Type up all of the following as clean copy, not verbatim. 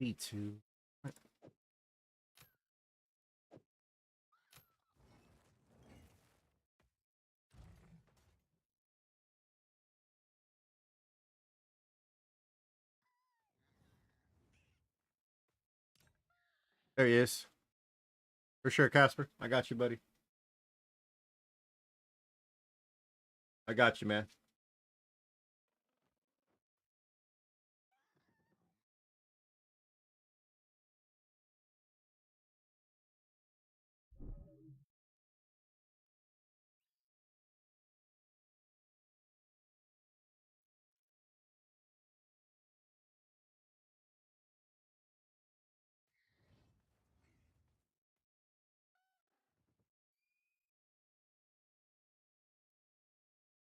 B2. There he is. For sure, Casper. I got you, buddy. I got you, man.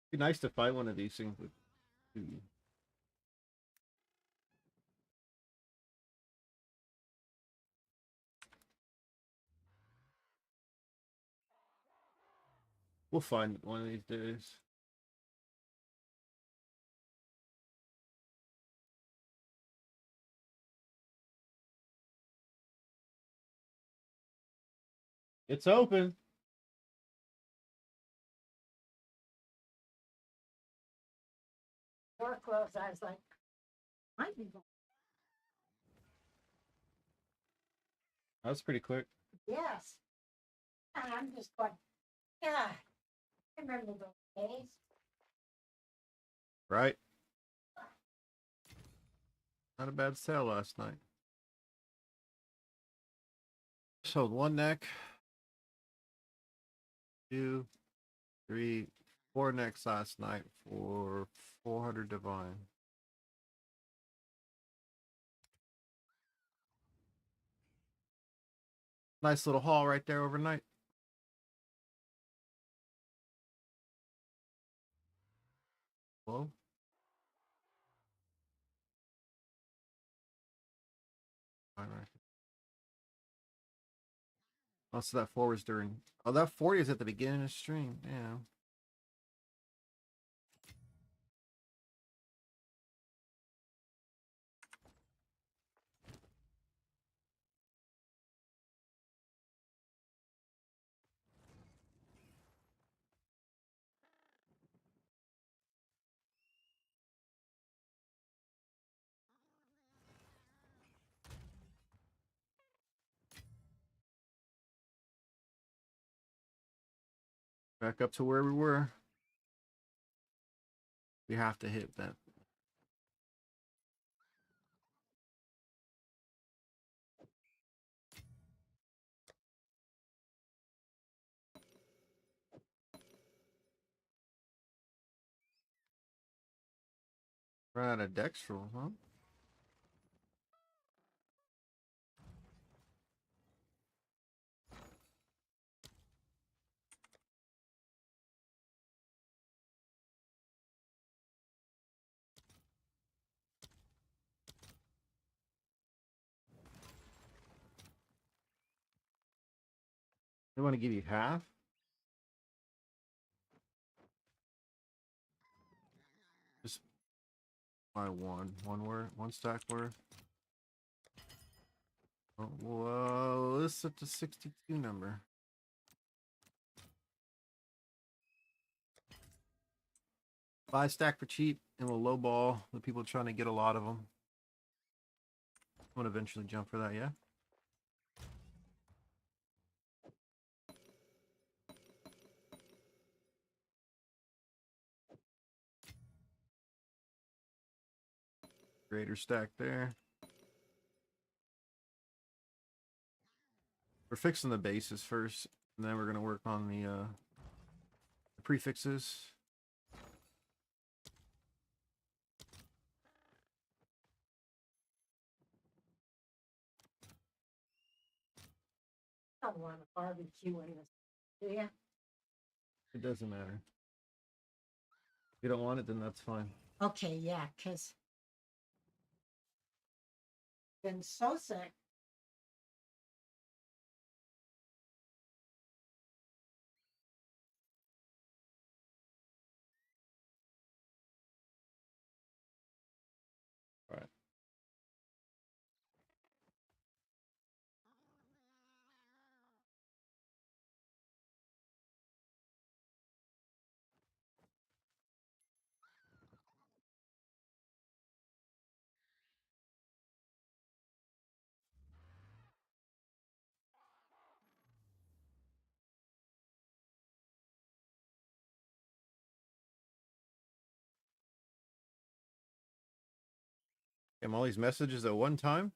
Be nice to fight one of these things with you. We'll find it one of these days. It's open. Door closed. I was like, might be going. That was pretty quick. Yes. And I'm just going, yeah. I remember those days. Right? Not a bad sale last night. Sold one neck, 2, 3, 4 necks last night for 400 divine. Nice little haul right there overnight. Whoa. All right. Oh, so that 4 was during. Oh, that 40 is at the beginning of the stream. Damn. Back up to where we were. We have to hit that. Run out of Dextral, huh? They want to give you half? Just buy one word, one stack worth. Oh, whoa, this is at the 62 number. Buy a stack for cheap and we'll lowball the people trying to get a lot of them. I'm gonna eventually jump for that, yeah? Greater stack there. We're fixing the bases first, and then we're gonna work on the prefixes. I don't want a barbecue in this. Do you? It doesn't matter. If you don't want it, then that's fine. Okay, yeah, because been so sick. All right. Damn, all these messages at one time?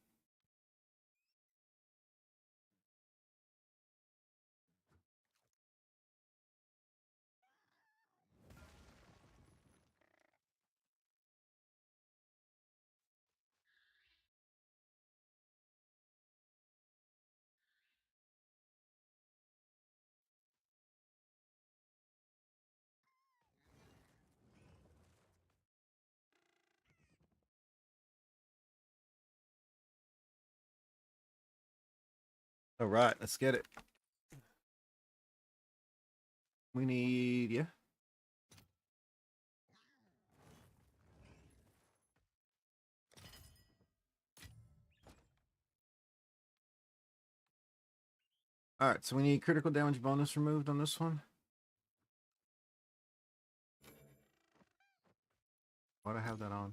All right, let's get it. We need, yeah. All right, so we need critical damage bonus removed on this one. Why'd I have that on?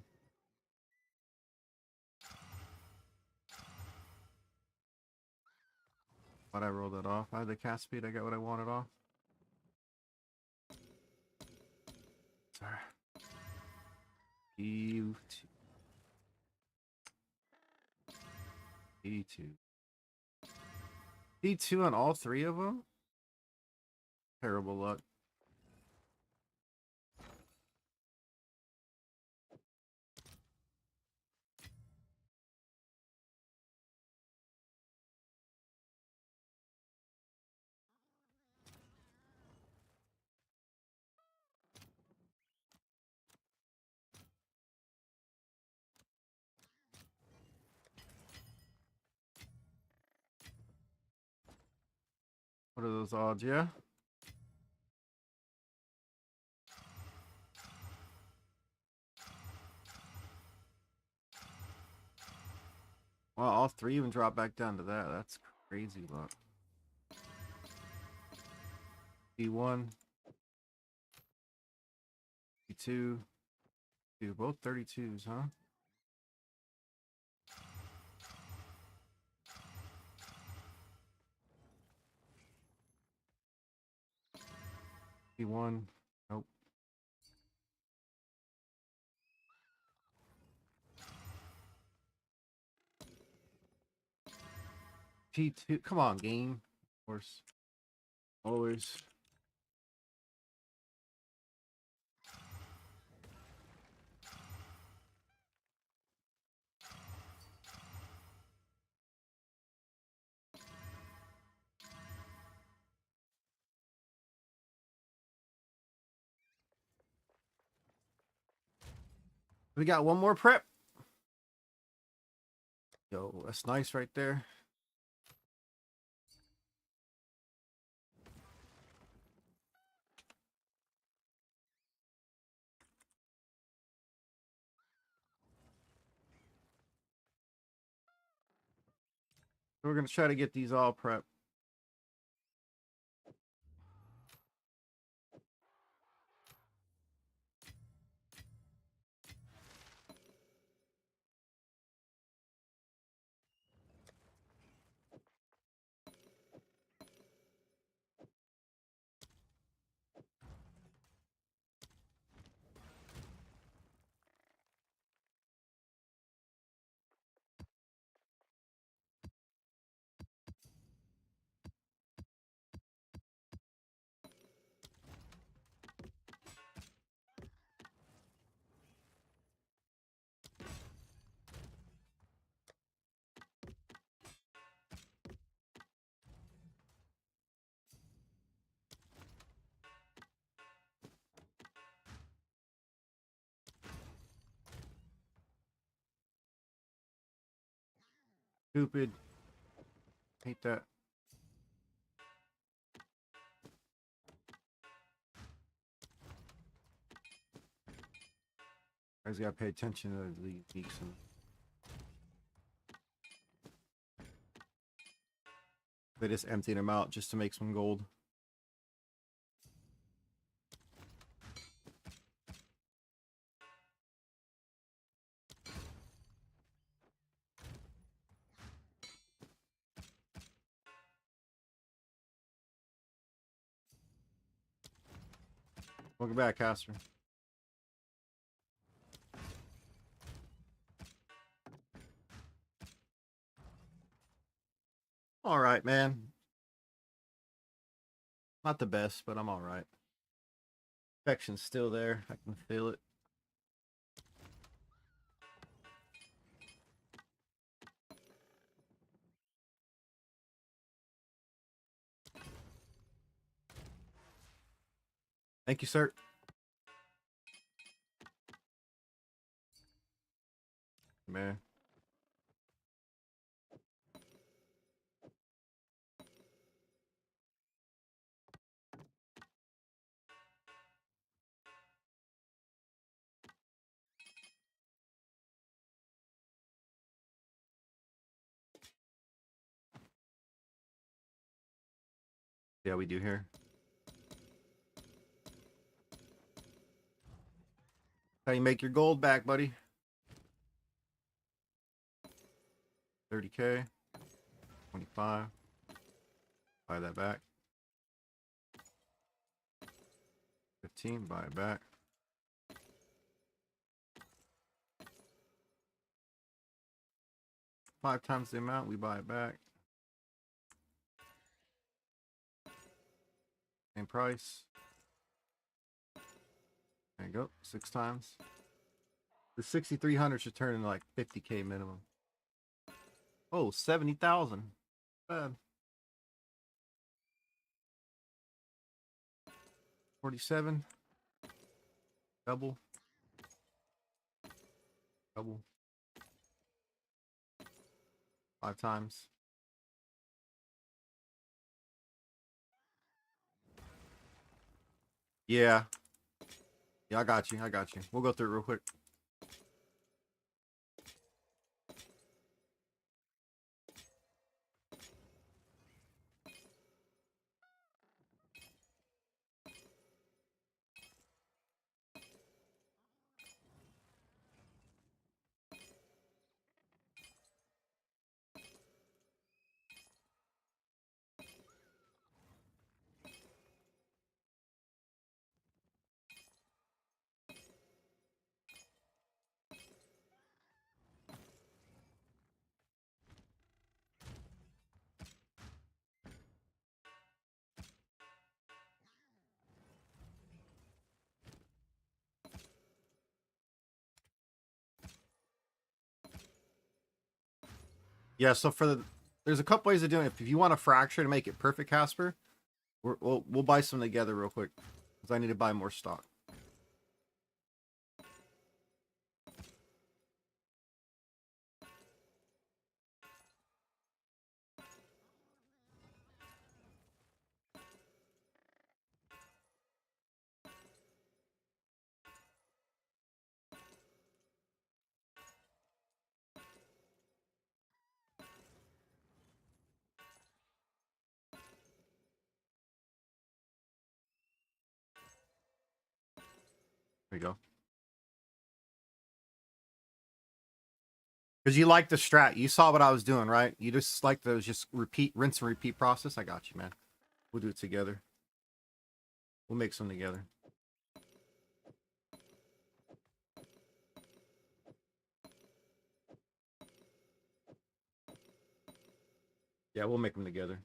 Why'd I roll that off? I had the cast speed. I got what I wanted off. Sorry. E2. E2. E2 on all three of them? Terrible luck. What are those odds? Yeah. Well, all three even drop back down to that. That's crazy luck. E1. E2. Dude, both 32s, huh? E1. Nope. T2. Come on, game. Of course. Always. We got one more prep. Yo, that's nice right there. We're going to try to get these all prepped. Stupid. Hate that. Guys gotta pay attention to these geeks. They just emptied them out just to make some gold. Welcome back, Caster. All right, man. Not the best, but I'm all right. Infection's still there. I can feel it. Thank you, sir. Man. Yeah, we do here. How you make your gold back, buddy? 30K. 25. Buy that back. 15. Buy it back. Five times the amount, we buy it back. Same price. There you go. 6 times. The 6,300 should turn into like 50K minimum. Oh, 70,000. Bad. 47. Double. Double. 5 times. Yeah. Yeah, I got you. I got you. We'll go through it real quick. Yeah, so for the there's a couple ways of doing it. If you want a fracture to make it perfect, Casper, we'll buy some together real quick because I need to buy more stock. There you go. Because you like the strat. You saw what I was doing, right? You just like those just repeat, rinse and repeat process. I got you, man. We'll do it together. We'll make some together. Yeah, we'll make them together.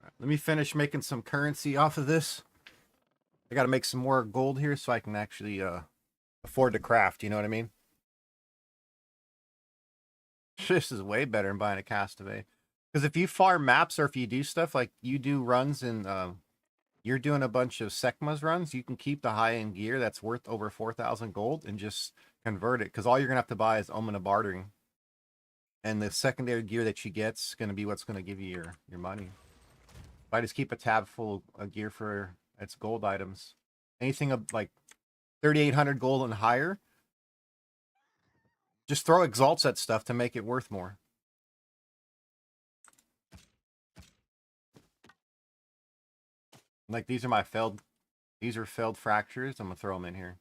All right, let me finish making some currency off of this. I got to make some more gold here so I can actually afford to craft. You know what I mean? This is way better than buying a castaway. Because if you farm maps or if you do stuff like you do runs and you're doing a bunch of Sekma's runs, you can keep the high-end gear that's worth over 4,000 gold and just convert it. Because all you're going to have to buy is Omen of Bartering. And the secondary gear that you get's going to be what's going to give you your money. If I just keep a tab full of gear for its gold items. Anything of like 3,800 gold and higher, just throw exalts at stuff to make it worth more. Like these are failed fractures. I'm gonna throw them in here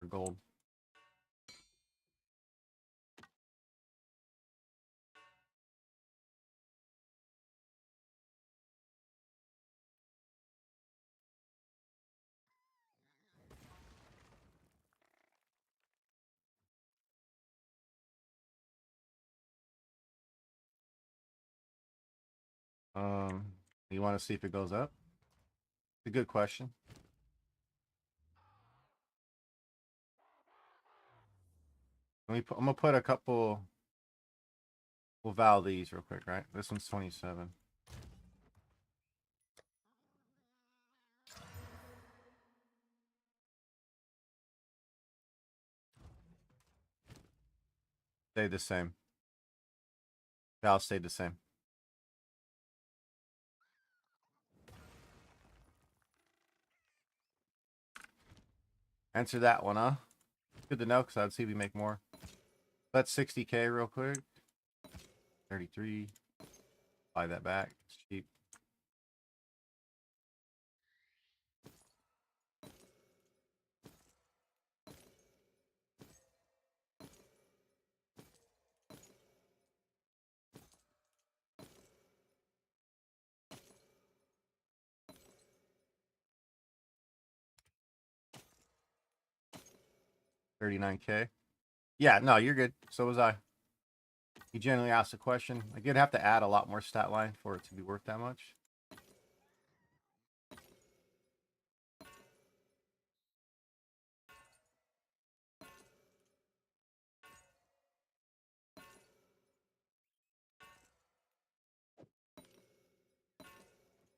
for gold. You want to see if it goes up? It's a good question. I'm gonna put a couple. We'll val these real quick, right? This one's 27. Stayed the same. Val stayed the same. Answer that one, huh? Good to know, because I'd see if we make more. Let's 60K real quick. 33. Buy that back. It's cheap. $39K. Yeah, no, you're good. So was I. You generally ask a question. Like, you'd have to add a lot more stat line for it to be worth that much.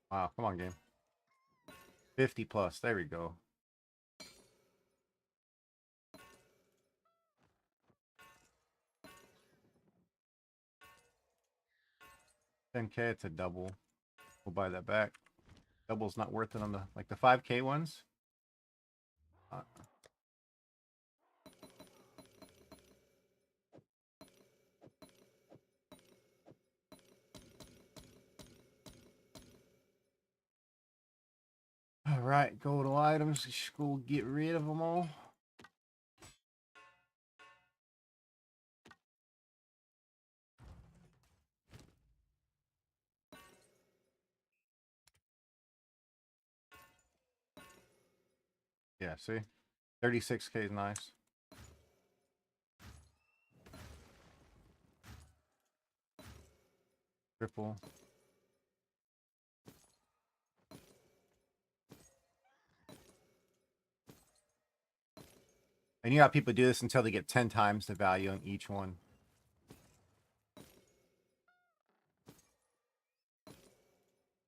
Wow, come on, game. 50 plus. There we go. $10K, it's a double. We'll buy that back. Double's not worth it on the like the 5K ones. All right, go to items. Go get rid of them all. Yeah, see? 36K is nice. Triple. And you got people do this until they get 10 times the value on each one.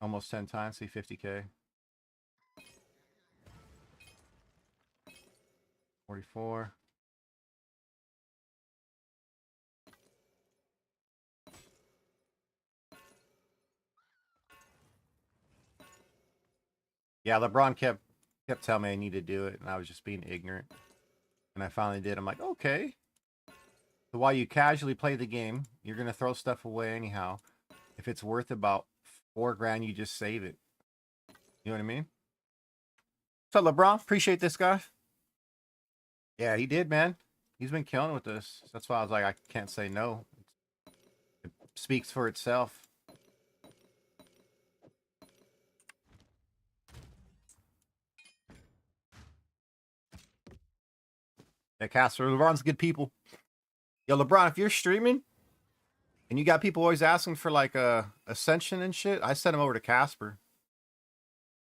Almost 10 times, see 50K. 44. Yeah, LeBron kept telling me I need to do it, and I was just being ignorant. And I finally did. I'm like, okay. So while you casually play the game, you're gonna throw stuff away anyhow. If it's worth about 4 grand, you just save it. You know what I mean? So LeBron, appreciate this guy. Yeah, he did, man. He's been killing with this. That's why I was like, I can't say no. It speaks for itself. Yeah, Casper, LeBron's good people. Yo, LeBron, if you're streaming and you got people always asking for like Ascension and shit, I send them over to Casper.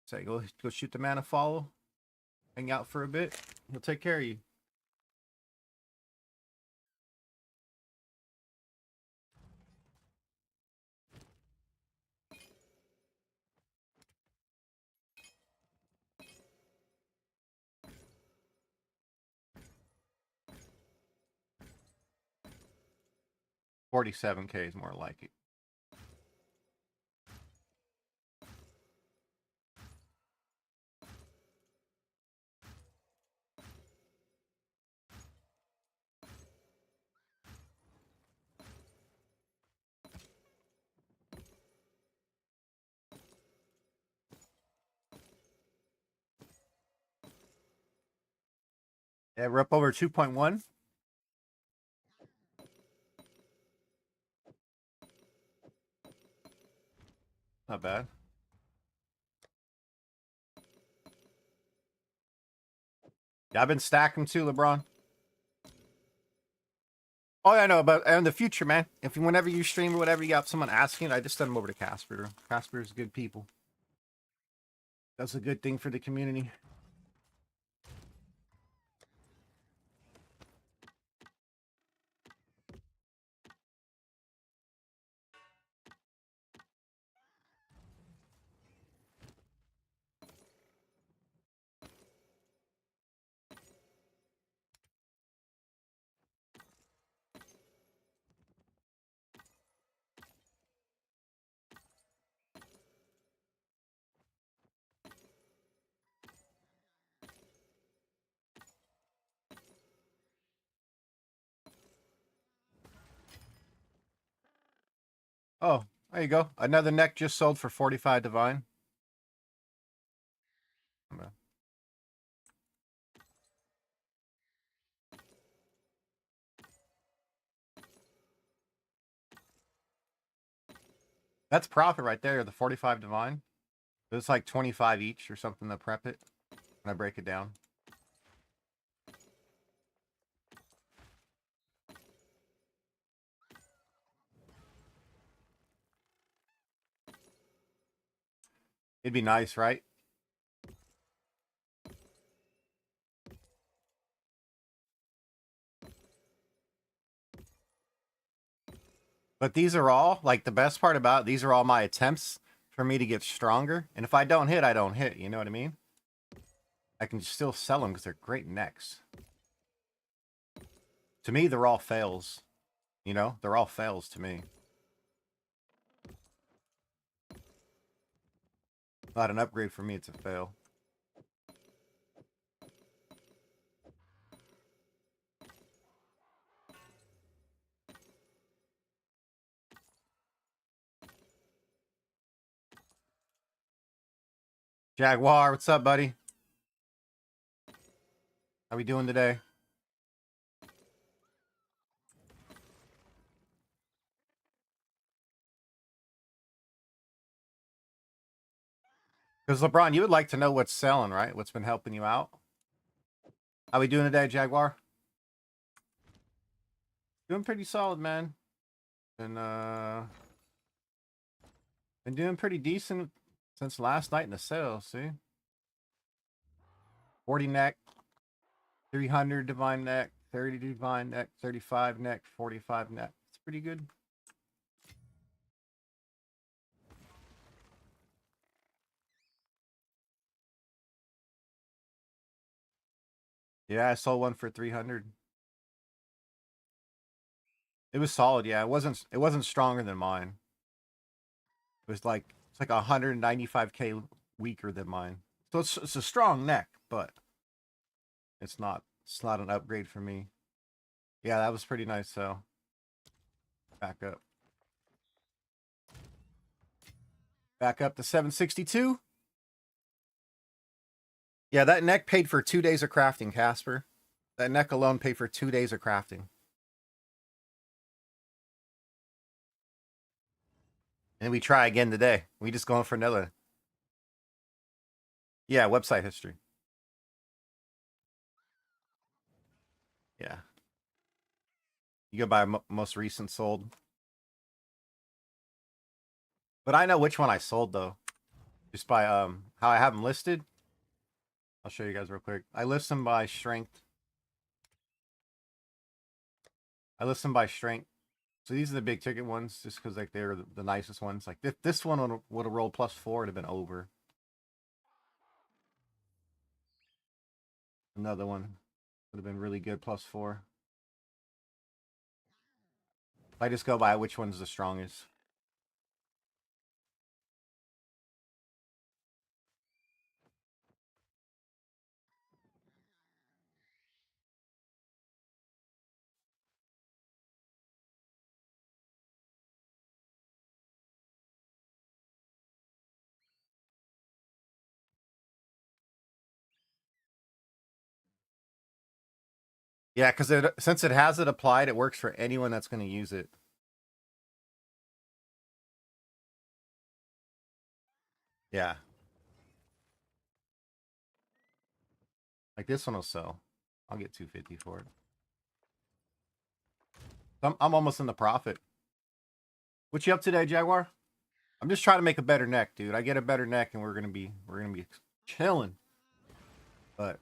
Say, go shoot the man a follow, hang out for a bit. He'll take care of you. $47K is more like it. Yeah, we're up over 2.1. Not bad. Yeah, I've been stacking too, LeBron. Oh, yeah, I know, but in the future, man, if whenever you stream or whatever, you got someone asking, I just send them over to Casper. Casper is good people. That's a good thing for the community. Oh, there you go. Another neck just sold for 45 divine. That's profit right there, the 45 divine. It's like 25 each or something to prep it. And I break it down. It'd be nice, right? But these are all, like, the best part about it, these are all my attempts for me to get stronger. And if I don't hit, I don't hit. You know what I mean? I can still sell them because they're great necks. To me, they're all fails. You know? They're all fails to me. Not an upgrade for me, it's a fail. Jaguar, what's up, buddy? How we doing today? Because LeBron, you would like to know what's selling, right? What's been helping you out? How we doing today, Jaguar? Doing pretty solid, man. And been doing pretty decent since last night in the sale, see? 40 neck, 300 divine neck, 30 divine neck, 35 neck, 45 neck. It's pretty good. Yeah, I sold one for 300. It was solid, yeah. It wasn't stronger than mine. It was like it's like 195k weaker than mine. So it's a strong neck, but it's not an upgrade for me. Yeah, that was pretty nice, so back up. Back up to 762. Yeah, that neck paid for 2 days of crafting, Casper. That neck alone paid for 2 days of crafting. And we try again today. We just going for another. Yeah, website history. Yeah. You go by most recent sold. But I know which one I sold though. Just by how I have them listed. I'll show you guys real quick. I list them by strength. So these are the big ticket ones, just because like they're the nicest ones. Like this one would have rolled +4, it'd have been over. Another one would have been really good +4. I just go by which one's the strongest. Yeah, because since it has it applied, it works for anyone that's going to use it. Yeah, like this one will sell. I'll get 250 for it. I'm almost in the profit. What you up today, Jaguar? I'm just trying to make a better neck, dude. I get a better neck, and we're gonna be chilling. But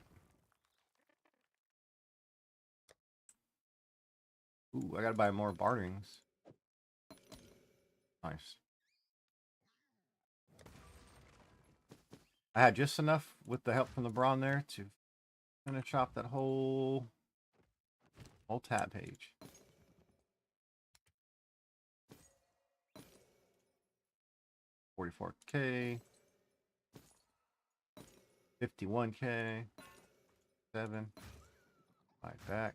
ooh, I gotta buy more barterings. Nice. I had just enough with the help from the brawn there to finish off that whole tab page. 44K, 51K, 7. Buy back.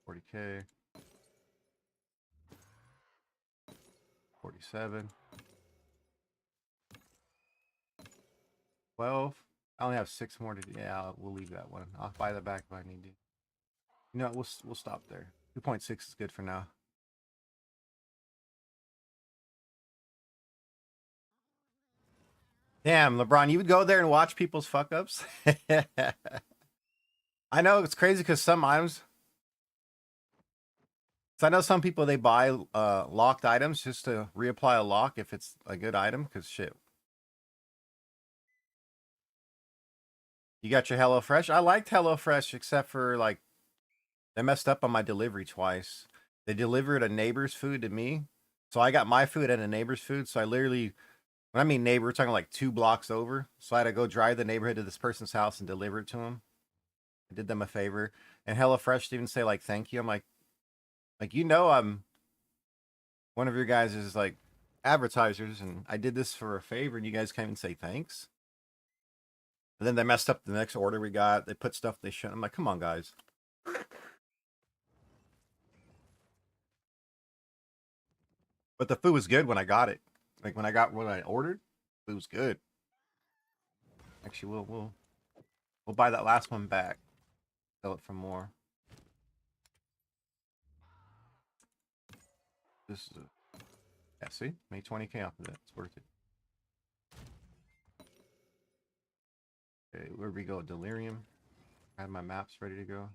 $40K, 47, 12. I only have 6 more to do. Yeah, we'll leave that one. I'll buy that back if I need to. No, we'll stop there. 2.6 is good for now. Damn, LeBron, you would go there and watch people's fuck ups. I know it's crazy because some items. So I know some people they buy locked items just to reapply a lock if it's a good item. Because shit, you got your HelloFresh. I liked HelloFresh except for like they messed up on my delivery twice. They delivered a neighbor's food to me, so I got my food and a neighbor's food. So I literally, when I mean neighbor, we're talking like 2 blocks over. So I had to go drive the neighborhood to this person's house and deliver it to him. I did them a favor, and HelloFresh didn't even say like thank you. I'm like I'm one of your guys is like advertisers, and I did this for a favor, and you guys can't even say thanks. And then they messed up the next order we got. They put stuff they shouldn't. I'm like, come on, guys. But the food was good when I got it. Like when I got what I ordered, it was good. Actually, we'll buy that last one back. Sell it for more. This is a yeah. See, made 20K off of it. It's worth it. Okay, where we go? Delirium. I have my maps ready to go.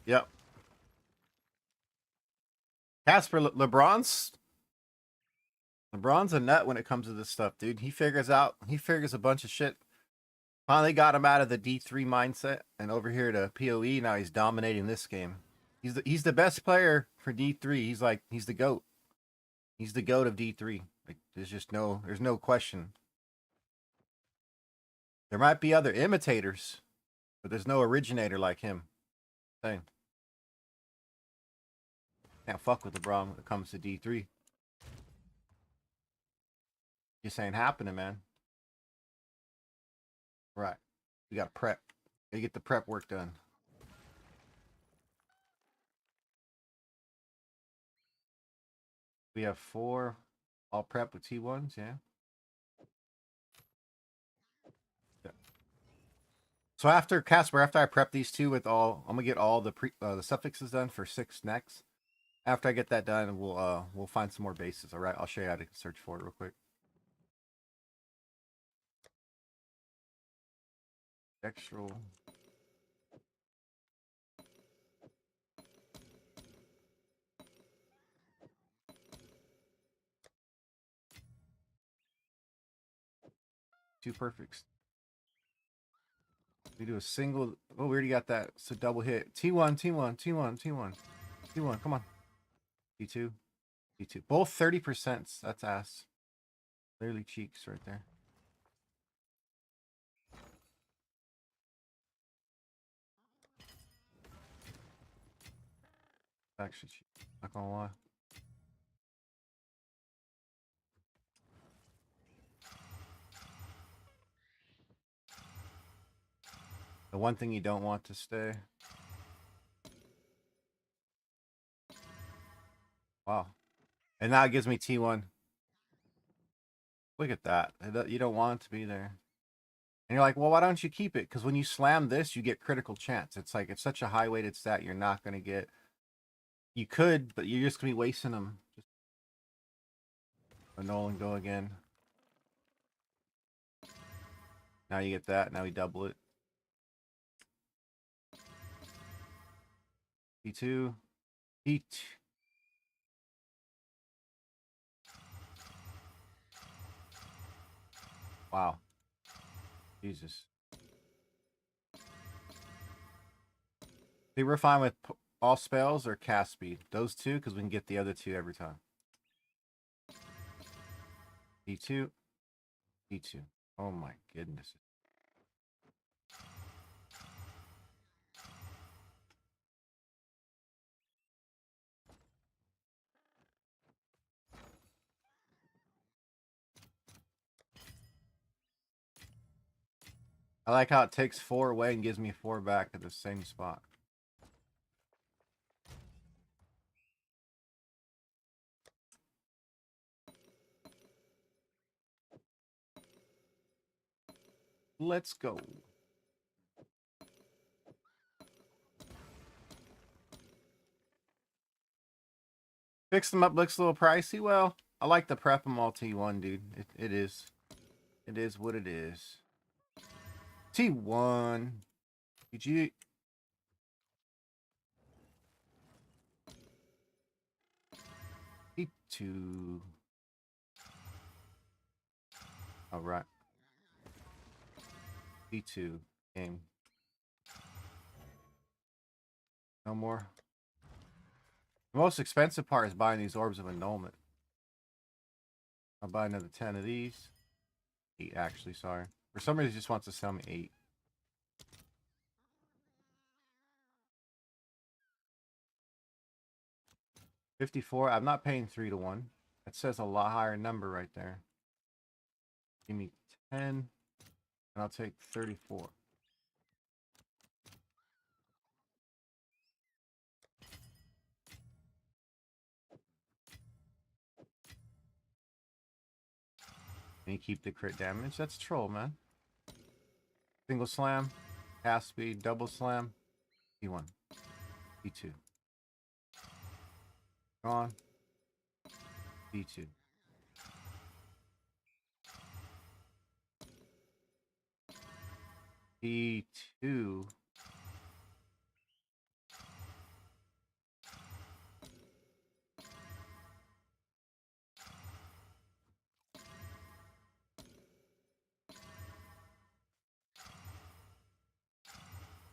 Yep. Casper LeBron's a nut when it comes to this stuff, dude. He figures a bunch of shit. Finally got him out of the D3 mindset and over here to PoE. Now he's dominating this game. He's the best player for D3. He's the GOAT. He's the GOAT of D3. Like there's no question. There might be other imitators, but there's no originator like him. Same. Can't fuck with LeBron when it comes to D3. Just ain't happening, man. Right. We got to prep. Gotta get the prep work done. We have 4 all prep with T1s, yeah. So after Casper, after I prep these 2 with all, I'm gonna get all the suffixes done for 6 next. After I get that done, we'll find some more bases. All right, I'll show you how to search for it real quick. Textural. Two perfects. We do a single. Oh, we already got that. So double hit. T1, T1, T1, T1, T1. Come on. T2, T2. Both 30%. That's ass. Literally cheeks right there. Actually, not gonna lie. The one thing you don't want to stay. Wow. And now it gives me T1. Look at that. You don't want it to be there. And you're like, well, why don't you keep it? Because when you slam this, you get critical chance. It's like, it's such a high weighted stat, you're not going to get. You could, but you're just going to be wasting them. Just a Nolan go again. Now you get that. Now we double it. P2. P2. Wow. Jesus. See, we're fine with all spells or cast speed. Those two, because we can get the other two every time. P2. P2. Oh my goodness. I like how it takes 4 away and gives me 4 back at the same spot. Let's go. Fix them up looks a little pricey. Well, I like to prep them all T1, dude. It is. It is what it is. T1. GG. T2. All right. T2. Game. No more. The most expensive part is buying these orbs of annulment. I'll buy another 10 of these. 8, actually, sorry. For some reason, he just wants to sell me 8. $54. I'm not paying 3 to 1. It says a lot higher number right there. Give me 10, and I'll take 34. And you keep the crit damage. That's troll, man. Single slam, cast speed, double slam, P1, P2. Gone. P2. P2.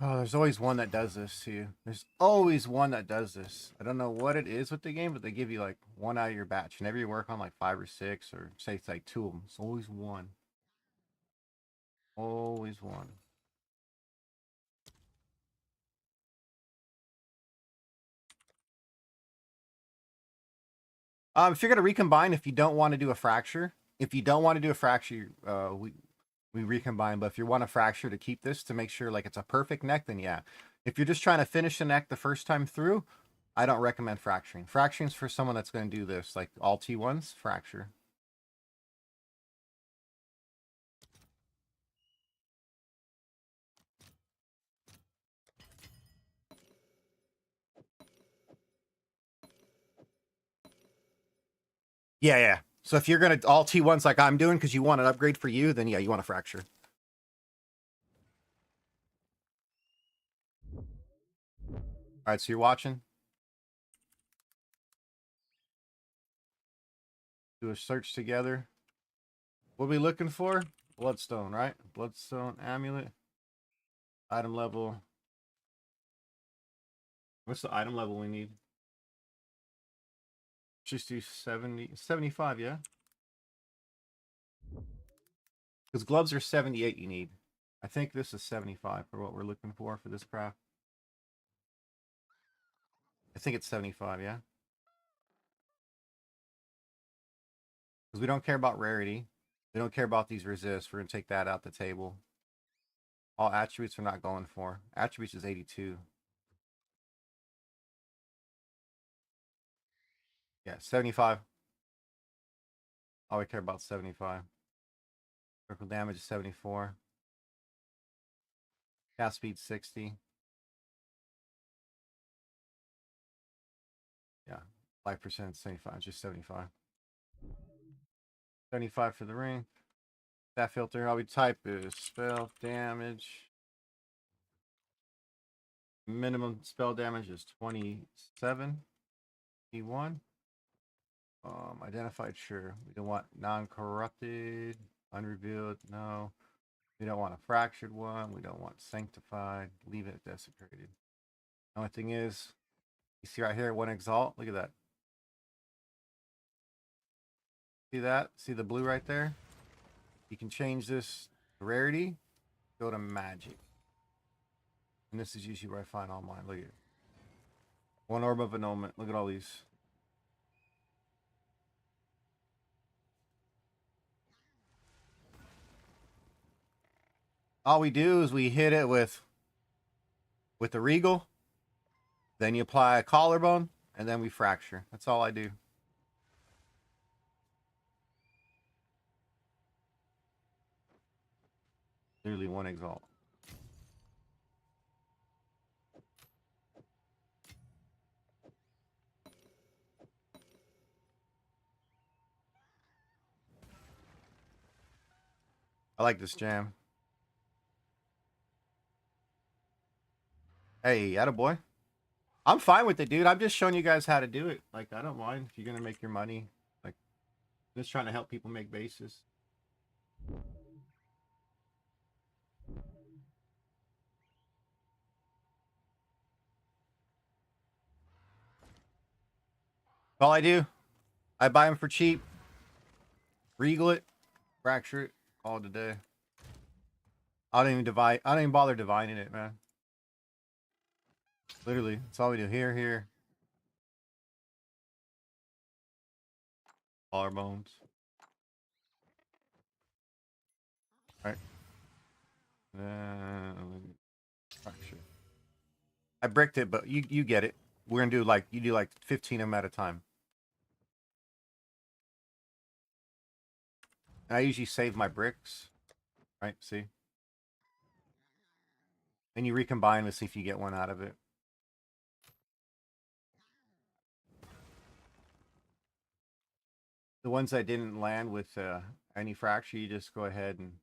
Oh, there's always one that does this to you. There's always one that does this. I don't know what it is with the game, but they give you like 1 out of your batch. Whenever you work on like 5 or 6, or say it's like 2 of them, it's always one. Always one. If you're gonna recombine, if you don't want to do a fracture, we recombine. But if you want a fracture to keep this to make sure like it's a perfect neck, then yeah. If you're just trying to finish the neck the first time through, I don't recommend fracturing. Fracturing's for someone that's going to do this, like all T1s, fracture. Yeah, yeah. So if you're gonna all T1s like I'm doing because you want an upgrade for you, then yeah, you want to fracture. All right, so you're watching. Do a search together. What are we looking for? Bloodstone, right? Bloodstone amulet. Item level. What's the item level we need? Just do 70, 75, yeah? Because gloves are 78 you need. I think this is 75 for what we're looking for this craft. I think it's 75, yeah? Because we don't care about rarity. We don't care about these resists. We're going to take that out the table. All attributes we're not going for. Attributes is 82. Yeah, 75. All we care about 75. Critical damage is 74. Cast speed 60. Yeah. Life percent 75, just 75. 75 for the ring. That filter, all we type is spell damage. Minimum spell damage is 27. P1. Identified, sure. We don't want non-corrupted, unrevealed, no. We don't want a fractured one. We don't want sanctified. Leave it desecrated. The only thing is, you see right here, one exalt. Look at that. See that? See the blue right there? You can change this rarity. Go to magic. And this is usually where I find all mine. Look at it. One orb of annulment. Look at all these. All we do is we hit it with the regal. Then you apply a collarbone. And then we fracture. That's all I do. Literally one exalt. I like this jam. Hey, attaboy. I'm fine with it, dude. I'm just showing you guys how to do it. Like, I don't mind if you're going to make your money. Like, just trying to help people make bases. All I do, I buy them for cheap, regal it, fracture it, all today. I don't even divide. I don't even bother divining it, man. Literally, that's all we do. Here. Collarbones. Right. Fracture. I bricked it, but you get it. We're gonna do like, you do like 15 of them at a time. And I usually save my bricks. Right, see? And you recombine to see if you get one out of it. The ones that didn't land with any fracture, you just go ahead and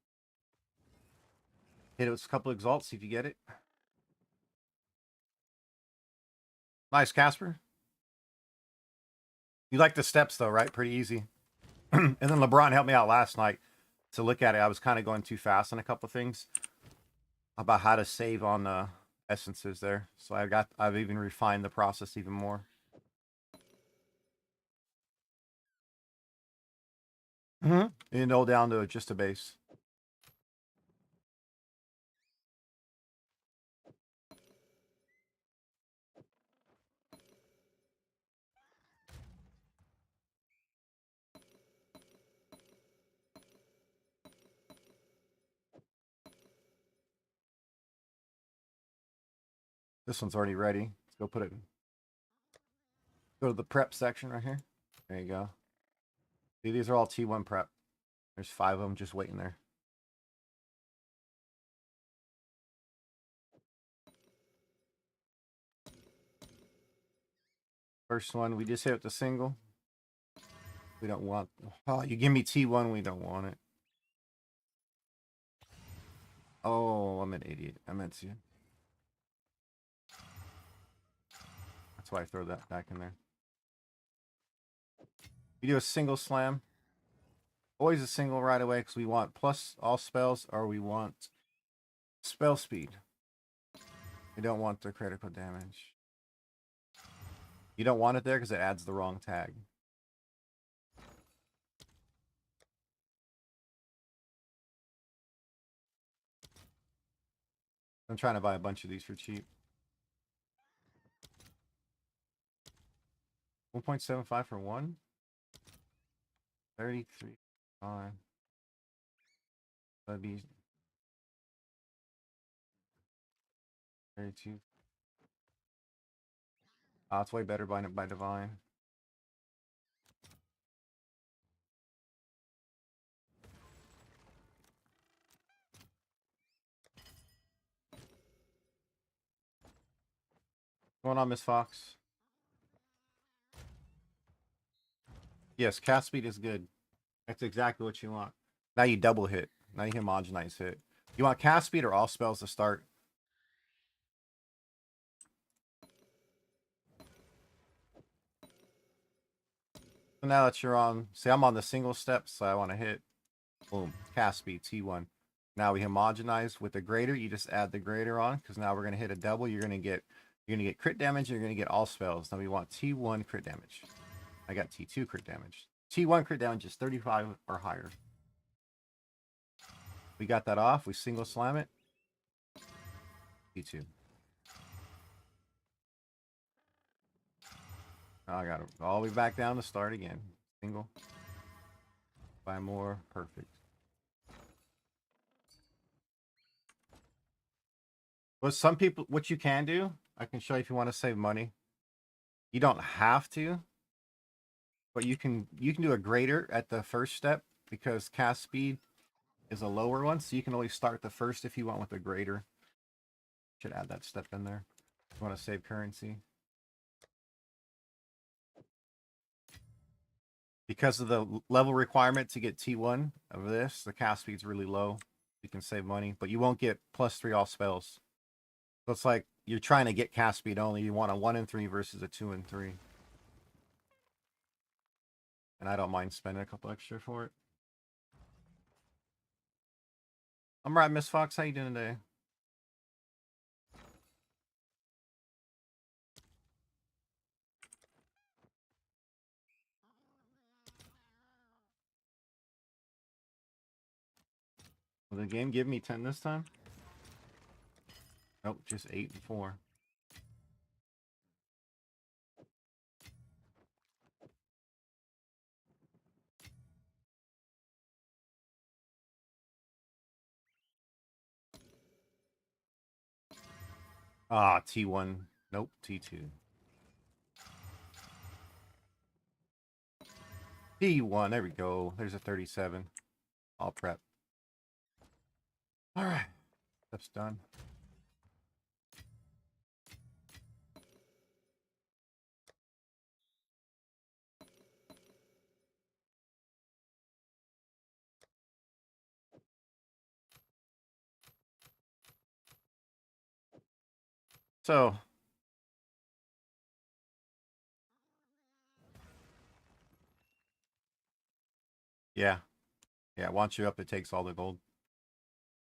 hit it with a couple exalts, see if you get it. Nice, Casper. You like the steps though, right? Pretty easy. And then LeBron helped me out last night to look at it. I was kind of going too fast on a couple things about how to save on the essences there. So I've even refined the process even more. And all down to just a base. This one's already ready. Let's go put it. Go to the prep section right here. There you go. See, these are all T1 prep. There's 5 of them just waiting there. First one, we just hit with the single. We don't want... Oh, you give me T1, we don't want it. Oh, I'm an idiot. I meant to. That's why I throw that back in there. We do a single slam. Always a single right away because we want plus all spells, or we want spell speed. We don't want the critical damage. You don't want it there because it adds the wrong tag. I'm trying to buy a bunch of these for cheap. 1.75 for one. 33. Fine. That'd be 32. Oh, it's way better buying it by Divine. Going on, Miss Fox? Yes, cast speed is good. That's exactly what you want. Now you double hit. Now you homogenize hit. You want cast speed or all spells to start? So now that you're on, see, I'm on the single step, so I want to hit. Boom, cast speed T1. Now we homogenize with the greater. You just add the greater on because now we're gonna hit a double. You're gonna get crit damage. You're gonna get all spells. Now we want T1 crit damage. I got T2 crit damage. T1 crit damage is 35 or higher. We got that off. We single slam it. T2. I got it all the way back down to start again. Single. 5 more. Perfect. But some people, what you can do, I can show you if you want to save money. You don't have to, but you can do a greater at the first step because cast speed is a lower one, so you can only start the first if you want with a greater. Should add that step in there. You want to save currency. Because of the level requirement to get T1 of this, the cast speed's really low. You can save money, but you won't get +3 all spells. So it's like you're trying to get cast speed only. You want a 1 and 3 versus a 2 and 3. And I don't mind spending a couple extra for it. I'm right, Miss Fox. How you doing today? Will the game give me 10 this time? Nope, just 8 and 4. Ah, T1. Nope, T2. T1, there we go. There's a 37. All prep. Alright. That's done. So, yeah. Yeah, once you're up, it takes all the gold.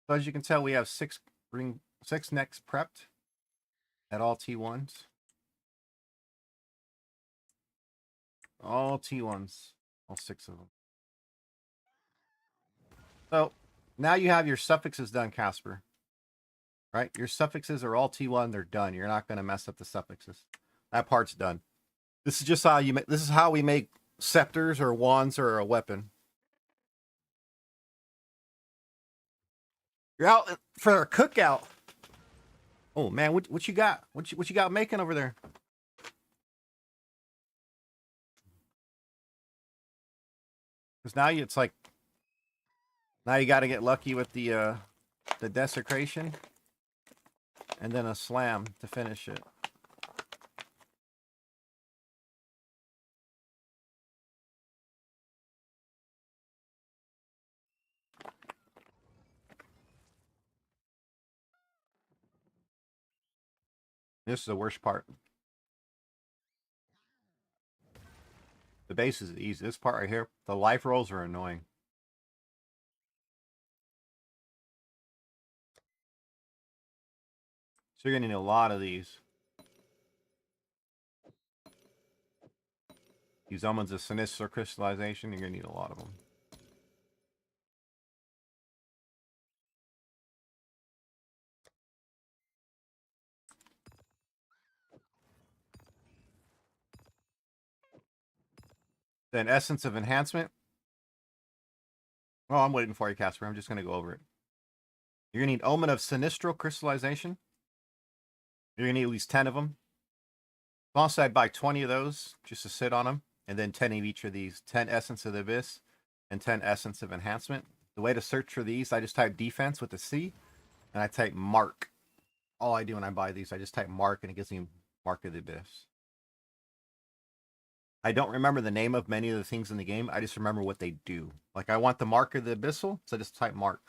So as you can tell, we have 6 necks prepped at all T1s. All T1s. All 6 of them. So, now you have your suffixes done, Casper. Right? Your suffixes are all T1. They're done. You're not going to mess up the suffixes. That part's done. This is just how you make. This is how we make scepters or wands or a weapon. You're out for a cookout. Oh man, what you got? What you got making over there? Because now it's like now you got to get lucky with the desecration and then a slam to finish it. This is the worst part. The base is easy. This part right here, the life rolls are annoying. So you're gonna need a lot of these. These almonds of sinister crystallization, you're gonna need a lot of them. Then essence of enhancement. Oh, I'm waiting for you, Casper. I'm just gonna go over it. You're gonna need omen of sinistral crystallization. You're gonna need at least 10 of them. Also, I'd buy 20 of those just to sit on them, and then 10 of each of these. 10 essence of the abyss and 10 essence of enhancement. The way to search for these, I just type defense with a C, and I type mark. All I do when I buy these, I just type mark, and it gives me Mark of the Abyss. I don't remember the name of many of the things in the game. I just remember what they do. Like, I want the Mark of the Abyssal, so I just type Mark.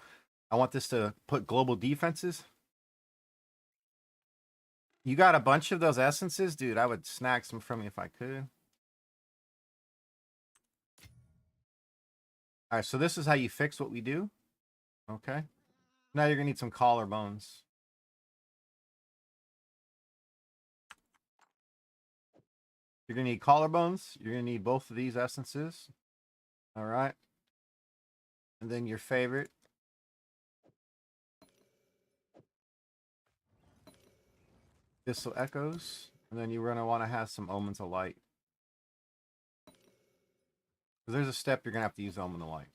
I want this to put global defenses. You got a bunch of those essences? Dude, I would snag some from you if I could. All right, so this is how you fix what we do. Okay. Now you're going to need some collarbones. You're going to need collarbones. You're going to need both of these essences. All right. And then your favorite. Thistle Echoes. And then you're going to want to have some Omens of Light. Because there's a step you're going to have to use Omen of Light.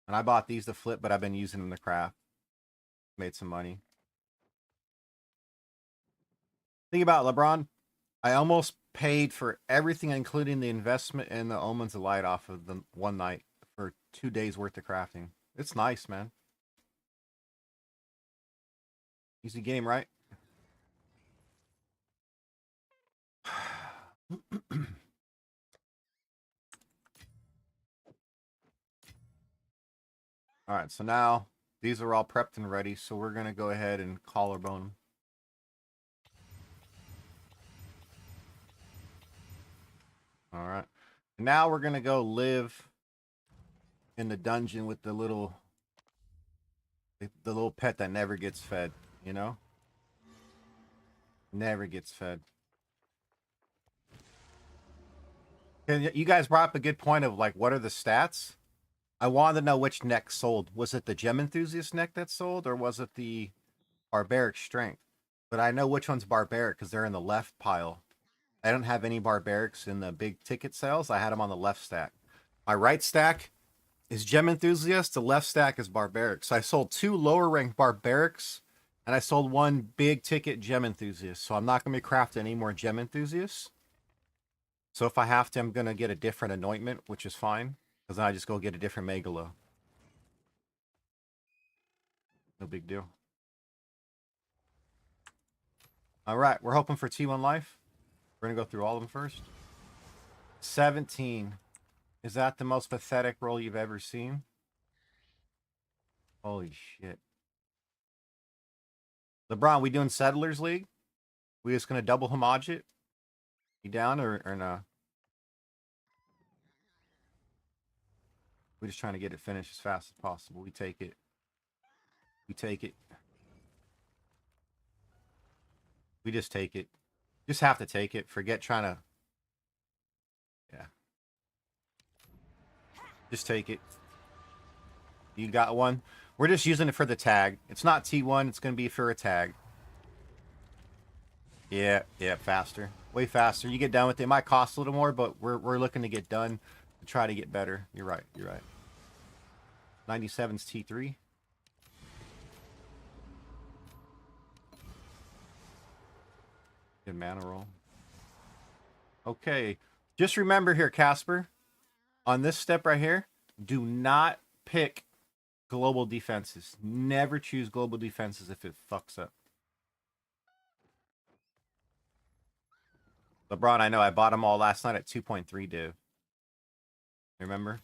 And I bought these to flip, but I've been using them to craft. Made some money. Think about it, LeBron. I almost paid for everything, including the investment in the Omens of Light off of the one night for 2 days worth of crafting. It's nice, man. Easy game, right? All right, so now these are all prepped and ready, so we're going to go ahead and collarbone them. All right. Now we're going to go live in the dungeon with the little pet that never gets fed, you know? Never gets fed. And you guys brought up a good point of, like, what are the stats? I wanted to know which neck sold. Was it the Gem Enthusiast neck that sold, or was it the Barbaric Strength? But I know which one's Barbaric because they're in the left pile. I don't have any Barbarics in the big ticket sales. I had them on the left stack. My right stack is Gem Enthusiast. The left stack is Barbaric. So I sold 2 lower ranked Barbarics, and I sold 1 big ticket Gem Enthusiast. So I'm not going to be crafting any more Gem Enthusiasts. So if I have to, I'm going to get a different anointment, which is fine. Because then I just go get a different Megalo. No big deal. All right, we're hoping for T1 life. We're going to go through all of them first. 17. Is that the most pathetic roll you've ever seen? Holy shit. LeBron, we doing Settlers League? We just going to double homage it? You down or no? We're just trying to get it finished as fast as possible. We take it. We take it. We just take it. Just have to take it. Forget trying to... Yeah. Just take it. You got one? We're just using it for the tag. It's not T1. It's going to be for a tag. Yeah, faster. Way faster. You get done with it. It might cost a little more, but we're looking to get done to try to get better. You're right. 97's T3. Good mana roll. Okay. Just remember here, Casper, on this step right here, do not pick global defenses. Never choose global defenses if it fucks up. LeBron, I know I bought them all last night at 2.3 div. Remember?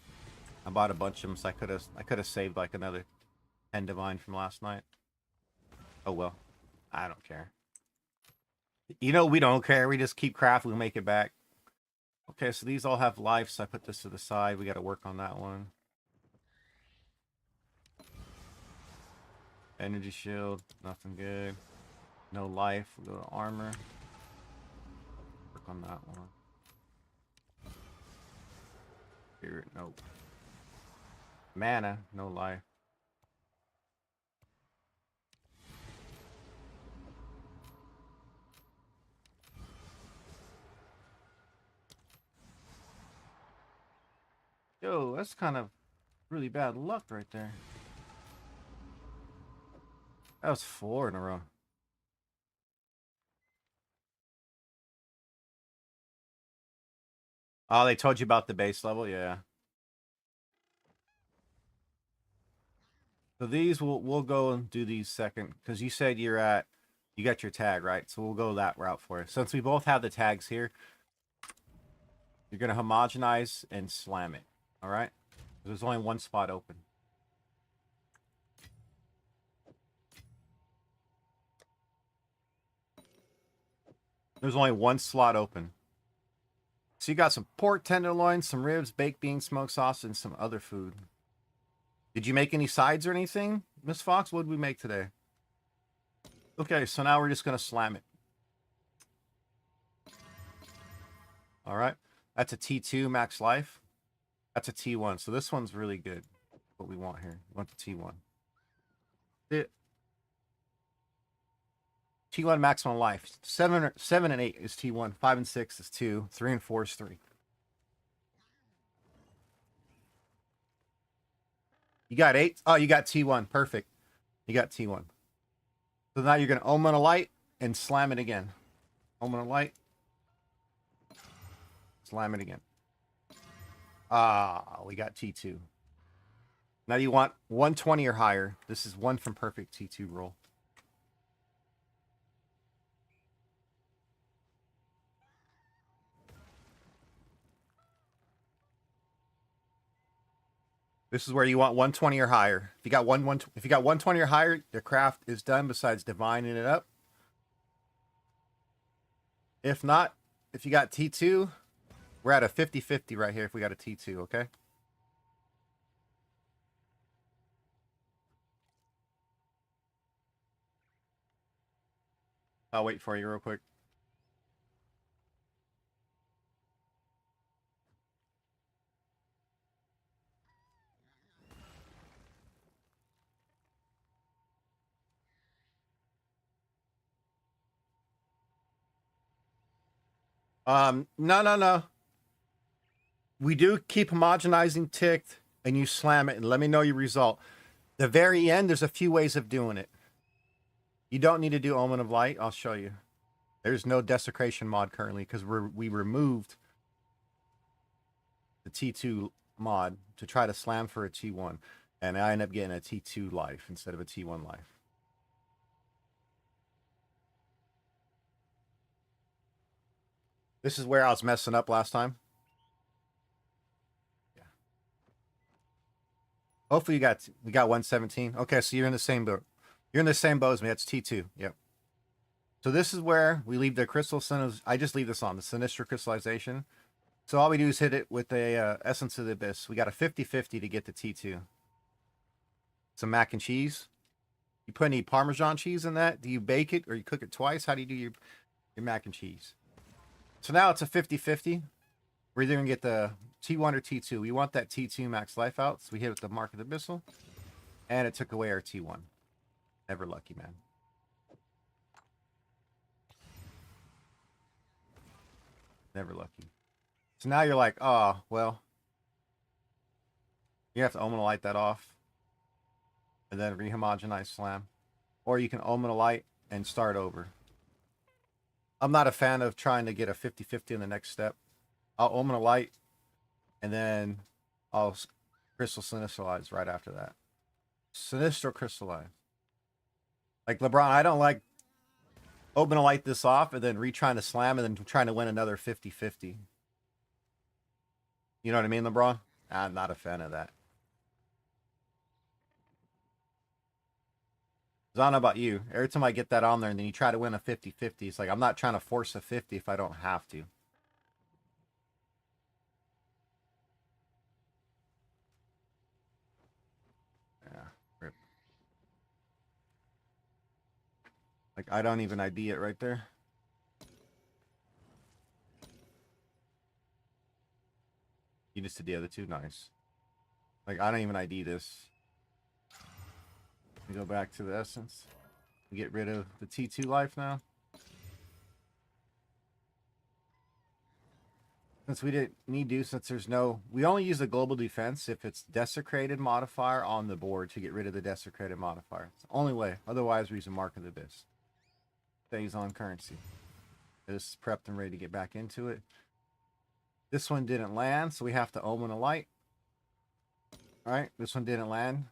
I bought a bunch of them, so I could have saved like another 10 divine from last night. Oh well. I don't care. You know, we don't care. We just keep crafting. We make it back. Okay, so these all have life, so I put this to the side. We got to work on that one. Energy shield, nothing good. No life. We'll go to armor. Work on that one. Spirit, nope. Mana, no life. Yo, that's kind of really bad luck right there. That was 4 in a row. Oh, they told you about the base level? Yeah. So these we'll go and do these second, because you said you You got your tag, right? So we'll go that route for you. Since we both have the tags here, you're going to homogenize and slam it. All right? There's only one spot open. There's only one slot open. So you got some pork tenderloins, some ribs, baked beans, smoked sausage, and some other food. Did you make any sides or anything, Miss Fox? What did we make today? Okay, so now we're just going to slam it. All right. That's a T2 max life. That's a T1. So this one's really good. What we want here. We want the T1. T1 maximum life. 7 and 8 is T1. 5 and 6 is 2. 3 and 4 is 3. You got 8? Oh, you got T1. Perfect. You got T1. So now you're going to omen a light and slam it again. Omen a light. Slam it again. Ah, we got T2. Now you want 120 or higher. This is one from perfect T2 roll. This is where you want 120 or higher. If you got 120 or higher, the craft is done besides divining it up. If not, if you got T2, we're at a 50-50 right here if we got a T2, okay? I'll wait for you real quick. No. We do keep homogenizing ticked, and you slam it, and let me know your result. The very end, there's a few ways of doing it. You don't need to do Omen of Light. I'll show you. There's no desecration mod currently because we removed the T2 mod to try to slam for a T1, and I end up getting a T2 life instead of a T1 life. This is where I was messing up last time. Yeah. Hopefully we got 117. Okay, so you're in the same boat. You're in the same boat as me. That's T2. Yep. So this is where we leave the crystal. I just leave this on the Sinistra crystallization. So all we do is hit it with a Essence of the Abyss. We got a 50-50 to get the T2. Some mac and cheese. You put any Parmesan cheese in that? Do you bake it or you cook it twice? How do you do your mac and cheese? So now it's a 50-50. We're either going to get the T1 or T2. We want that T2 max life out. So we hit it with the Mark of the Abyssal. And it took away our T1. Never lucky, man. Never lucky. So now you're like, oh, well. You have to Omen light that off. And then rehomogenize slam. Or you can Omen a light and start over. I'm not a fan of trying to get a 50-50 in the next step. I'll Omen a light. And then I'll Crystal Sinistralize right after that. Sinistral Crystallize. Like LeBron, I don't like Open a light this off and then retrying to slam and then trying to win another 50-50. You know what I mean, LeBron? I'm not a fan of that. I don't know about you. Every time I get that on there and then you try to win a 50-50, it's like I'm not trying to force a 50 if I don't have to. Yeah, rip. Like I don't even ID it right there. You just did the other two, nice. Like I don't even ID this. We go back to the essence. We get rid of the T2 life now. Since we didn't need to, since there's no... We only use the global defense if it's desecrated modifier on the board to get rid of the desecrated modifier. It's the only way. Otherwise, we use a Mark of the Abyss. Stays on currency. This is prepped and ready to get back into it. This one didn't land, so we have to Omen a light. All right, this one didn't land.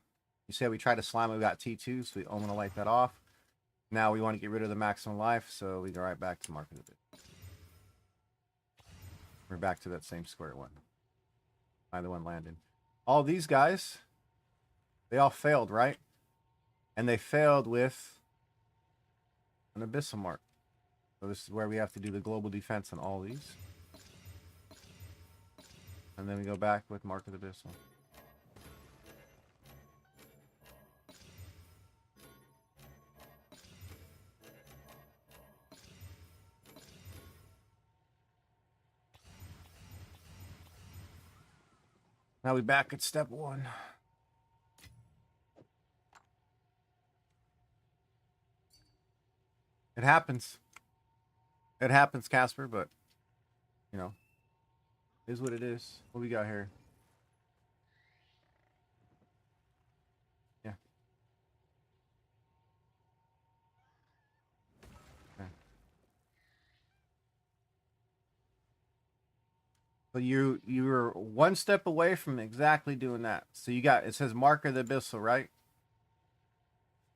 You said we tried to slam, we got T2, so we Omen a light that off. Now we want to get rid of the maximum life, so we go right back to mark of the abyss. We're back to that same square one. Either one landed. All these guys, they all failed, right? And they failed with an abyssal mark. So this is where we have to do the global defense on all these. And then we go back with mark of the abyssal. Now we back at step 1. It happens. It happens, Casper, but, you know, is what it is. What we got here? Yeah. Okay. But you were one step away from exactly doing that. So you got, it says mark of the abyssal, right?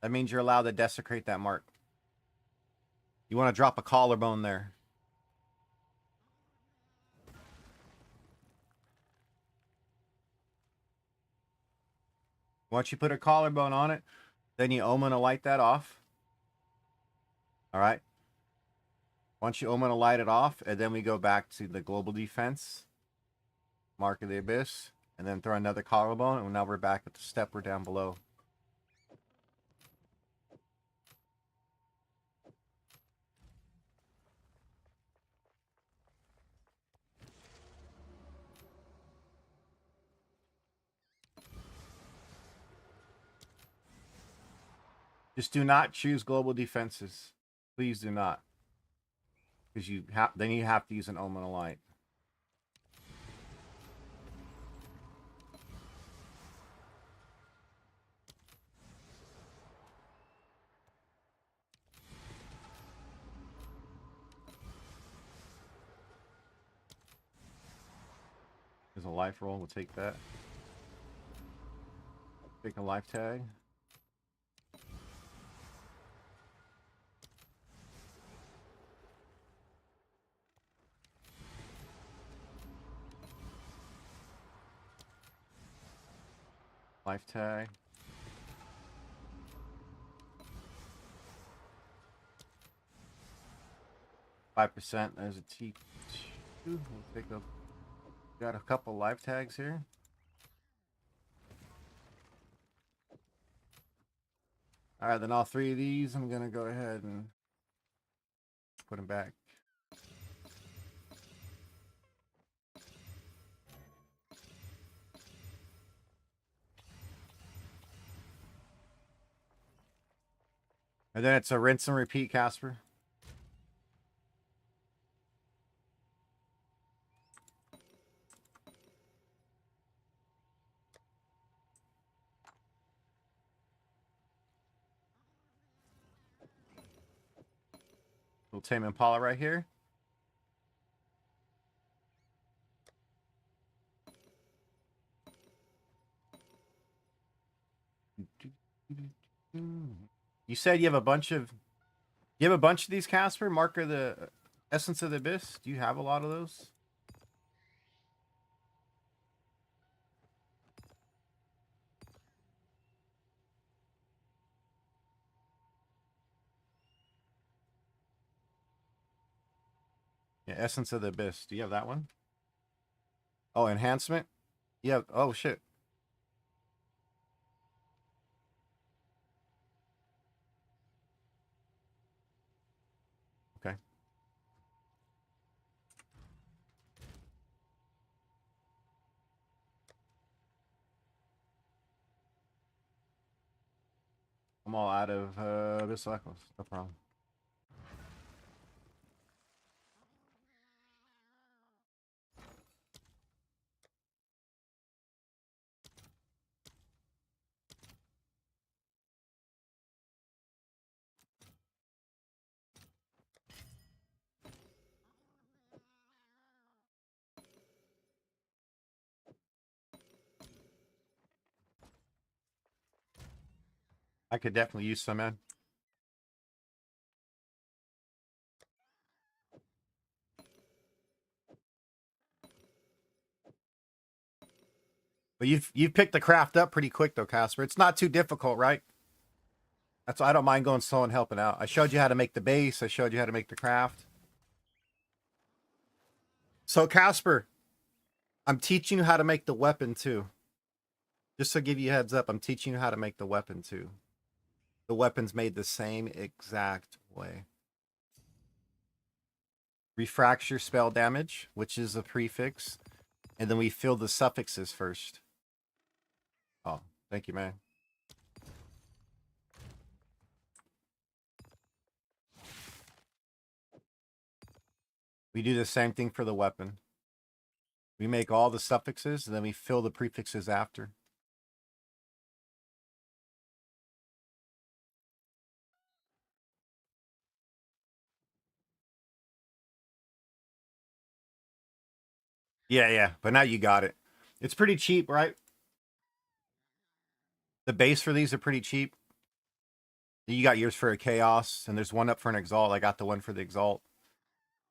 That means you're allowed to desecrate that mark. You want to drop a collarbone there. Once you put a collarbone on it, then you omen to light that off. All right. Once you omen to light it off, and then we go back to the global defense, mark of the abyss, and then throw another collarbone, and now we're back at the step we're down below. Just do not choose global defenses. Please do not. Because then you have to use an omen of light. There's a life roll. We'll take that. Take a life tag. Life tag. %. There's a T2. We'll take a. Got a couple life tags here. All right, then all 3 of these, I'm gonna go ahead and put them back. And then it's a rinse and repeat, Casper. Little Tame Impala right here. You said you have a bunch of these, Casper? Marker the Essence of the Abyss. Do you have a lot of those? Yeah, Essence of the Abyss. Do you have that one? Oh, enhancement? Yeah. Oh shit. Okay. I'm all out of Abyss Echoes. No problem. I could definitely use some, man. But you've picked the craft up pretty quick though, Casper. It's not too difficult, right? That's why I don't mind going slow and helping out. I showed you how to make the base. I showed you how to make the craft. So Casper, I'm teaching you how to make the weapon too. Just to give you a heads up, I'm teaching you how to make the weapon too. The weapon's made the same exact way. Refracture spell damage, which is a prefix. And then we fill the suffixes first. Oh, thank you, man. We do the same thing for the weapon. We make all the suffixes, and then we fill the prefixes after. Yeah. But now you got it. It's pretty cheap, right? The base for these are pretty cheap. You got yours for a Chaos, and there's one up for an Exalt. I got the one for the Exalt.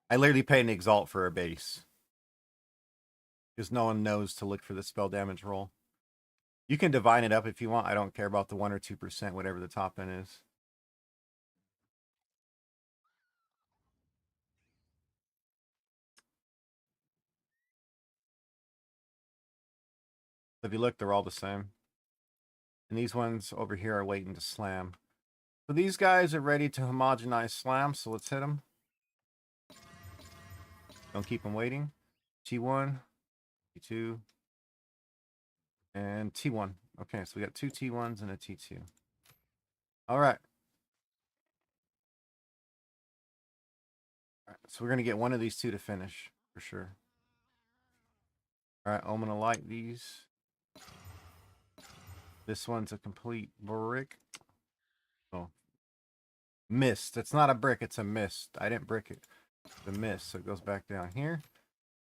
I literally paid an Exalt for a base. Because no one knows to look for the spell damage roll. You can divine it up if you want. I don't care about the 1 or 2%, whatever the top end is. If you look, they're all the same. And these ones over here are waiting to slam. So these guys are ready to homogenize slam, so let's hit them. Don't keep them waiting. T1, T2, and T1. Okay, so we got 2 T1s and a T2. All right. So we're going to get one of these two to finish, for sure. All right, I'm going to light these. This one's a complete brick. Oh. Mist. It's not a brick, it's a mist. I didn't brick it. The mist, so it goes back down here.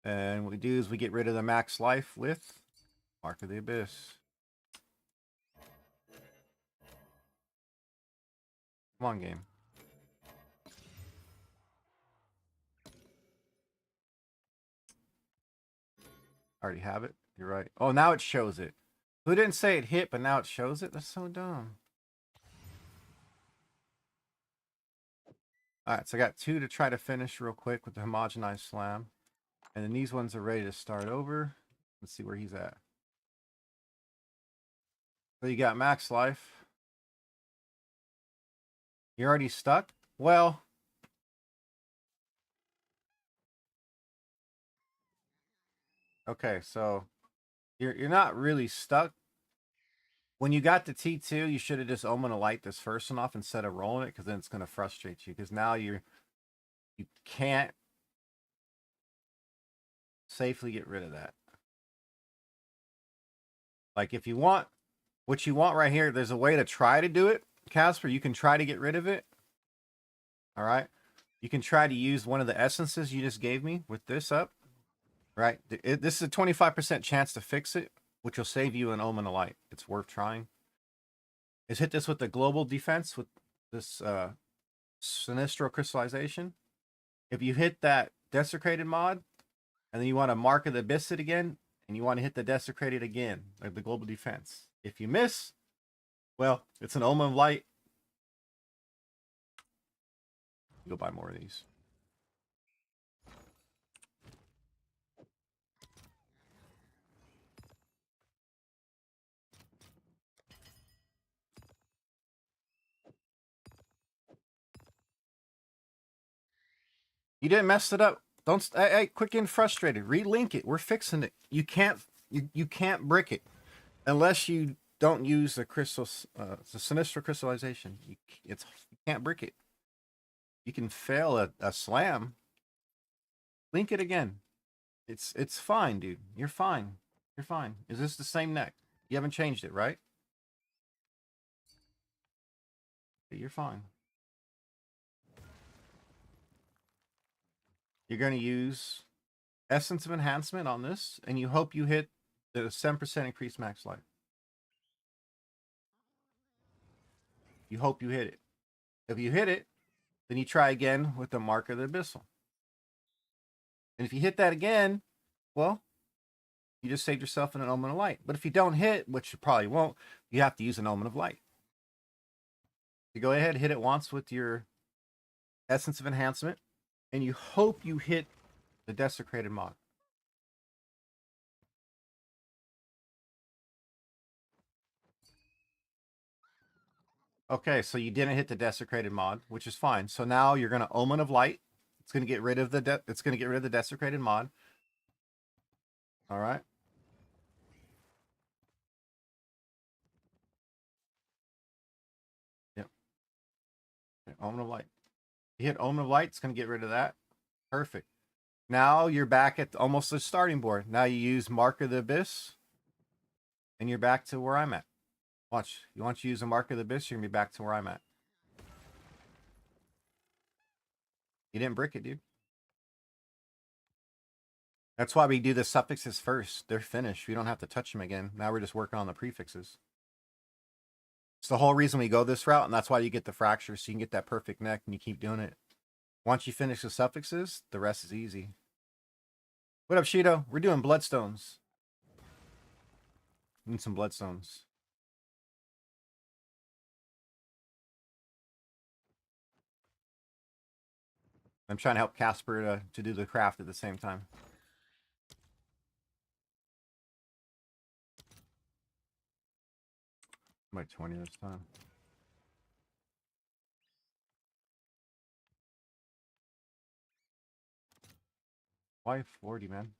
And what we do is we get rid of the max life with Mark of the Abyss. Come on, game. I already have it. You're right. Oh, now it shows it. Who didn't say it hit, but now it shows it? That's so dumb. Alright, so I got 2 to try to finish real quick with the homogenized slam. And then these ones are ready to start over. Let's see where he's at. So you got max life. You're already stuck? Well, okay, so you're not really stuck. When you got the T2, you should have just Omen to light this first one off instead of rolling it, because then it's going to frustrate you. Because now you can't safely get rid of that. Like if you want, what you want right here, there's a way to try to do it, Casper. You can try to get rid of it. All right. You can try to use one of the essences you just gave me with this up. Right. This is a 25% chance to fix it, which will save you an Omen of Light. It's worth trying. Is hit this with the global defense with this Sinistro Crystallization. If you hit that Desecrated mod, and then you want to Mark of the Abyss it again, and you want to hit the Desecrated again, like the global defense. If you miss, well, it's an Omen of Light. Go buy more of these. You didn't mess it up. Don't hey, quit getting frustrated. Relink it. We're fixing it. You can't brick it unless you don't use the crystal, the Sinistro Crystallization. You can't brick it. You can fail a slam. Link it again. It's fine, dude. You're fine. You're fine. Is this the same neck? You haven't changed it, right? You're fine. You're going to use Essence of Enhancement on this, and you hope you hit the 7% increased max life. You hope you hit it. If you hit it, then you try again with the Mark of the Abyssal. And if you hit that again, well, You just saved yourself an Omen of Light. But if you don't hit, which you probably won't, you have to use an Omen of Light. You go ahead, hit it once with your Essence of Enhancement, and you hope you hit the Desecrated mod. Okay, so you didn't hit the Desecrated mod, which is fine. So now you're going to Omen of Light. It's going to get rid of the Desecrated mod. All right. Yep. Okay, Omen of Light. You hit Omen of Light, it's going to get rid of that. Perfect. Now you're back at almost the starting board. Now you use Mark of the Abyss, and you're back to where I'm at. Watch. Once you use a Mark of the Abyss, you're going to be back to where I'm at. You didn't brick it, dude. That's why we do the suffixes first. They're finished. We don't have to touch them again. Now we're just working on the prefixes. It's the whole reason we go this route, and that's why you get the fracture, so you can get that perfect neck, and you keep doing it. Once you finish the suffixes, the rest is easy. What up, Shido? We're doing bloodstones. Need some bloodstones. I'm trying to help Casper to do the craft at the same time. I'm like 20 this time. Why 40, man?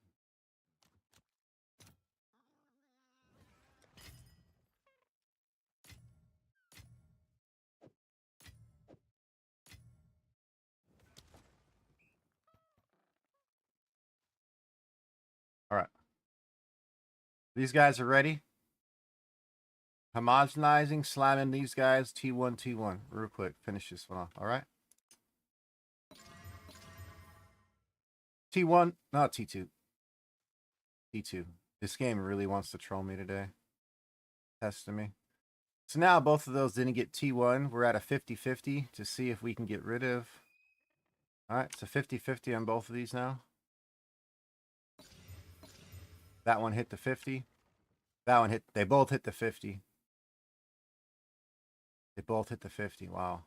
All right. These guys are ready. Homogenizing, slamming these guys. T1, T1. Real quick. Finish this one off. All right. T1. Not T2. T2. This game really wants to troll me today. Testing me. So now both of those didn't get T1. We're at a 50-50 to see if we can get rid of. All right. So 50-50 on both of these now. That one hit the 50. That one hit. They both hit the 50. They both hit the 50. Wow.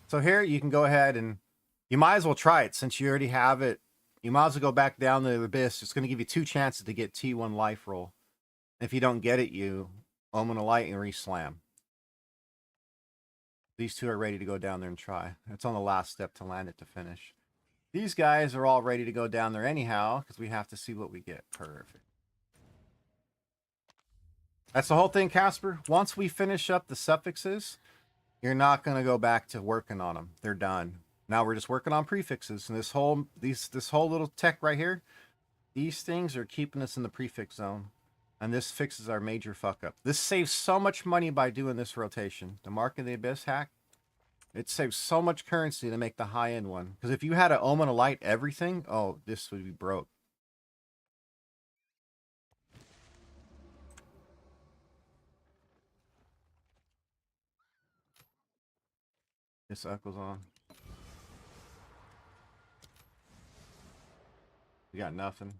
So here you can go ahead and you might as well try it since you already have it. You might as well go back down the Abyss. It's going to give you 2 chances to get T1 life roll. If you don't get it, you Omen of Light and re-slam. These 2 are ready to go down there and try. It's on the last step to land it to finish. These guys are all ready to go down there anyhow because we have to see what we get. Perfect. That's the whole thing, Casper. Once we finish up the suffixes, you're not going to go back to working on them. They're done. Now we're just working on prefixes. And this whole little tech right here, these things are keeping us in the prefix zone. And this fixes our major fuck up. This saves so much money by doing this rotation. The Mark of the Abyss hack, it saves so much currency to make the high-end one. Because if you had an Omen of Light everything, oh, this would be broke. This echoes on. We got nothing.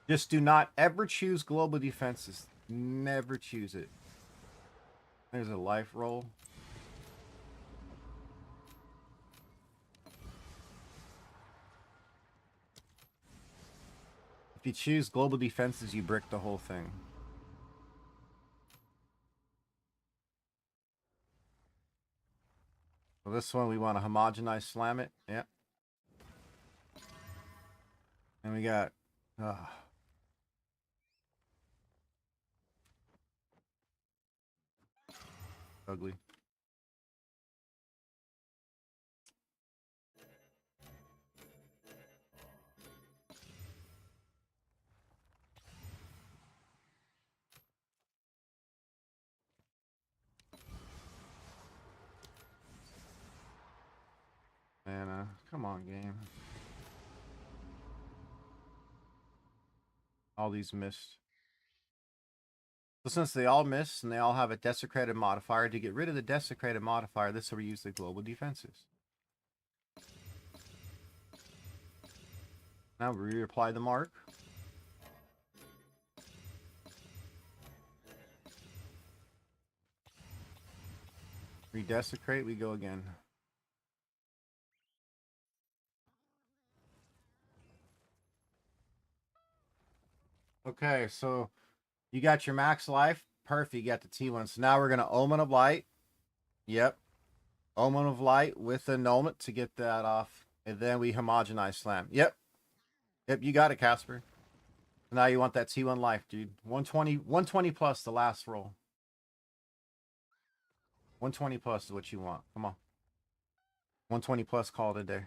Just do not ever choose global defenses. Never choose it. There's a life roll. If you choose global defenses, you brick the whole thing. So this one, we want to homogenize slam it. Yep. And we got... ugly. Man, come on, game. All these missed. So since they all miss and they all have a desecrated modifier, to get rid of the desecrated modifier, this is where we use the global defenses. Now we reapply the mark. Redesecrate, we go again. Okay, so you got your max life. Perfect, you got the T1. So now we're going to Omen of Light. Yep. Omen of Light with annulment to get that off. And then we homogenize slam. Yep. Yep, you got it, Casper. Now you want that T1 life, dude. 120 plus the last roll. 120 plus is what you want. Come on. 120 plus, call it a day.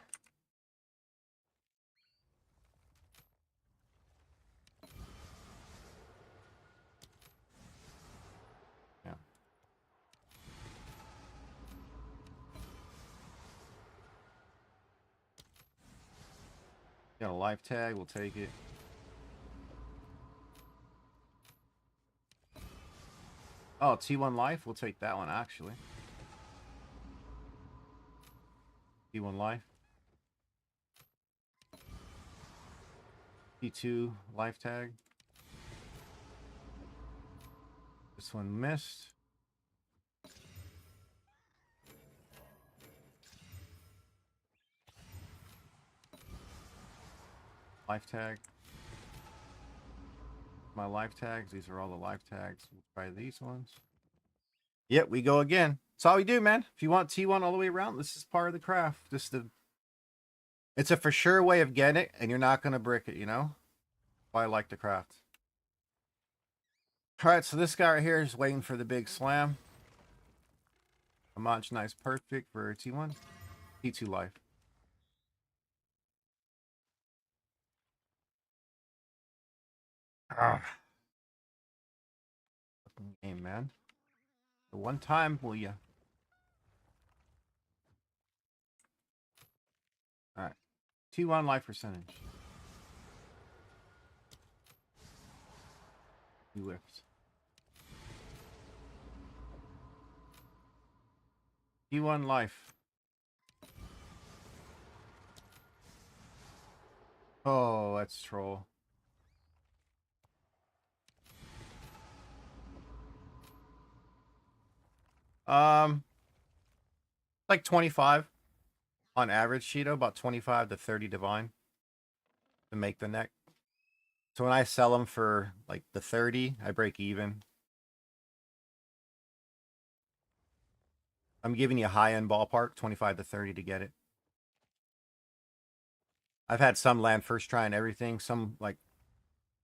Yeah. Got a life tag, we'll take it. Oh, T1 life, we'll take that one actually. T1 life. T2 life tag. This one missed. Life tag. My life tags. These are all the life tags. We'll try these ones. Yep, we go again. That's all we do, man. If you want T1 all the way around, this is part of the craft. It's a for sure way of getting it, and you're not going to brick it, you know? Why I like the craft. All right, so this guy right here is waiting for the big slam. Homogenize perfect for T1. T2 life. Fucking game, man. The one time, will ya? All right. T1 life percentage. You whiffed. T1 life. Oh, that's troll. Like 25 on average, Cheeto, about 25 to 30 divine to make the neck. So when I sell them for like the 30, I break even. I'm giving you a high-end ballpark, 25 to 30 to get it. I've had some land first trying everything, some like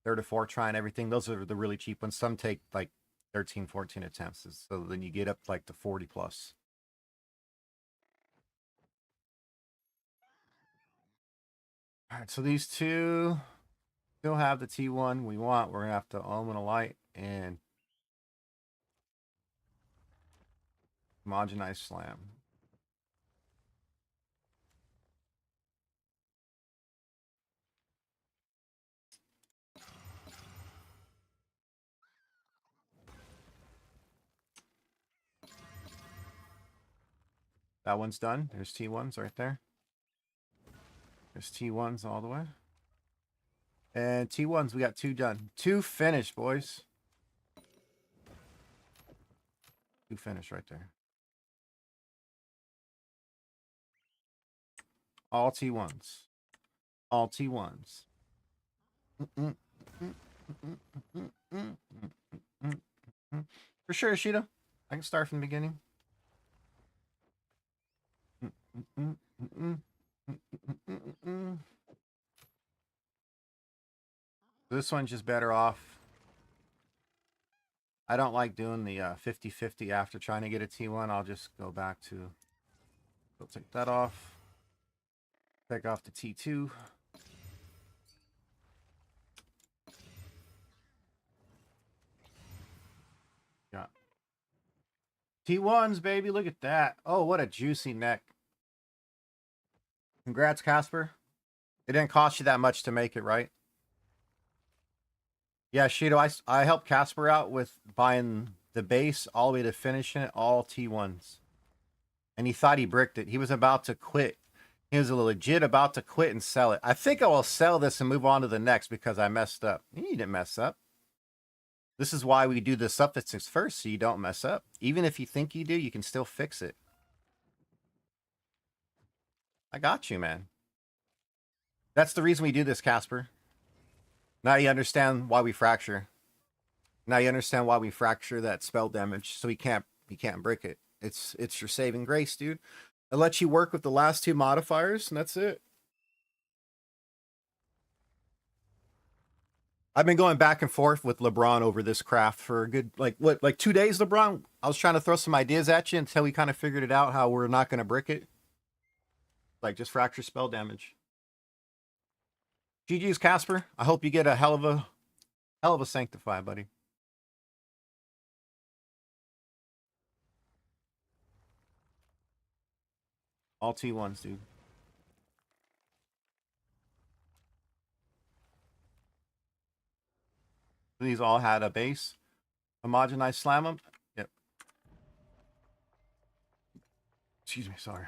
third or fourth trying everything. Those are the really cheap ones. Some take like 13, 14 attempts. So then you get up like to 40 plus. All right, so these two still have the T1 we want. We're going to have to Omen a light and homogenize slam. That one's done. There's T1s right there. There's T1s all the way. And T1s, we got 2 done. 2 finished, boys. 2 finished right there. All T1s. All T1s. For sure, Sheeta. I can start from the beginning. This one's just better off. I don't like doing the 50-50 after trying to get a T1. I'll just go back to... We'll take that off. Take off the T2. Yeah. T1s, baby. Look at that. Oh, what a juicy neck. Congrats, Casper. It didn't cost you that much to make it, right? Yeah, Shido, I helped Casper out with buying the base all the way to finishing it, all T1s. And he thought he bricked it. He was about to quit. He was legit about to quit and sell it. I think I will sell this and move on to the next because I messed up. You didn't mess up. This is why we do the suffixes first, so you don't mess up. Even if you think you do, you can still fix it. I got you, man. That's the reason we do this, Casper. Now you understand why we fracture. Now you understand why we fracture that spell damage, so he can't break it. It's your saving grace, dude. It lets you work with the last two modifiers, and that's it. I've been going back and forth with LeBron over this craft for a good like 2 days, LeBron. I was trying to throw some ideas at you until we kind of figured it out how we're not gonna brick it. Like just fracture spell damage. GG's Casper. I hope you get a hell of a sanctify, buddy. All T1s, dude. These all had a base. Homogenized slam them. Yep. Excuse me, sorry.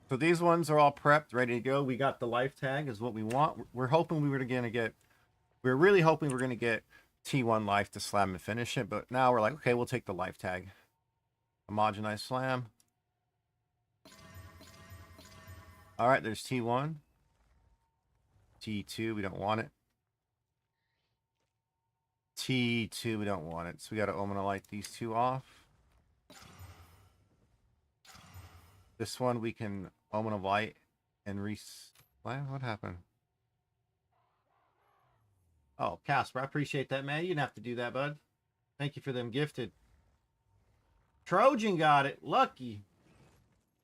So these ones are all prepped, ready to go. We got the life tag is what we want. We're hoping we were gonna get. We're really hoping we're gonna get T1 life to slam and finish it, but now we're like, okay, we'll take the life tag. Homogenized slam. All right, there's T1. T2, we don't want it. T2, we don't want it. So we got to Omenolite these two off. This one we can Omenolite and what happened? Oh, Casper, I appreciate that, man. You didn't have to do that, bud. Thank you for them gifted. Trojan got it. Lucky.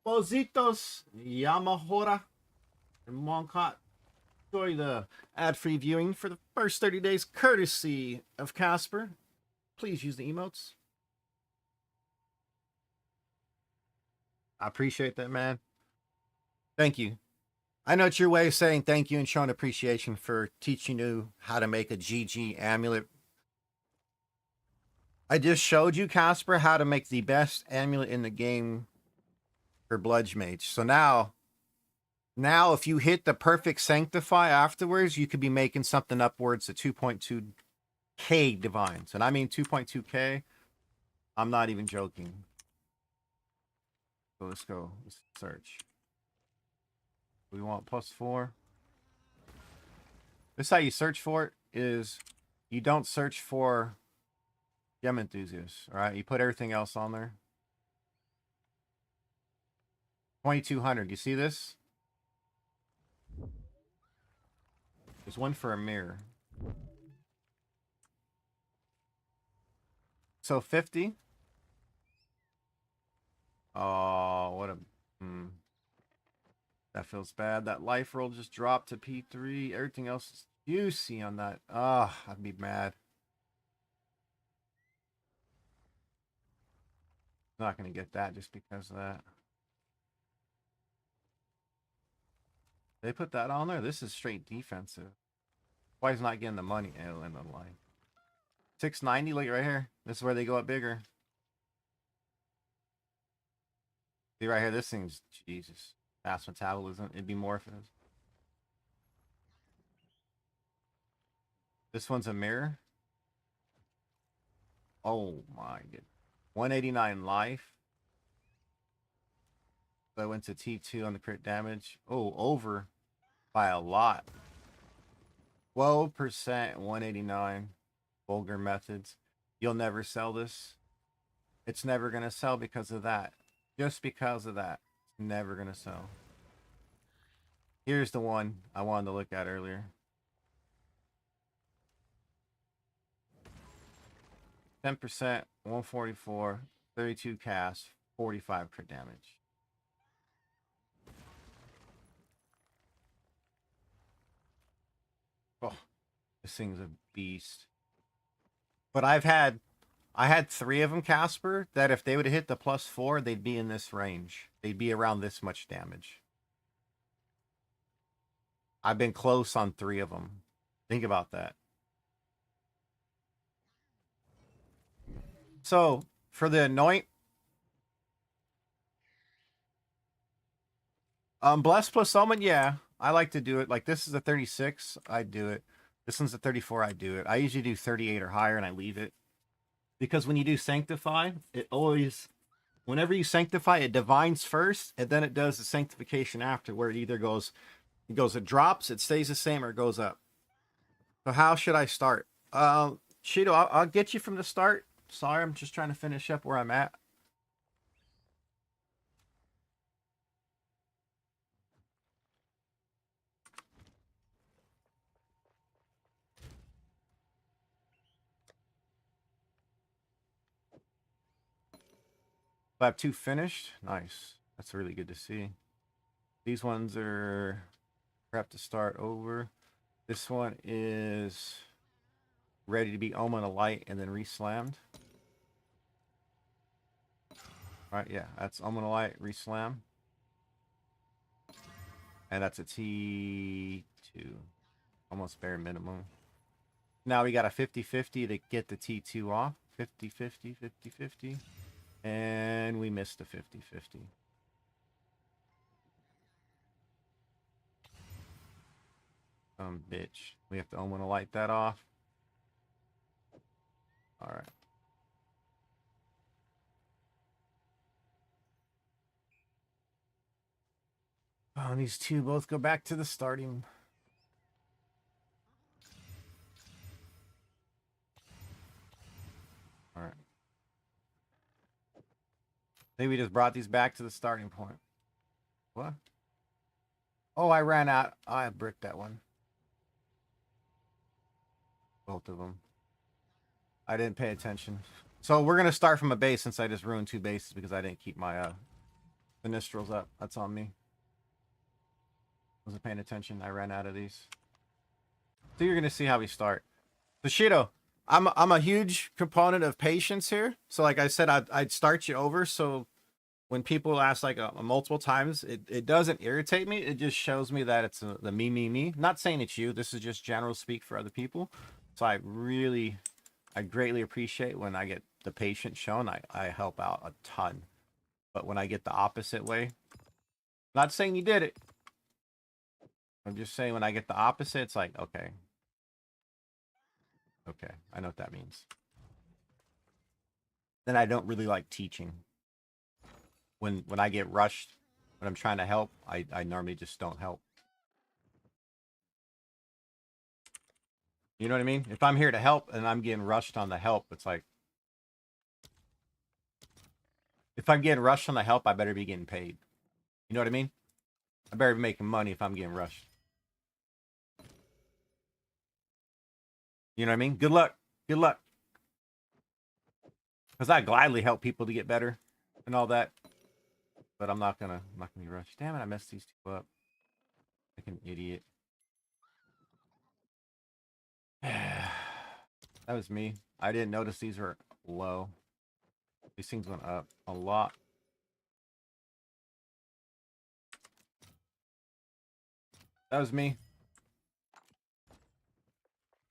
Positos, Yamahora, and Moncott. Enjoy the ad-free viewing for the first 30 days, courtesy of Casper. Please use the emotes. I appreciate that, man. Thank you. I know it's your way of saying thank you and showing appreciation for teaching you how to make a GG amulet. I just showed you, Casper, how to make the best amulet in the game for Bludge Mage. So now if you hit the perfect Sanctify afterwards, you could be making something upwards of 2.2k divines. And I mean 2.2k. I'm not even joking. So let's go. Let's search. We want +4. This is how you search for it, is you don't search for gem enthusiasts. All right, you put everything else on there. 2200. You see this? There's one for a mirror. So 50. Oh, what a that feels bad. That life roll just dropped to P3. Everything else is juicy on that. Ah, I'd be mad. Not gonna get that just because of that. They put that on there. This is straight defensive. Why is not getting the money? Oh, in the line. 690, look right here. This is where they go up bigger. See right here, this thing's Jesus. Fast metabolism. It'd be Morphos. This one's a mirror. Oh my god. 189 life. So I went to T2 on the crit damage. Oh, over by a lot. 12%, 189. Vulgar methods. You'll never sell this. It's never going to sell because of that. Just because of that. It's never going to sell. Here's the one I wanted to look at earlier. 10%, 144, 32 cast, 45 crit damage. Oh, this thing's a beast. But I've had I had 3 of them, Casper, that if they would have hit the +4, they'd be in this range. They'd be around this much damage. I've been close on 3 of them. Think about that. So, for the anoint, Bless plus Summon, yeah. I like to do it. Like, this is a 36, I do it. This one's a 34, I do it. I usually do 38 or higher, and I leave it. Because when you do Sanctify, it always... Whenever you Sanctify, it divines first, and then it does the Sanctification after, where it either goes... it drops, it stays the same, or it goes up. So how should I start? Shido, I'll get you from the start. Sorry, I'm just trying to finish up where I'm at. I have 2 finished. Nice. That's really good to see. These ones are prep to start over. This one is ready to be Omen of Light and then re-slammed. All right, yeah, that's Omen of Light, re-slam. And that's a T2. Almost bare minimum. Now we got a 50-50 to get the T2 off. 50-50, 50-50. And we missed a 50-50. Bitch. We have to Omen of Light that off. All right. Oh, and these two both go back to the starting. All right. Maybe we just brought these back to the starting point. What? Oh, I ran out. I bricked that one. Both of them. I didn't pay attention. So we're going to start from a base since I just ruined 2 bases because I didn't keep my Finistrals up. That's on me. Wasn't paying attention. I ran out of these. So you're going to see how we start. Bushido, I'm a huge component of patience here. So like I said, I'd start you over. So when people ask like multiple times, it doesn't irritate me. It just shows me that it's the me. Not saying it's you. This is just general speak for other people. So I greatly appreciate when I get the patience shown. I help out a ton. But when I get the opposite way, not saying you did it. I'm just saying when I get the opposite, it's like, okay. Okay, I know what that means. Then I don't really like teaching. When I get rushed, when I'm trying to help, I normally just don't help. You know what I mean? If I'm here to help and I'm getting rushed on the help, it's like, if I'm getting rushed on the help, I better be getting paid. You know what I mean? I better be making money if I'm getting rushed. You know what I mean? Good luck. Good luck. Because I gladly help people to get better and all that. But I'm not gonna be rushed. Damn it, I messed these 2 up. Like an idiot. That was me. I didn't notice these were low. These things went up a lot. That was me.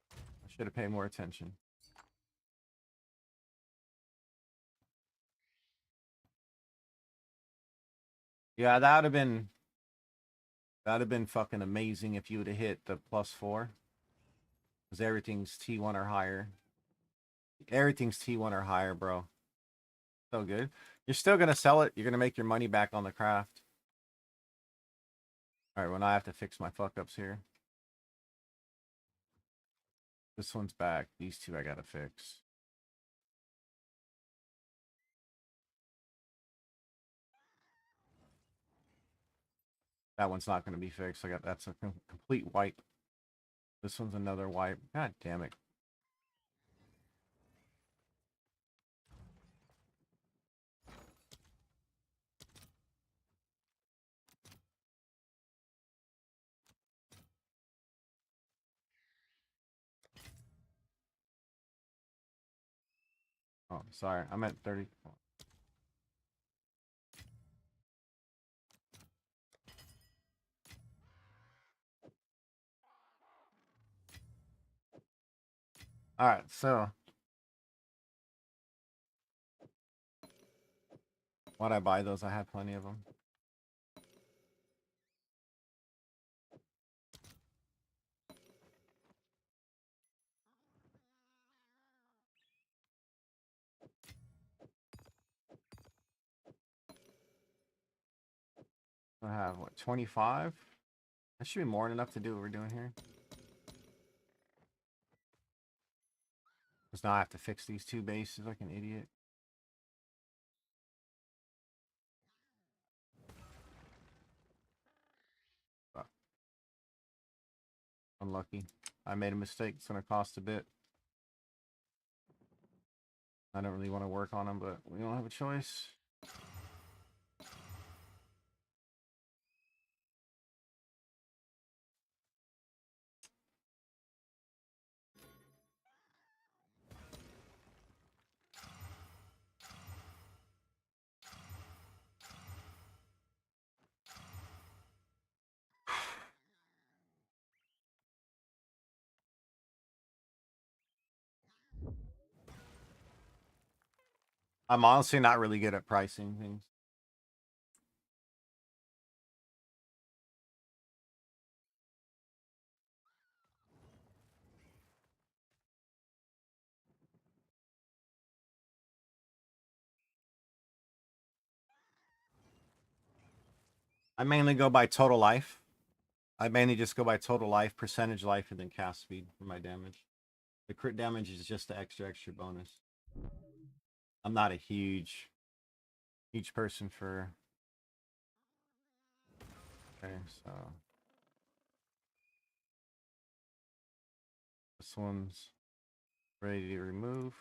I should have paid more attention. Yeah, that'd have been fucking amazing if you would have hit the +4. Because everything's T1 or higher. Everything's T1 or higher, bro. So good. You're still gonna sell it. You're gonna make your money back on the craft. Alright, well now I have to fix my fuck ups here. This one's back. These 2 I gotta fix. That one's not gonna be fixed. That's a complete wipe. This one's another wipe. God damn it. Oh, sorry. I'm at 30. All right, so why'd I buy those? I had plenty of them. I have what, 25? That should be more than enough to do what we're doing here. Because now I have to fix these two bases like an idiot. But unlucky. I made a mistake. It's going to cost a bit. I don't really want to work on them, but we don't have a choice. I'm honestly not really good at pricing things. I mainly go by total life. I mainly just go by total life, percentage life, and then cast speed for my damage. The crit damage is just the extra bonus. I'm not a huge person for. Okay, so this one's ready to remove.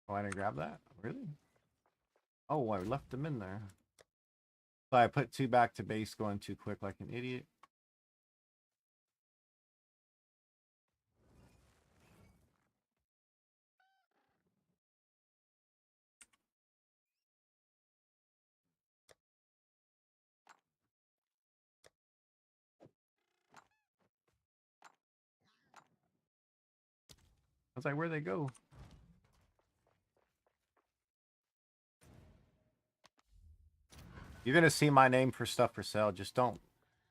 Oh, I didn't grab that? Really? Oh, I left them in there. So I put two back to base going too quick like an idiot. I was like, where'd they go? You're gonna see my name for stuff for sale. Just don't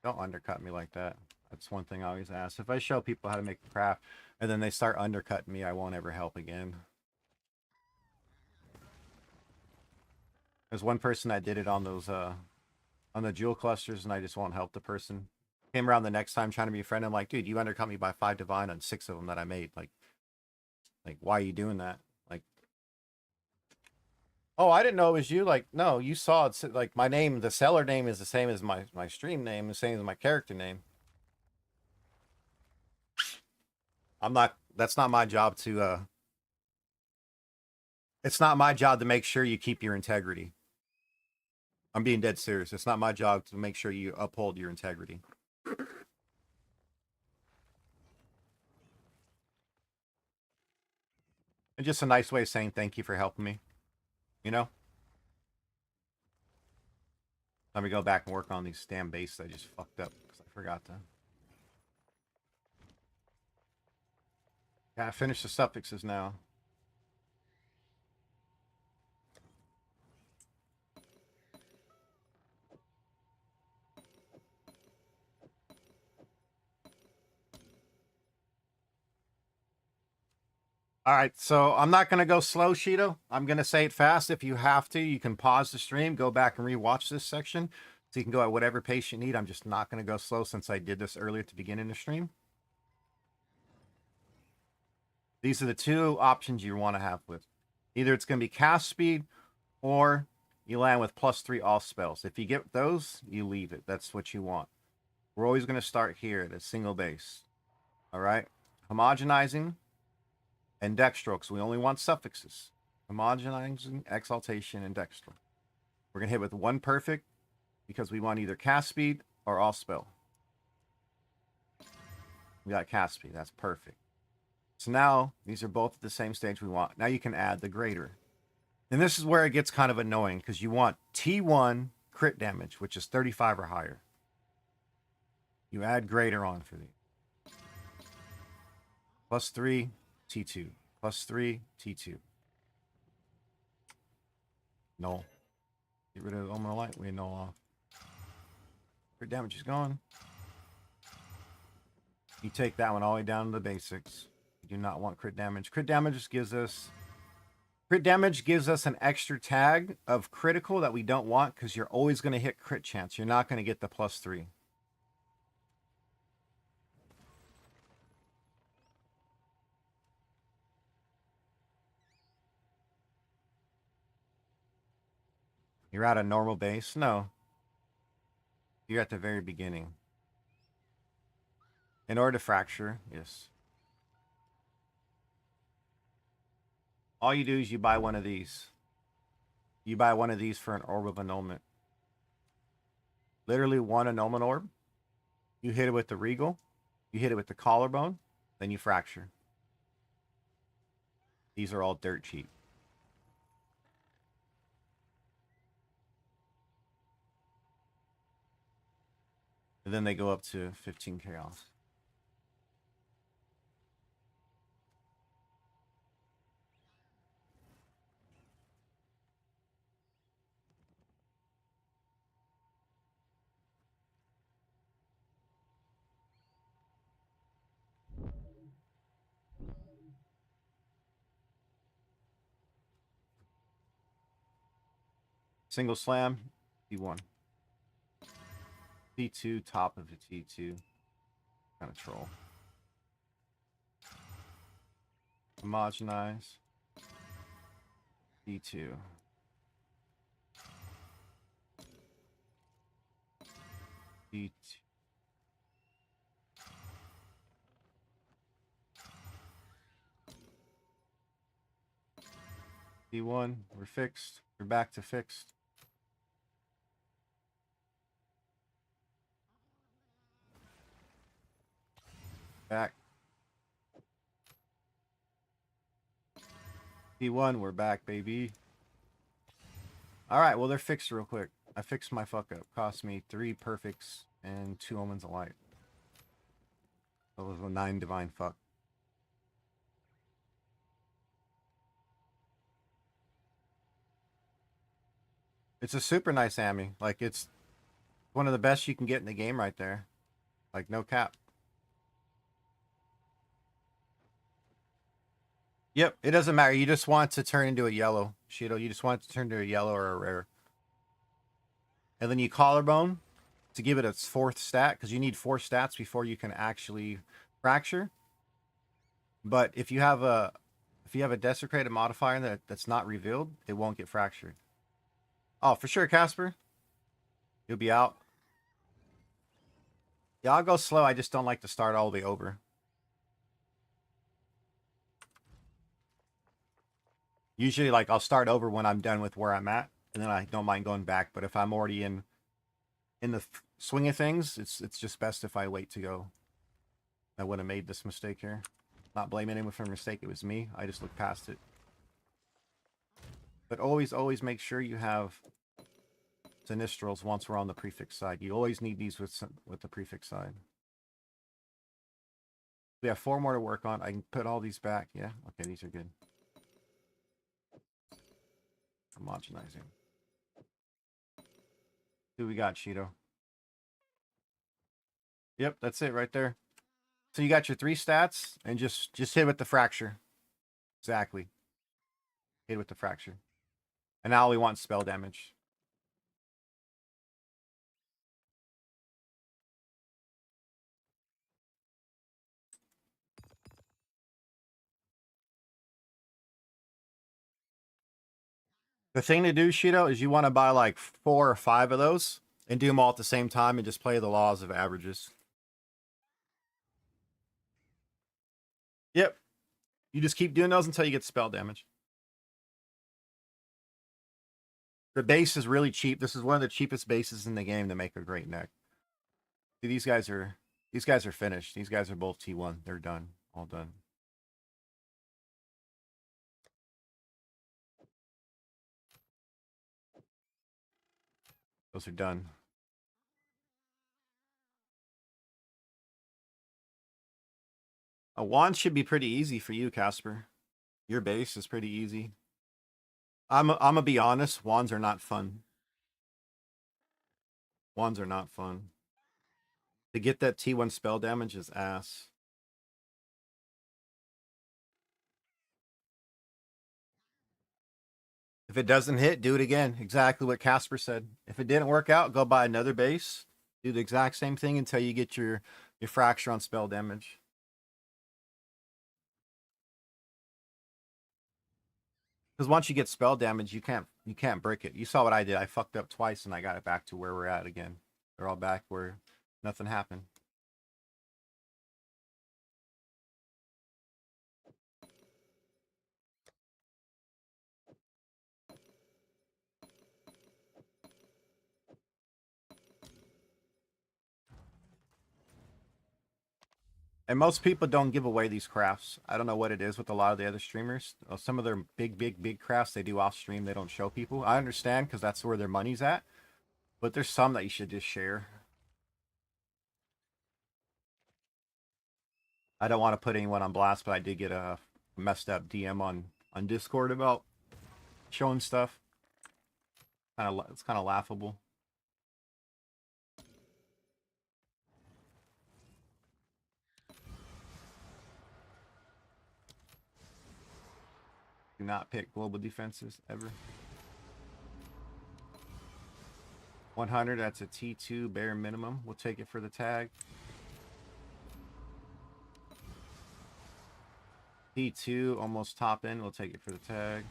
undercut me like that. That's one thing I always ask. If I show people how to make a craft and then they start undercutting me, I won't ever help again. There's one person that did it on those on the jewel clusters, and I just won't help the person. Came around the next time trying to be a friend. I'm like, dude, you undercut me by 5 divine on 6 of them that I made. Like, why are you doing that? Like, oh, I didn't know it was you. Like, no, you saw it. Like, my name, the seller name is the same as my stream name, the same as my character name. I'm not. That's not my job to. It's not my job to make sure you keep your integrity. I'm being dead serious. It's not my job to make sure you uphold your integrity. And just a nice way of saying thank you for helping me. You know? Let me go back and work on these damn bases I just fucked up because I forgot to. Gotta finish the suffixes now. All right, so I'm not going to go slow, Shido. I'm going to say it fast. If you have to, you can pause the stream, go back and rewatch this section. So you can go at whatever pace you need. I'm just not going to go slow since I did this earlier to begin in the stream. These are the two options you want to have with. Either it's going to be cast speed or you land with +3 all spells. If you get those, you leave it. That's what you want. We're always going to start here at a single base. All right? Homogenizing and dextro, we only want suffixes. Homogenizing, exaltation, and dextro. We're going to hit with one perfect because we want either cast speed or all spell. We got cast speed. That's perfect. So now these are both at the same stage we want. Now you can add the greater. And this is where it gets kind of annoying because you want T1 crit damage, which is 35 or higher. You add greater on for these. +3, T2. +3, T2. Null. Get rid of the elemental light. We null off. Crit damage is gone. You take that one all the way down to the basics. You do not want crit damage. Crit damage gives us an extra tag of critical that we don't want because you're always going to hit crit chance. You're not going to get the +3. You're at a normal base? No. You're at the very beginning. In order to fracture, yes. All you do is you buy one of these. You buy one of these for an orb of annulment. Literally one annulment orb. You hit it with the regal. You hit it with the collarbone. Then you fracture. These are all dirt cheap. And then they go up to 15 chaos. Single slam, T1. T2, top of the T2. Kind of troll. Homogenize. T2. T2. T1, we're fixed. We're back to fixed. Back. T1, we're back, baby. Alright, well, they're fixed real quick. I fixed my fuck up. Cost me 3 perfects and 2 omens of light. That was a 9 divine fuck. It's a super nice Ami. Like, it's one of the best you can get in the game right there. Like, no cap. Yep, it doesn't matter. You just want to turn into a yellow, Shido. You just want it to turn into a yellow or a rare. And then you collarbone to give it its 4th stat, because you need 4 stats before you can actually fracture. But if you have a desecrated modifier that's not revealed, it won't get fractured. Oh, for sure, Casper. You'll be out. Yeah, I'll go slow. I just don't like to start all the way over. Usually, like, I'll start over when I'm done with where I'm at, and then I don't mind going back. But if I'm already in the swing of things, it's just best if I wait to go. I would have made this mistake here. Not blaming anyone for a mistake. It was me. I just looked past it. But always make sure you have Sinistrals once we're on the prefix side. You always need these with the prefix side. We have 4 more to work on. I can put all these back. Yeah, okay, these are good. Homogenizing. Who we got, Shido? Yep, that's it right there. So you got your 3 stats, and just hit with the fracture. Exactly. Hit with the fracture. And now we want spell damage. The thing to do, Shido, is you want to buy like 4 or 5 of those and do them all at the same time and just play the laws of averages. Yep. You just keep doing those until you get spell damage. The base is really cheap. This is one of the cheapest bases in the game to make a great neck. See, these guys are These guys are finished. These guys are both T1. They're done. All done. Those are done. A wand should be pretty easy for you, Casper. Your base is pretty easy. I'm gonna be honest. Wands are not fun. Wands are not fun. To get that T1 spell damage is ass. If it doesn't hit, do it again. Exactly what Casper said. If it didn't work out, go buy another base. Do the exact same thing until you get your fracture on spell damage. Because once you get spell damage, you can't break it. You saw what I did. I fucked up twice and I got it back to where we're at again. They're all back where nothing happened. And most people don't give away these crafts. I don't know what it is with a lot of the other streamers. Some of their big crafts they do off stream, they don't show people. I understand because that's where their money's at. But there's some that you should just share. I don't want to put anyone on blast, but I did get a messed up DM on Discord about showing stuff. It's kind of laughable. Do not pick global defenses ever. 100, that's a T2 bare minimum. We'll take it for the tag. T2 almost top end. We'll take it for the tag.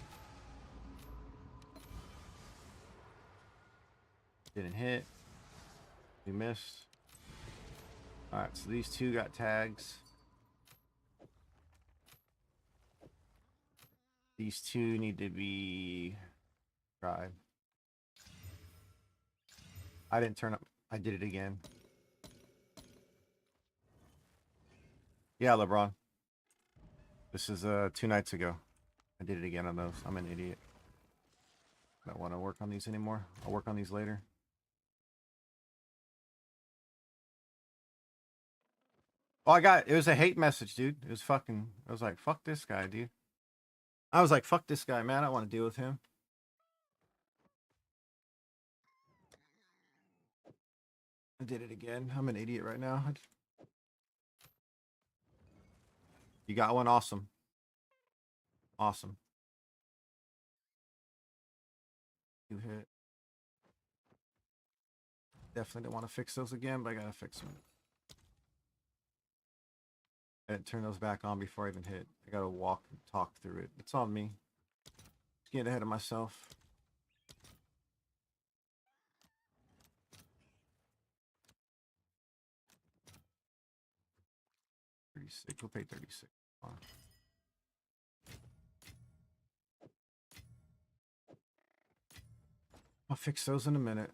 Didn't hit. We missed. Alright, so these two got tags. These two need to be tried. I didn't turn up. I did it again. Yeah, LeBron. This is 2 nights ago. I did it again on those. I'm an idiot. I don't want to work on these anymore. I'll work on these later. Oh, it was a hate message, dude. It was fucking, I was like, fuck this guy, dude. I was like, fuck this guy, man. I don't want to deal with him. I did it again. I'm an idiot right now. You got one? Awesome. Awesome. You hit. Definitely don't want to fix those again, but I gotta fix them. I didn't turn those back on before I even hit. I gotta walk and talk through it. It's on me. Just getting ahead of myself. $36. We'll pay $36. I'll fix those in a minute.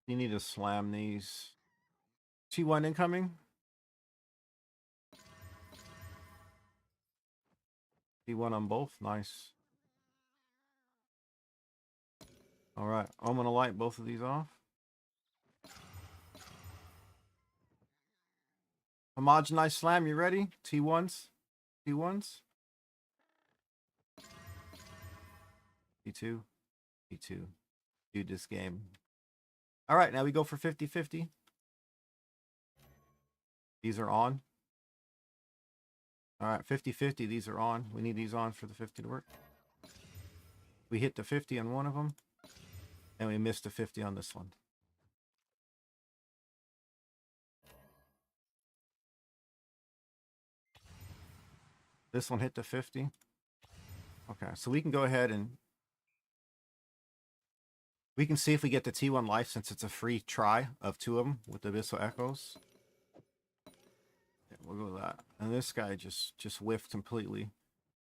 You need to slam these. T1 incoming. T1 on both. Nice. All right. I'm going to light both of these off. Homogenized slam. You ready? T1s. T1s. T2. T2. Dude, this game. All right. Now we go for 50-50. These are on. All right. 50-50. These are on. We need these on for the 50 to work. We hit the 50 on one of them. And we missed the 50 on this one. This one hit the 50. Okay, so we can go ahead and we can see if we get the T1 life since it's a free try of 2 of them with the Abyssal Echoes. Yeah, we'll go with that. And this guy just whiffed completely.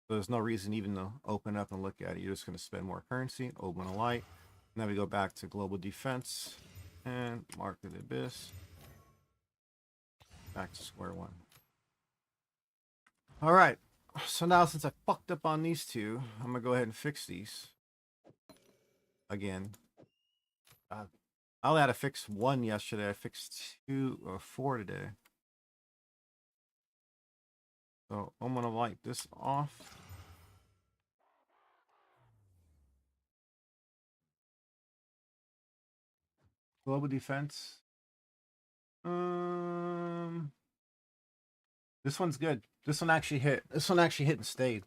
So there's no reason even to open up and look at it. You're just going to spend more currency, open a light. And then we go back to global defense and mark the abyss. Back to square one. All right. So now since I fucked up on these two, I'm going to go ahead and fix these. Again. I only had to fix one yesterday. I fixed 2 or 4 today. So I'm going to light this off. Global defense. This one's good. This one actually hit. This one actually hit and stayed.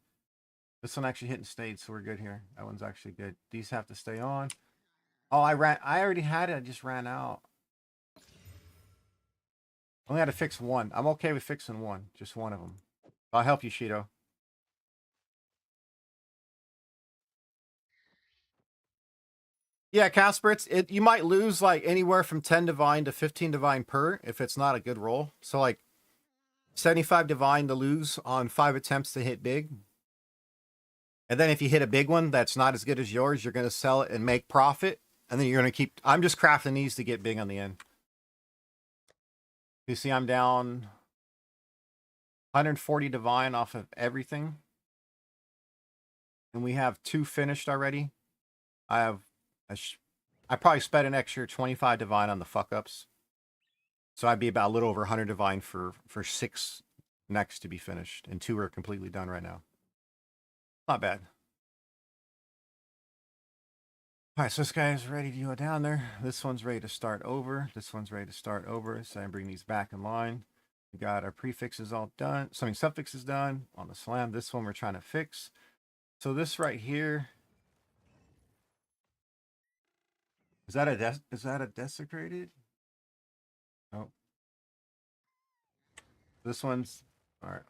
This one actually hit and stayed, so we're good here. That one's actually good. These have to stay on. Oh, I already had it. I just ran out. Only had to fix one. I'm okay with fixing one. Just one of them. I'll help you, Shido. Yeah, Casper, you might lose like anywhere from 10 divine to 15 divine per if it's not a good roll. So like 75 divine to lose on 5 attempts to hit big. And then if you hit a big one that's not as good as yours, you're going to sell it and make profit. And then you're going to keep... I'm just crafting these to get big on the end. You see I'm down 140 divine off of everything. And we have 2 finished already. I probably spent an extra 25 divine on the fuck-ups. So I'd be about a little over 100 divine for 6 next to be finished. And 2 are completely done right now. Not bad. All right, so this guy's ready to go down there. This one's ready to start over. This one's ready to start over. So I bring these back in line. We got our prefixes all done. Suffixes done on the slam. This one we're trying to fix. So this right here. Is that a desecrated? Oh. This one's all right.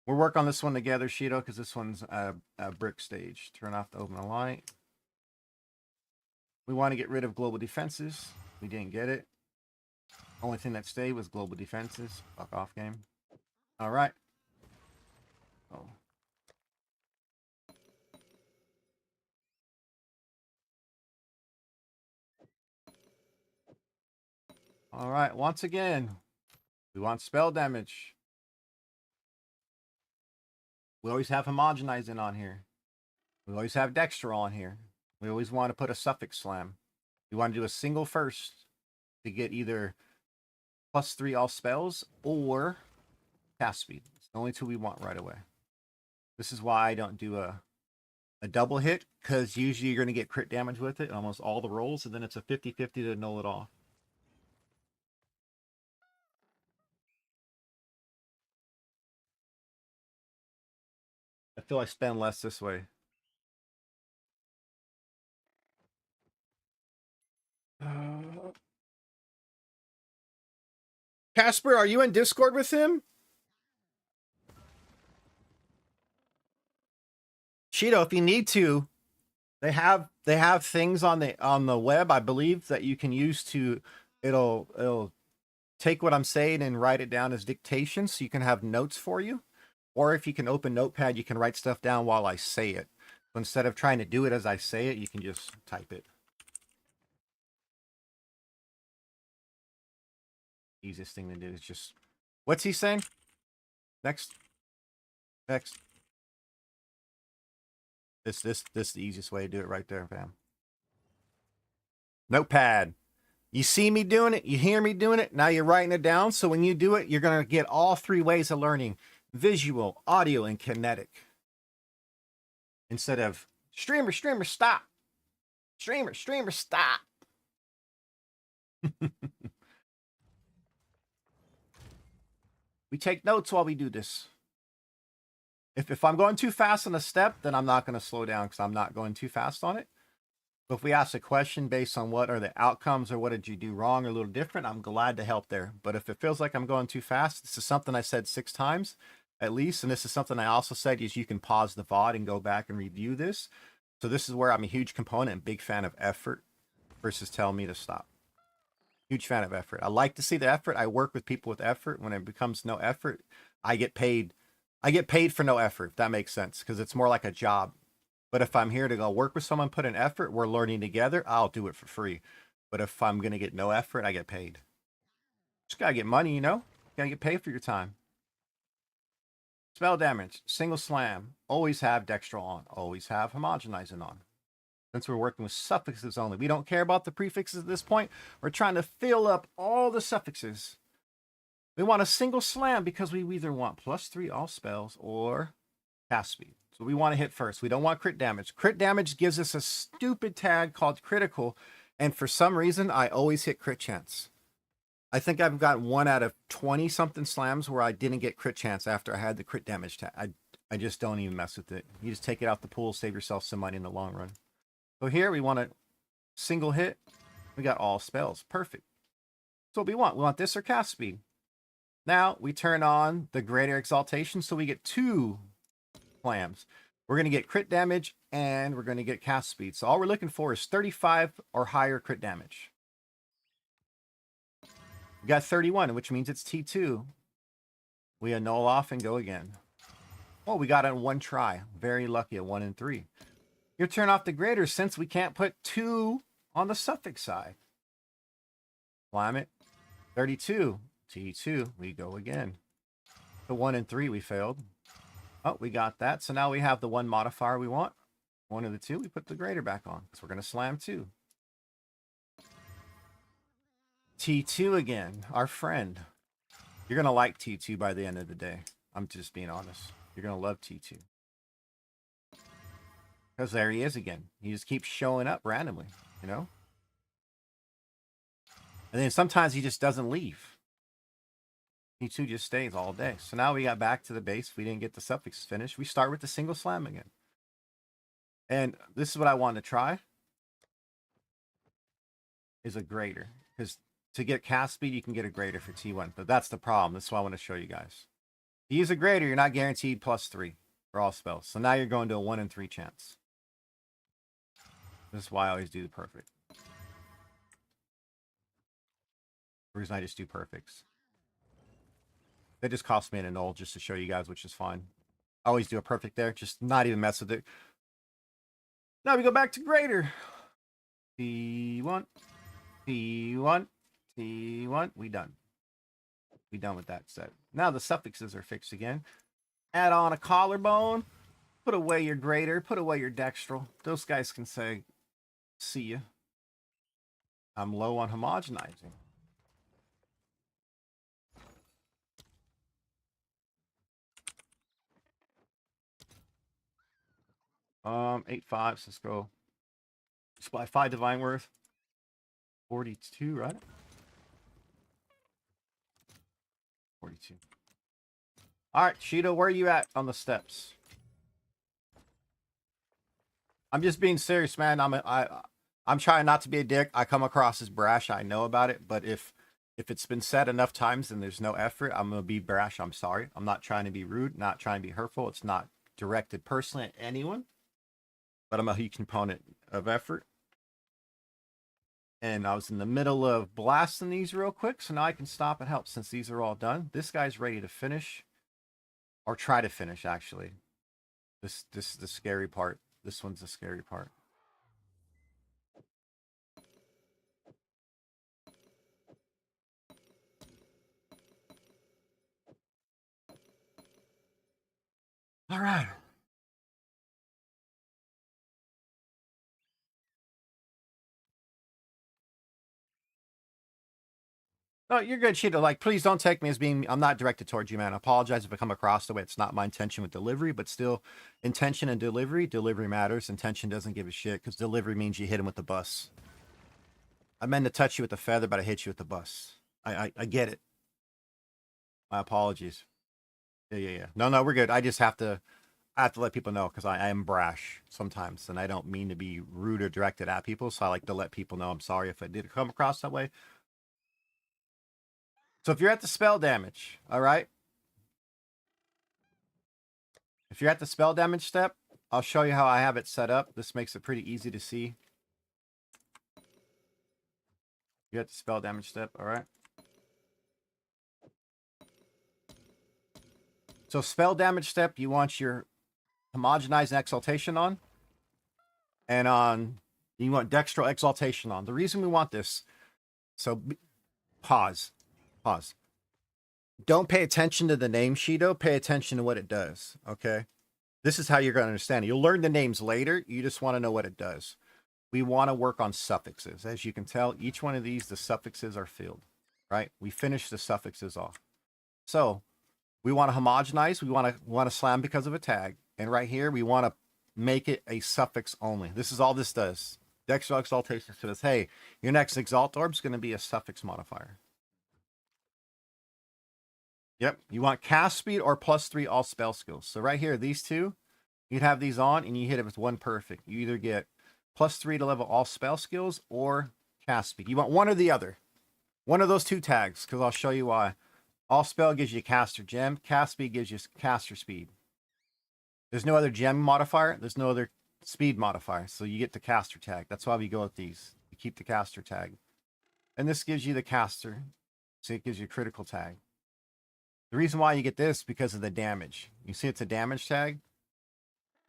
We'll work on this one together, Shido, because this one's a brick stage. Turn off the open light. We want to get rid of global defenses. We didn't get it. Only thing that stayed was global defenses. Fuck off, game. All right. Oh. All right. Once again, we want spell damage. We always have homogenizing on here. We always have Dexter on here. We always want to put a suffix slam. We want to do a single first to get either +3 all spells or cast speed. It's the only 2 we want right away. This is why I don't do a double hit, because usually you're going to get crit damage with it, almost all the rolls, and then it's a 50-50 to null it off. I feel I spend less this way. Casper, are you in Discord with him? Cheeto, if you need to, they have things on the web, I believe, that you can use to it'll take what I'm saying and write it down as dictation, so you can have notes for you. Or if you can open Notepad, you can write stuff down while I say it. So instead of trying to do it as I say it, you can just type it. Easiest thing to do is just... What's he saying? Next. This the easiest way to do it right there, fam. Notepad. You see me doing it, you hear me doing it, now you're writing it down. So when you do it, you're going to get all 3 ways of learning: visual, audio, and kinetic. Instead of streamer, stop. Streamer, stop. We take notes while we do this. If I'm going too fast on a step, then I'm not going to slow down because I'm not going too fast on it. But if we ask a question based on what are the outcomes or what did you do wrong or a little different, I'm glad to help there. But if it feels like I'm going too fast, this is something I said 6 times at least. And this is something I also said is you can pause the VOD and go back and review this. So this is where I'm a huge component and big fan of effort versus telling me to stop. Huge fan of effort. I like to see the effort. I work with people with effort. When it becomes no effort, I get paid I get paid for no effort, if that makes sense, because it's more like a job. But if I'm here to go work with someone, put in effort, we're learning together, I'll do it for free. But if I'm going to get no effort, I get paid. Just got to get money, you know? Got to get paid for your time. Spell damage, single slam. Always have dextral on. Always have homogenizing on. Since we're working with suffixes only, we don't care about the prefixes at this point. We're trying to fill up all the suffixes. We want a single slam because we either want +3 all spells or cast speed. So we want to hit first. We don't want crit damage. Crit damage gives us a stupid tag called critical. And for some reason, I always hit crit chance. I think I've got 1 out of 20 something slams where I didn't get crit chance after I had the crit damage tag. I just don't even mess with it. You just take it out the pool, save yourself some money in the long run. So here we want a single hit. We got all spells. Perfect. So what we want. We want this or cast speed. Now we turn on the greater exaltation so we get 2 slams. We're going to get crit damage and we're going to get cast speed. So all we're looking for is 35 or higher crit damage. We got 31, which means it's T2. We annul off and go again. Oh, we got it in 1 try. Very lucky at 1 and 3. You turn off the greater since we can't put 2 on the suffix side. Slam it. 32. T2. We go again. The 1 and 3 we failed. Oh, we got that. So now we have the 1 modifier we want. 1 of the 2, we put the greater back on. So we're going to slam 2. T2 again, our friend. You're going to like T2 by the end of the day. I'm just being honest. You're going to love T2. Because there he is again. He just keeps showing up randomly, you know? And then sometimes he just doesn't leave. T2 just stays all day. So now we got back to the base. We didn't get the suffix finished. We start with the single slam again. And this is what I want to try. Is a greater. Because to get cast speed, you can get a greater for T1. But that's the problem. That's why I want to show you guys. To use a greater, you're not guaranteed +3 for all spells. So now you're going to a 1 in 3 chance. This is why I always do the perfect. The reason I just do perfects. That just cost me an annul just to show you guys, which is fine. I always do a perfect there, just not even mess with it. Now we go back to greater. T1, T1, T1. We done. We done with that set. Now the suffixes are fixed again. Add on a collarbone. Put away your greater. Put away your dextral. Those guys can say, see ya. I'm low on homogenizing. Eight fives. Let's go. Supply 5 divine worth. 42, right? 42. All right, Shido, where are you at on the steps? I'm just being serious, man. I'm trying not to be a dick. I come across as brash. I know about it, but if it's been said enough times and there's no effort, I'm gonna be brash. I'm sorry. I'm not trying to be rude. Not trying to be hurtful. It's not directed personally at anyone, but I'm a huge component of effort. And I was in the middle of blasting these real quick, so now I can stop and help since these are all done. This guy's ready to finish, or try to finish. Actually, this is the scary part. This one's the scary part. All right. No, you're good, Sheeta. Like, please don't take me as being, I'm not directed towards you, man. I apologize if I come across the way it's not my intention with delivery, but still, intention and delivery matters. Intention doesn't give a shit because delivery means you hit him with the bus. I meant to touch you with the feather, but I hit you with the bus. I get it. My apologies. Yeah. No, we're good. I have to let people know because I am brash sometimes, and I don't mean to be rude or directed at people. So I like to let people know I'm sorry if I did come across that way. So if you're at the spell damage, all right? If you're at the spell damage step, I'll show you how I have it set up. This makes it pretty easy to see. You're at the spell damage step, all right? So spell damage step, you want your homogenize and exaltation on. And on, you want dextral exaltation on. The reason we want this, so pause. Don't pay attention to the name, Shido. Pay attention to what it does, okay? This is how you're going to understand it. You'll learn the names later. You just want to know what it does. We want to work on suffixes. As you can tell, each one of these, the suffixes are filled, right? We finish the suffixes off. So we want to homogenize. We want to slam because of a tag. And right here, we want to make it a suffix only. This is all this does. Dextral exaltation says, hey, your next exalt orb is going to be a suffix modifier. Yep, you want cast speed or +3 all spell skills. So right here, these two, you'd have these on and you hit it with one perfect. You either get +3 to level all spell skills or cast speed. You want one or the other. One of those two tags, because I'll show you why. All spell gives you caster gem. Cast speed gives you caster speed. There's no other gem modifier. There's no other speed modifier. So you get the caster tag. That's why we go with these. You keep the caster tag. And this gives you the caster. So it gives you a critical tag. The reason why you get this because of the damage. You see it's a damage tag?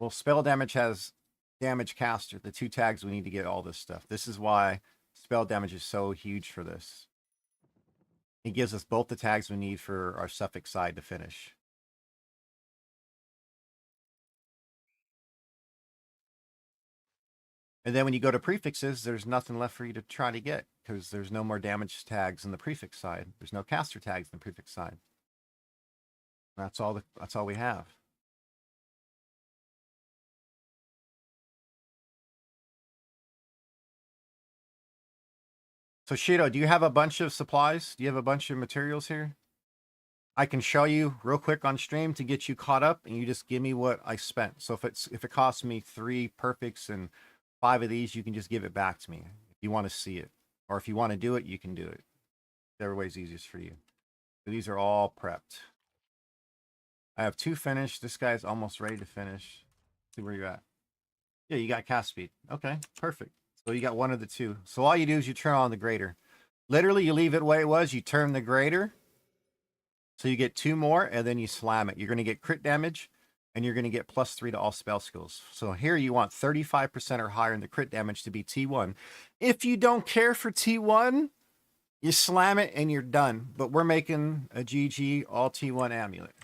Well, spell damage has damage caster, the two tags we need to get all this stuff. This is why spell damage is so huge for this. It gives us both the tags we need for our suffix side to finish. And then when you go to prefixes, there's nothing left for you to try to get because there's no more damage tags in the prefix side. There's no caster tags in the prefix side. That's all we have. So Shido, do you have a bunch of supplies? Do you have a bunch of materials here? I can show you real quick on stream to get you caught up, and you just give me what I spent. So if it costs me 3 perfects and 5 of these, you can just give it back to me if you want to see it, or if you want to do it, you can do it. Whichever way's easiest for you. So these are all prepped. I have 2 finished. This guy's almost ready to finish. See where you're at. Yeah, you got cast speed. Okay, perfect. So you got one of the 2. So all you do is you turn on the grader. Literally, you leave it the way it was. You turn the grader. So you get 2 more, and then you slam it. You're going to get crit damage, and you're going to get +3 to all spell skills. So here you want 35% or higher in the crit damage to be T1. If you don't care for T1, you slam it, and you're done. But we're making a GG all T1 amulet.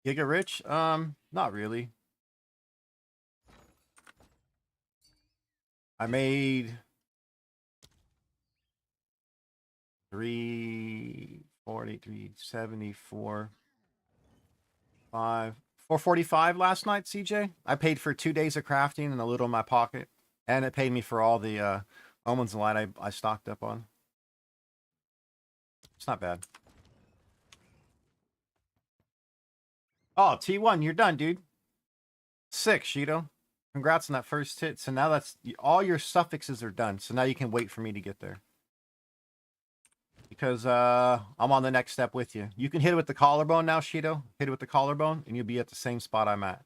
Giga rich? Not really. I made 340, 374, 445 last night, CJ. I paid for 2 days of crafting and a little in my pocket. And it paid me for all the Omens of Light I stocked up on. It's not bad. Oh, T1, you're done, dude. 6, Shido. Congrats on that first hit. So now that's all your suffixes are done. So now you can wait for me to get there. Because I'm on the next step with you. You can hit it with the collarbone now, Shido. Hit it with the collarbone, and you'll be at the same spot I'm at.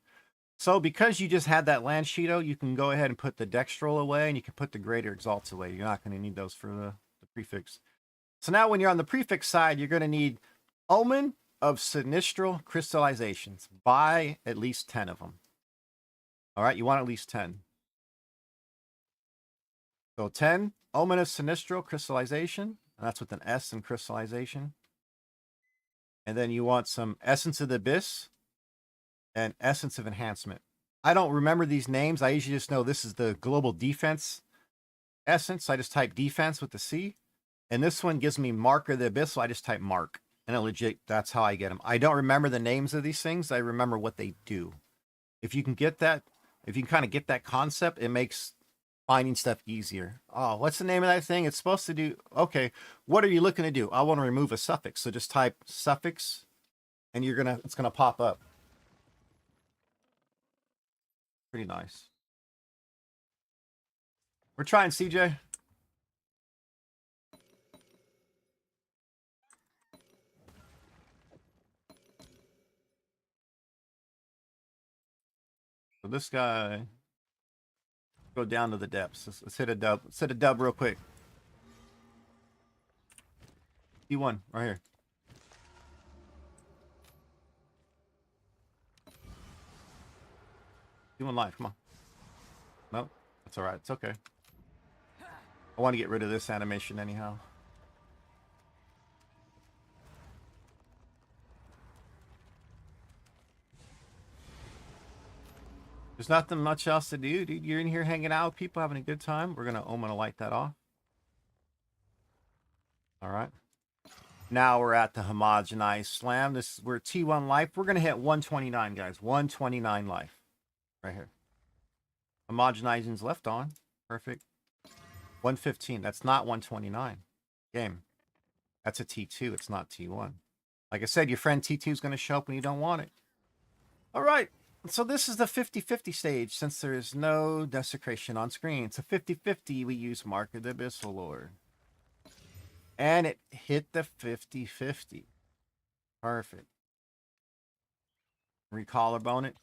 So because you just had that land, Shido, you can go ahead and put the dextral away, and you can put the greater exalts away. You're not going to need those for the prefix. So now when you're on the prefix side, you're going to need Omen of Sinistral Crystallizations. Buy at least 10 of them. All right, you want at least 10. So 10, Omen of Sinistral Crystallization. And that's with an S in crystallization. And then you want some Essence of the Abyss and Essence of Enhancement. I don't remember these names. I usually just know this is the Global Defense Essence. I just type defense with the C. And this one gives me Mark of the Abyss, so I just type Mark. And it legit, that's how I get them. I don't remember the names of these things. I remember what they do. If you can get that, if you can kind of get that concept, it makes finding stuff easier. Oh, what's the name of that thing? It's supposed to do, okay, what are you looking to do? I want to remove a suffix. So just type suffix, and it's gonna pop up. Pretty nice. We're trying, CJ. So this guy, Go down to the depths. Let's hit a dub. Let's hit a dub real quick. T1 right here. T1 live. Come on. Nope. That's all right. It's okay. I want to get rid of this animation anyhow. There's nothing much else to do, dude. You're in here hanging out with people, having a good time. We're gonna light that off. All right. Now we're at the homogenized slam. We're T1 life. We're gonna hit 129, guys. 129 life. Right here. Homogenizing's left on. Perfect. 115. That's not 129. Game. That's a T2. It's not T1. Like I said, your friend T2 is going to show up when you don't want it. All right. So this is the 50-50 stage. Since there is no desecration on screen. It's a 50-50. We use Mark of the Abyssal Lord. And it hit the 50-50. Perfect. Recollarbone it.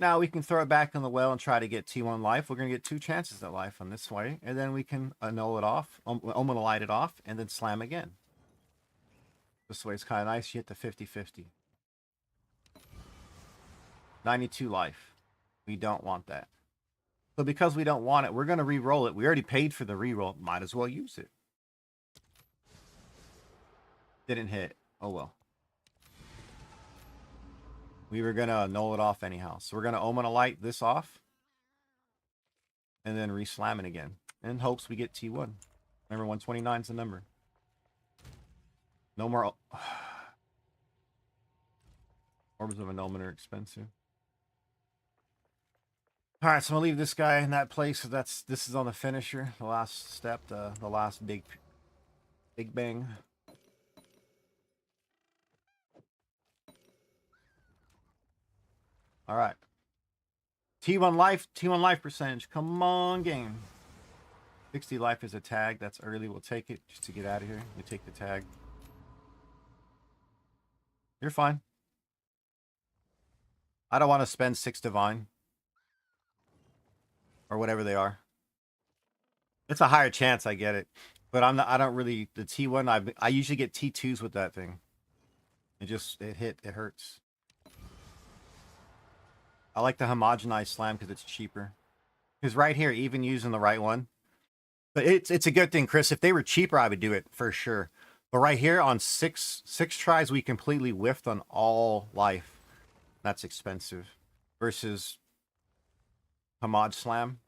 Now we can throw it back in the well and try to get T1 life. We're going to get 2 chances at life on this way. And then we can annul it off. I'm going to light it off and then slam again. This way is kind of nice. You hit the 50-50. 92 life. We don't want that. So because we don't want it, we're going to re-roll it. We already paid for the re-roll. Might as well use it. Didn't hit. Oh well. We were going to annul it off anyhow. So we're going to Omen a light this off. And then re-slam it again. In hopes we get T1. Remember, 129 is the number. No more... Orbs of annulment are expensive. Alright, so I'm going to leave this guy in that place. So this is on the finisher. The last step. The last big bang. All right. T1 life percentage. Come on, game. 60 life is a tag. That's early. We'll take it just to get out of here. We take the tag. You're fine. I don't want to spend 6 divine. Or whatever they are. It's a higher chance I get it. But I don't really, the T1, I usually get T2s with that thing. It hurts. I like the homogenized slam because it's cheaper. Because right here, even using the right one. But it's a good thing, Chris. If they were cheaper, I would do it for sure. But right here on six tries, we completely whiffed on all life. That's expensive. Versus Hamad Slam.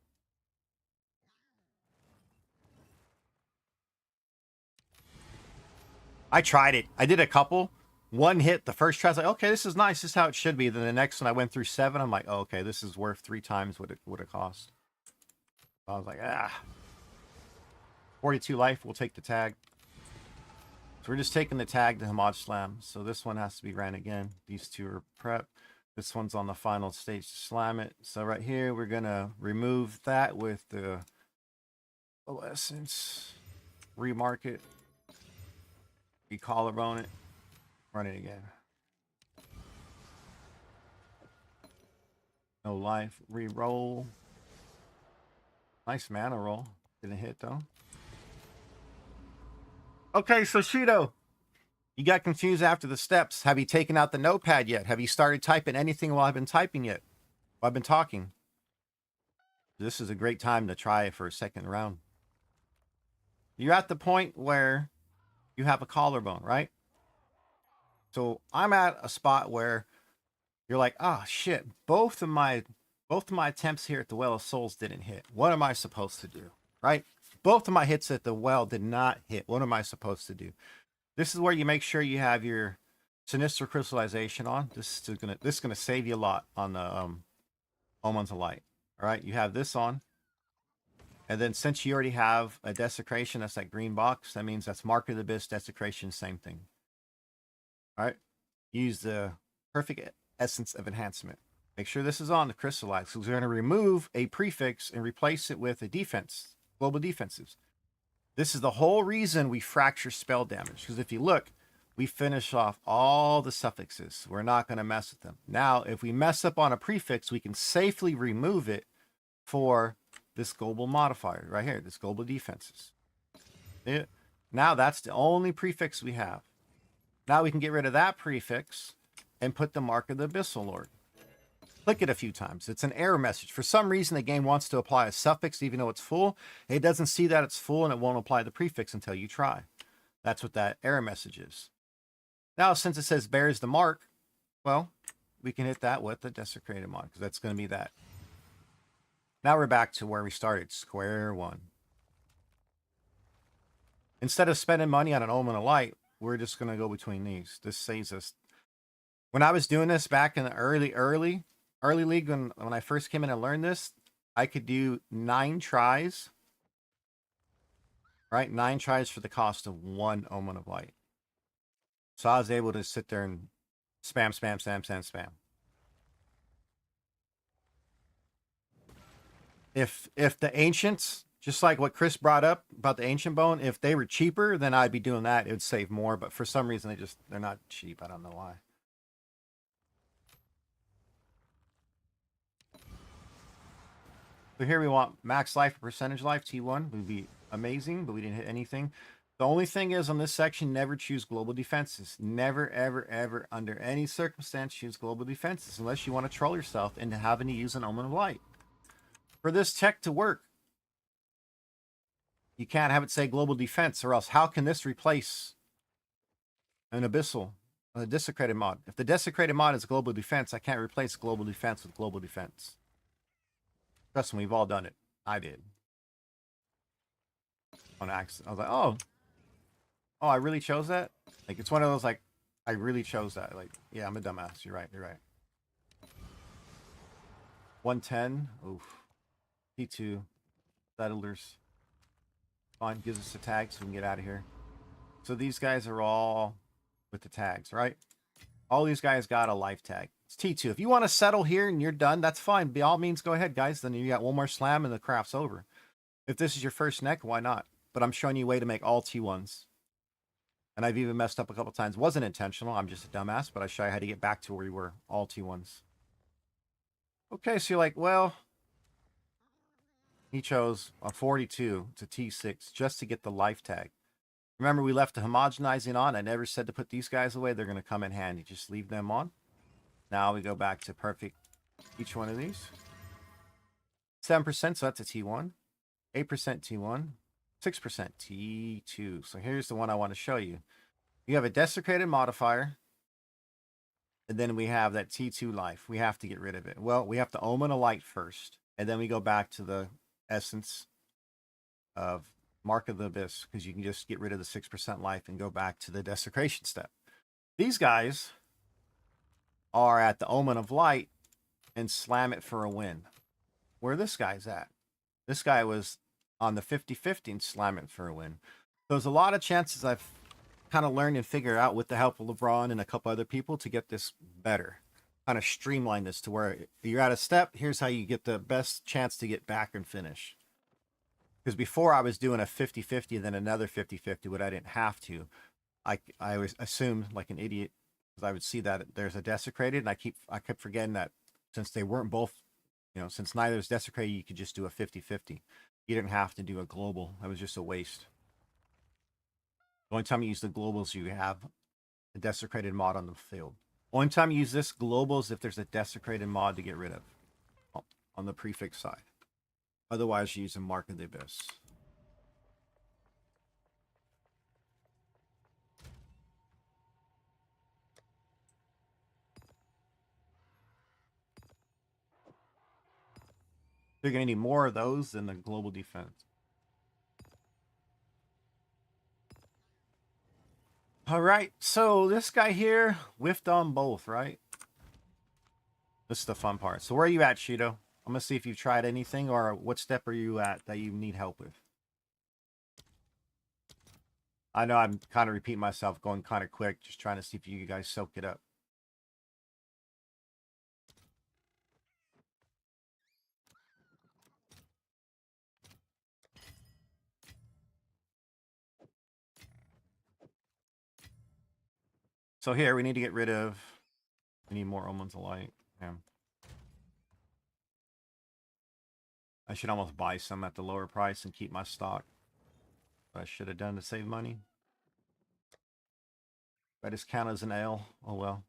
I tried it. I did a couple. One hit the first try. I was like, okay, this is nice. This is how it should be. Then the next one, I went through 7. I'm like, oh, okay, this is worth 3 times what it would have cost. I was like, 42 life. We'll take the tag. So we're just taking the tag to Hamad Slam. So this one has to be ran again. These 2 are prep. This one's on the final stage to slam it. So right here, we're going to remove that with the Essence. Remark it. Recollarbone it. Run it again. No life. Re-roll. Nice mana roll. Didn't hit though. Okay, so Shido. You got confused after the steps. Have you taken out the notepad yet? Have you started typing anything while I've been typing yet? While I've been talking. This is a great time to try it for a second round. You're at the point where you have a collarbone, right? So I'm at a spot where you're like, oh shit, both of my attempts here at the Well of Souls didn't hit. What am I supposed to do? Right? Both of my hits at the well did not hit. What am I supposed to do? This is where you make sure you have your Sinister Crystallization on. This is gonna save you a lot on the Omens of Light. All right, you have this on. And then since you already have a Desecration, that's that green box, that means that's Mark of the Abyss, Desecration, same thing. All right, use the Perfect Essence of Enhancement. Make sure this is on the Crystallize, because we're going to remove a prefix and replace it with a defense, global defensives. This is the whole reason we fracture spell damage, because if you look, we finish off all the suffixes. We're not going to mess with them. Now, if we mess up on a prefix, we can safely remove it for this global modifier right here, this global defenses. Now that's the only prefix we have. Now we can get rid of that prefix and put the mark of the Abyssal Lord. Click it a few times. It's an error message. For some reason, the game wants to apply a suffix even though it's full. It doesn't see that it's full and it won't apply the prefix until you try. That's what that error message is. Now, since it says bears the mark, well, we can hit that with the desecrated mod because that's going to be that. Now we're back to where we started, square one. Instead of spending money on an Omen of Light, we're just going to go between these. This saves us. When I was doing this back in the early league, when I first came in and learned this, I could do 9 tries. Right? 9 tries for the cost of 1 Omen of Light. So I was able to sit there and spam. If the ancients, just like what Chris brought up about the ancient bone, if they were cheaper, then I'd be doing that. It would save more. But for some reason, they're not cheap. I don't know why. So here we want max life or percentage life. T1 would be amazing, but we didn't hit anything. The only thing is on this section, never choose global defenses. Never, ever, ever, under any circumstance, choose global defenses unless you want to troll yourself into having to use an Omen of Light. For this tech to work, you can't have it say global defense, or else how can this replace an abyssal, a desecrated mod? If the desecrated mod is global defense, I can't replace global defense with global defense. Trust me, we've all done it. I did. On accident. I was like, oh, I really chose that? Like, it's one of those, like, I really chose that. Like, yeah, I'm a dumbass. You're right. 110. Oof. P2. Settlers. Fine, gives us a tag so we can get out of here. So these guys are all with the tags, right? All these guys got a life tag. It's T2. If you want to settle here and you're done, that's fine. By all means, go ahead, guys. Then you got one more slam and the craft's over. If this is your first neck, why not? But I'm showing you a way to make all T1s. And I've even messed up a couple times. Wasn't intentional. I'm just a dumbass, but I show you how to get back to where we were. All T1s. Okay, so you're like, well, he chose a 42 to T6 just to get the life tag. Remember, we left the homogenizing on. I never said to put these guys away. They're going to come in handy. Just leave them on. Now we go back to perfect each one of these. 7%, so that's a T1. 8% T1. 6% T2. So here's the one I want to show you. You have a desecrated modifier. And then we have that T2 life. We have to get rid of it. Well, we have to Omen a Light first. And then we go back to the essence of Mark of the Abyss. Because you can just get rid of the 6% life and go back to the desecration step. These guys are at the Omen of Light and slam it for a win. Where this guy's at. This guy was on the 50-50 and slam it for a win. So there's a lot of chances I've kind of learned and figured out with the help of LeBron and a couple other people to get this better. Kind of streamline this to where you're at a step. Here's how you get the best chance to get back and finish. Because before I was doing a 50-50 and then another 50-50, but I didn't have to. I was assumed like an idiot because I would see that there's a desecrated, and I kept forgetting that since they weren't both, since neither is desecrated, you could just do a 50-50. You didn't have to do a global. That was just a waste. The only time you use the globals, you have a desecrated mod on the field. Only time you use this global is if there's a desecrated mod to get rid of on the prefix side. Otherwise, you use a Mark of the Abyss. You're going to need more of those than the global defense. All right, so this guy here whiffed on both, right? This is the fun part. So where are you at, Shido? I'm going to see if you've tried anything, or what step are you at that you need help with? I know I'm kind of repeating myself, going kind of quick, just trying to see if you guys soak it up. So here, we need to get rid of... We need more Omens of Light. Yeah. I should almost buy some at the lower price and keep my stock. What I should have done to save money. I just count as an L. Oh well.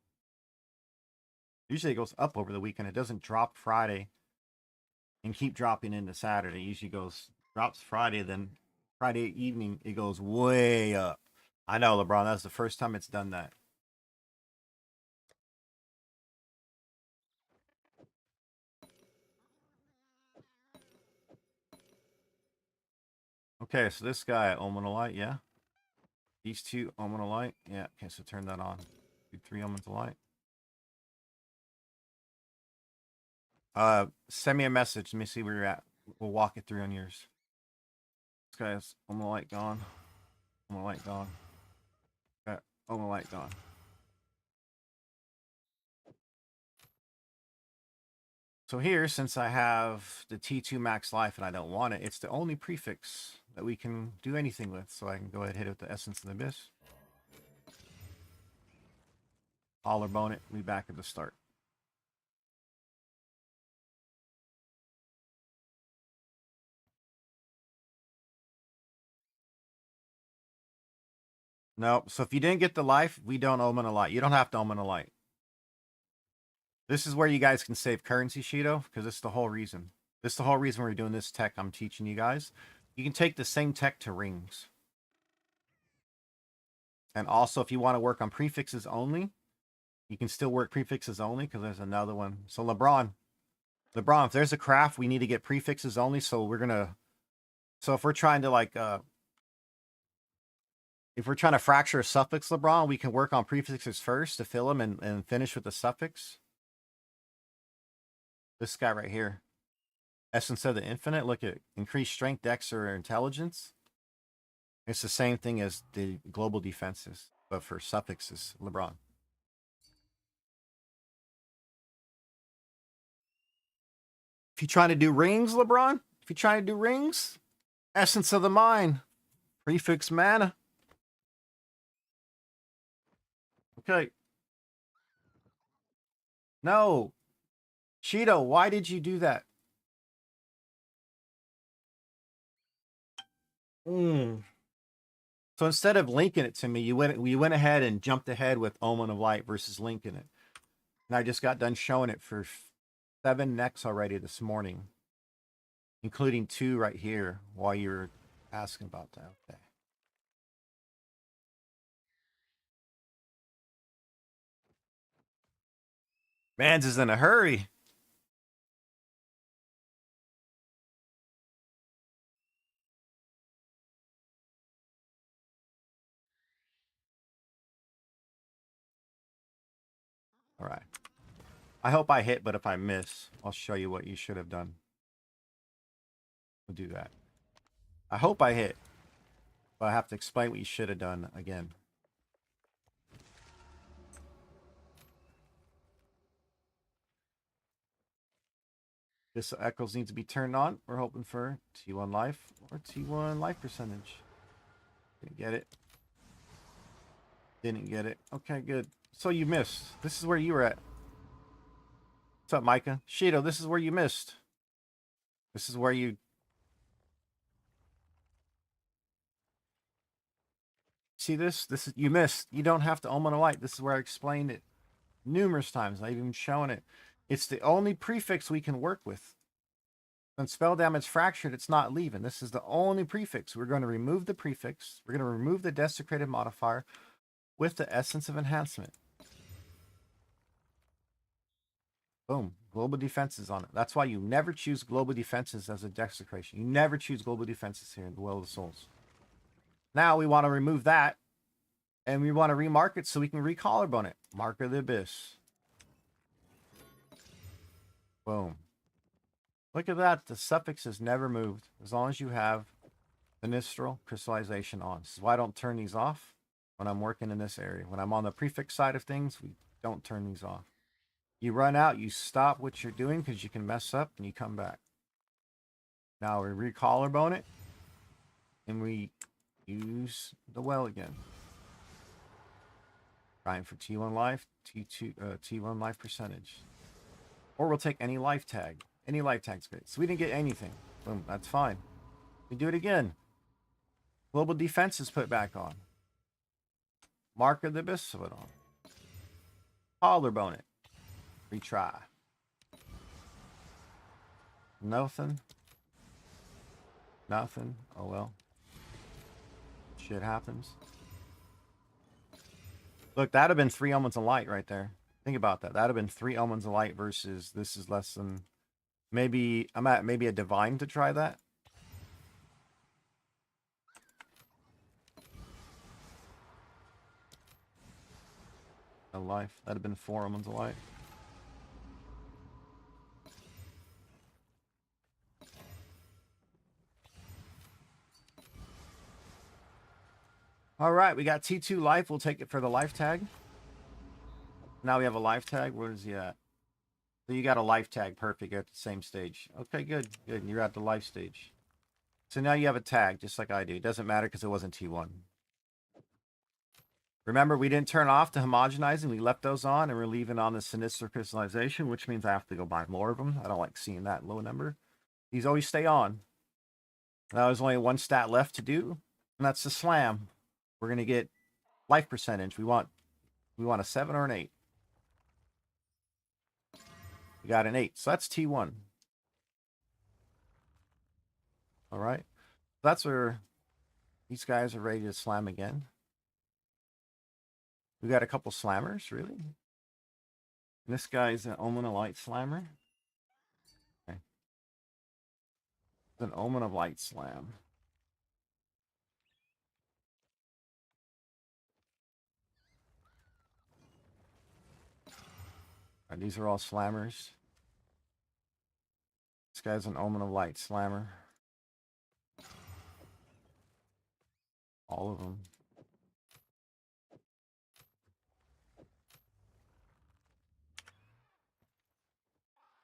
Usually it goes up over the weekend. It doesn't drop Friday and keep dropping into Saturday. It usually drops Friday, then Friday evening it goes way up. I know, LeBron. That's the first time it's done that. Okay, so this guy, Omenolite, yeah. These two, Omenolite, yeah. Okay, so turn that on. Do 3 Omenolite. Send me a message. Let me see where you're at. We'll walk it through on yours. This guy's Omenolite gone. Omenolite gone. Okay, Omenolite gone. So here, since I have the T2 max life and I don't want it, it's the only prefix that we can do anything with. So I can go ahead and hit it with the Essence of the Abyss. Collarbone it. We back at the start. No, so if you didn't get the life, we don't omen a light. You don't have to omen a light. This is where you guys can save currency, Shido, because this is the whole reason. This is the whole reason we're doing this tech I'm teaching you guys. You can take the same tech to rings. And also, if you want to work on prefixes only, you can still work prefixes only because there's another one. So LeBron, if there's a craft, we need to get prefixes only. So we're going to, so if we're trying to like, if we're trying to fracture a suffix, LeBron, we can work on prefixes first to fill them and finish with the suffix. This guy right here. Essence of the Infinite. Look at increased strength, dex, or intelligence. It's the same thing as the global defenses, but for suffixes, LeBron. If you're trying to do rings, LeBron, if you're trying to do rings, Essence of the Mind, prefix mana. Okay. No. Cheeto, why did you do that? So instead of linking it to me, you went ahead and jumped ahead with Omen of Light versus linking it. And I just got done showing it for 7 necks already this morning, including 2 right here while you were asking about that. Okay. Mans is in a hurry. All right. I hope I hit, but if I miss, I'll show you what you should have done. We'll do that. I hope I hit, but I have to explain what you should have done again. This echoes needs to be turned on. We're hoping for T1 life or T1 life percentage. Didn't get it. Didn't get it. Okay, good. So you missed. This is where you were at. What's up, Micah? Shido, this is where you missed. This is where you... See this? This is... You missed. You don't have to omen a light. This is where I explained it numerous times. I've even shown it. It's the only prefix we can work with. When spell damage fractured, it's not leaving. This is the only prefix. We're going to remove the prefix. We're going to remove the desecrated modifier with the essence of enhancement. Boom. Global defenses on it. That's why you never choose global defenses as a desecration. You never choose global defenses here in the Well of the Souls. Now we want to remove that. And we want to remark it so we can recollarbone it. Mark of the Abyss. Boom. Look at that. The suffix has never moved. As long as you have the Nistral crystallization on. This is why I don't turn these off when I'm working in this area. When I'm on the prefix side of things, we don't turn these off. You run out, you stop what you're doing because you can mess up and you come back. Now we recollarbone it and we use the well again. Trying for T1 life, T1 life percentage. Or we'll take any life tag. Any life tag's great. So we didn't get anything. Boom, that's fine. We do it again. Global defense is put back on. Mark of the abyss put on. Collarbone it. Retry. Nothing. Nothing. Oh well. Shit happens. Look, that'd have been 3 elements of light right there. Think about that. That'd have been 3 elements of light versus this is less than maybe I'm at maybe a divine to try that. A life. That'd have been 4 elements of light. All right, we got T2 life. We'll take it for the life tag. Now we have a life tag. Where is he at? So you got a life tag. Perfect at the same stage. Okay, good. Good. You're at the life stage. So now you have a tag, just like I do. It doesn't matter because it wasn't T1. Remember, we didn't turn off the homogenizing. We left those on, and we're leaving on the sinister crystallization, which means I have to go buy more of them. I don't like seeing that low number. These always stay on. Now there's only 1 stat left to do, and that's the slam. We're going to get life percentage. We want a 7 or an 8. We got an 8. So that's T1. All right. That's where these guys are ready to slam again. We got a couple slammers, really. And this guy's an Omen of Light slammer. Okay. It's an Omen of Light slam. All right, these are all slammers. This guy's an Omen of Light slammer. All of them.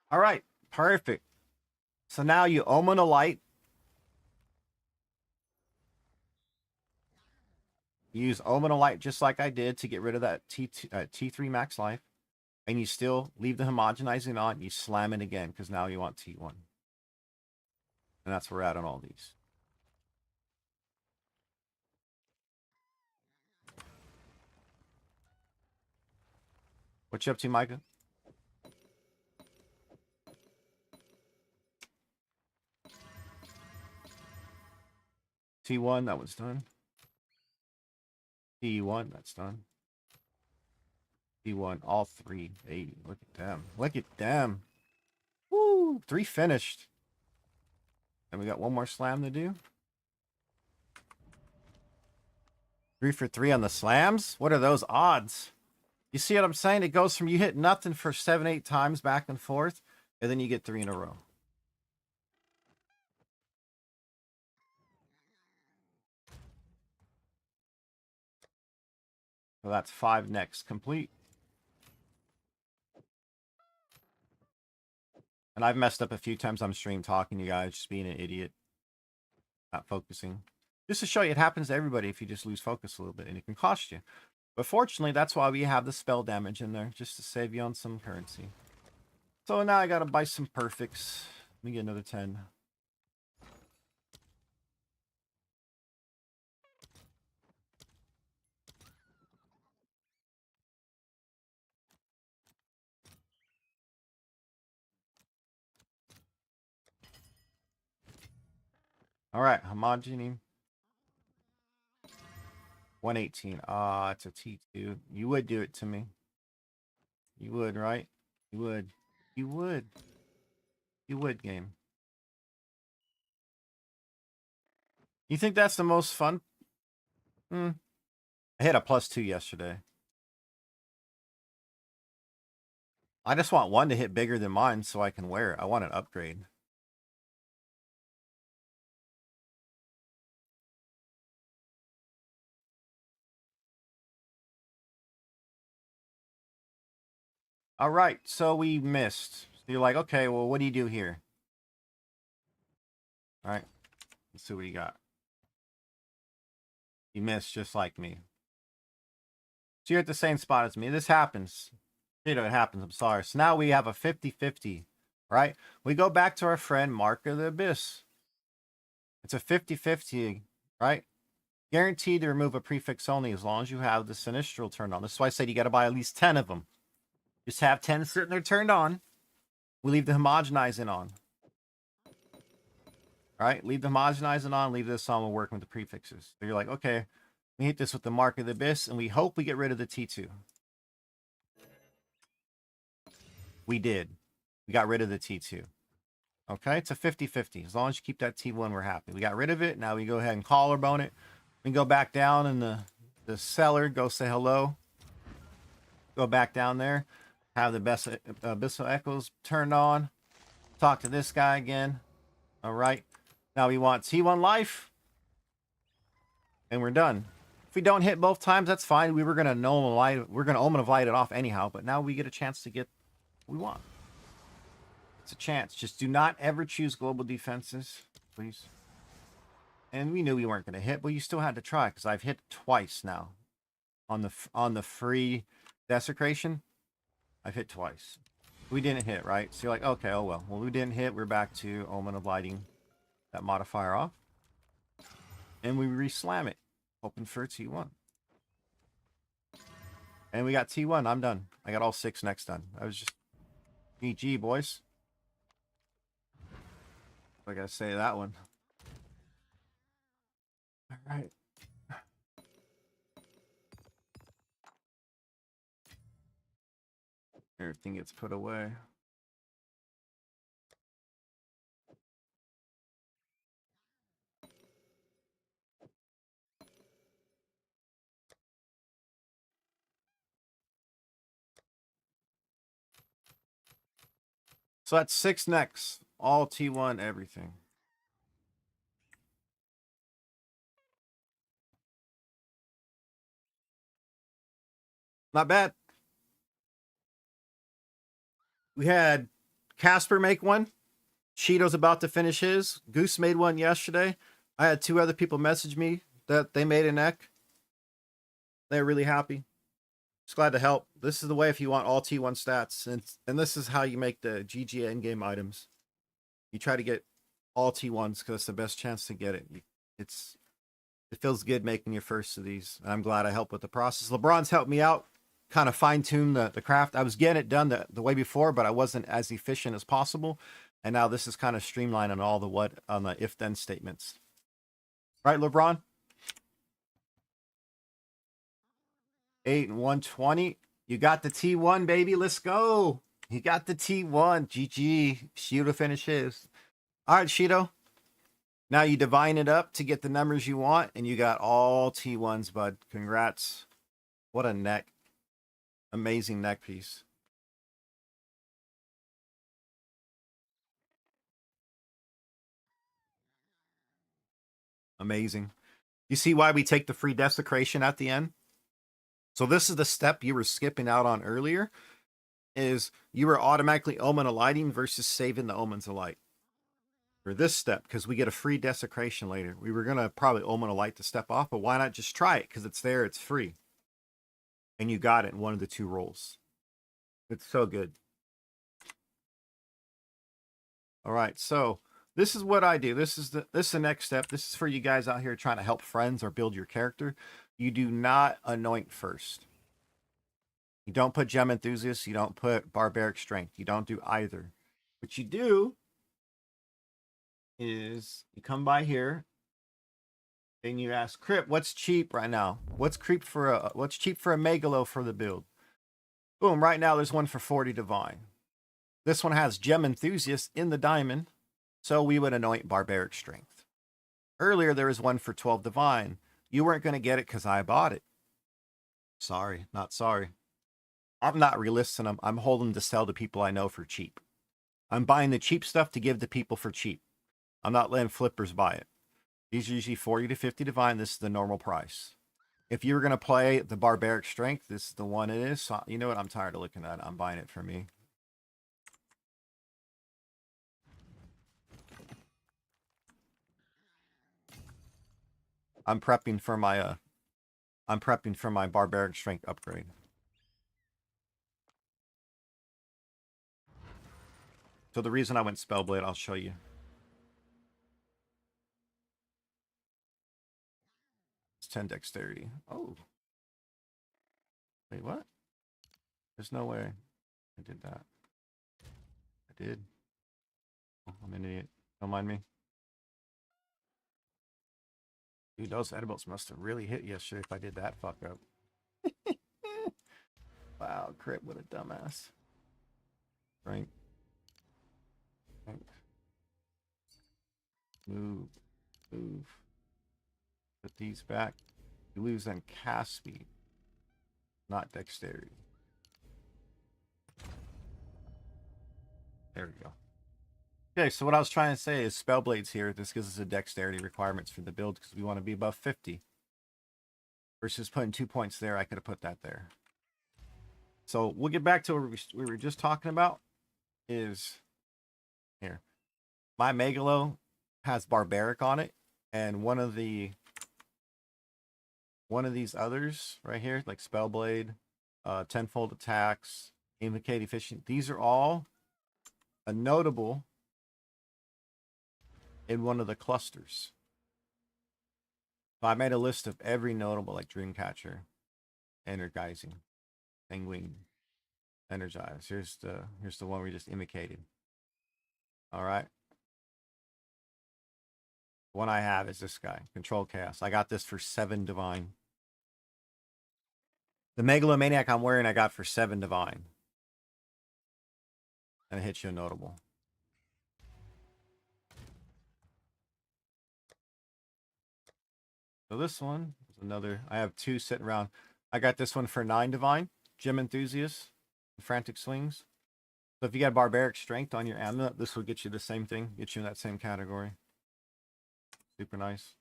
All right, perfect. So now you Omen of Light. Use Omen of Light just like I did to get rid of that T3 max life. And you still leave the homogenizing on. You slam it again because now you want T1. And that's where we're at on all these. What you up to, Micah? T1, that one's done. T1, that's done. T1, all 3. Hey, look at them. Look at them. Woo! 3 finished. And we got 1 more slam to do. 3 for 3 on the slams? What are those odds? You see what I'm saying? It goes from you hit nothing for 7, 8 times back and forth, and then you get 3 in a row. So that's 5 next complete. And I've messed up a few times on stream talking to you guys, just being an idiot. Not focusing. Just to show you, it happens to everybody if you just lose focus a little bit, and it can cost you. But fortunately, that's why we have the spell damage in there, just to save you on some currency. So now I gotta buy some perfects. Let me get another 10. All right, homogeny. 118. Ah, it's a T2. You would do it to me. You would, right? You would. You would. You would, game. You think that's the most fun? I hit a +2 yesterday. I just want one to hit bigger than mine so I can wear it. I want an upgrade. All right, so we missed. So you're like, okay, well, what do you do here? All right, let's see what you got. You missed just like me. So you're at the same spot as me. This happens. You know, it happens. I'm sorry. So now we have a 50-50, right? We go back to our friend Mark of the Abyss. It's a 50-50, right? Guaranteed to remove a prefix only as long as you have the Sinistral turned on. This is why I said you got to buy at least 10 of them. Just have 10 sitting there turned on. We leave the homogenizing on. All right, leave the homogenizing on, leave this on, we're working with the prefixes. So you're like, okay, we hit this with the Mark of the Abyss, and we hope we get rid of the T2. We did. We got rid of the T2. Okay, it's a 50-50. As long as you keep that T1, we're happy. We got rid of it. Now we go ahead and collarbone it. We can go back down in the cellar, go say hello. Go back down there. Have the best Abyssal Echoes turned on. Talk to this guy again. All right. Now we want T1 life. And we're done. If we don't hit both times, that's fine. We were gonna Omen of Light it off anyhow, but now we get a chance to get what we want. It's a chance. Just do not ever choose global defenses, please. And we knew we weren't gonna hit, but you still had to try because I've hit twice now on the free desecration. I've hit twice. We didn't hit, right? So you're like, okay, oh well. Well, we didn't hit. We're back to Omen of Lighting that modifier off. And we re-slam it. Hoping for a T1. And we got T1. I'm done. I got all 6 next done. I was just GG, boys. I gotta say that one. All right. Everything gets put away. So that's 6 necks. All T1, everything. Not bad. We had Casper make one. Cheeto's about to finish his. Goose made one yesterday. I had 2 other people message me that they made a neck. They're really happy. Just glad to help. This is the way if you want all T1 stats. And this is how you make the GG endgame items. You try to get all T1s because it's the best chance to get it. It feels good making your first of these. And I'm glad I helped with the process. LeBron's helped me out, kind of fine-tune the craft. I was getting it done the way before, but I wasn't as efficient as possible. And now this is kind of streamlined on all the on the if-then statements. Right, LeBron? 8 and 120. You got the T1, baby. Let's go. You got the T1. GG. Shido finishes. All right, Shido. Now you divine it up to get the numbers you want, and you got all T1s, bud. Congrats. What a neck. Amazing neck piece. Amazing. You see why we take the free desecration at the end? So this is the step you were skipping out on earlier, is you were automatically Omen alighting versus saving the Omens alight. For this step, because we get a free desecration later. We were going to probably Omen alight to step off, but why not just try it? Because it's there, it's free. And you got it in one of the 2 rolls. It's so good. All right, so this is what I do. This is the next step. This is for you guys out here trying to help friends or build your character. You do not anoint first. You don't put Gem Enthusiast. You don't put Barbaric Strength. You don't do either. What you do is you come by here and you ask Crip, what's cheap right now? What's cheap for a Megalo for the build? Boom, right now there's one for 40 Divine. This one has Gem Enthusiast in the diamond, so we would anoint Barbaric Strength. Earlier there was one for 12 Divine. You weren't going to get it because I bought it. Sorry, not sorry. I'm not relisting them. I'm holding to sell to people I know for cheap. I'm buying the cheap stuff to give to people for cheap. I'm not letting flippers buy it. These are usually 40 to 50 Divine. This is the normal price. If you were going to play the Barbaric Strength, this is the one it is. So, you know what? I'm tired of looking at it. I'm buying it for me. I'm prepping for my Barbaric Strength upgrade. So the reason I went Spellblade, I'll show you. 10 dexterity. Oh. Wait, what? There's no way I did that. I did. Oh, I'm an idiot. Don't mind me. Dude, those edibles must have really hit yesterday if I did that fuck up. Wow, crit, what a dumbass. Right. Right. Move. Move. Put these back. You lose then cast speed, not dexterity. There we go. Okay, so what I was trying to say is Spellblades here. This gives us a dexterity requirements for the build because we want to be above 50. Versus putting 2 points there, I could have put that there. So we'll get back to what we were just talking about. Is here. My Megalo has Barbaric on it, and one of these others right here, like Spellblade, Tenfold Attacks, Invocate Efficient, these are all a notable in one of the clusters. So I made a list of every notable, like Dreamcatcher, Energizing, Penguin, Energize. Here's the one we just indicated. All right. One I have is this guy, Control Chaos. I got this for 7 Divine. The Megalomaniac I'm wearing I got for 7 Divine. And it hits you a notable. So this one is another. I have 2 sitting around. I got this one for 9 Divine. Gym Enthusiast. Frantic Swings. So if you got Barbaric Strength on your amulet, this will get you the same thing. Get you in that same category. Super nice.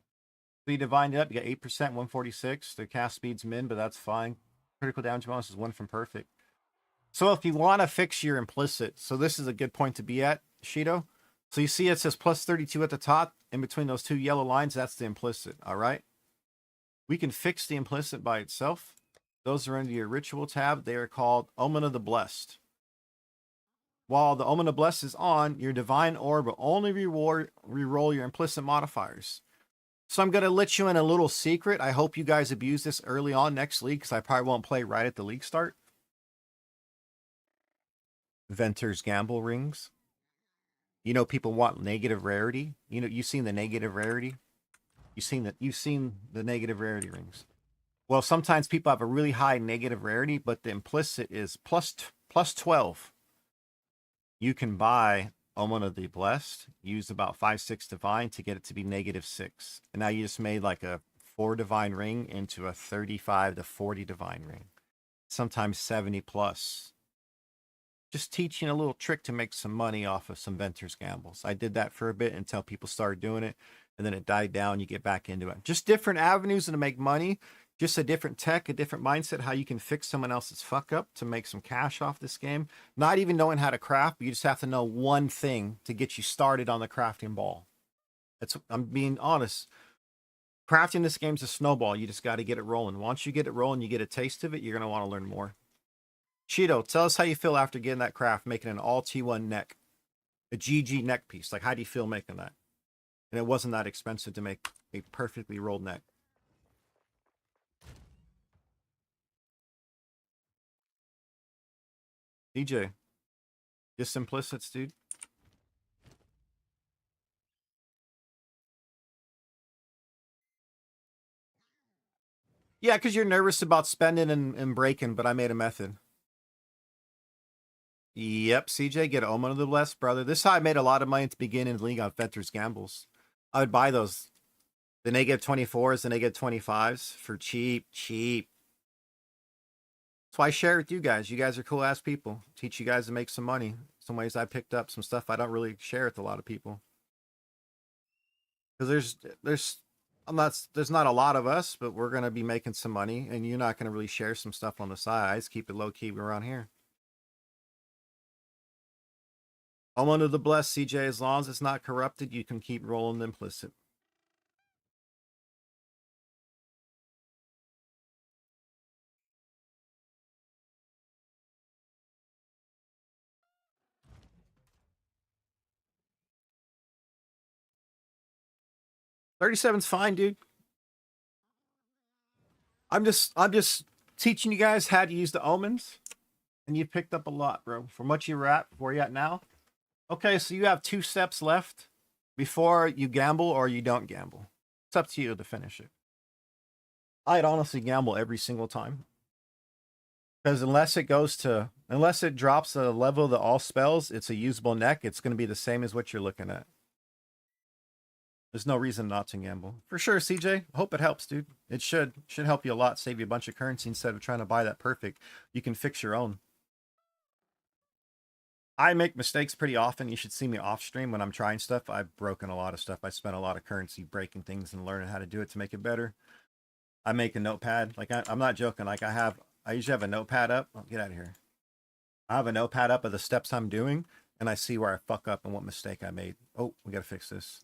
So you divine it up. You got 8%, 146. The cast speed's min, but that's fine. Critical damage bonus is 1 from perfect. So if you want to fix your implicit, so this is a good point to be at, Shido. So you see it says plus 32 at the top. In between those 2 yellow lines, that's the implicit. All right. We can fix the implicit by itself. Those are under your ritual tab. They are called Omen of the Blessed. While the Omen of Blessed is on, your divine orb will only reroll your implicit modifiers. So I'm going to let you in a little secret. I hope you guys abuse this early on next league because I probably won't play right at the league start. Venter's Gamble rings. You know, people want negative rarity. You know, you've seen the negative rarity. You've seen the negative rarity rings. Well, sometimes people have a really high negative rarity, but the implicit is plus 12. You can buy Omen of the Blessed, use about 5-6 divine to get it to be -6. And now you just made like a 4 divine ring into a 35 to 40 divine ring. Sometimes 70 plus. Just teaching a little trick to make some money off of some Venter's Gambles. I did that for a bit until people started doing it, and then it died down. You get back into it. Just different avenues to make money. Just a different tech, a different mindset, how you can fix someone else's fuck up to make some cash off this game. Not even knowing how to craft, but you just have to know one thing to get you started on the crafting ball. I'm being honest. Crafting this game's a snowball. You just got to get it rolling. Once you get it rolling, you get a taste of it, you're going to want to learn more. Cheeto, tell us how you feel after getting that craft, making an all T1 neck, a GG neck piece. Like, how do you feel making that? And it wasn't that expensive to make a perfectly rolled neck. DJ, just simplicits, dude. Yeah, because you're nervous about spending and breaking, but I made a method. Yep, CJ, get Omen of the Blessed, brother. This is how I made a lot of money at the beginning of the league on Venter's Gambles. I would buy those. The -24s, the -25s for cheap. That's why I share with you guys. You guys are cool ass people. Teach you guys to make some money. Some ways I picked up, some stuff I don't really share with a lot of people. Because there's not a lot of us, but we're gonna be making some money, and you're not gonna really share some stuff on the side. I just keep it low key around here. I'm under the blessed, CJ. As long as it's not corrupted, you can keep rolling the implicit. $37's fine, dude. I'm just teaching you guys how to use the omens, and you picked up a lot, bro, from what you were at, where you at now. Okay, so you have 2 steps left before you gamble or you don't gamble. It's up to you to finish it. I'd honestly gamble every single time. Because unless it drops the level of the all spells, it's a usable neck. It's going to be the same as what you're looking at. There's no reason not to gamble. For sure, CJ. Hope it helps, dude. It should help you a lot, save you a bunch of currency instead of trying to buy that perfect. You can fix your own. I make mistakes pretty often. You should see me off stream when I'm trying stuff. I've broken a lot of stuff. I spent a lot of currency breaking things and learning how to do it to make it better. I make a notepad. Like I'm not joking. Like I usually have a notepad up. Oh, get out of here. I have a notepad up of the steps I'm doing, and I see where I fuck up and what mistake I made. Oh, we gotta fix this.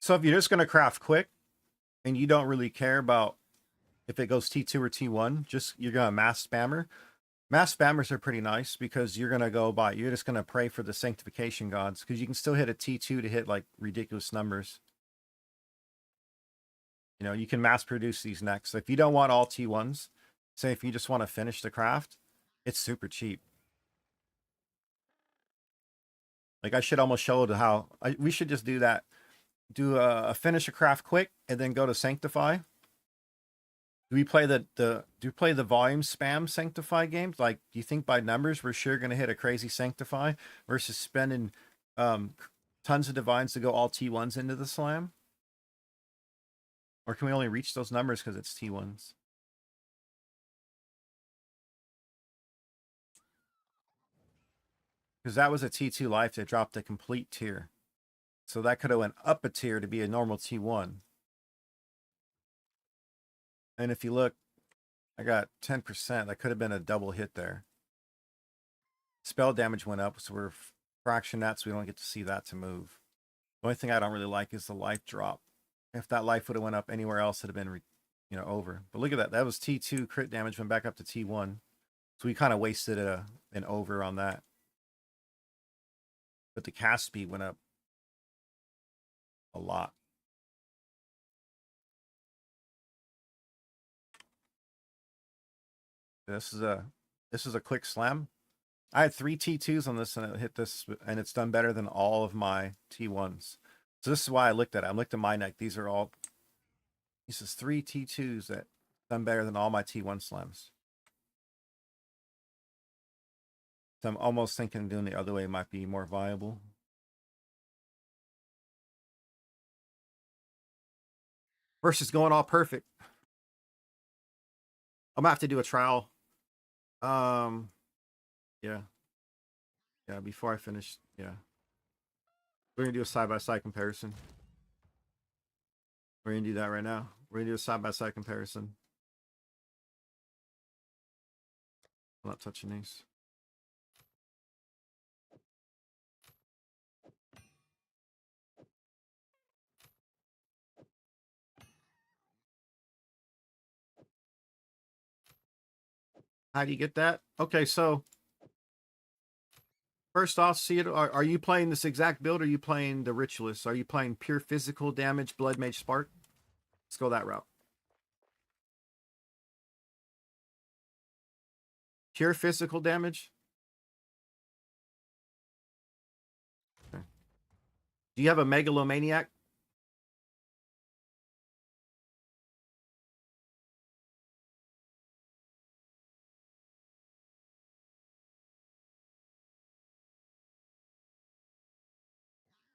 So if you're just gonna craft quick and you don't really care about if it goes T2 or T1, just you're gonna mass spammer. Mass spammers are pretty nice because you're just gonna pray for the sanctification gods because you can still hit a T2 to hit like ridiculous numbers. You know, you can mass produce these next. So if you don't want all T1s, say if you just want to finish the craft, it's super cheap. Like I should almost show how we should just do that. Do a finish a craft quick and then go to sanctify. Do we play the volume spam sanctify games? Like, do you think by numbers we're sure gonna hit a crazy sanctify versus spending tons of divines to go all T1s into the slam? Or can we only reach those numbers because it's T1s? Because that was a T2 life that dropped a complete tier. So that could have went up a tier to be a normal T1. And if you look, I got 10%. That could have been a double hit there. Spell damage went up, so we're fraction that, so we don't get to see that to move. The only thing I don't really like is the life drop. If that life would have went up anywhere else, it'd have been, over. But look at that. That was T2 crit damage, went back up to T1. So we kind of wasted an over on that. But the cast speed went up a lot. This is a quick slam. I had 3 T2s on this and it hit this, and it's done better than all of my T1s. So this is why I looked at it. I looked at my neck. This is 3 T2s that done better than all my T1 slams. So I'm almost thinking doing the other way might be more viable. Versus going all perfect. I'm gonna have to do a trial. Yeah. Yeah, before I finish, yeah. We're gonna do a side-by-side comparison. We're gonna do that right now. We're gonna do a side-by-side comparison. I'm not touching these. How do you get that? Okay, so first off, see it. Are you playing this exact build or are you playing the Ritualist? Are you playing pure physical damage, Blood Mage Spark? Let's go that route. Pure physical damage? Okay. Do you have a Megalomaniac?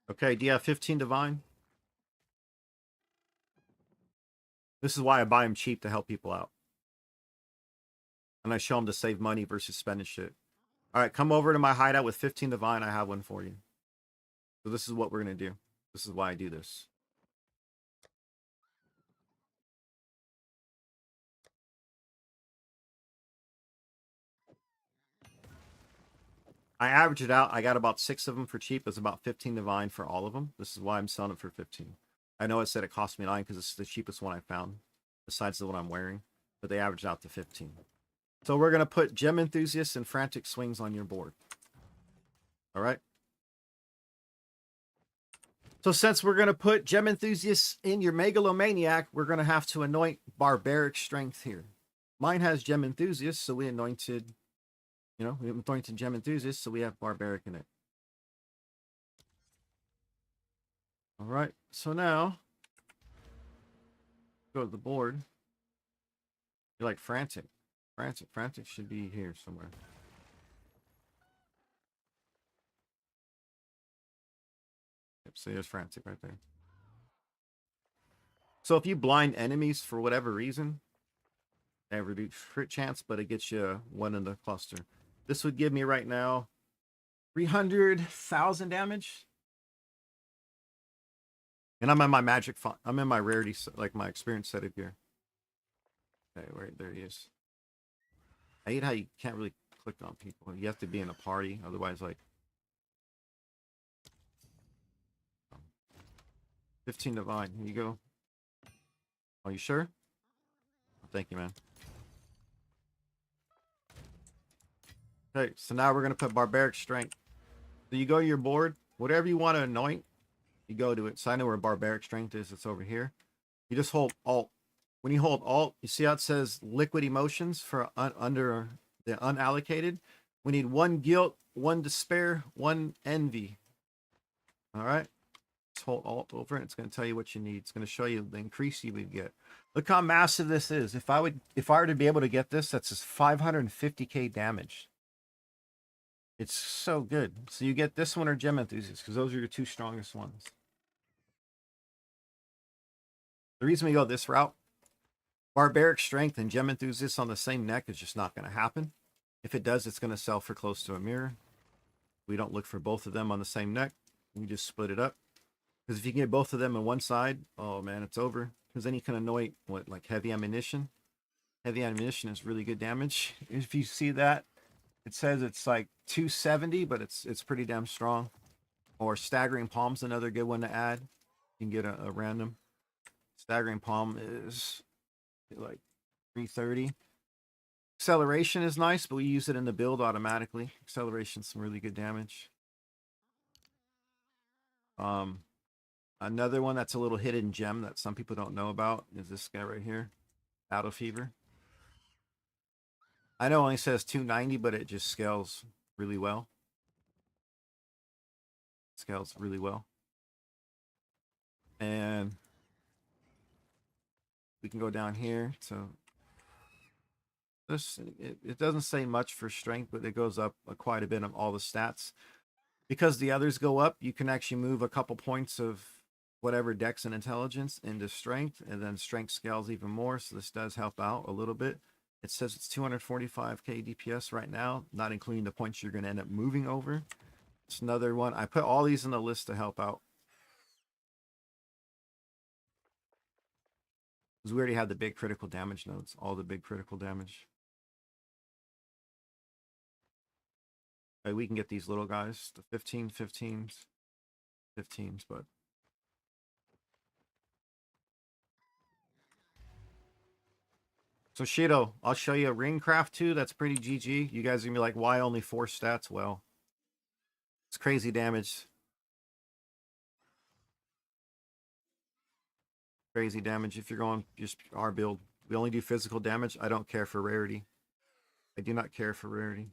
Okay, do you have 15 Divine? This is why I buy them cheap to help people out. And I show them to save money versus spending shit. All right, come over to my hideout with 15 Divine. I have one for you. So this is what we're going to do. This is why I do this. I averaged it out. I got about 6 of them for cheap. It's about 15 Divine for all of them. This is why I'm selling it for 15. I know it said it cost me 9 because it's the cheapest one I found, besides the one I'm wearing. But they averaged out to 15. So we're going to put Gem Enthusiasts and Frantic Swings on your board. All right? So since we're going to put Gem Enthusiasts in your Megalomaniac, we're going to have to anoint Barbaric Strength here. Mine has Gem Enthusiasts, so we anointed, we anointed Gem Enthusiasts, so we have Barbaric in it. All right, so now, go to the board. You're like Frantic. Frantic should be here somewhere. Yep, so there's Frantic right there. So if you blind enemies for whatever reason, they have a reduced crit chance, but it gets you one in the cluster. This would give me right now 300,000 damage. And I'm in my magic font. I'm in my rarity, like my experience set of gear. Okay, right there he is. I hate how you can't really click on people. You have to be in a party, otherwise, like 15 divine. Here you go. Are you sure? Thank you, man. Okay, so now we're gonna put barbaric strength. So you go to your board, whatever you want to anoint, you go to it. So I know where barbaric strength is. It's over here. You just hold Alt. When you hold Alt, you see how it says liquid emotions for under the unallocated. We need 1 guilt, 1 despair, 1 envy. All right. Just hold Alt over it. It's going to tell you what you need. It's going to show you the increase you would get. Look how massive this is. If I were to be able to get this, that's just 550k damage. It's so good. So you get this one or Gem Enthusiast because those are your 2 strongest ones. The reason we go this route, Barbaric Strength and Gem Enthusiast on the same neck is just not going to happen. If it does, it's going to sell for close to a mirror. We don't look for both of them on the same neck. We just split it up. Because if you can get both of them on one side, oh man, it's over. Because then you can anoint what, like heavy ammunition. Heavy ammunition is really good damage. If you see that, it says it's like 270, but it's pretty damn strong. Or Staggering Palm's another good one to add. You can get a random. Staggering Palm is like 330. Acceleration is nice, but we use it in the build automatically. Acceleration's some really good damage. Another one that's a little hidden gem that some people don't know about is this guy right here, Battle Fever. I know it only says 290, but it just scales really well. Scales really well. And we can go down here to this. It doesn't say much for strength, but it goes up quite a bit of all the stats. Because the others go up, you can actually move a couple points of whatever dex and intelligence into strength, and then strength scales even more. So this does help out a little bit. It says it's 245k DPS right now, not including the points you're going to end up moving over. It's another one. I put all these in the list to help out. Because we already had the big critical damage nodes, all the big critical damage. We can get these little guys, the 15, 15s, 15s, but so Shido, I'll show you a Ringcraft 2. That's pretty GG. You guys are gonna be like, why only 4 stats? Well, it's crazy damage. Crazy damage if you're going just our build. We only do physical damage. I don't care for rarity. I do not care for rarity.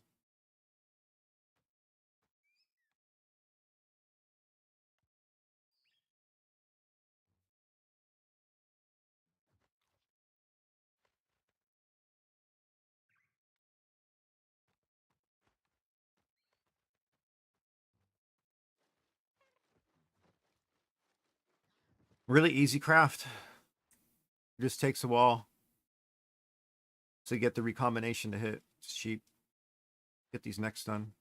Really easy craft. It just takes a while to get the recombination to hit. It's cheap. Get these next done.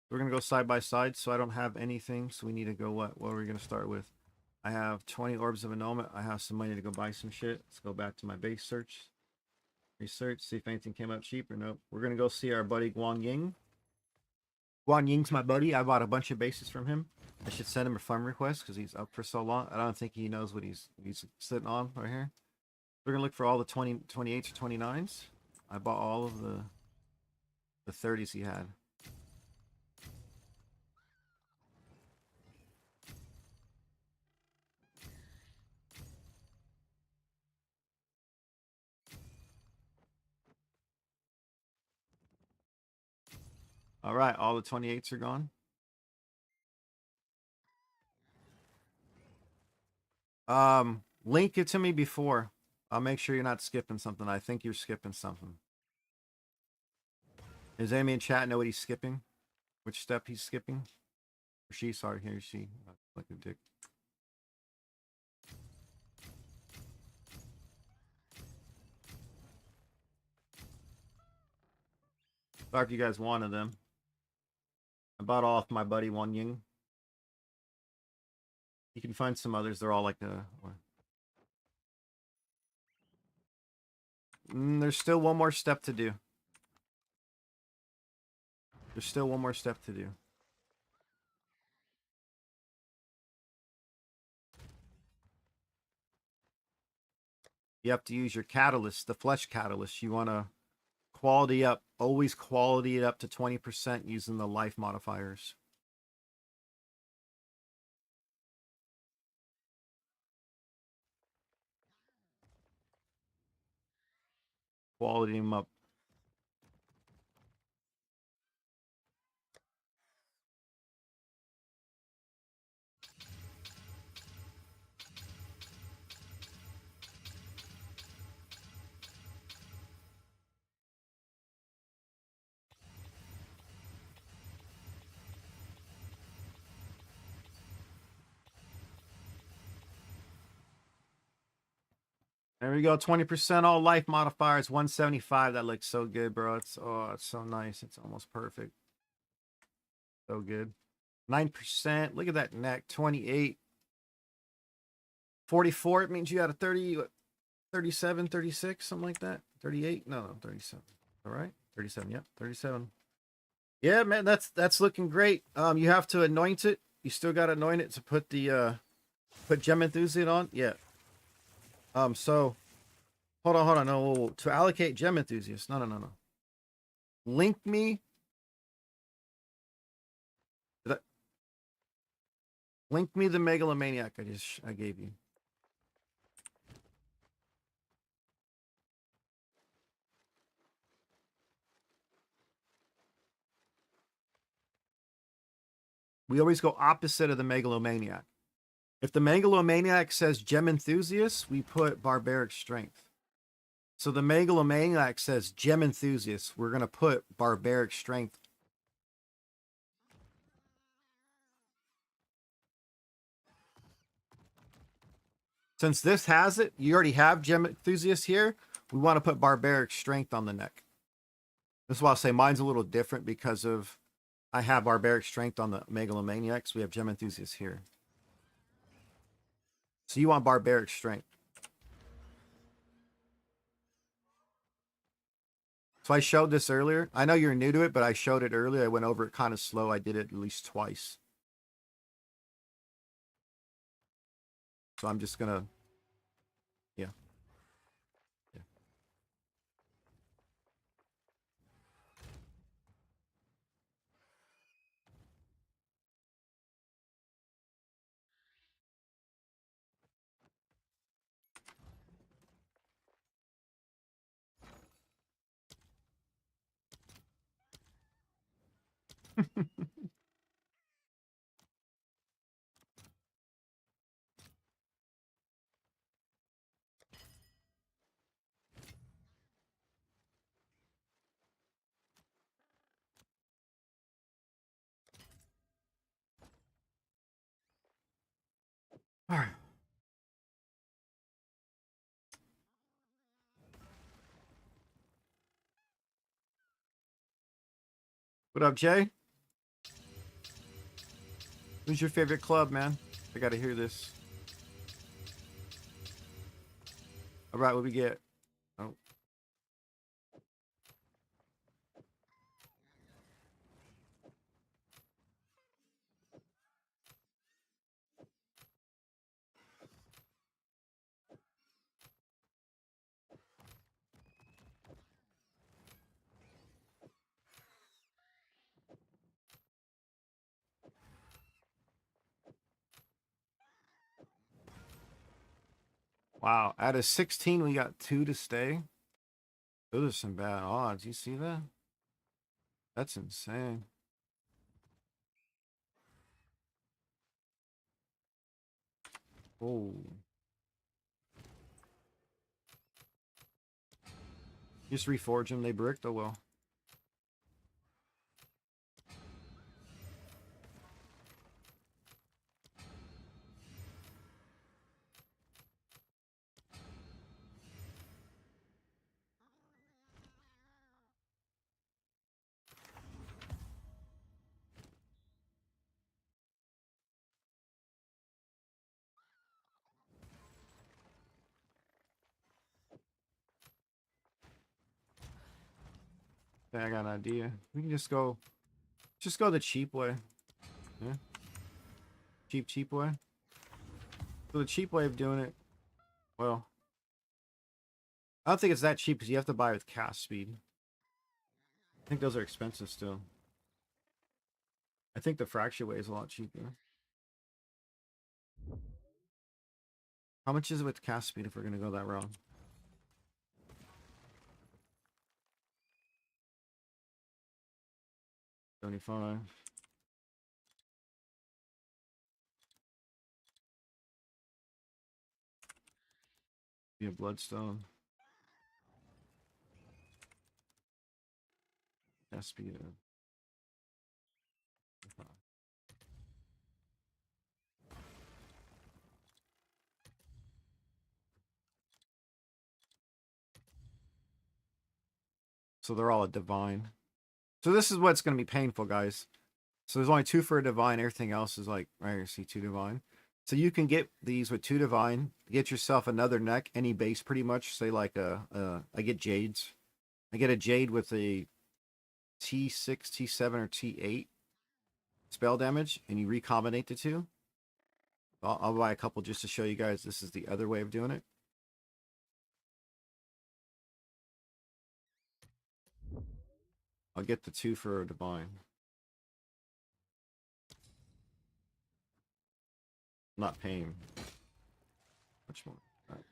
We're gonna go side by side, so I don't have anything. So we need to go what are we gonna start with? I have 20 orbs of annulment. I have some money to go buy some shit. Let's go back to my base search. Research, see if anything came up cheap or nope. We're gonna go see our buddy Guan Ying. Guan Ying's my buddy. I bought a bunch of bases from him. I should send him a farm request because he's up for so long. I don't think he knows what he's sitting on right here. We're gonna look for all the 28s or 29s. I bought all of the 30s he had. All right, all the 28s are gone. Link it to me before. I'll make sure you're not skipping something. I think you're skipping something. Does anybody in chat know what he's skipping? Which step he's skipping? Or she, sorry, here she. Like a dick. Sorry if you guys wanted them. I bought off my buddy One Ying. You can find some others. They're all like the. There's still one more step to do. There's still one more step to do. You have to use your catalyst, the flesh catalyst. You want to quality up, always quality it up to 20% using the life modifiers. Quality them up. There we go. 20% all life modifiers. 175. That looks so good, bro. It's so nice. It's almost perfect. So good. 9%. Look at that neck. 28. 44. It means you had a 30, 37, 36, something like that. 38. No, 37. All right. 37. Yep. 37. Yeah, man, that's looking great. You have to anoint it. You still got to anoint it to put the put Gem Enthusiast on. Yeah. So hold on. No, to allocate Gem Enthusiast. No. Link me. Link me the Megalomaniac I gave you. We always go opposite of the Megalomaniac. If the Megalomaniac says Gem Enthusiast, we put Barbaric Strength. So the Megalomaniac says Gem Enthusiast. We're going to put Barbaric Strength. Since this has it, you already have Gem Enthusiast here. We want to put Barbaric Strength on the neck. This is why I'll say mine's a little different because of I have Barbaric Strength on the Megalomaniacs. We have Gem Enthusiast here. So you want Barbaric Strength. So I showed this earlier. I know you're new to it, but I showed it earlier. I went over it kind of slow. I did it at least twice. So I'm just going to, yeah. All right. What up, Jay? Who's your favorite club, man? I got to hear this. All right, what we get? Oh. Wow. Out of 16, we got 2 to stay. Those are some bad odds. You see that? That's insane. Oh. Just reforge them. They bricked. Oh well. Okay, I got an idea. We can just go the cheap way. Yeah. Cheap way. So the cheap way of doing it, well, I don't think it's that cheap because you have to buy with cast speed. I think those are expensive still. I think the fracture way is a lot cheaper. How much is it with cast speed if we're gonna go that route? 75. Be a bloodstone. Cast speed. So they're all a divine. So this is what's going to be painful, guys. So there's only 2 for a divine. Everything else is like, right here, see 2 divine. So you can get these with 2 divine. Get yourself another neck, any base pretty much. Say like I get jades. I get a jade with a T6, T7, or T8 spell damage, and you recombinate the 2. I'll buy a couple just to show you guys this is the other way of doing it. I'll get the 2 for a divine. I'm not paying much more. All right.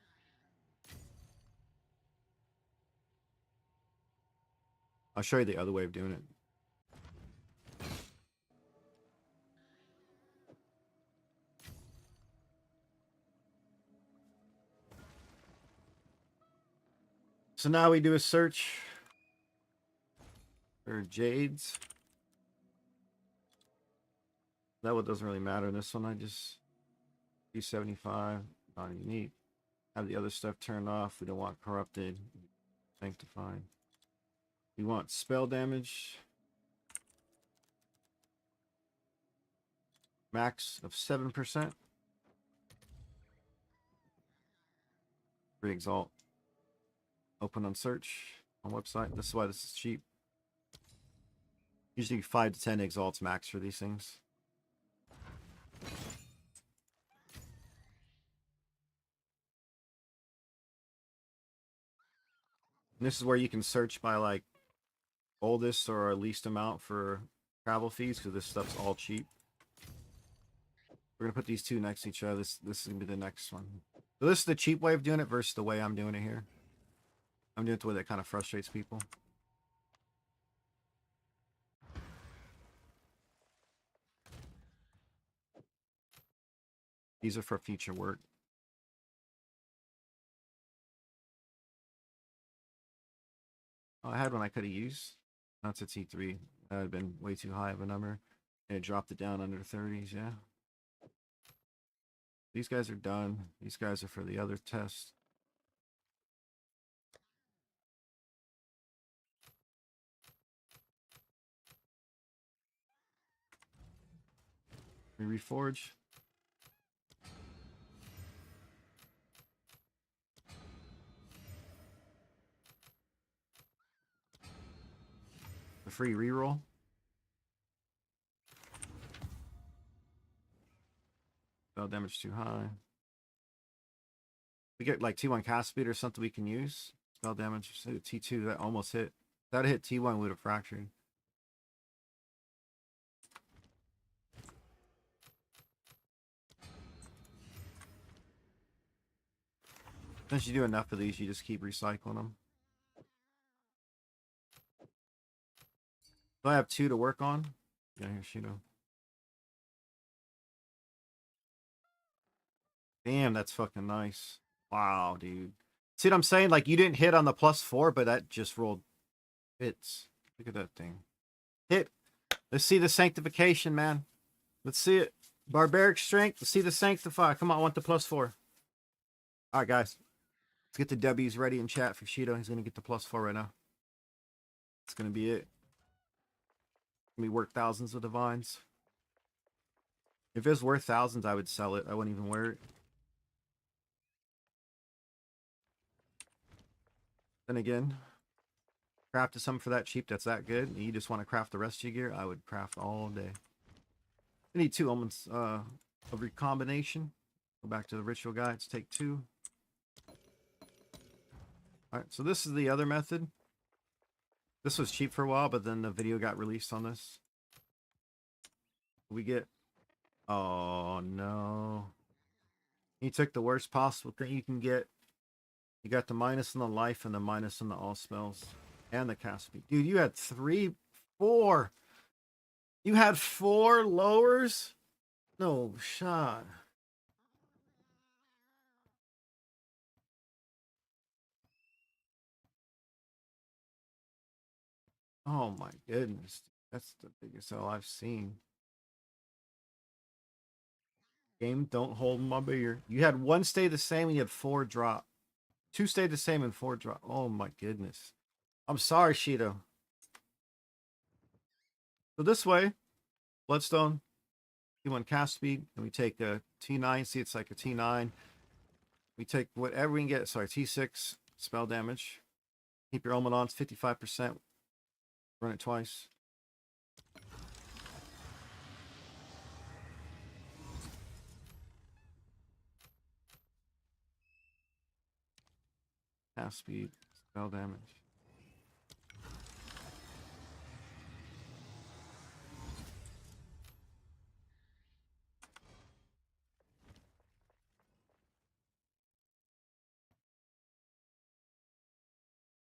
I'll show you the other way of doing it. So now we do a search for jades. That one doesn't really matter in this one. I just do 75, not unique. Have the other stuff turned off. We don't want corrupted, sanctified. We want spell damage. Max of 7%. Re-exalt. Open on search on website. This is why this is cheap. Usually 5 to 10 exalts max for these things. And this is where you can search by like oldest or least amount for travel fees because this stuff's all cheap. We're gonna put these 2 next to each other. This is gonna be the next one. So this is the cheap way of doing it versus the way I'm doing it here. I'm doing it the way that kind of frustrates people. These are for future work. Oh, I had one I could have used. That's a T3. That would have been way too high of a number. And it dropped it down under 30s, yeah. These guys are done. These guys are for the other test. We reforge. A free reroll. Spell damage too high. We get like T1 cast speed or something we can use. Spell damage. T2, that almost hit. If that hit T1, we would have fractured. Once you do enough of these, you just keep recycling them. So I have 2 to work on. Yeah, here, Shido. Damn, that's fucking nice. Wow, dude. See what I'm saying? Like, you didn't hit on the +4, but that just rolled hits. Look at that thing. Hit. Let's see the sanctification, man. Let's see it. Barbaric strength. Let's see the sanctify. Come on, I want the +4. All right, guys. Let's get the W's ready in chat for Shido. He's going to get the +4 right now. It's going to be it. We work thousands of divines. If it was worth thousands, I would sell it. I wouldn't even wear it. Then again, crafted something for that cheap that's that good, and you just want to craft the rest of your gear, I would craft all day. I need 2 elements of recombination. Go back to the ritual guides, take 2. Alright, so this is the other method. This was cheap for a while, but then the video got released on this. We get... Oh, no. You took the worst possible thing you can get. You got the minus on the life and the minus on the all spells. And the cast speed. Dude, you had 4. You had 4 lowers? No shot. Oh my goodness. That's the biggest L I've seen. Game, don't hold my beer. You had 1 stay the same and you had 4 drop. 2 stayed the same and 4 drop. Oh my goodness. I'm sorry, Shido. So this way, Bloodstone, T1 cast speed, and we take a T9. See, it's like a T9. We take whatever we can get. Sorry, T6 spell damage. Keep your element on. It's 55%. Run it twice. Half speed, spell damage.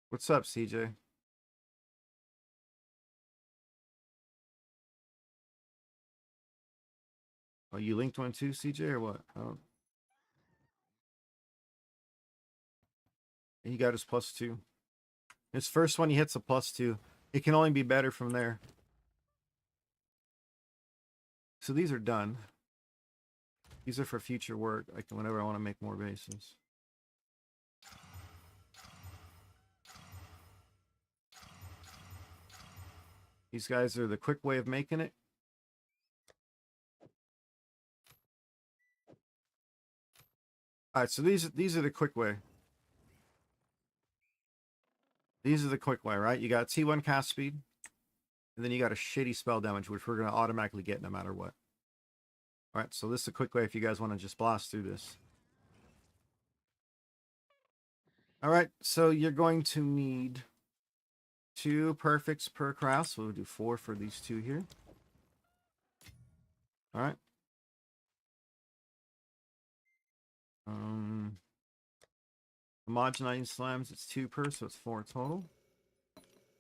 What's up, CJ? Oh, you linked one too, CJ, or what? Oh. He got his +2. His first one, he hits a +2. It can only be better from there. So these are done. These are for future work, like whenever I want to make more bases. These guys are the quick way of making it. All right, so these are the quick way. These are the quick way, right? You got T1 cast speed, and then you got a shitty spell damage, which we're going to automatically get no matter what. All right, so this is a quick way if you guys want to just blast through this. All right, so you're going to need 2 perfects per craft, so we'll do 4 for these 2 here. All right. Homogenizing slams, it's 2 per, so it's 4 total.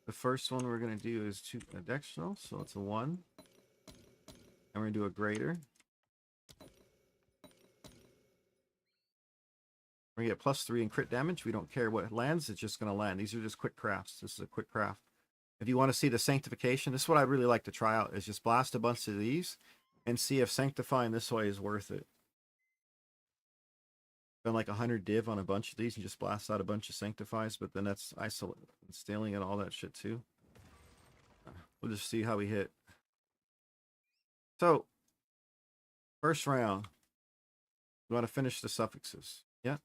The first one we're going to do is a dextral, so it's a 1. And we're going to do a greater. We're going to get +3 in crit damage. We don't care what lands, it's just going to land. These are just quick crafts. This is a quick craft. If you want to see the sanctification, this is what I'd really like to try out, is just blast a bunch of these and see if sanctifying this way is worth it. Done like 100 div on a bunch of these and just blast out a bunch of sanctifies, but then that's stealing and all that shit too. We'll just see how we hit. So, first round, we want to finish the suffixes. Yeah.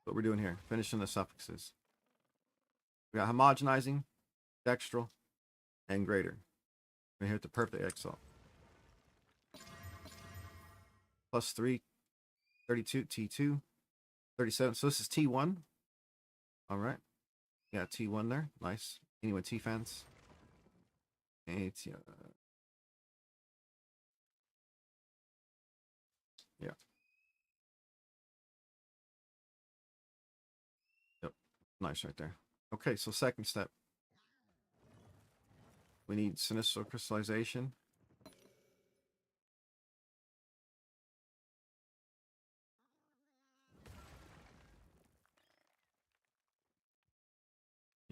What we're doing here, finishing the suffixes. We got homogenizing, dextral, and greater. We're here at the perfect exalt. +3, 32, T2, 37. So this is T1. All right. Yeah, T1 there. Nice. Anyway, T-fence. It's, yeah. Yep. Nice right there. Okay, so second step. We need sinistral crystallization.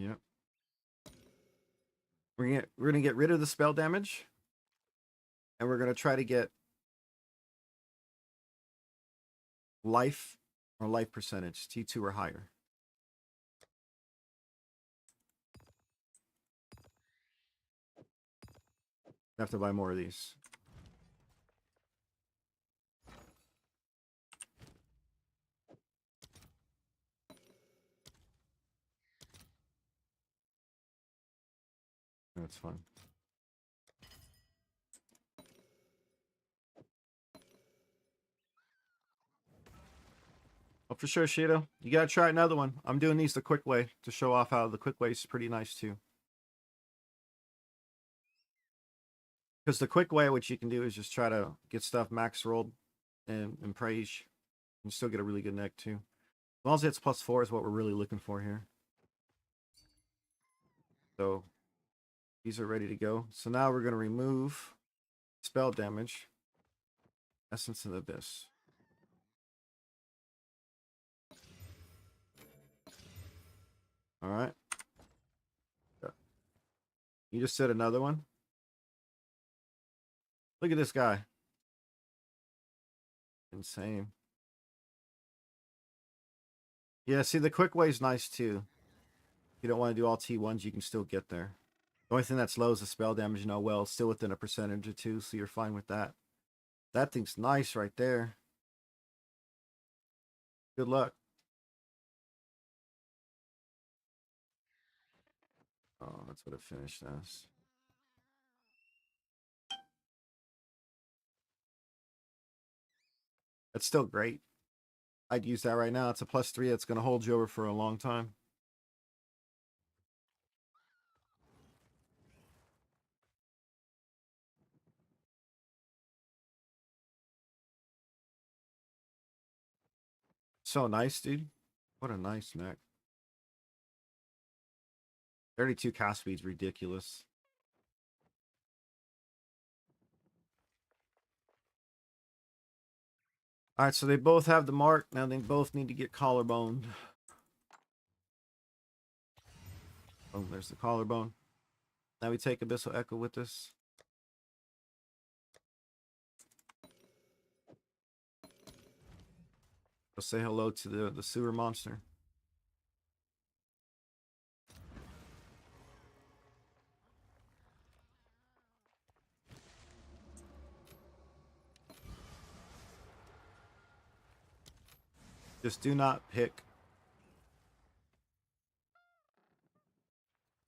Yep. We're gonna get rid of the spell damage, and we're gonna try to get life or life percentage, T2 or higher. I have to buy more of these. That's fun. Oh, for sure, Shido. You gotta try another one. I'm doing these the quick way to show off how the quick way is pretty nice too. Because the quick way, what you can do is just try to get stuff max rolled and praise. You still get a really good neck too. As long as it's +4 is what we're really looking for here. So these are ready to go. So now we're going to remove spell damage, Essence of the Abyss. All right. You just said another one. Look at this guy. Insane. Yeah, see, the quick way is nice too. If you don't want to do all T1s, you can still get there. The only thing that's low is the spell damage, you know, well, still within a percentage or two, so you're fine with that. That thing's nice right there. Good luck. Oh, that's what it finished as. That's still great. I'd use that right now. It's a +3 that's going to hold you over for a long time. So nice, dude. What a nice neck. 32 cast speed's ridiculous. All right, so they both have the mark. Now they both need to get collarboned. Oh, there's the collarbone. Now we take Abyssal Echo with us. Go say hello to the sewer monster. Just do not pick.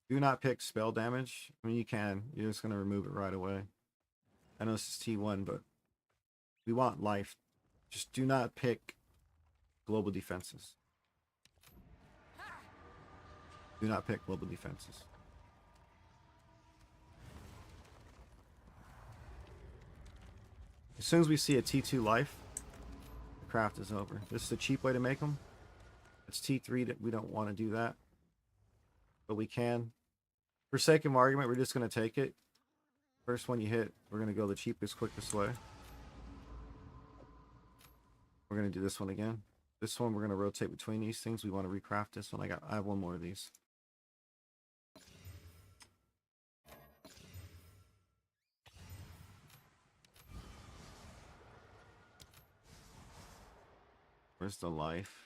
Do not pick spell damage. I mean, you can. You're just going to remove it right away. I know this is T1, but we want life. Just do not pick global defenses. Do not pick global defenses. As soon as we see a T2 life, the craft is over. This is the cheap way to make them. It's T3 that we don't want to do that. But we can. For sake of argument, we're just going to take it. First one you hit, we're going to go the cheapest, quickest way. We're going to do this one again. This one, we're going to rotate between these things. We want to recraft this one. I have one more of these. Where's the life?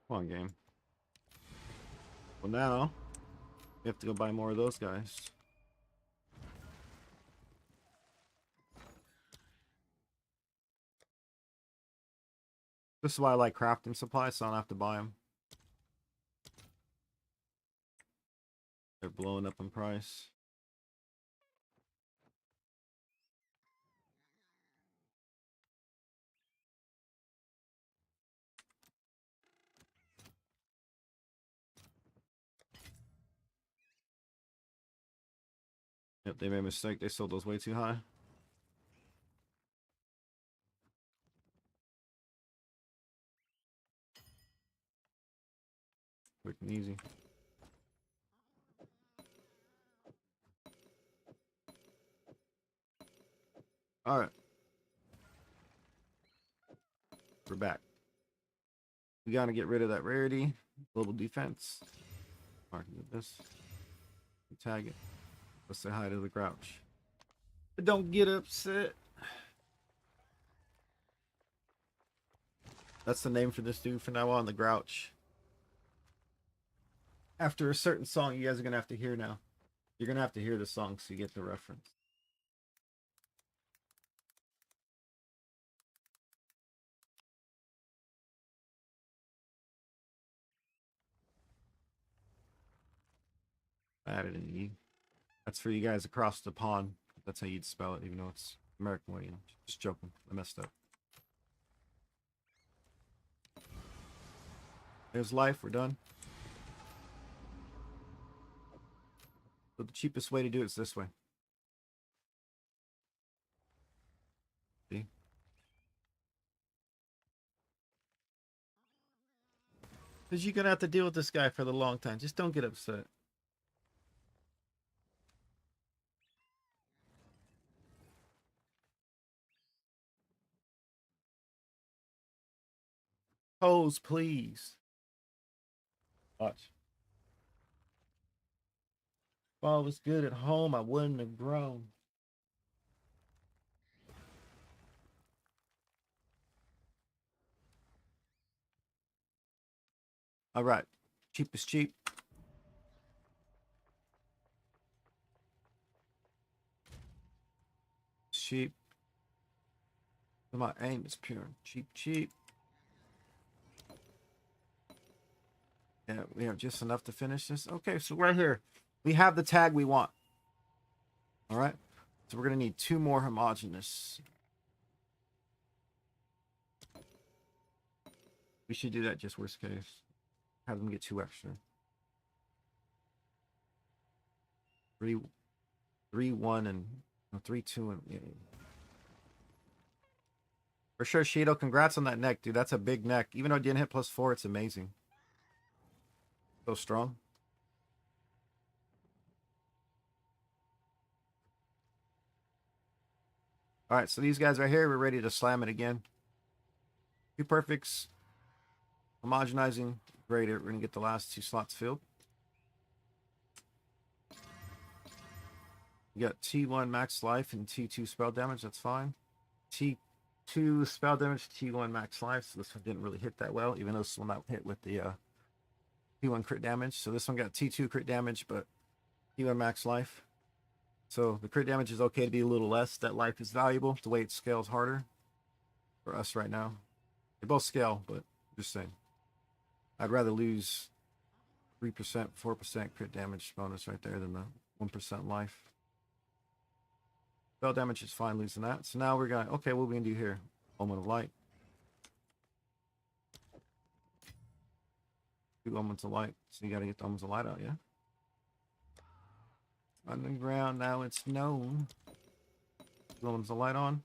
Come on, game. Well, now we have to go buy more of those guys. This is why I like crafting supplies, so I don't have to buy them. They're blowing up in price. Yep, they made a mistake. They sold those way too high. Quick and easy. All right. We're back. We got to get rid of that rarity. Global defense. Marking this. Tag it. Let's say hi to the Grouch. But don't get upset. That's the name for this dude from now on, the Grouch. After a certain song, you guys are going to have to hear now. You're going to have to hear the song so you get the reference. I added an E. That's for you guys across the pond. That's how you'd spell it, even though it's American way. Just joking. I messed up. There's life. We're done. So the cheapest way to do it is this way. See? Because you're going to have to deal with this guy for the long time. Just don't get upset. Pose, please. Watch. If I was good at home, I wouldn't have grown. All right. Cheap is cheap. Cheap. My aim is pure. Cheap, cheap. Yeah, we have just enough to finish this. Okay, so right here, we have the tag we want. All right. So we're going to need 2 more homogeneous. We should do that just worst case. Have them get 2 extra. 3, 3, 1, and no, 3, 2, and yeah. For sure, Shido. Congrats on that neck, dude. That's a big neck. Even though it didn't hit +4, it's amazing. So strong. All right, so these guys right here, we're ready to slam it again. 2 perfects. Homogenizing. Great. We're going to get the last 2 slots filled. You got T1 max life and T2 spell damage. That's fine. T2 spell damage, T1 max life. So this one didn't really hit that well, even though this one not hit with the T1 crit damage. So this one got T2 crit damage, but T1 max life. So the crit damage is okay to be a little less. That life is valuable. The way it scales harder for us right now. They both scale, but just saying. I'd rather lose 3%, 4% crit damage bonus right there than the 1% life. Spell damage is fine losing that. So now we're going, okay, what are we going to do here? Omen of Light. 2 Omens of Light. So you got to get the Omens of Light out, yeah? Underground, now it's known. 2 Omens of Light on.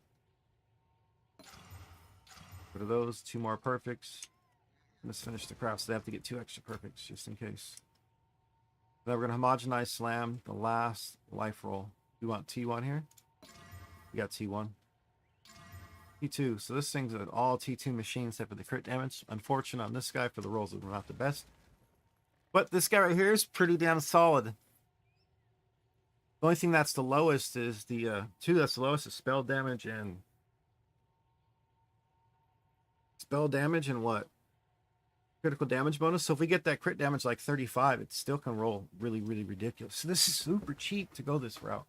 Rid of those. 2 more perfects. Let's finish the craft, so they have to get 2 extra perfects just in case. Now we're going to homogenize slam the last life roll. We want T1 here. We got T1. T2. So this thing's an all T2 machine except for the crit damage. Unfortunate on this guy for the rolls that were not the best. But this guy right here is pretty damn solid. The only thing that's the lowest is the 2 that's the lowest is spell damage and what? Critical damage bonus. So if we get that crit damage like 35, it still can roll really, really ridiculous. So this is super cheap to go this route.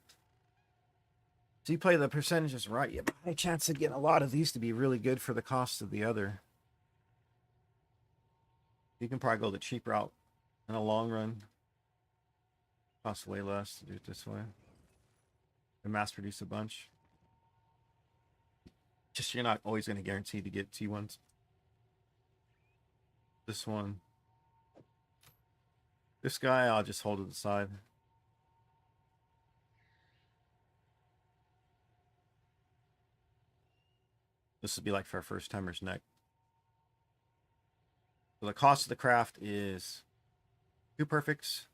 So you play the percentages right, you have a high chance of getting a lot of these to be really good for the cost of the other. You can probably go the cheap route in a long run. Costs way less to do it this way. And mass produce a bunch. Just you're not always going to guarantee to get T1s. This one. This guy, I'll just hold to the side. This would be like for a first timer's neck. So the cost of the craft is 2 perfects,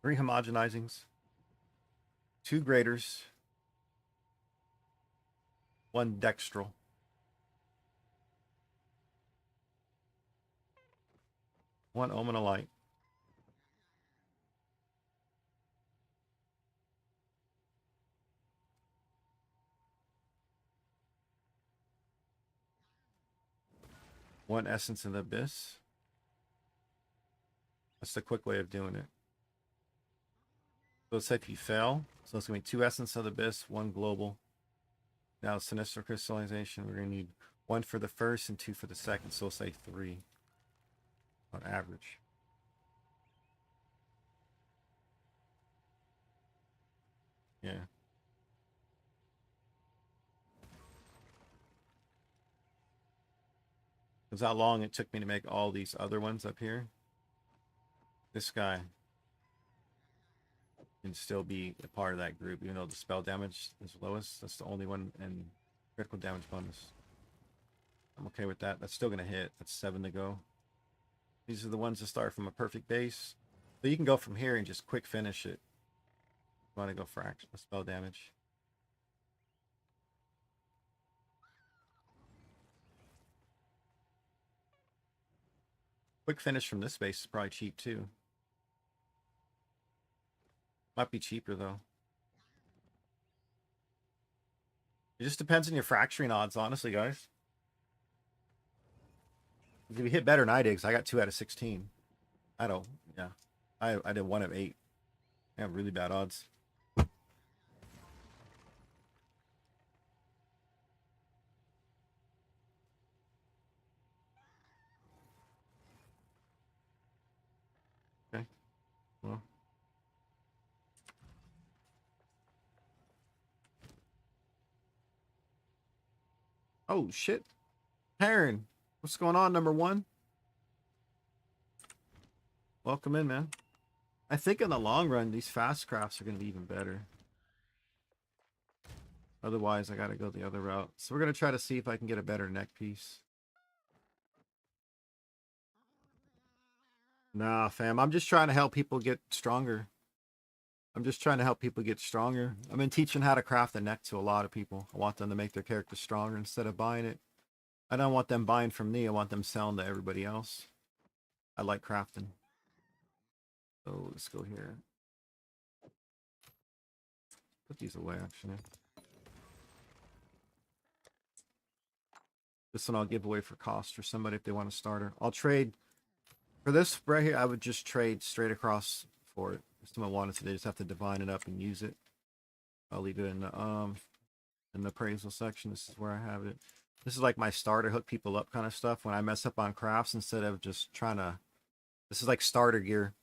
3 homogenizings, 2 graders, 1 dextral, 1 omen of light, 1 essence of the abyss. That's the quick way of doing it. So let's say if you fail, so it's going to be 2 essence of the abyss, 1 global. Now sinister crystallization, we're going to need 1 for the first and 2 for the second. So we'll say 3 on average. Yeah. Because how long it took me to make all these other ones up here. This guy can still be a part of that group, even though the spell damage is lowest. That's the only one, and critical damage bonus. I'm okay with that. That's still going to hit. That's 7 to go. These are the ones that start from a perfect base. So you can go from here and just quick finish it. You want to go for actual spell damage. Quick finish from this base is probably cheap too. Might be cheaper though. It just depends on your fracturing odds, honestly, guys. If you hit better than I did, because I got 2 out of 16. I don't, yeah. I did 1 of 8. I have really bad odds. Okay. Well. Oh, shit. Heron, what's going on, number 1? Welcome in, man. I think in the long run, these fast crafts are going to be even better. Otherwise, I got to go the other route. So we're going to try to see if I can get a better neck piece. Nah, fam. I'm just trying to help people get stronger. I'm just trying to help people get stronger. I've been teaching how to craft the neck to a lot of people. I want them to make their character stronger instead of buying it. I don't want them buying from me. I want them selling to everybody else. I like crafting. So let's go here. Put these away, actually. This one I'll give away for cost for somebody if they want a starter. I'll trade for this right here. I would just trade straight across for it. If someone wanted to, they just have to divine it up and use it. I'll leave it in the appraisal section. This is where I have it. This is like my starter hook people up kind of stuff. When I mess up on crafts, instead of just trying to, this is like starter gear.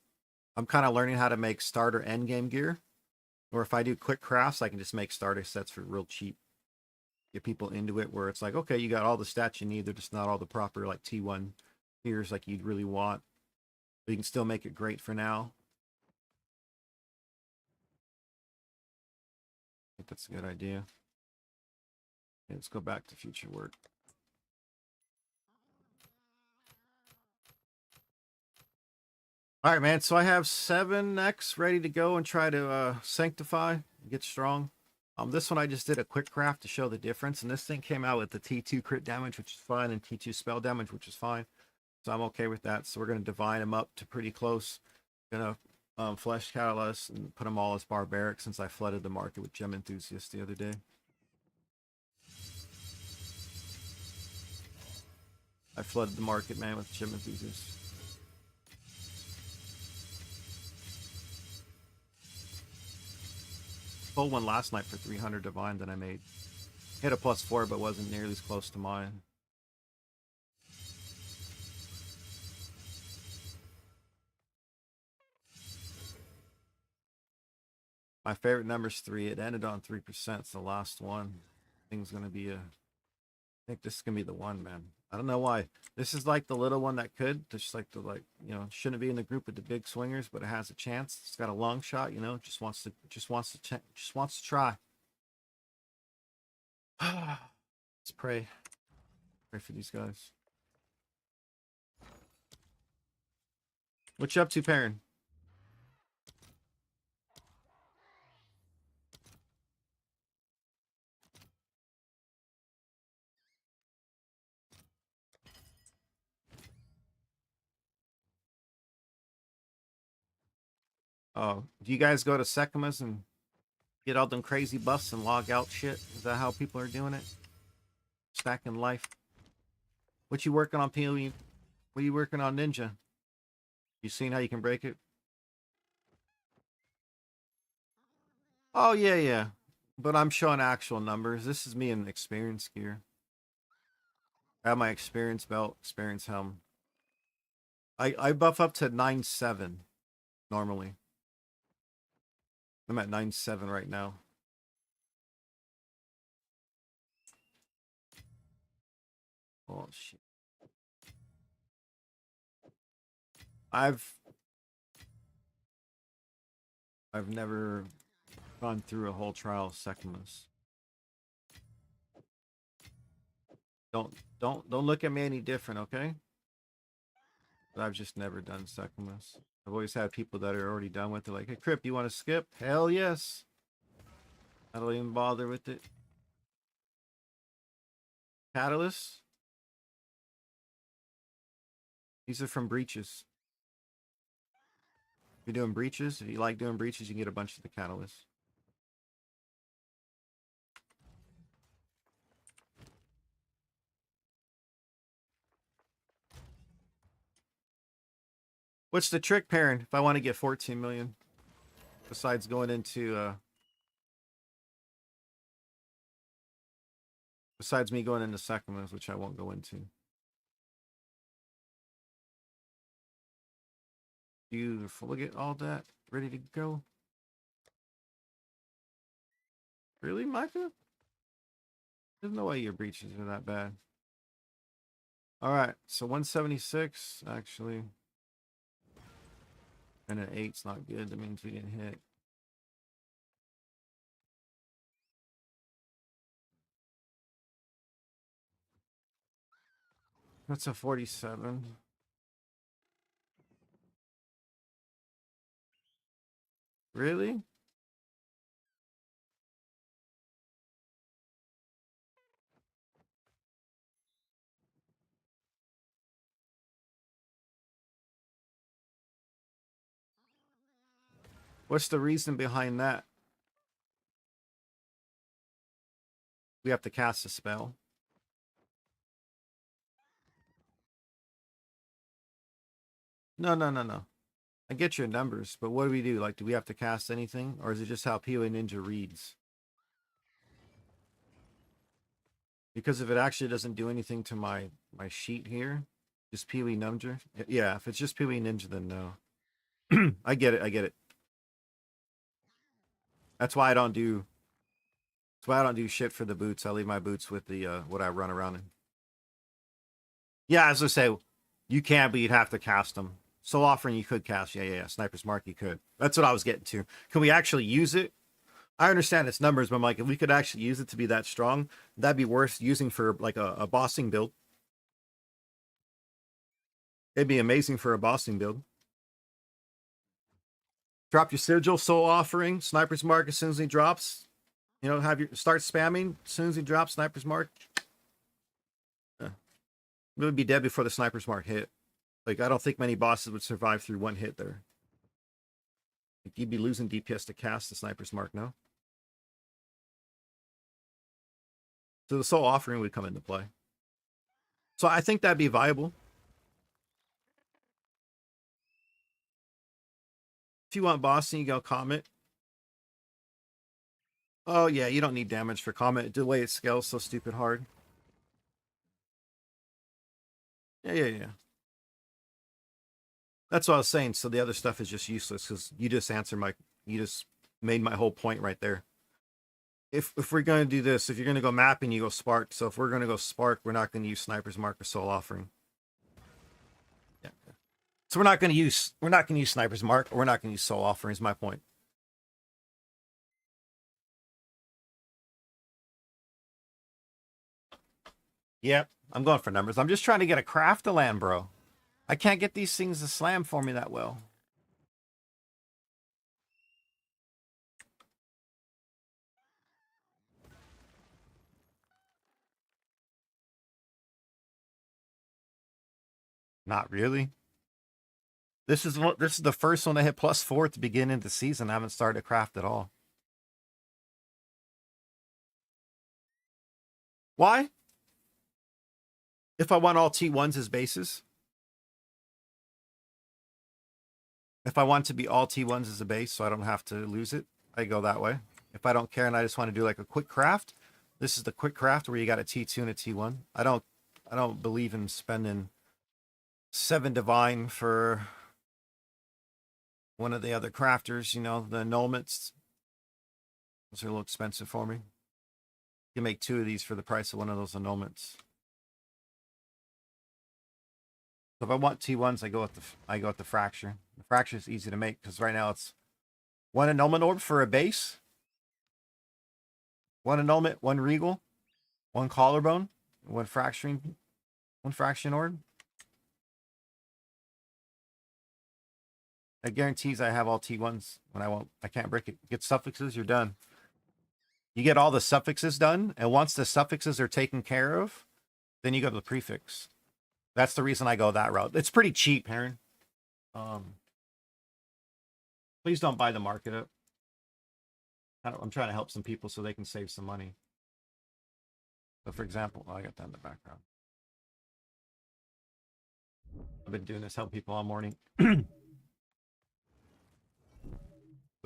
I'm kind of learning how to make starter end game gear. Or if I do quick crafts, I can just make starter sets for real cheap. Get people into it where it's like, okay, you got all the stats you need. They're just not all the proper like T1 tiers like you'd really want. But you can still make it great for now. I think that's a good idea. Okay, let's go back to future work. All right, man. So I have 7X ready to go and try to sanctify, get strong. This one I just did a quick craft to show the difference, and this thing came out with the T2 crit damage, which is fine, and T2 spell damage, which is fine. So I'm okay with that. So we're gonna divine them up to pretty close. Gonna flesh catalyst and put them all as barbaric since I flooded the market with gem enthusiasts the other day. I flooded the market, man, with gem enthusiasts. Pulled one last night for 300 divine that I made. Hit a +4, but wasn't nearly as close to mine. My favorite number's 3. It ended on 3%. It's the last one. I think it's gonna be I think this is gonna be the one, man. I don't know why. This is like the little one that could, just like the shouldn't be in the group with the big swingers, but it has a chance. It's got a long shot, just wants to try. Let's pray. Pray for these guys. What you up to, Perrin? Oh, do you guys go to Sekimas and get all them crazy buffs and log out shit? Is that how people are doing it? Stacking life. What you working on, PoE? What are you working on, Ninja? You seen how you can break it? Oh, yeah, yeah. But I'm showing actual numbers. This is me in experience gear. I have my experience belt, experience helm. I buff up to 9.7 normally. I'm at 9.7 right now. Oh, shit. I've never gone through a whole trial of Sekimas. Don't look at me any different, okay? But I've just never done Sekimas. I've always had people that are already done with it, like, hey, Crip, you want to skip? Hell yes. I don't even bother with it. Catalyst? These are from breaches. If you're doing breaches, if you like doing breaches, you can get a bunch of the catalysts. What's the trick, Perrin, if I want to get 14 million? Besides going into, besides me going into Sekimas, which I won't go into. Beautiful. Look at all that. Ready to go. Really, Micah? There's no way your breaches are that bad. All right, so 176, actually. And an 8's not good. That means we didn't hit. That's a 47. Really? What's the reason behind that? We have to cast a spell. No, no, no, no. I get your numbers, but what do we do? Like, do we have to cast anything? Or is it just how PoE Ninja reads? Because if it actually doesn't do anything to my sheet here, just PoE Ninja. Yeah, if it's just PoE Ninja, then no. I get it. I get it. That's why I don't do. That's why I don't do shit for the boots. I leave my boots with the what I run around in. Yeah, as I say, you can, but you'd have to cast them. Soul Offering you could cast. Yeah, yeah, yeah. Sniper's Mark you could. That's what I was getting to. Can we actually use it? I understand its numbers, but I'm like, if we could actually use it to be that strong, that'd be worth using for like a bossing build. It'd be amazing for a bossing build. Drop your sigil, Soul Offering, Sniper's Mark as soon as he drops. You know, have your start spamming as soon as he drops Sniper's Mark. It would be dead before the Sniper's Mark hit. Like, I don't think many bosses would survive through one hit there. Like, you'd be losing DPS to cast the Sniper's Mark, no? So the Soul Offering would come into play. So I think that'd be viable. If you want bossing, you go Comet. Oh, yeah, you don't need damage for Comet. The way it scales so stupid hard. Yeah, yeah, yeah. That's what I was saying. So the other stuff is just useless because you just you just made my whole point right there. If we're going to do this, if you're going to go mapping, you go Spark. So if we're going to go Spark, we're not going to use Sniper's Mark or Soul Offering. Yeah. So we're not going to use Sniper's Mark, or we're not going to use Soul Offering is my point. Yep, I'm going for numbers. I'm just trying to get a craft to land, bro. I can't get these things to slam for me that well. Not really. This is the first one I hit +4 at the beginning of the season. I haven't started a craft at all. Why? If I want all T1s as bases. If I want to be all T1s as a base so I don't have to lose it, I go that way. If I don't care and I just want to do like a quick craft, this is the quick craft where you got a T2 and a T1. I don't believe in spending 7 divine for one of the other crafters, the annulments. Those are a little expensive for me. You can make 2 of these for the price of one of those annulments. So if I want T1s, I go with the fracture. The fracture is easy to make because right now it's 1 annulment orb for a base, 1 annulment, 1 regal, 1 collarbone, 1 fraction orb. It guarantees I have all T1s when I can't break it. Get suffixes, you're done. You get all the suffixes done, and once the suffixes are taken care of, then you go to the prefix. That's the reason I go that route. It's pretty cheap, Heron. Please don't buy the market up. I'm trying to help some people so they can save some money. So, for example, I got that in the background. I've been doing this, helping people all morning. So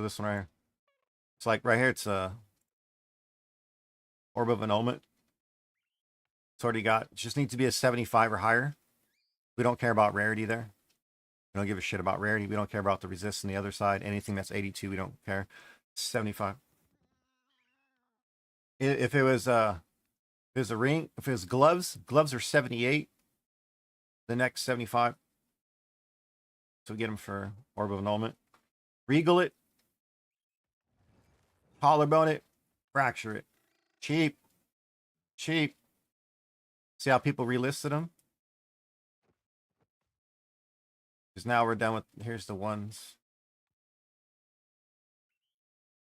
this one right here. It's like right here, it's a Orb of Annulment. It's already got, it just needs to be a 75 or higher. We don't care about rarity there. We don't give a shit about rarity. We don't care about the resist on the other side. Anything that's 82, we don't care. 75. If it was a ring, if it was gloves are 78. The next 75. So we get them for Orb of Annulment. Regal it. Collarbone it. Fracture it. Cheap. Cheap. See how people relisted them? Because now we're done with, here's the ones.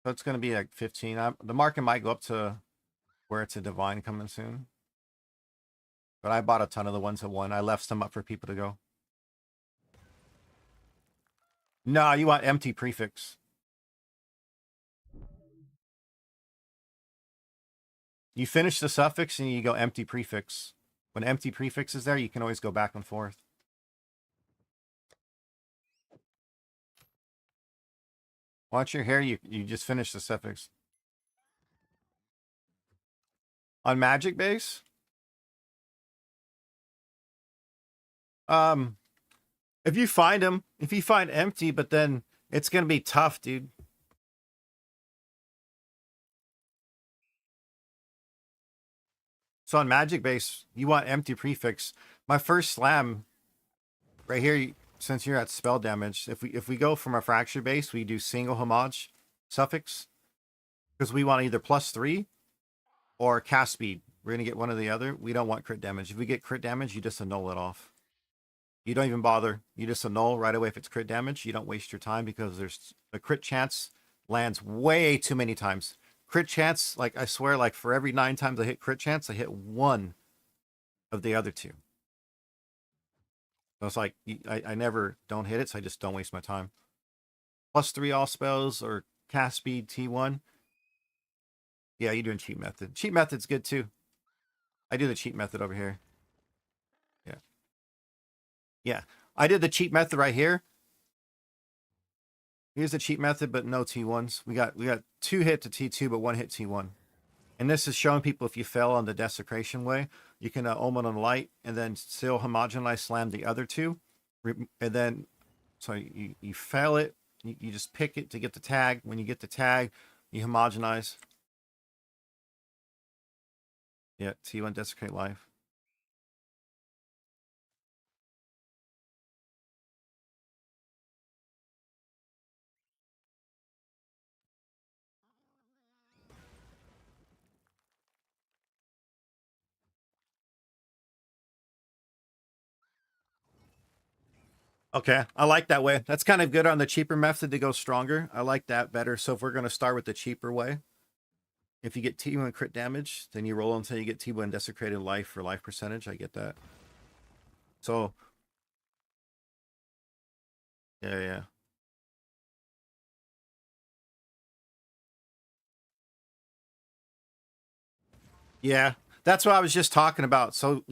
So it's going to be like 15. The market might go up to where it's a divine coming soon. But I bought a ton of the ones that won. I left some up for people to go. No, you want empty prefix. You finish the suffix and you go empty prefix. When empty prefix is there, you can always go back and forth. Watch your hair, you just finish the suffix. On magic base, if you find them, if you find empty, but then it's gonna be tough, dude. So on magic base, you want empty prefix. My first slam right here, since you're at spell damage, if we go from a fracture base, we do single homage suffix because we want either +3 or cast speed. We're gonna get one or the other. We don't want crit damage. If we get crit damage, you just annul it off. You don't even bother. You just annul right away if it's crit damage. You don't waste your time because there's the crit chance lands way too many times. Crit chance, like I swear, like for every 9 times I hit crit chance, I hit 1 of the other 2. So it's like I never don't hit it, so I just don't waste my time. +3 all spells or cast speed T1. Yeah, you're doing cheat method. Cheat method's good too. I do the cheat method over here. Yeah. Yeah. I did the cheat method right here. Here's the cheat method, but no T1s. We got 2 hit to T2, but 1 hit T1. And this is showing people if you fail on the desecration way, you can omen on light and then still homogenize slam the other 2. And then, so you fail it, you just pick it to get the tag. When you get the tag, you homogenize. Yeah, T1 desecrate life. Okay, I like that way. That's kind of good on the cheaper method to go stronger. I like that better. So if we're going to start with the cheaper way, if you get T1 crit damage, then you roll until you get T1 desecrated life for life percentage. I get that. So, yeah, yeah. Yeah, that's what I was just talking about. So,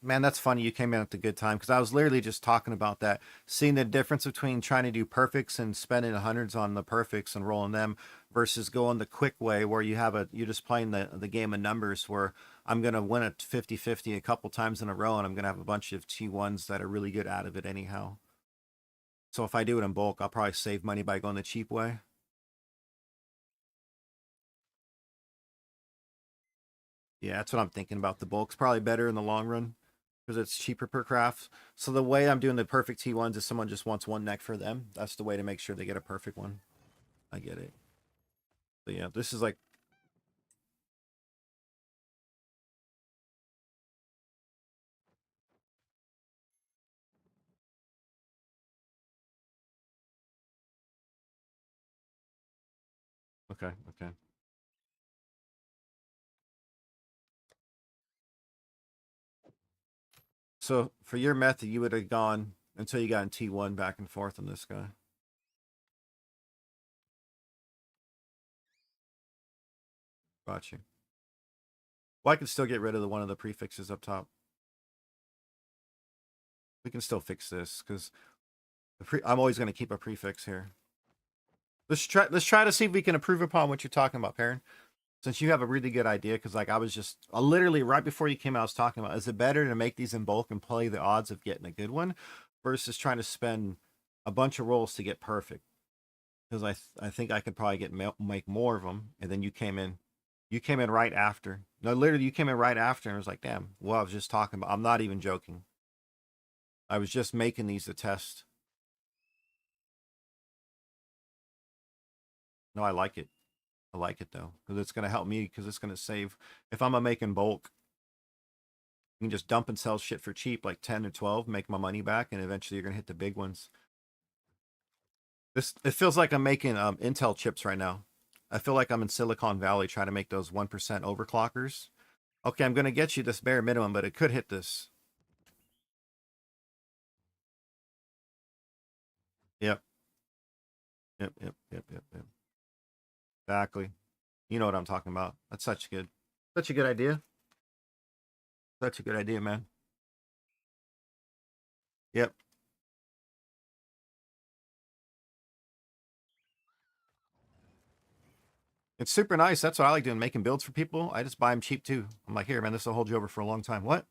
man, that's funny. You came in at the good time because I was literally just talking about that, seeing the difference between trying to do perfects and spending hundreds on the perfects and rolling them versus going the quick way where you're just playing the game of numbers where I'm going to win it 50-50 a couple times in a row and I'm going to have a bunch of T1s that are really good out of it anyhow. So if I do it in bulk, I'll probably save money by going the cheap way. Yeah, that's what I'm thinking about. The bulk's probably better in the long run because it's cheaper per craft. So the way I'm doing the perfect T1s is someone just wants one neck for them. That's the way to make sure they get a perfect one. I get it. But yeah, this is like, okay, okay. So for your method, you would have gone until you got in T1 back and forth on this guy. Got you. Well, I can still get rid of the one of the prefixes up top. We can still fix this because I'm always going to keep a prefix here. Let's try to see if we can improve upon what you're talking about, Perrin. Since you have a really good idea, because like I was just literally right before you came out, I was talking about, is it better to make these in bulk and play the odds of getting a good one versus trying to spend a bunch of rolls to get perfect? Because I think I could probably make more of them, and then you came in right after. No, literally, you came in right after, and I was like, damn. Well, I was just talking about. I'm not even joking. I was just making these to test. No, I like it. I like it though, because it's gonna help me. Because it's gonna save. If I'm a making bulk, you can just dump and sell shit for cheap, like 10 or 12, make my money back, and eventually you're gonna hit the big ones. This it feels like I'm making Intel chips right now. I feel like I'm in Silicon Valley trying to make those 1% overclockers. Okay, I'm gonna get you this bare minimum, but it could hit this. Yep, yep. Exactly. You know what I'm talking about. That's such a good idea. Such a good idea, man. Yep. It's super nice. That's what I like doing, making builds for people. I just buy them cheap too. I'm like, here, man, this will hold you over for a long time. What?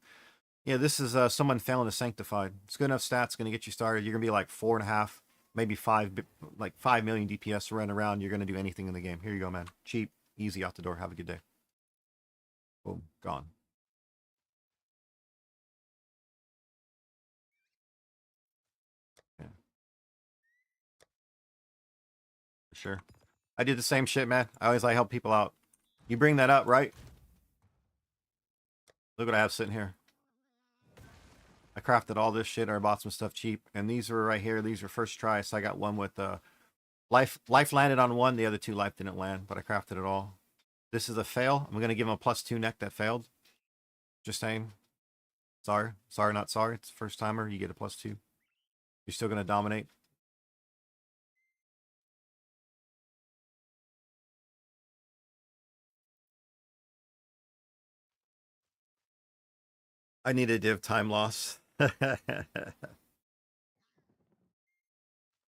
Yeah, this is someone failing to sanctified. It's good enough stats, going to get you started. You're going to be like 4.5, maybe 5, like 5 million DPS to run around. You're going to do anything in the game. Here you go, man. Cheap, easy out the door. Have a good day. Boom, gone. Yeah, for sure. I did the same shit, man. I always like help people out. You bring that up, right? Look what I have sitting here. I crafted all this shit. Or I bought some stuff cheap, and these were right here. These were first try. So I got one with life landed on one. The other two life didn't land, but I crafted it all. This is a fail. I'm gonna give him a +2 neck that failed. Just saying. Sorry, not sorry. It's first timer. You get a +2. You're still gonna dominate. I need a div time loss.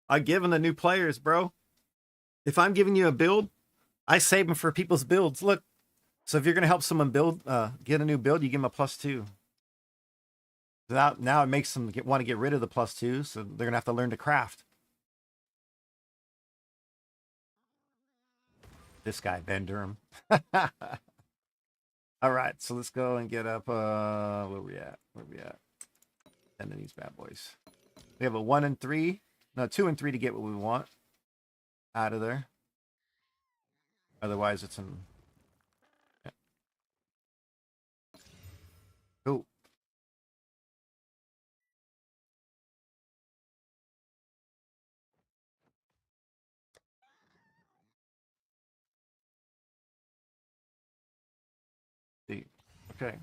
I give them the new players, bro. If I'm giving you a build, I save them for people's builds. Look, so if you're gonna help someone build, get a new build, you give them a +2. Now it makes them want to get rid of the +2, so they're gonna have to learn to craft. This guy, Ben Durham. All right, so let's go and get up. Where we at? Where we at? And then these bad boys. We have a 1 and 3. No, 2 and 3 to get what we want out of there. Otherwise, it's an. Yeah. Cool. See. Okay.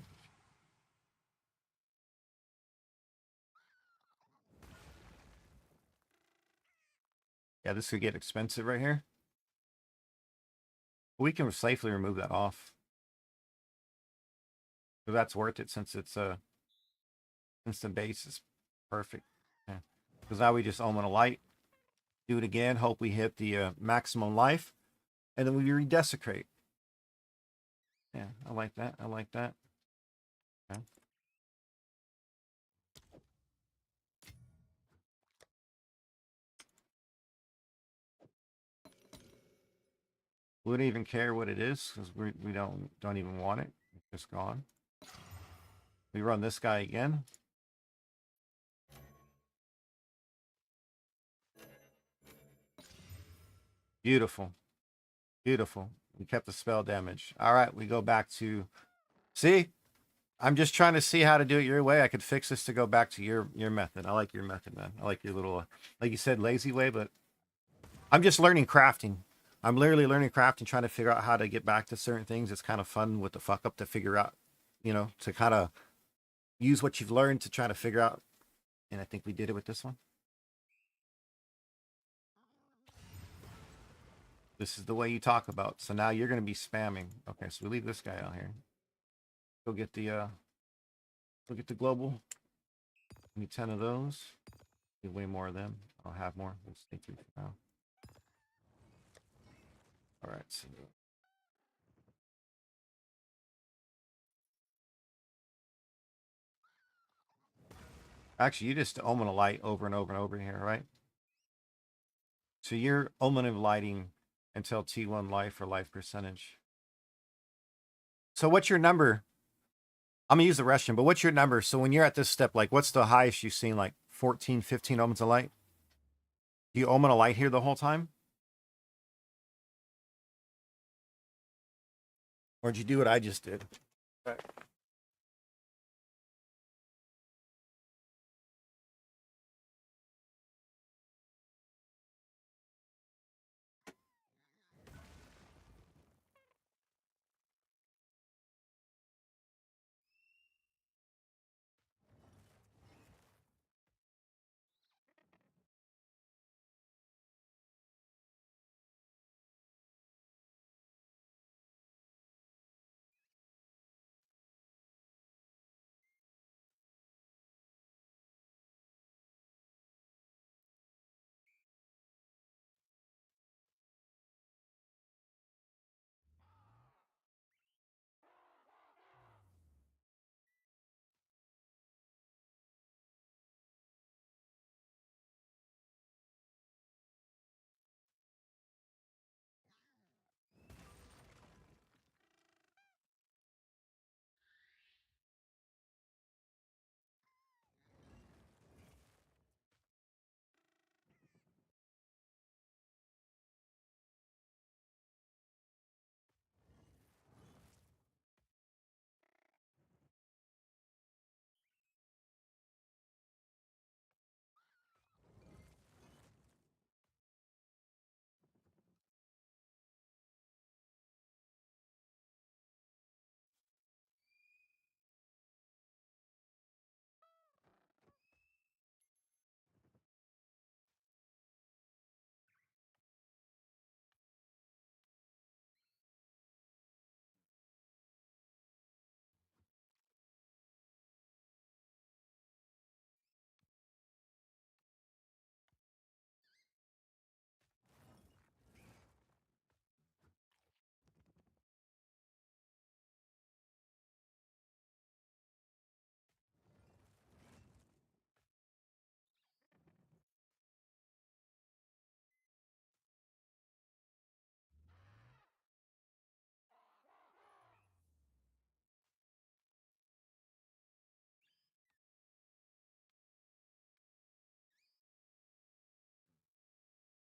Yeah, this could get expensive right here. We can safely remove that off. So that's worth it since it's since the base is perfect. Yeah. Because now we just omen a light. Do it again. Hope we hit the maximum life. And then we redesecrate. Yeah, I like that. I like that. Okay. We don't even care what it is because we don't even want it. It's just gone. We run this guy again. Beautiful. Beautiful. We kept the spell damage. All right, we go back to see. I'm just trying to see how to do it your way. I could fix this to go back to your method. I like your method, man. I like your little, like you said, lazy way. But I'm just learning crafting. I'm literally learning crafting, trying to figure out how to get back to certain things. It's kind of fun with the fuck up to figure out, to kind of use what you've learned to try to figure out. And I think we did it with this one. This is the way you talk about. So now you're going to be spamming. Okay, so we leave this guy out here. Go get the global. Need 10 of those. Need way more of them. I'll have more. We'll stay through for now. All right. So actually, you just omen a light over and over and over here, right? So you're omen of lighting until T1 life or life percentage. So what's your number? I'm gonna use the restroom, but what's your number? So when you're at this step, like what's the highest you've seen? Like 14, 15 omens of light? Do you omen a light here the whole time? Or did you do what I just did? Right.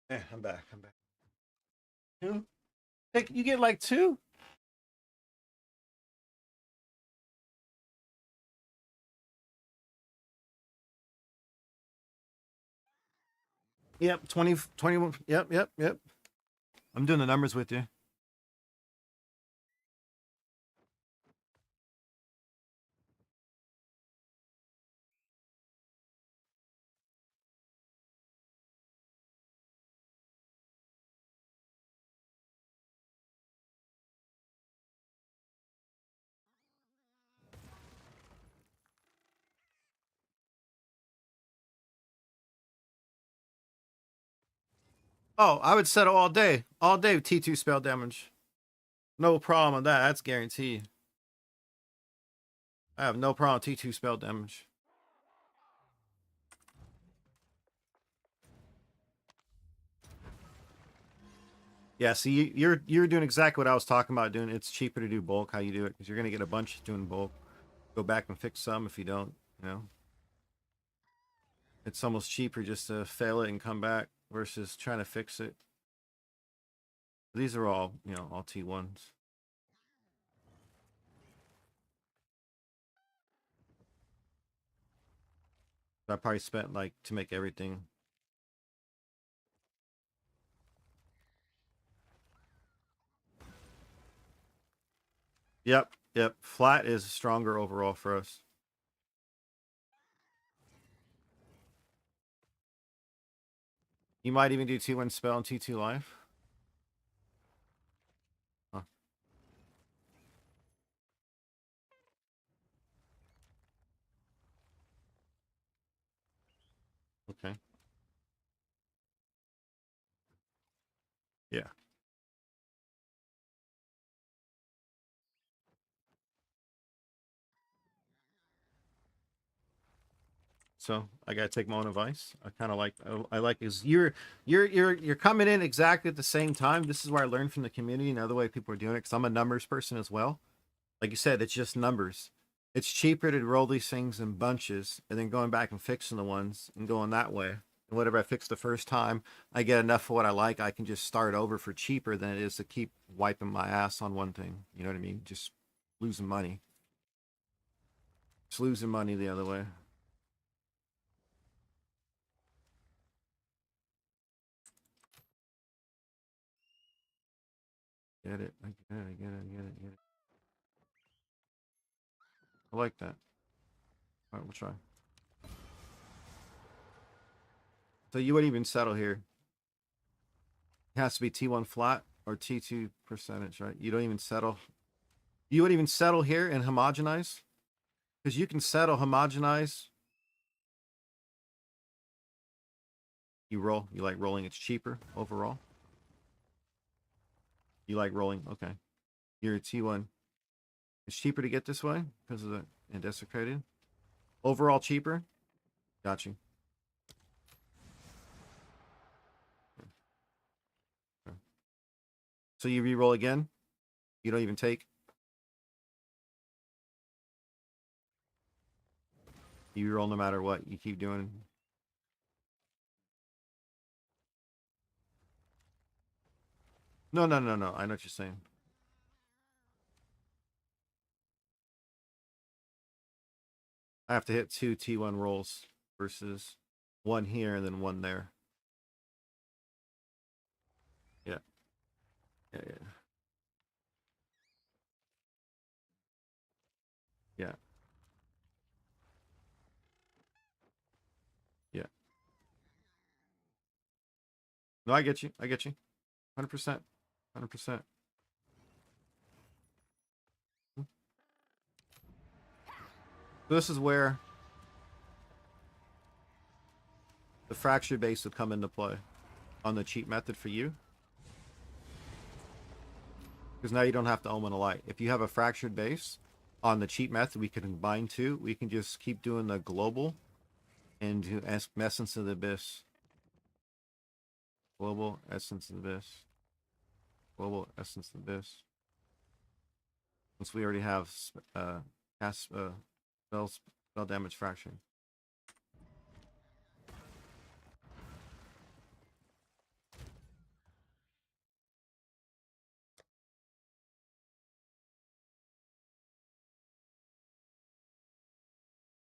Yeah, I'm back. I'm back. Two? You get like two? Yep, 20, 21. Yep, yep, yep. I'm doing the numbers with you. Oh, I would settle all day. All day with T2 spell damage. No problem with that. That's guaranteed. I have no problem with T2 spell damage. Yeah, see, you're doing exactly what I was talking about doing. It's cheaper to do bulk how you do it because you're gonna get a bunch doing bulk. Go back and fix some if you don't. You know, it's almost cheaper just to fail it and come back versus trying to fix it. These are all all T1s. I probably spent like to make everything. Yep, yep. Flat is stronger overall for us. You might even do T1 spell and T2 life. Huh, okay. Yeah. So I gotta take my own advice. I kind of like I like is you're coming in exactly at the same time. This is where I learned from the community and the other way people are doing it because I'm a numbers person as well. Like you said, it's just numbers. It's cheaper to roll these things in bunches and then going back and fixing the ones and going that way. And whatever I fix the first time, I get enough for what I like. I can just start over for cheaper than it is to keep wiping my ass on one thing. You know what I mean? Just losing money. Just losing money the other way. Get it? I get it. I get it. I get it. I get it. I like that. All right, we'll try. So you wouldn't even settle here. It has to be T1 flat or T2 percentage, right? You don't even settle. You wouldn't even settle here and homogenize because you can settle, homogenize. You roll. You like rolling. It's cheaper overall. You like rolling. Okay. You're a T1. It's cheaper to get this way because of the and desecrated. Overall cheaper. Got you. Okay. So you re-roll again. You don't even take. You roll no matter what. You keep doing. No, no, no, no. I know what you're saying. I have to hit two T1 rolls versus one here and then one there. Yeah. Yeah. Yeah. Yeah. Yeah. No, I get you. I get you. 100%. 100%. So this is where the fractured base would come into play on the cheat method for you. Because now you don't have to omen a light. If you have a fractured base on the cheat method, we can combine two. We can just keep doing the global and do essence of the abyss. Global essence of the abyss. Global essence of the abyss. Since we already have cast spell damage fraction.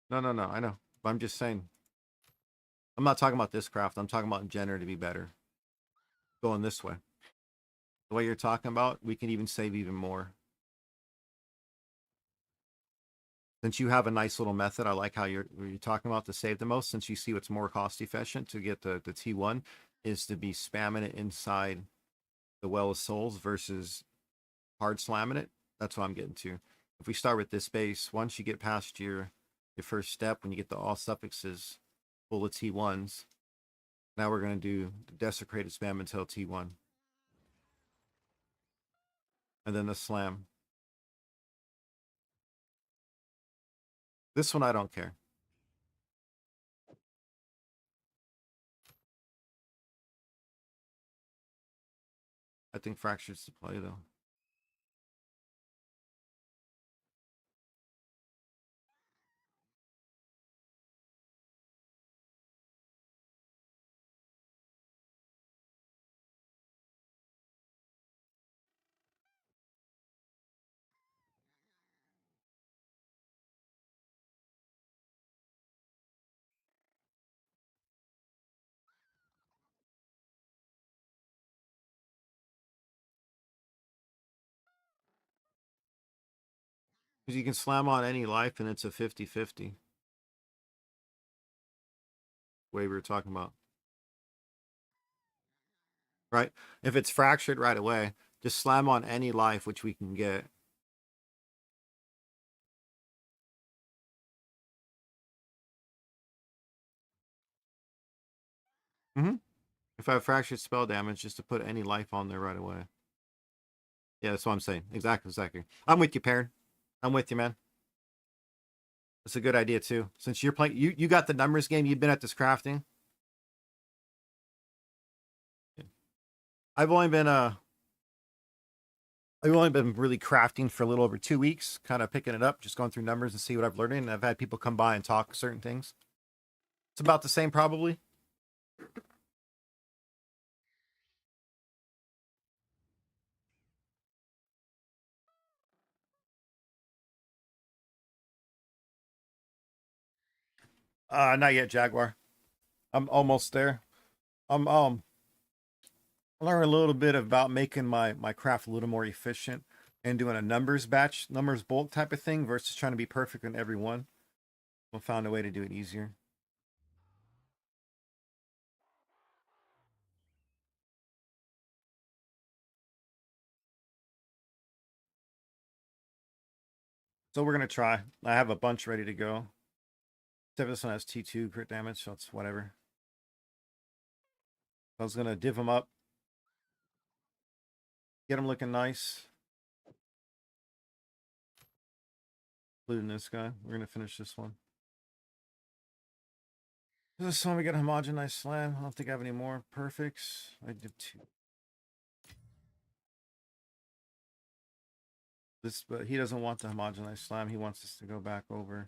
No, no, no. I know. But I'm just saying. I'm not talking about this craft. I'm talking about in general to be better. Going this way. The way you're talking about, we can even save even more. Since you have a nice little method, I like how you're talking about to save the most. Since you see what's more cost efficient to get the T1 is to be spamming it inside the Well of Souls versus hard slamming it. That's what I'm getting to. If we start with this base, once you get past your first step, when you get the all suffixes full of T1s, Now we're going to do the desecrated spam until T1. And then the slam. This one I don't care. I think Fractured's the play though. Because you can slam on any life and it's a 50-50. Way we were talking about. Right? If it's fractured right away, just slam on any life which we can get. Mm-hmm. If I have fractured spell damage, just to put any life on there right away. Yeah, that's what I'm saying. Exactly. I'm with you, Perrin. I'm with you, man. That's a good idea too. Since you're playing, you got the numbers game. You've been at this crafting. I've only been I've only been really crafting for a little over 2 weeks, kind of picking it up, just going through numbers and see what I've learned. And I've had people come by and talk certain things. It's about the same, probably. Not yet, Jaguar. I'm almost there. I'm learning a little bit about making my craft a little more efficient and doing a numbers batch, numbers bulk type of thing versus trying to be perfect in every one. I found a way to do it easier. So we're gonna try. I have a bunch ready to go. Except this one has T2 crit damage, so it's whatever. I was gonna div them up, get them looking nice. Including this guy. We're gonna finish this one. This one we got a homogenized slam. I don't think I have any more perfects. I did 2. This, but he doesn't want the homogenized slam. He wants us to go back over.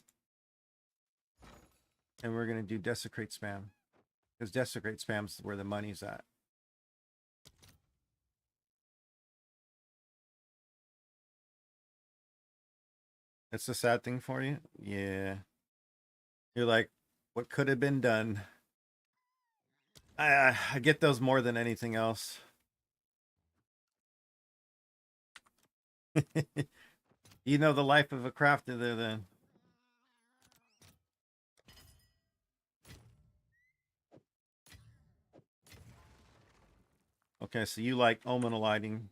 And we're gonna do desecrate spam. Because desecrate spam's where the money's at. That's the sad thing for you? Yeah. You're like, what could have been done? I get those more than anything else. You know the life of a crafter there then. Okay, so you like omen alighting.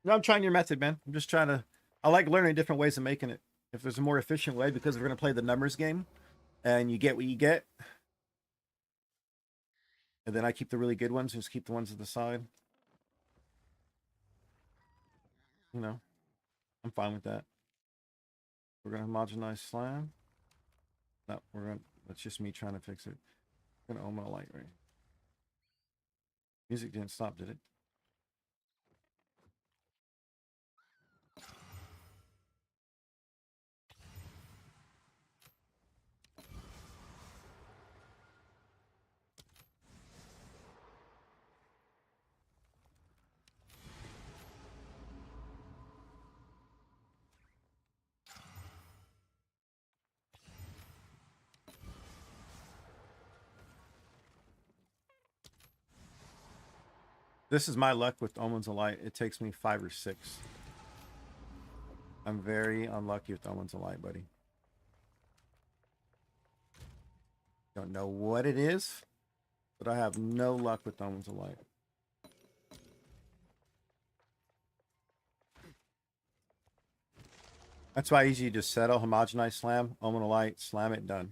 No, I'm trying your method, man. I'm just trying to. I like learning different ways of making it. If there's a more efficient way, because we're gonna play the numbers game, and you get what you get, and then I keep the really good ones, just keep the ones to the side. You know, I'm fine with that. We're gonna homogenize slam. No, we're gonna. That's just me trying to fix it. I'm gonna omen a light right. Music didn't stop, did it? This is my luck with Omens of Light. It takes me 5 or 6. I'm very unlucky with Omens of Light, buddy. Don't know what it is. But I have no luck with Omens of Light. That's why I usually just settle, homogenize, slam, Omen of Light, slam it, done.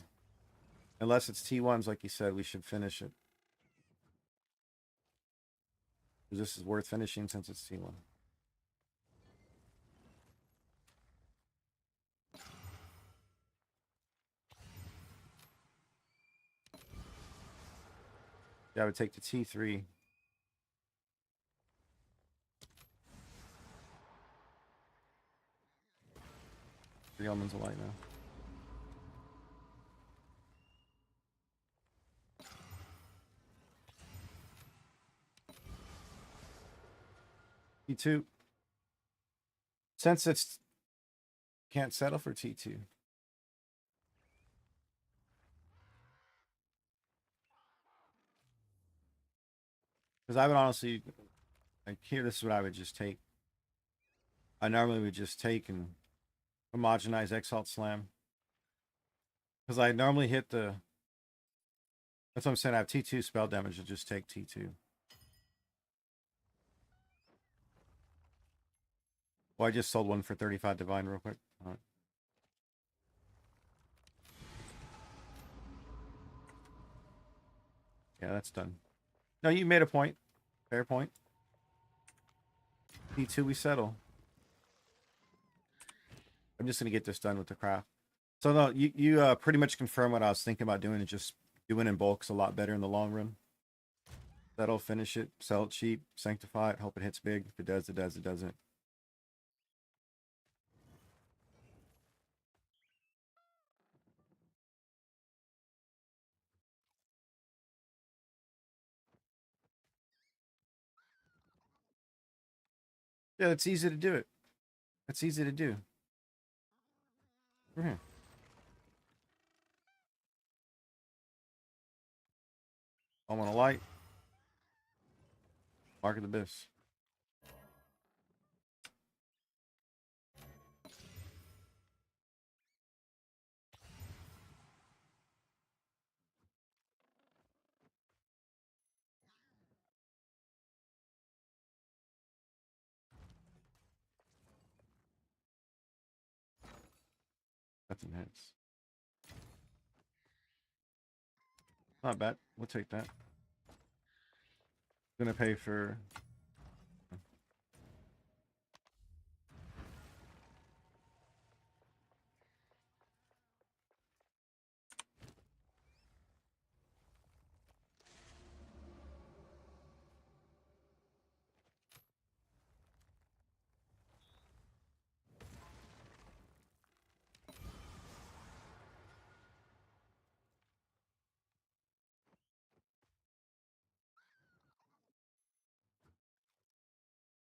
Unless it's T1s, like you said, we should finish it. Because this is worth finishing since it's T1. Yeah, I would take the T3. Three Omens of Light now. T2. Since it's can't settle for T2. Because I would honestly, like here, this is what I would just take. I normally would just take and homogenize Exalt Slam. Because I normally hit the, that's what I'm saying, I have T2 spell damage to just take T2. Well, I just sold one for 35 Divine real quick. All right. Yeah, that's done. No, you made a point. Fair point. T2, we settle. I'm just going to get this done with the craft. So, no, you pretty much confirm what I was thinking about doing. And just doing in bulk's a lot better in the long run. Settle, finish it, sell it cheap, sanctify it, hope it hits big. If it does, it does, it doesn't. Yeah, it's easy to do it. It's easy to do. Over here. I want a light. Mark of the Abyss. That's an hits. Not bad. We'll take that. Gonna pay for.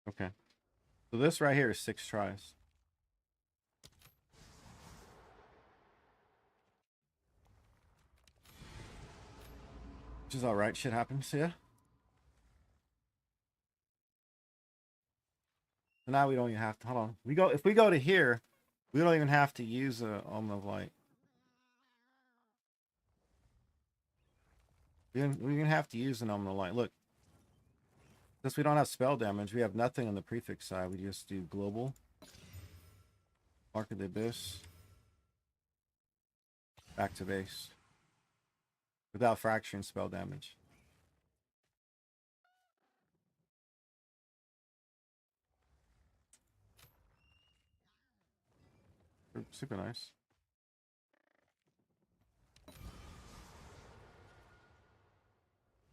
Okay. So this right here is 6 tries. Which is alright. Shit happens, yeah. So now we don't even have to, hold on. If we go to here, we don't even have to use a Omen of Light. We even have to use an Omen of Light. Look. Since we don't have spell damage, we have nothing on the prefix side. We just do global. Mark of the Abyss. Back to base. Without fracturing spell damage. Super nice.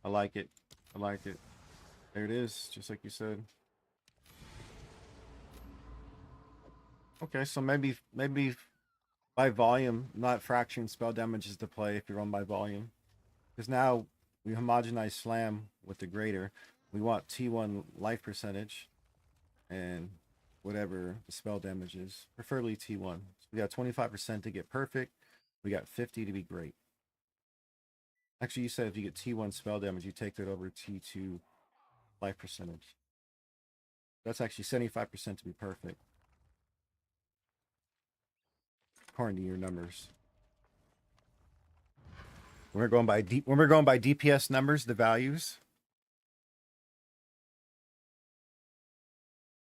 I like it. I like it. There it is, just like you said. Okay, so maybe by volume, not fracturing spell damage is the play if you run by volume. Because now we homogenize slam with the greater. We want T1 life percentage and whatever the spell damage is, preferably T1. So we got 25% to get perfect. We got 50 to be great. Actually, you said if you get T1 spell damage, you take that over T2 life percentage. That's actually 75% to be perfect, according to your numbers. When we're going by when we're going by DPS numbers, the values.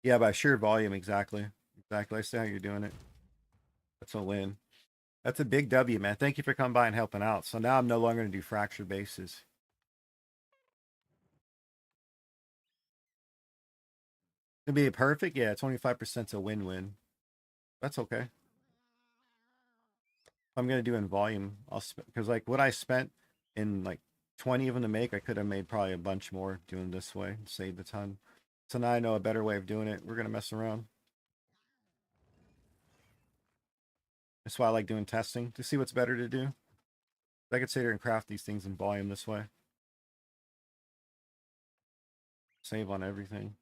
Yeah, by sheer volume, exactly. Exactly. I see how you're doing it. That's a win. That's a big W, man. Thank you for coming by and helping out. So now I'm no longer going to do fractured bases. It'll be perfect. Yeah, 25% a win-win. That's okay. I'm going to do in volume. I'll because like what I spent in like 20 of them to make, I could have made probably a bunch more doing this way, saved a ton. So now I know a better way of doing it. We're going to mess around. That's why I like doing testing to see what's better to do. I could sit here and craft these things in volume this way. Save on everything.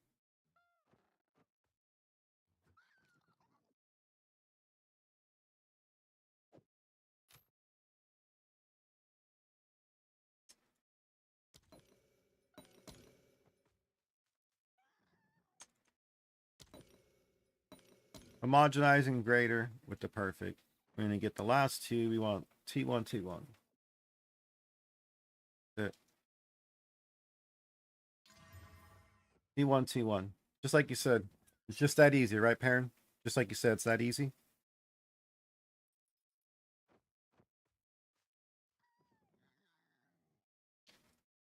Homogenizing grader with the perfect. We're going to get the last two. We want T1, T1. T1, T1. Just like you said. It's just that easy, right, Perrin? Just like you said, it's that easy.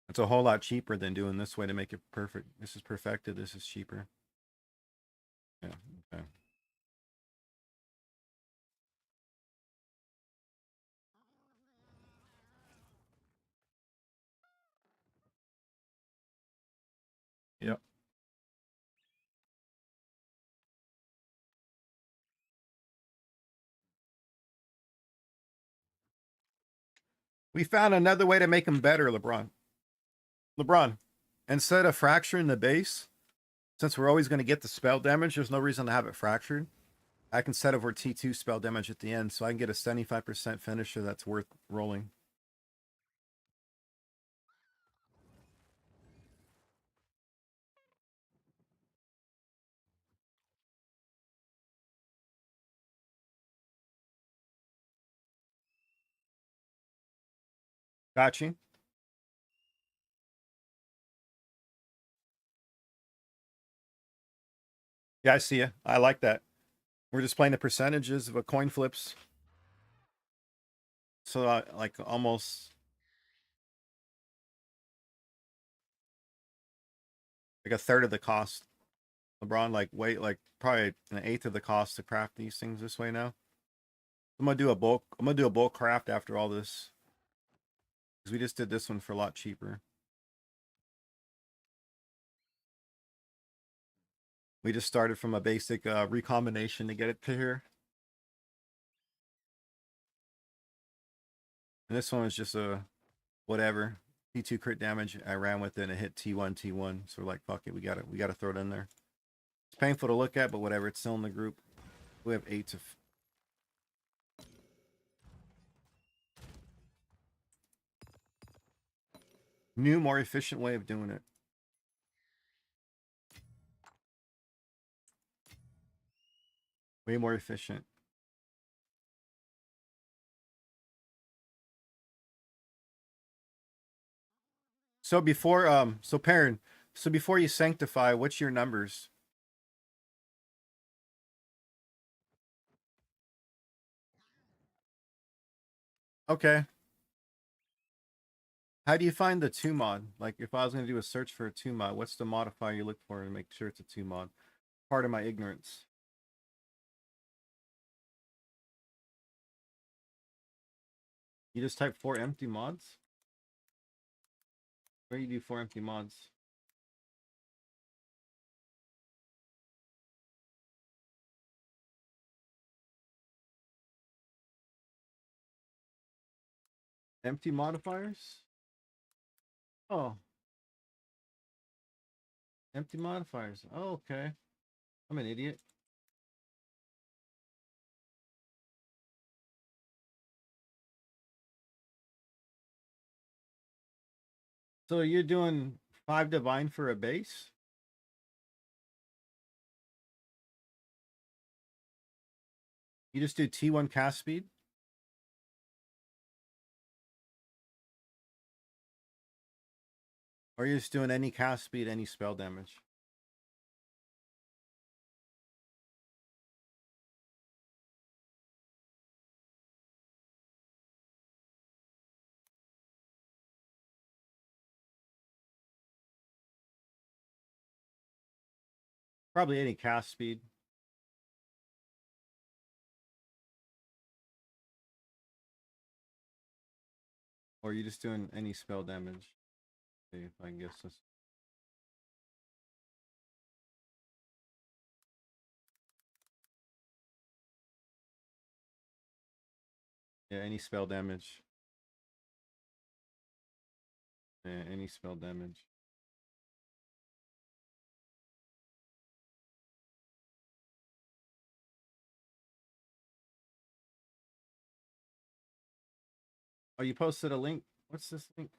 It's a whole lot cheaper than doing this way to make it perfect. This is perfected. This is cheaper. Yeah, okay. Yep. We found another way to make them better, LeBron. LeBron, instead of fracturing the base, since we're always going to get the spell damage, there's no reason to have it fractured. I can set over T2 spell damage at the end, so I can get a 75% finisher that's worth rolling. Got you. Yeah, I see you. I like that. We're just playing the percentages of a coin flips. So like almost like a third of the cost. LeBron, like wait, like probably an eighth of the cost to craft these things this way now. I'm gonna do a bulk. I'm gonna do a bulk craft after all this because we just did this one for a lot cheaper. We just started from a basic recombination to get it to here. And this one was just a whatever. T2 crit damage. I ran with it and it hit T1, T1. So we're like, fuck it, we gotta throw it in there. It's painful to look at, but whatever. It's still in the group. We have 8 to new, more efficient way of doing it. Way more efficient. So before so Perrin, so before you sanctify, what's your numbers? Okay. How do you find the 2 mod? Like if I was gonna do a search for a 2 mod, what's the modifier you look for to make sure it's a 2 mod? Part of my ignorance. You just type 4 empty mods? Where you do 4 empty mods? Empty modifiers? Oh, empty modifiers. Oh, okay. I'm an idiot. So you're doing 5 divine for a base? You just do T1 cast speed? Or you're just doing any cast speed, any spell damage. Probably any cast speed. Or you're just doing any spell damage. See if I can guess this. Yeah, any spell damage. Yeah, any spell damage. Oh, you posted a link? What's this link?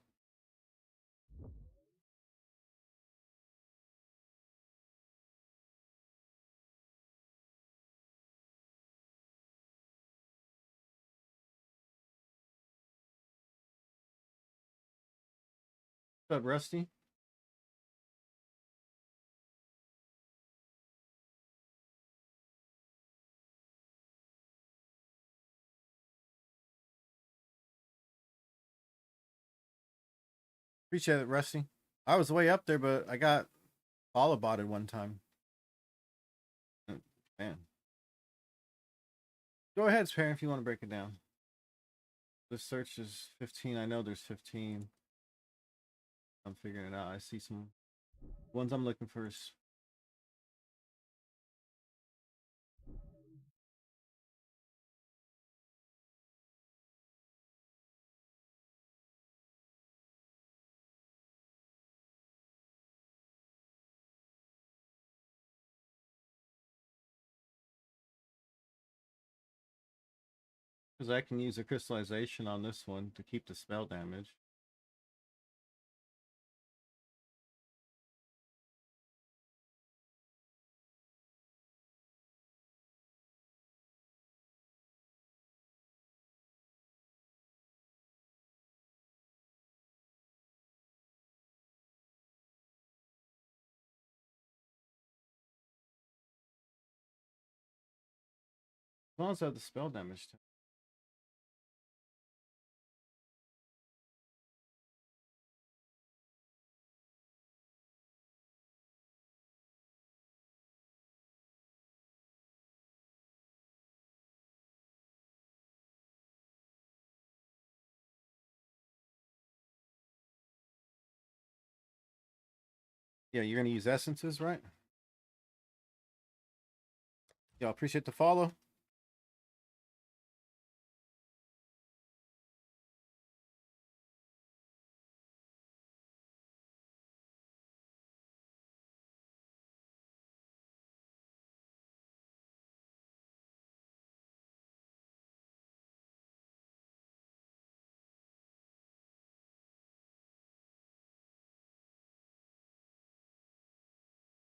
What's up, Rusty? Appreciate it, Rusty. I was way up there, but I got all about it one time. Man. Go ahead, Spare, if you want to break it down. This search is 15. I know there's 15. I'm figuring it out. I see some ones I'm looking for is because I can use a crystallization on this one to keep the spell damage. As long as I have the spell damage. Yeah, you're gonna use essences, right? Yeah, appreciate the follow.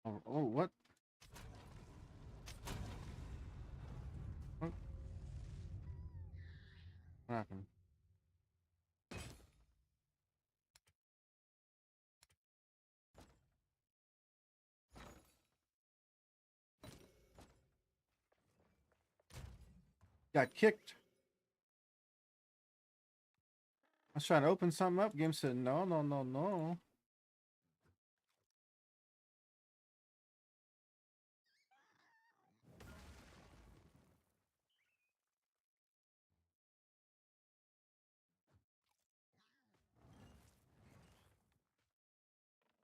Oh, what? What happened? Got kicked. I was trying to open something up. Game said no, no, no, no.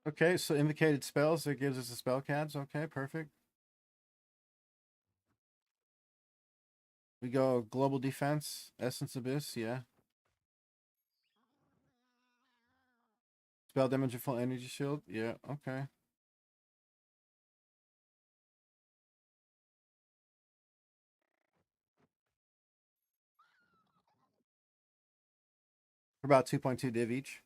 Okay, so invocated spells, it gives us the spell cards. Okay, perfect. We go global defense, essence abyss, yeah. Spell damage and full energy shield, yeah, okay. For about 2.2 div each.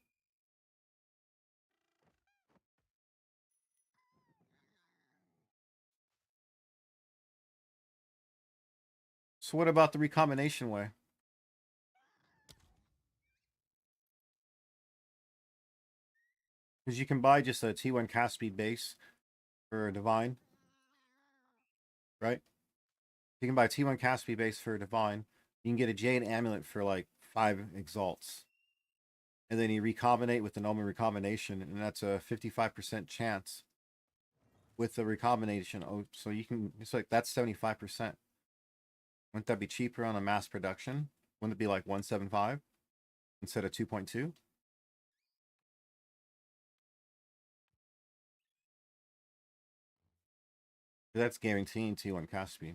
So what about the recombination way? Because you can buy just a T1 cast speed base for a divine, right? You can buy T1 cast speed base for a divine. You can get a Jade amulet for like 5 exalts. And then you recombinate with the Omen recombination, and that's a 55% chance with the recombination. Oh, so you can, it's like that's 75%. Wouldn't that be cheaper on a mass production? Wouldn't it be like 175 instead of 2.2? That's guaranteeing T1 cast speed.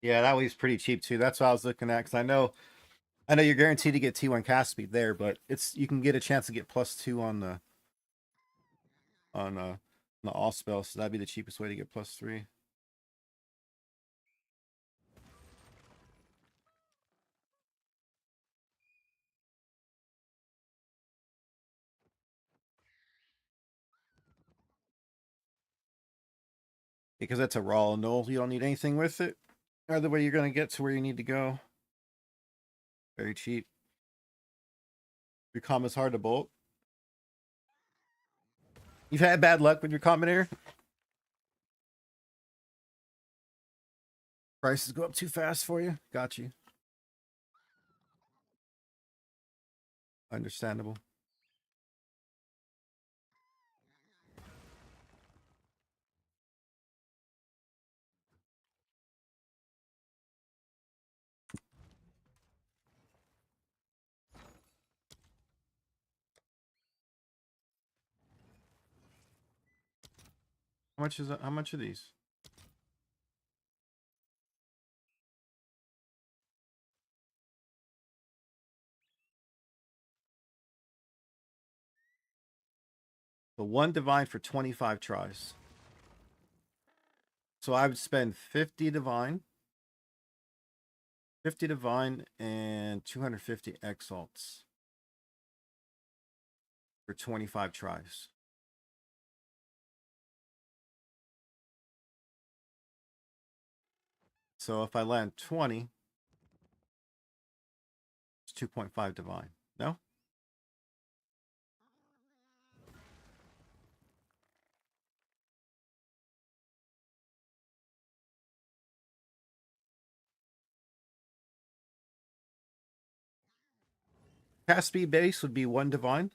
Yeah, that was pretty cheap too. That's what I was looking at because I know you're guaranteed to get T1 cast speed there, but it's you can get a chance to get +2 on the all spell, so that'd be the cheapest way to get +3. Because that's a raw null. You don't need anything with it. Either way, you're gonna get to where you need to go. Very cheap. Your comma's hard to bolt. You've had bad luck with your Commoner. Prices go up too fast for you. Got you. Understandable. How much is that? How much are these? The one divine for 25 tries. So I would spend 50 divine, and 250 exalts for 25 tries. So if I land 20, it's 2.5 divine. No? Cast speed base would be 1 divine.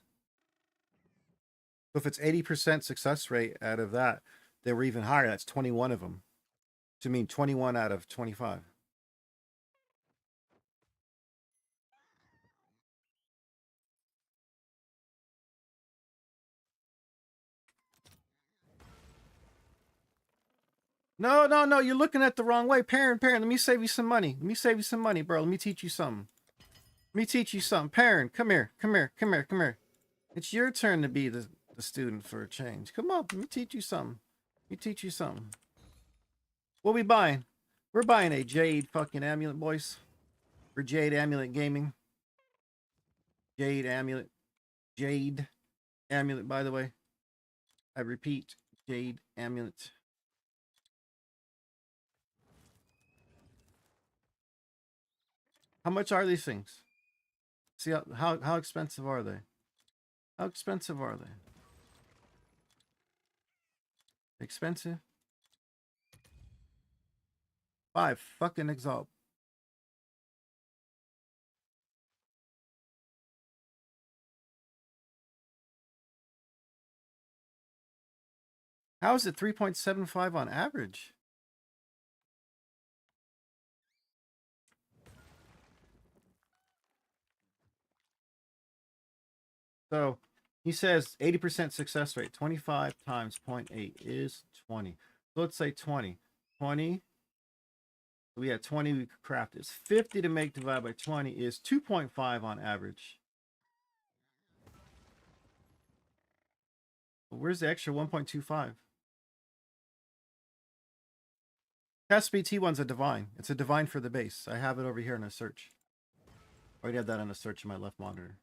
So if it's 80% success rate out of that, they were even higher. That's 21 of them. To mean 21 out of 25. No, no, no. You're looking at the wrong way. Parent, let me save you some money. Let me save you some money, bro. Let me teach you something. Let me teach you something. Parent, come here. Come here. Come here. Come here. It's your turn to be the student for a change. Come on. Let me teach you something. Let me teach you something. What we buying? We're buying a Jade fucking amulet, boys. For Jade Amulet Gaming. Jade Amulet. Jade Amulet, by the way. I repeat, Jade Amulet. How much are these things? See how expensive are they? How expensive are they? Expensive? 5 fucking exalt. How is it 3.75 on average? So he says 80% success rate. 25 times 0.8 is 20. So let's say 20. 20. We had 20 we could craft. It's 50 to make divided by 20 is 2.5 on average. Where's the extra 1.25? Cast speed T1's a divine. It's a divine for the base. I have it over here in a search. I already have that in a search in my left monitor.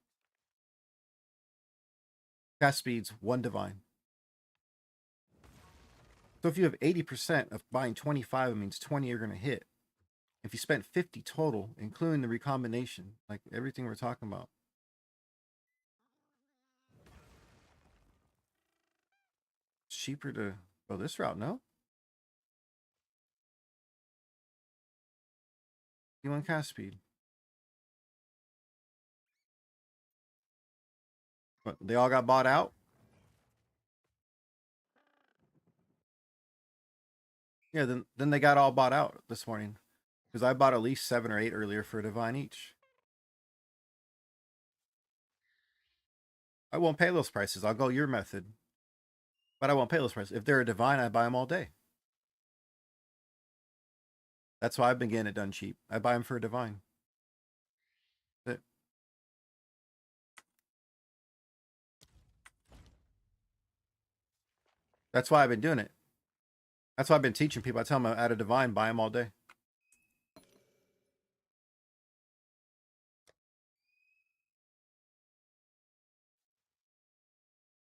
Cast speed's 1 divine. So if you have 80% of buying 25, it means 20 are going to hit. If you spent 50 total, including the recombination, like everything we're talking about. It's cheaper to go this route, no? You want cast speed. But they all got bought out? Yeah, then they got all bought out this morning. Because I bought at least 7 or 8 earlier for a divine each. I won't pay those prices. I'll go your method. But I won't pay those prices. If they're a divine, I buy them all day. That's why I've been getting it done cheap. I buy them for a divine. That's why I've been doing it. That's why I've been teaching people. I tell them I'm at a divine, buy them all day.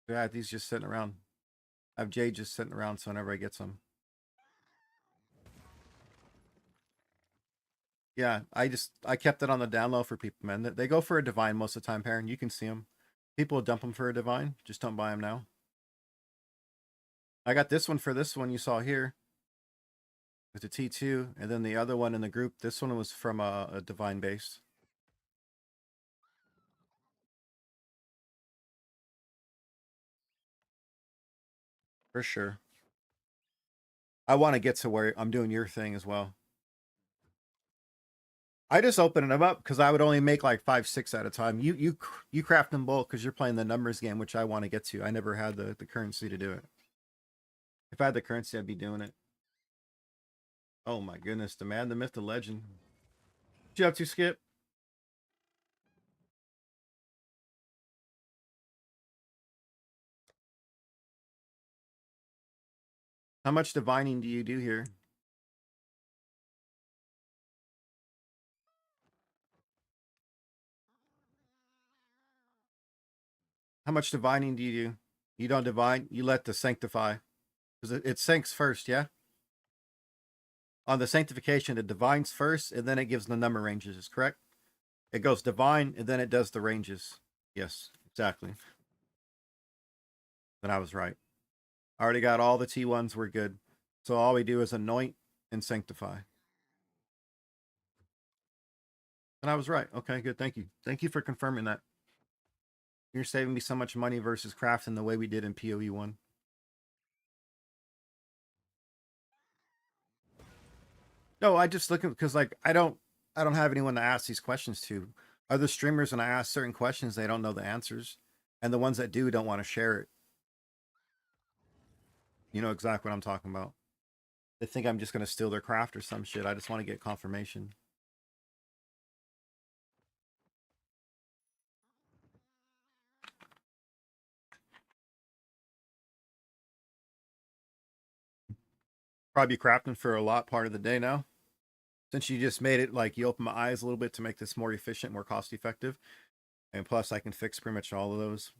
Yeah, these just sitting around. I have Jade just sitting around so whenever I get some. Yeah, I kept it on the down low for people, man. They go for a divine most of the time, Perrin. You can see them. People will dump them for a divine. Just don't buy them now. I got this one for this one you saw here. With the T2, and then the other one in the group. This one was from a divine base. For sure. I want to get to where I'm doing your thing as well. I just opened them up because I would only make like 5, 6 at a time. You craft them bulk because you're playing the numbers game, which I want to get to. I never had the currency to do it. If I had the currency, I'd be doing it. Oh my goodness, the man, the myth, the legend. What you up to, Skip? How much divining do you do here? How much divining do you do? You don't divine, you let the sanctify. Because it sinks first, yeah? On the sanctification, it divines first, and then it gives the number ranges, is correct? It goes divine, and then it does the ranges. Yes, exactly. Then I was right. I already got all the T1s, we're good. So all we do is anoint and sanctify. And I was right. Okay, good. Thank you. Thank you for confirming that. You're saving me so much money versus crafting the way we did in PoE 1. No, I just look at because like I don't have anyone to ask these questions to. Other streamers, when I ask certain questions, they don't know the answers. And the ones that do don't want to share it. You know exactly what I'm talking about. They think I'm just gonna steal their craft or some shit. I just want to get confirmation. Probably crafting for a lot part of the day now. Since you just made it like you open my eyes a little bit to make this more efficient, more cost effective. And plus I can fix pretty much all of those.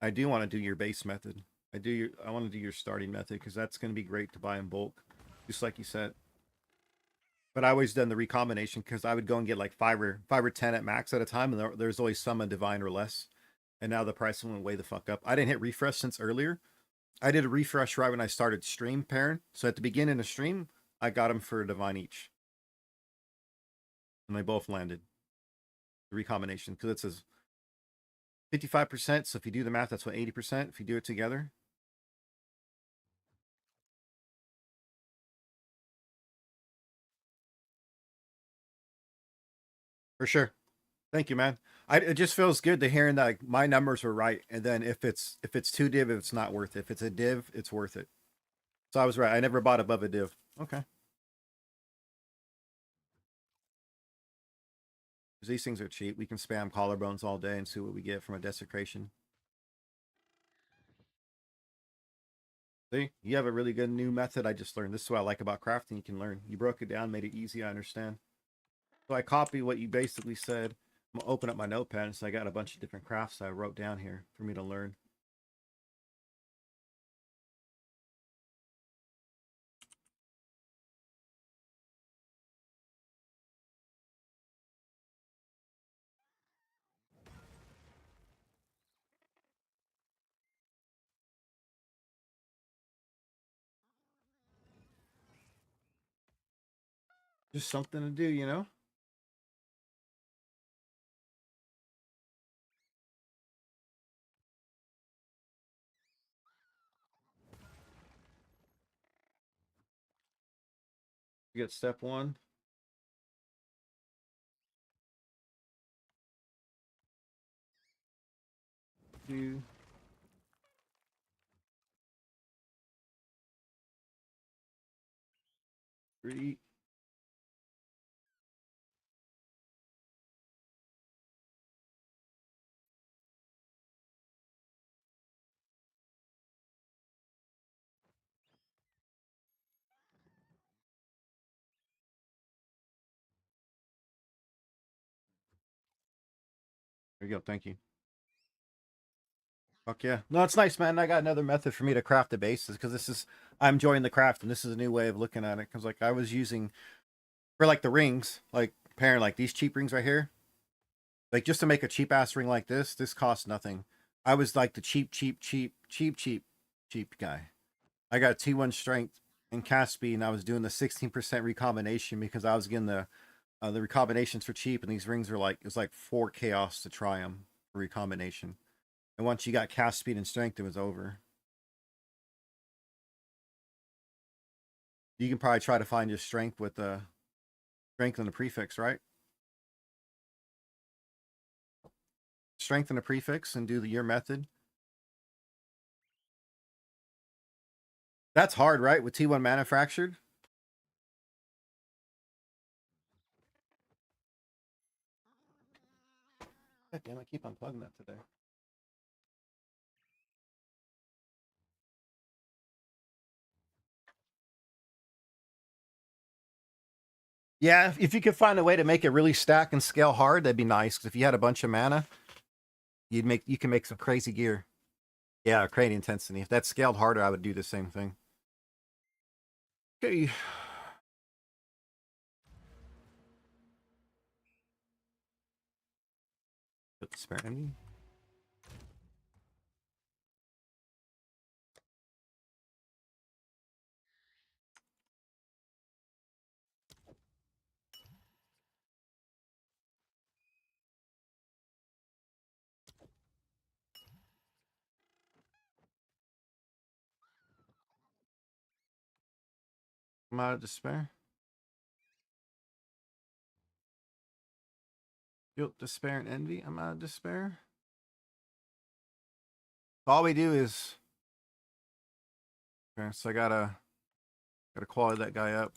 I do want to do your base method. I want to do your starting method because that's going to be great to buy in bulk, just like you said. But I always done the recombination because I would go and get like 5 or 10 at max at a time, and there's always some a divine or less. And now the price went way the fuck up. I didn't hit refresh since earlier. I did a refresh right when I started stream pairing. So at the beginning of stream, I got them for a divine each, and they both landed. The recombination because it says 55%. So if you do the math, that's what 80%. If you do it together, For sure. Thank you, man. It just feels good to hearing that like, my numbers were right, and then if it's two div, it's not worth it. If it's a div, it's worth it. So I was right. I never bought above a div. Okay. 'Cause these things are cheap. We can spam collarbones all day and see what we get from a desecration. See, you have a really good new method I just learned. This is what I like about crafting. You can learn. You broke it down, made it easy. I understand. So I copy what you basically said. I'm gonna open up my notepad, so I got a bunch of different crafts I wrote down here for me to learn. Just something to do, you know? You get step 1, 2, 3. There you go. Thank you. Fuck yeah. No, it's nice, man. I got another method for me to craft the bases because I'm enjoying the craft and this is a new way of looking at it. Because like I was using for like the rings, like pairing like these cheap rings right here, like just to make a cheap ass ring like this costs nothing. I was like the cheap guy. I got T1 strength and cast speed, and I was doing the 16% recombination because I was getting the recombinations for cheap, and these rings are like it's like 4 chaos to try them for recombination. And once you got cast speed and strength, it was over. You can probably try to find your strength with the strength and the prefix, right? Strength and the prefix and do your method. That's hard, right? With T1 manufactured. God damn, I keep unplugging that today. Yeah, if you could find a way to make it really stack and scale hard, that'd be nice. Because if you had a bunch of mana, you can make some crazy gear. Yeah, create intensity. If that's scaled harder, I would do the same thing. Okay. Put the spare enemy. I'm out of despair. Guilt, despair, and envy. I'm out of despair. All we do is okay, so I gotta quality that guy up.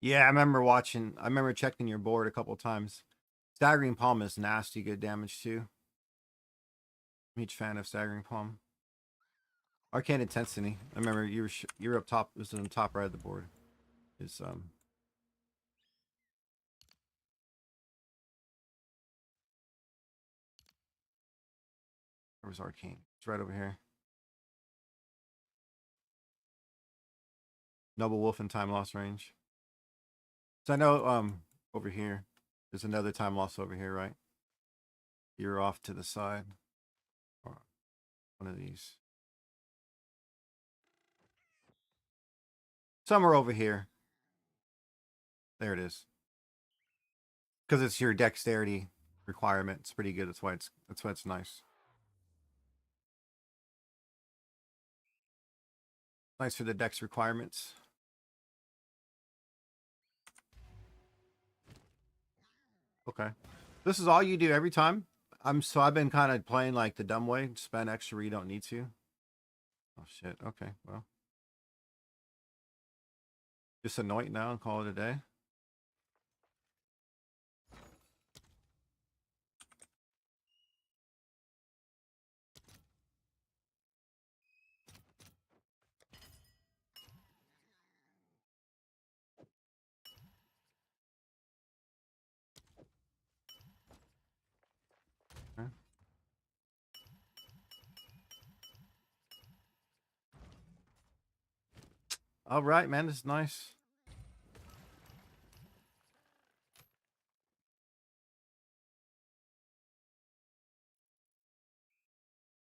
Yeah, I remember checking your board a couple times. Staggering Palm is nasty good damage too. I'm a huge fan of Staggering Palm. Arcane Intensity. I remember you were up top. It was on the top right of the board. Is where was Arcane? It's right over here. Noble Wolf and Time Lost Range. So I know over here. There's another time loss over here, right? You're off to the side. Or one of these. Somewhere over here. There it is. Because it's your dexterity requirement. It's pretty good. That's why it's nice. Nice for the dex requirements. Okay. This is all you do every time? I've been kind of playing like the dumb way. Spend extra where you don't need to. Oh shit. Okay, well. Just anoint now and call it a day. Okay. All right, man. This is nice.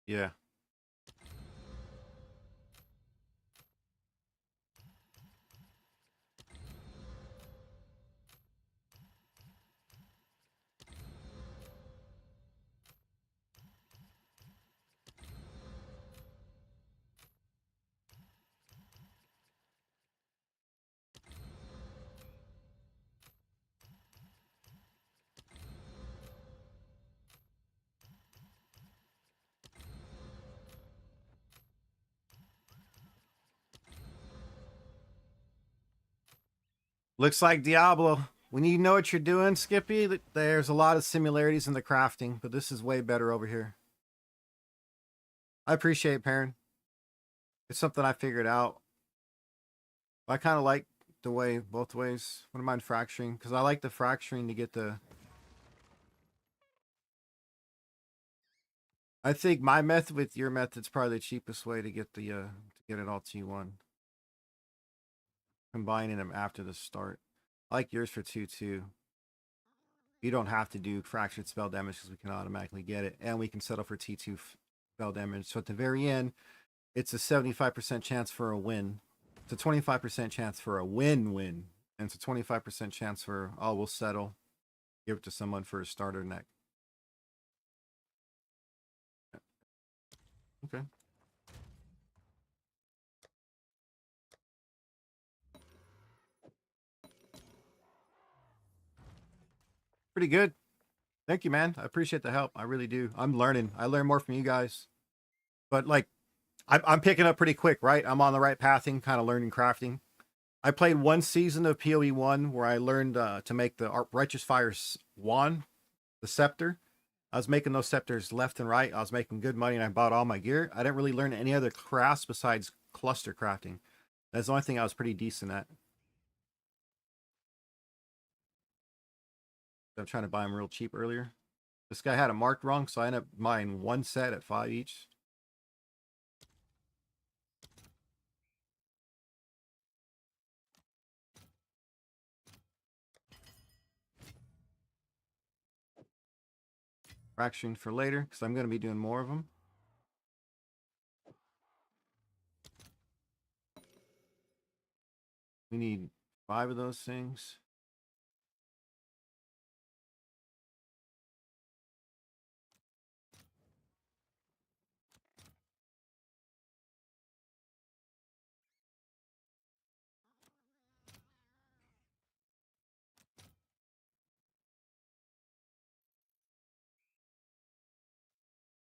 Yeah. Looks like Diablo. When you know what you're doing, Skippy, there's a lot of similarities in the crafting, but this is way better over here. I appreciate it, Perrin. It's something I figured out. I kind of like the way both ways. Wouldn't mind fracturing because I like the fracturing to get the. I think my method with your method's probably the cheapest way to get the to get it all T1. Combining them after the start. I like yours for 2-2. You don't have to do fractured spell damage because we can automatically get it, and we can settle for T2 spell damage. So at the very end, it's a 75% chance for a win. It's a 25% chance for a win-win. And it's a 25% chance for, oh, we'll settle. Give it to someone for a starter neck. Okay. Pretty good. Thank you, man. I appreciate the help. I really do. I'm learning. I learn more from you guys. But like, I'm picking up pretty quick, right? I'm on the right pathing, kind of learning crafting. I played one season of PoE 1 where I learned to make the Righteous Fire's wand, the scepter. I was making those scepters left and right. I was making good money and I bought all my gear. I didn't really learn any other crafts besides cluster crafting. That's the only thing I was pretty decent at. I'm trying to buy them real cheap earlier. This guy had it marked wrong, so I ended up buying one set at 5 each. Fraction for later, because I'm going to be doing more of them. We need 5 of those things.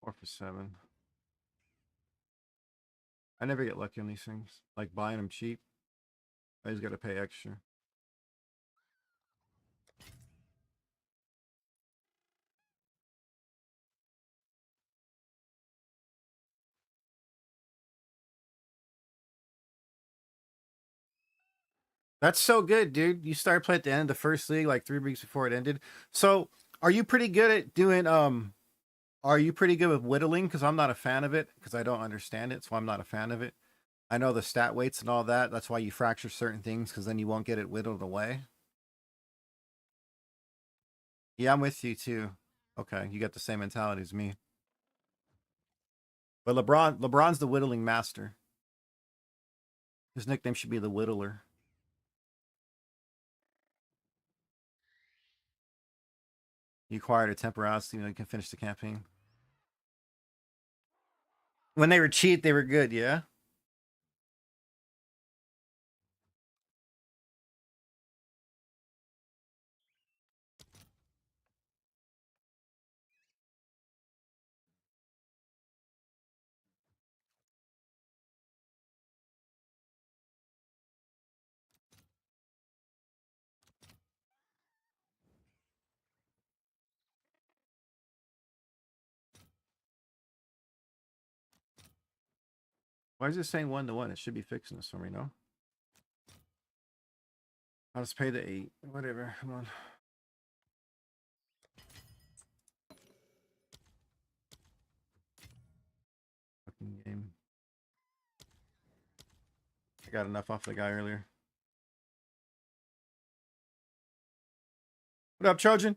Or for 7. I never get lucky on these things. Like buying them cheap. I just got to pay extra. That's so good, dude. You started playing at the end of the first league, like 3 weeks before it ended. So, are you pretty good at doing? Are you pretty good with whittling? Because I'm not a fan of it because I don't understand it, so I'm not a fan of it. I know the stat weights and all that. That's why you fracture certain things because then you won't get it whittled away. Yeah, I'm with you too. Okay, you got the same mentality as me. But LeBron's the whittling master. His nickname should be the Whittler. He acquired a temporality so he can finish the campaign. When they were cheap, they were good, yeah? Why is it saying 1-1? It should be fixing this for me, no? I'll just pay the 8. Whatever. Come on. Fucking game. I got enough off the guy earlier. What up, Trojan?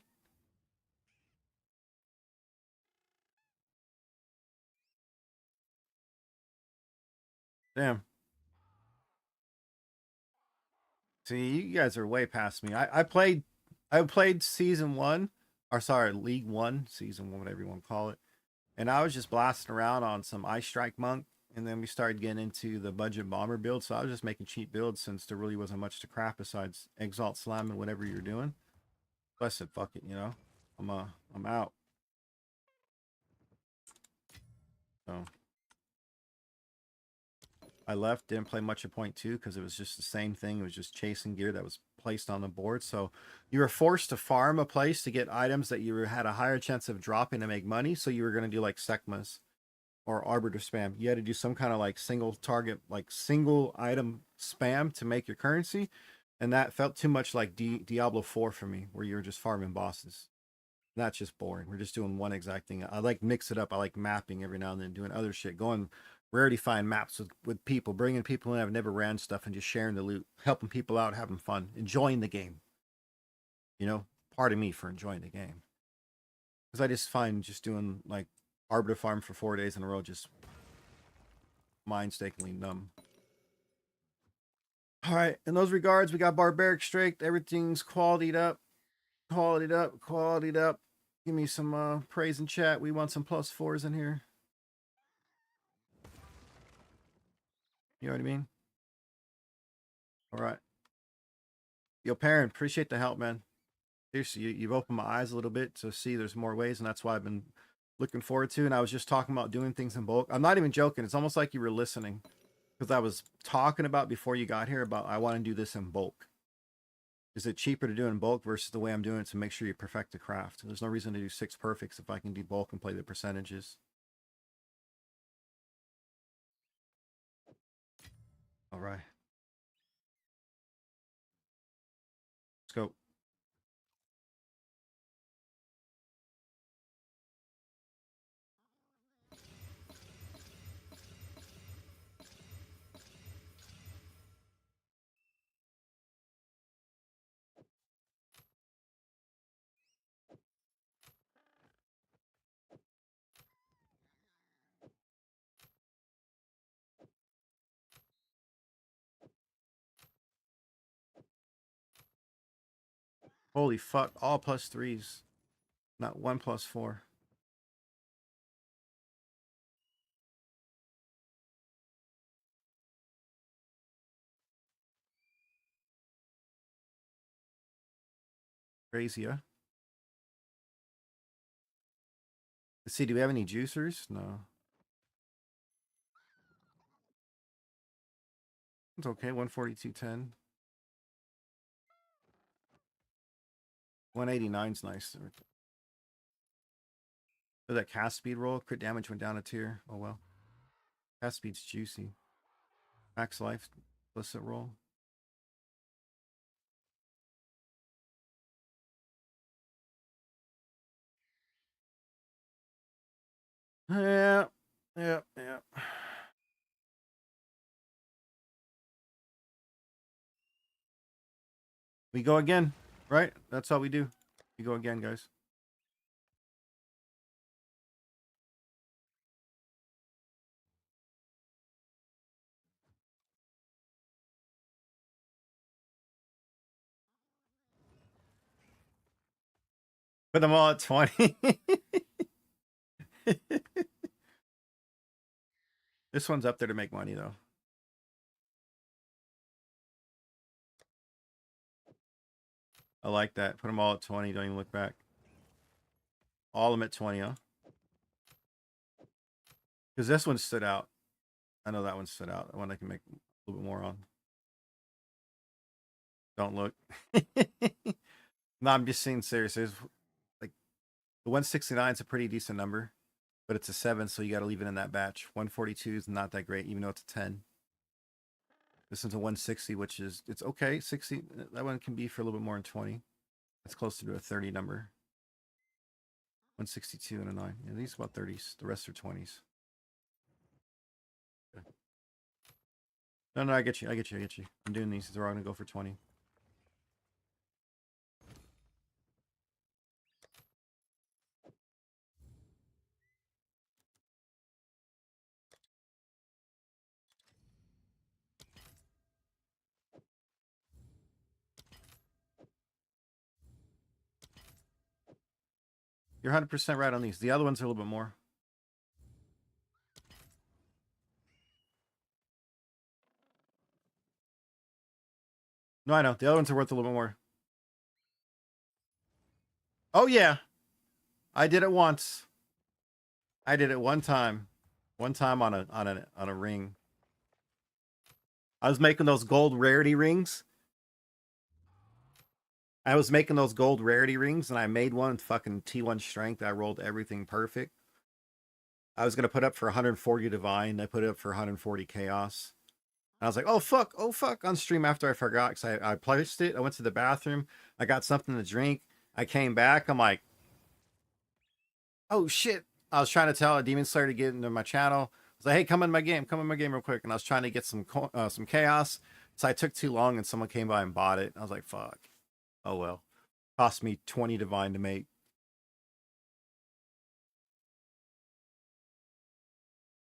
Damn. See, you guys are way past me. I played season 1, or sorry, League 1, season 1, whatever you want to call it. And I was just blasting around on some Ice Strike Monk, and then we started getting into the budget bomber build. So I was just making cheap builds since there really wasn't much to craft besides Exalt Slam and whatever you're doing. So I said, fuck it, I'm out. So I left, didn't play much of point 2 because it was just the same thing. It was just chasing gear that was placed on the board. So you were forced to farm a place to get items that you had a higher chance of dropping to make money. So you were going to do like Sekmas or Arbiter spam. You had to do some kind of like single target, like single item spam to make your currency. And that felt too much like Diablo 4 for me, where you're just farming bosses. That's just boring. We're just doing one exact thing. I like mix it up. I like mapping every now and then, doing other shit, going rarity find maps with people, bringing people in I've never ran stuff and just sharing the loot, helping people out, having fun, enjoying the game. Pardon me for enjoying the game. Because I just find just doing like Arbiter Farm for 4 days in a row just mind-stakingly numb. All right. In those regards, we got Barbaric Strength. Everything's qualityed up. Qualityed up. Give me some praise in chat. We want some +4s in here. You know what I mean? All right. Yo, Perrin, appreciate the help, man. Seriously, you've opened my eyes a little bit to see there's more ways, and that's why I've been looking forward to. And I was just talking about doing things in bulk. I'm not even joking. It's almost like you were listening because I was talking about before you got here about I want to do this in bulk. Is it cheaper to do in bulk versus the way I'm doing it to make sure you perfect the craft? There's no reason to do 6 perfects if I can do bulk and play the percentages. All right. Let's go. Holy fuck. All +3s. Not 1 +4. Crazy, huh? Let's see, do we have any juicers? No. It's okay. 142.10. 189's nice. Oh, that cast speed roll. Crit damage went down a tier. Oh well. Cast speed's juicy. Max life. Implicit roll. Yeah. Yeah. Yeah. We go again, right? That's all we do. You go again, guys. Put them all at 20. This one's up there to make money, though. I like that. Put them all at 20. Don't even look back. All of them at 20, huh? Because this one stood out. I know that one stood out. That one I can make a little bit more on. Don't look. No, I'm just saying serious. There's like the 169 is a pretty decent number, but it's a 7, so you got to leave it in that batch. 142 is not that great, even though it's a 10. This one's a 160, which is, it's okay. 60, that one can be for a little bit more than 20. That's closer to a 30 number. 162 and a 9. Yeah, these are about 30s. The rest are 20s. Okay. No, I get you. I get you. I'm doing these. They're all going to go for 20. You're 100% right on these. The other ones are a little bit more. No, I know. The other ones are worth a little bit more. Oh, yeah. I did it once. I did it one time. One time on a ring. I was making those gold rarity rings. I was making those gold rarity rings, and I made one fucking T1 strength. I rolled everything perfect. I was gonna put up for 140 divine. I put it up for 140 chaos. And I was like, oh fuck, on stream after I forgot because I placed it. I went to the bathroom. I got something to drink. I came back. I'm like, oh shit. I was trying to tell a Demon Slayer to get into my channel. I was like, hey, come in my game real quick. And I was trying to get some chaos. So I took too long and someone came by and bought it. I was like, fuck. Oh well. Cost me 20 divine to make.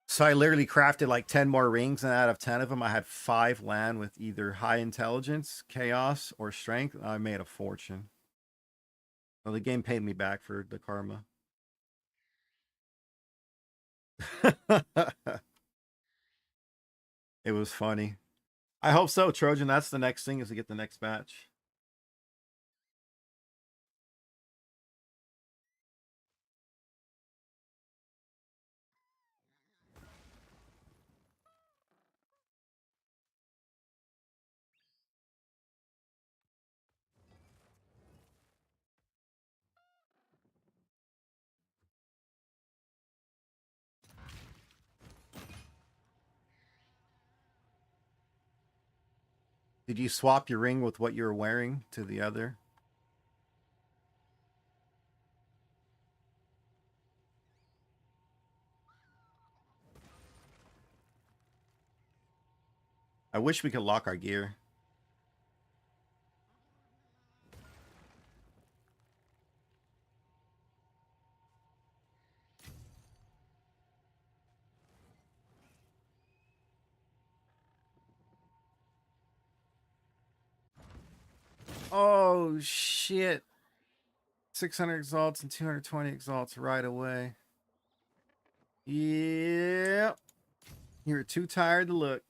So I literally crafted like 10 more rings, and out of 10 of them, I had 5 land with either high intelligence, chaos, or strength. I made a fortune. Well, the game paid me back for the karma. It was funny. I hope so, Trojan. That's the next thing, is to get the next batch. Did you swap your ring with what you were wearing to the other? I wish we could lock our gear. Oh, shit. 600 exalts and 220 exalts right away. Yeah. You're too tired to look.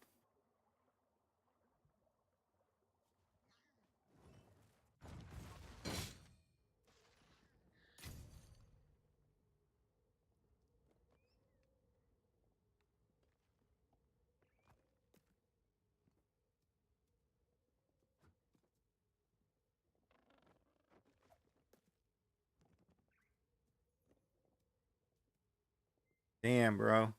Damn, bro.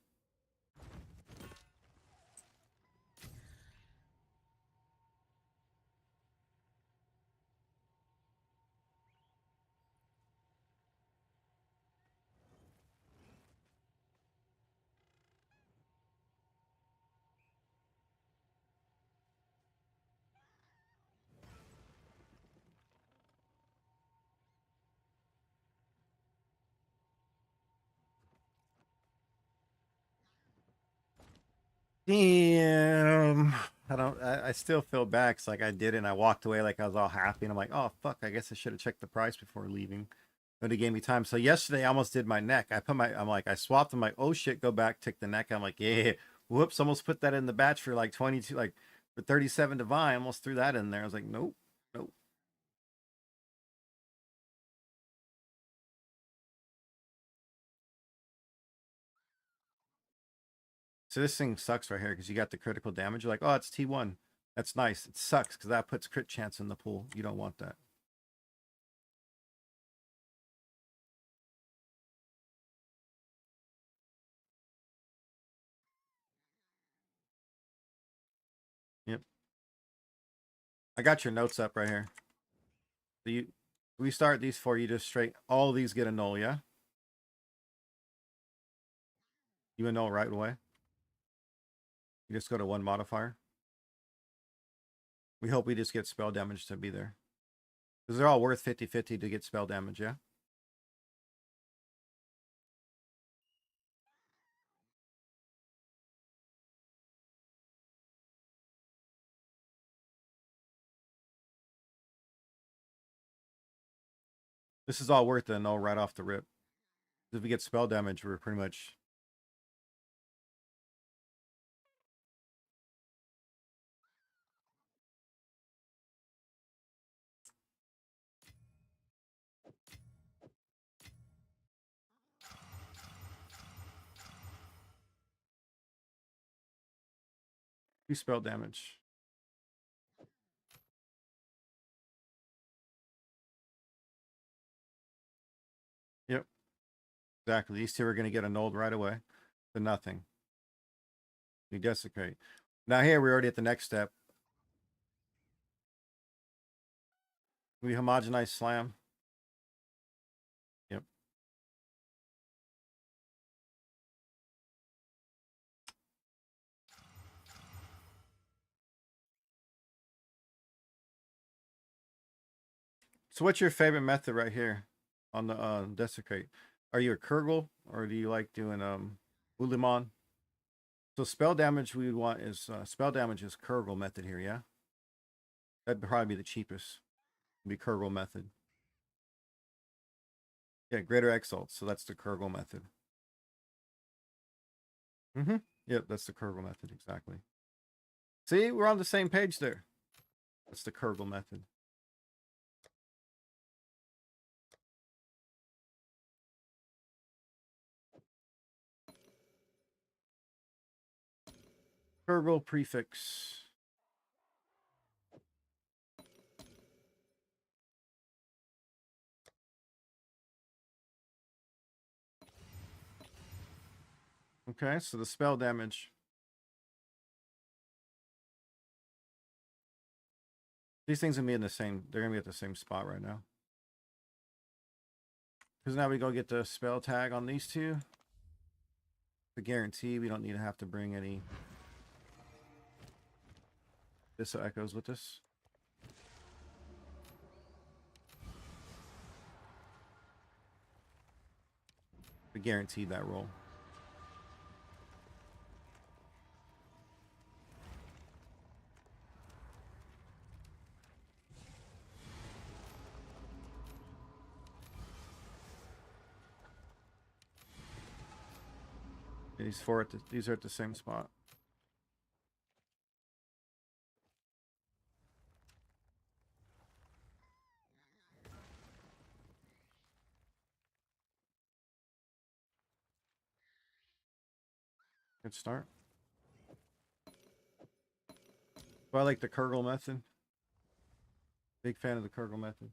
Damn. I still feel bad 'cause like I did it and I walked away like I was all happy and I'm like, oh fuck, I guess I should have checked the price before leaving. But it gave me time. So yesterday I almost did my neck. I'm like, I swapped. I'm like, oh shit, go back, tick the neck. I'm like, yeah, whoops, almost put that in the batch for like 22, like for 37 divine. Almost threw that in there. I was like, nope, nope. So this thing sucks right here because you got the critical damage. You're like, oh, it's T1. That's nice. It sucks because that puts crit chance in the pool. You don't want that. Yep. I got your notes up right here. So we start these four, you just straight, all these get a null, yeah? You annul right away. You just go to one modifier. We hope we just get spell damage to be there. Because they're all worth 50-50 to get spell damage, yeah? This is all worth the null right off the rip. If we get spell damage, we're pretty much... Do spell damage. Yep, exactly. These two are going to get annulled right away to nothing. We desecrate. Now here, we're already at the next step. We homogenize slam. Yep. So what's your favorite method right here on the desecrate? Are you a Kurgle or do you like doing Ulimon? So spell damage we would want is spell damage is Kurgle method here, yeah? That'd probably be the cheapest. It'd be Kurgle method. Yeah, greater exalt. So that's the Kurgle method. Mm-hmm. Yep, that's the Kurgle method, exactly. See, we're on the same page there. That's the Kurgle method. Kurgle prefix. Okay, so the spell damage. These things are gonna be in the same, they're gonna be at the same spot right now. Because now we go get the spell tag on these two. The guarantee we don't need to have to bring any this echoes with us. We guaranteed that roll. And these are at the same spot. Good start. Well, I like the Kurgle method. Big fan of the Kurgle method.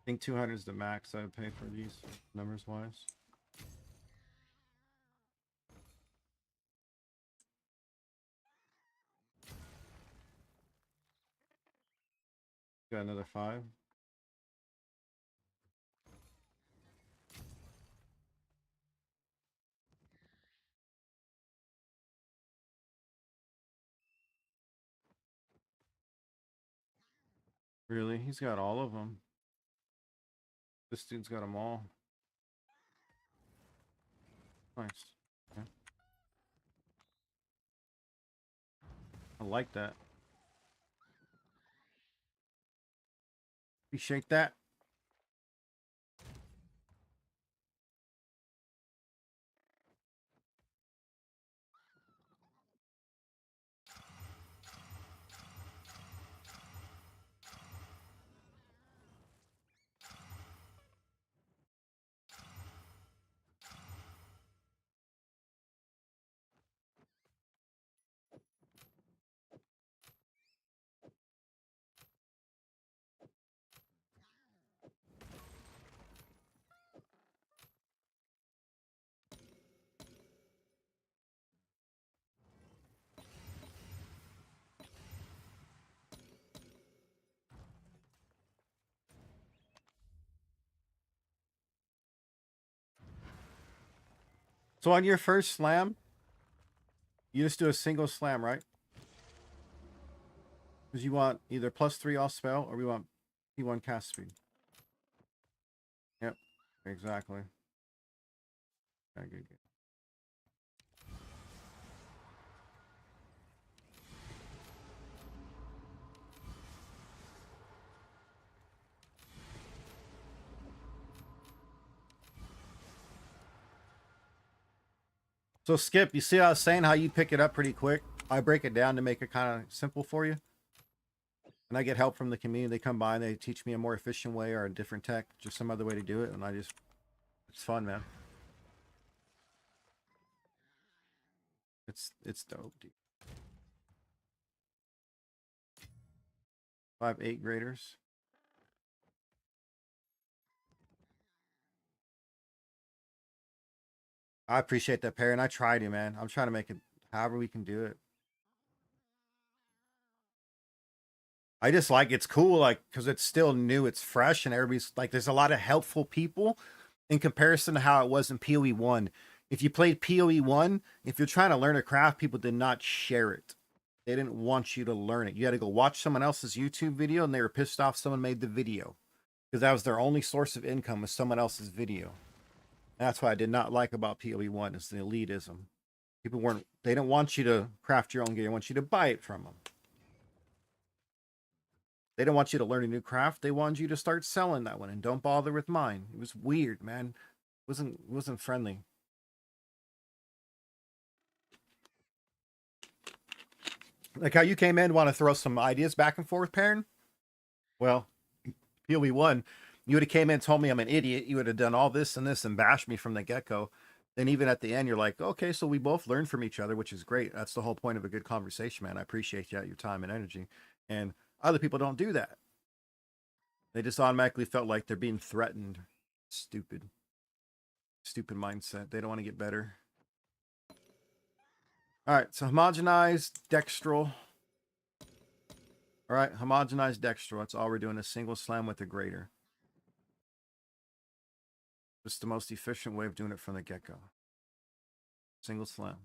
think 200 is the max I would pay for these numbers wise. Got another 5. Really? He's got all of them. This dude's got them all. Nice. Okay. I like that. Appreciate that. So on your first slam, you just do a single slam, right? Because you want either +3 off spell or we want P1 cast speed. Yep, exactly. Okay, good, good. So Skip, you see how I was saying how you pick it up pretty quick? I break it down to make it kind of simple for you. And I get help from the community. They come by and they teach me a more efficient way or a different tech, just some other way to do it. And it's fun, man. It's dope, dude. 5 8 graders. I appreciate that, Perry, and I try to, man. I'm trying to make it however we can do it. I just like it's cool, like because it's still new, it's fresh, and everybody's like, there's a lot of helpful people in comparison to how it was in PoE 1. If you played PoE 1, if you're trying to learn a craft, people did not share it. They didn't want you to learn it. You had to go watch someone else's YouTube video, and they were pissed off someone made the video because that was their only source of income was someone else's video. And that's what I did not like about PoE 1 is the elitism. They didn't want you to craft your own gear. They want you to buy it from them. They didn't want you to learn a new craft. They wanted you to start selling that one and don't bother with mine. It was weird, man. It wasn't friendly. Like how you came in, want to throw some ideas back and forth, Perrin? Well, PoE 1, you would have came in and told me I'm an idiot. You would have done all this and this and bashed me from the get-go. Then even at the end, you're like, okay, so we both learn from each other, which is great. That's the whole point of a good conversation, man. I appreciate your time and energy. And other people don't do that. They just automatically felt like they're being threatened. Stupid mindset. They don't want to get better. All right, so homogenized dextral. All right, homogenized dextral. That's all we're doing, a single slam with a grater. Just the most efficient way of doing it from the get-go. Single slam.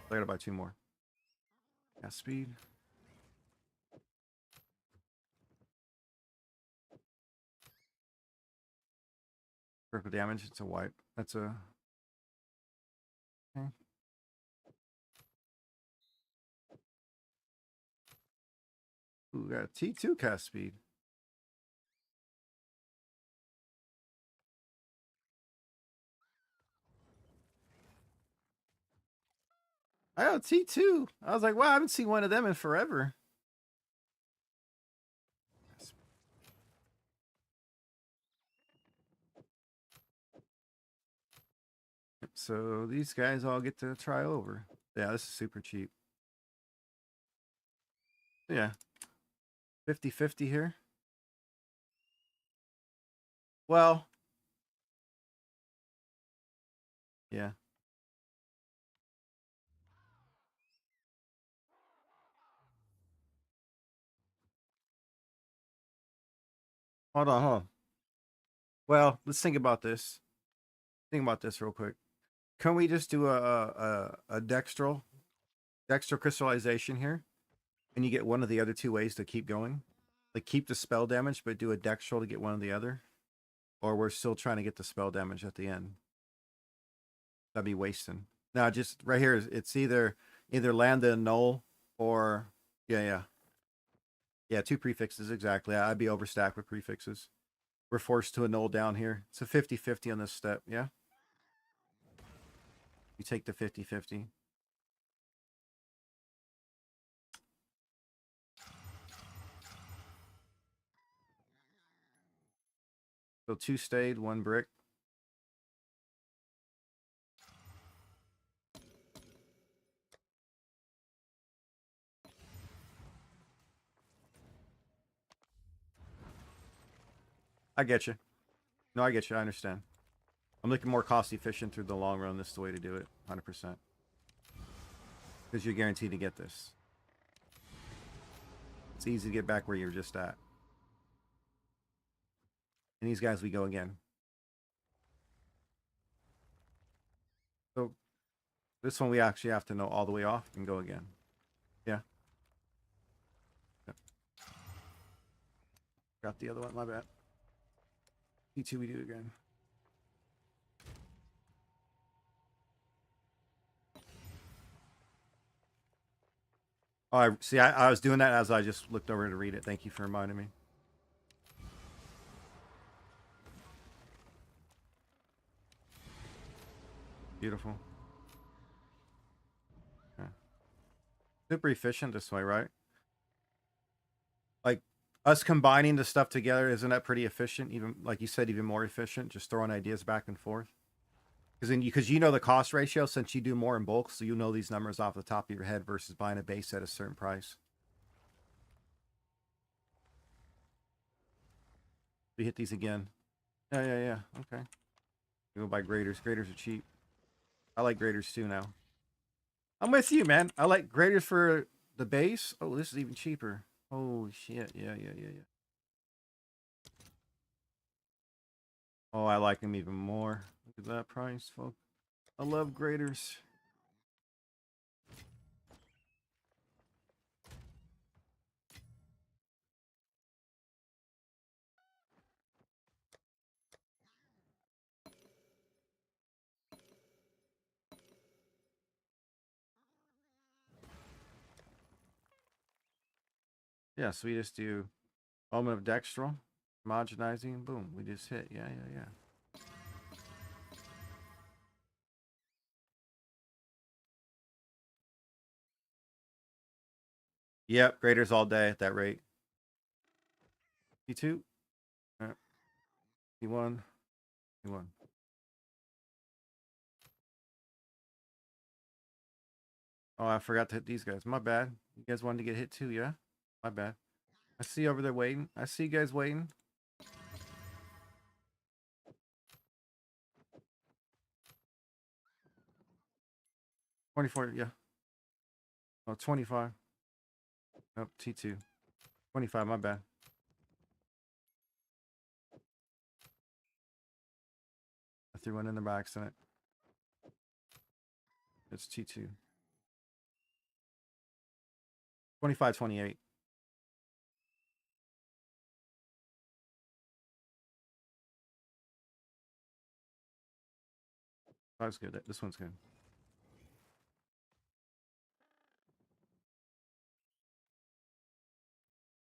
I gotta buy 2 more. Cast speed. Critical damage. It's a wipe. That's a... Okay. Ooh, got a T2 cast speed. I got a T2. I was like, wow, I haven't seen one of them in forever. So these guys all get to try over. Yeah, this is super cheap. Yeah. 50-50 here. Well, yeah. Hold on, hold on. Well, let's think about this. Think about this real quick. Can we just do a dextral crystallization here, and you get one of the other two ways to keep going? Like keep the spell damage, but do a dextral to get one of the other, or we're still trying to get the spell damage at the end. That'd be wasting. Now, just right here, it's either land the null or yeah, two prefixes exactly. I'd be overstacked with prefixes. We're forced to annul down here. It's a 50-50 on this step. Yeah, you take the 50-50. So two stayed, one brick. I get you. No, I get you. I understand. I'm looking more cost efficient through the long run. This is the way to do it, 100%. Because you're guaranteed to get this. It's easy to get back where you were just at. And these guys, we go again. So this one we actually have to know all the way off and go again. Yeah. Yep. Got the other one, my bad. T2 we do again. Oh, I see. I was doing that as I just looked over to read it. Thank you for reminding me. Beautiful. Okay. Super efficient this way, right? Like us combining the stuff together, isn't that pretty efficient? Even like you said, even more efficient. Just throwing ideas back and forth. Because you know the cost ratio since you do more in bulk, so you know these numbers off the top of your head versus buying a base at a certain price. We hit these again. Yeah. Okay. We go buy graders. Graders are cheap. I like graders too now. I'm with you, man. I like graders for the base. Oh, this is even cheaper. Oh shit. Yeah. Oh, I like them even more. Look at that price, folks. I love graders. Yeah, so we just do element of dextral, homogenizing, boom. We just hit. Yeah. Yep, graders all day at that rate. T2. T1. T1. Oh, I forgot to hit these guys. My bad. You guys wanted to get hit too, yeah? My bad. I see you over there waiting. I see you guys waiting. 24, yeah. Oh, 25. Nope, T2. 25, my bad. I threw one in there by accident. It's T2. 25, 28. That's good. This one's good.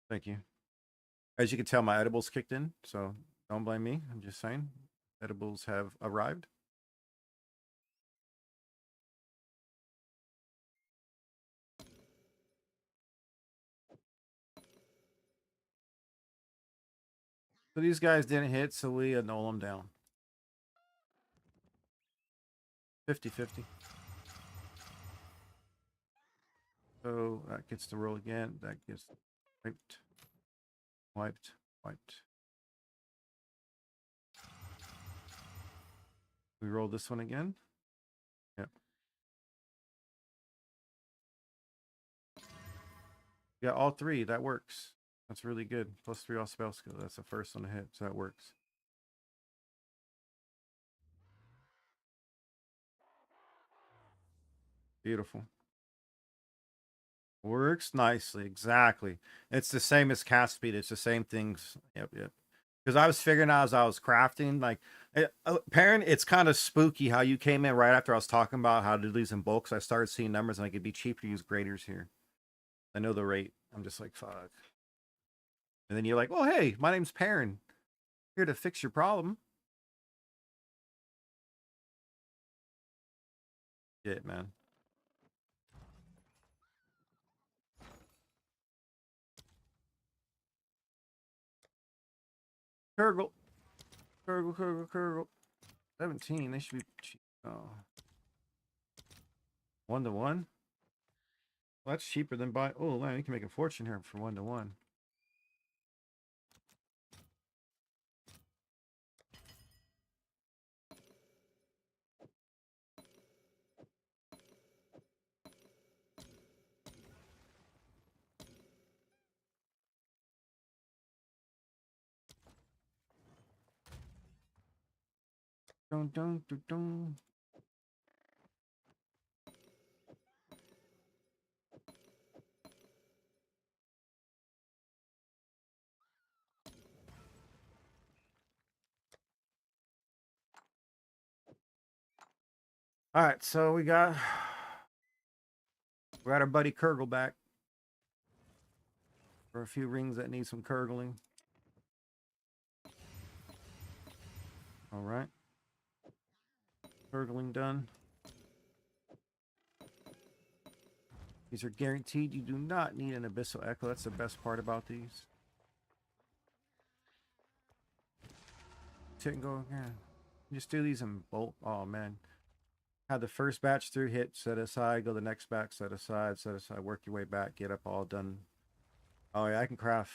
Thank you. As you can tell, my edibles kicked in, so don't blame me. I'm just saying. Edibles have arrived. So these guys didn't hit, so we annul them down. 50-50. So that gets to roll again. That gets wiped, wiped, wiped. We roll this one again. Yep. Yeah, all three. That works. That's really good. +3 all spell skill. That's the first one to hit, so that works. Beautiful. Works nicely. Exactly. It's the same as cast speed. It's the same things. Yep, yep. Because I was figuring out as I was crafting, like, Perrin, it's kind of spooky how you came in right after I was talking about how to do these in bulk. So I started seeing numbers and like it'd be cheaper to use graders here. I know the rate. I'm just like, fuck. And then you're like, oh, hey, my name's Perrin. Here to fix your problem. Shit, man. Kurgle. Kurgle, Kurgle, Kurgle. 17. They should be cheap. Oh. 1-1? Well, that's cheaper than buy. Oh, man, you can make a fortune here for 1-1. Dun, dun, dun, dun. All right, so we got our buddy Kurgle back for a few rings that need some Kurgling. All right, Kurgling done. These are guaranteed. You do not need an Abyssal Echo. That's the best part about these. Hit and go again. Just do these in bulk. Oh man. Have the first batch through, hit, set aside, go the next batch, set aside, work your way back, get up all done. Oh yeah, I can craft.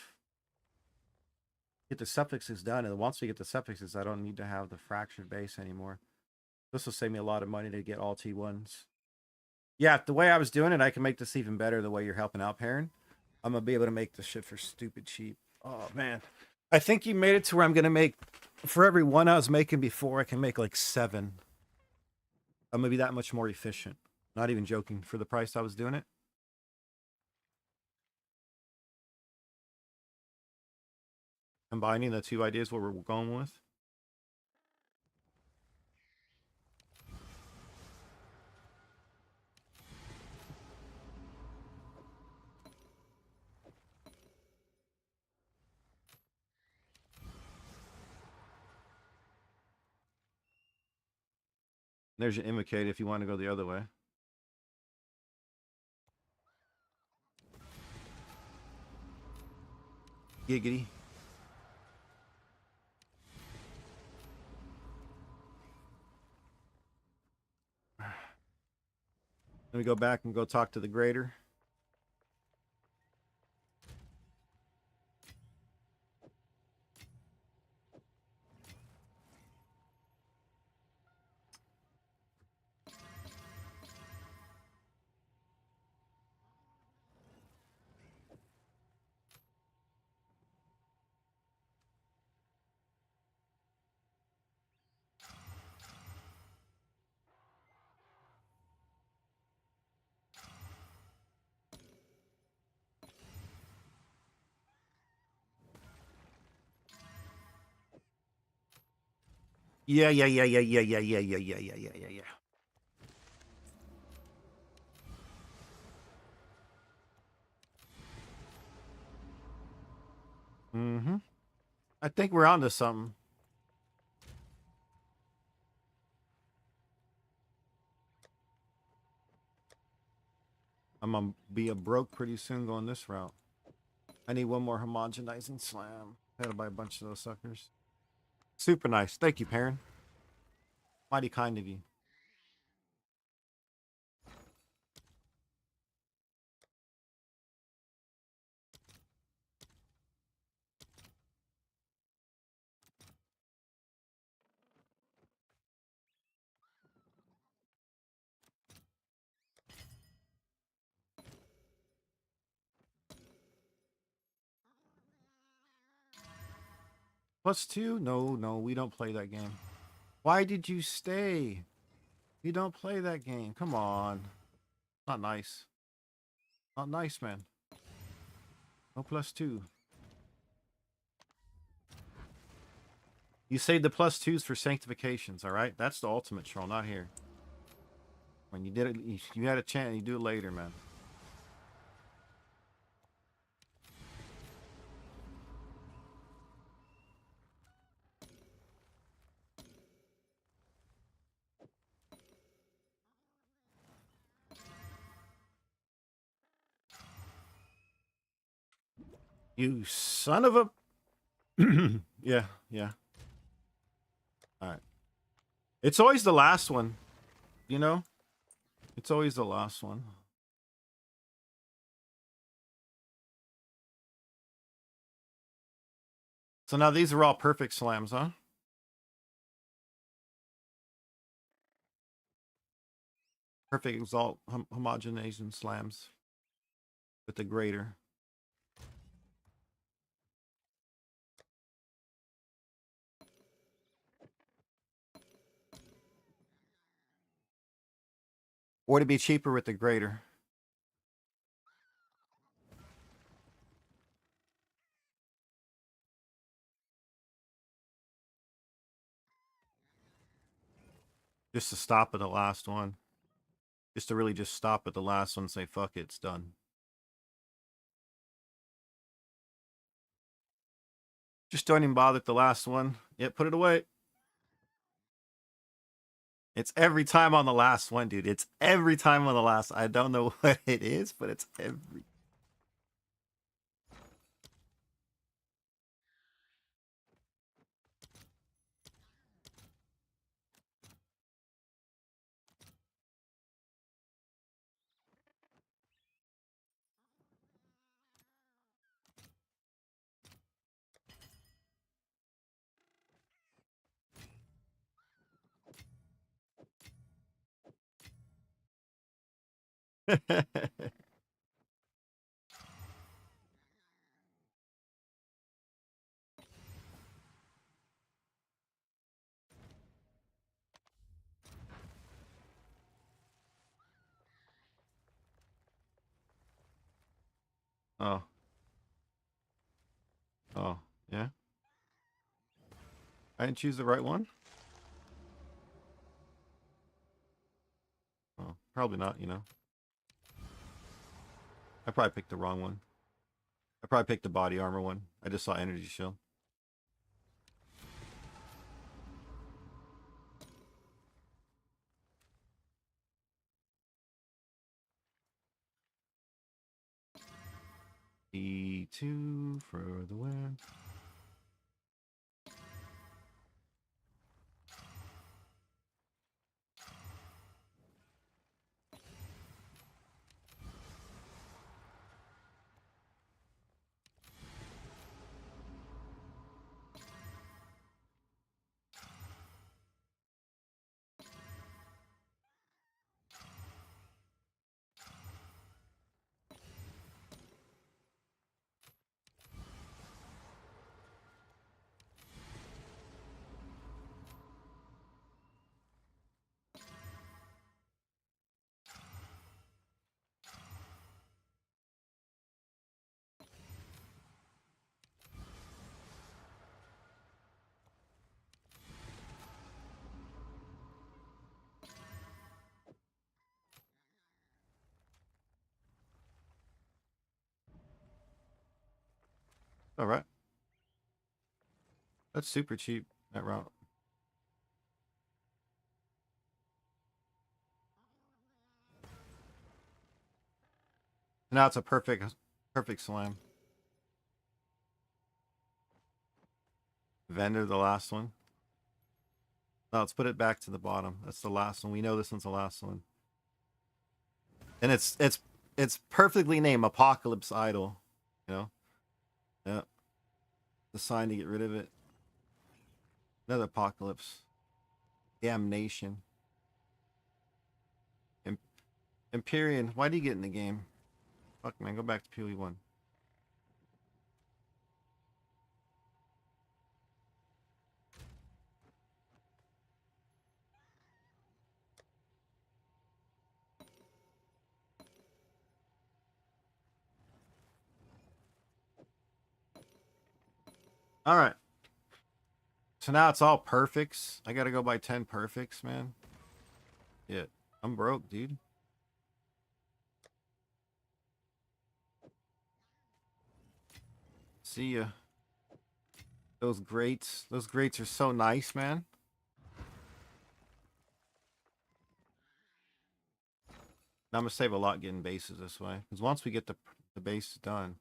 Get the suffixes done, and once we get the suffixes, I don't need to have the fractured base anymore. This will save me a lot of money to get all T1s. Yeah, the way I was doing it, I can make this even better the way you're helping out, Perrin. I'm gonna be able to make this shit for stupid cheap. Oh man. I think you made it to where I'm gonna make, for every one I was making before, I can make like 7. I'm gonna be that much more efficient. Not even joking, for the price I was doing it. Combining the two ideas what we're going with. There's your indicate if you want to go the other way. Giggity. Let me go back and go talk to the grader. Yeah. Mm-hmm. I think we're onto something. I'm gonna be a broke pretty soon going this route. I need one more homogenizing slam. Had to buy a bunch of those suckers. Super nice. Thank you, Perrin. Mighty kind of you. +2? No, no, we don't play that game. Why did you stay? You don't play that game. Come on. Not nice. Not nice, man. No +2. You saved the +2s for sanctifications, all right? That's the ultimate troll, not here. When you did it, you had a chance. You do it later, man. You son of a... Yeah, yeah. All right. It's always the last one, you know? It's always the last one. So now these are all perfect slams, huh? Perfect exalt homogenization slams with the grater. Or to be cheaper with the grater. Just to stop at the last one. Just to really just stop at the last one and say, fuck it, it's done. Just don't even bother at the last one. Yeah, put it away. It's every time on the last one, dude. It's every time on the last. I don't know what it is, but it's every... Oh. Oh, yeah? I didn't choose the right one? Oh, probably not, you know. I probably picked the wrong one. I probably picked the body armor one. I just saw energy shield. E2 for the win. All right. That's super cheap, that route. Now it's a perfect slam. Vendor, the last one. No, let's put it back to the bottom. That's the last one. We know this one's the last one. And it's perfectly named Apocalypse Idol. You know? Yeah. The sign to get rid of it. Another apocalypse. Damnation. Empyrean, why do you get in the game? Fuck man, go back to PoE1. All right. So now it's all perfects. I gotta go buy 10 perfects, man. Yeah, I'm broke, dude. See ya. Those grates are so nice, man. Now I'm gonna save a lot getting bases this way. Because once we get the base done,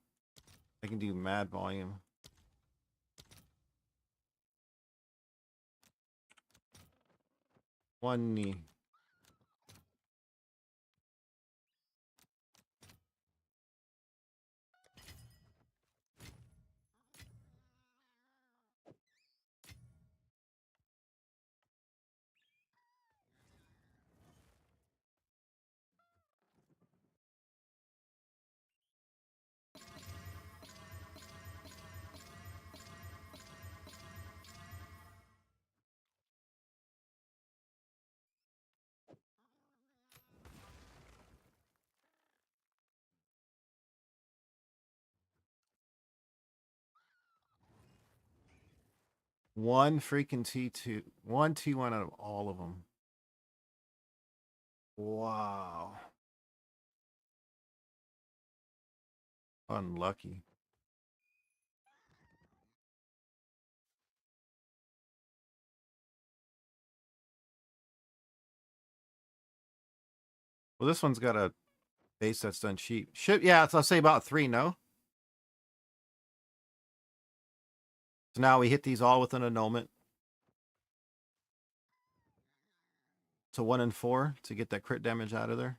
I can do mad volume. One knee. One freaking T2. One T1 out of all of them. Wow. Unlucky. Well, this one's got a base that's done cheap. Shit, yeah, I'll say about 3, no? So now we hit these all with an annulment. To 1 and 4 to get that crit damage out of there.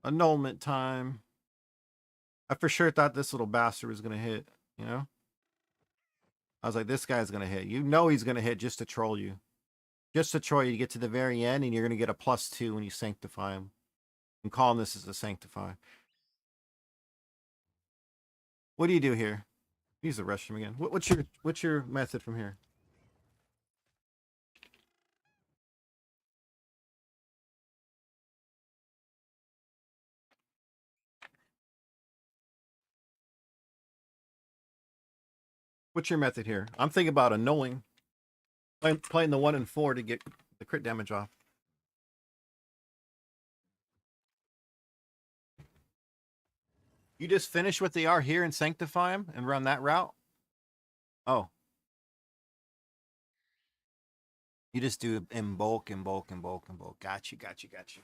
Annulment time. I for sure thought this little bastard was going to hit, you know? I was like, this guy's going to hit. You know he's going to hit just to troll you. Just to troll you to get to the very end, and you're going to get a +2 when you sanctify him. I'm calling this as a sanctify. What do you do here? Use the restroom again. What's your method from here? What's your method here? I'm thinking about annulling. Playing the 1 and 4 to get the crit damage off. You just finish what they are here and sanctify them and run that route? Oh. You just do in bulk, in bulk, in bulk, in bulk. Got you, got you, got you.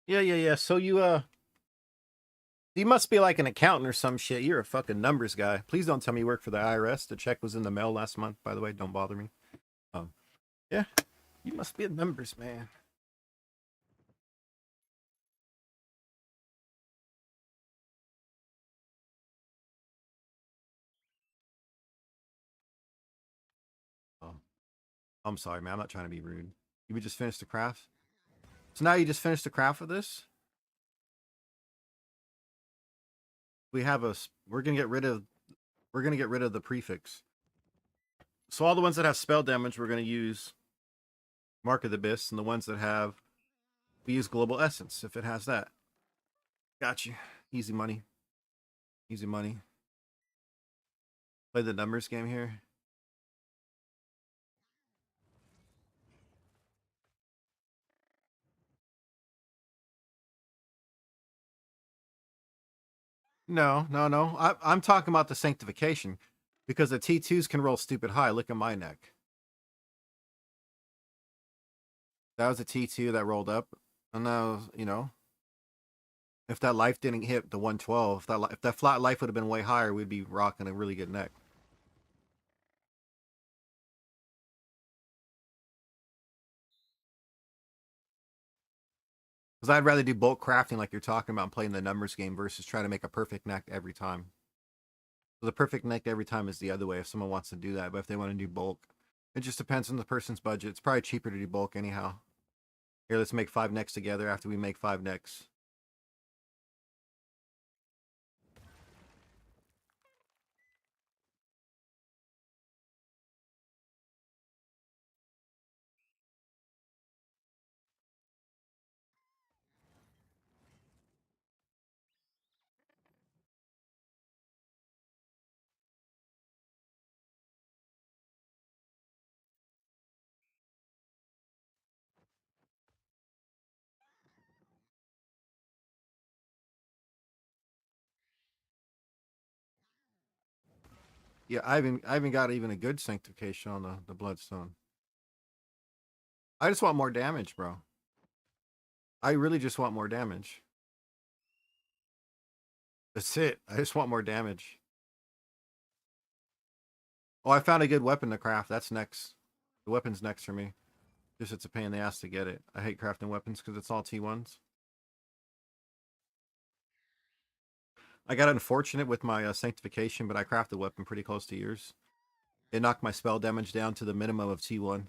Yeah. So you must be like an accountant or some shit. You're a fucking numbers guy. Please don't tell me you work for the IRS. The check was in the mail last month, by the way. Don't bother me. Yeah, you must be a numbers man. Oh, I'm sorry, man. I'm not trying to be rude. You would just finish the craft. So now you just finished the craft of this. We have a. We're gonna get rid of. We're gonna get rid of the prefix. So all the ones that have spell damage, we're gonna use Mark of the Abyss, and the ones that have, we use Global Essence if it has that. Got you. Easy money. Easy money. Play the numbers game here. No, no, no. I'm talking about the sanctification because the T2s can roll stupid high. Look at my neck. That was a T2 that rolled up, and that was, you know, if that life didn't hit the 112, if that flat life would have been way higher, we'd be rocking a really good neck. Because I'd rather do bulk crafting like you're talking about, playing the numbers game versus trying to make a perfect neck every time. So the perfect neck every time is the other way if someone wants to do that. But if they want to do bulk, it just depends on the person's budget. It's probably cheaper to do bulk anyhow. Here, let's make 5 necks together after we make 5 necks. Yeah, I haven't got even a good sanctification on the bloodstone. I just want more damage, bro. I really just want more damage. That's it. I just want more damage. Oh, I found a good weapon to craft. That's next. The weapon's next for me. Just it's a pain in the ass to get it. I hate crafting weapons because it's all T1s. I got unfortunate with my sanctification, but I crafted a weapon pretty close to yours. It knocked my spell damage down to the minimum of T1.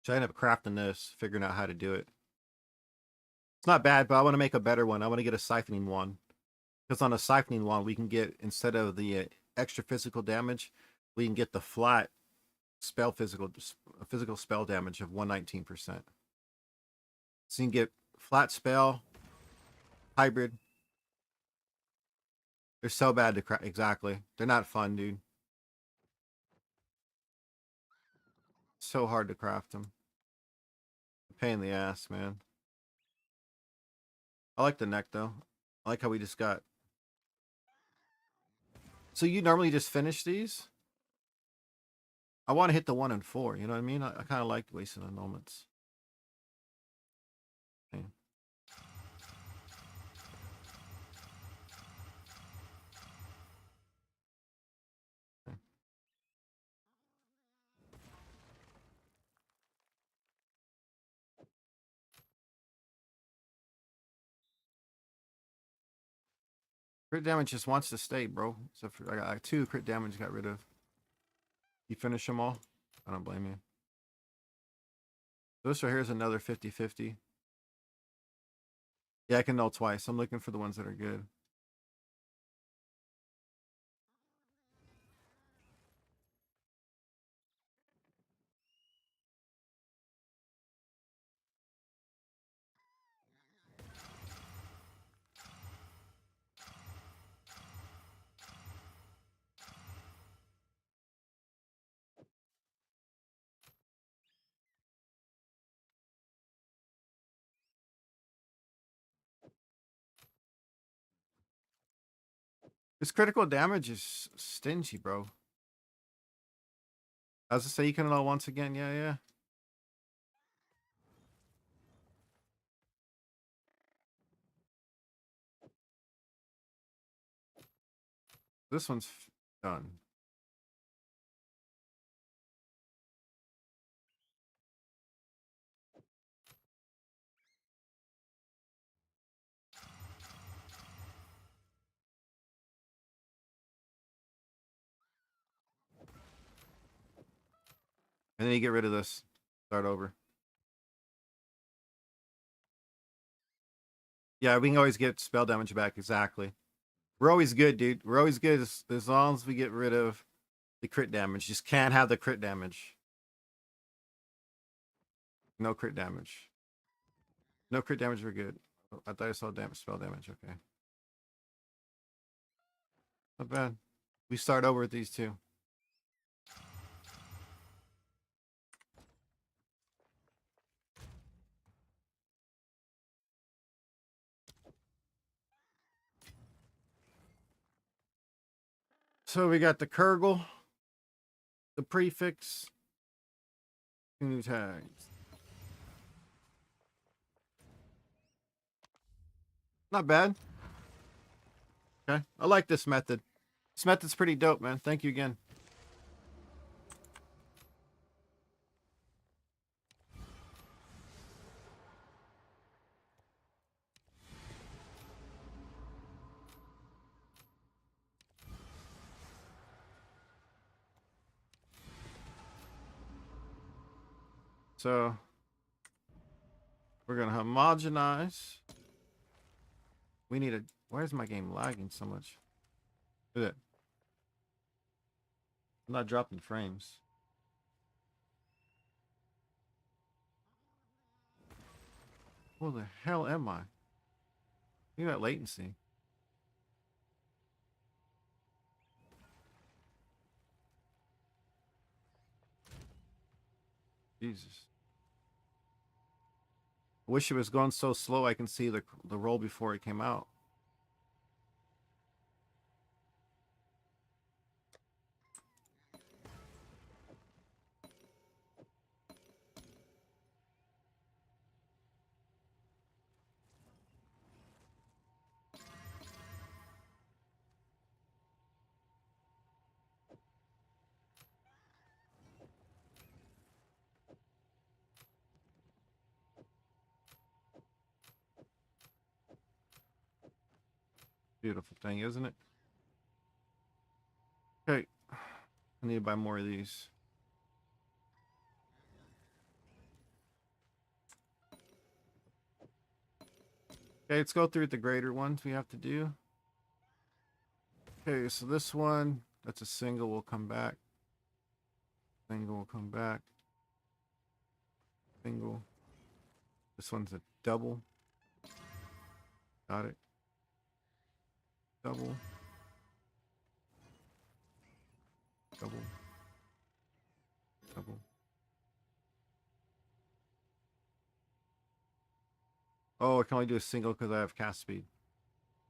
So I ended up crafting this, figuring out how to do it. It's not bad, but I want to make a better one. I want to get a siphoning one. Because on a siphoning one, we can get, instead of the extra physical damage, we can get the flat physical spell damage of 119%. So you can get flat spell, hybrid. They're so bad to craft. Exactly. They're not fun, dude. So hard to craft them. Pain in the ass, man. I like the neck, though. I like how we just got. So you normally just finish these? I want to hit the 1 and 4. You know what I mean? I kind of like wasting annulments. Okay. Crit damage just wants to stay, bro. So for, I got 2 crit damage got rid of. You finish them all? I don't blame you. This right here is another 50-50. Yeah, I can null twice. I'm looking for the ones that are good. This critical damage is stingy, bro. I was to say you can null once again. Yeah, yeah. This one's done. And then you get rid of this. Start over. Yeah, we can always get spell damage back. Exactly. We're always good, dude. We're always good as long as we get rid of the crit damage. Just can't have the crit damage. No crit damage. No crit damage, we're good. Oh, I thought I saw damage, spell damage. Okay. Not bad. We start over with these two. So we got the Kurgle, the prefix, new tags. Not bad. Okay. I like this method. This method's pretty dope, man. Thank you again. So we're gonna homogenize. We need a. Why is my game lagging so much? Look at it. I'm not dropping frames. What the hell am I? Look at that latency. Jesus. I wish it was going so slow I can see the roll before it came out. Beautiful thing, isn't it? Okay. I need to buy more of these. Okay, let's go through the greater ones we have to do. Okay, so this one, that's a single, will come back. Single will come back. Single. This one's a double. Got it. Double. Double. Double. Oh, I can only do a single because I have cast speed.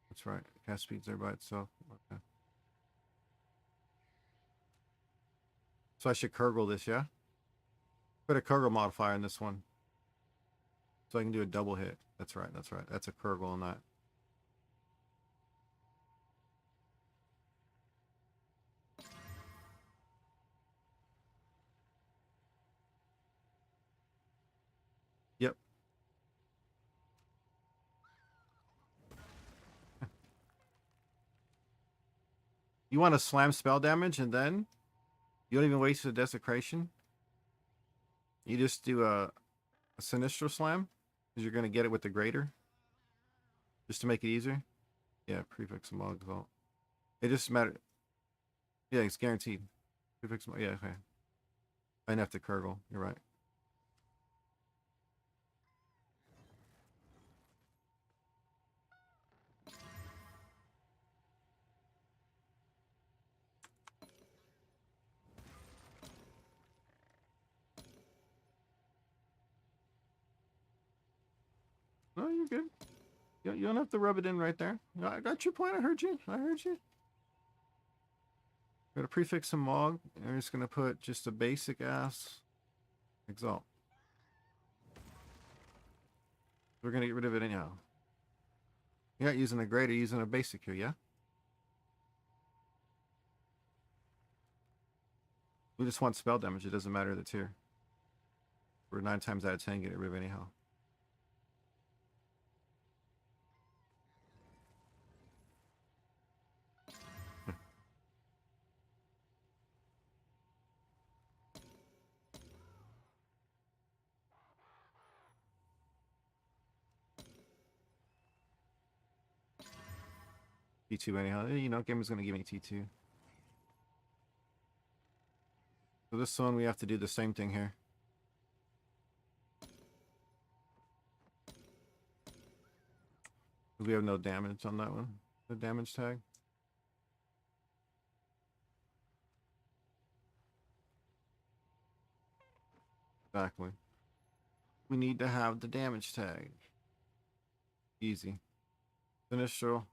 That's right. Cast speed's there by itself. Okay. So I should Kurgle this, yeah? Put a Kurgle modifier in this one. So I can do a double hit. That's right. That's right. That's a Kurgle on that. Yep. You want to slam spell damage and then you don't even waste the desecration. You just do a sinistral slam because you're going to get it with the greater. Just to make it easier. Yeah, prefix and mod exalt. It just matters. Yeah, it's guaranteed. Prefix, yeah, okay. I didn't have to Kurgle. You're right. No, you're good. You don't have to rub it in right there. I got your point. I heard you. I heard you. We're gonna prefix some Mog, and we're just gonna put just a basic ass exalt. We're gonna get rid of it anyhow. You're not using a greater, you're using a basic here, yeah? We just want spell damage. It doesn't matter the tier. We're 9 times out of 10 get rid of anyhow. T2 anyhow. You know, game is gonna give me T2. So this one we have to do the same thing here. We have no damage on that one. The damage tag. Exactly. We need to have the damage tag. Easy. Sinistral.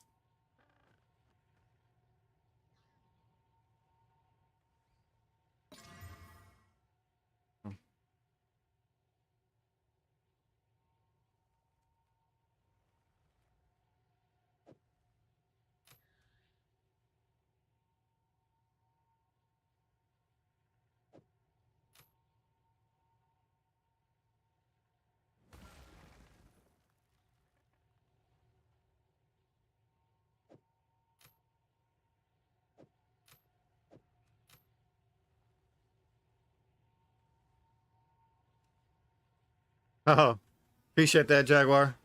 Oh, appreciate that, Jaguar.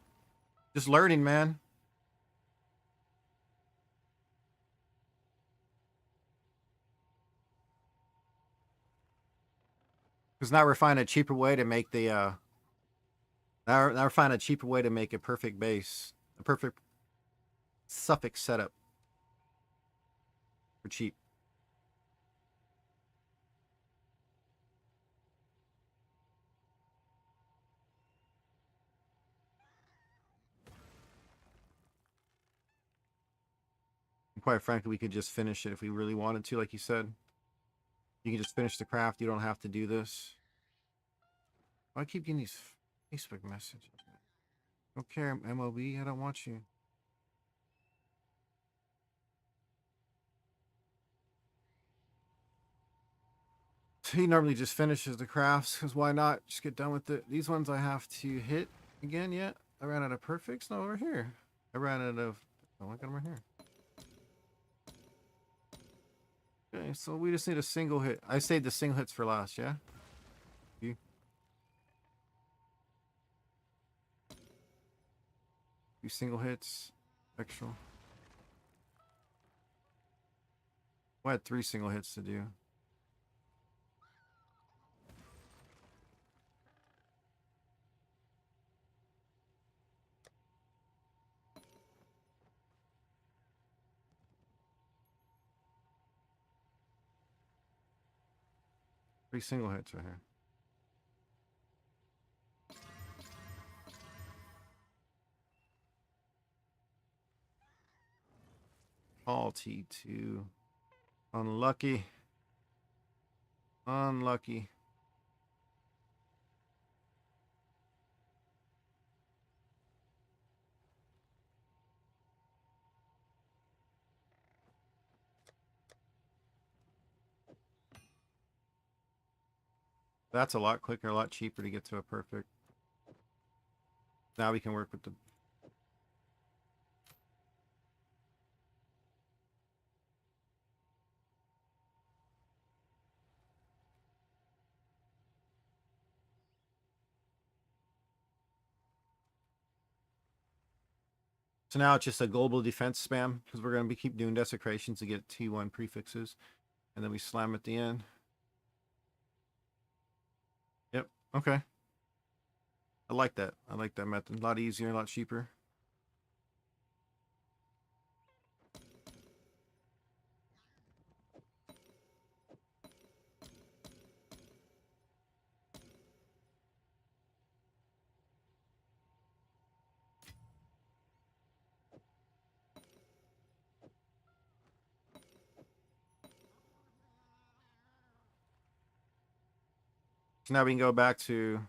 Just learning, man. Because now we're finding a cheaper way to make the now we're finding a cheaper way to make a perfect base, a perfect suffix setup for cheap. And quite frankly, we could just finish it if we really wanted to, like you said. You can just finish the craft. You don't have to do this. I keep getting these Facebook messages. Don't care, MOB. I don't want you. He normally just finishes the crafts because why not? Just get done with it. These ones I have to hit again yet. I ran out of perfects. No, over here. I ran out of. Oh, I got them right here. Okay, so we just need a single hit. I saved the single hits for last, yeah? You. Two single hits. Extra. I had 3 single hits to do. Three single hits right here. All T2. Unlucky. Unlucky. That's a lot quicker, a lot cheaper to get to a perfect. Now we can work with the. So now it's just a global defense spam because we're going to be keep doing desecrations to get T1 prefixes. And then we slam at the end. Yep. Okay. I like that. I like that method. A lot easier, a lot cheaper. So now we can go back to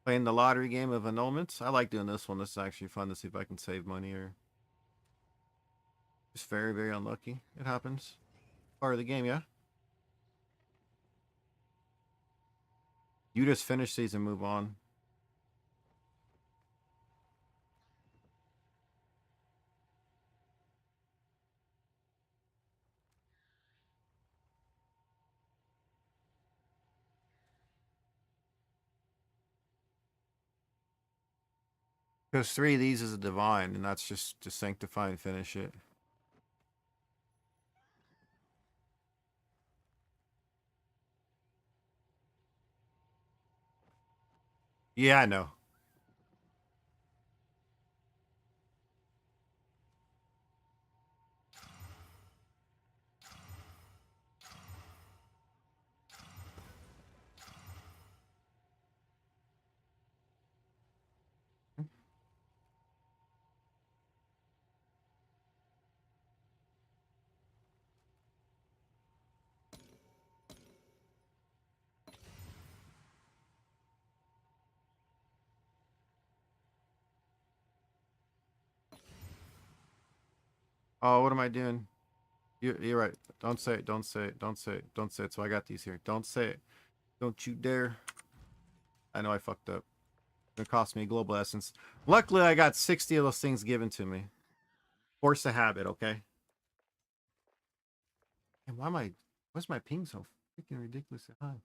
playing the lottery game of annulments. I like doing this one. This is actually fun to see if I can save money or just very, very unlucky. It happens. Part of the game, yeah? You just finish these and move on. Because 3 of these is a divine, and that's just to sanctify and finish it. Yeah, I know. Oh, what am I doing? You're right. Don't say it. Don't say it. Don't say it. Don't say it. So I got these here. Don't say it. Don't you dare. I know I fucked up. It cost me a global essence. Luckily, I got 60 of those things given to me. Force a habit, okay? And why's my ping so freaking ridiculously high?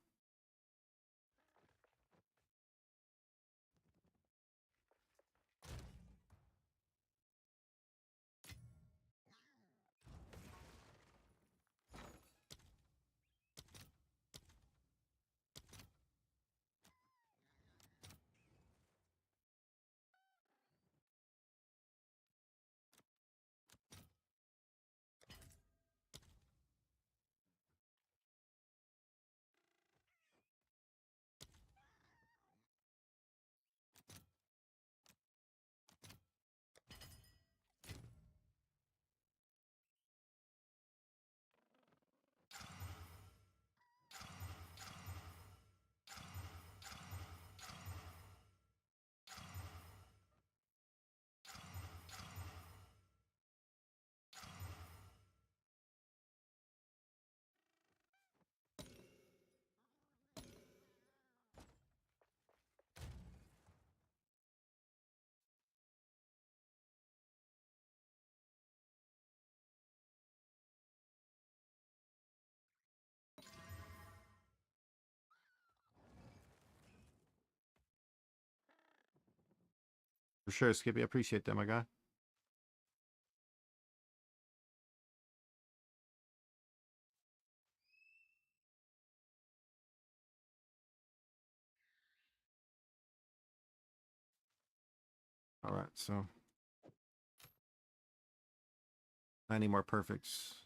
For sure, Skippy. I appreciate that, my guy. All right, so 90 more perfects.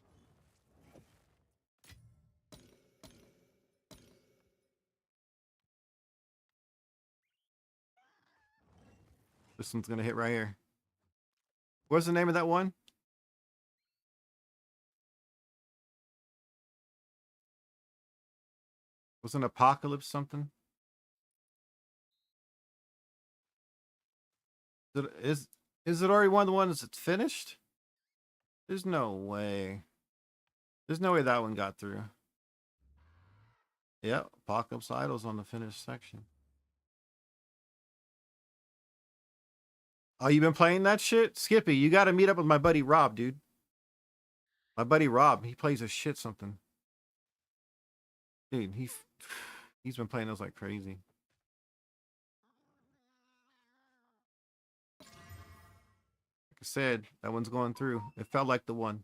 This one's gonna hit right here. What's the name of that one? Was an apocalypse something? Is it already one of the ones that's finished? There's no way. There's no way that one got through. Yep, Apocalypse Idol's on the finished section. Oh, you been playing that shit? Skippy, you gotta meet up with my buddy Rob, dude. My buddy Rob, he plays a shit something. Dude, he's been playing those like crazy. Like I said, that one's going through. It felt like the one.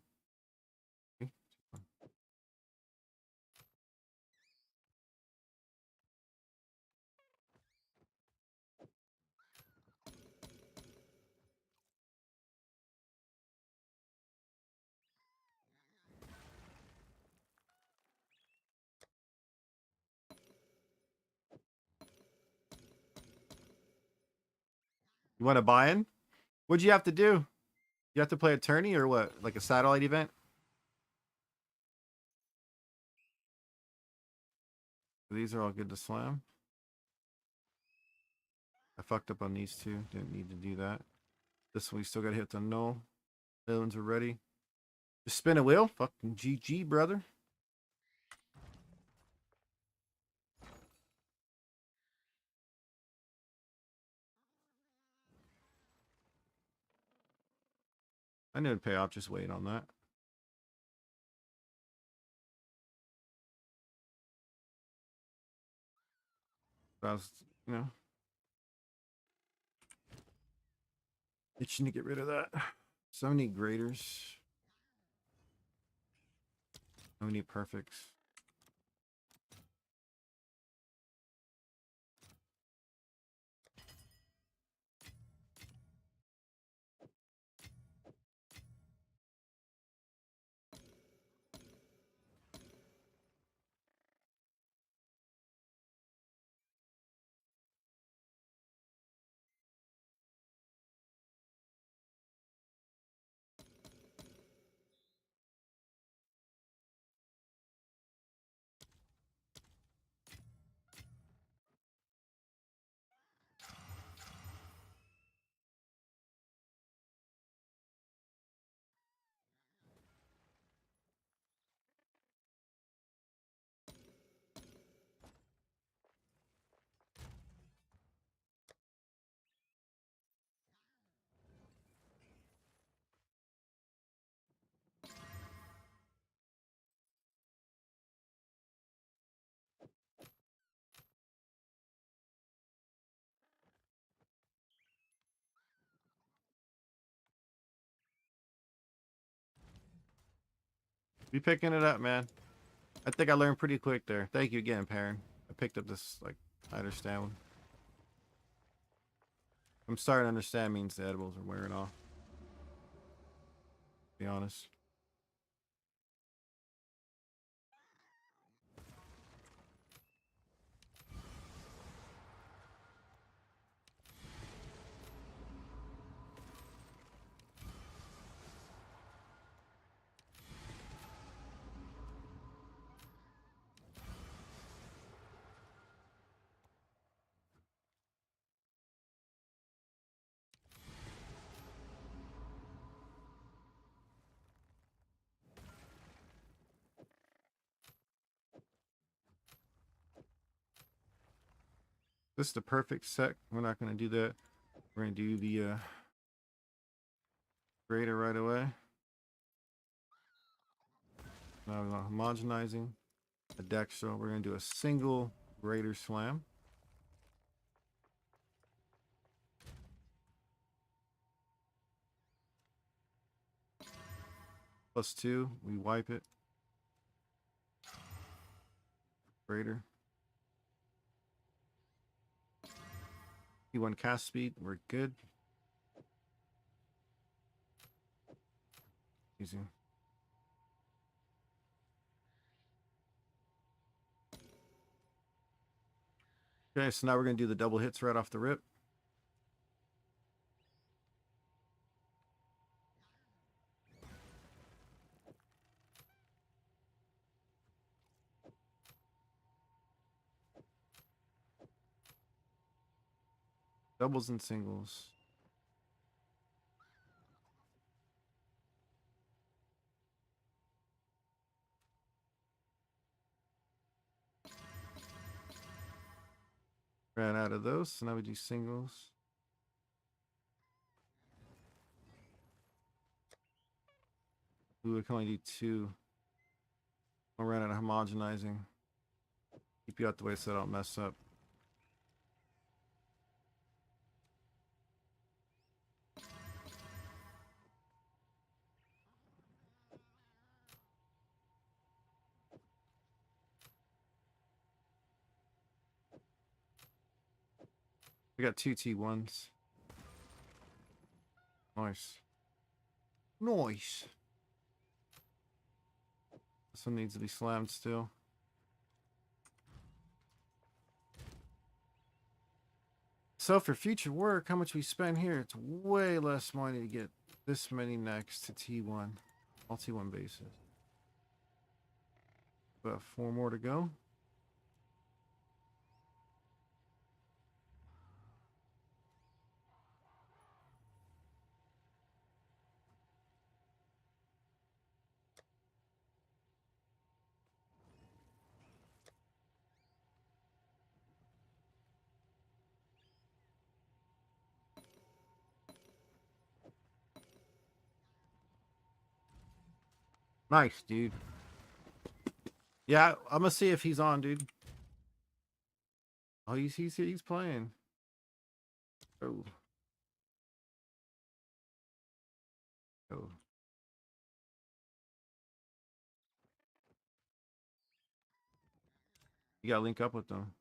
You want to buy in? What'd you have to do? You have to play a tourney or what? Like a satellite event? These are all good to slam. I fucked up on these two. Didn't need to do that. This one we still gotta hit the null. The other ones are ready. Just spin a wheel. Fucking GG, brother. I knew it'd pay off. Just wait on that. I was, you know, itching to get rid of that. So many graders. So many perfects. Be picking it up, man. I think I learned pretty quick there. Thank you again, Perrin. I picked up this, like, I understand one. I'm starting to understand means the edibles are wearing off. To be honest. This is the perfect set. We're not going to do that. We're going to do the grader right away. Now we're homogenizing a deck, so we're going to do a single grader slam. +2. We wipe it. Greater. T1 cast speed. We're good. Easy. Okay, so now we're going to do the double hits right off the rip. Doubles and singles. Ran out of those, so now we do singles. Ooh, we can only do 2. We'll run out of homogenizing. Keep you out the way so I don't mess up. We got 2 T1s. Nice. Nice. This one needs to be slammed still. So for future work, how much we spend here, it's way less money to get this many next to T1. All T1 bases. About 4 more to go. Nice, dude. Yeah, I'm gonna see if he's on, dude. Oh, he's playing. Oh. Oh. You gotta link up with them.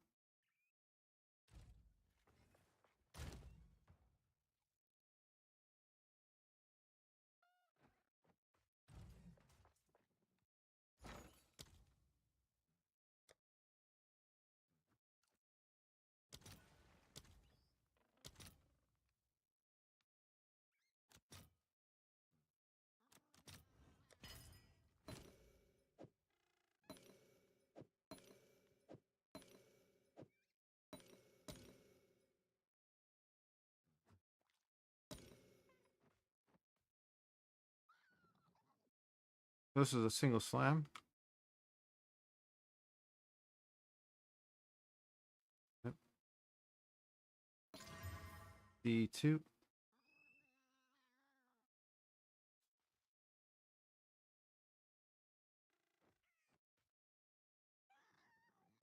This is a single slam. Yep. D2.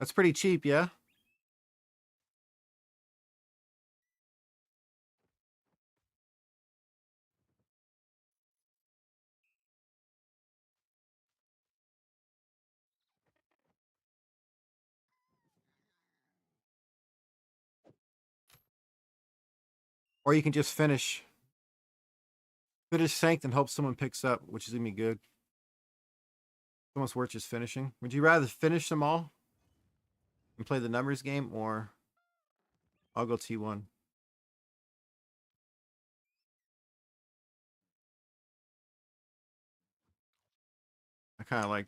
That's pretty cheap, yeah? Or you can just finish Sanked and hope someone picks up, which is gonna be good. Almost worth just finishing. Would you rather finish them all and play the numbers game, or I'll go T1? I kind of like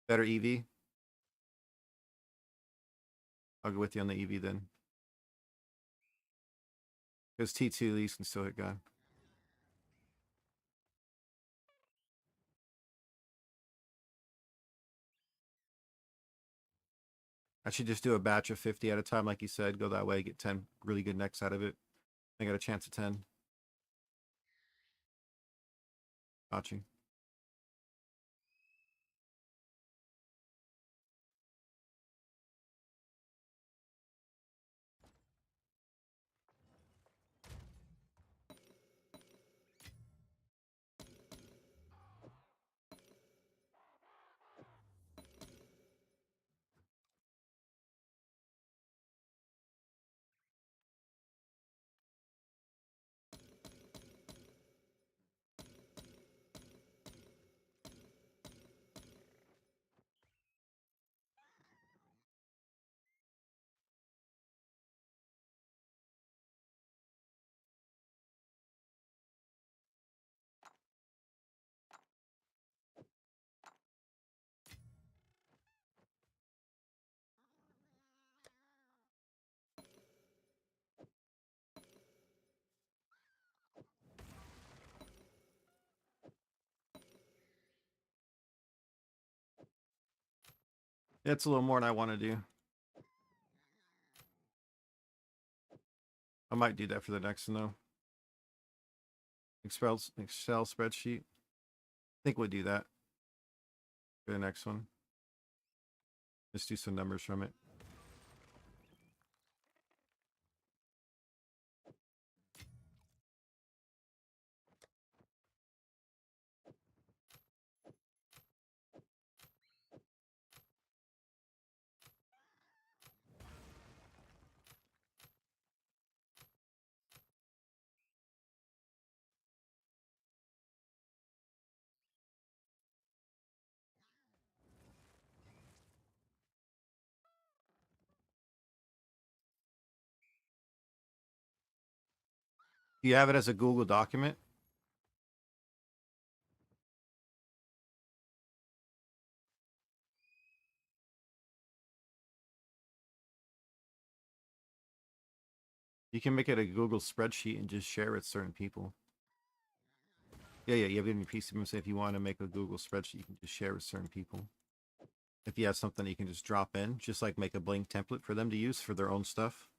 better EV. I'll go with you on the EV then. Because T2 these can still hit gun. I should just do a batch of 50 at a time, like you said. Go that way, get 10 really good necks out of it. I got a chance at 10. Got you. It's a little more than I want to do. I might do that for the next one though. Excel spreadsheet. I think we'll do that for the next one. Just do some numbers from it. Do you have it as a Google document? You can make it a Google spreadsheet and just share it with certain people. Yeah, you have it in your PC. Say if you want to make a Google spreadsheet, you can just share with certain people. If you have something you can just drop in, just like make a blank template for them to use for their own stuff.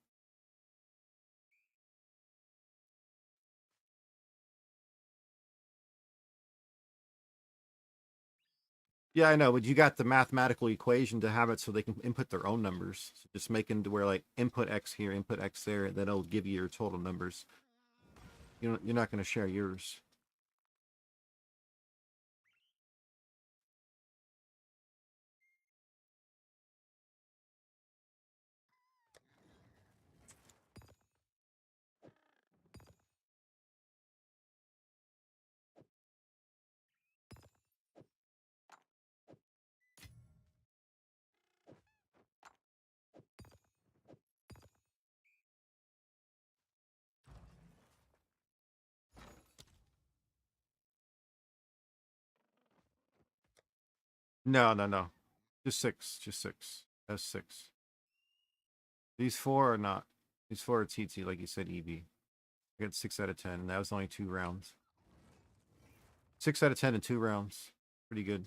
Yeah, I know, but you got the mathematical equation to have it so they can input their own numbers. So just making to where like input X here, input X there, then it'll give you your total numbers. You're not going to share yours. No. Just six. Just six. That's six. These four are not. These four are TT, like you said, EV. I got 6 out of 10, and that was only 2 rounds. 6 out of 10 in 2 rounds. Pretty good.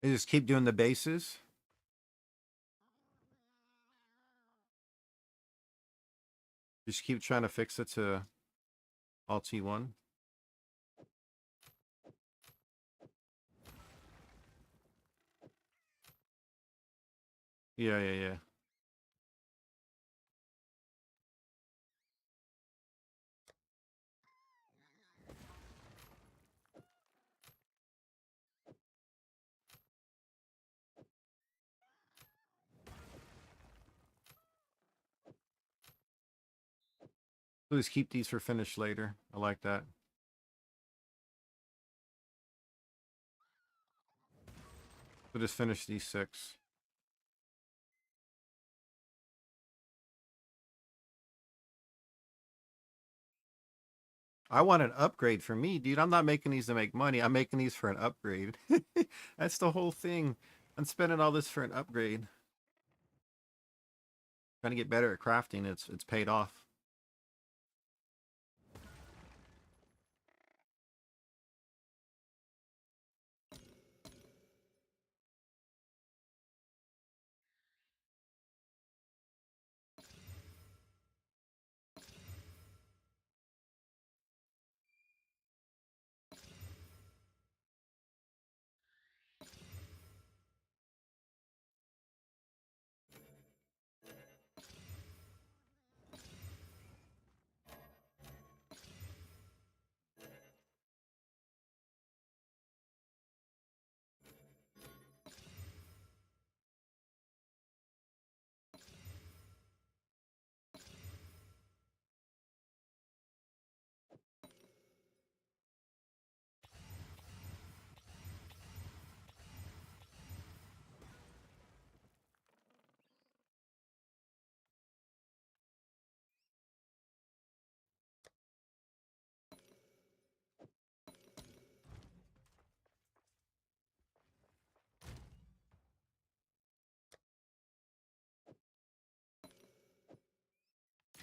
They just keep doing the bases. Just keep trying to fix it to all T1. Yeah. Please keep these for finish later. I like that. So just finish these 6. I want an upgrade for me, dude. I'm not making these to make money. I'm making these for an upgrade. That's the whole thing. I'm spending all this for an upgrade. Trying to get better at crafting. It's paid off.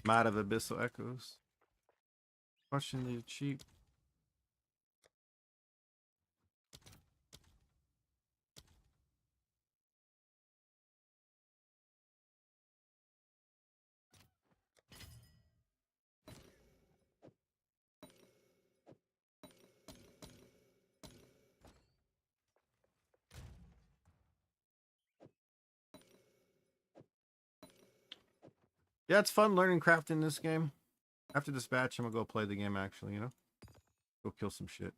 I'm out of Abyssal Echoes. Questionably cheap. Yeah, it's fun learning crafting in this game. After this batch, I'm gonna go play the game actually, you know? Go kill some shit.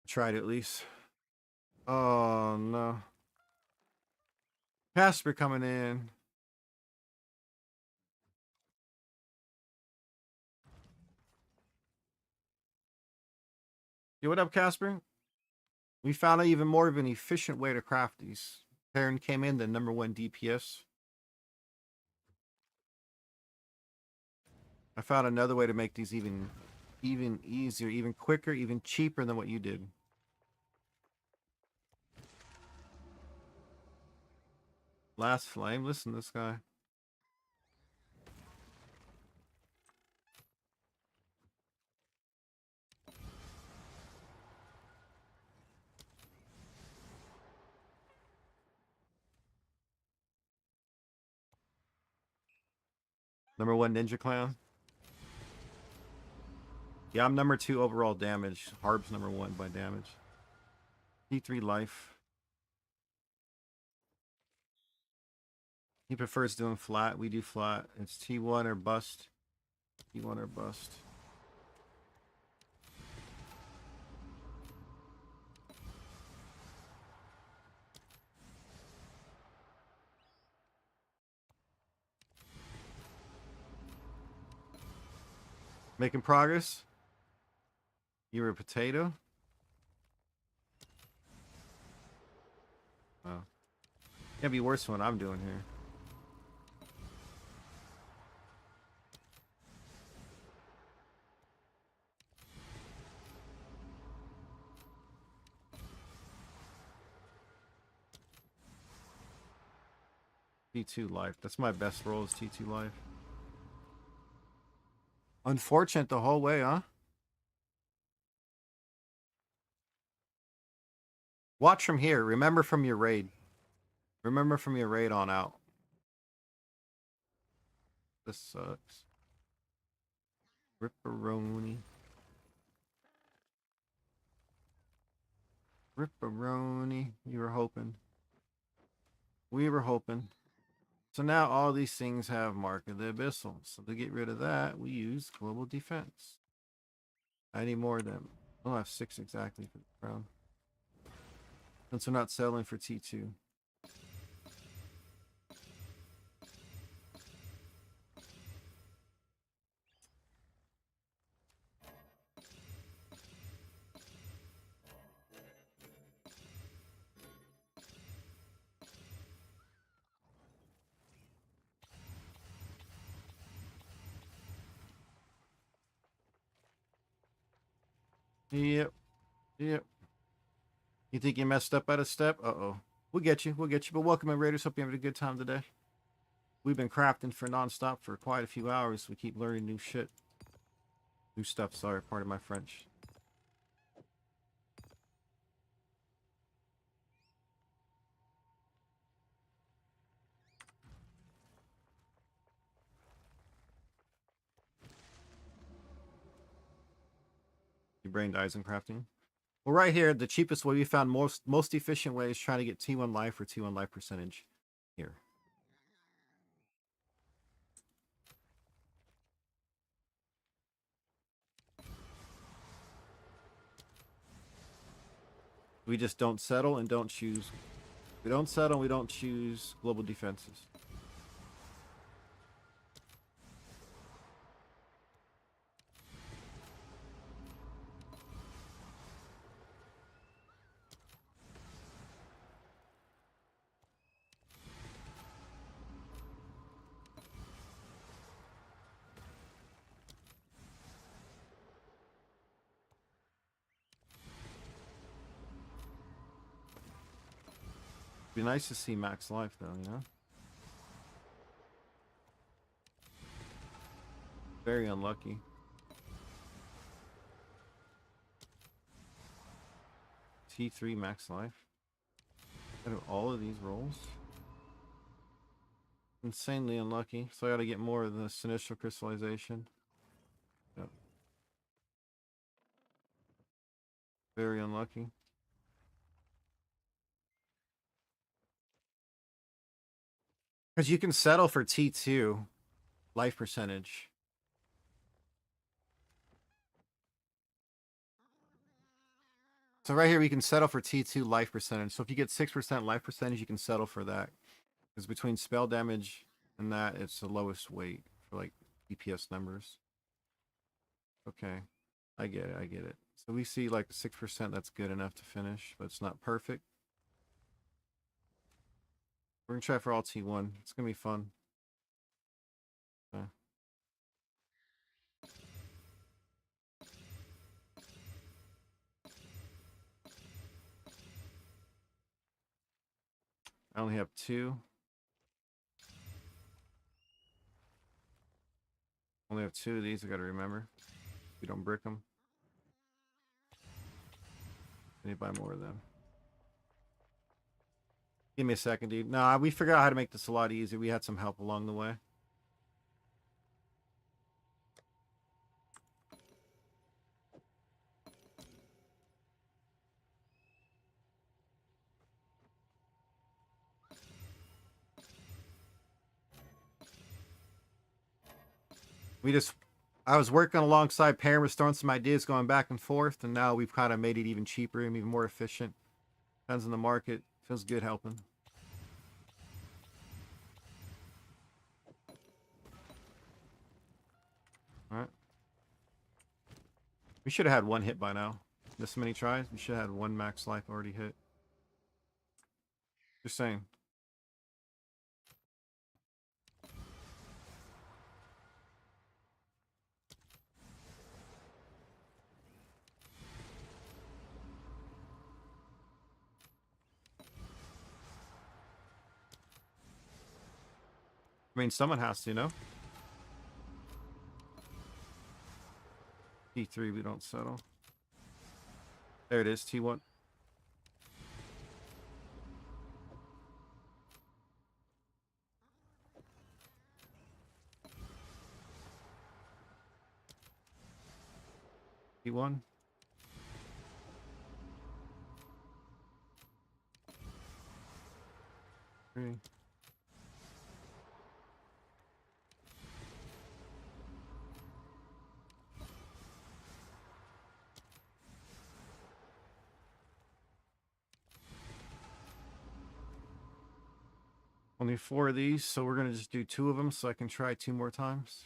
Tried at least. Oh no. Casper coming in. Yo, what up, Casper? We found even more of an efficient way to craft these. Terran came in the #1 DPS. I found another way to make these even easier, even quicker, even cheaper than what you did. Last flame, listen to this guy. #1 Ninja Clown. Yeah, I'm #2 overall damage. Harb's #1 by damage. T3 life. He prefers doing flat. We do flat. It's T1 or bust. T1 or bust. Making progress. You're a potato. Oh. Can't be worse than what I'm doing here. T2 life. That's my best roll is T2 life. Unfortunate the whole way, huh? Watch from here. Remember from your raid. Remember from your raid on out. This sucks. Ripperoni. Ripperoni. You were hoping. We were hoping. So now all these things have Mark of the Abyssal. So to get rid of that, we use Global Defense. I need more of them. I'll have 6 exactly for the crown. Since we're not settling for T2. Yep. Yep. You think you messed up at a step? Uh-oh. We'll get you. We'll get you. But welcome in, Raiders. Hope you having a good time today. We've been crafting for nonstop for quite a few hours. We keep learning new shit. New stuff, sorry. Pardon my French. Your brain dies in crafting. Well, right here, the cheapest way we found most efficient way is trying to get T1 life or T1 life percentage here. We just don't settle and don't choose. We don't settle, we don't choose global defenses. Be nice to see max life though, you know? Very unlucky. T3 max life. Out of all of these rolls. Insanely unlucky. So I gotta get more of this initial crystallization. Yep. Very unlucky. Because you can settle for T2 life percentage. So right here we can settle for T2 life percentage. So if you get 6% life percentage, you can settle for that. Because between spell damage and that, it's the lowest weight for like DPS numbers. Okay. I get it, I get it. So we see like 6%, that's good enough to finish, but it's not perfect. We're gonna try for all T1. It's gonna be fun. Okay. I only have 2. Only have 2 of these, I gotta remember. We don't brick them. I need to buy more of them. Give me a second, dude. Nah, we figured out how to make this a lot easier. We had some help along the way. I was working alongside Perrin, was throwing some ideas going back and forth, and now we've kind of made it even cheaper and even more efficient. Depends on the market. Feels good helping. Alright. We should have had 1 hit by now. This many tries, we should have had 1 max life already hit. Just saying. I mean, someone has to, you know? T3, we don't settle. There it is, T1. T1. Three. Only 4 of these, so we're gonna just do 2 of them so I can try 2 more times.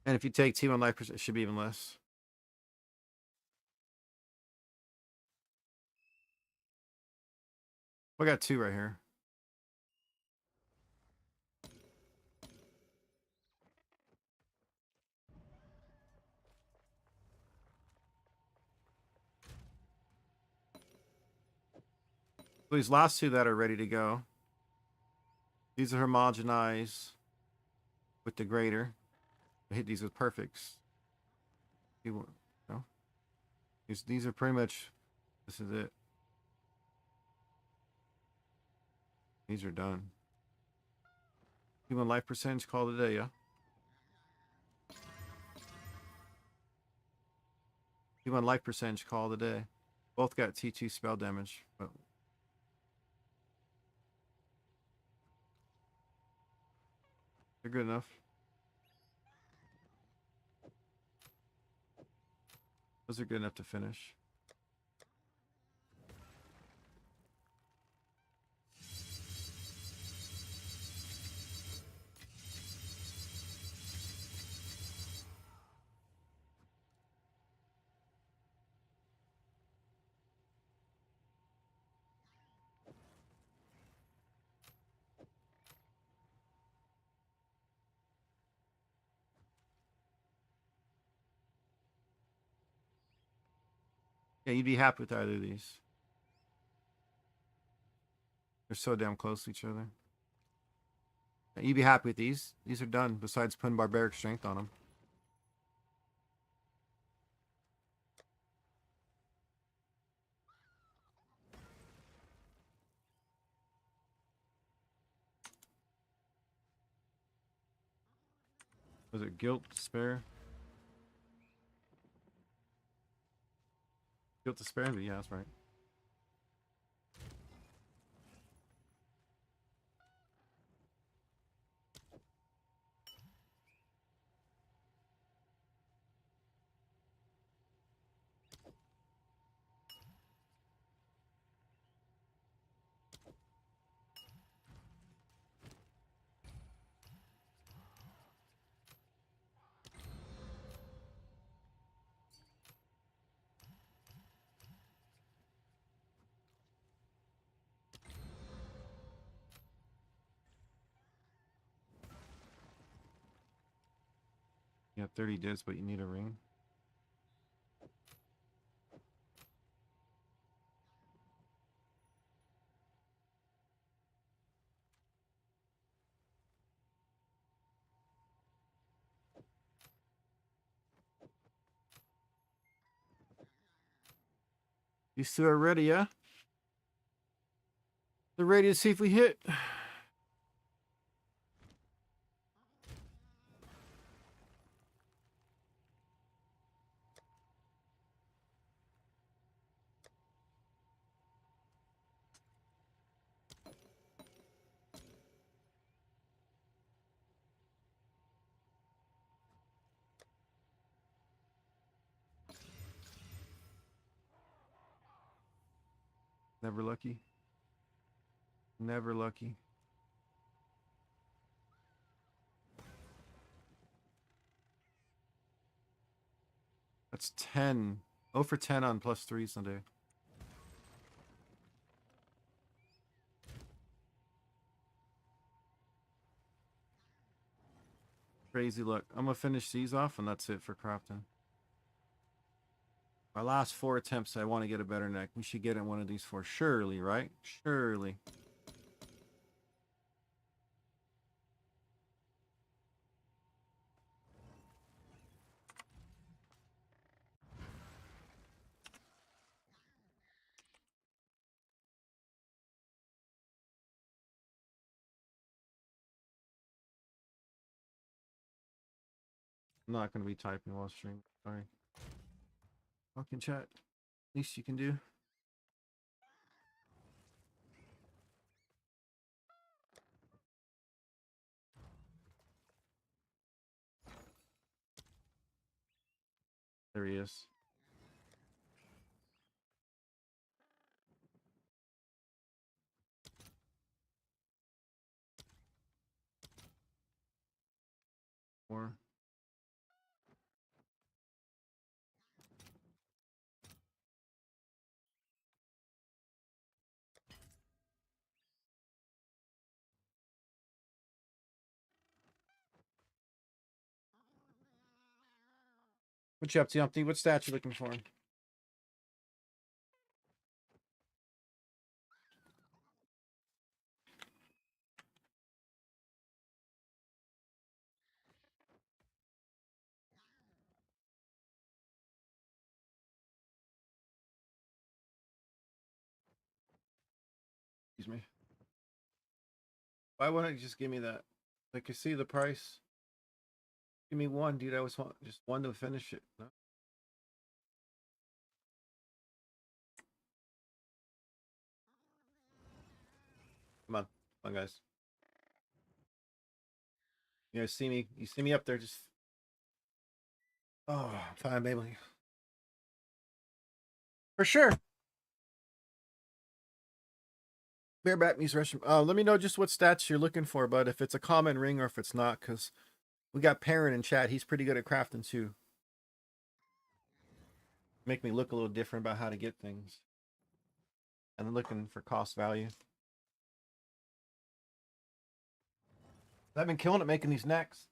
And if you take T1 life, it should be even less. We got 2 right here. So these last 2 that are ready to go. These are homogenized with the grater. I hit these with perfects. No? These are pretty much, this is it. These are done. Human life percentage, call it a day, yeah? Human life percentage, call it a day. Both got T2 spell damage, but they're good enough. Those are good enough to finish. Yeah, you'd be happy with either of these. They're so damn close to each other. Yeah, you'd be happy with these. These are done, besides putting barbaric strength on them. Was it guilt, despair? Guilt, despair? Yeah, that's right. Yeah, 30 dips, but you need a ring. These two are ready, yeah? They're ready to see if we hit. Never lucky. Never lucky. That's 10. 0 for 10 on +3 Sunday. Crazy luck. I'm gonna finish these off, and that's it for crafting. My last 4 attempts, I want to get a better neck. We should get in one of these 4. Surely, right? Surely. I'm not going to be typing while streaming. Sorry. Fucking chat. Least you can do. There he is. Four. What you up to, Humpty? What stat you looking for? Excuse me. Why wouldn't you just give me that? Like, you see the price? Give me one, dude. I was want just one to finish it. No? Come on. Come on, guys. You guys see me? You see me up there? Just. Oh, fine, baby. For sure. Bareback means Russian. Let me know just what stats you're looking for, bud. If it's a common ring or if it's not, because we got Perrin in chat. He's pretty good at crafting too. Make me look a little different about how to get things. And then looking for cost value. I've been killing it making these necks.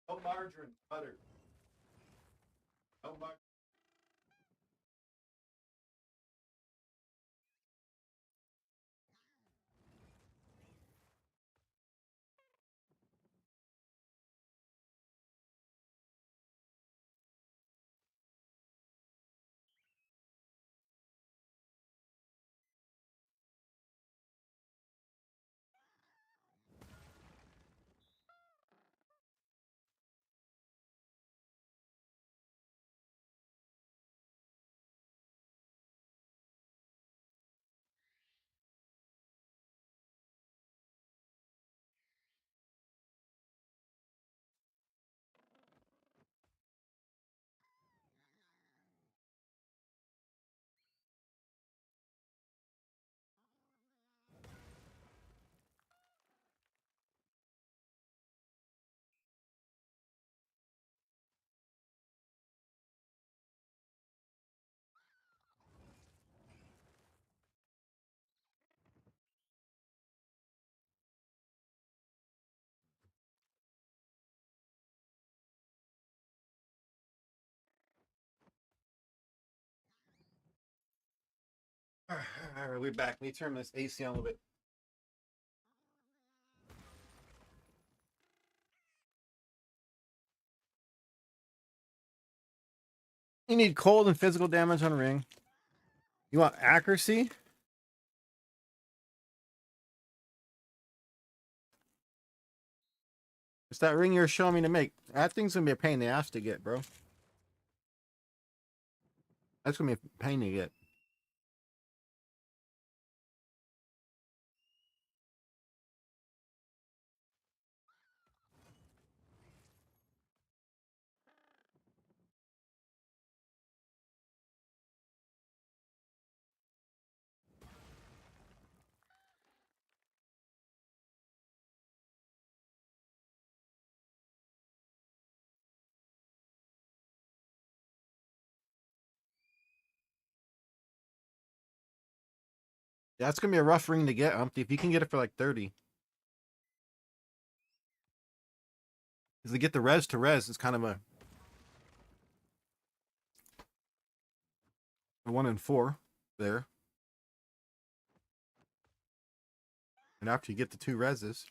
No margarine, butter. No margarine. All right, we're back. Let me turn this AC on a little bit. You need cold and physical damage on ring. You want accuracy? It's that ring you're showing me to make. That thing's gonna be a pain in the ass to get, bro. That's gonna be a pain to get. That's gonna be a rough ring to get, Umpty. If you can get it for like 30. Because to get the res to res, it's kind of a 1 in 4 there. And after you get the 2 reses.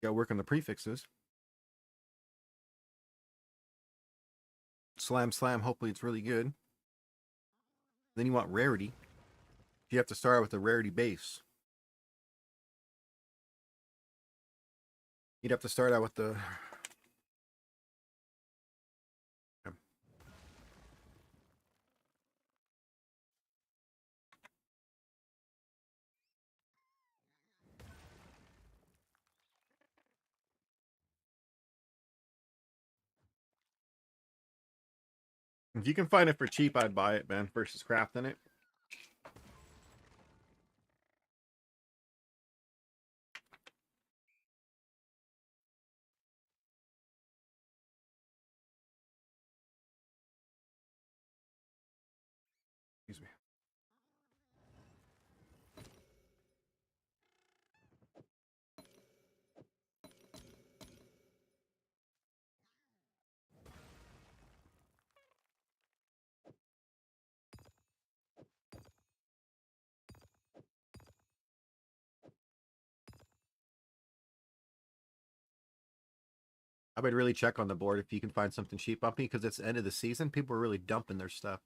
Got to work on the prefixes. Slam, slam. Hopefully it's really good. Then you want rarity. You have to start with the rarity base. You'd have to start out with the... If you can find it for cheap, I'd buy it, man, versus crafting it. Excuse me. I would really check on the board if you can find something cheap on me, because it's the end of the season. People are really dumping their stuff.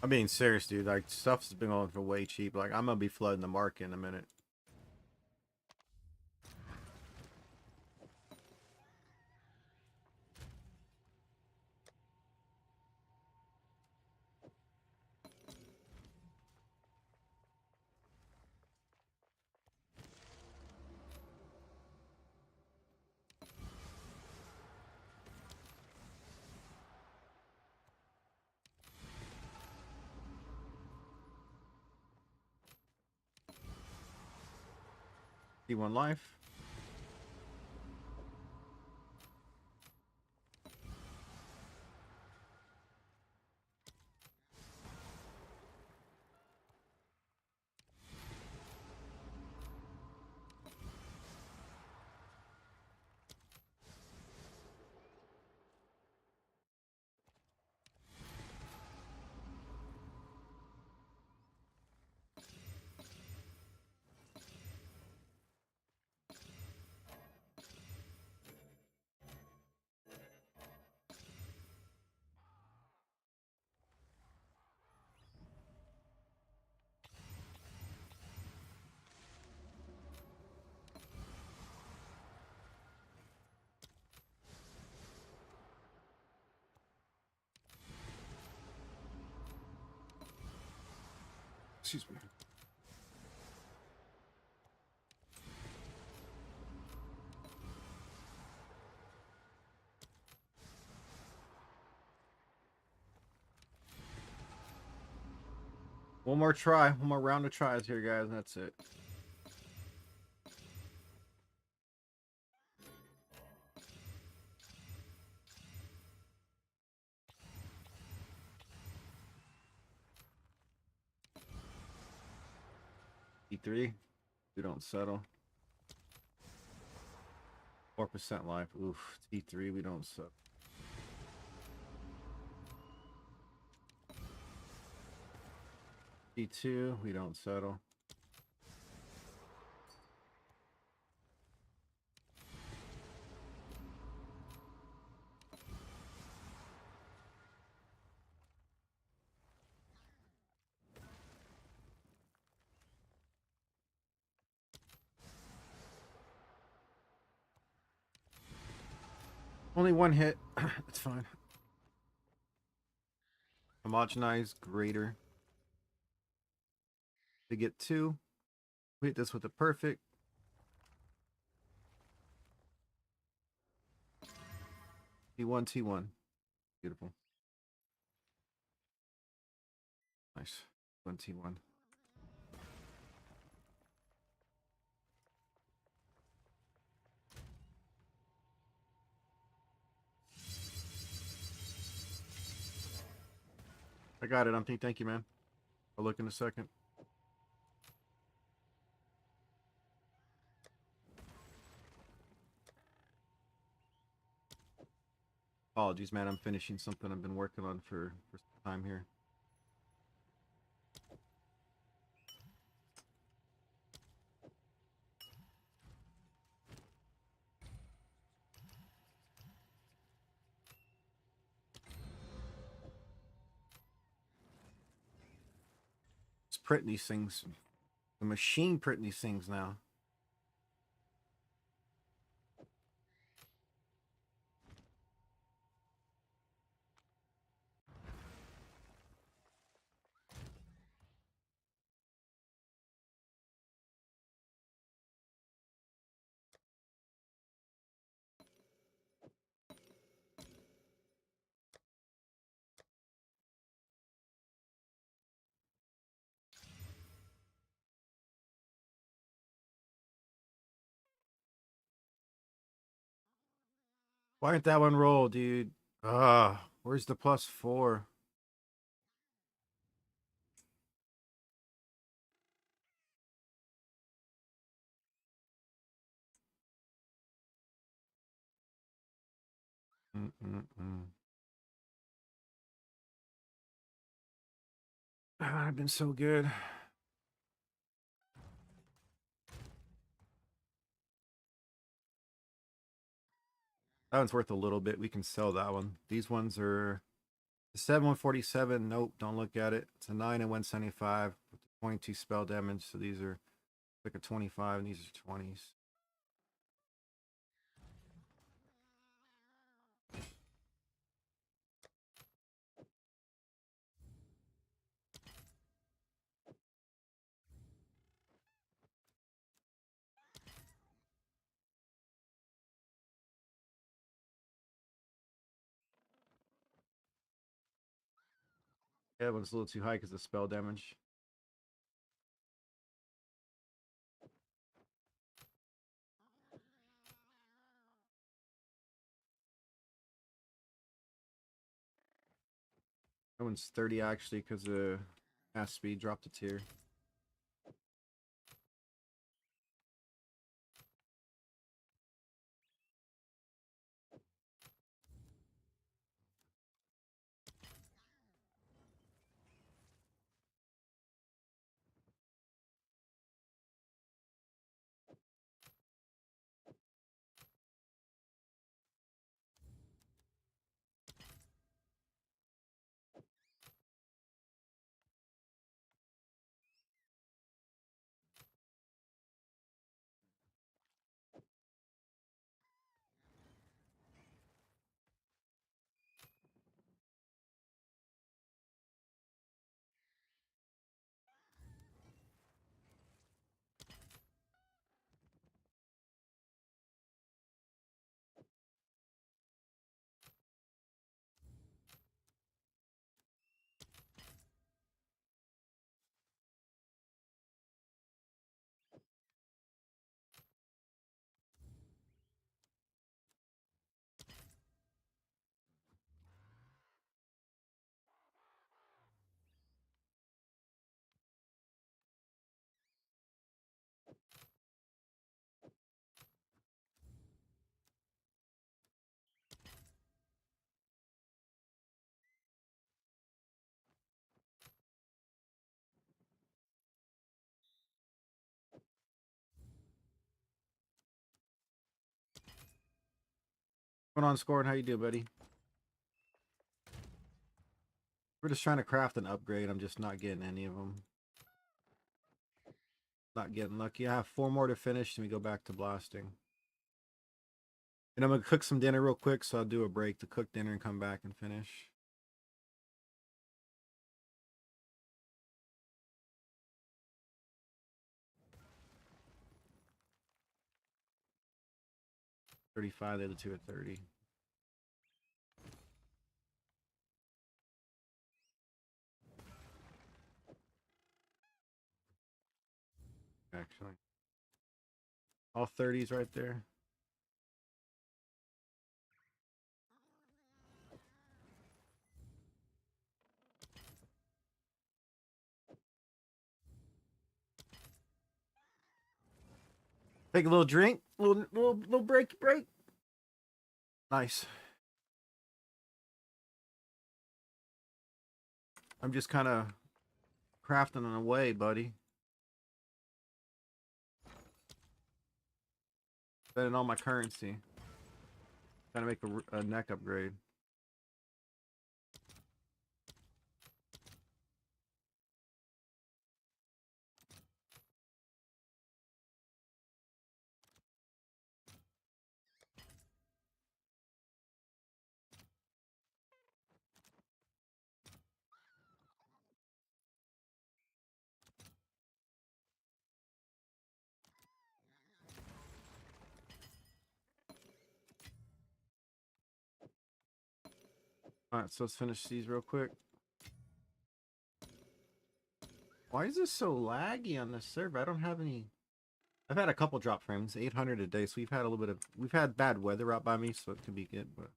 I'm being serious, dude. Like, stuff's been going for way cheap. Like, I'm gonna be flooding the market in a minute. T1 life. Excuse me. One more try. One more round of tries here, guys, and that's it. E3. We don't settle. 4% life. Oof. T3. We don't settle. T2. We don't settle. Only one hit. That's fine. Homogenize greater. To get 2. We hit this with a perfect. T1, T1. Beautiful. Nice. T1. I got it, Umpty. Thank you, man. I'll look in a second. Apologies, man. I'm finishing something I've been working on for some time here. It's printing these things. The machine printing these things now. Why didn't that one roll, dude? Where's the +4? I've been so good. That one's worth a little bit. We can sell that one. These ones are the 7 147. Nope, don't look at it. It's a 9 and 175 with the 22 spell damage. So these are like a 25 and these are 20s. Yeah, that one's a little too high because of spell damage. That one's 30 actually because mass speed dropped a tier. What's going on, Scored? How you doing, buddy? We're just trying to craft an upgrade. I'm just not getting any of them. Not getting lucky. I have 4 more to finish, and we go back to blasting. And I'm gonna cook some dinner real quick, so I'll do a break to cook dinner and come back and finish. $35, the other two at 30. Actually, all 30s right there. Take a little drink, little break. Nice. I'm just kind of crafting away, buddy. Spending all my currency. Trying to make a neck upgrade. Alright, so let's finish these real quick. Why is this so laggy on this server? I don't have any... I've had a couple drop frames, 800 a day, so we've had a little bit of... We've had bad weather out by me, so it could be good, but...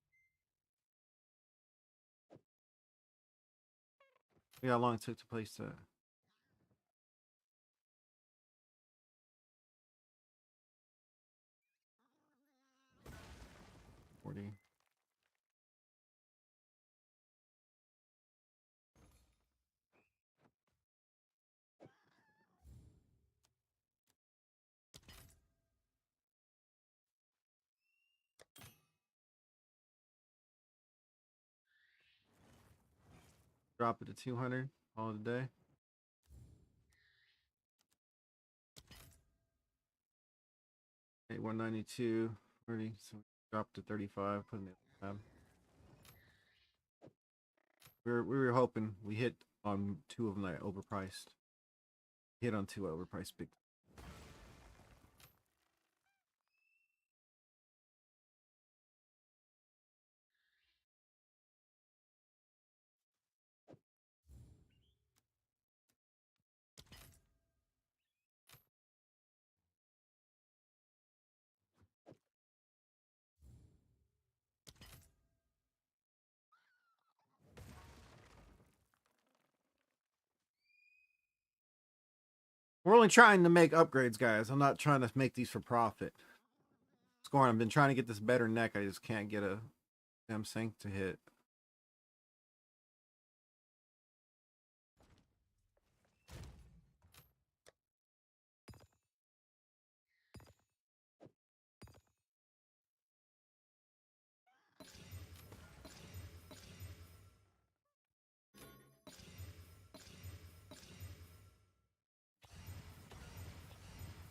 Yeah, how long it took to place to... 40. Drop it to 200 all the day. Okay, 192, 30, so drop to 35, put in the tab. We were hoping we hit on two of them that overpriced. Hit on two overpriced big. We're only trying to make upgrades, guys. I'm not trying to make these for profit. Scoring, I've been trying to get this better neck. I just can't get a damn sync to hit.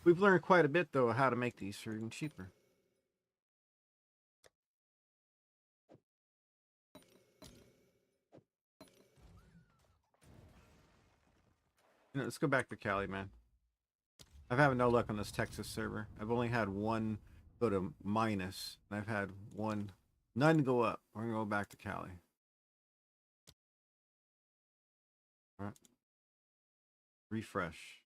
We've learned quite a bit, though, how to make these for even cheaper. You know, let's go back to Cali, man. I've had no luck on this Texas server. I've only had one go to minus, and I've had none go up. We're gonna go back to Cali. All right. Refresh.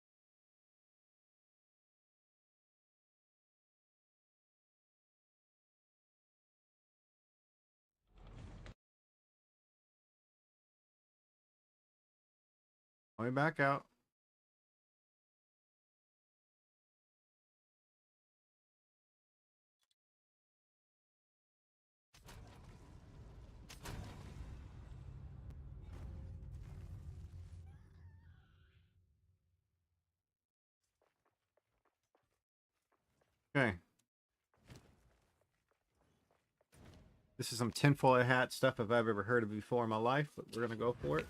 Going back out. Okay. This is some tinfoil hat stuff if I've ever heard of before in my life, but we're gonna go for it.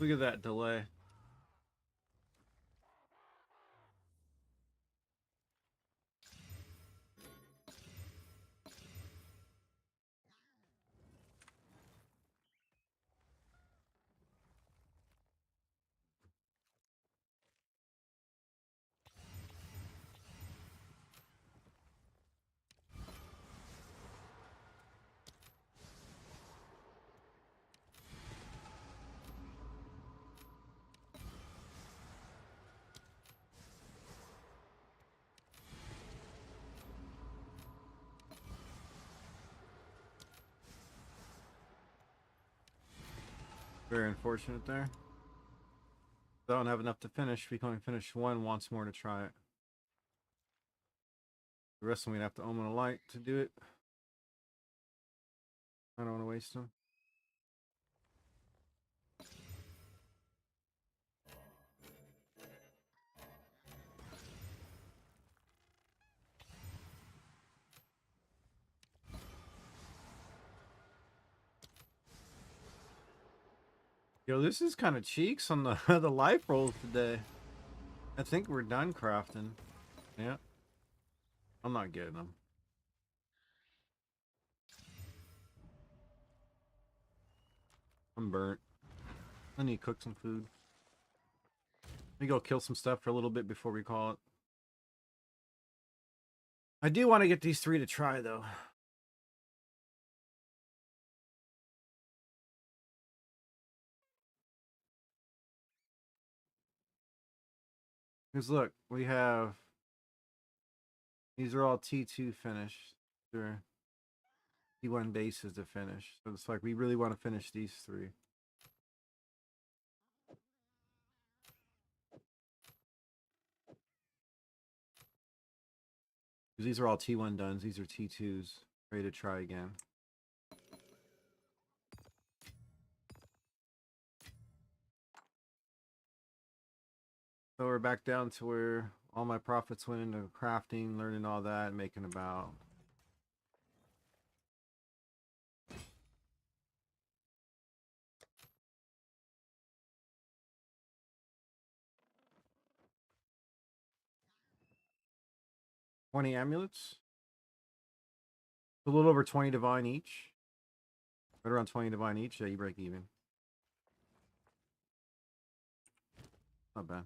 Look at that delay. Very unfortunate there. I don't have enough to finish. We can only finish one. Wants more to try it. The rest of them we'd have to omen a light to do it. I don't want to waste them. Yo, this is kind of cheeks on the the life rolls today. I think we're done crafting. Yeah. I'm not getting them. I'm burnt. I need to cook some food. Let me go kill some stuff for a little bit before we call it. I do want to get these 3 to try, though. Because look, we have... These are all T2 finished. They're T1 bases to finish. So it's like we really want to finish these 3. Because these are all T1 duns. These are T2s. Ready to try again. So we're back down to where all my profits went into crafting, learning all that, making about... $20 amulets. A little over 20 divine each. Right around 20 divine each. Yeah, you break even. Not bad.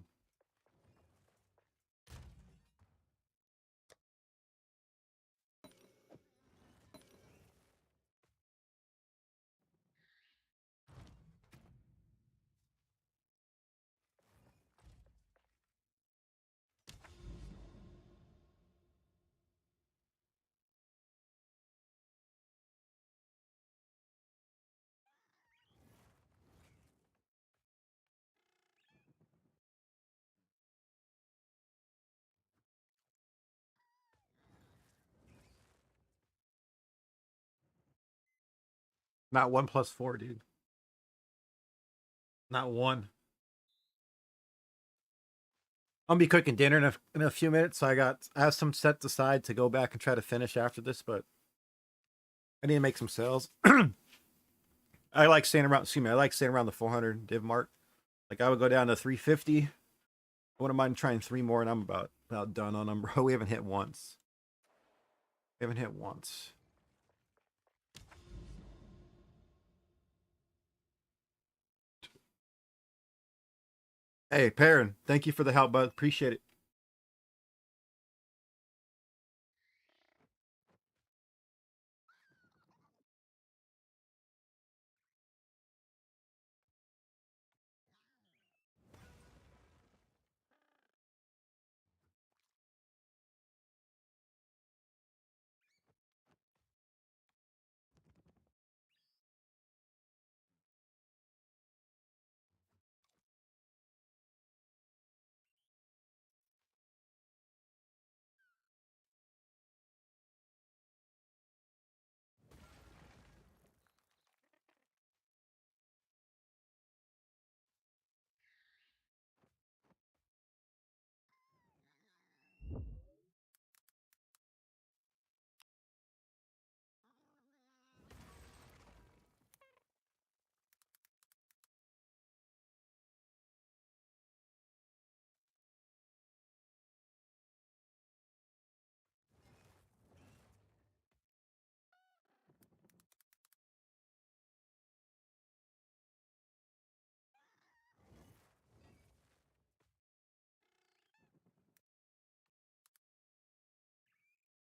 Not 1 plus 4, dude. Not 1. I'll be cooking dinner in a few minutes. So I have some set aside to go back and try to finish after this, but I need to make some sales. I like staying around. Excuse me. I like staying around the 400 div mark. Like I would go down to 350. I wouldn't mind trying 3 more, and I'm about done on them, bro. We haven't hit once. We haven't hit once. Hey, Perrin, thank you for the help, bud. Appreciate it.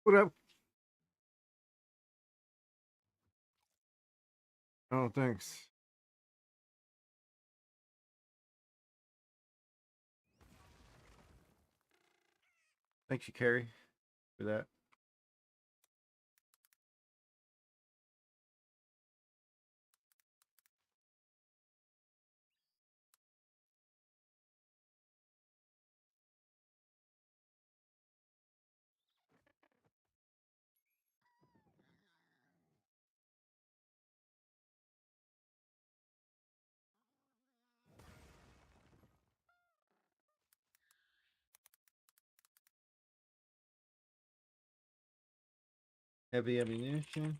What up? Oh, thanks. Thanks, you, Carrie, for that. Heavy ammunition.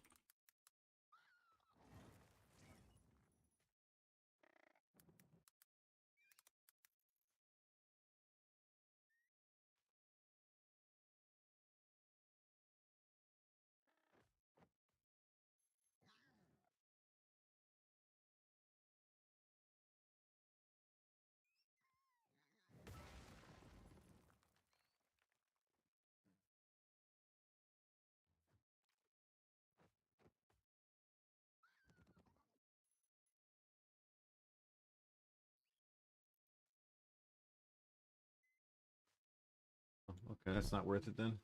Okay, that's not worth it then.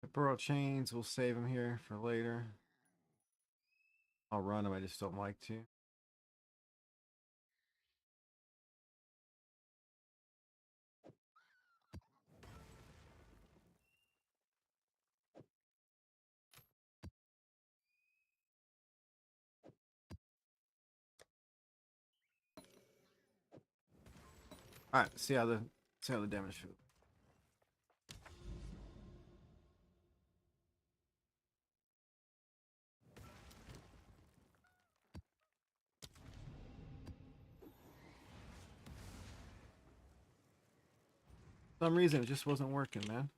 The burrow chains, we'll save them here for later. I'll run them, I just don't like to. Alright, see how the damage feels. For some reason it just wasn't working, man.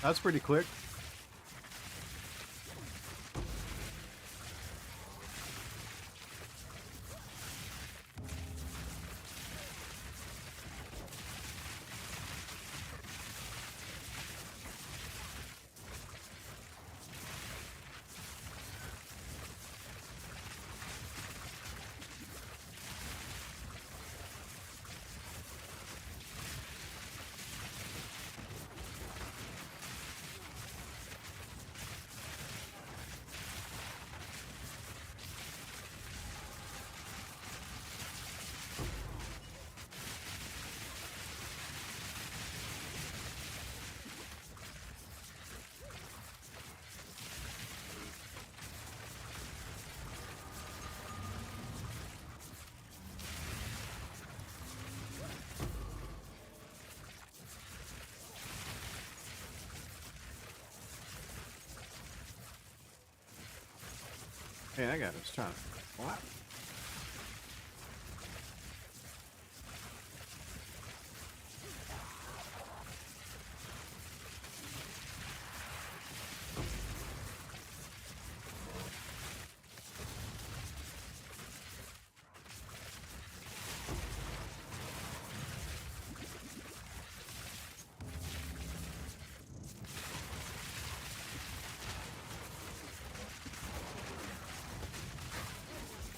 That's pretty quick. Hey, I got it. I was trying to. What?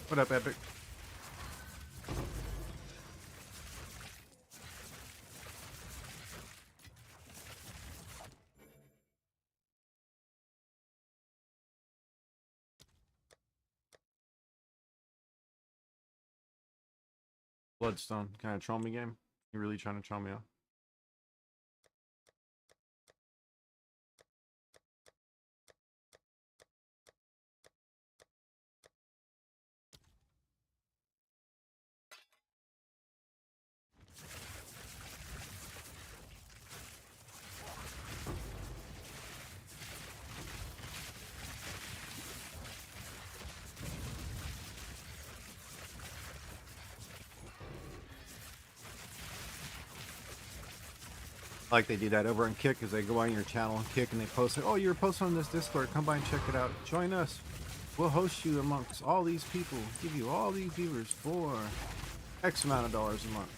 What up, Epic? Bloodstone. Kind of troll me game? You really trying to troll me out? Like they do that over on Kick, because they go on your channel and Kick and they post like, oh, you're posting on this Discord, come by and check it out. Join us. We'll host you amongst all these people, give you all these viewers for X amount of dollars a month.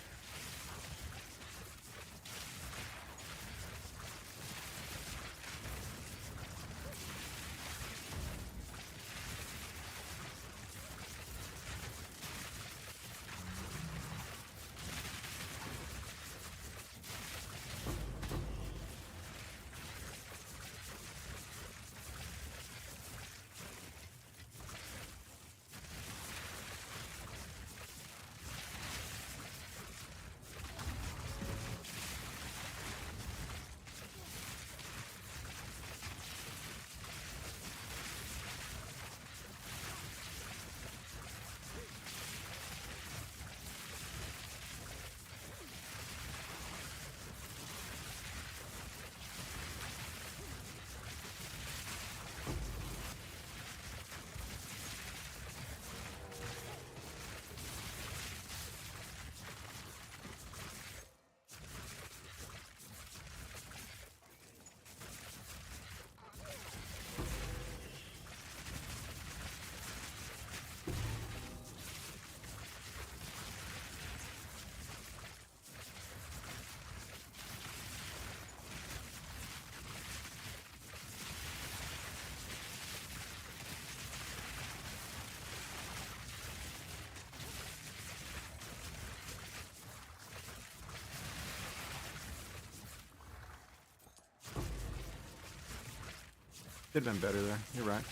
Could have been better there. You're right.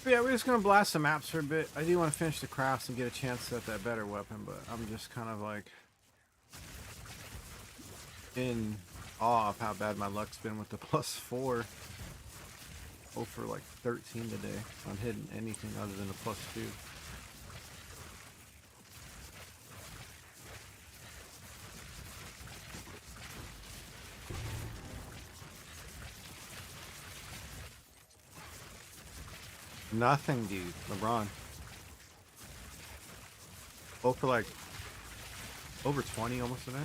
But yeah, we're just gonna blast the maps for a bit. I do want to finish the crafts and get a chance at that better weapon, but I'm just kind of like in awe of how bad my luck's been with the +4. Oh, for like 13 today on hitting anything other than a +2. Nothing, dude. LeBron. Oh, for like over 20 almost today.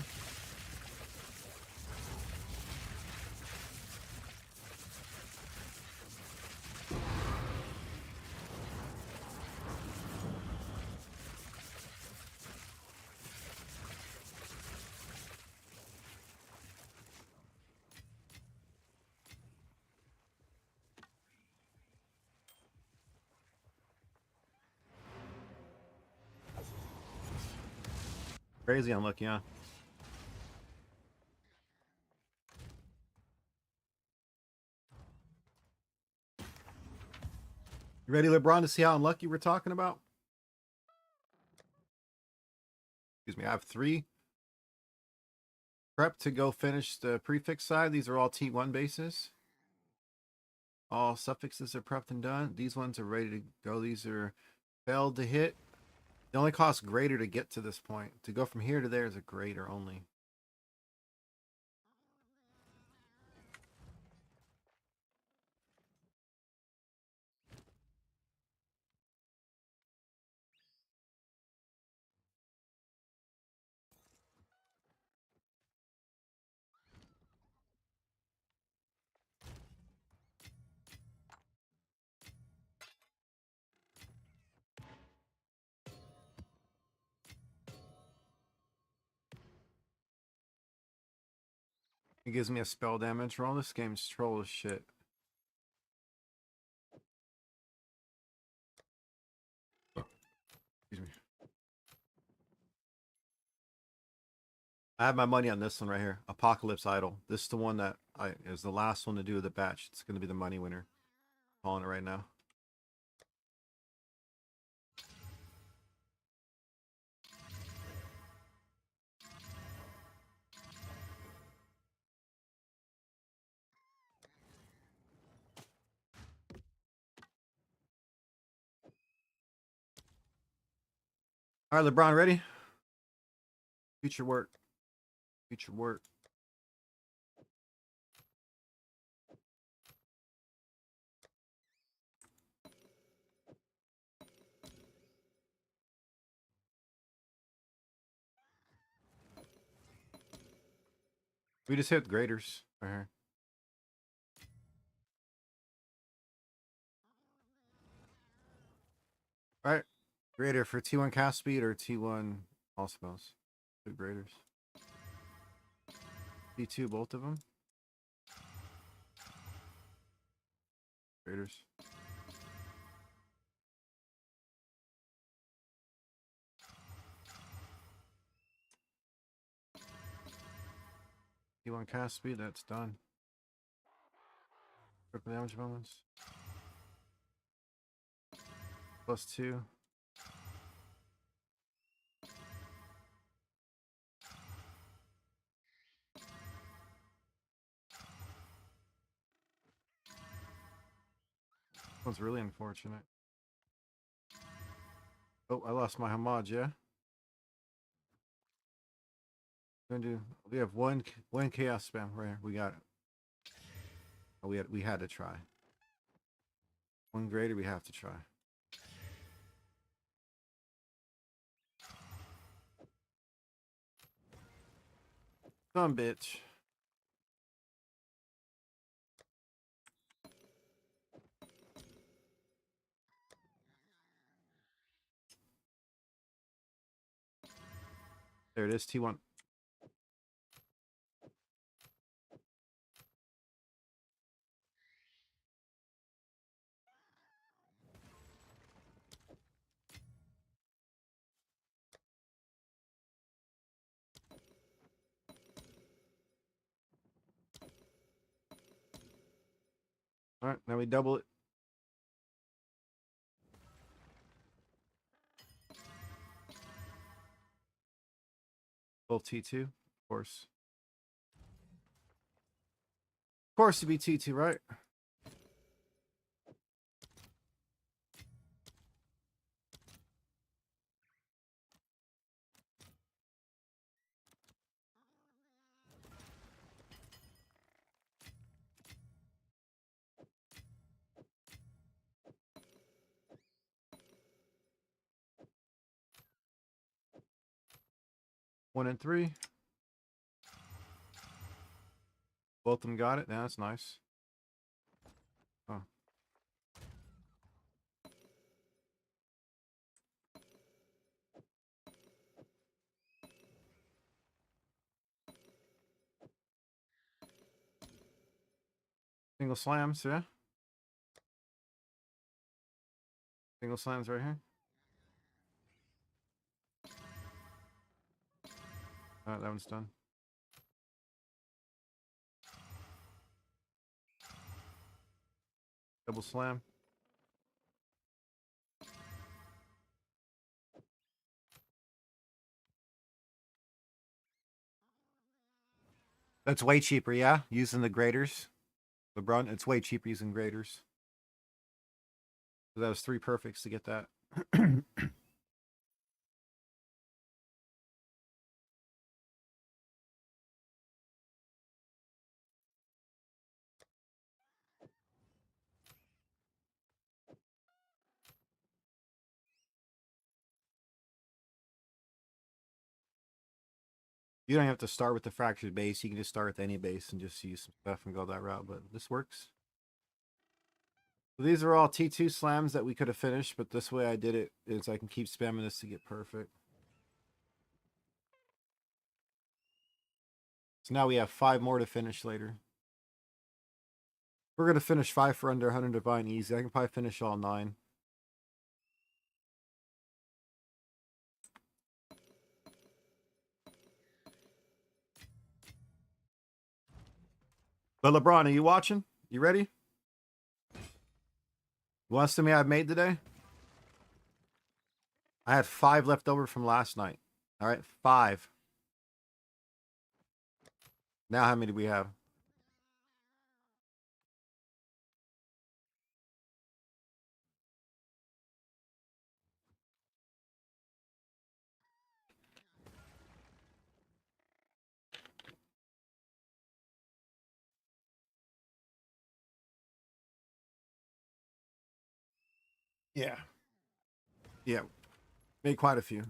Crazy unlucky, huh? You ready, LeBron, to see how unlucky we're talking about? Excuse me, I have 3 prep to go finish the prefix side. These are all T1 bases. All suffixes are prepped and done. These ones are ready to go. These are failed to hit. They only cost greater to get to this point. To go from here to there is a greater only. It gives me a spell damage roll. This game's troll as shit. Excuse me. I have my money on this one right here. Apocalypse Idol. This is the one that is the last one to do the batch. It's going to be the money winner. Calling it right now. All right, LeBron, ready? Future work. Future work. We just hit graders right here. All right. Grader for T1 cast speed or T1 all spells. Two graders. T2 both of them. Graders. T1 cast speed, that's done. Critical damage bonus. +2. One's really unfortunate. Oh, I lost my homage, yeah? We have one chaos spam right here. We got it. Oh, we had to try. One grader we have to try. Some bitch. There it is, T1. All right, now we double it. Both T2, of course. Of course, to be T2, right? One and three. Both of them got it. Now that's nice. Oh. Single slams, yeah. Single slams right here. That one's done. Double slam. That's way cheaper, yeah? Using the graders. LeBron, it's way cheaper using graders. So that was 3 perfects to get that. You don't have to start with the fractured base. You can just start with any base and just use some stuff and go that route. But this works. So these are all T2 slams that we could have finished, but this way I did it is I can keep spamming this to get perfect. So now we have 5 more to finish later. We're going to finish 5 for under 100 divine easy. I can probably finish all 9. But LeBron, are you watching? You ready? You want to see me I've made today? I had 5 left over from last night. All right, 5. Now how many do we have? Yeah. Yeah. Made quite a few.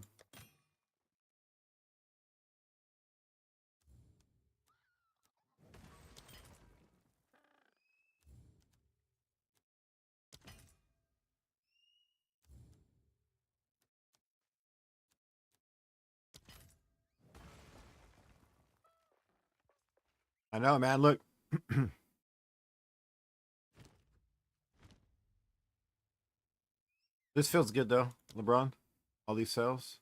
I know, man. Look. This feels good though, LeBron. All these sales.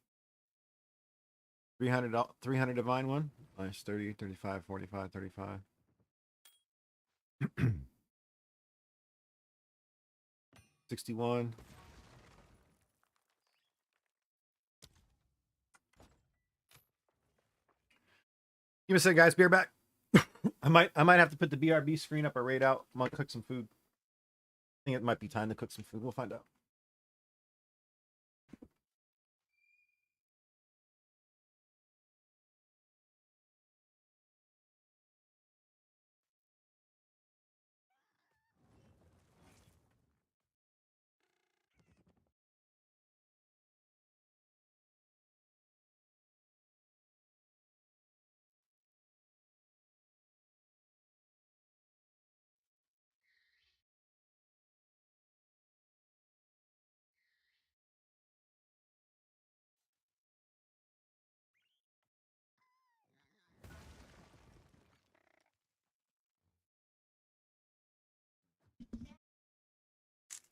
300, 300 divine one. Nice. 30, 35, 45, 35. 61. Give me a sec, guys. Beer back. I might have to put the BRB screen up or raid out. I'm gonna cook some food. I think it might be time to cook some food. We'll find out.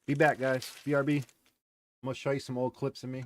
Be back, guys. BRB. I'm gonna show you some old clips of me.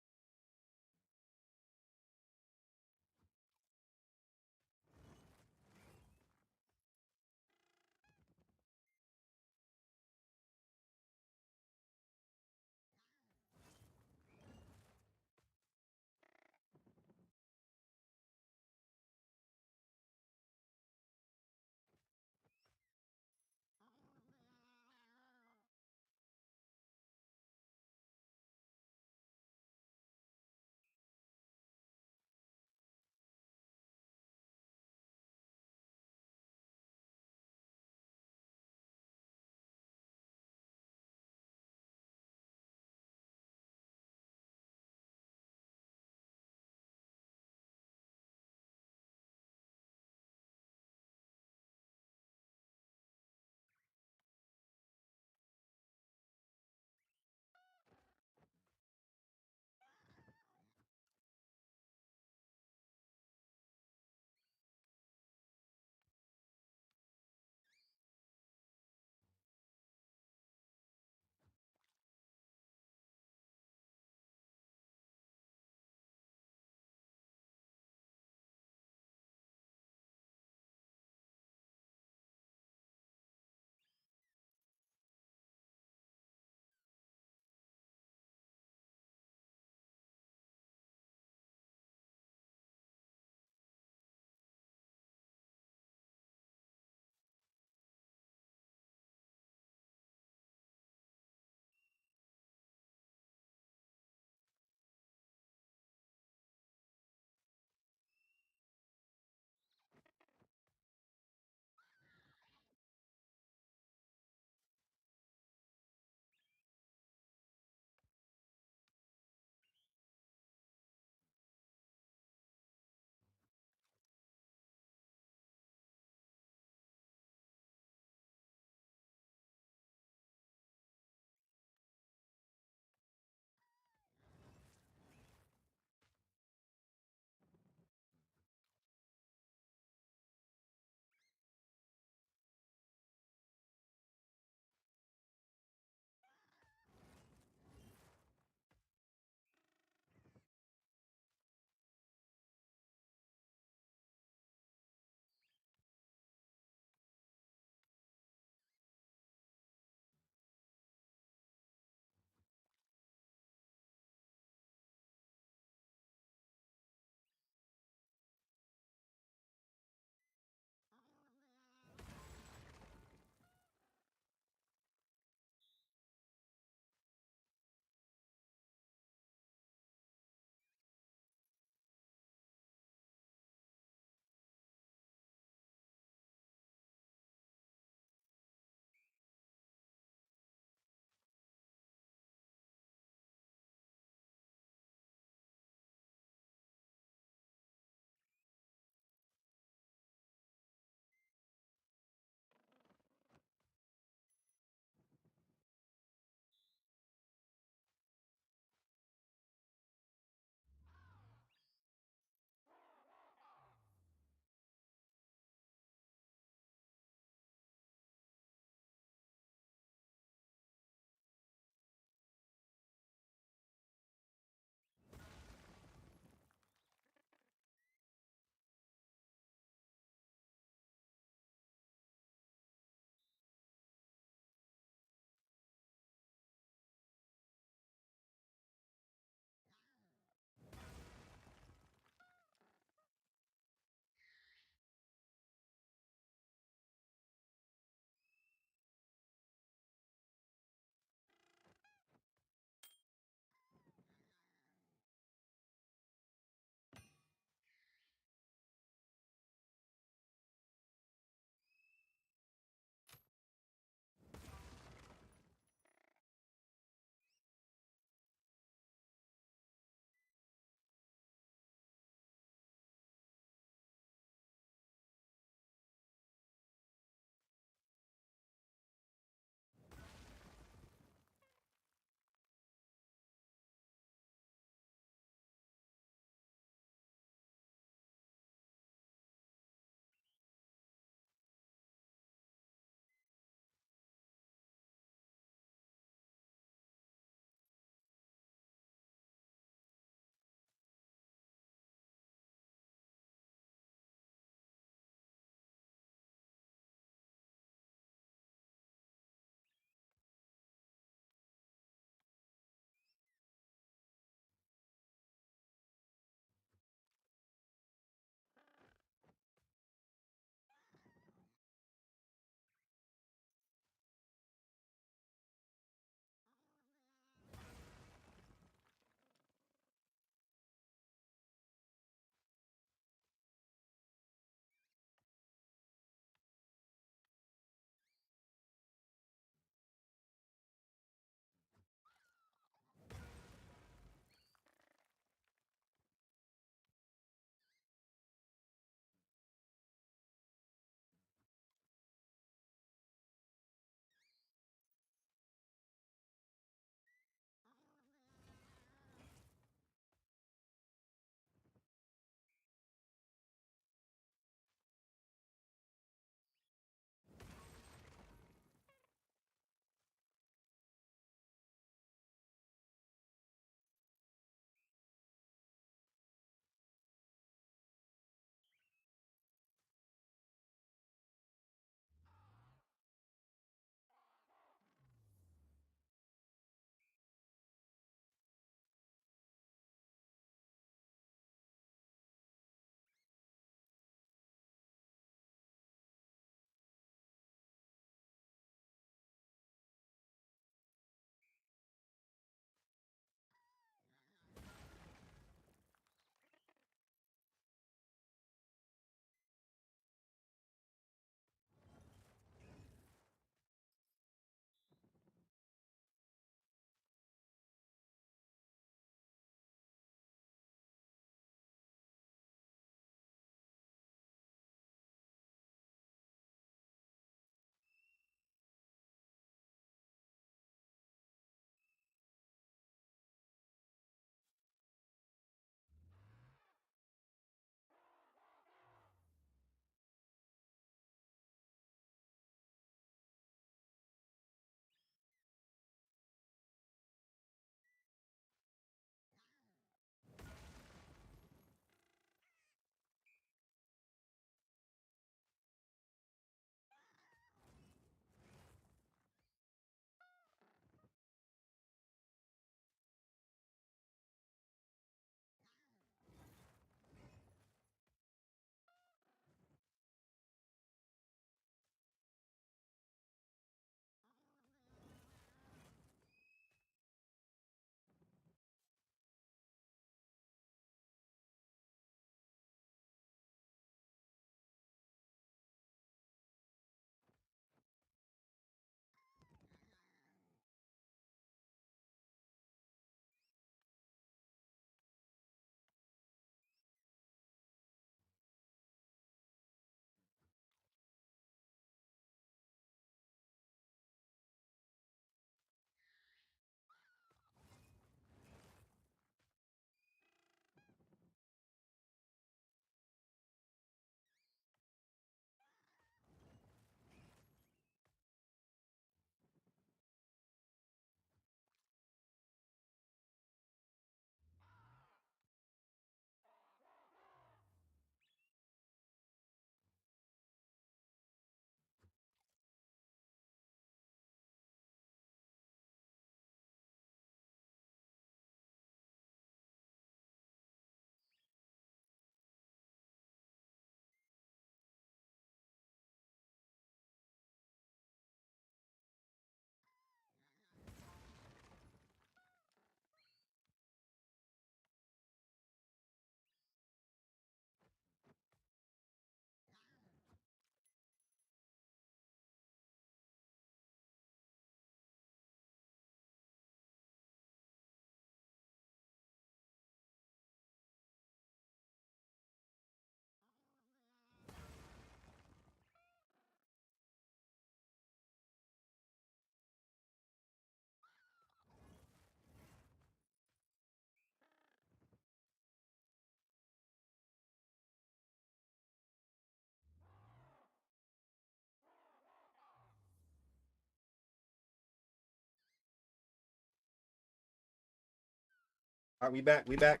All right, we back. We back.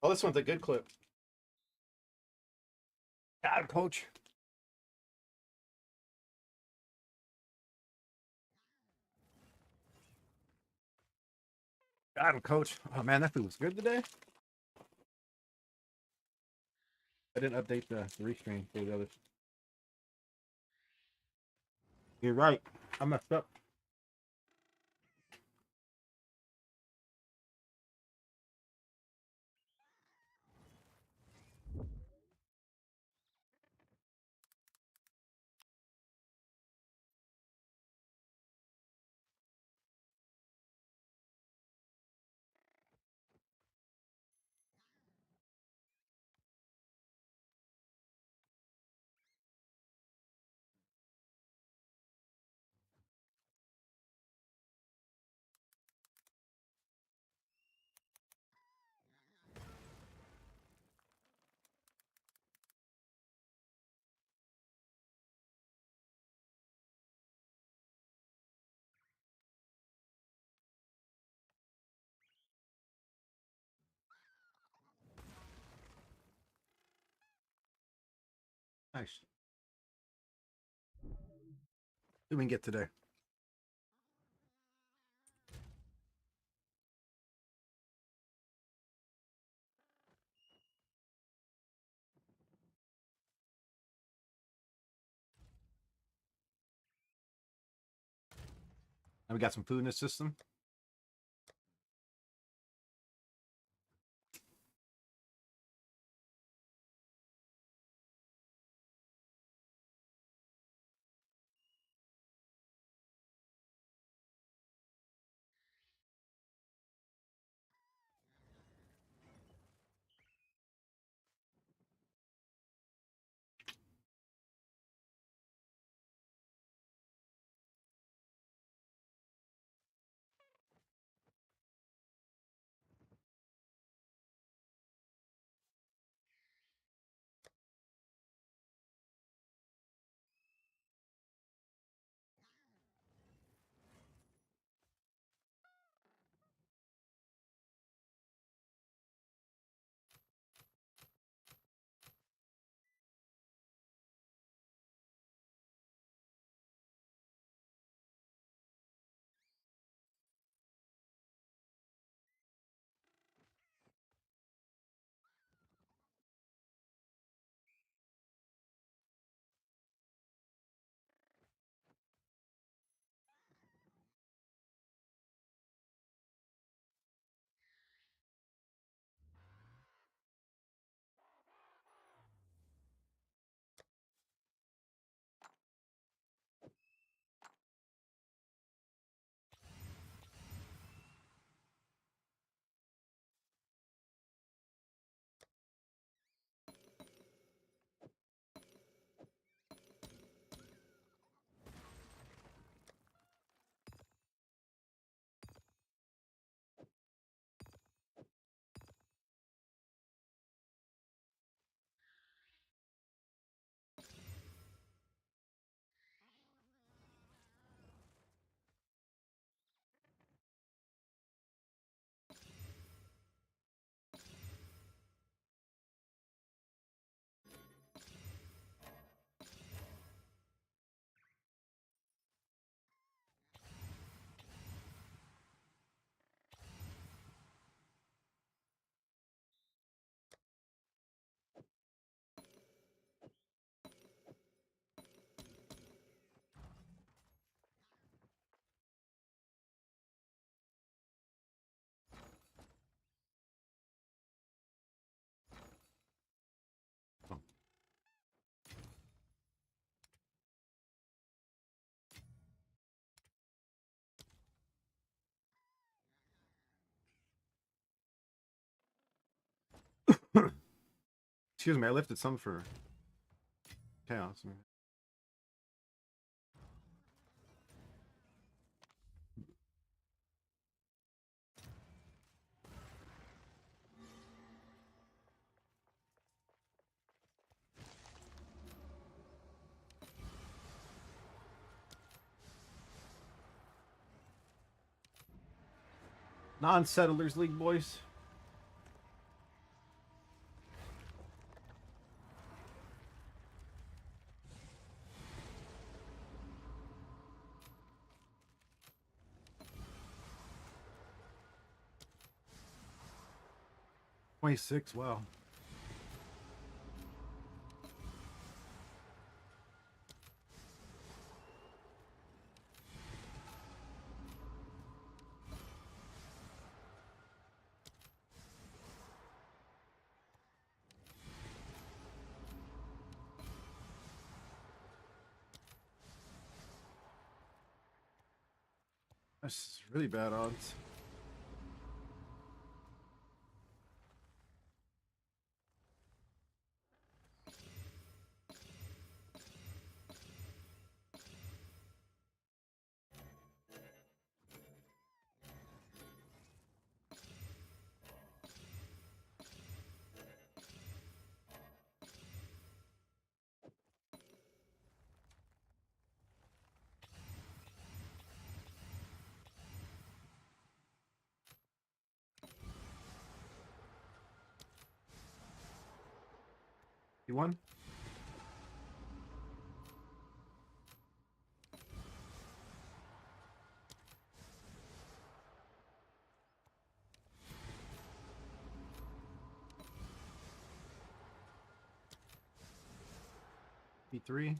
Oh, this one's a good clip. God, coach. God, coach. Oh man, that food was good today. I didn't update the restream for the others. You're right. I messed up. Nice. What did we get today? And we got some food in the system. Excuse me, I lifted some for chaos. Non-settlers league boys. $26. Wow. That's really bad odds. You won? P3.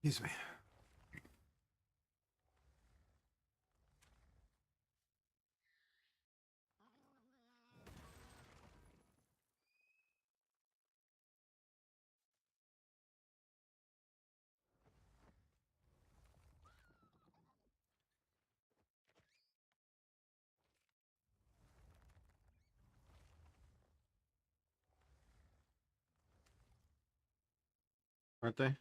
Excuse me. Aren't they?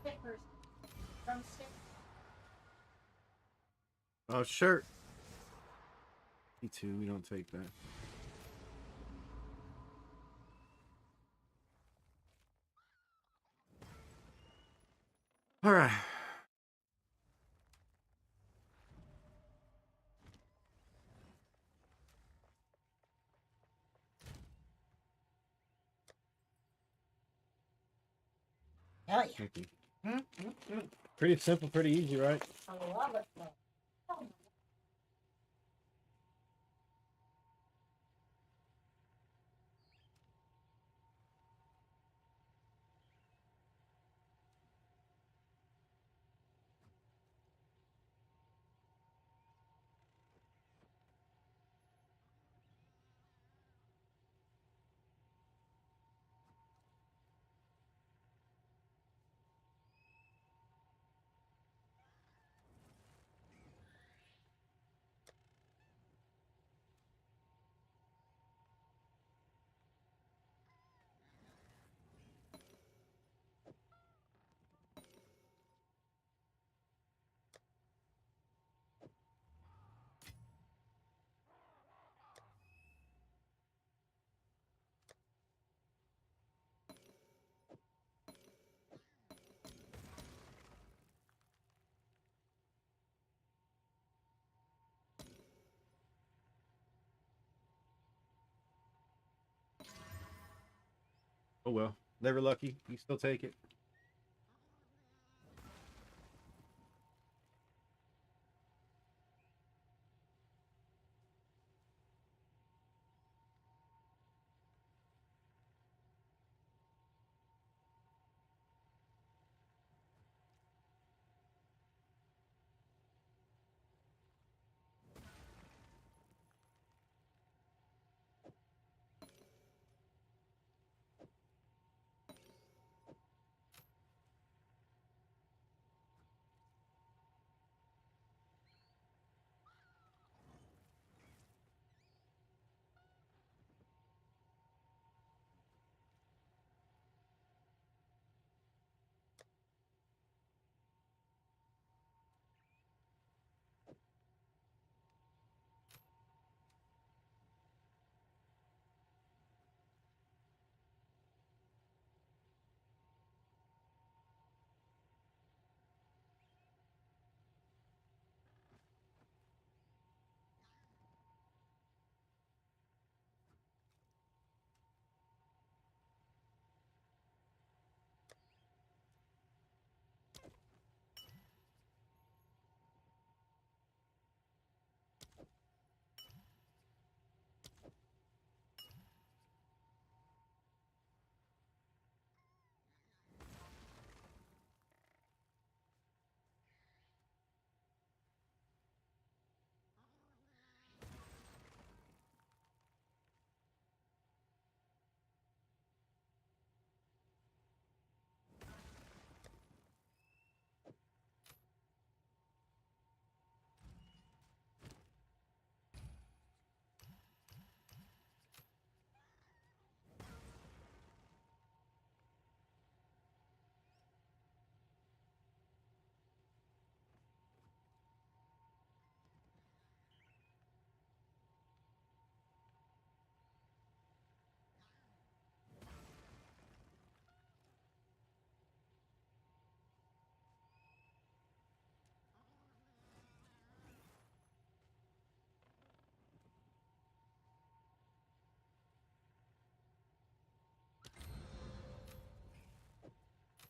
Pickers. Drumstick. Oh, shirt. P2. We don't take that. All right. Hell yeah. Thank you. Pretty simple, pretty easy, right? I love it though. Oh, Oh well, never lucky. You still take it.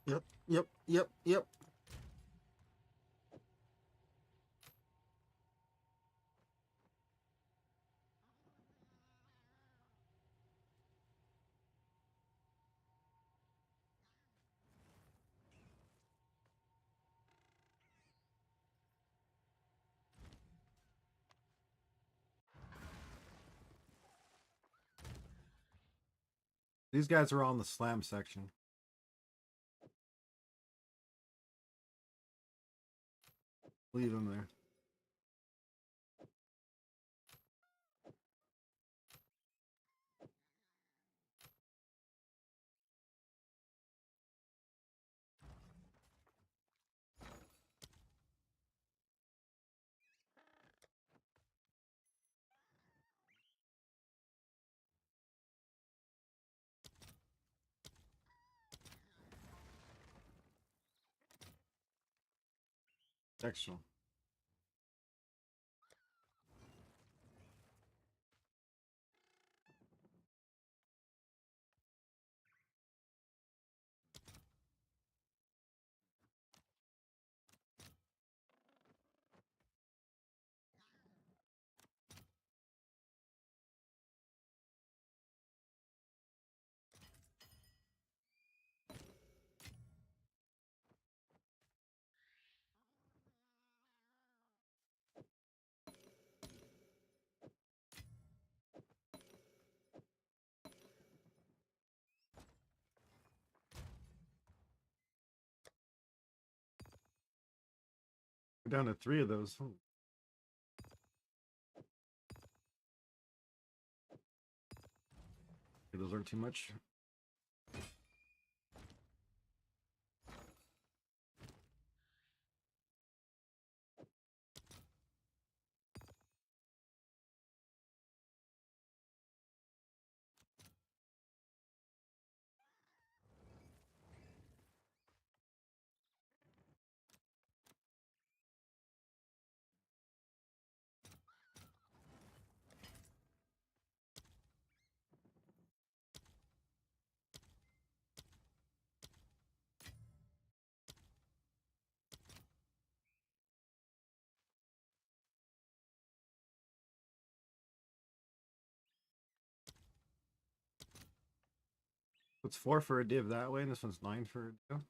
Yep, yep, yep, yep. These guys are all in the slam section. Leave them there. Sectional. We're down to 3 of those. Okay, those aren't too much. It's 4 for a div that way, and this one's 9 for a div.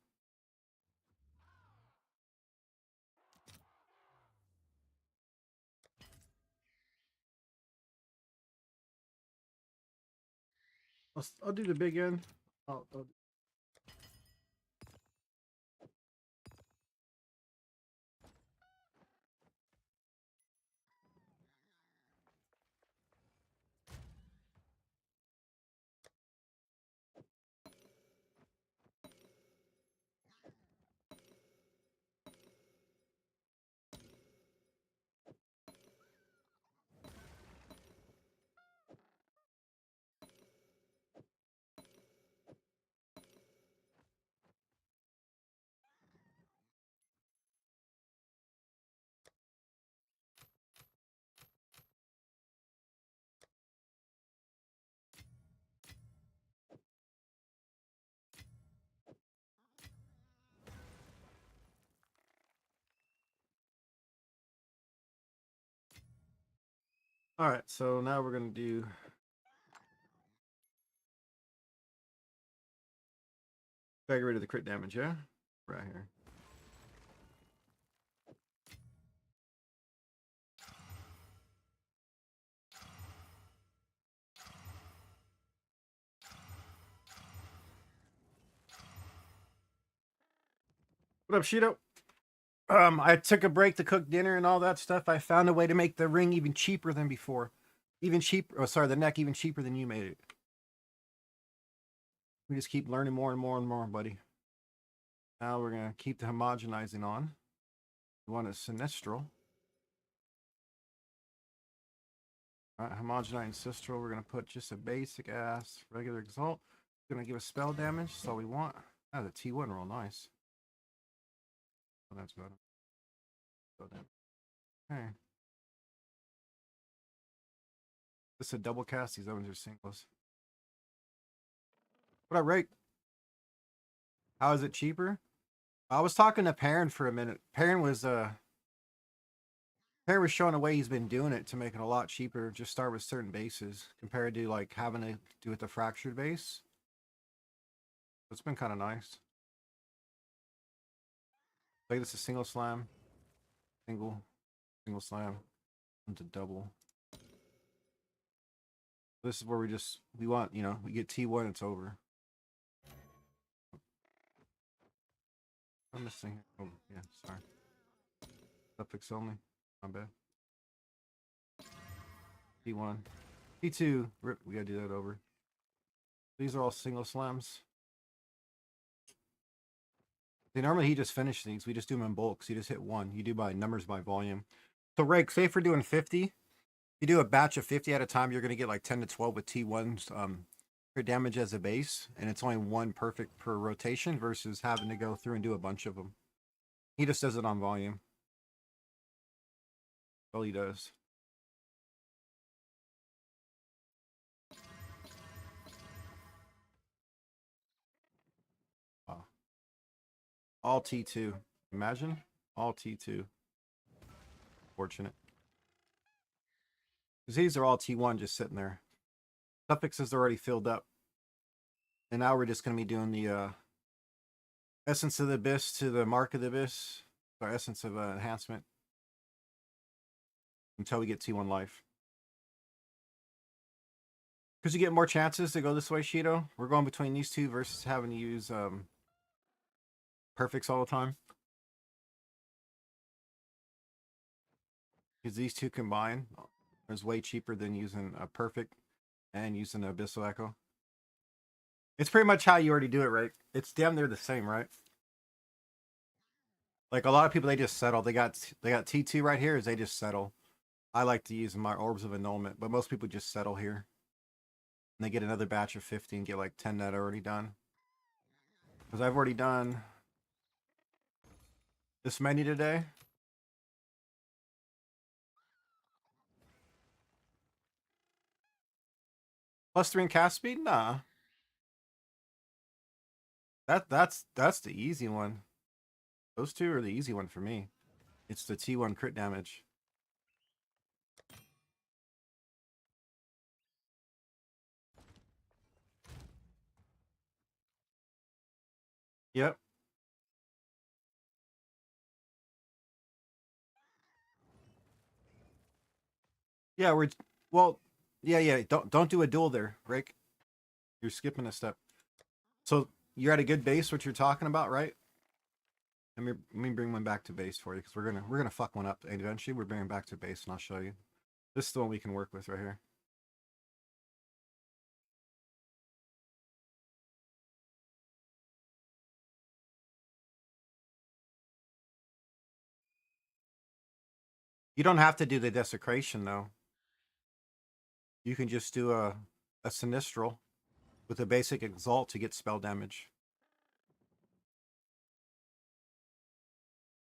I'll do the big end. I'll All right, so now we're gonna do. Gotta get rid of the crit damage, yeah? Right here. What up, Shido? I took a break to cook dinner and all that stuff. I found a way to make the ring even cheaper than before. Even cheaper. Oh, sorry, the neck even cheaper than you made it. We just keep learning more and more and more, buddy. Now we're gonna keep the homogenizing on. We want a sinistral. All right, homogenizing sinistral. We're gonna put just a basic ass regular exalt. It's gonna give us spell damage. That's all we want. Ah, the T1 roll, nice. Oh, that's better. Spell damage. Okay. This is a double cast. These others are singles. What up, Ray? How is it cheaper? I was talking to Perrin for a minute. Perrin was showing a way he's been doing it to make it a lot cheaper. Just start with certain bases compared to like having to do with the fractured base. It's been kind of nice. Like this is single slam, single slam, into double. This is where we want, we get T1, it's over. I'm missing. Oh yeah, sorry. Suffix only. My bad. T1. T2. Rip, we gotta do that over. These are all single slams. See, normally he just finished these. We just do them in bulk. So you just hit one. You do by numbers by volume. So Rake, say if we're doing 50, you do a batch of 50 at a time, you're going to get like 10 to 12 with T1s for damage as a base. And it's only one perfect per rotation versus having to go through and do a bunch of them. He just does it on volume. All he does. Wow. All T2. Imagine. All T2. Fortunate. Because these are all T1 just sitting there. Suffixes are already filled up. And now we're just going to be doing the Essence of the Abyss to the Mark of the Abyss. Or Essence of Enhancement. Until we get T1 life. Because you get more chances to go this way, Shido. We're going between these two versus having to use perfects all the time. Because these two combined is way cheaper than using a perfect and using an Abyssal Echo. It's pretty much how you already do it, right? It's damn near the same, right? Like a lot of people, they just settle. They got T2 right here, is they just settle. I like to use my Orbs of Annulment, but most people just settle here. And they get another batch of 50 and get like 10 that are already done. Because I've already done this many today. +3 in cast speed? Nah. That's the easy one. Those two are the easy one for me. It's the T1 crit damage. Yep. Yeah, well, yeah. Don't do a duel there, Rick. You're skipping a step. So you're at a good base, what you're talking about, right? Let me bring one back to base for you because we're gonna fuck one up and eventually. We're bringing back to base, and I'll show you. This is the one we can work with right here. You don't have to do the desecration though. You can just do a sinistral with a basic exalt to get spell damage.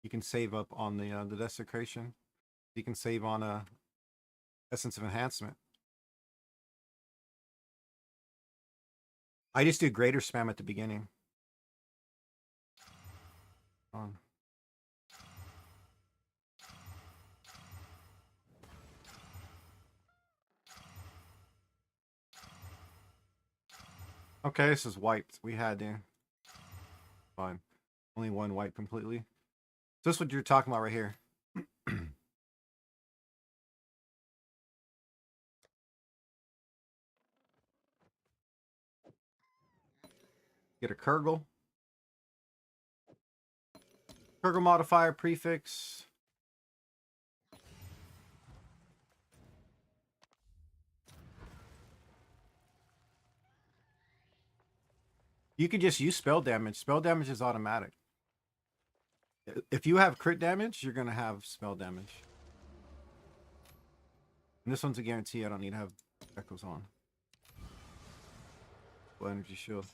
You can save up on the desecration. You can save on essence of enhancement. I just do greater spam at the beginning. On. Okay, this is wiped. We had to. Fine. Only one wipe completely. So this is what you're talking about right here. Get a Kurgle. Kurgle modifier prefix. You can just use spell damage. Spell damage is automatic. If you have crit damage, you're going to have spell damage. And this one's a guarantee. I don't need to have echoes on. Full energy shield.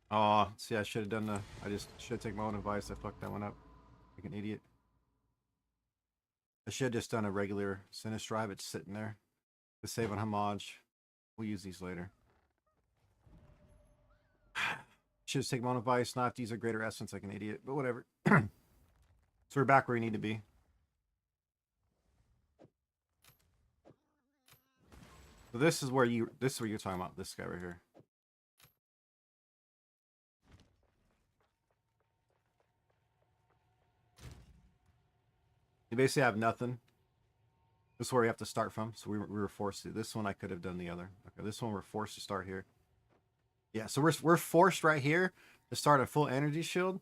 Oh, see, I should have done the. I just should have taken my own advice. I fucked that one up. Like an idiot. I should have just done a regular Sinistr Drive. It's sitting there. To save on Homage. We'll use these later. Should have taken my own advice. Not to use a greater essence like an idiot, but whatever. So we're back where we need to be. So this is where you're talking about. This guy right here. You basically have nothing. This is where we have to start from. So we were forced to. This one I could have done the other. Okay, this one we're forced to start here. Yeah, so we're forced right here to start a full energy shield.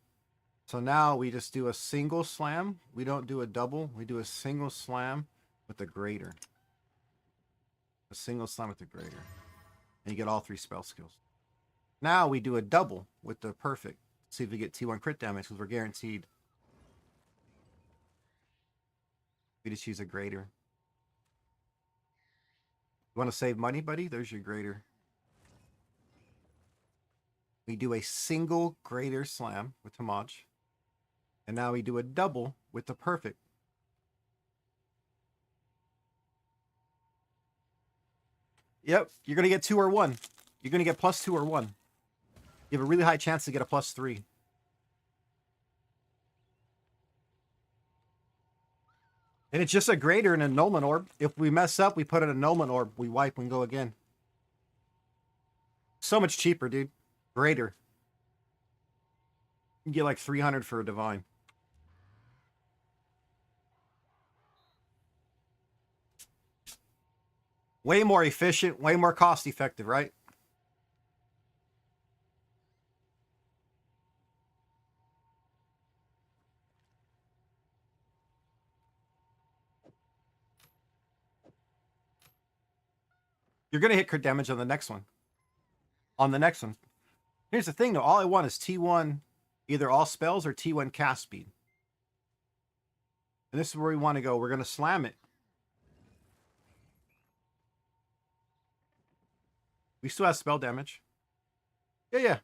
So now we just do a single slam. We don't do a double. We do a single slam with the greater. A single slam with the greater. And you get all 3 spell skills. Now we do a double with the perfect. See if we get T1 crit damage because we're guaranteed. We just use a greater. You want to save money, buddy? There's your greater. We do a single greater slam with Homage. And now we do a double with the perfect. Yep, you're going to get 2 or 1. You're going to get +2 or 1. You have a really high chance to get a +3. And it's just a greater and a annulment orb. If we mess up, we put an annulment orb. We wipe and go again. So much cheaper, dude. Greater. You get like 300 for a divine. Way more efficient, way more cost effective, right? You're going to hit crit damage on the next one. On the next one. Here's the thing, though. All I want is T1, either all spells or T1 cast speed. And this is where we want to go. We're going to slam it. We still have spell damage. Yeah.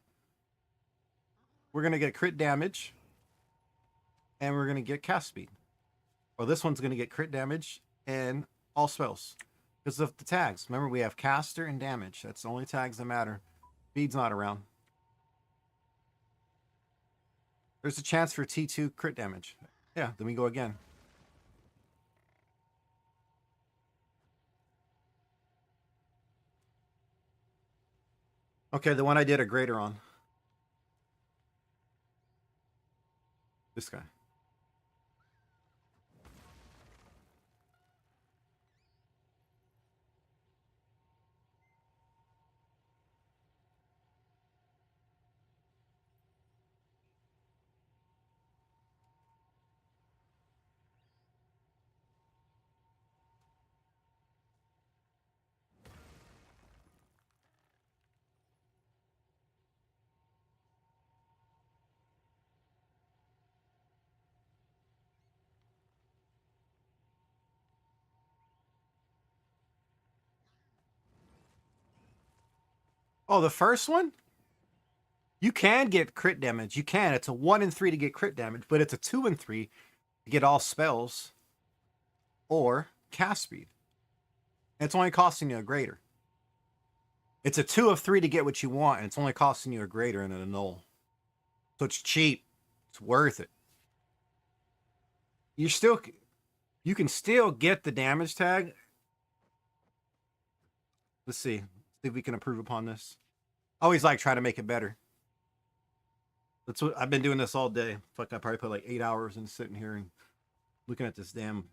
We're going to get crit damage. And we're going to get cast speed. Or this one's going to get crit damage and all spells. Because of the tags. Remember, we have caster and damage. That's the only tags that matter. Speed's not around. There's a chance for T2 crit damage. Yeah, then we go again. Okay, the one I did a greater on. This guy. Oh, the first one? You can get crit damage. You can. It's a 1 in 3 to get crit damage, but it's a 2 in 3 to get all spells or cast speed. And it's only costing you a greater. It's a 2 of 3 to get what you want, and it's only costing you a greater and a null. So it's cheap. It's worth it. You can still get the damage tag. Let's see. See if we can improve upon this. I always like trying to make it better. That's what I've been doing this all day. Fuck, I probably put like 8 hours in sitting here and looking at this damn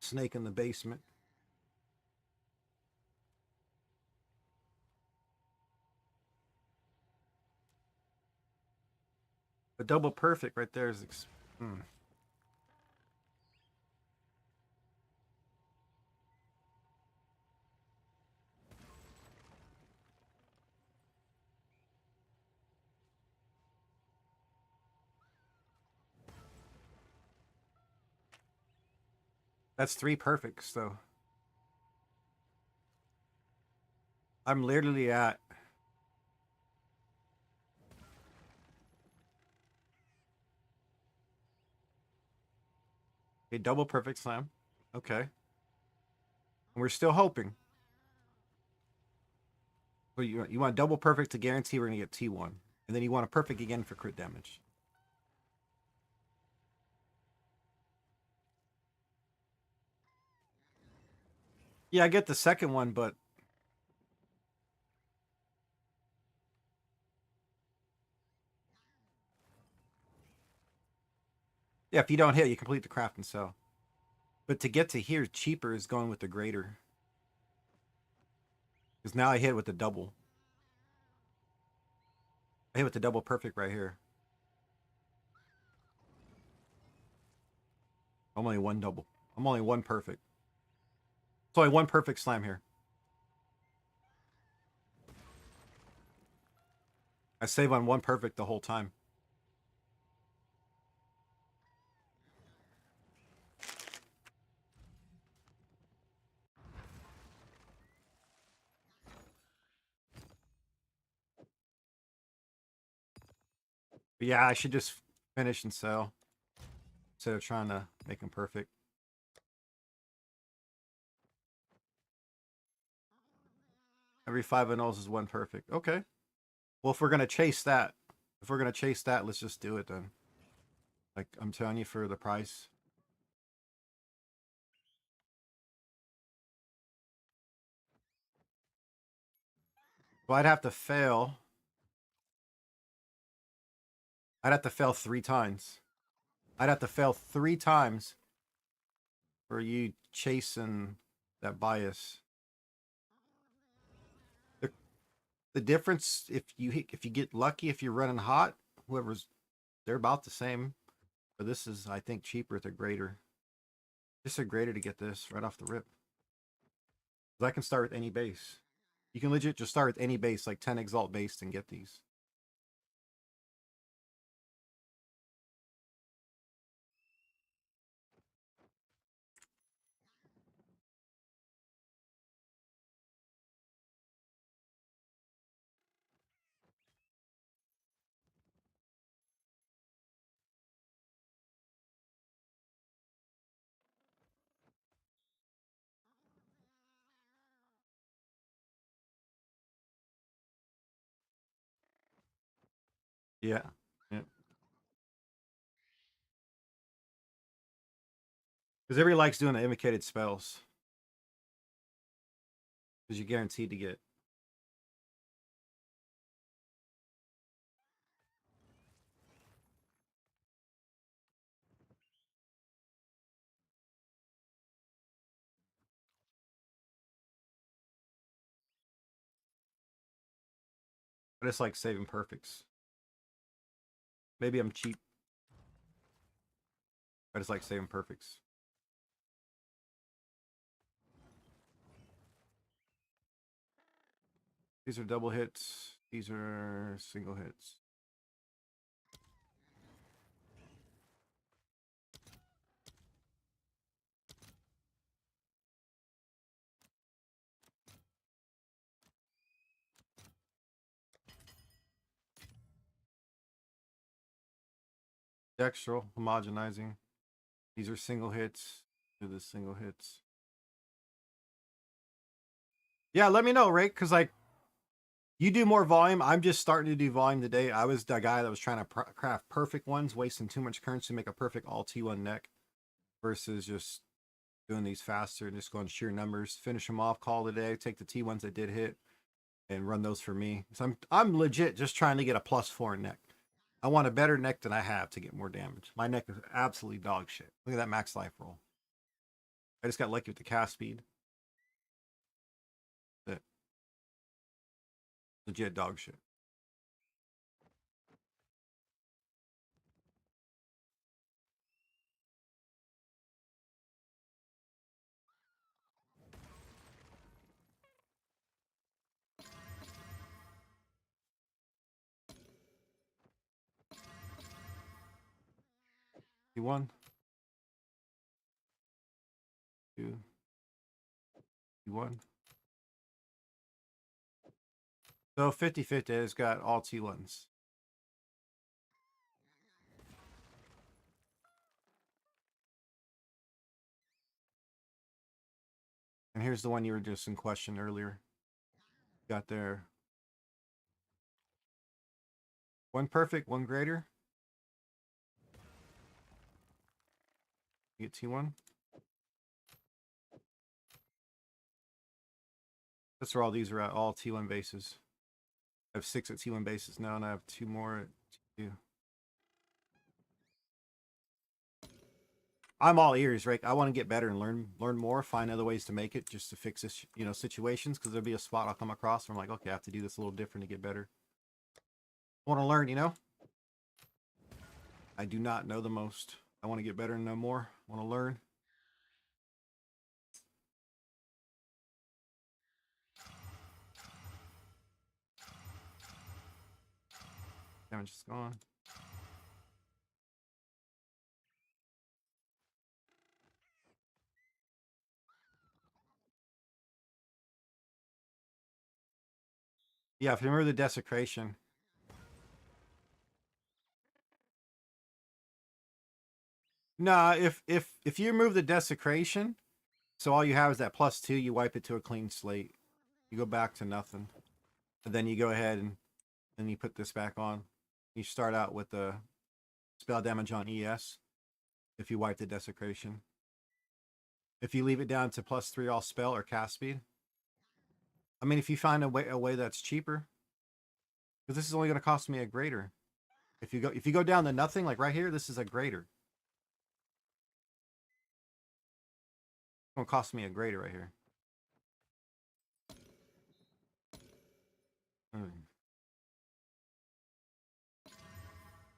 snake in the basement. The double perfect right there is. That's 3 perfects, so I'm literally at. A double perfect slam. Okay. And we're still hoping. Well, you want double perfect to guarantee we're going to get T1. And then you want a perfect again for crit damage. Yeah, I get the second one, but yeah, if you don't hit, you complete the craft and sell. But to get to here, cheaper is going with the greater. Because now I hit with the double. I hit with the double perfect right here. I'm only one double. I'm only one perfect. It's only one perfect slam here. I save on one perfect the whole time. But yeah, I should just finish and sell instead of trying to make them perfect. Every 5 annulls is one perfect. Okay. Well, if we're gonna chase that, let's just do it then. Like I'm telling you, for the price. Well, I'd have to fail. I'd have to fail 3 times. I'd have to fail 3 times for you chasing that bias. The, the difference, if you get lucky, if you're running hot, whoever's they're about the same. But this is, I think, cheaper at the greater. Just a greater to get this right off the rip. I can start with any base. You can legit just start with any base, like 10 Exalt base, and get these. Yeah. Yeah. Because everybody likes doing the invocated spells. Because you're guaranteed to get. I just like saving perfects. Maybe I'm cheap. I just like saving perfects. These are double hits. These are single hits. Dextral, homogenizing. These are single hits. Do the single hits. Yeah, let me know, Rick, because like you do more volume. I'm just starting to do volume today. I was the guy that was trying to craft perfect ones, wasting too much currency to make a perfect all T1 neck versus just doing these faster and just going sheer numbers, finish them off, call it a day, take the T1s that did hit and run those for me. So I'm legit just trying to get a +4 neck. I want a better neck than I have to get more damage. My neck is absolutely dog shit. Look at that max life roll. I just got lucky with the cast speed. That legit dog shit. T1, 2, T1. So 50-50 has got all T1s. And here's the one you were just in question earlier. Got there. One perfect, one greater. You get T1. That's where all these are at, all T1 bases. I have 6 at T1 bases now, and I have 2 more at T2. I'm all ears, Rick. I want to get better and learn more, find other ways to make it just to fix this, situations, because there'll be a spot I'll come across where I'm like, okay, I have to do this a little different to get better. I want to learn, I do not know the most. I want to get better and know more. I want to learn. Damage is gone. Yeah, if you remember the desecration. Nah, if you remove the desecration, so all you have is that +2, you wipe it to a clean slate. You go back to nothing. And then you go ahead and then you put this back on. You start out with the spell damage on ES if you wipe the desecration. If you leave it down to +3 all spell or cast speed. I mean, if you find a way that's cheaper, because this is only going to cost me a greater. If you go down to nothing, like right here, this is a greater. It's going to cost me a greater right here.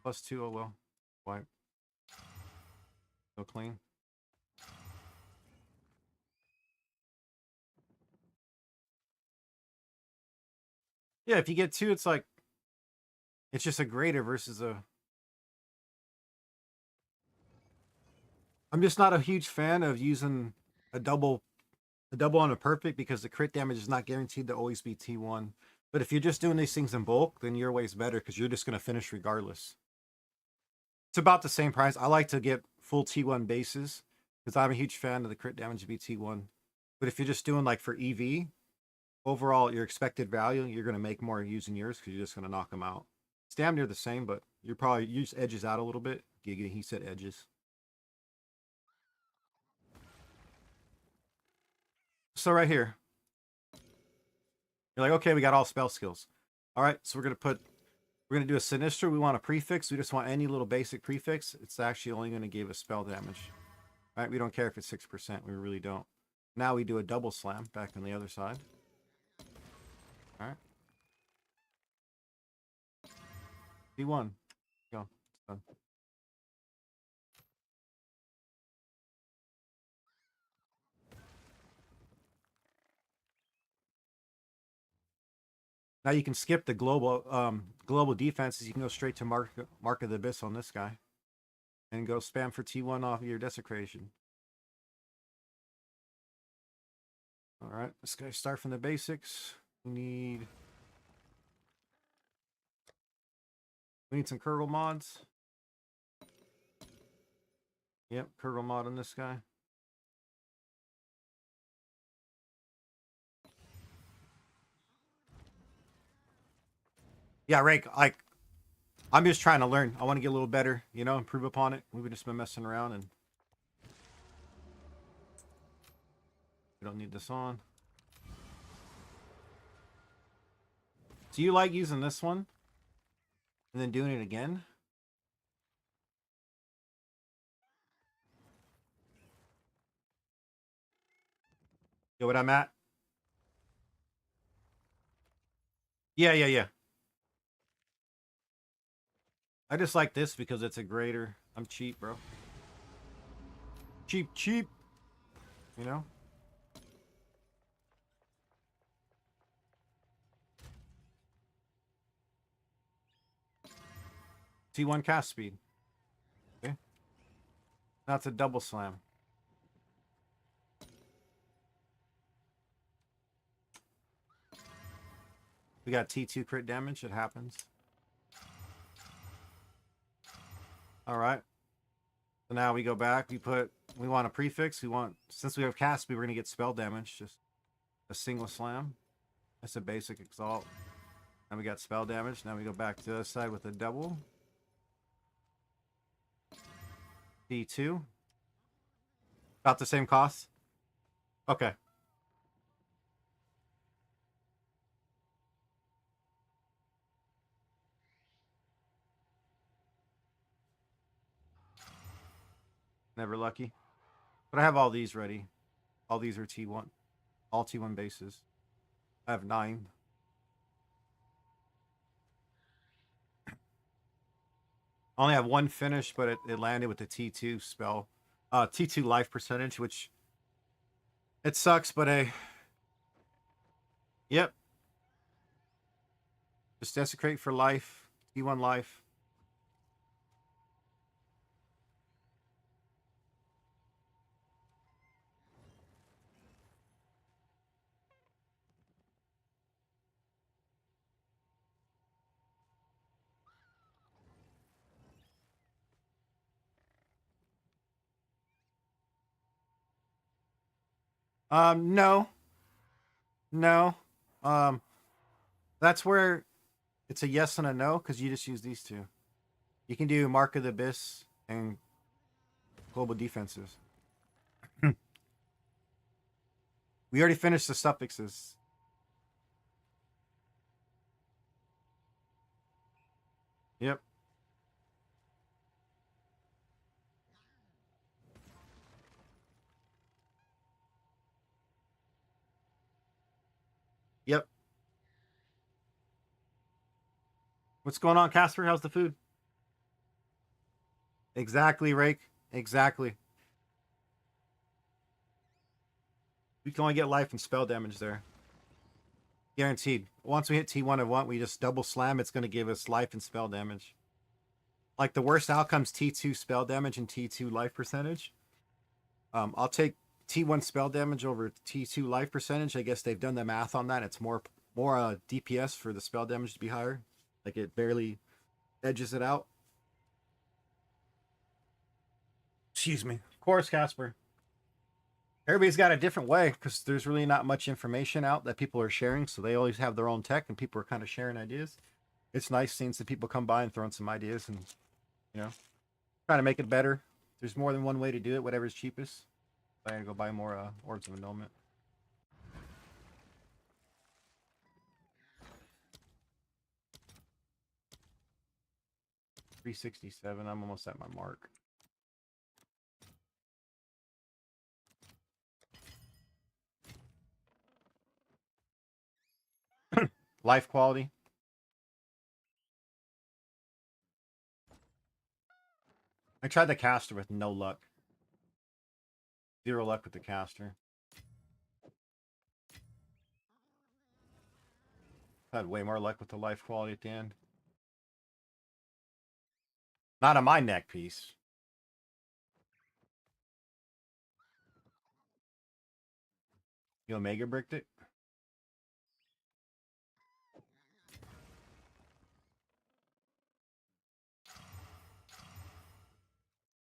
+2, oh well. Wipe. Go clean. Yeah, if you get 2, it's like, it's just a greater versus a... I'm just not a huge fan of using a double on a perfect because the crit damage is not guaranteed to always be T1. But if you're just doing these things in bulk, then your way's better because you're just going to finish regardless. It's about the same price. I like to get full T1 bases because I'm a huge fan of the crit damage to be T1. But if you're just doing like for EV, overall, your expected value, you're going to make more using yours because you're just going to knock them out. It's damn near the same, but you just edges out a little bit. Giggity, he said edges. So right here, you're like, okay, we got all spell skills. All right, so we're gonna do a Sinistra. We want a prefix. We just want any little basic prefix. It's actually only gonna give us spell damage. All right, we don't care if it's 6%. We really don't. Now we do a double slam back on the other side. All right. D1. Go. Done. Now you can skip the global defenses. You can go straight to Mark of the Abyss on this guy. And go spam for T1 off of your desecration. Alright, this guy start from the basics. We need some Kurgle mods. Yep, Kurgle mod on this guy. Yeah, Rake, I'm just trying to learn. I want to get a little better, you know, improve upon it. We've just been messing around and we don't need this on. So you like using this one and then doing it again? Yo, what I'm at? Yeah. I just like this because it's a greater. I'm cheap, bro. Cheap. You know? T1 cast speed. Okay. Now it's a double slam. We got T2 crit damage. It happens. All right. So now we go back. We want a prefix. Since we have cast speed, we're going to get spell damage. Just a single slam. That's a basic exalt. Now we got spell damage. Now we go back to the other side with a double. T2. About the same cost? Okay. Never lucky. But I have all these ready. All these are T1. All T1 bases. I have 9. I only have one finish, but it landed with the T2 spell. T2 life percentage, which it sucks, but yep. Just desecrate for life. T1 life. No. No. That's where it's a yes and a no, because you just use these two. You can do Mark of the Abyss and global defenses. We already finished the suffixes. Yep. Yep. What's going on, Casper? How's the food? Exactly, Rake. Exactly. We can only get life and spell damage there. Guaranteed. Once we hit T1 of 1, we just double slam. It's going to give us life and spell damage. Like the worst outcomes, T2 spell damage and T2 life percentage. I'll take T1 spell damage over T2 life percentage. I guess they've done the math on that. It's more DPS for the spell damage to be higher. Like it barely edges it out. Excuse me. Of course, Casper. Everybody's got a different way because there's really not much information out that people are sharing. So they always have their own tech and people are kind of sharing ideas. It's nice seeing some people come by and throwing some ideas and, trying to make it better. There's more than one way to do it, whatever's cheapest. I gotta go buy more Orbs of Annulment. 367. I'm almost at my mark. Life quality. I tried the caster with no luck. 0 luck with the caster. Had way more luck with the life quality at the end. Not on my neck piece. You Omega bricked it?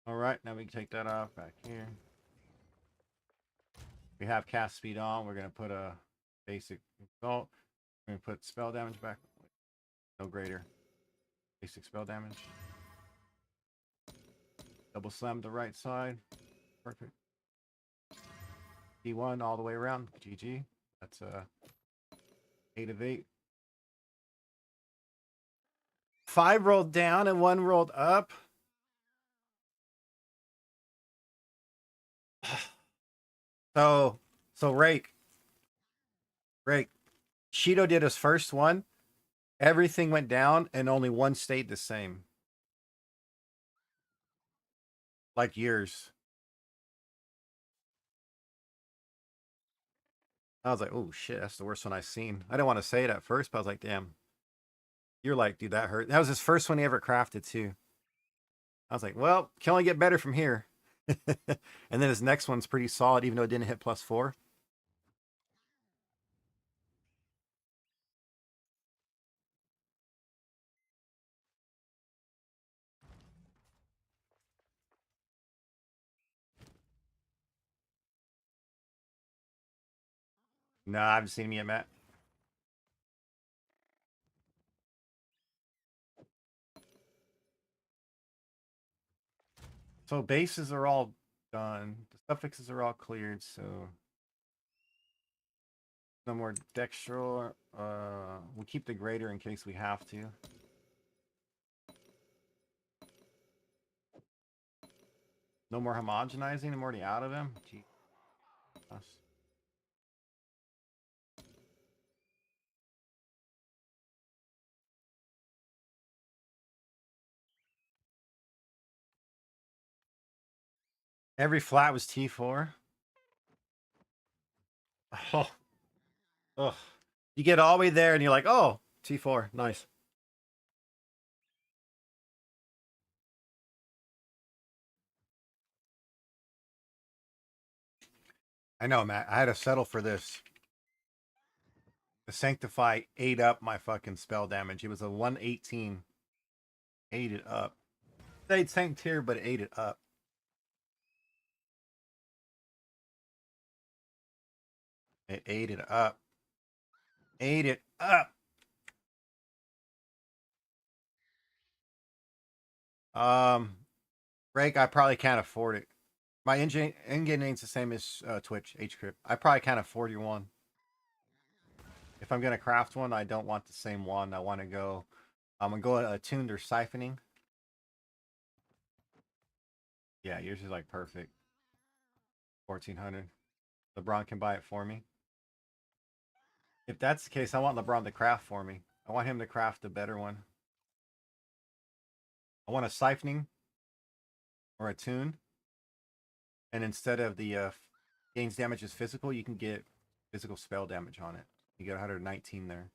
Alright, now we can take that off back here. We have cast speed on. We're going to put a basic assault. We're going to put spell damage back. No greater. Basic spell damage. Double slam the right side. Perfect. D1 all the way around. GG. That's 8 of 8. 5 rolled down and 1 rolled up. So Rake. Shido did his first one. Everything went down and only one stayed the same. Like years. I was like, oh shit, that's the worst one I've seen. I didn't want to say it at first, but I was like, damn. You're like, dude, that hurt. That was his first one he ever crafted too. I was like, well, can only get better from here. And then his next one's pretty solid, even though it didn't hit +4. No, I haven't seen him yet, Matt. So bases are all done. The suffixes are all cleared, so no more dextral. We'll keep the greater in case we have to. No more homogenizing. I'm already out of him. Gee. Every flat was T4. Oh, ugh. You get all the way there and you're like, oh, T4. Nice. I know, Matt. I had to settle for this. The Sanctify ate up my fucking spell damage. It was a 118. Ate it up. Stayed same tier, but it ate it up. It ate it up. Ate it up. Rake, I probably can't afford it. My in-game name's the same as Twitch, HCrypt. I probably can't afford your one. If I'm gonna craft one, I don't want the same one. I want to go. I'm gonna go attuned or siphoning. Yeah, yours is like perfect. 1400. LeBron can buy it for me. If that's the case, I want LeBron to craft for me. I want him to craft a better one. I want a siphoning or a tune. And instead of the gains damage is physical, you can get physical spell damage on it. You get 119 there.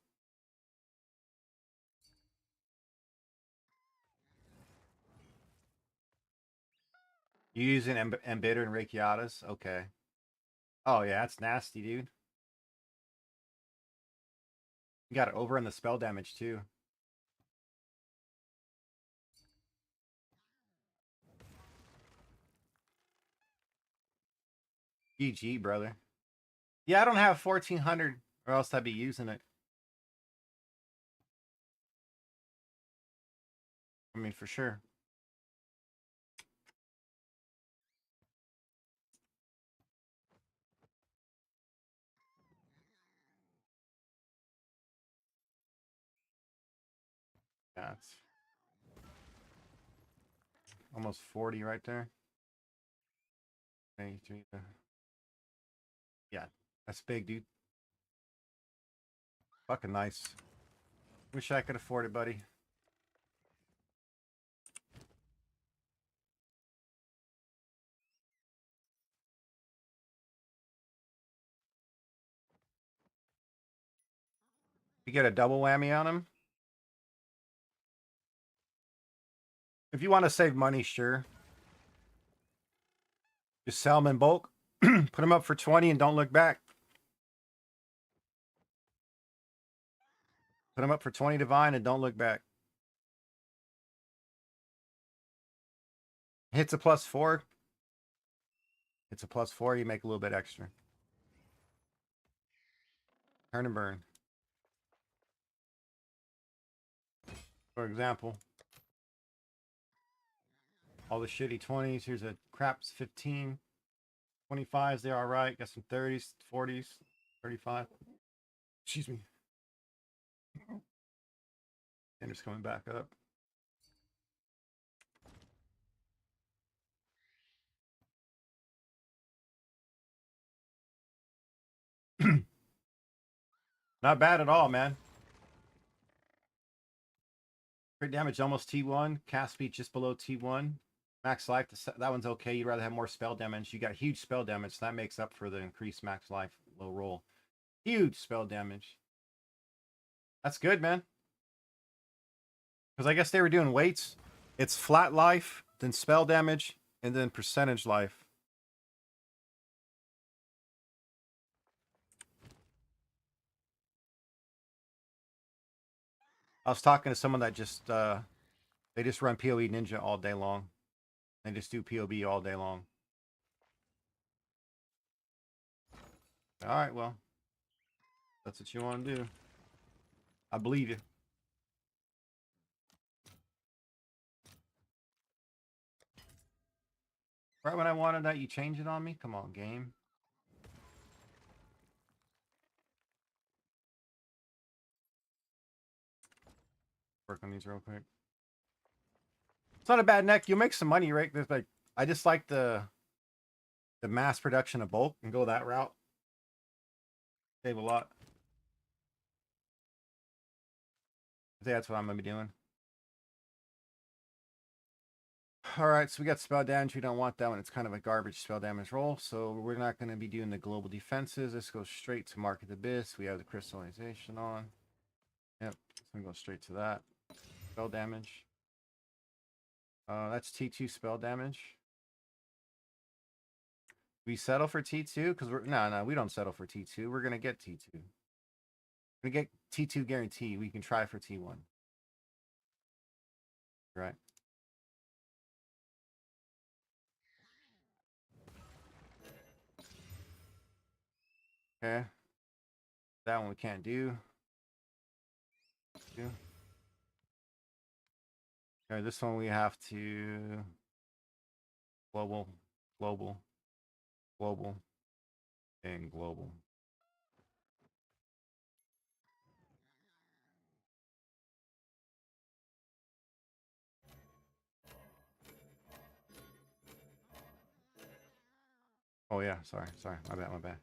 You using Embitter and Rakiatas? Okay. Oh yeah, that's nasty, dude. You got it over in the spell damage too. GG, brother. Yeah, I don't have 1400 or else I'd be using it. I mean, for sure. Yeah, almost 40 right there. Yeah, that's big, dude. Fucking nice. Wish I could afford it, buddy. You get a double whammy on him. If you want to save money, sure. Just sell them in bulk. Put them up for 20 and don't look back. Put them up for 20 divine and don't look back. Hits a +4. It's a +4. You make a little bit extra. Turn and burn. For example, all the shitty 20s. Here's a craps 15. 25s, they're all right. Got some 30s, 40s, 35. Excuse me. And it's coming back up. Not bad at all, man. Crit damage almost T1. Cast speed just below T1. Max life, that one's okay. You'd rather have more spell damage. You got huge spell damage, so that makes up for the increased max life low roll. Huge spell damage. That's good, man. Because I guess they were doing weights. It's flat life, then spell damage, and then percentage life. I was talking to someone that just they just run PoE Ninja all day long. They just do PoB all day long. All right, well, that's what you want to do. I believe you. Right when I wanted that, you change it on me? Come on, game. Work on these real quick. It's not a bad neck. You'll make some money, right? There's like, I just like the mass production of bulk and go that route. Save a lot. I think that's what I'm gonna be doing. Alright, so we got spell damage. We don't want that one. It's kind of a garbage spell damage roll. So we're not going to be doing the global defenses. Let's go straight to Market Abyss. We have the crystallization on. Yep, so I'm going to go straight to that. Spell damage. That's T2 spell damage. We settle for T2? Because we're no, we don't settle for T2. We're going to get T2. We're going to get T2 guarantee. We can try for T1. Right. Okay. That one we can't do. Okay, this one we have to global, global, global, and global. Oh yeah, sorry, my bad.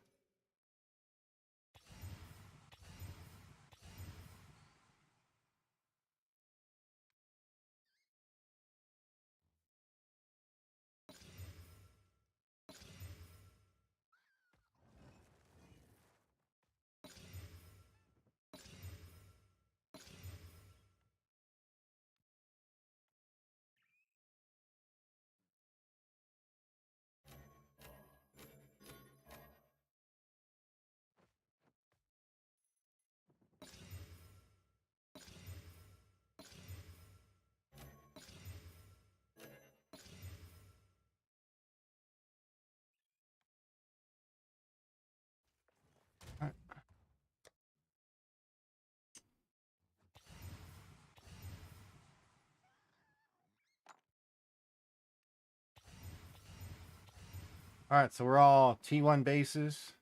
All right, so we're all T1 bases.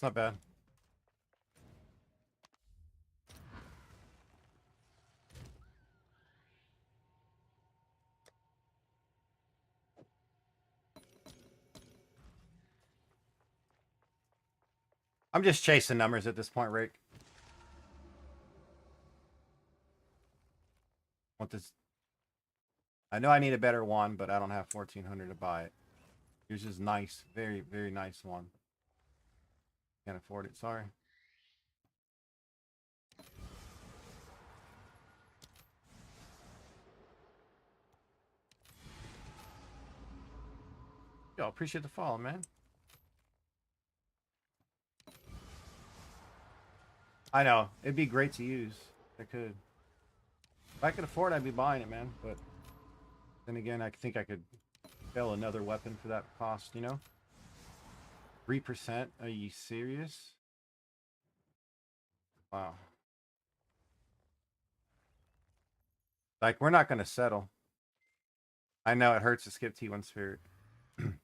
It's not bad. I'm just chasing numbers at this point, Rick. Want this? I know I need a better one, but I don't have 1,400 to buy it. Yours is nice, very, very nice one. Can't afford it. Sorry. Yo, appreciate the follow, man. I know. It'd be great to use. I could. If I could afford it, I'd be buying it, man. But then again, I think I could sell another weapon for that cost, you know? 3%? Are you serious? Wow. Like, we're not going to settle. I know it hurts to skip T1 Spirit. Because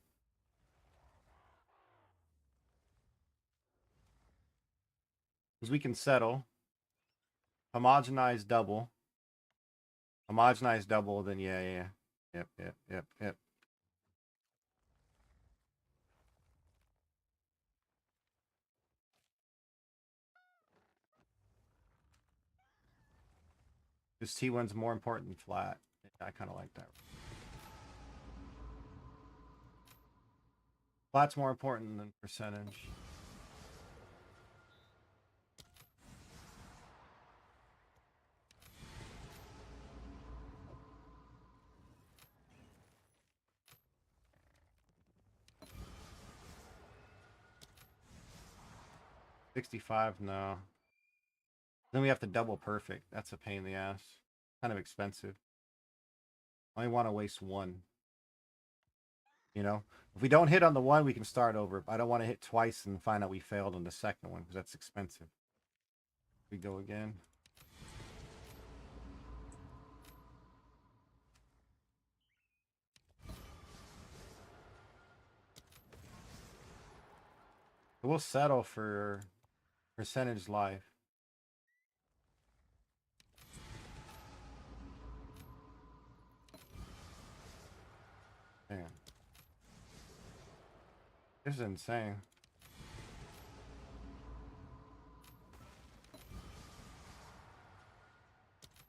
we can settle. Homogenize double. Homogenize double, then yeah. Yep. This T1's more important than flat. I kind of like that. Flat's more important than percentage. $65, no. Then we have to double perfect. That's a pain in the ass. Kind of expensive. I only want to waste one. You know? If we don't hit on the one, we can start over. I don't want to hit twice and find out we failed on the second one, because that's expensive. We go again. We'll settle for percentage life. Man. This is insane.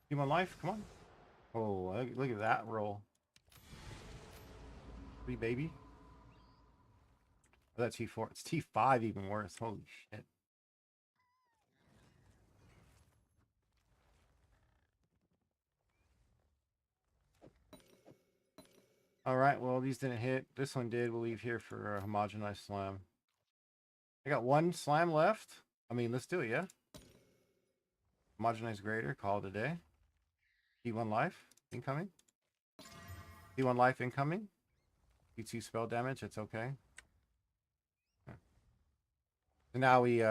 Human life? Come on. Oh, look at that roll. 3, baby. Oh, that's T4. It's T5 even worse. Holy shit. Alright, well, these didn't hit. This one did. We'll leave here for a homogenized slam. I got one slam left. I mean, let's do it, yeah? Homogenized grader. Call it a day. T1 life. Incoming. T1 life incoming. T2 spell damage. It's okay. So now we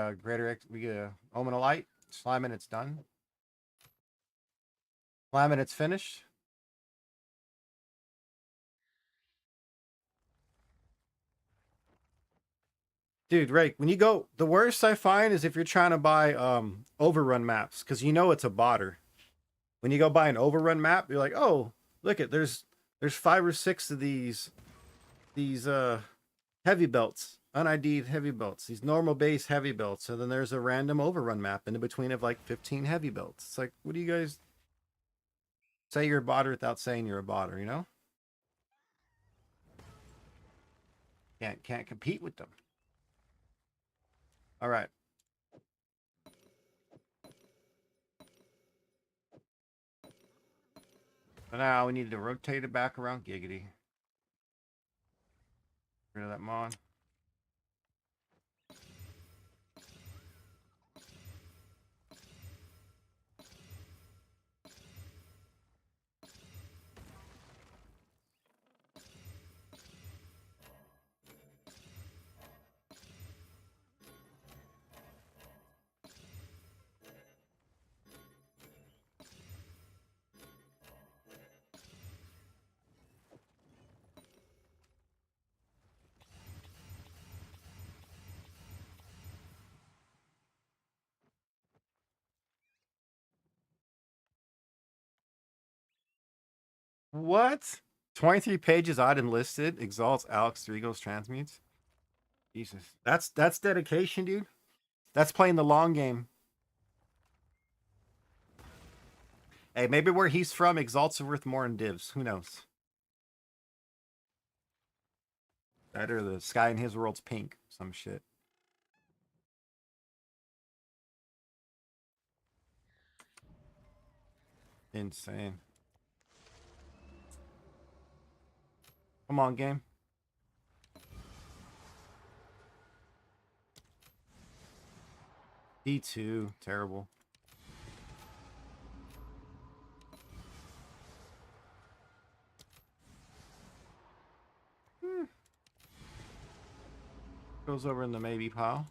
we get Omen of Light. Slime it, it's done. Slime it, it's finished. Dude, Rake, when you go, the worst I find is if you're trying to buy overrun maps, because you know it's a botter. When you go buy an overrun map, you're like, oh, look at there's 5 or 6 of these heavy belts, un-ID'd heavy belts, these normal base heavy belts, and then there's a random overrun map in between of like 15 heavy belts. It's like, what do you guys say you're a botter without saying you're a botter, you know? Can't compete with them. All right. So now we need to rotate it back around Giggity. Rid of that Mon. What? 23 pages odd and listed. Exalts, Alex, Regals, transmutes. Jesus. That's dedication, dude. That's playing the long game. Hey, maybe where he's from, Exalts are worth more in divs. Who knows? That or the sky in his world's pink. Some shit. Insane. Come on, game. D2. Terrible. Goes over in the maybe pile.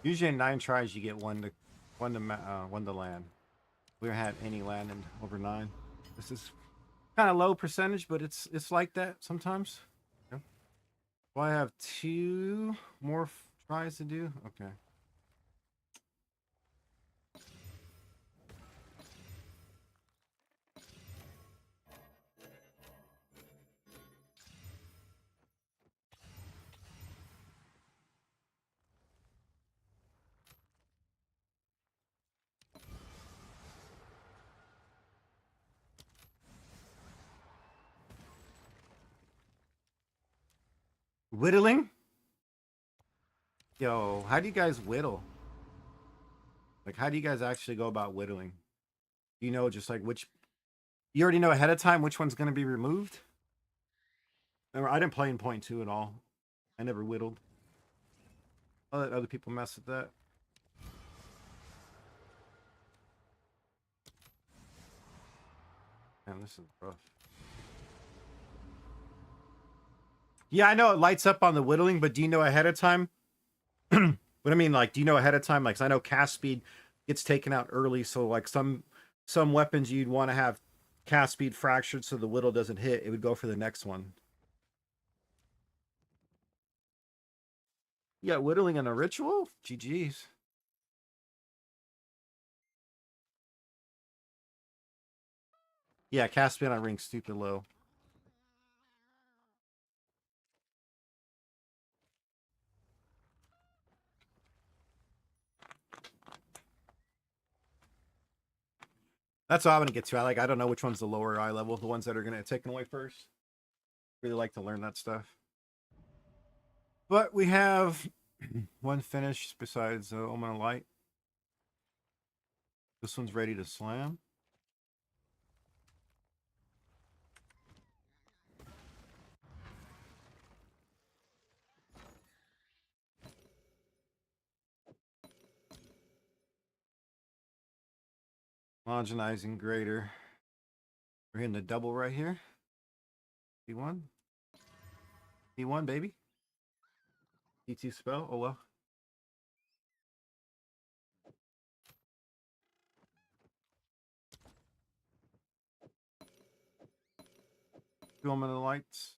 Usually in 9 tries you get one to land. We haven't had any land in over 9. This is kind of low percentage, but it's like that sometimes. Yeah. Well, I have 2 more tries to do. Okay. Whittling? Yo, how do you guys whittle? Like, how do you guys actually go about whittling? Do you know just like which? You already know ahead of time which one's going to be removed? Remember, I didn't play in point 2 at all. I never whittled. I'll let other people mess with that. Man, this is rough. Yeah, I know it lights up on the whittling, but do you know ahead of time? What I mean, like, do you know ahead of time? Like, 'cause I know cast speed gets taken out early, so like some weapons you'd want to have cast speed fractured so the whittle doesn't hit. It would go for the next one. Yeah, whittling in a ritual? GG's. Yeah, cast speed on ring stupid low. That's all I'm gonna get to. I don't know which one's the lower eye level, the ones that are gonna get taken away first. Really like to learn that stuff. But we have one finish besides Omen of Light. This one's ready to slam. Homogenizing greater. We're hitting the double right here. D1. D1, baby. D2 spell. Oh well. Two Omen of the Lights.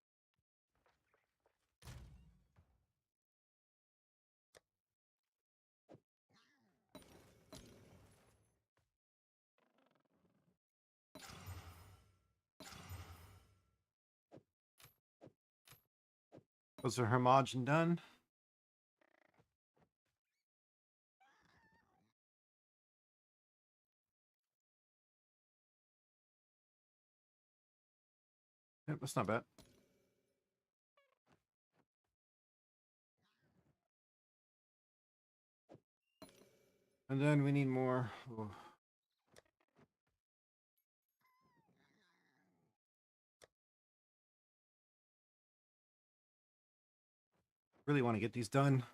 Those are homogen done. Yep, that's not bad. And then we need more. Oh. Really want to get these done.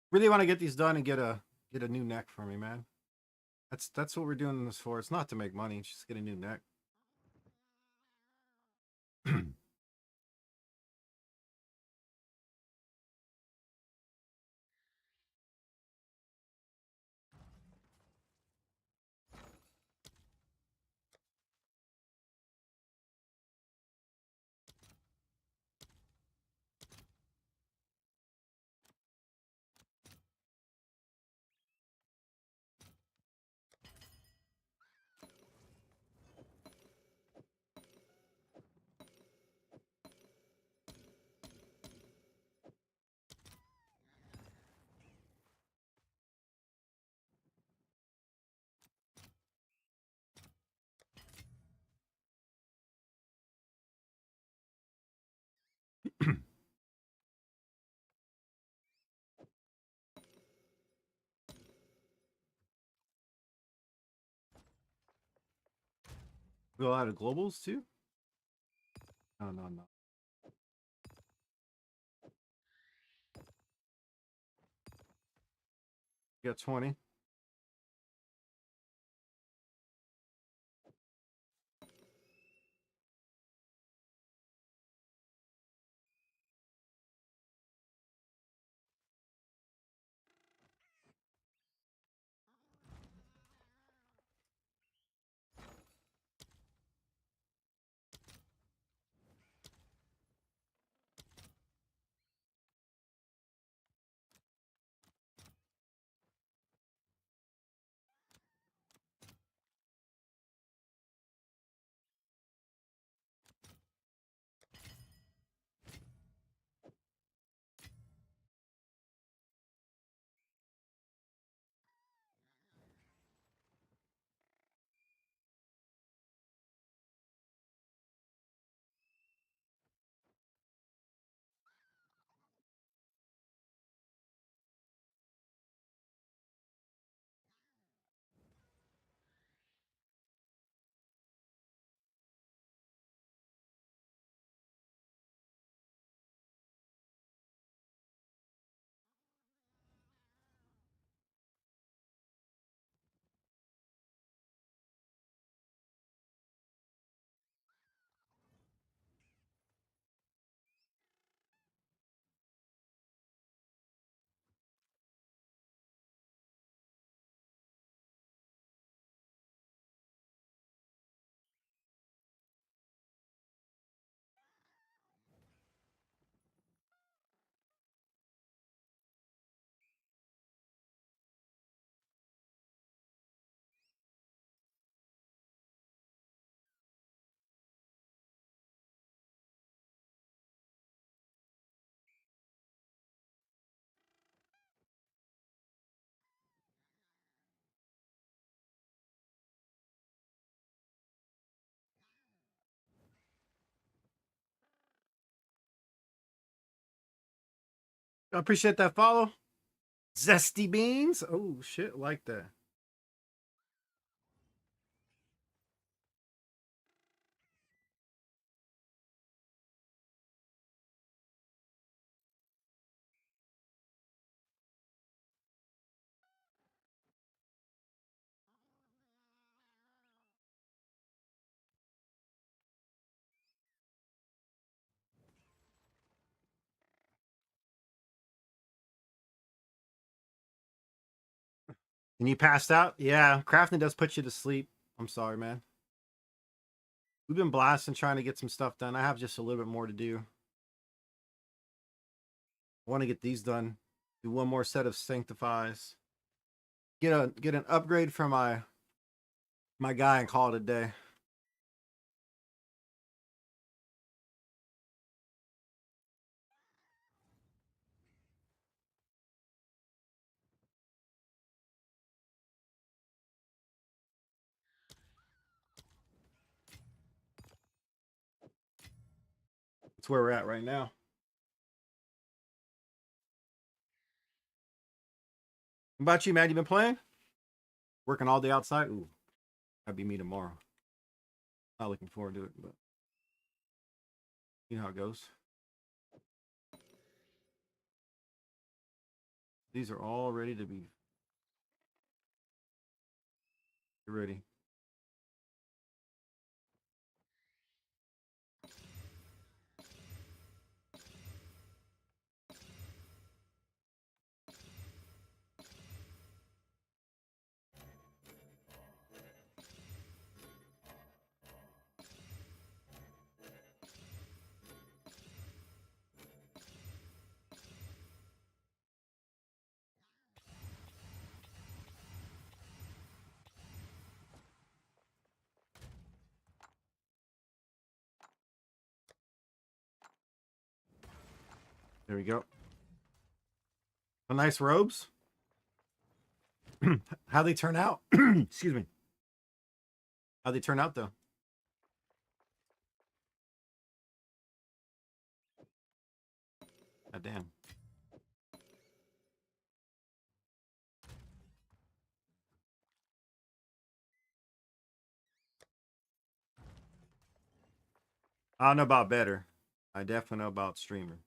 Really want to get these done and get a new neck for me, man. That's what we're doing this for. It's not to make money. It's just get a new neck. We all out of globals too? No, no, no. You got 20. I appreciate that follow. Zesty beans. Oh shit, like that. And you passed out? Yeah, crafting does put you to sleep. I'm sorry, man. We've been blasting trying to get some stuff done. I have just a little bit more to do. I want to get these done. Do one more set of sanctifies. Get an upgrade for my guy and call it a day. That's where we're at right now. What about you, man? You been playing? Working all day outside? Ooh, that'd be me tomorrow. Not looking forward to it, but you know how it goes. These are all ready to be. Get ready. There we go. Oh, nice robes. How they turn out? Excuse me. How they turn out though? God damn. I don't know about better. I definitely know about streamer.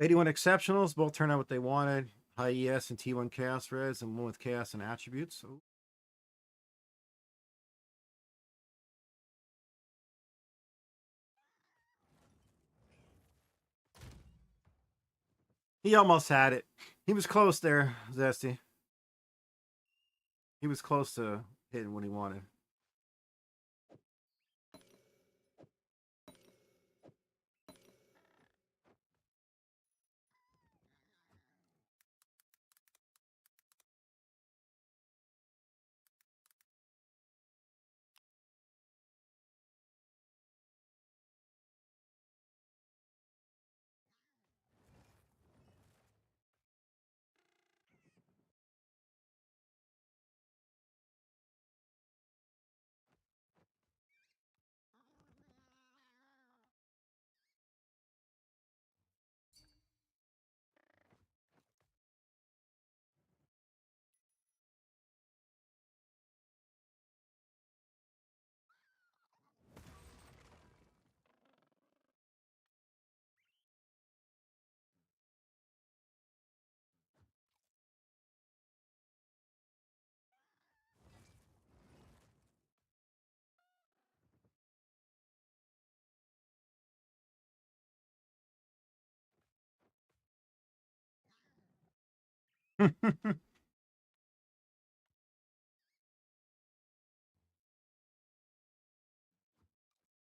'81 exceptionals both turned out what they wanted. High ES and T1 chaos res, and one with chaos and attributes. Ooh. He almost had it. He was close there, Zesty. He was close to hitting what he wanted.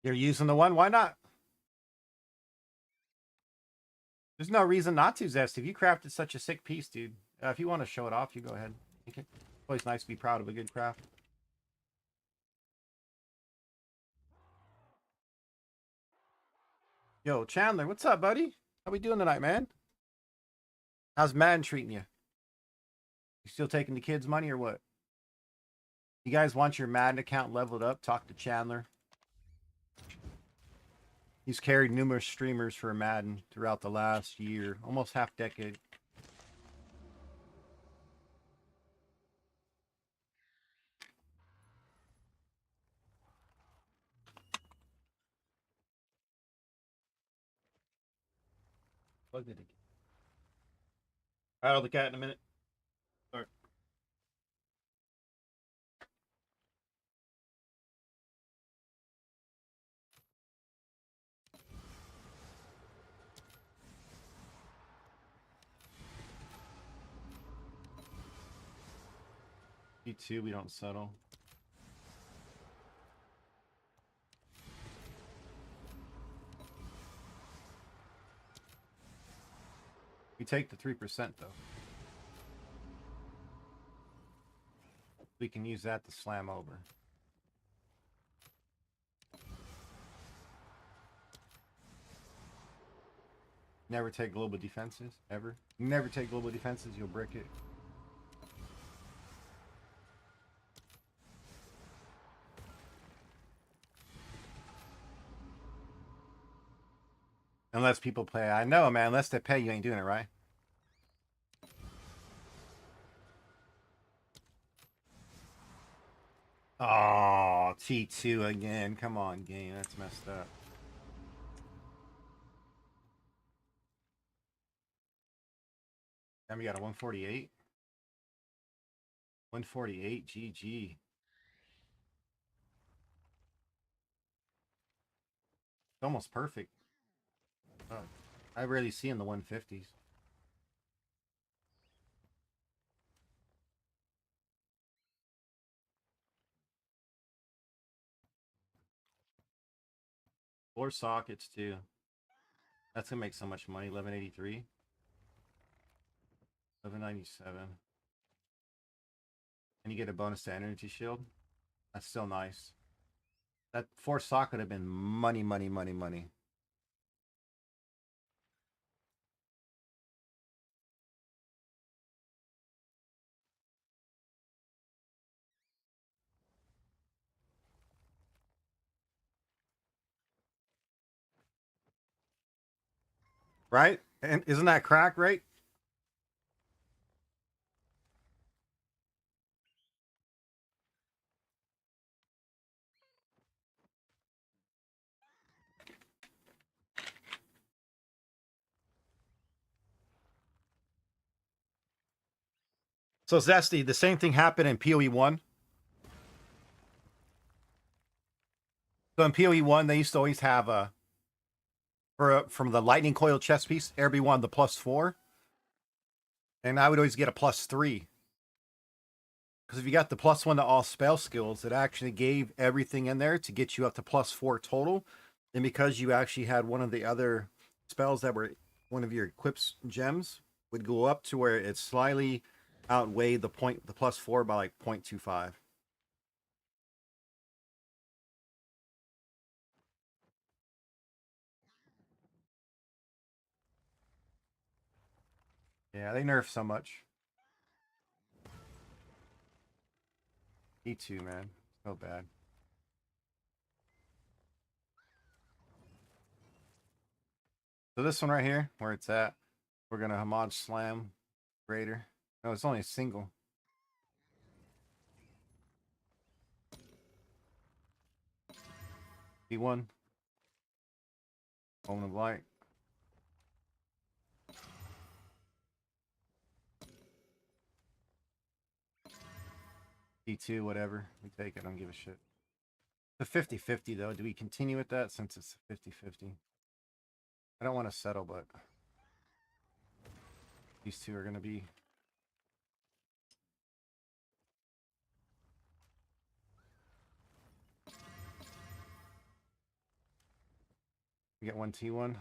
You're using the one. Why not? There's no reason not to, Zest. If you crafted such a sick piece, dude. If you want to show it off, you go ahead. Okay. Always nice to be proud of a good craft. Yo, Chandler, what's up, buddy? How we doing tonight, man? How's Madden treating you? You still taking the kids' money or what? You guys want your Madden account leveled up? Talk to Chandler. He's carried numerous streamers for Madden throughout the last year, almost half decade. Plugged it again. All right, I'll look at it in a minute. All right. E2, we don't settle. We take the 3% though. We can use that to slam over. Never take global defenses, ever. Never take global defenses, you'll brick it. Unless people play. I know, man. Unless they pay, you ain't doing it, right? Oh, T2 again. Come on, game. That's messed up. Then we got a 148. 148, GG. It's almost perfect. Oh, I rarely see in the 150s. Four sockets, too. That's going to make so much money. 1183. 1197. And you get a bonus to energy shield. That's still nice. That four socket would have been money, money, money, money. Right? And isn't that crack, right? So Zesty, the same thing happened in PoE 1. So in PoE 1, they used to always have from the lightning coil chest piece, everybody wanted the +4. And I would always get a +3. Because if you got the +1 to all spell skills, it actually gave everything in there to get you up to +4 total. And because you actually had one of the other spells that were one of your equips gems, would go up to where it slightly outweighed the +4 by like 0.25. Yeah, they nerfed so much. E2, man. So bad. So this one right here, where it's at, we're going to homage slam greater. No, it's only a single. P1. Moment of light. P2, whatever. We take it. I don't give a shit. The 50-50, though. Do we continue with that since it's 50-50? I don't want to settle, but these two are going to be... We get one T1.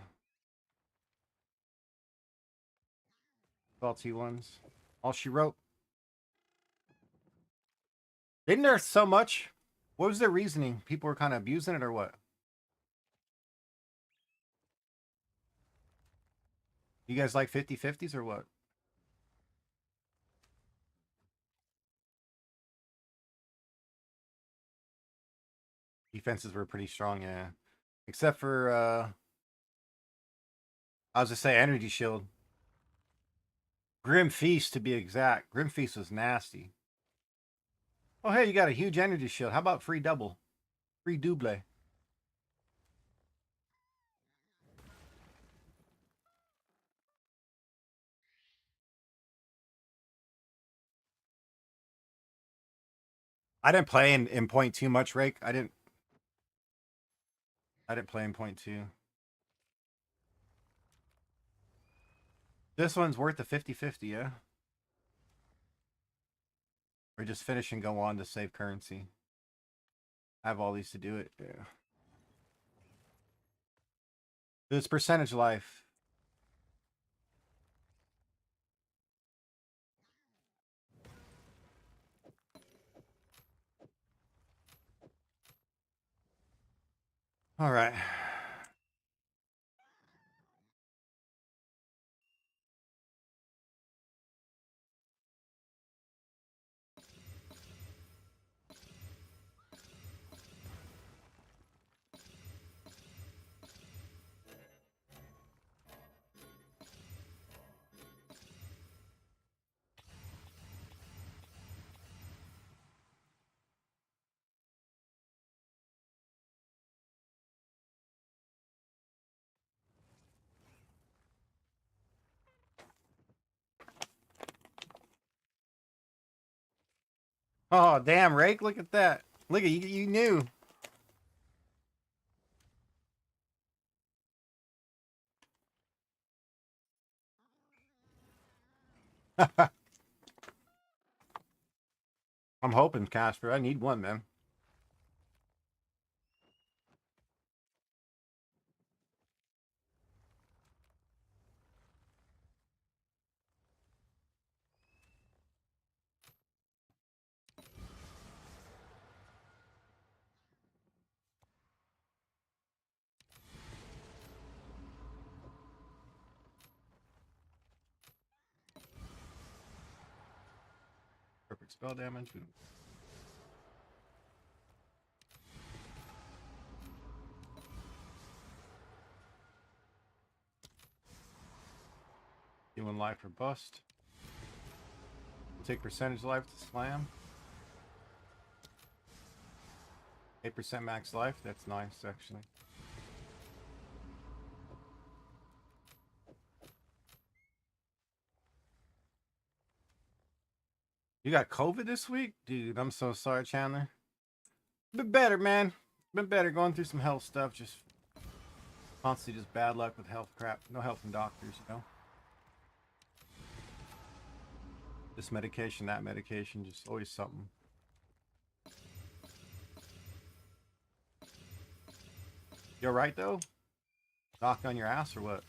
All T1s. All she wrote. They nerfed so much. What was their reasoning? People were kind of abusing it or what? You guys like 50-50s or what? Defenses were pretty strong, yeah. Except for, I was to say energy shield. Grim Feast, to be exact. Grim Feast was nasty. Oh, hey, you got a huge energy shield. How about free double? Free double. I didn't play in point two much, Rake. I didn't play in point two. This one's worth a 50-50, yeah? Or just finish and go on to save currency. I have all these to do it. Yeah. It's percentage life. All right. Oh, damn, Rake, look at that. Look at you, you knew. I'm hoping, Casper. I need one, man. Perfect spell damage. Healing life or bust. Take percentage life to slam. 8% max life. That's nice, actually. You got COVID this week? Dude, I'm so sorry, Chandler. Been better, man. Been better going through some health stuff. Just constantly just bad luck with health crap. No help from doctors, you know? This medication, that medication, just always something. You alright, though? Knock on your ass or what?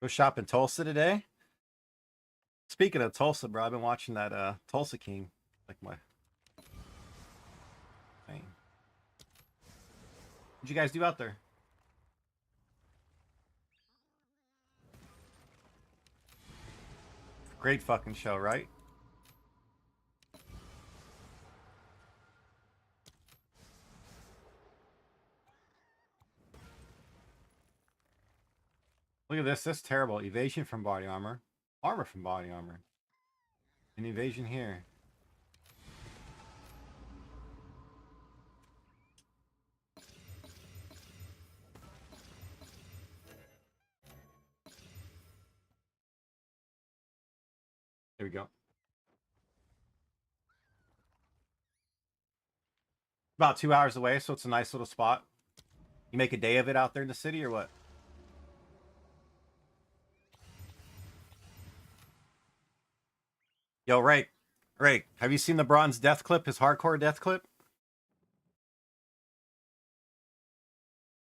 Go shop in Tulsa today? Speaking of Tulsa, bro, I've been watching that Tulsa King. Like my thing. What'd you guys do out there? Great fucking show, right? Look at this. That's terrible. Evasion from body armor. Armor from body armor. And evasion here. There we go. About 2 hours away, so it's a nice little spot. You make a day of it out there in the city or what? Yo, Rake, have you seen the Bronze Death clip, his hardcore death clip?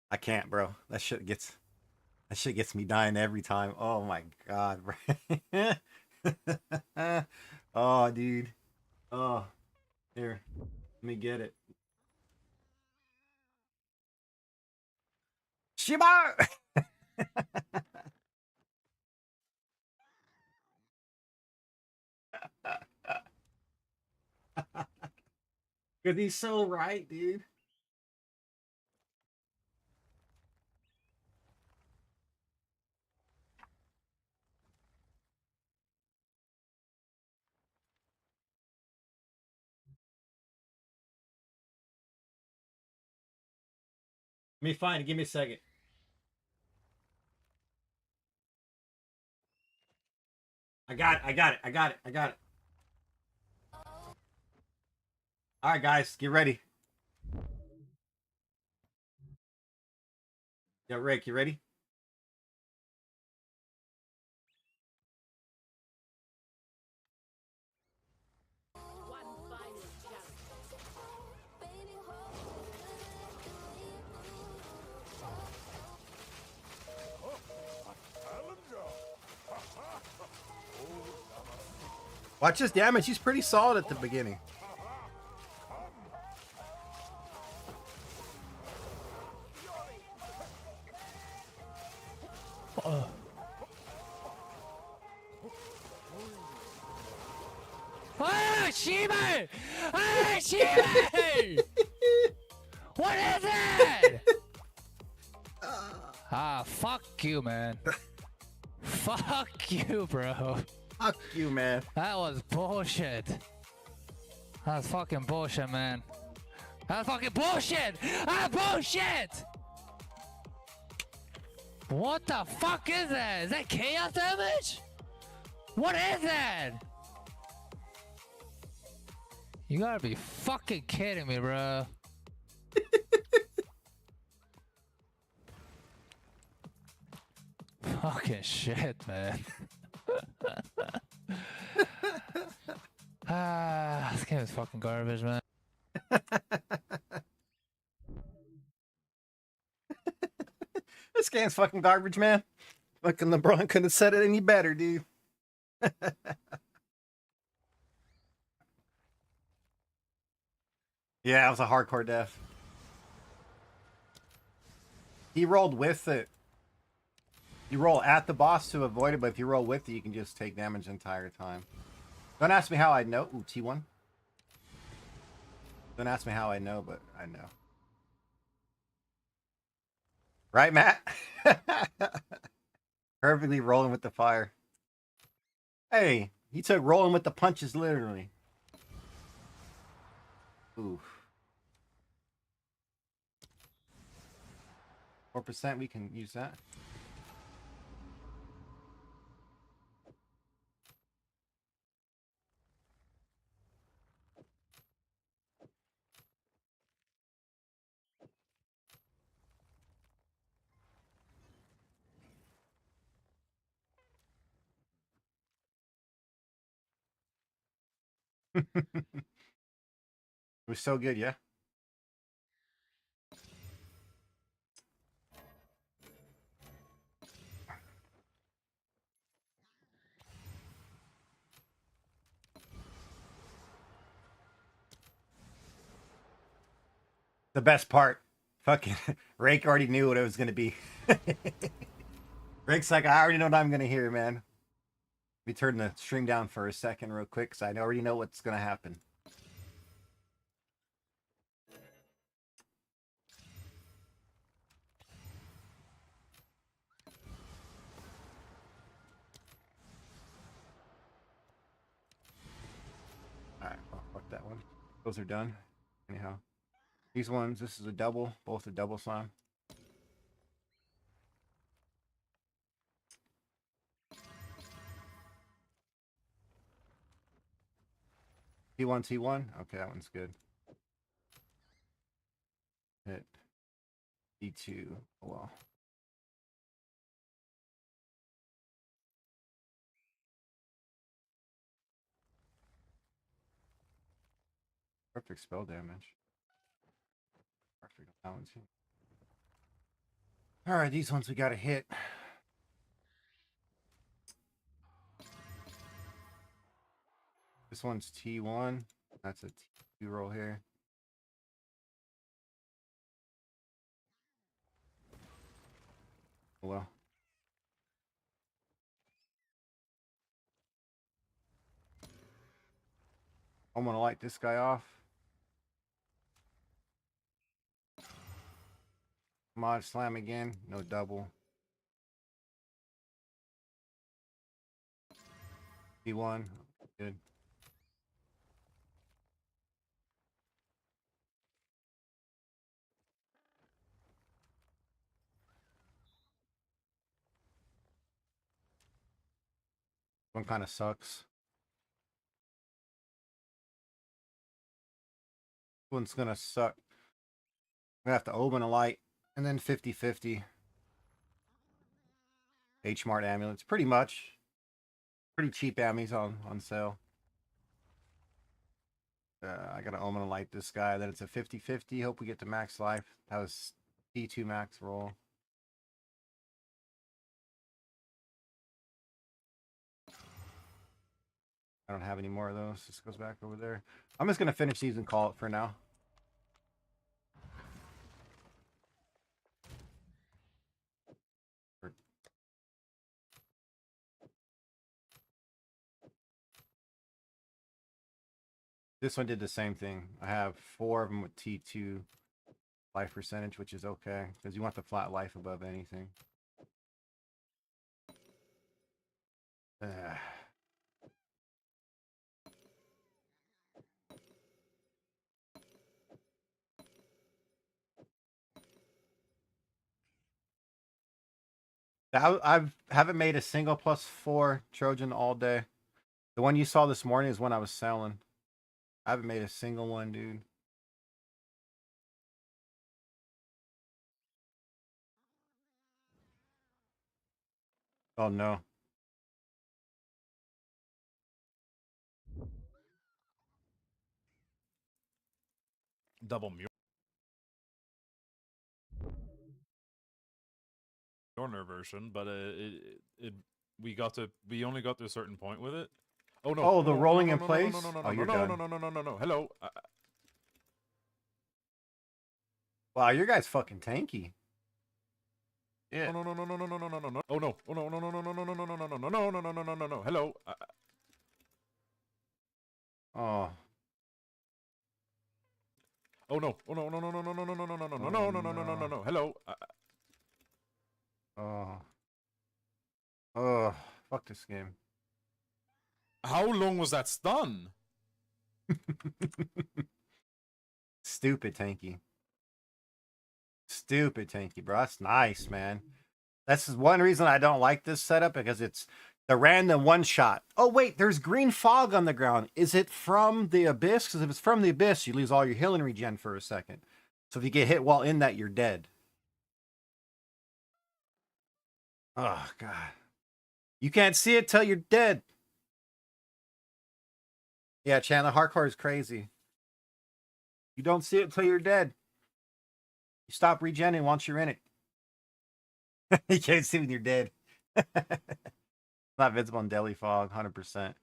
I can't, bro. That shit gets me dying every time. Oh my god, bro. Oh, dude. Oh, here. Let me get it. Shiba! Because he's so right, dude. Let me find it. Give me a second. I got it. I got it. I got it. I got it. All right, guys, get ready. Yo, Rick, you ready? Watch his damage. He's pretty solid at the beginning. Ah, Shiba! Ah, Shiba! What is it? Ah, fuck you, man. Fuck you, bro. Fuck you, man. That was bullshit. That was fucking bullshit, man. That's fucking bullshit! Ah, bullshit! What the fuck is that? Is that chaos damage? What is that? You gotta be fucking kidding me, bro. Fucking shit, man. This game is fucking garbage, man. This game's fucking garbage, man. Fucking LeBron couldn't have said it any better, dude. Yeah, it was a hardcore death. He rolled with it. You roll at the boss to avoid it, but if you roll with it, you can just take damage the entire time. Don't ask me how I know. Ooh, T1. Don't ask me how I know, but I know. Right, Matt? Perfectly rolling with the fire. Hey, he took rolling with the punches literally. Ooh. 4%, we can use that. It was so good, yeah. The best part, fucking Rake already knew what it was gonna be. Rake's like, I already know what I'm gonna hear, man. Let me turn the stream down for a second real quick, because I already know what's gonna happen. Alright, well, fuck that one. Those are done. Anyhow. These ones, this is a double, both a double slime. T1, T1. Okay, that one's good. Hit. T2. Oh well. Perfect spell damage. Perfect balancing. Alright, these ones we gotta hit. This one's T1. That's a T2 roll here. Oh well. I'm gonna light this guy off. Mod slam again. No double. T1. Good. One kind of sucks. One's gonna suck. I'm gonna have to open a light and then 50-50. H-Mart amulets. Pretty much. Pretty cheap ammies on sale. I gotta omen a light this guy. Then it's a 50-50. Hope we get to max life. That was T2 max roll. I don't have any more of those. This goes back over there. I'm just gonna finish these and call it for now. This one did the same thing. I have 4 of them with T2. life percentage, which is okay because you want the flat life above anything. Ugh. I haven't made a single +4 Trojan all day. The one you saw this morning is one I was selling. I haven't made a single one, dude. Oh no. Double Mjolnir version, but we only got to a certain point with it. Oh no! Oh, Oh, the no, rolling no, in no, no, no, place? no, no, no, Oh, no, you're no, no, done. no, no, no, no, no. Hello. Wow, your guy's fucking tanky. Yeah. No, no, no, no, no, no, no, no, no, no. Oh no! Oh no! No, no, no, no, no, no, no, no, no, no, no, no, no, no, no, no, no. Hello. Oh. Oh no! Oh no! No, no, no, no, no, no, no, no, no, no, no, Oh, no, no, no, no, no, no. no. Hello. Oh. Oh. Fuck this game. How long was that stun? Stupid tanky. Stupid tanky, bro. That's nice, man. That's one reason I don't like this setup because it's the random one shot. Oh, wait, there's green fog on the ground. Is it from the abyss? Because if it's from the abyss, you lose all your healing regen for a second. So if you get hit while in that, you're dead. Oh, God. You can't see it till you're dead. Yeah, Chandler, hardcore is crazy. You don't see it till you're dead. You stop regenning once you're in it. You can't see when you're dead. Not visible in Deli Fog, 100%.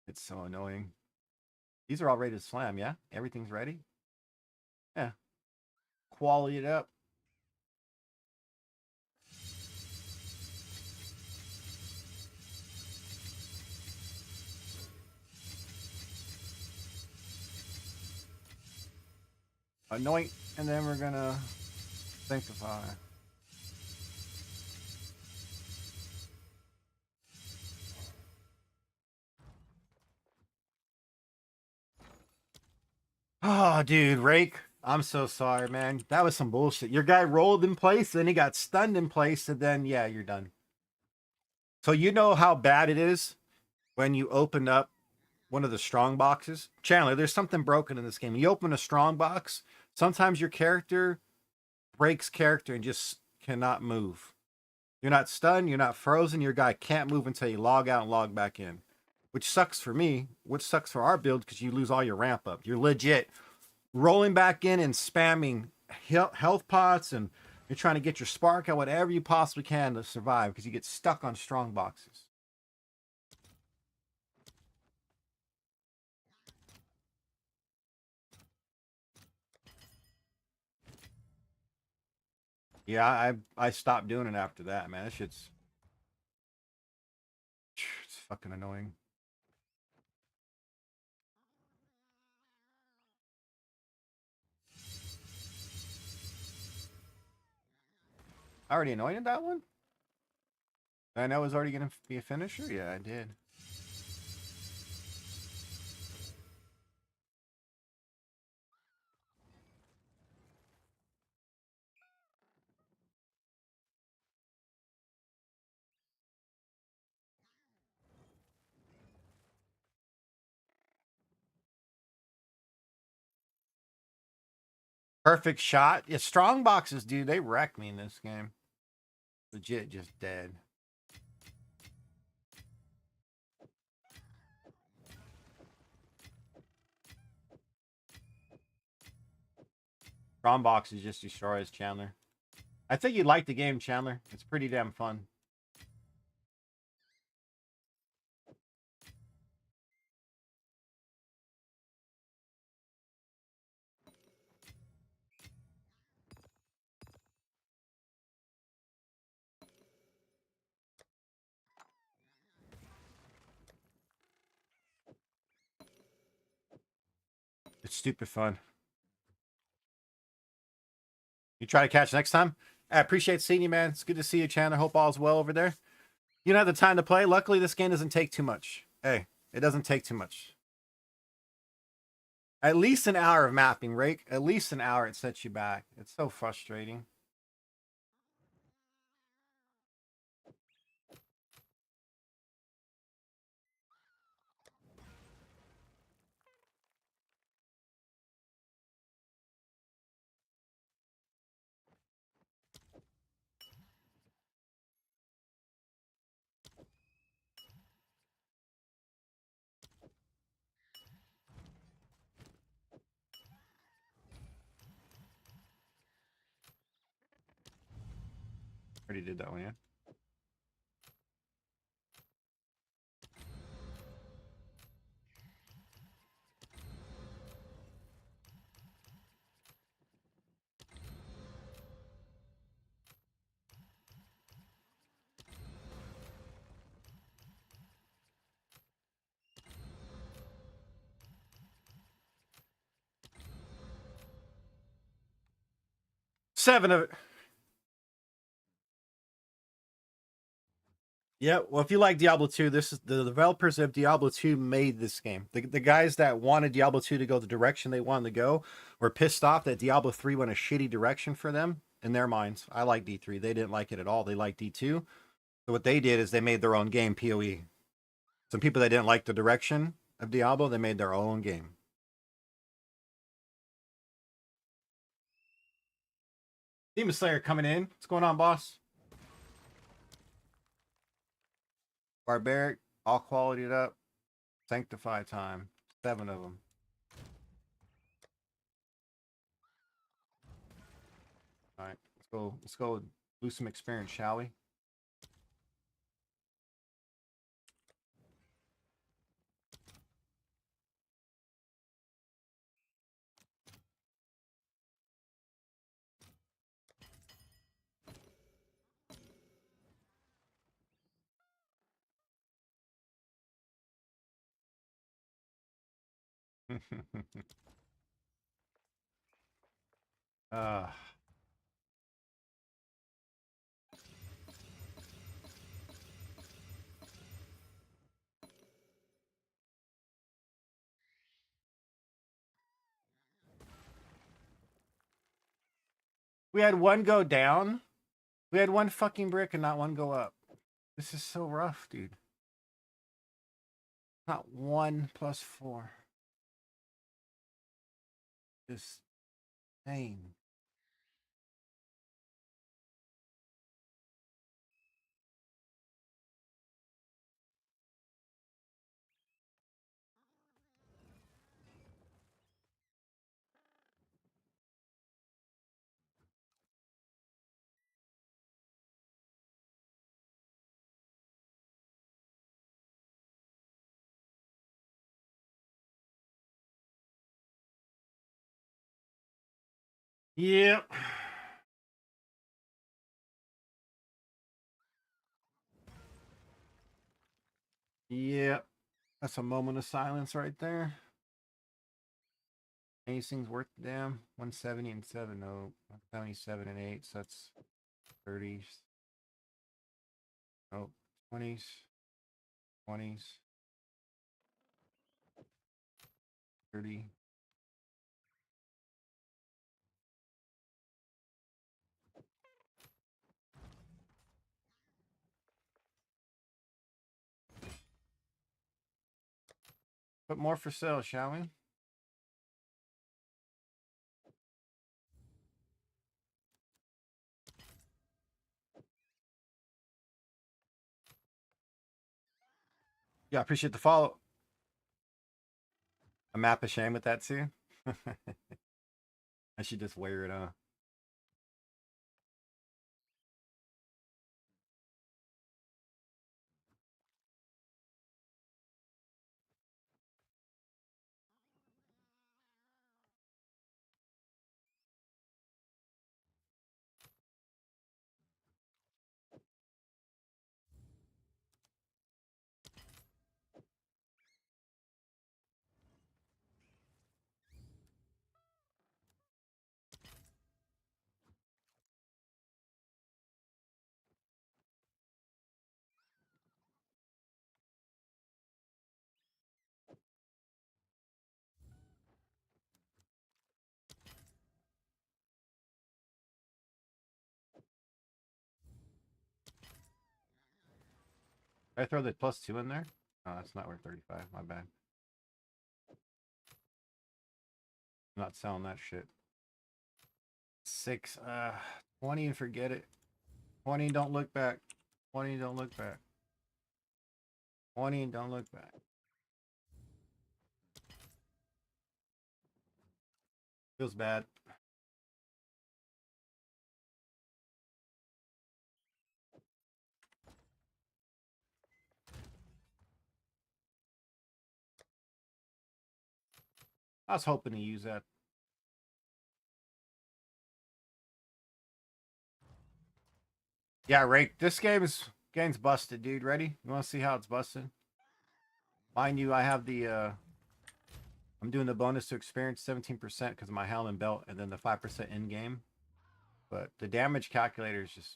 It's so annoying. These are all ready to slam, yeah? Everything's ready? Yeah. Quality it up. Anoint, and then we're gonna sanctify. Oh, dude, Rake. I'm so sorry, man. That was some bullshit. Your guy rolled in place, then he got stunned in place, and then, yeah, you're done. So you know how bad it is when you open up one of the strong boxes? Chandler, there's something broken in this game. You open a strong box, sometimes your character breaks character and just cannot move. You're not stunned, you're not frozen, your guy can't move until you log out and log back in. Which sucks for me, which sucks for our build because you lose all your ramp up. You're legit rolling back in and spamming health pots, and you're trying to get your spark out, whatever you possibly can to survive because you get stuck on strong boxes. Yeah, I stopped doing it after that, man. That shit's it's fucking annoying. I already anointed that one? I know it was already gonna be a finisher? Yeah, I did. Perfect shot. Yeah, strong boxes, dude, they wreck me in this game. Legit just dead. Strong boxes just destroy us, Chandler. I think you'd like the game, Chandler. It's pretty damn fun. stupid fun. You try to catch next time? I appreciate seeing you, man. It's good to see you, Chandler. Hope all's well over there. You don't have the time to play. Luckily, this game doesn't take too much. Hey, it doesn't take too much. At least an hour of mapping, Rake. At least an hour, it sets you back. It's so frustrating. Already did that one, yeah. Seven of it. Yeah, well, if you like Diablo 2, this is the developers of Diablo 2 made this game. The guys that wanted Diablo 2 to go the direction they wanted to go were pissed off that Diablo 3 went a shitty direction for them in their minds. I like D3. They didn't like it at all. They liked D2. So what they did is they made their own game, PoE. Some people that didn't like the direction of Diablo, they made their own game. Demon Slayer coming in. What's going on, boss? Barbaric, all qualityed up. Sanctify time. 7 of them. All right, let's go. Let's go lose some experience, shall we? uh, we had one go down. We had one fucking brick and not one go up. This is so rough, dude. Not 1 plus 4. Just insane. Yep. Yep. That's a moment of silence right there. Anything's worth the damn. 170 and 7. No. 177 and 8. So that's 30s. Oh, 20s. 20s. 30. Put more for sale, shall we? Yeah, I appreciate the follow. A map of shame with that too. I should just wear it on. I throw the +2 in there? Oh, that's not worth 35. My bad. I'm not selling that shit. 6. 20 and forget it. 20, don't look back. 20, don't look back. 20, don't look back. Feels bad. I was hoping to use that. Yeah, Rake. This game's busted, dude. Ready? You want to see how it's busted? Mind you, I have the I'm doing the bonus to experience 17% because of my helm and belt, and then the 5% in game. But the damage calculator is just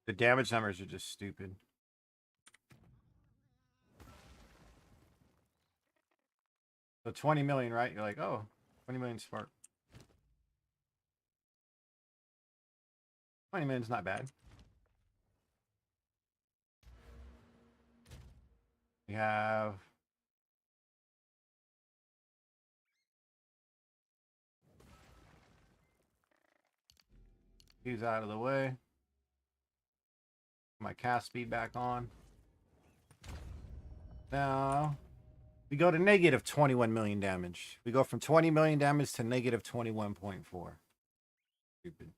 the damage numbers are just stupid. So 20 million, right? You're like, oh, 20 million spark. 20 million's not bad. We have these out of the way. My cast speed back on. Now we go to negative 21 million damage. We go from 20 million damage to negative 21.4. Stupid.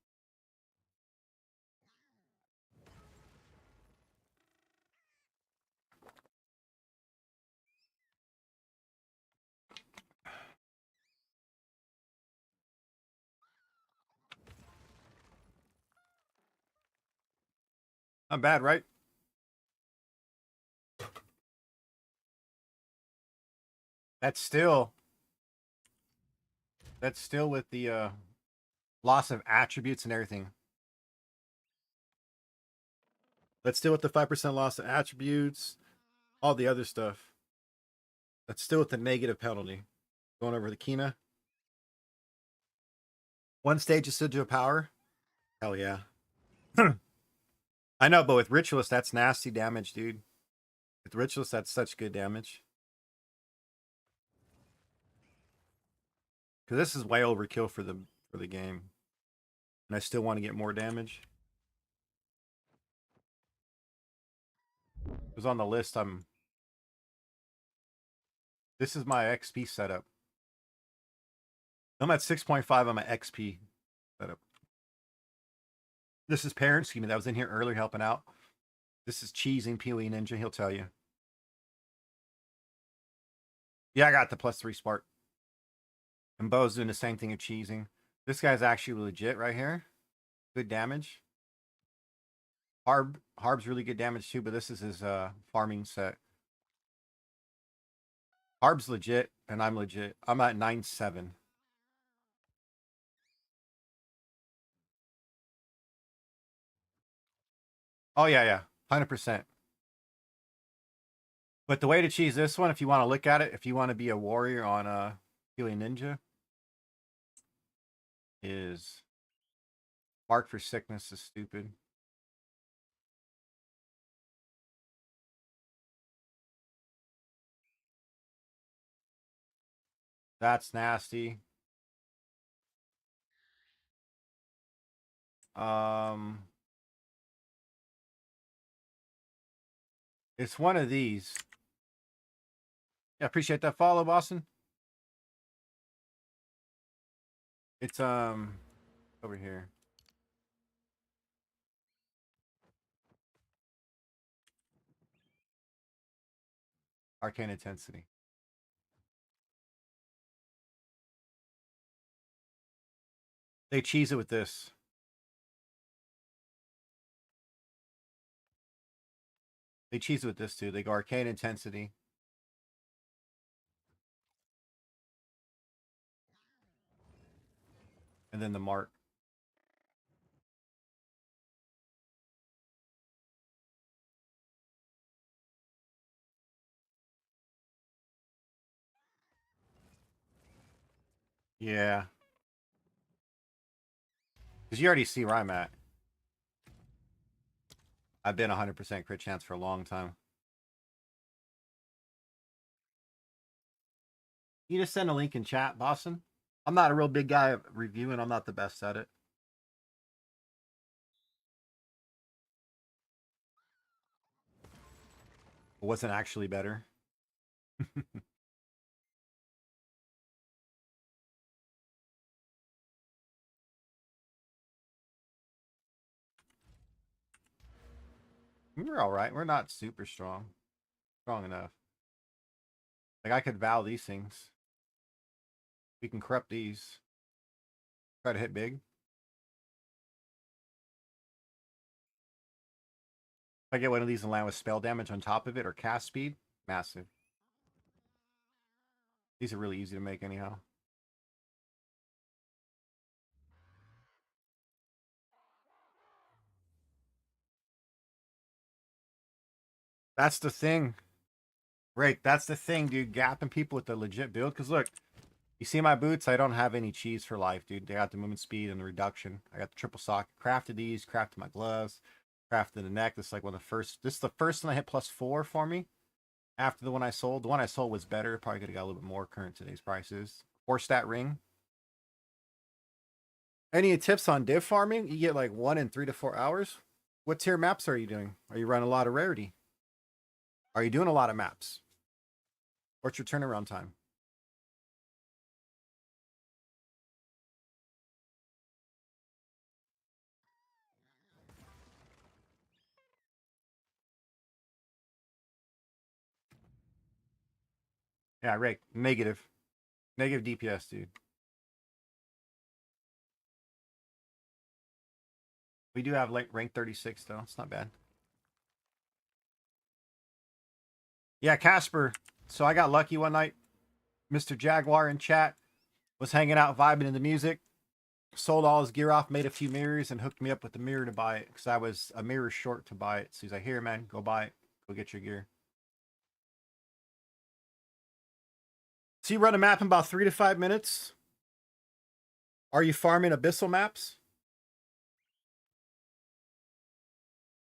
Not bad, right? That's still with the loss of attributes and everything. That's still with the 5% loss of attributes, all the other stuff. That's still with the negative penalty. Going over the Kina. One stage of Sigil power. Hell yeah. I know, but with Ritualist, that's nasty damage, dude. With Ritualist, that's such good damage. Because this is way overkill for the game. And I still want to get more damage. It was on the list. This is my XP setup. I'm at 6.5 on my XP setup. This is Parent, excuse me, that was in here earlier helping out. This is cheesing PoE Ninja, he'll tell you. Yeah, I got the +3 spark. And Bo's doing the same thing of cheesing. This guy's actually legit right here. Good damage. Harb's really good damage too, but this is his farming set. Harb's legit, and I'm legit. I'm at 9.7. Oh yeah, 100%. But the way to cheese this one, if you want to look at it, if you want to be a warrior on PoE Ninja, is Mark for Sickness is stupid. That's nasty. It's one of these. Yeah, appreciate that follow, Boston. It's over here. Arcane Intensity. They cheese it with this. They cheese it with this too. They go Arcane Intensity. and then the mark. Yeah. Because you already see where I'm at. I've been 100% crit chance for a long time. You just send a link in chat, Boston. I'm not a real big guy at reviewing. I'm not the best at it. It wasn't actually better. We're all right. We're not super strong. Strong enough. Like, I could vow these things. We can corrupt these. Try to hit big. If I get one of these and land with spell damage on top of it or cast speed, massive. These are really easy to make anyhow. That's the thing. Right, that's the thing, dude. Gapping people with the legit build. Because look, you see my boots? I don't have any cheese for life, dude. They got the movement speed and the reduction. I got the triple sock. Crafted these. Crafted my gloves. Crafted the neck. This is like one of the first. This is the first one I hit +4 for me. After the one I sold. The one I sold was better. Probably could have got a little bit more current today's prices. 4-stat ring. Any tips on div farming? You get like 1 in 3 to 4 hours. What tier maps are you doing? Are you running a lot of rarity? Are you doing a lot of maps? What's your turnaround time? Yeah, Rick, negative. Negative DPS, dude. We do have like rank 36 though. It's not bad. Yeah, Casper. So I got lucky one night. Mr. Jaguar in chat was hanging out, vibing in the music. Sold all his gear off, made a few mirrors, and hooked me up with the mirror to buy it because I was a mirror short to buy it. So he's like, "Here, man, go buy it. Go get your gear." So you run a map in about 3 to 5 minutes. Are you farming abyssal maps?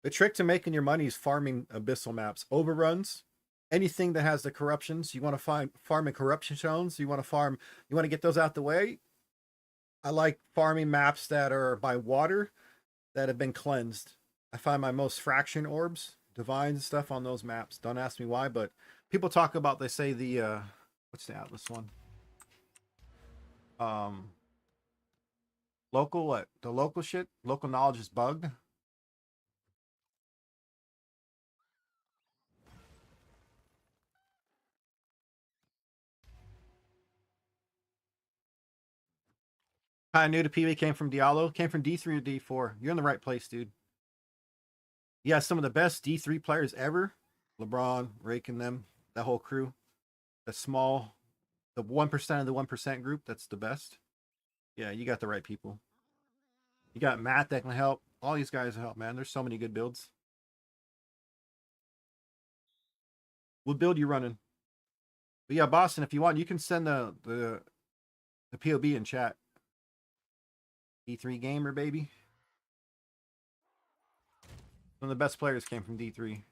The trick to making your money is farming abyssal maps. Overruns, anything that has the corruptions. You want to farm in corruption zones. You want to get those out the way. I like farming maps that are by water that have been cleansed. I find my most fraction orbs, divines, stuff on those maps. Don't ask me why, but people talk about, they say the what's the Atlas one? Local what? The local shit? Local knowledge is bugged. Kind of new to PvE, came from Diallo, came from D3 or D4. You're in the right place, dude. Yeah, some of the best D3 players ever. LeBron, Rake and them, that whole crew. The 1% of the 1% group, that's the best. Yeah, you got the right people. You got Matt that can help. All these guys help, man. There's so many good builds. What build you running? But yeah, Boston, if you want, you can send the POB in chat. D3 gamer, baby. One of the best players came from D3.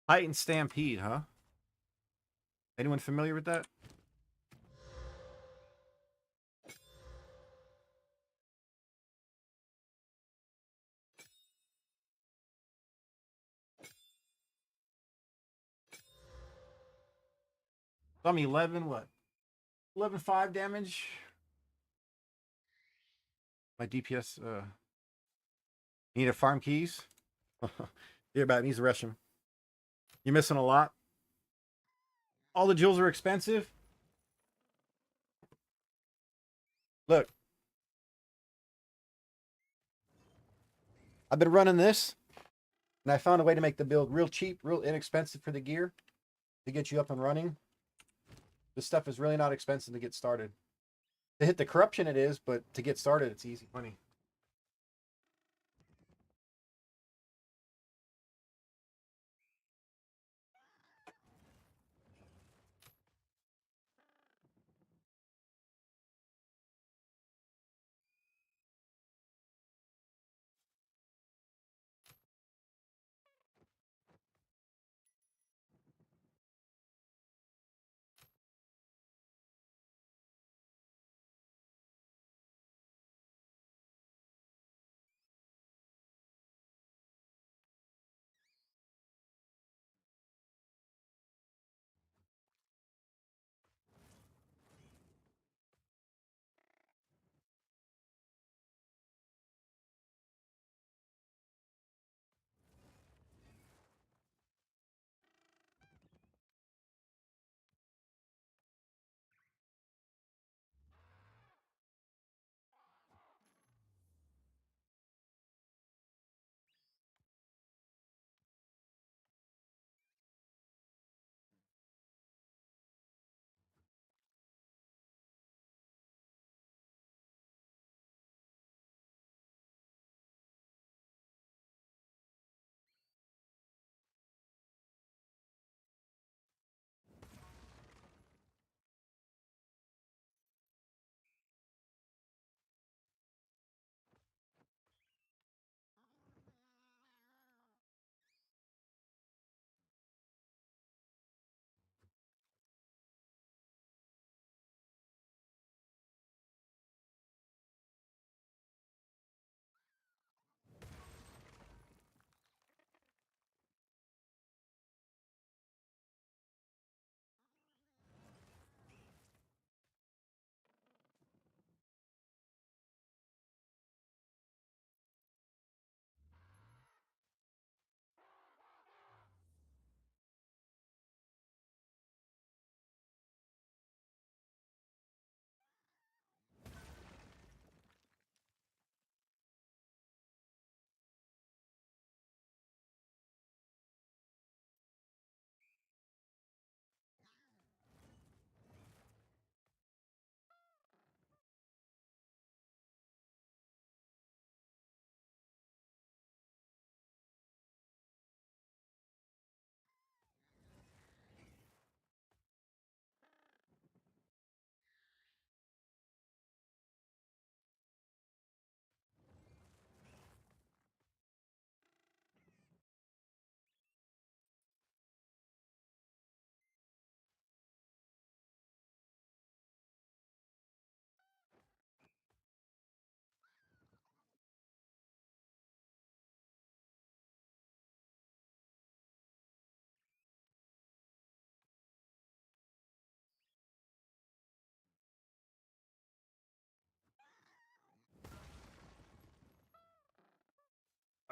Titan Stampede, huh? Anyone familiar with that? I'm 11, what? 11.5 damage. My DPS, you need a farm keys? Hear about it, needs to rush him. You're missing a lot. All the jewels are expensive. Look. I've been running this, and I found a way to make the build real cheap, real inexpensive for the gear to get you up and running. This stuff is really not expensive to get started. To hit the corruption it is, but to get started it's easy money.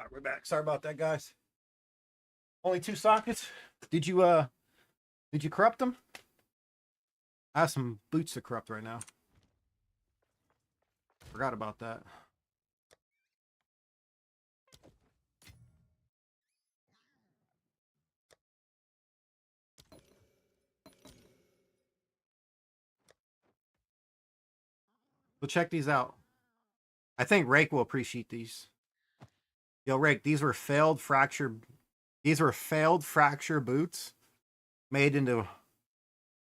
All right, we're back. Sorry about that, guys. Only 2 sockets. Did you corrupt them? I have some boots to corrupt right now. Forgot about that. So check these out. I think Rake will appreciate these. Yo, Rake, these were failed fracture boots made into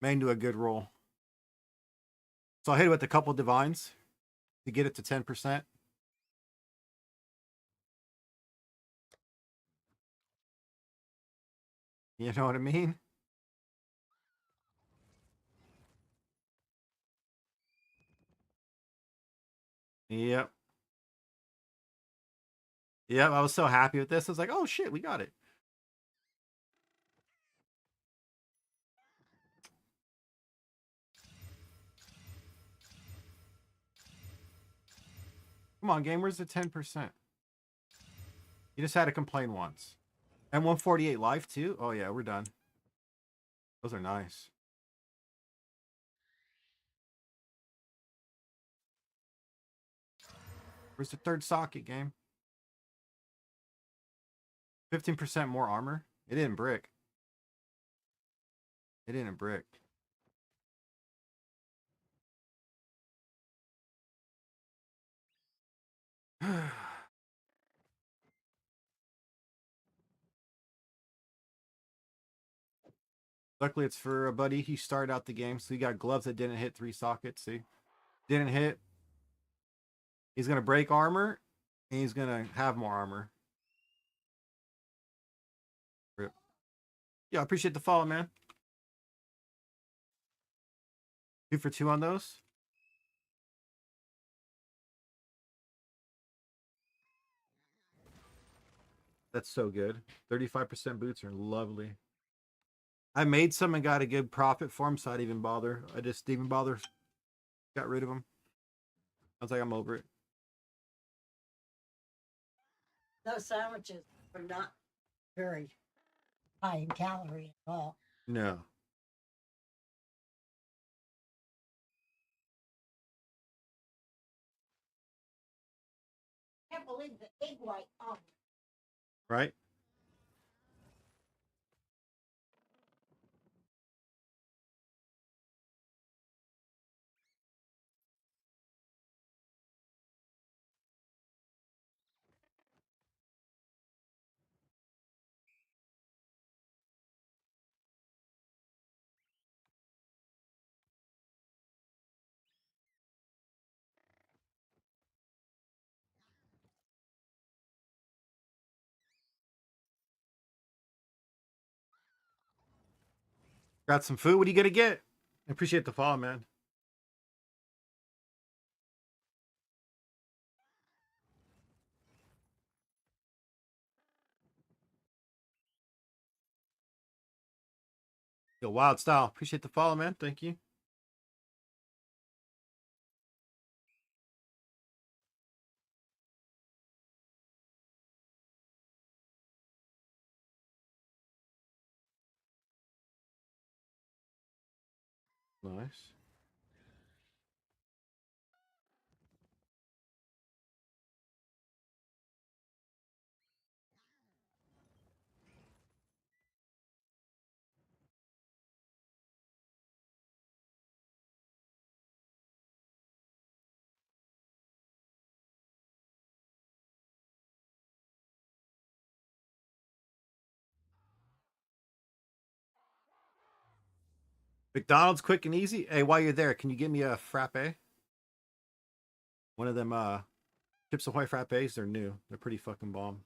a good roll. So I hit it with a couple divines to get it to 10%. You know what I mean? Yep. Yep, I was so happy with this. I was like, oh shit, we got it. Come on, game, where's the 10%? You just had to complain once. And 148 life too? Oh yeah, we're done. Those are nice. Where's the third socket game? 15% more armor. It didn't brick. It didn't brick. Luckily, it's for a buddy. He started out the game, so he got gloves that didn't hit 3 sockets. See? Didn't hit. He's going to break armor, and he's going to have more armor. Rip. Yeah, I appreciate the follow, man. 2 for 2 on those. That's so good. 35% boots are lovely. I made some and got a good profit for them, so I didn't even bother. I just didn't even bother. Got rid of them. I was like, I'm over it. Those sandwiches were not very high in calorie at all. No. I can't believe the egg white on. Right? Got some food. What are you going to get? I appreciate the follow, man. Yo, Wild Style. Appreciate the follow, man. Thank you. Nice. McDonald's quick and easy. Hey, while you're there, can you give me a frappe? One of them Chips Ahoy frappes. They're new. They're pretty fucking bomb.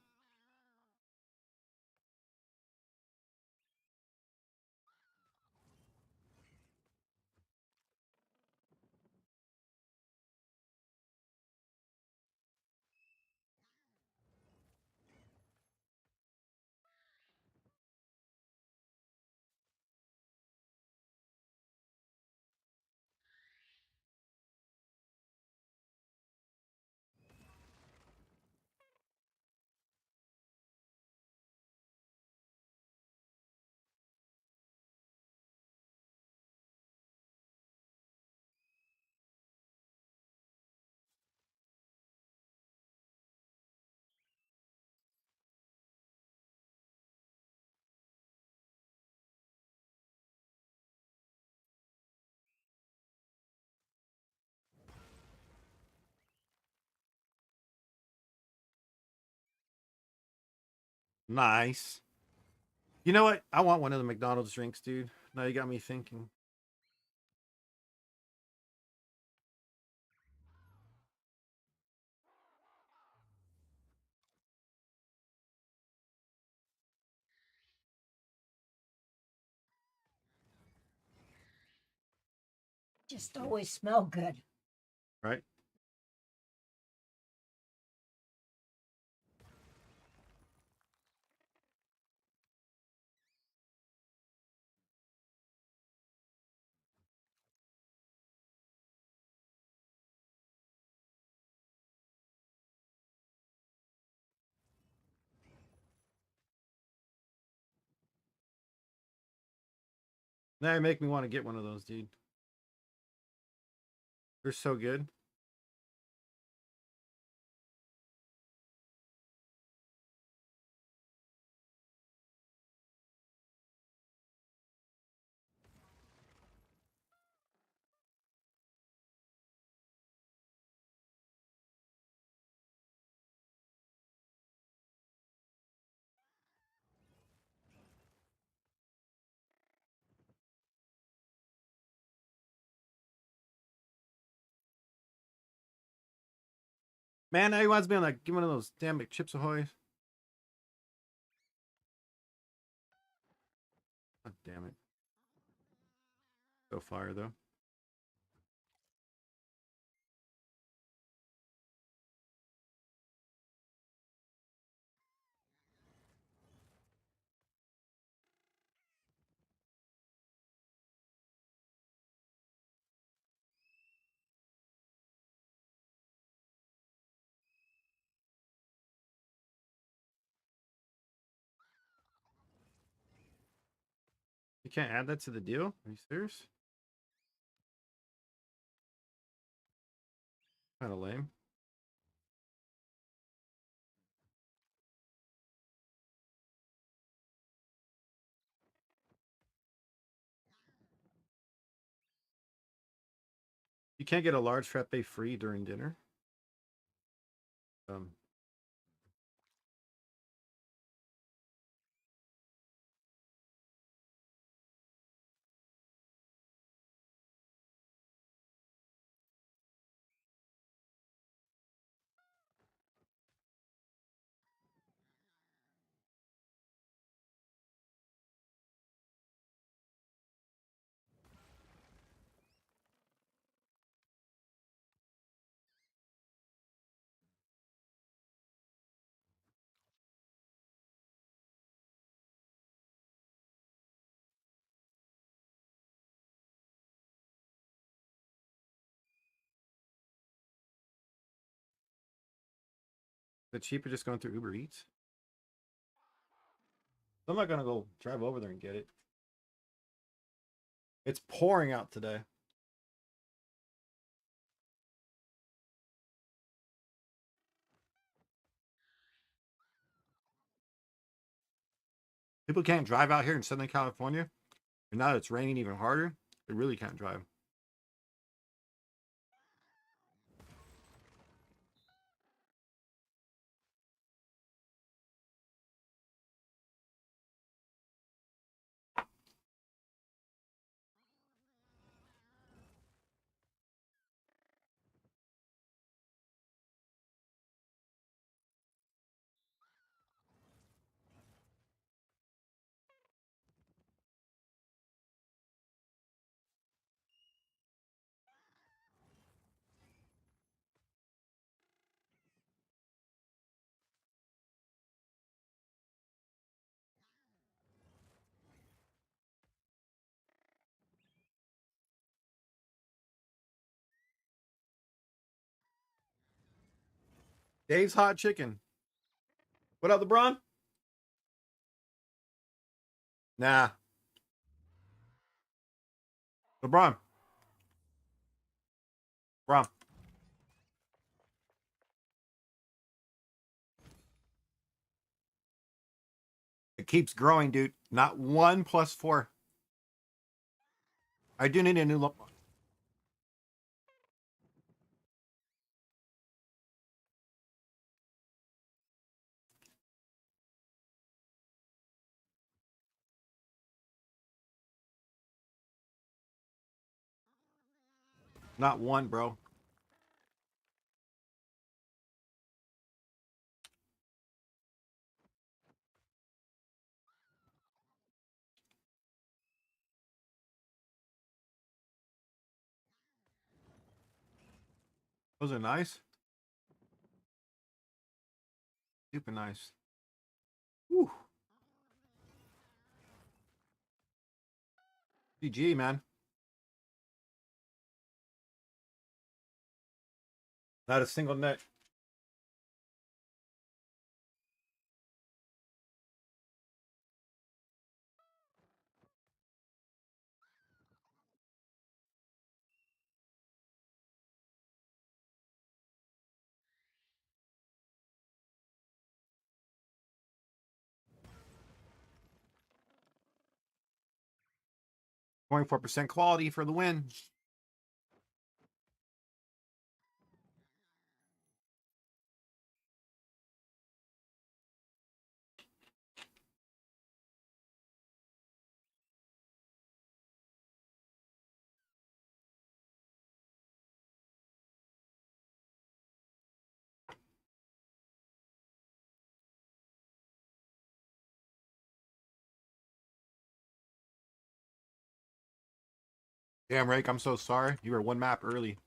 Nice. You know what? I want one of the McDonald's drinks, dude. Now you got me thinking. Just always smell good. Right? Now you make me want to get one of those, dude. They're so good. Man, now he wants me on like, give one of those damn Chips Ahoy. God damn it. Go fire, though. You can't add that to the deal? Are you serious? Kind of lame. You can't get a large frappe free during dinner. Um, is it cheaper just going through Uber Eats? I'm not gonna go drive over there and get it. It's pouring out today. People can't drive out here in Southern California. And now that it's raining even harder, they really can't drive. Dave's Hot Chicken. What up, LeBron? Nah. LeBron. LeBron. It keeps growing, dude. Not 1 + 4. I do need a new look. Not one, bro. Those are nice. Super nice. Whew. GG, man. Not a single net. .4% quality for the win. Damn, Rake, I'm so sorry. You were one map early.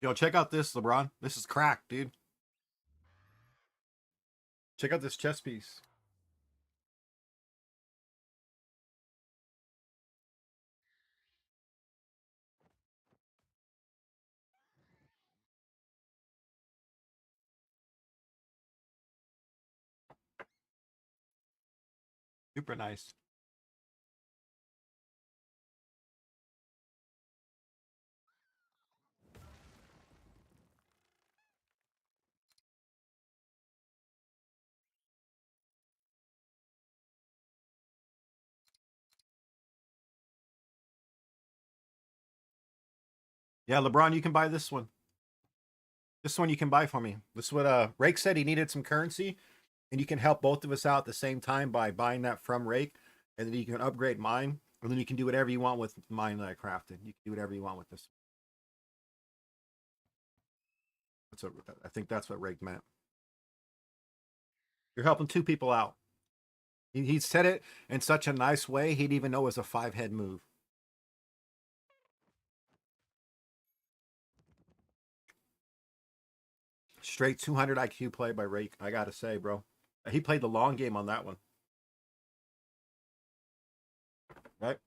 Yo, check out this, LeBron. This is crack, dude. Check out this chess piece. Super nice. Yeah, LeBron, you can buy this one. This one you can buy for me. This is what Rake said. He needed some currency, and you can help both of us out at the same time by buying that from Rake, and then you can upgrade mine, and then you can do whatever you want with mine that I crafted. You can do whatever you want with this. I think that's what Rake meant. You're helping two people out. He said it in such a nice way, he'd even know it was a 5-head move. Straight 200 IQ play by Rake, I gotta say, bro. He played the long game on that one. Right?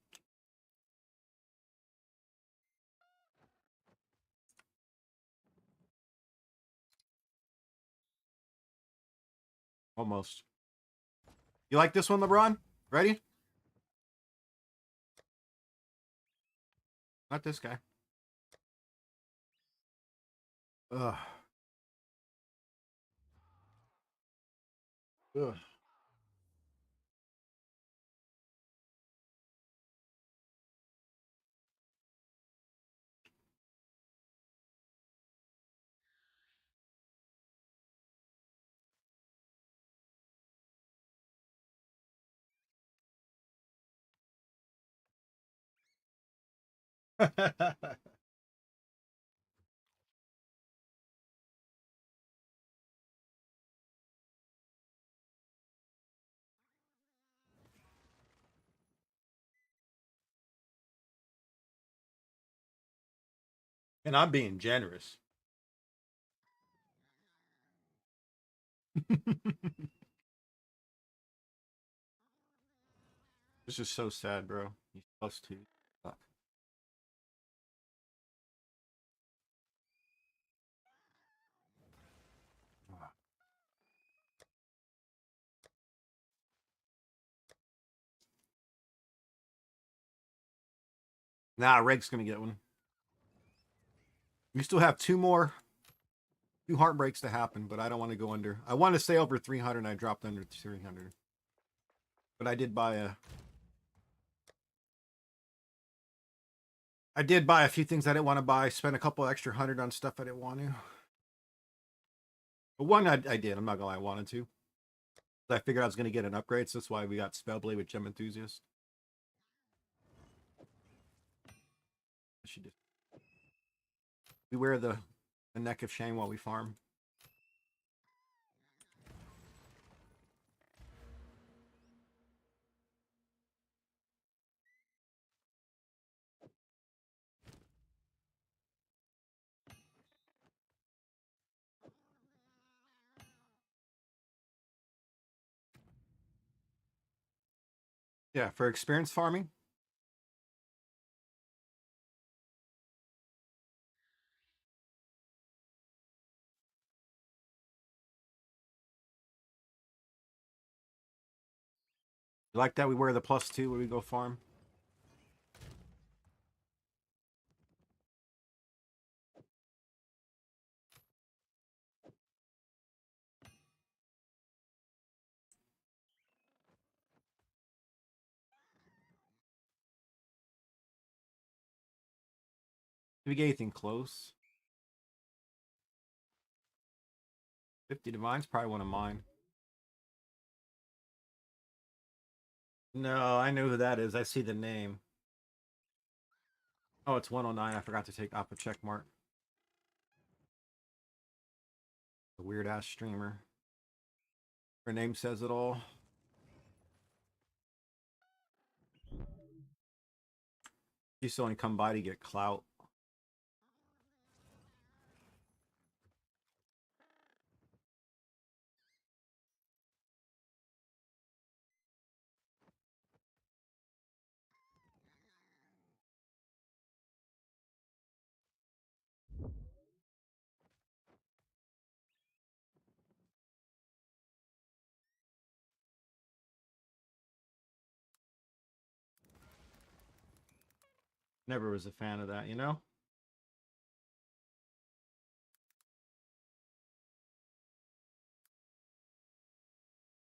Almost. You like this one, LeBron? Ready? Not this guy. Ugh. Ugh. And I'm being generous. This is so sad, bro. He's +2. Fuck. Nah, Rake's gonna get one. We still have two heartbreaks to happen, but I don't want to go under. I want to stay over 300, and I dropped under 300. But I did buy a few things I didn't want to buy. Spent a couple extra 100 on stuff I didn't want to. But one I did. I'm not gonna lie, I wanted to. I figured I was gonna get an upgrade, so that's why we got Spellblade with Gem Enthusiast. She did. We wear the neck of shame while we farm. Yeah, for experience farming. You like that we wear the +2 when we go farm? Did we get anything close? 50 Divine's probably one of mine. No, I know who that is. I see the name. Oh, it's 109. I forgot to take off a check mark. A weird ass streamer. Her name says it all. She used to only come by to get clout. Never was a fan of that, you know?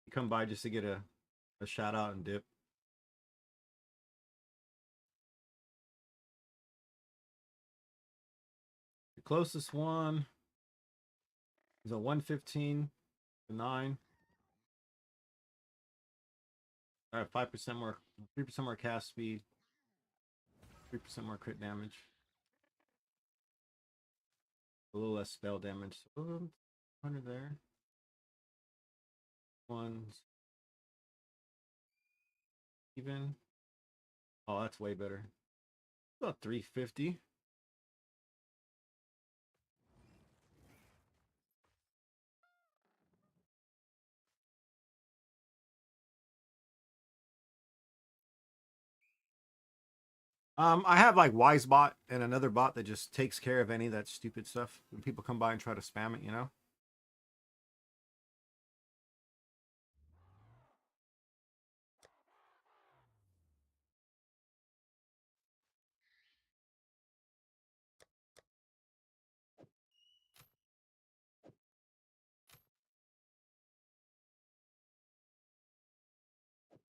You come by just to get a shout out and dip. The closest one is a 115 to 9. I have 5% more, 3% more cast speed, 3% more crit damage, a little less spell damage. So 100 there. Ones even. Oh, that's way better. About 350. I have like Wisebot and another bot that just takes care of any of that stupid stuff when people come by and try to spam it, you know?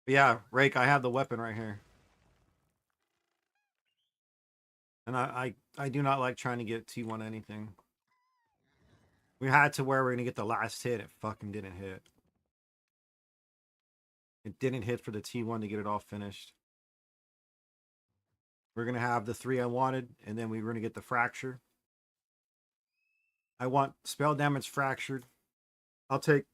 But yeah, Rake, I have the weapon right here. And I do not like trying to get T1 anything. We had to where we're going to get the last hit. It fucking didn't hit. It didn't hit for the T1 to get it all finished. We're going to have the 3 I wanted, and then we were going to get the fracture. I want spell damage fractured. I'll take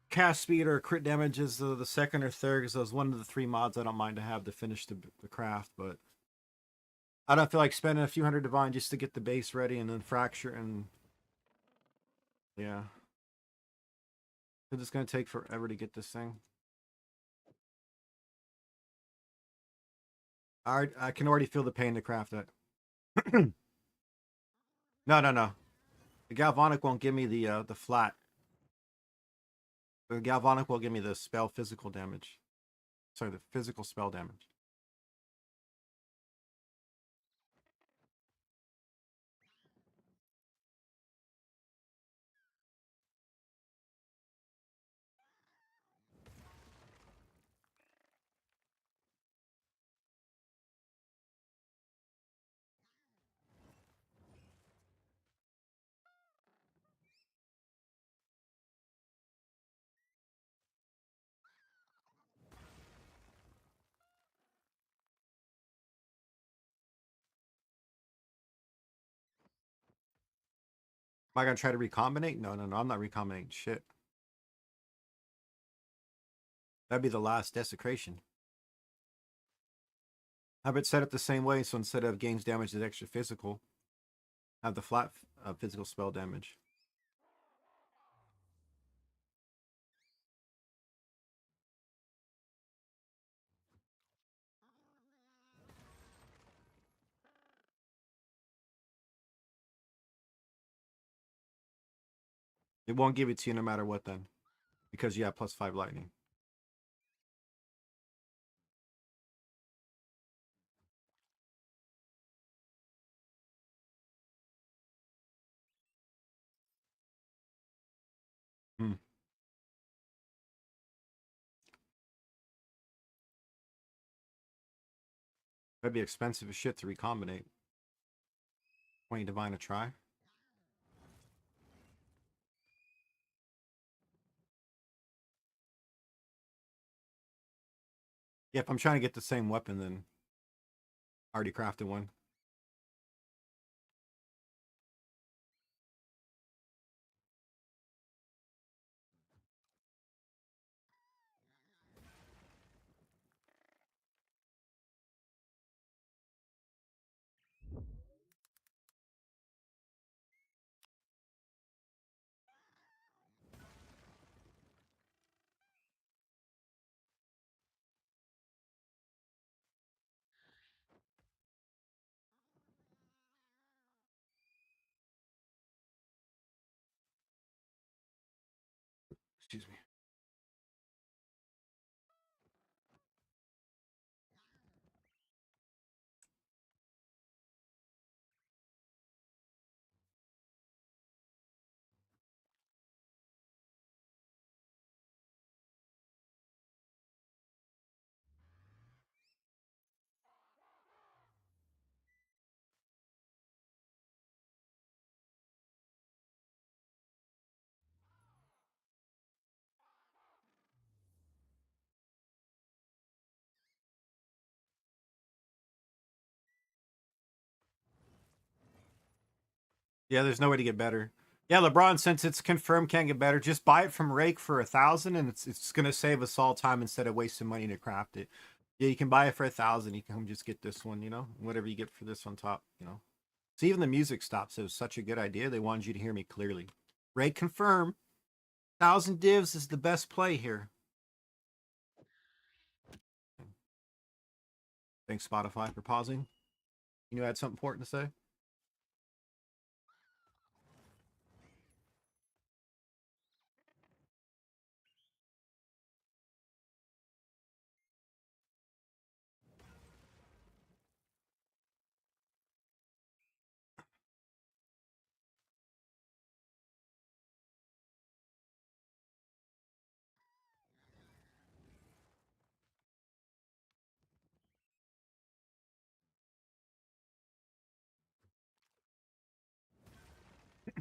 cast speed or crit damage as the second or third, because those one of the 3 mods I don't mind to have to finish the craft, but I don't feel like spending a few hundred divine just to get the base ready and then fracture and yeah. It's going to take forever to get this thing. I can already feel the pain to craft it. No. The galvanic won't give me the flat. The galvanic will give me the spell physical damage. Sorry, the physical spell damage. Am I gonna try to recombinate? No, I'm not recombinating shit. That'd be the last desecration. Have it set up the same way, so instead of gains damage is extra physical, have the flat physical spell damage. It won't give it to you no matter what then, because you have +5 lightning. Hmm. That'd be expensive as shit to recombinate. 20 divine a try. Yeah, if I'm trying to get the same weapon, then I already crafted one. Excuse me. Yeah, there's no way to get better. Yeah, LeBron, since it's confirmed can't get better, just buy it from Rake for 1,000, and it's gonna save us all time instead of wasting money to craft it. Yeah, you can buy it for 1,000. You can come just get this one, whatever you get for this on top. So even the music stops. It was such a good idea. They wanted you to hear me clearly. Rake confirm. 1,000 divs is the best play here. Thanks Spotify for pausing. You had something important to say?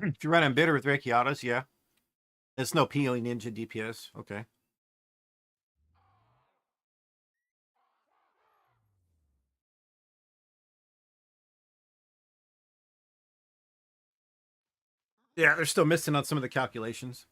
If you're running bitter with Rekiatas, yeah. It's no PO Ninja DPS. Okay. Yeah, they're still missing on some of the calculations.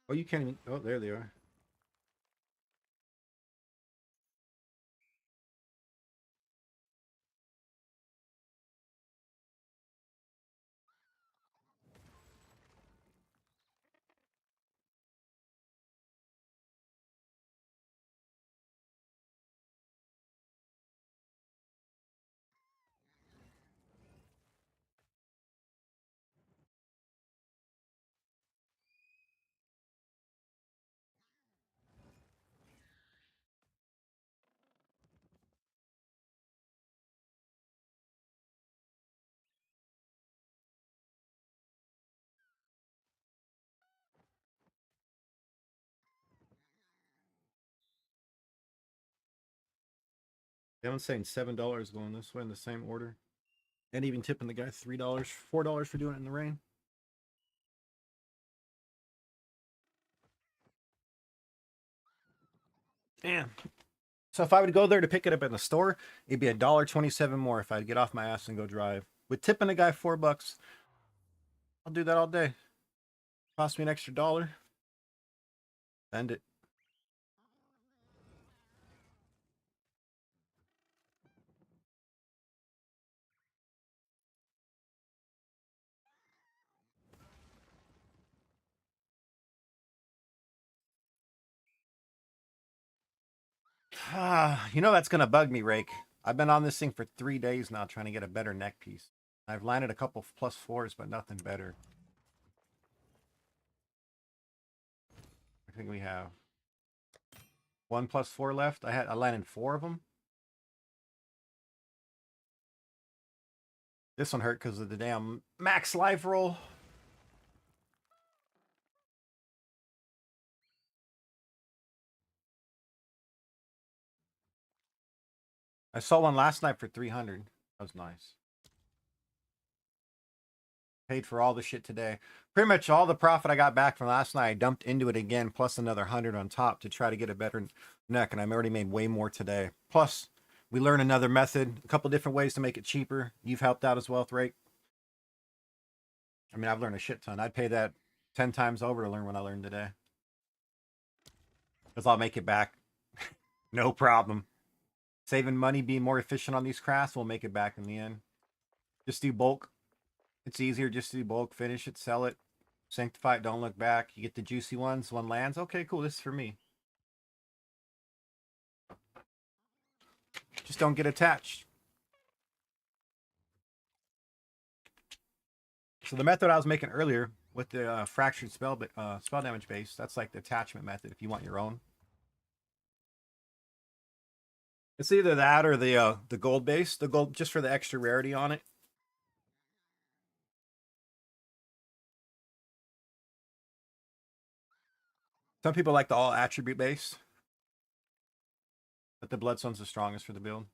Oh, you can't even. Oh, there they are. I'm saying $7 going this way in the same order, and even tipping the guy $3, $4 for doing it in the rain. Damn. So if I would go there to pick it up in the store, it'd be $1.27 more if I'd get off my ass and go drive. With tipping a guy $4, I'll do that all day. Cost me an extra dollar. End it. That's gonna bug me, Rake. I've been on this thing for 3 days now trying to get a better neck piece. I've landed a couple +4s, but nothing better. I think we have 1+4 left. I landed 4 of them. This one hurt because of the damn max life roll. I saw one last night for 300. That was nice. Paid for all the shit today. Pretty much all the profit I got back from last night, I dumped into it again, plus another 100 on top to try to get a better neck. And I've already made way more today. Plus, we learned another method, a couple different ways to make it cheaper. You've helped out as well, Rake. I mean, I've learned a shit ton. I'd pay that 10 times over to learn what I learned today. Because I'll make it back. No problem. Saving money, being more efficient on these crafts, will make it back in the end. Just do bulk. It's easier just to do bulk. Finish it, sell it, sanctify it, don't look back. You get the juicy ones, one lands. Okay, cool, this is for me. Just don't get attached. So the method I was making earlier with the fractured spell damage base, that's like the attachment method if you want your own. It's either that or the gold base, the gold just for the extra rarity on it. Some people like the all attribute base, but the Bloodstone's the strongest for the build.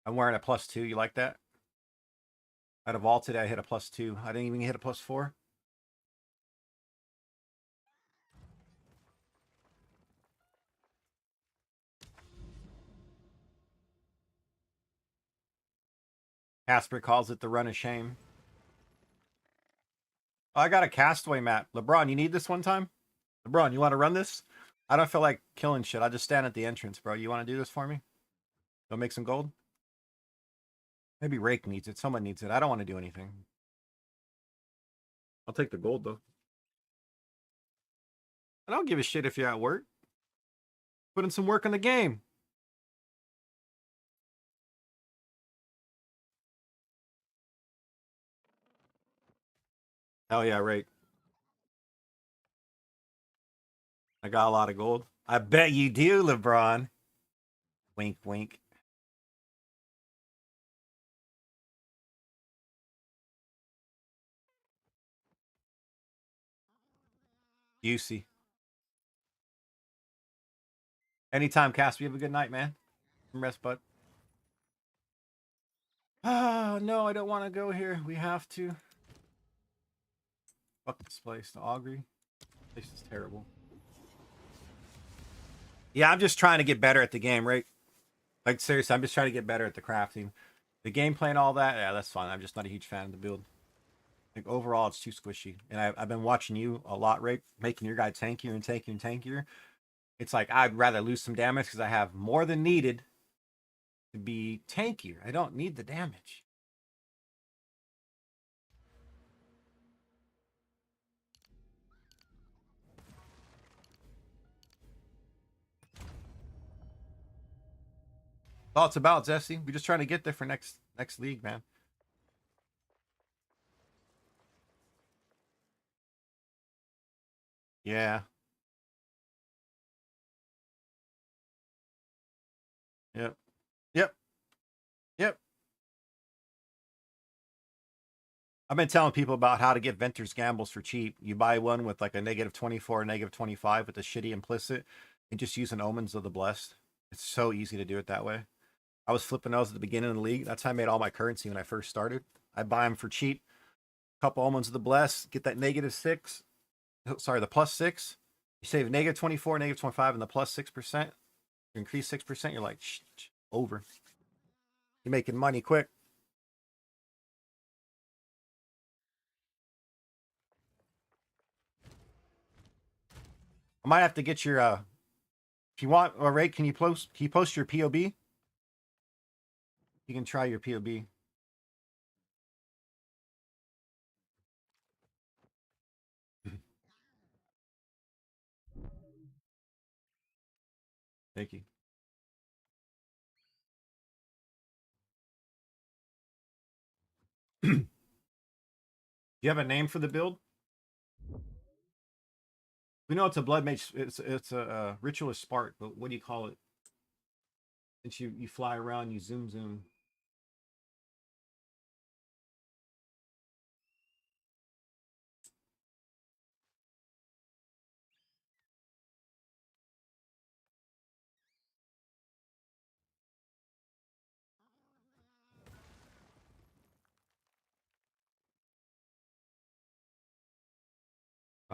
I'm wearing a +2. You like that? Out of all today, I hit a +2. I didn't even hit a +4. Casper calls it the run of shame. Oh, I got a castaway map. LeBron, you need this one time? LeBron, you want to run this? I don't feel like killing shit. I'll just stand at the entrance, bro. You want to do this for me? Go make some gold? Maybe Rake needs it. Someone needs it. I don't want to do anything. I'll take the gold, though. I don't give a shit if you're at work. Put in some work on the game. Hell yeah, Rake. I got a lot of gold. I bet you do, LeBron. Wink, wink. Juicy. Anytime, Casper. You have a good night, man. Rest, bud. Oh, no, I don't want to go here. We have to. Fuck this place. The Augury. This is terrible. Yeah, I'm just trying to get better at the game, right? Like, seriously, I'm just trying to get better at the crafting. The gameplay and all that, yeah, that's fine. I'm just not a huge fan of the build. Like, overall, it's too squishy. And I've been watching you a lot, right? Making your guy tankier and tankier and tankier. It's like, I'd rather lose some damage because I have more than needed to be tankier. I don't need the damage. That's all it's about, Zesty. We're just trying to get there for next league, man. Yeah. Yep. Yep. Yep. I've been telling people about how to get Venter's Gambles for cheap. You buy one with like a -24, -25 with a shitty implicit, and just use an Omens of the Blessed. It's so easy to do it that way. I was flipping those at the beginning of the league. That's how I made all my currency when I first started. I buy them for cheap. Couple Omens of the Blessed, get that -6. Sorry, the +6. You save -24, -25, and the +6%. You increase 6%. You're like, over. You're making money quick. I might have to get your if you want, or Ray, can you post your POB? You can try your POB. Thank you. Do you have a name for the build? We know it's a blood mage. It's a ritualist spark, but what do you call it? Since you fly around, you zoom.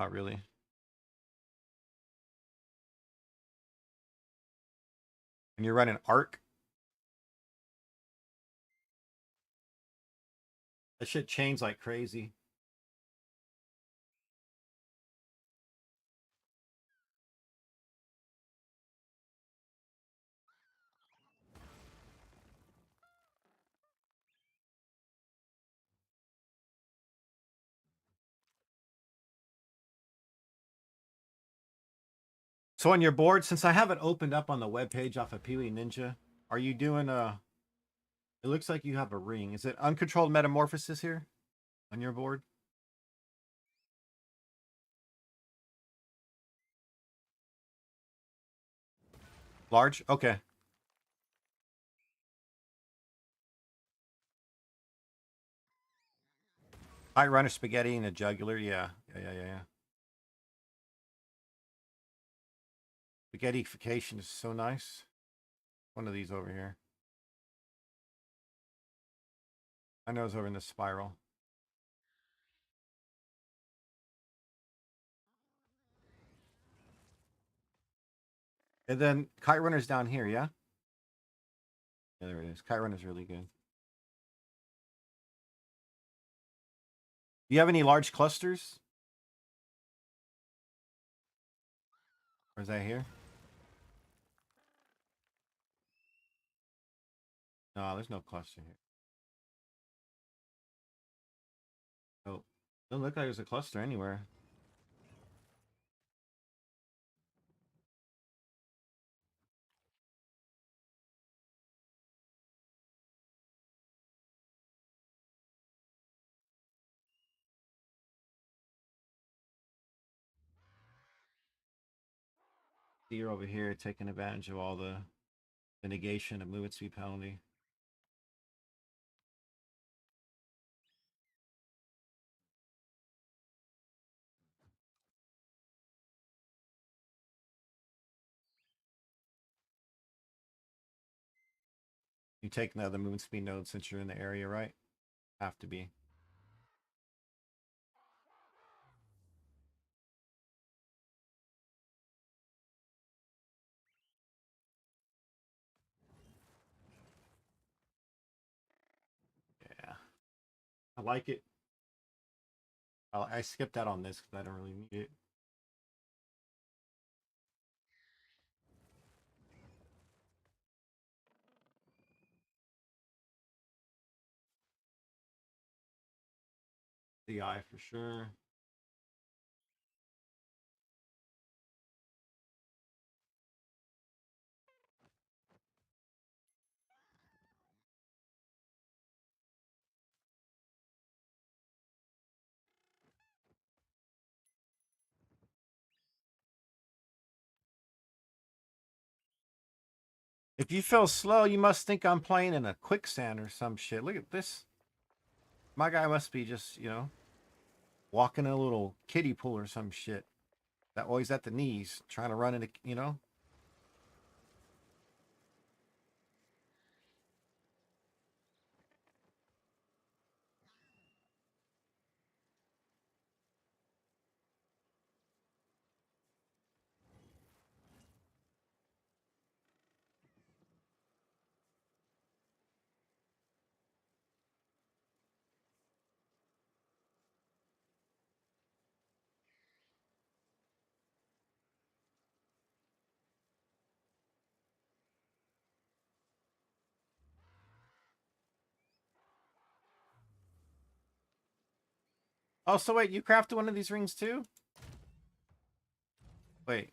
Not really. And you're running Arc. That shit chains like crazy. So on your board, since I have it opened up on the webpage off of Pee-wee Ninja, are you doing it looks like you have a ring. Is it uncontrolled metamorphosis here on your board? Large? Okay. I run a spaghetti and a jugular. Yeah. Yeah. Spaghettification is so nice. One of these over here. I know it's over in the spiral. And then Kite Runner's down here, yeah? Yeah, there it is. Kite Runner's really good. Do you have any large clusters? Or is that here? No, there's no cluster here. Oh, doesn't look like there's a cluster anywhere. You're over here taking advantage of all the negation of movement speed penalty. You take another movement speed node since you're in the area, right? Have to be. Yeah. I like it. I skipped out on this because I don't really need it. The eye for sure. If you feel slow, you must think I'm playing in a quicksand or some shit. Look at this. My guy must be just, walking in a little kiddie pool or some shit. That always at the knees, trying to run into. Oh, so wait, you crafted one of these rings too? Wait.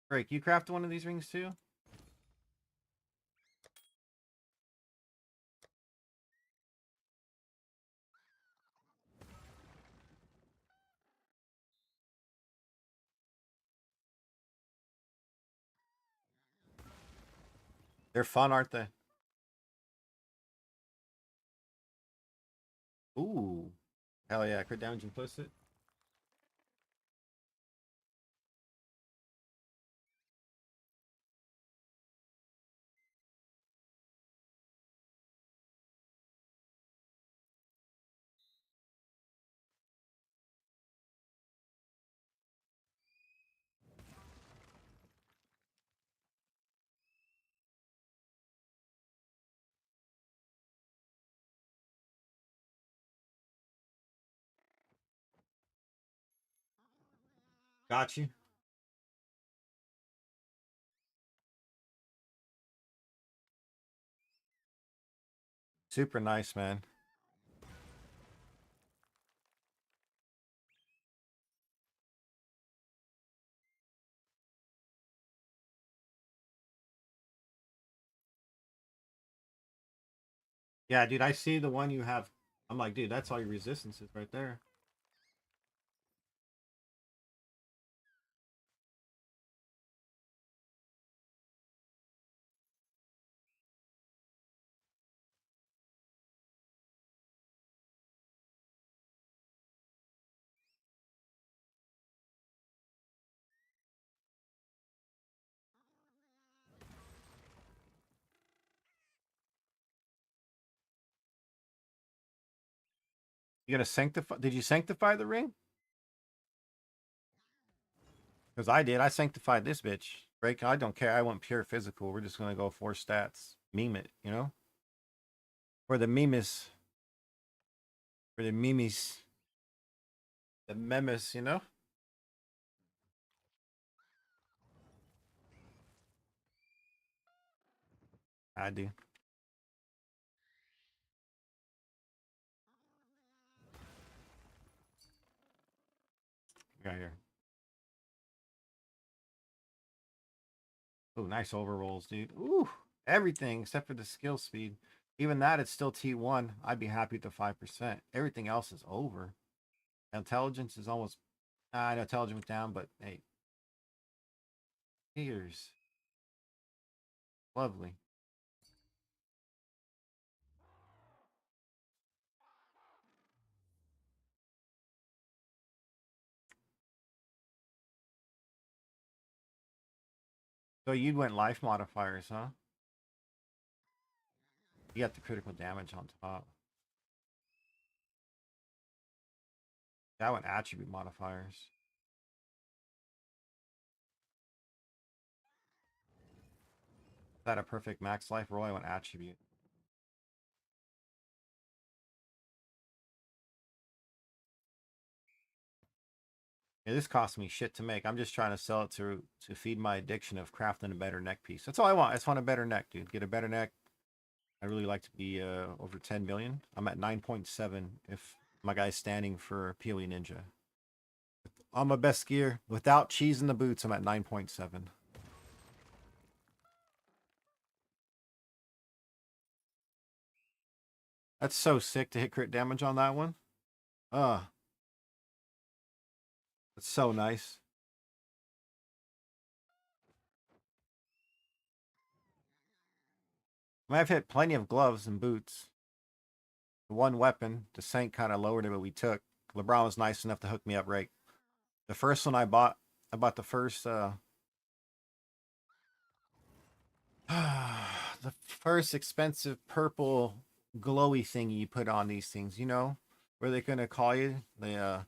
Break, you crafted one of these rings too? They're fun, aren't they? Ooh. Hell yeah, crit damage implicit. Got you. Super nice, man. Yeah, dude, I see the one you have. I'm like, dude, that's all your resistances right there. You gonna sanctify? Did you sanctify the ring? Because I did. I sanctified this bitch. Break. I don't care. I want pure physical. We're just gonna go 4 stats. Meme it, you know? For the memes. For the memes. The memes, you know? I do. Got here. Oh, nice overrolls, dude. Ooh, everything except for the skill speed. Even that, it's still T1. I'd be happy with the 5%. Everything else is over. Intelligence is almost. I know intelligence went down, but hey, here's lovely. So you went life modifiers, huh? You got the critical damage on top. That went attribute modifiers. Is that a perfect max life roll? I went attribute. Yeah, this cost me shit to make. I'm just trying to sell it to feed my addiction of crafting a better neck piece. That's all I want. I just want a better neck, dude. Get a better neck. I really like to be over 10 million. I'm at 9.7 if my guy's standing for PoE Ninja. On my best gear, without cheese in the boots, I'm at 9.7. That's so sick to hit crit damage on that one. That's so nice. I mean, I've hit plenty of gloves and boots. The one weapon, the Saint kind of lowered it, but we took. LeBron was nice enough to hook me up right. The first one I bought the first the first expensive purple glowy thing you put on these things, you know? Where they gonna call you? A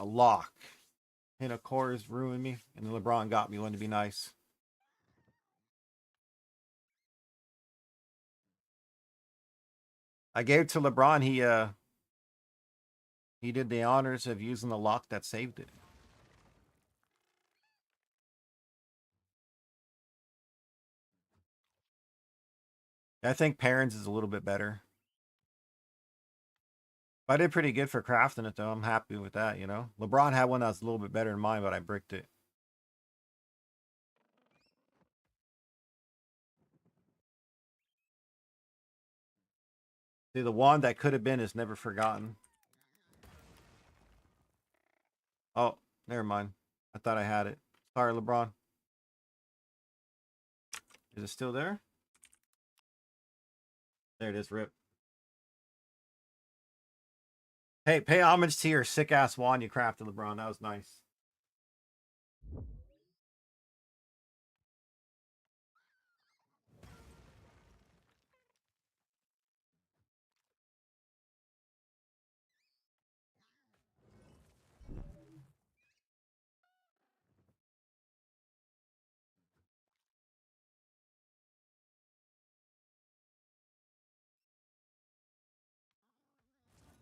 lock. And of course ruined me. And LeBron got me one to be nice. I gave it to LeBron, he did the honors of using the lock that saved it. I think Perrin's is a little bit better. I did pretty good for crafting it though. I'm happy with that, you know. LeBron had one that was a little bit better than mine, but I bricked it. See, the one that could have been is never forgotten. Oh, never mind. I thought I had it. Sorry, LeBron. Is it still there? There it is, rip. Hey, pay homage to your sick ass wand you crafted, LeBron. That was nice.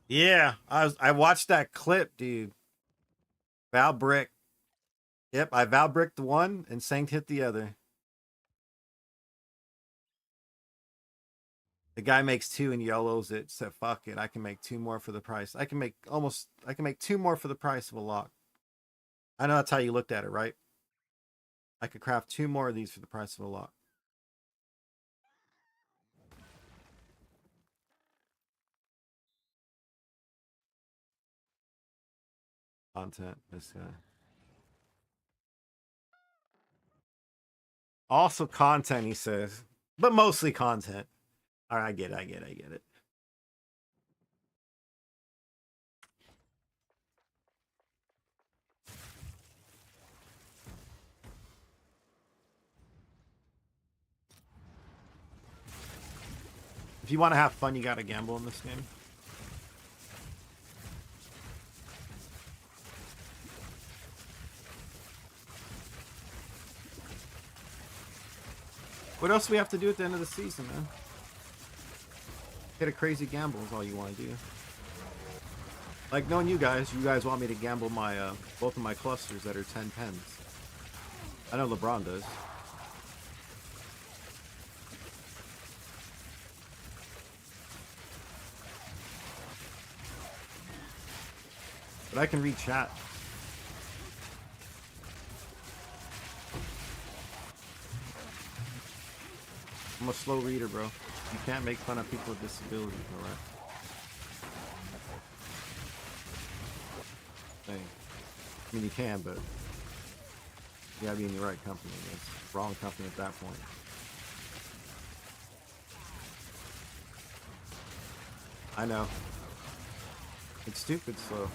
Yeah, I watched that clip, dude. Val Brick Yep, I vow bricked one and Sanct hit the other. The guy makes two and yellows it, so fuck it. I can make two more for the price. I can make two more for the price of a lock. I know that's how you looked at it, right? I could craft two more of these for the price of a lock. Content, this guy. Also content, he says. But mostly content. Alright, I get it. If you want to have fun, you gotta gamble in this game. What else do we have to do at the end of the season, man? Hit a crazy gamble is all you want to do. Like knowing you guys want me to gamble my both of my clusters that are 10 pens. I know LeBron does. But I can read chat. I'm a slow reader, bro. You can't make fun of people with disabilities, alright? Hey. I mean, you can, but you gotta be in the right company. It's the wrong company at that point. I know. It's stupid slow.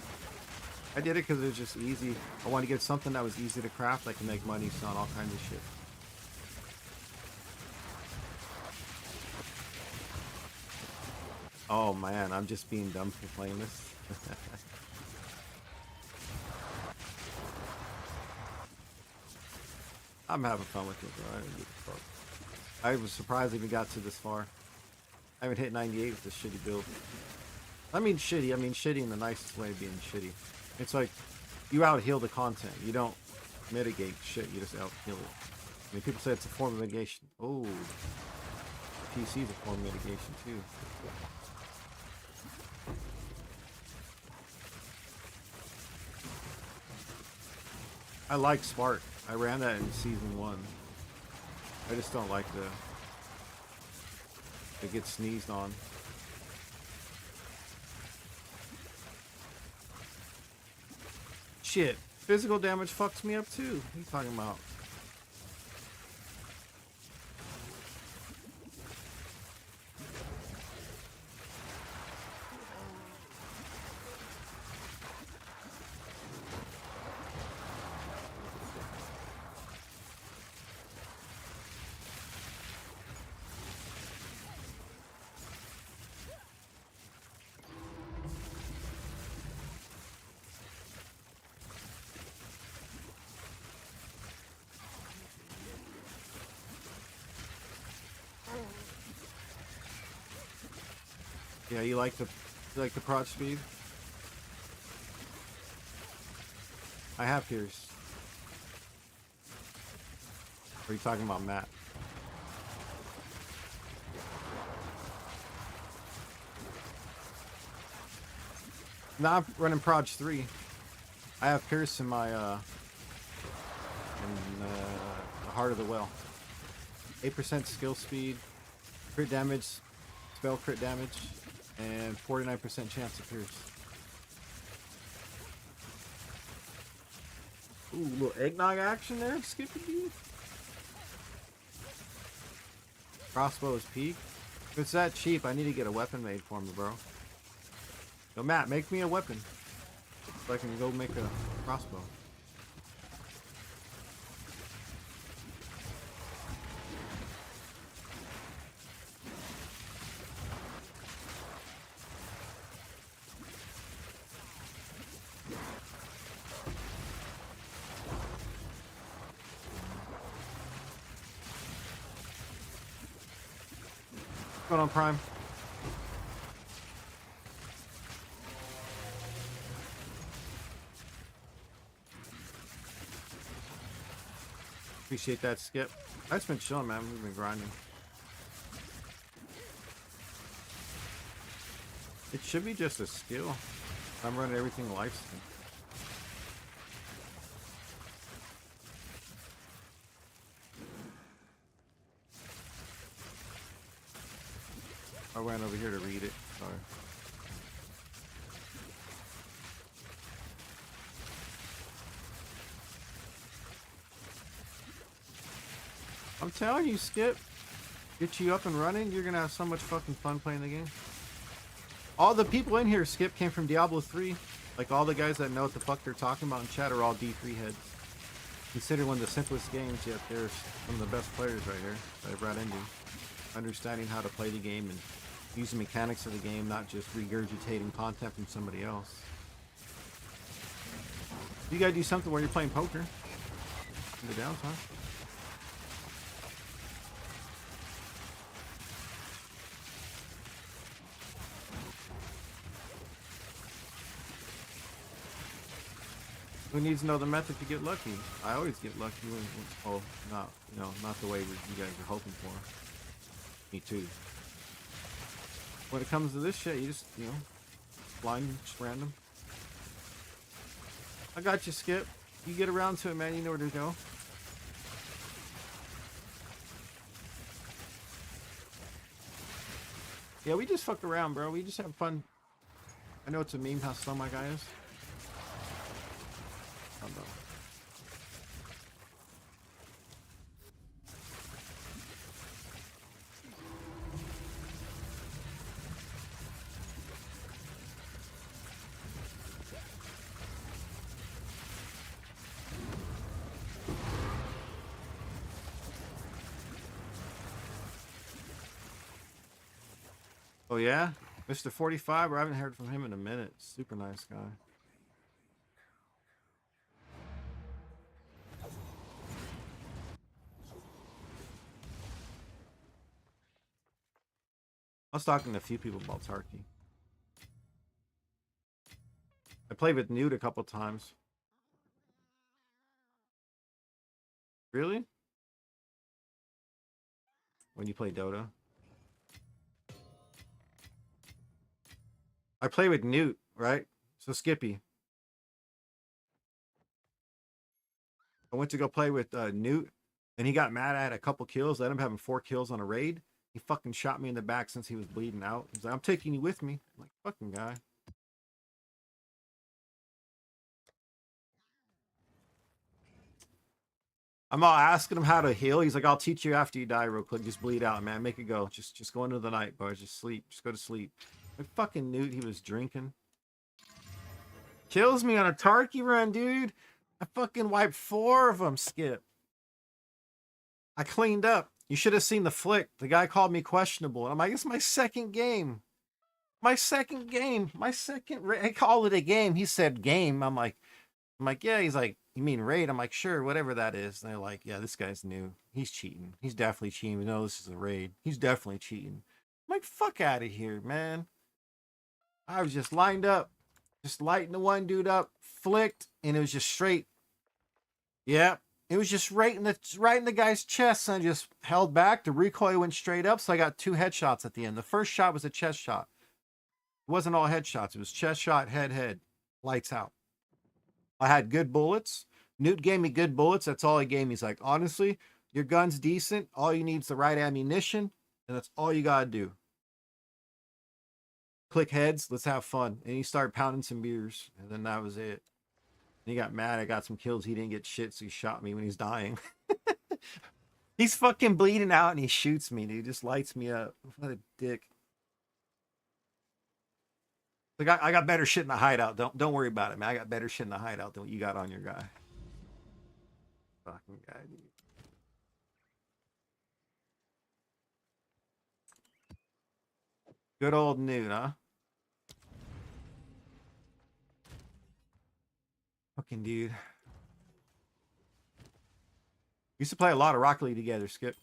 I did it because it was just easy. I wanted to get something that was easy to craft. I can make money selling all kinds of shit. Oh man, I'm just being dumb for playing this. I'm having fun with it, bro. I don't give a fuck. I was surprised I even got to this far. I haven't hit 98 with this shitty build. I mean shitty in the nicest way of being shitty. It's like, you out-heal the content. You don't mitigate shit, you just out-heal it. I mean, people say it's a form of mitigation. Oh, PC's a form of mitigation too. I like Spark. I ran that in season 1. I just don't like it gets sneezed on. Shit, physical damage fucks me up too. What are you talking about? Yeah, you like the prod speed? I have Pierce. Or are you talking about Matt? No, I'm running Proj 3. I have Pierce in my the heart of the well. 8% skill speed, crit damage, spell crit damage, and 49% chance of Pierce. Ooh, little eggnog action there, Skippy D. Crossbow is peak. If it's that cheap, I need to get a weapon made for me, bro. Yo, Matt, make me a weapon so I can go make a crossbow. What's going on, Prime? Appreciate that, Skip. I just been chilling, man. We've been grinding. It should be just a skill. I'm running everything lifesteal. I went over here to read it. Sorry. I'm telling you, Skip. Get you up and running. You're gonna have so much fucking fun playing the game. All the people in here, Skip, came from Diablo 3. Like, all the guys that know what the fuck they're talking about in chat are all D3 heads. Considered one of the simplest games, yet they're some of the best players right here that I've run into. Understanding how to play the game and use the mechanics of the game, not just regurgitating content from somebody else. You gotta do something where you're playing poker in the downtime. Who needs to know the method to get lucky? I always get lucky when oh, not, you know, not the way you guys are hoping for. Me too. When it comes to this shit, you just, you know, blind, just random. I got you, Skip. You get around to it, man. You know where to go. Yeah, we just fuck around, bro. We just have fun. I know it's a meme how slow my guy is. Oh, no. Oh yeah? Mr. 45, I haven't heard from him in a minute. Super nice guy. I was talking to a few people about Tarky. I played with Newt a couple times. Really? When you play Dota? I play with Newt, right? So Skippy. I went to go play with Newt, and he got mad. I had a couple kills. I ended up having 4 kills on a raid. He fucking shot me in the back since he was bleeding out. He's like, I'm taking you with me. I'm like, fucking guy. I'm all asking him how to heal. He's like, I'll teach you after you die real quick. Just bleed out, man. Make it go. Just go into the night, boys. Just sleep. Just go to sleep. I fucking Newt, he was drinking. Kills me on a Tarky run, dude. I fucking wiped 4 of them, Skip. I cleaned up. You should have seen the flick. The guy called me questionable. And I'm like, it's my second game. My second game. My second I call it a game. He said game. I'm like, yeah. He's like, you mean raid? I'm like, sure, whatever that is. And they're like, yeah, this guy's new. He's cheating. He's definitely cheating. We know this is a raid. He's definitely cheating. I'm like, fuck out of here, man. I was just lined up. Just lighting the one dude up. Flicked. And it was just straight. Yeah. It was just right in the guy's chest, and I just held back. The recoil went straight up, so I got 2 headshots at the end. The first shot was a chest shot. It wasn't all headshots. It was chest shot, head, lights out. I had good bullets. Newt gave me good bullets. That's all he gave me. He's like, honestly, your gun's decent. All you need is the right ammunition, and that's all you gotta do. Click heads. Let's have fun. And he started pounding some beers, and then that was it. He got mad. I got some kills. He didn't get shit, so he shot me when he's dying. He's fucking bleeding out, and he shoots me, dude. Just lights me up. What a dick. Like, I got better shit in the hideout. Don't worry about it, man. I got better shit in the hideout than what you got on your guy. Fucking guy, dude. Good old Newt, huh? Fucking dude. We used to play a lot of Rocket League together, Skip.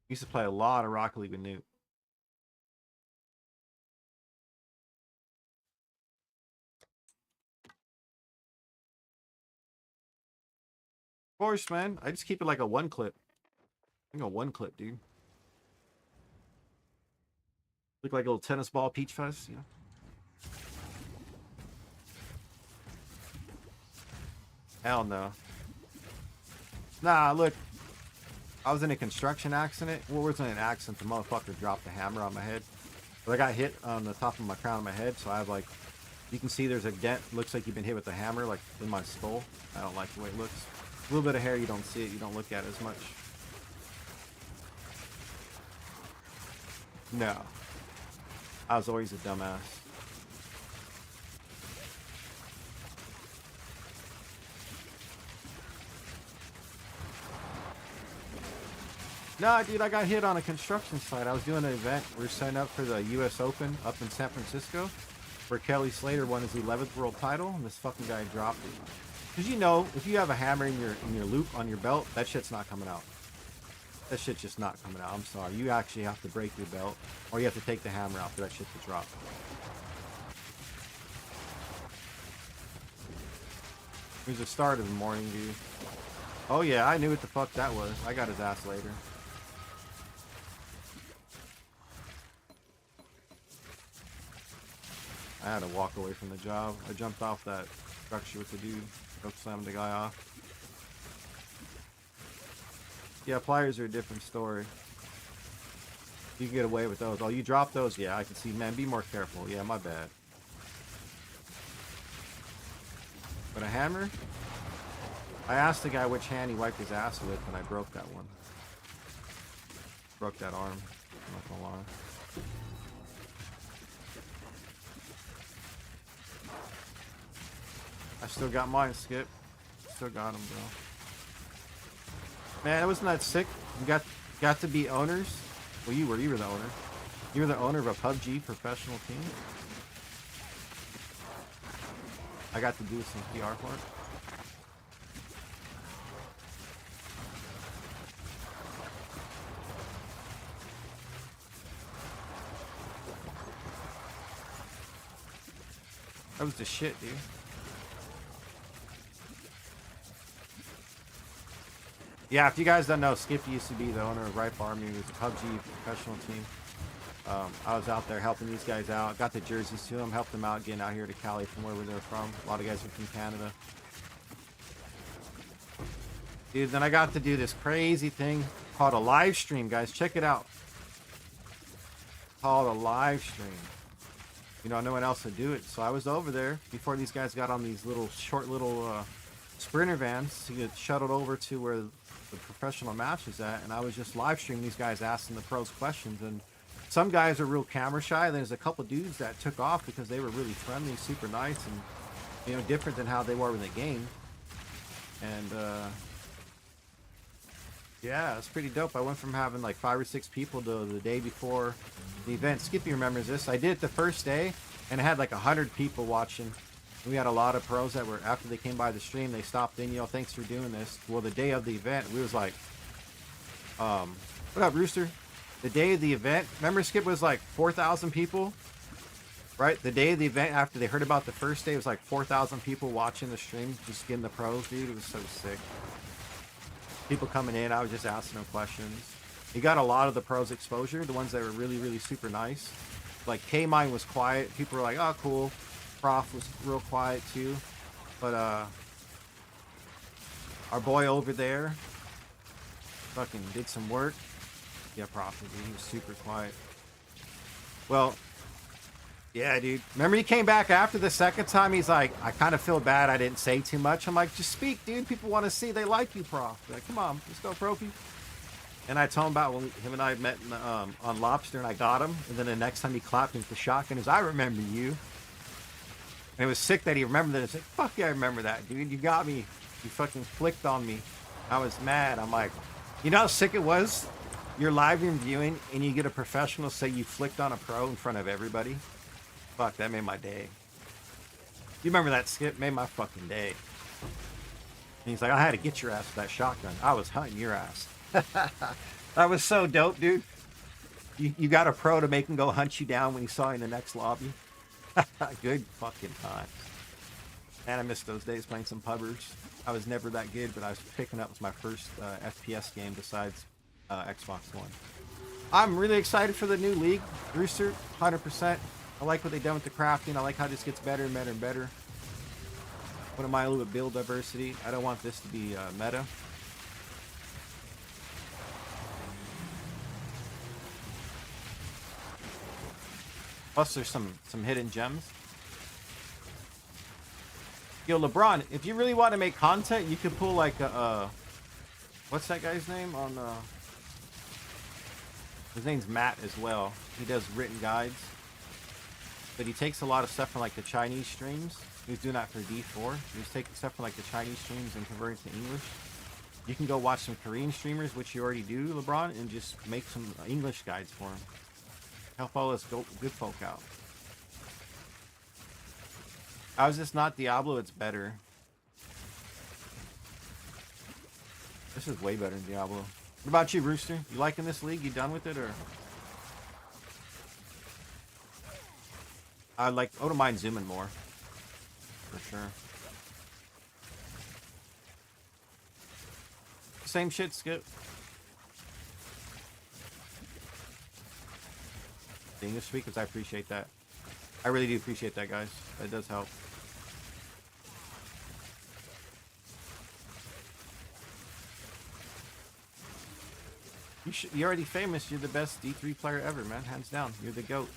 We used to play a lot of Rocket League with Newt. Of course, man. I just keep it like a one clip. I think a one clip, dude. Look like a little tennis ball peach fuzz, you know? Hell no. Nah, look. I was in a construction accident. Well, it wasn't an accident. The motherfucker dropped the hammer on my head. But I got hit on the top of my crown of my head, so I have like, you can see there's a dent. Looks like you've been hit with a hammer, like in my skull. I don't like the way it looks. A little bit of hair, you don't see it. You don't look at it as much. No. I was always a dumbass. Nah, dude, I got hit on a construction site. I was doing an event. We were setting up for the U.S. Open up in San Francisco, where Kelly Slater won his 11th world title, and this fucking guy dropped it. Because you know, if you have a hammer in your loop on your belt, that shit's not coming out. That shit's just not coming out. I'm sorry. You actually have to break your belt, or you have to take the hammer out for that shit to drop. It was the start of the morning, dude. Oh yeah, I knew what the fuck that was. I got his ass later. I had to walk away from the job. I jumped off that structure with the dude. Choke slammed the guy off. Yeah, pliers are a different story. You can get away with those. Oh, you dropped those? Yeah, I can see. Man, be more careful. Yeah, my bad. But a hammer? I asked the guy which hand he wiped his ass with, and I broke that one. Broke that arm. I'm not gonna lie. I still got mine, Skip. Still got them, bro. Man, wasn't that sick? You got to be owners. Well, you were the owner. You were the owner of a PUBG professional team. I got to do some PR for it. That was the shit, dude. Yeah, if you guys don't know, Skip used to be the owner of Ripe Army. He was a PUBG professional team. I was out there helping these guys out. Got the jerseys to them, helped them out getting out here to Cali from where they're from. A lot of guys are from Canada. Dude, then I got to do this crazy thing called a live stream, guys. Check it out. Called a live stream. You know, no one else would do it. So I was over there before these guys got on these little short sprinter vans to get shuttled over to where the professional match is at, and I was just live streaming these guys asking the pros questions. And some guys are real camera shy. There's a couple dudes that took off because they were really friendly, super nice, and you know, different than how they were in the game. And yeah, it's pretty dope. I went from having like 5 or 6 people to the day before the event. Skippy remembers this. I did it the first day, and I had like 100 people watching. We had a lot of pros that were, after they came by the stream, they stopped in, you know, thanks for doing this. Well, the day of the event, we was like, what up, Rooster? The day of the event, remember Skip was like 4,000 people, right? The day of the event, after they heard about the first day, it was like 4,000 people watching the stream, just getting the pros, dude. It was so sick. People coming in, I was just asking them questions. You got a lot of the pros exposure, the ones that were really, really super nice. Like K-Mine was quiet. People were like, oh, cool. Prof was real quiet too. But our boy over there fucking did some work. Yeah, Prof, dude, he was super quiet. Well, yeah, dude. Remember he came back after the second time? He's like, I kind of feel bad I didn't say too much. I'm like, just speak, dude. People want to see. They like you, Prof. They're like, come on, let's go, Profi. And I told him about when him and I met in, on Lobster, and I got him. And then the next time he clapped me with the shotgun, he was, I remember you. And it was sick that he remembered that. It's like, fuck yeah, I remember that, dude. You got me. You fucking flicked on me. I was mad. I'm like, you know how sick it was? You're live viewing, and you get a professional say you flicked on a pro in front of everybody. Fuck, that made my day. You remember that, Skip? Made my fucking day. And he's like, I had to get your ass with that shotgun. I was hunting your ass. That was so dope, dude. You got a pro to make him go hunt you down when he saw you in the next lobby. Good fucking time. And I missed those days playing some pubbers. I was never that good, but I was picking up with my first FPS game besides Xbox One. I'm really excited for the new league, Rooster, 100%. I like what they've done with the crafting. I like how this gets better and better and better. Wouldn't mind a little bit build diversity. I don't want this to be meta. Plus, there's some hidden gems. Yo, LeBron, if you really want to make content, you could pull like a what's that guy's name on his name's Matt as well. He does written guides. But he takes a lot of stuff from like the Chinese streams. He was doing that for D4. He was taking stuff from like the Chinese streams and converting it to English. You can go watch some Korean streamers, which you already do, LeBron, and just make some English guides for him. Help all us good folk out. How is this not Diablo? It's better. This is way better than Diablo. What about you, Rooster? You liking this league? You done with it, or? I don't mind zooming more. For sure. Same shit, Skip. The English speakers, I appreciate that. I really do appreciate that, guys. That does help. You're already famous. You're the best D3 player ever, man. Hands down. You're the GOAT.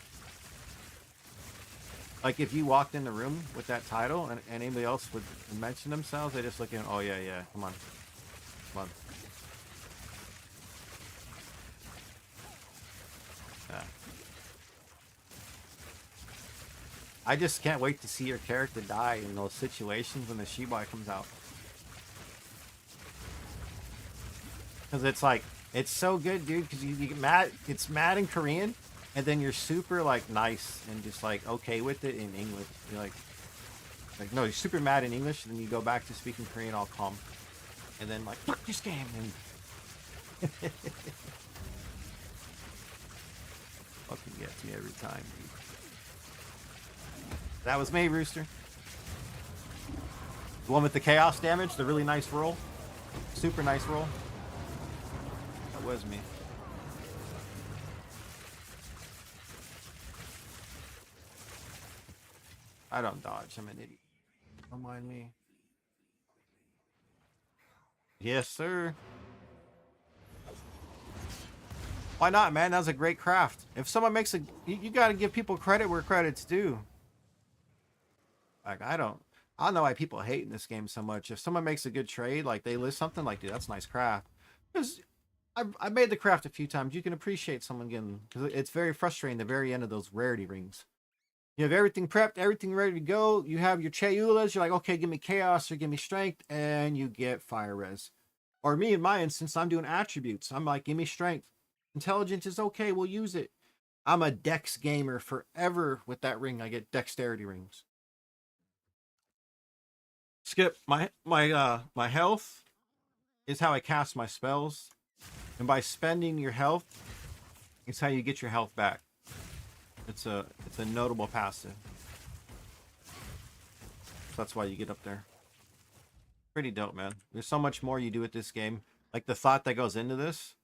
Like, if you walked in the room with that title and anybody else would mention themselves, they just look at, oh, yeah, yeah. Come on. Come on. Yeah. I just can't wait to see your character die in those situations when the Shibai comes out. Because it's like, it's so good, dude, because you get mad, it's mad in Korean, and then you're super, like, nice and just, like, okay with it in English. You're like, no, you're super mad in English, and then you go back to speaking Korean all calm. And then, like, fuck this game, and... Fucking gets me every time, dude. That was me, Rooster. The one with the chaos damage, the really nice roll. Super nice roll. That was me. I don't dodge. I'm an idiot. Don't mind me. Yes, sir. Why not, man? That was a great craft. If someone makes a... You gotta give people credit where credit's due. Like, I don't know why people hate in this game so much. If someone makes a good trade, like, they list something like, dude, that's a nice craft. Because I made the craft a few times. You can appreciate someone getting... Because it's very frustrating the very end of those rarity rings. You have everything prepped, everything ready to go. You have your Chayulas. You're like, okay, give me chaos or give me strength. And you get fire res. Or me, in my instance, I'm doing attributes. I'm like, give me strength. Intelligence is okay. We'll use it. I'm a dex gamer forever with that ring. I get dexterity rings. Skip, my health is how I cast my spells. And by spending your health, it's how you get your health back. It's a notable passive. So that's why you get up there. Pretty dope, man. There's so much more you do with this game. Like the thought that goes into this.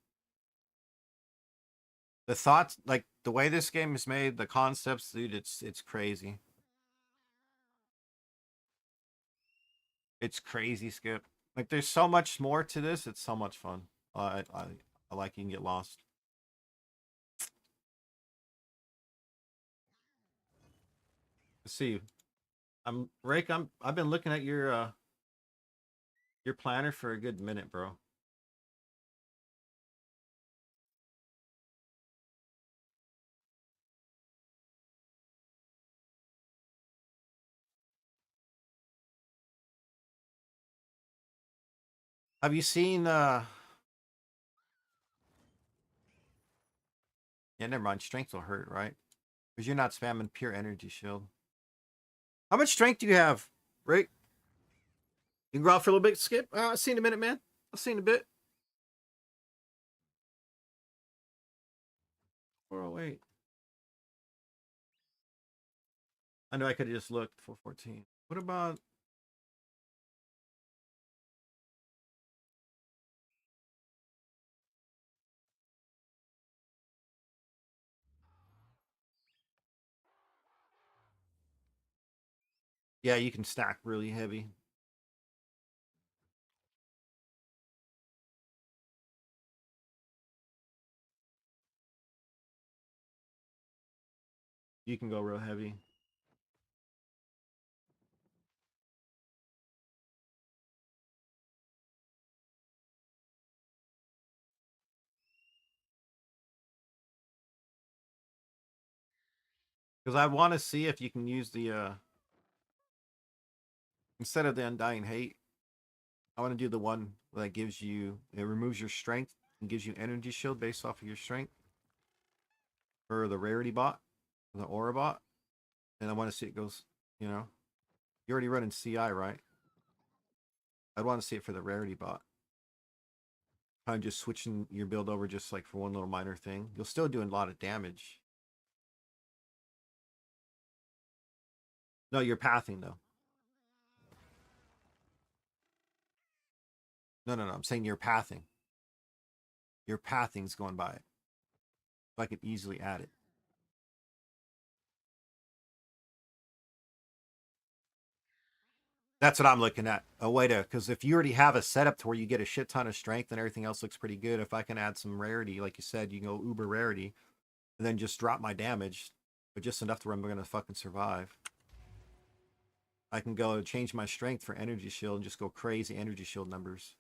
The thoughts, like the way this game is made, the concepts, dude, it's crazy. It's crazy, Skip. Like there's so much more to this. It's so much fun. I like you can get lost. Let's see. I've been looking at your planner for a good minute, bro. Have you seen yeah, never mind. Strength will hurt, right? Because you're not spamming pure energy shield. How much strength do you have, Rick? You can go out for a little bit, Skip? I'll see you in a minute, man. I'll see you in a bit. 408. I know I could have just looked. 414. What about Yeah, you can stack really heavy. You can go real heavy. Because I want to see if you can use the instead of the Undying Hate, I want to do the one that gives you, it removes your strength and gives you energy shield based off of your strength for the rarity bot, the aura bot. And I want to see it goes, you know, you're already running CI, right? I'd want to see it for the rarity bot. I'm just switching your build over just like for one little minor thing. You'll still do a lot of damage. No, you're pathing though. No, no, no. I'm saying you're pathing. Your pathing's going by it. So I could easily add it. That's what I'm looking at. A way to, because if you already have a setup to where you get a shit ton of strength and everything else looks pretty good, if I can add some rarity, like you said, you can go uber rarity and then just drop my damage, but just enough to where I'm going to fucking survive. I can go change my strength for energy shield and just go crazy energy shield numbers.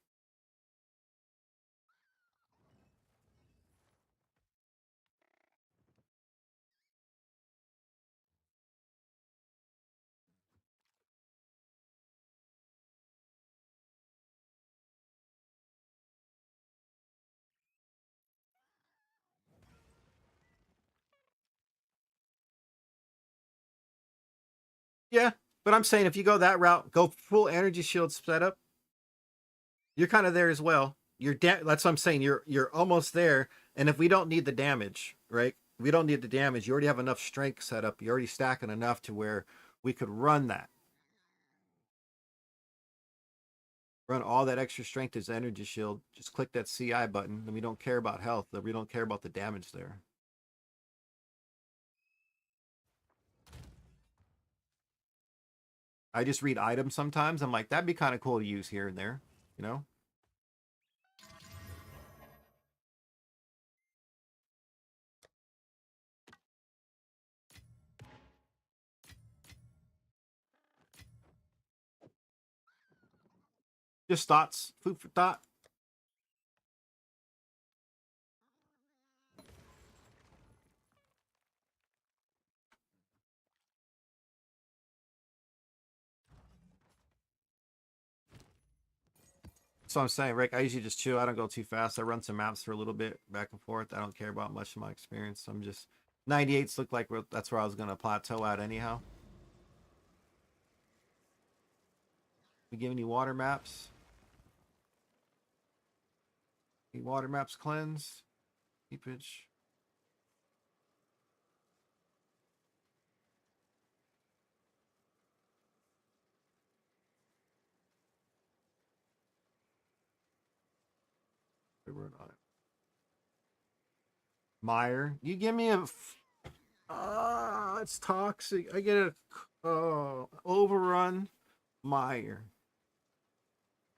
Yeah, but I'm saying if you go that route, go full energy shield setup, you're kind of there as well. That's what I'm saying. You're almost there. And if we don't need the damage, right? We don't need the damage. You already have enough strength set up. You're already stacking enough to where we could run that. Run all that extra strength as energy shield. Just click that CI button, and we don't care about health. We don't care about the damage there. I just read items sometimes. I'm like, that'd be kind of cool to use here and there, you know? Just thoughts, food for thought. So I'm saying, Rick, I usually just chill. I don't go too fast. I run some maps for a little bit back and forth. I don't care about much of my experience. I'm just 98s look like that's where I was gonna plateau at anyhow. We give any water maps? Any water maps cleanse? Seepage. Meyer, you give me a. It's toxic. I get a overrun. Meyer.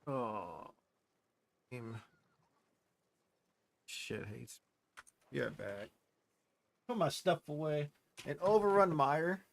Oh, game. Shit hates. Yeah, back. Put my stuff away. And overrun Meyer.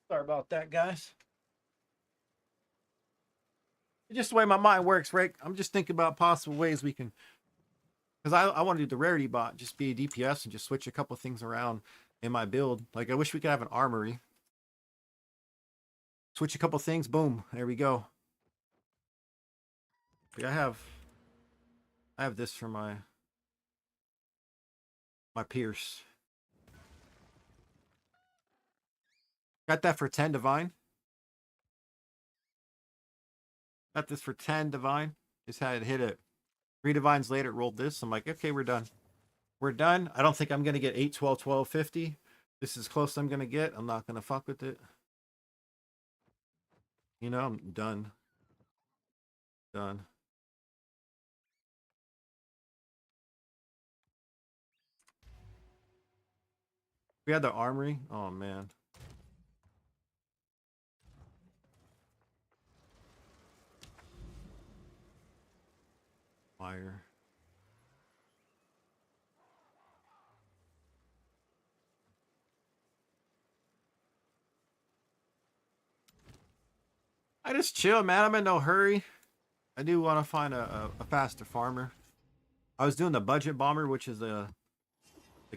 Sorry about that, guys. It's just the way my mind works, right? I'm just thinking about possible ways we can, because I want to do the rarity bot, just be a DPS and just switch a couple things around in my build. Like I wish we could have an armory. Switch a couple things, boom, there we go. Like I have this for my Pierce. Got that for 10 divine. Got this for 10 divine. Just had it hit it. 3 divines later, it rolled this. I'm like, okay, we're done. We're done. I don't think I'm gonna get 8, 12, 12, 50. This is close I'm gonna get. I'm not gonna fuck with it. You know, I'm done. Done. We had the armory. Oh man. Fire. I just chill, man. I'm in no hurry. I do want to find a faster farmer. I was doing the budget bomber, which is the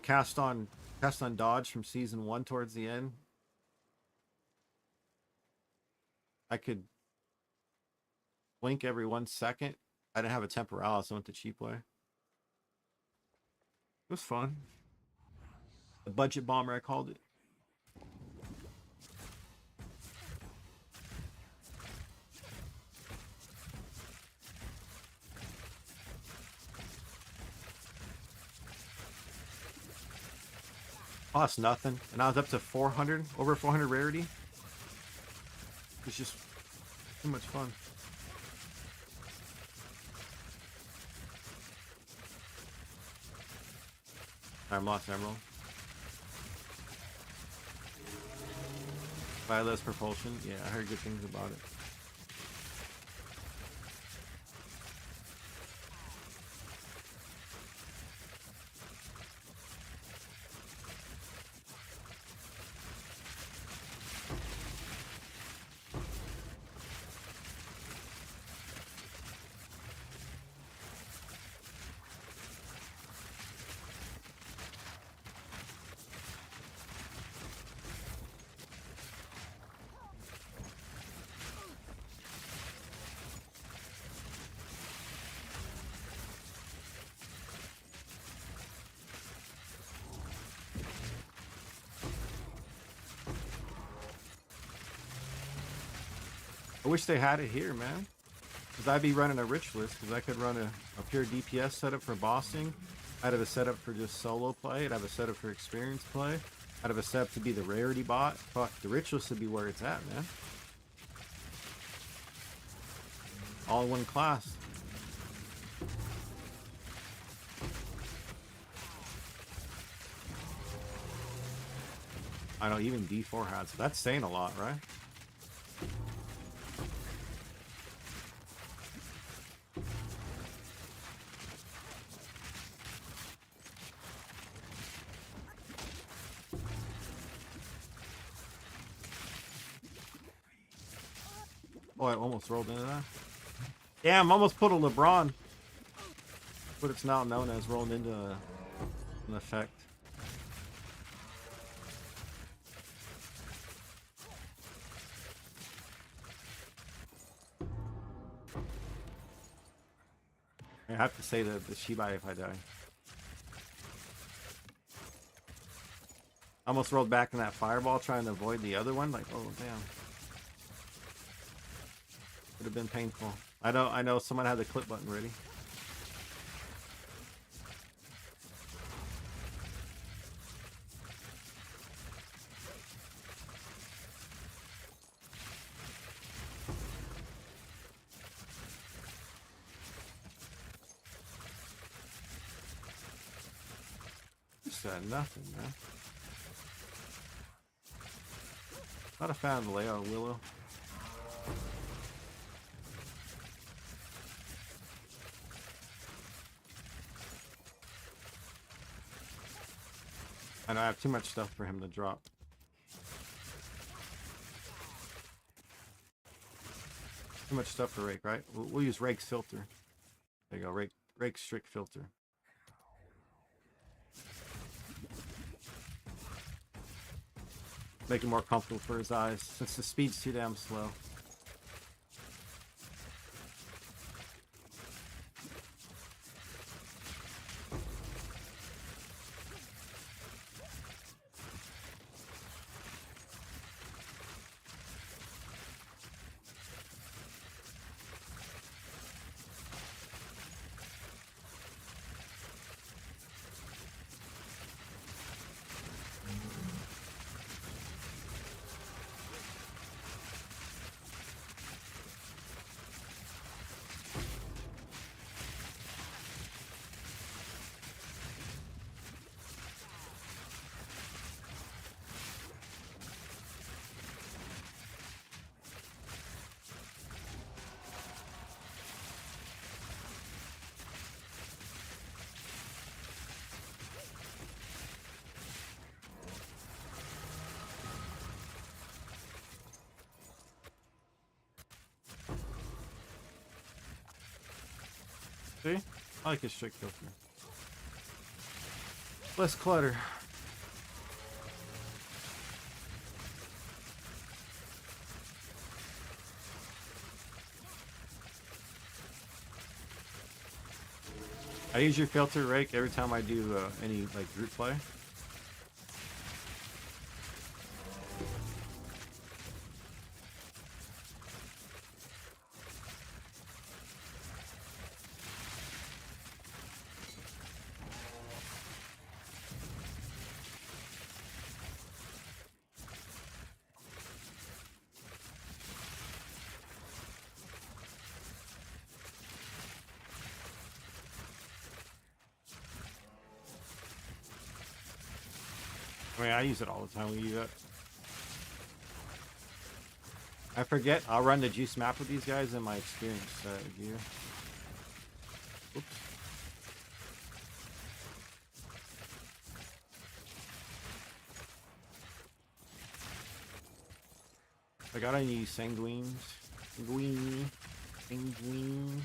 cast on dodge from season 1 towards the end. I could blink every 1 second. I didn't have a temporalis, so I went the cheap way. It was fun. The budget bomber, I called it. Cost nothing, and I was up to 400, over 400 rarity. It's just too much fun. I'm lost emerald. Violet's propulsion. Yeah, I heard good things about it. I wish they had it here, man. Because I'd be running a rich list, because I could run a pure DPS setup for bossing. I'd have a setup for just solo play. I'd have a setup for experience play. I'd have a setup to be the rarity bot. Fuck, the rich list would be where it's at, man. All in one class. I know, even D4 had, so that's saying a lot, right? Oh, I almost rolled into that. Damn, almost put a LeBron. What it's now known as rolling into an effect. I have to say the Shibai if I die. Almost rolled back in that fireball trying to avoid the other one. Like, oh damn. Would have been painful. I know someone had the clip button ready. Just nothing, man. Not a fan of the layout of Willow. I know I have too much stuff for him to drop. Too much stuff to rake, right? We'll use rake's filter. There you go, rake strict filter. Make it more comfortable for his eyes, since the speed's too damn slow. See? I like his strict filter. Less clutter. I use your filter rake every time I do any like group play. I mean, I use it all the time. We use it. I forget. I'll run the juice map with these guys in my experience gear. Oops. I got any sanguines. Sanguine.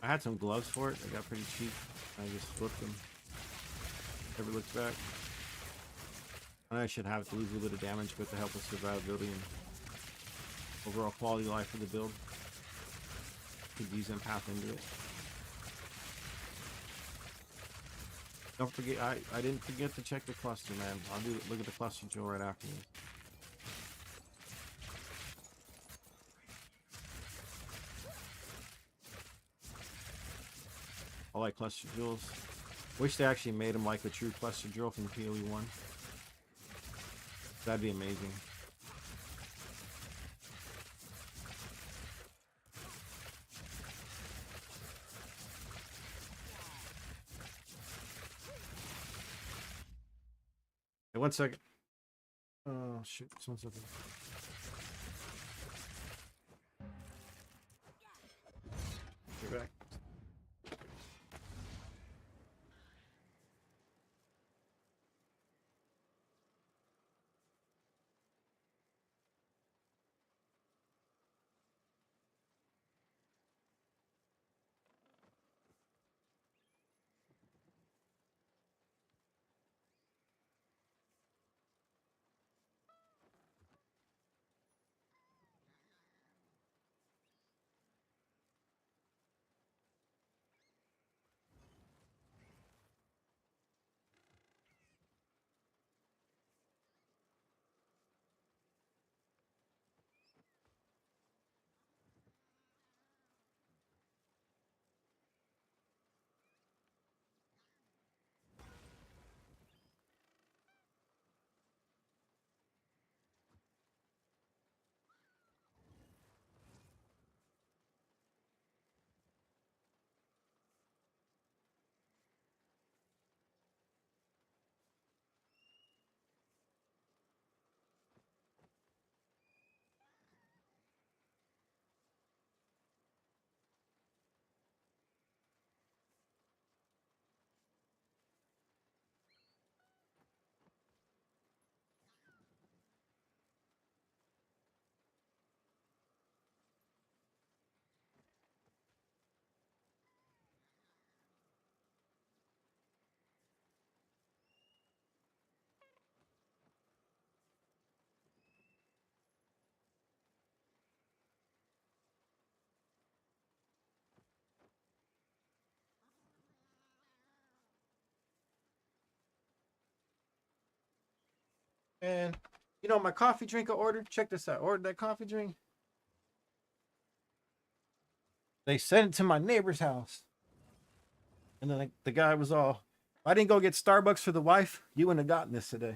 I had some gloves for it. They got pretty cheap. I just flipped them. Never looked back. I should have to lose a little bit of damage, but to help with survivability and overall quality of life for the build. Could use empath into it. Don't forget, I didn't forget to check the cluster, man. I'll look at the cluster drill right after this. I like cluster drills. Wish they actually made them like a true cluster drill from PoE 1. That'd be amazing. Hey, 1 second. Oh shoot, just 1 second. You're back. And you know my coffee drink I ordered? Check this out. I ordered that coffee drink. They sent it to my neighbor's house. And then the guy was all, I didn't go get Starbucks for the wife. You wouldn't have gotten this today.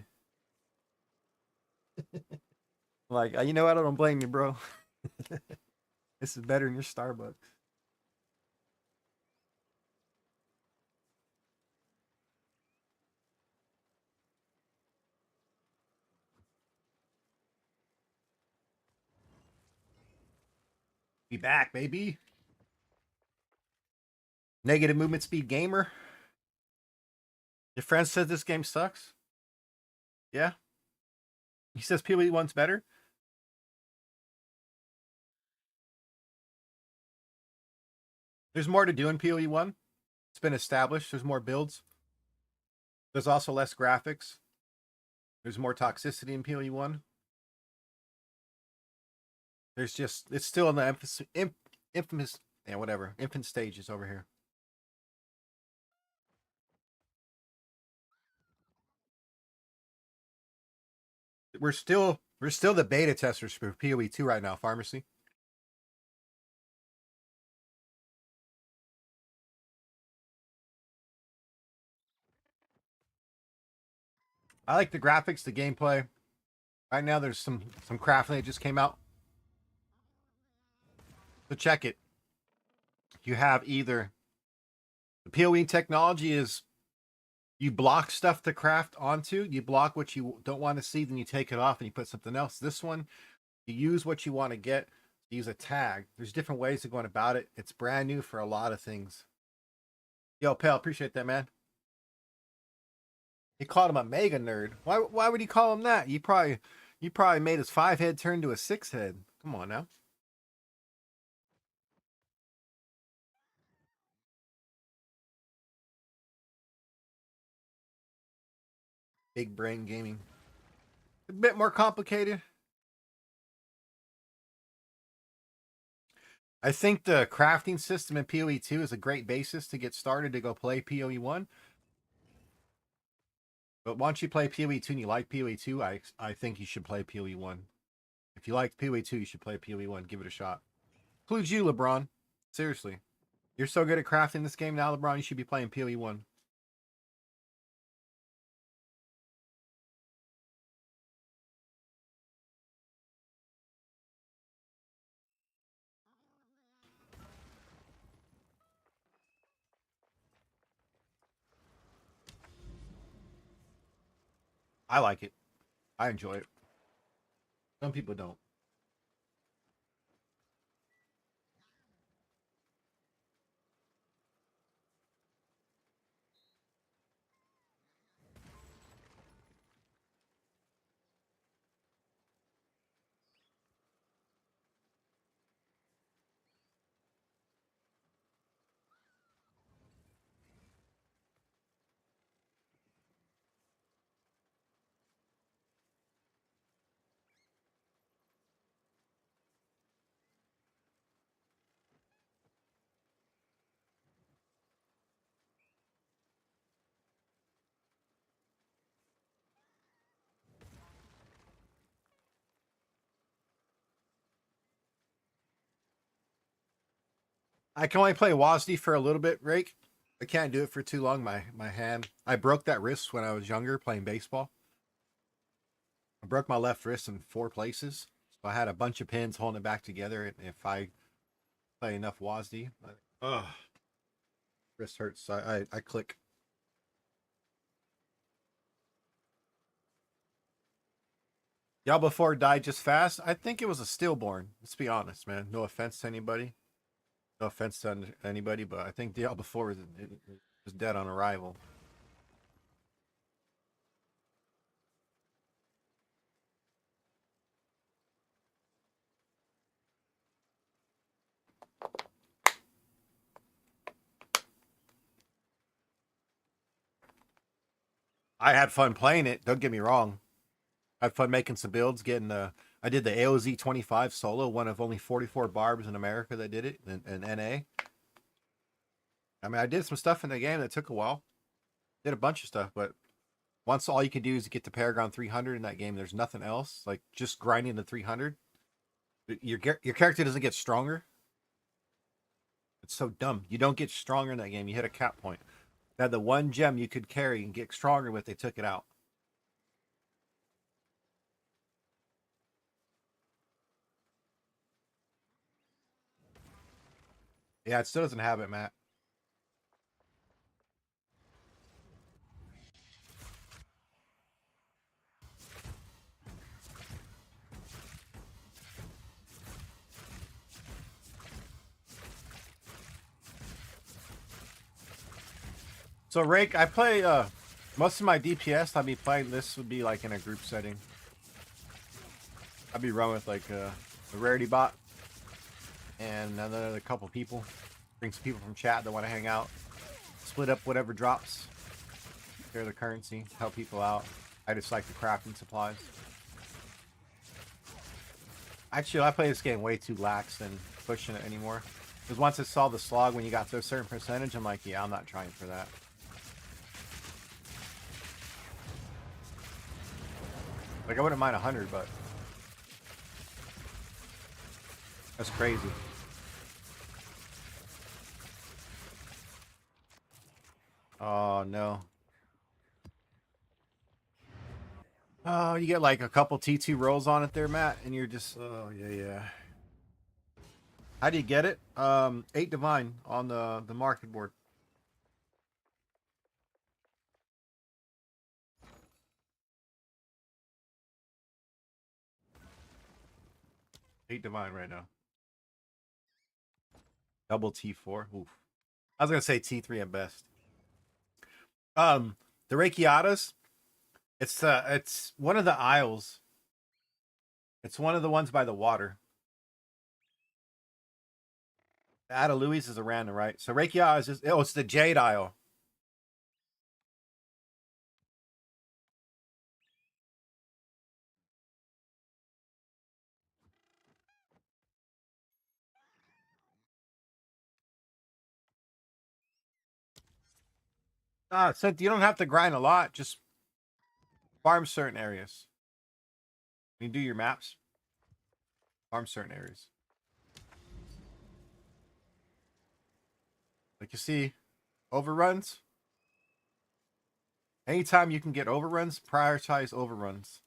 Like, you know what? I don't blame you, bro. This is better than your Starbucks. Be back, baby. Negative movement speed gamer. Your friend says this game sucks. Yeah. He says PoE1's better. There's more to do in PoE1. It's been established. There's more builds. There's also less graphics. There's more toxicity in PoE1. There's just, it's still in the infamous, yeah, whatever, infant stages over here. We're still the beta testers for PoE2 right now, Pharmacy. I like the graphics, the gameplay. Right now there's some crafting that just came out. So check it. You have either the PoE technology is you block stuff to craft onto, you block what you don't want to see, then you take it off and you put something else. This one, you use what you want to get, you use a tag. There's different ways of going about it. It's brand new for a lot of things. Yo, Pal, appreciate that, man. He called him a mega nerd. Why would he call him that? You probably made his 5-head turn to a 6-head. Come on now. Big brain gaming. A bit more complicated. I think the crafting system in PoE2 is a great basis to get started to go play PoE1. But once you play PoE2 and you like PoE2, I think you should play PoE1. If you like PoE2, you should play PoE1. Give it a shot. Includes you, LeBron. Seriously. You're so good at crafting this game now, LeBron, you should be playing PoE1. I like it. I enjoy it. Some people don't. I can only play WASD for a little bit, Rake. I can't do it for too long. My hand. I broke that wrist when I was younger playing baseball. I broke my left wrist in 4 places. So I had a bunch of pins holding it back together. And if I play enough WASD, wrist hurts. So I click. Y'all before died just fast. I think it was a stillborn. Let's be honest, man. No offense to anybody. No offense to anybody, but I think Diablo before was dead on arrival. I had fun playing it. Don't get me wrong. I had fun making some builds. I did the AOZ 25 solo, one of only 44 barbs in America that did it in NA. I mean, I did some stuff in the game that took a while. Did a bunch of stuff, but Once all you can do is get to Paragon 300 in that game, there's nothing else. Like just grinding the 300, your character doesn't get stronger. It's so dumb. You don't get stronger in that game. You hit a cap point. Now the one gem you could carry and get stronger with, they took it out. Yeah, it still doesn't have it, Matt. So Rake, I play most of my DPS. I'd be playing this would be like in a group setting. I'd be running with like a rarity bot and another couple people. Bring some people from chat that want to hang out. Split up whatever drops. Share the currency. Help people out. I just like the crafting supplies. Actually, I play this game way too lax than pushing it anymore. Because once I saw the slog when you got to a certain percentage, I'm like, yeah, I'm not trying for that. Like, I wouldn't mind 100, but that's crazy. Oh, no. Oh, you get like a couple T2 rolls on it there, Matt, and you're just, oh, yeah. How do you get it? 8 divine on the market board. Eight divine right now. Double T4. Oof. I was gonna say T3 at best. The Rakiatas, it's one of the isles. It's one of the ones by the water. The Ada Louise is around the right. So Rakiatas is it's the Jade Isle. So you don't have to grind a lot, just farm certain areas. You do your maps. Farm certain areas. Like you see, overruns. Anytime you can get overruns, prioritize overruns.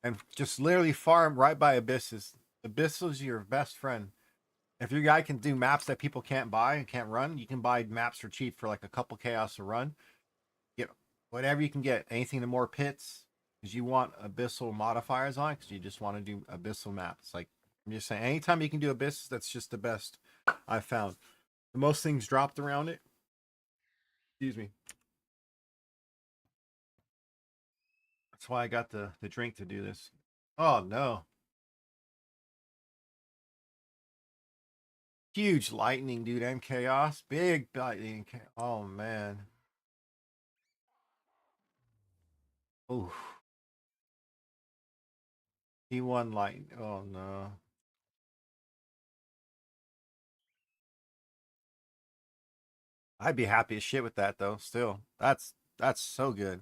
And just literally farm right by abysses. Abysses are your best friend. If your guy can do maps that people can't buy and can't run, you can buy maps for cheap for like a couple chaos to run. Get whatever you can get. Anything to more pits, because you want abyssal modifiers on, because you just want to do abyssal maps. Like I'm just saying, anytime you can do abyss, that's just the best I've found. The most things dropped around it. Excuse me. That's why I got the drink to do this. Oh no. Huge lightning, dude, and chaos. Big lightning. Oh man. Ooh. T1 lightning. Oh no. I'd be happy as shit with that though. Still, that's so good.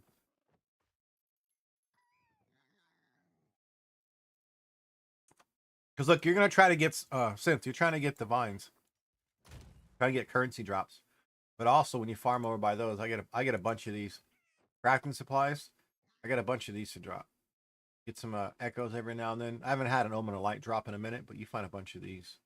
Because look, you're gonna try to get synth. You're trying to get divines, trying to get currency drops. But also, when you farm over by those, I get a bunch of these crafting supplies. I got a bunch of these to drop. Get some echoes every now and then. I haven't had an omen of light drop in a minute, but you find a bunch of these.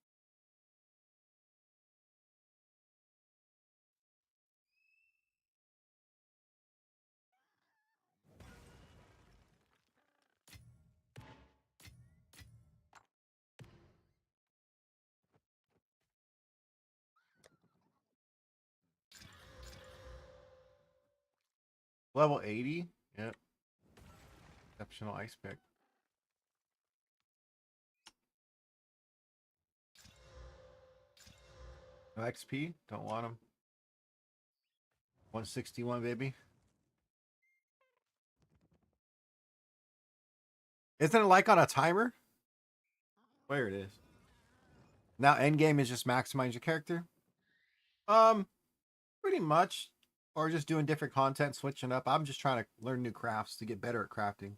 Level 80. Yep. Exceptional ice pick. No XP. Don't want them. 161, baby. Isn't it like on a timer? Where it is. Now end game is just maximize your character. Pretty much. or just doing different content, switching up. I'm just trying to learn new crafts to get better at crafting.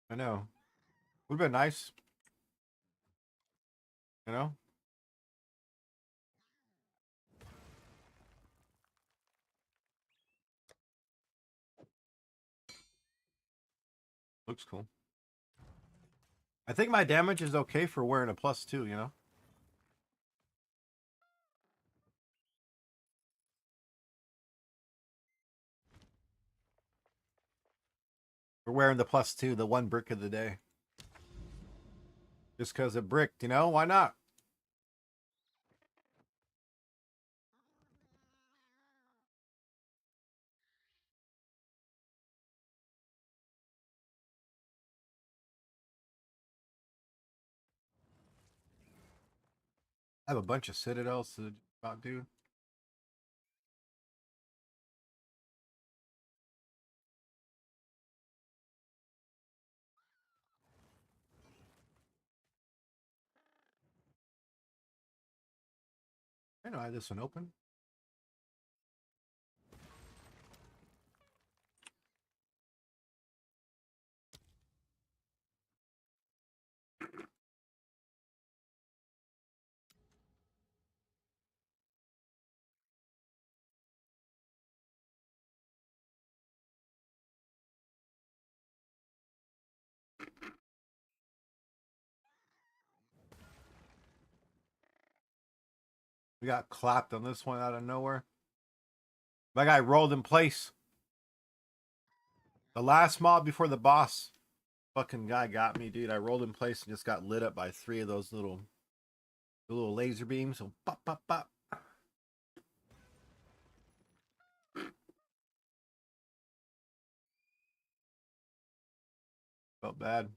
I know. Would have been nice, you know? Looks cool. I think my damage is okay for wearing a +2, you know? We're wearing the +2, the one brick of the day. Just because it bricked, you know? Why not? I have a bunch of citadels to about do. I know I have this one open. We got clapped on this one out of nowhere. My guy rolled in place. The last mob before the boss. Fucking guy got me, dude. I rolled in place and just got lit up by 3 of those little laser beams. So pop, pop, pop. Felt bad.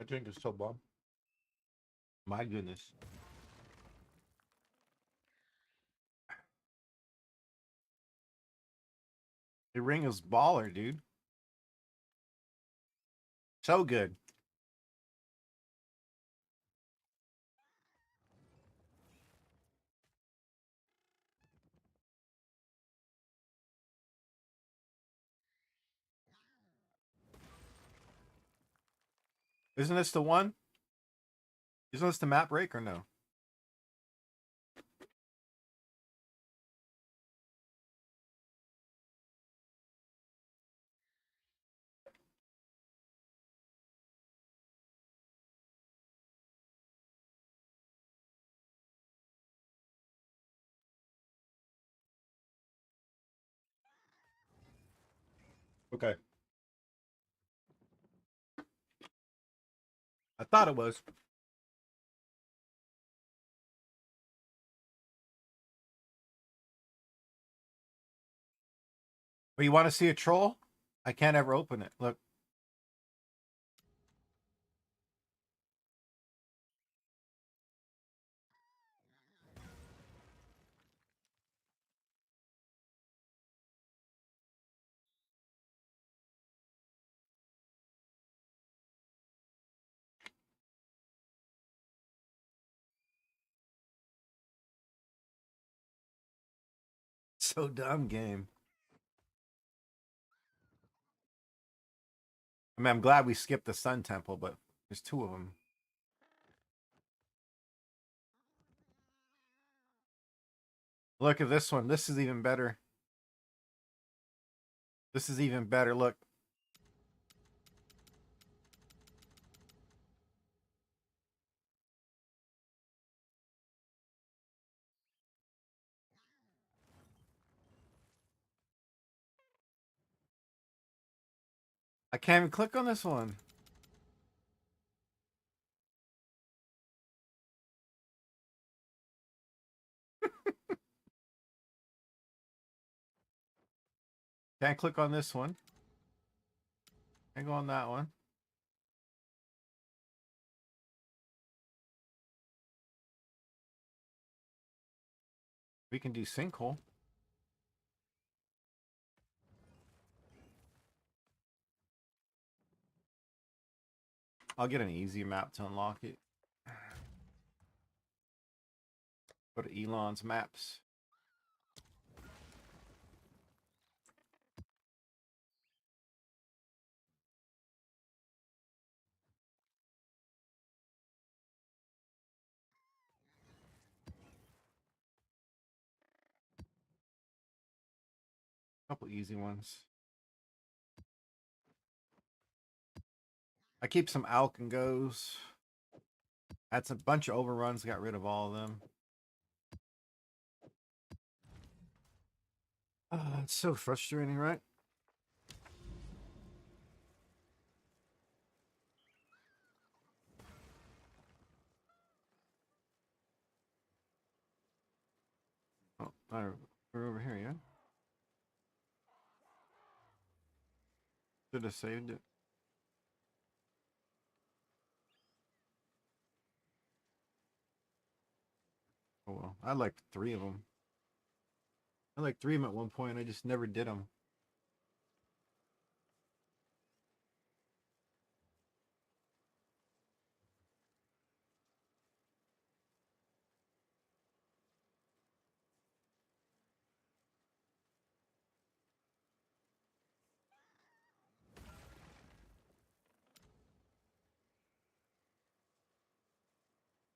I drink is so bomb. My goodness. The ring is baller, dude. So good. Isn't this the one? Isn't this the map break or no? Okay. I thought it was. But you want to see a troll? I can't ever open it. Look. So dumb game. I mean, I'm glad we skipped the Sun Temple, but there's 2 of them. Look at this one. This is even better. This is even better. Look. I can't even click on this one. Can't click on this one. Can't go on that one. We can do sinkhole. I'll get an easy map to unlock it. Go to Elon's maps. Couple easy ones. I keep some Alk and Goes. That's a bunch of overruns. Got rid of all of them. It's so frustrating, right? Oh, we're over here, yeah? Should have saved it. Oh well, I like 3 of them. I like 3 of them at one point. I just never did them.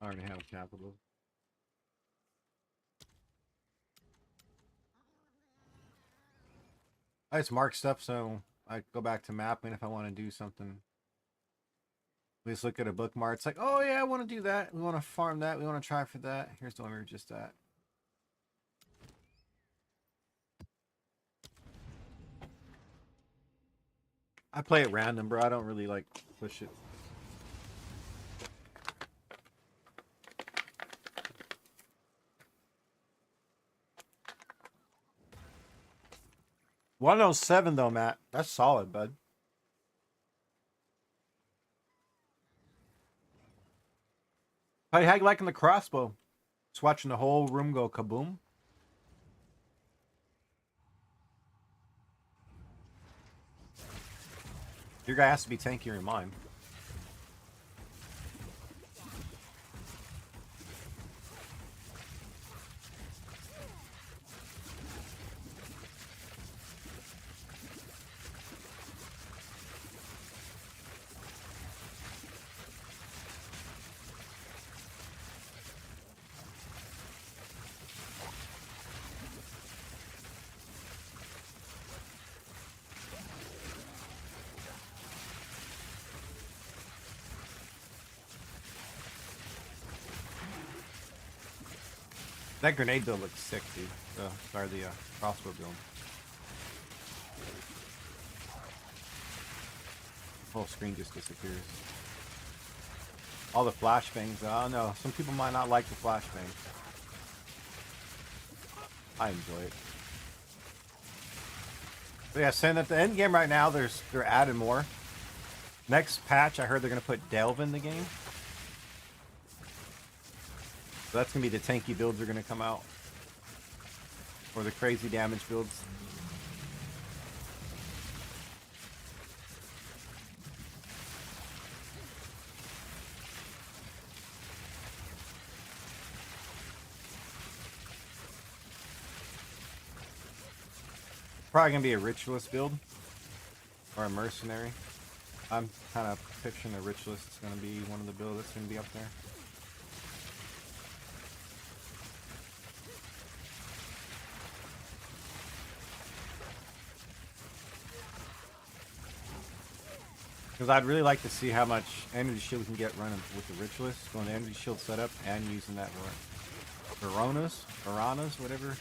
I already have capital. I just mark stuff so I go back to mapping if I want to do something. We just look at a bookmark. It's like, oh yeah, I want to do that. We want to farm that. We want to try for that. Here's the one we were just at. I play at random, bro. I don't really like push it. One of those 7 though, Matt. That's solid, bud. How you liking the crossbow? Just watching the whole room go kaboom. Your guy has to be tankier than mine. That grenade build looks sick, dude. Sorry, the crossbow build. Whole screen just disappears. All the flashbangs. I don't know. Some people might not like the flashbangs. I enjoy it. But yeah, saying at the end game right now, they're adding more. Next patch, I heard they're gonna put Delve in the game. So that's gonna be the tanky builds are gonna come out. Or the crazy damage builds. Probably gonna be a ritualist build. Or a mercenary. I'm kind of picturing a ritualist is gonna be one of the builds that's gonna be up there. Because I'd really like to see how much energy shield we can get running with the ritualist. Going the energy shield setup and using that Varanas, whatever.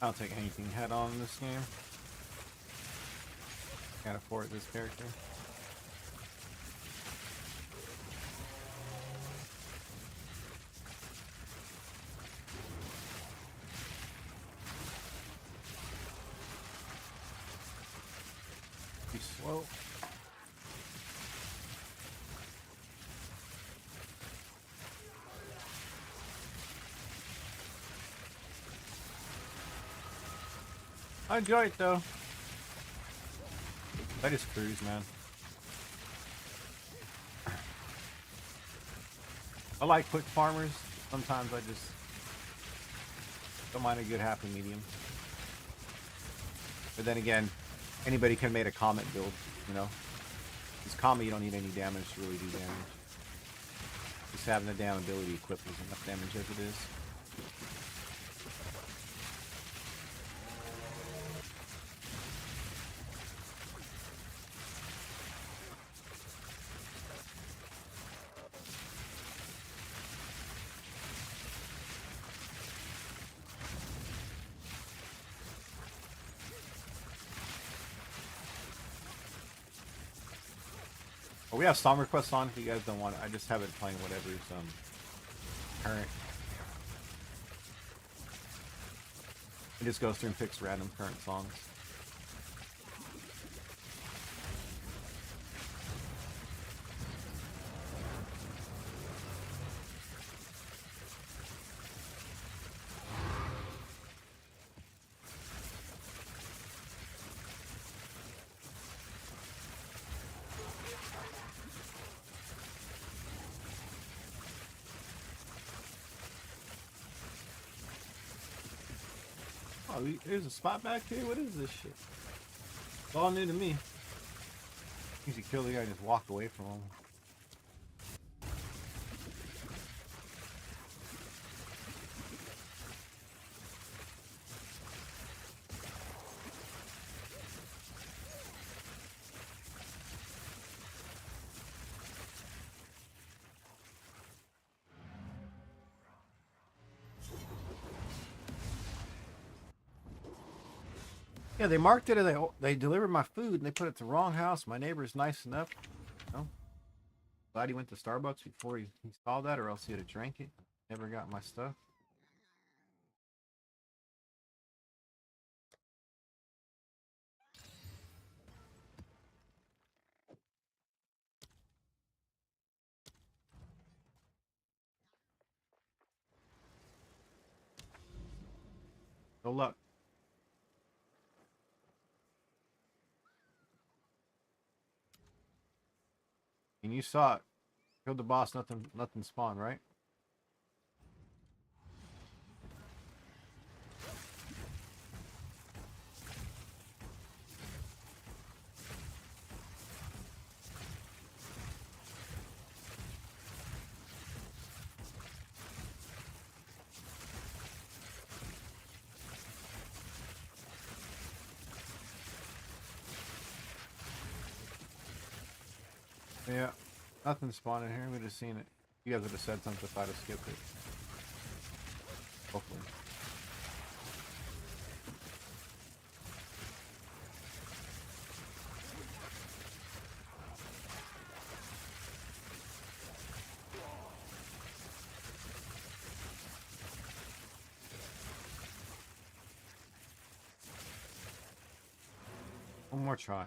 I'll take anything head on in this game. Can't afford this character. Be slow. I enjoy it though. I just cruise, man. I like quick farmers. Sometimes I just don't mind a good happy medium. But then again, anybody can make a comet build, you know? This comet, you don't need any damage to really do damage. Just having the damn ability equipped is enough damage as it is. Oh, we have song requests on if you guys don't want it. I just have it playing whatever's current. It just goes through and picks random current songs. Oh, there's a spot back here? What is this shit? It's all new to me. Easy kill the guy and just walk away from him. Yeah, they marked it as they delivered my food and they put it to the wrong house. My neighbor's nice enough. You know? Glad he went to Starbucks before he saw that, or else he'd have drank it. Never got my stuff. No luck. And you saw it. Killed the boss, nothing spawned, right? Yeah, nothing spawned in here. We'd have seen it. You guys would have said something if I'd have skipped it. Hopefully. One more try.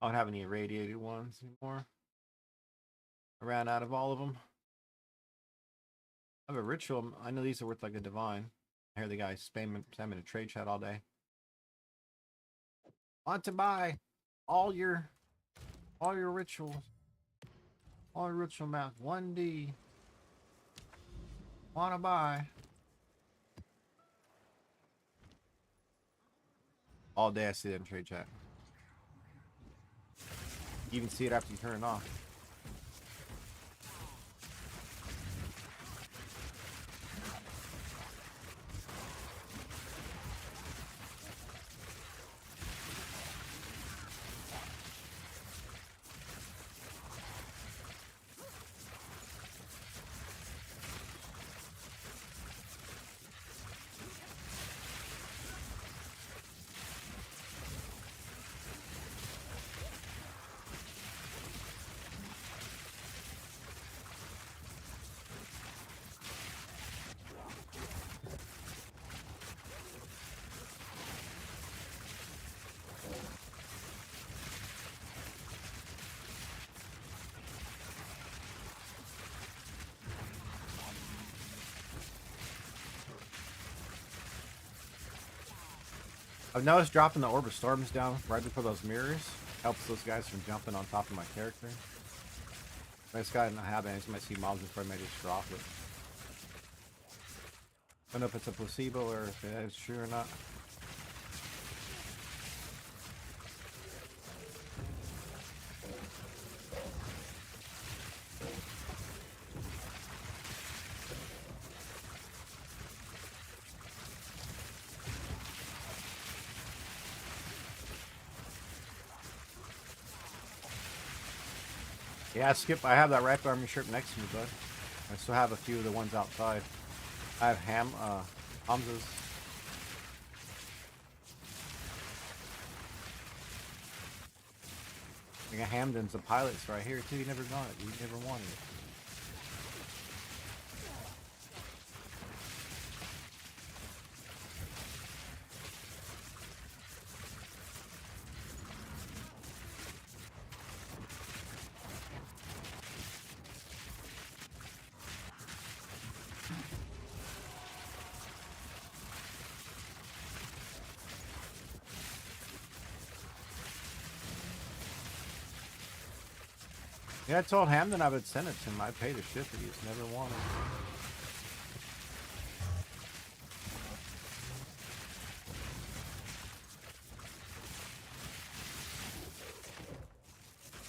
I don't have any irradiated ones anymore. I ran out of all of them. I have a ritual. I know these are worth like a divine. I hear the guy spamming a trade chat all day. Want to buy all your rituals. All your ritual maps. 1D. Wanna buy. All day I see that in trade chat. You even see it after you turn it off. I've noticed dropping the Orb of Storms down right before those mirrors helps those guys from jumping on top of my character. I just got in a habit, I just might see mobs before I might just drop it. I don't know if it's a placebo or if it's true or not. Yeah, Skip, I have that Rapid Army shirt next to me, bud. I still have a few of the ones outside. I have Hamza's. I got Hamden's the pilots right here too. You never got it. You never wanted it. Yeah, I told Hamden I would send it to him. I paid to ship it. He just never wanted it.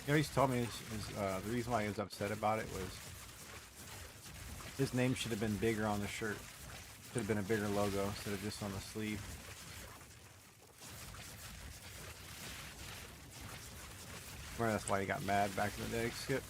You know, he's told me the reason why he was upset about it was his name should have been bigger on the shirt. Should have been a bigger logo instead of just on the sleeve. Or that's why he got mad back in the day, Skip.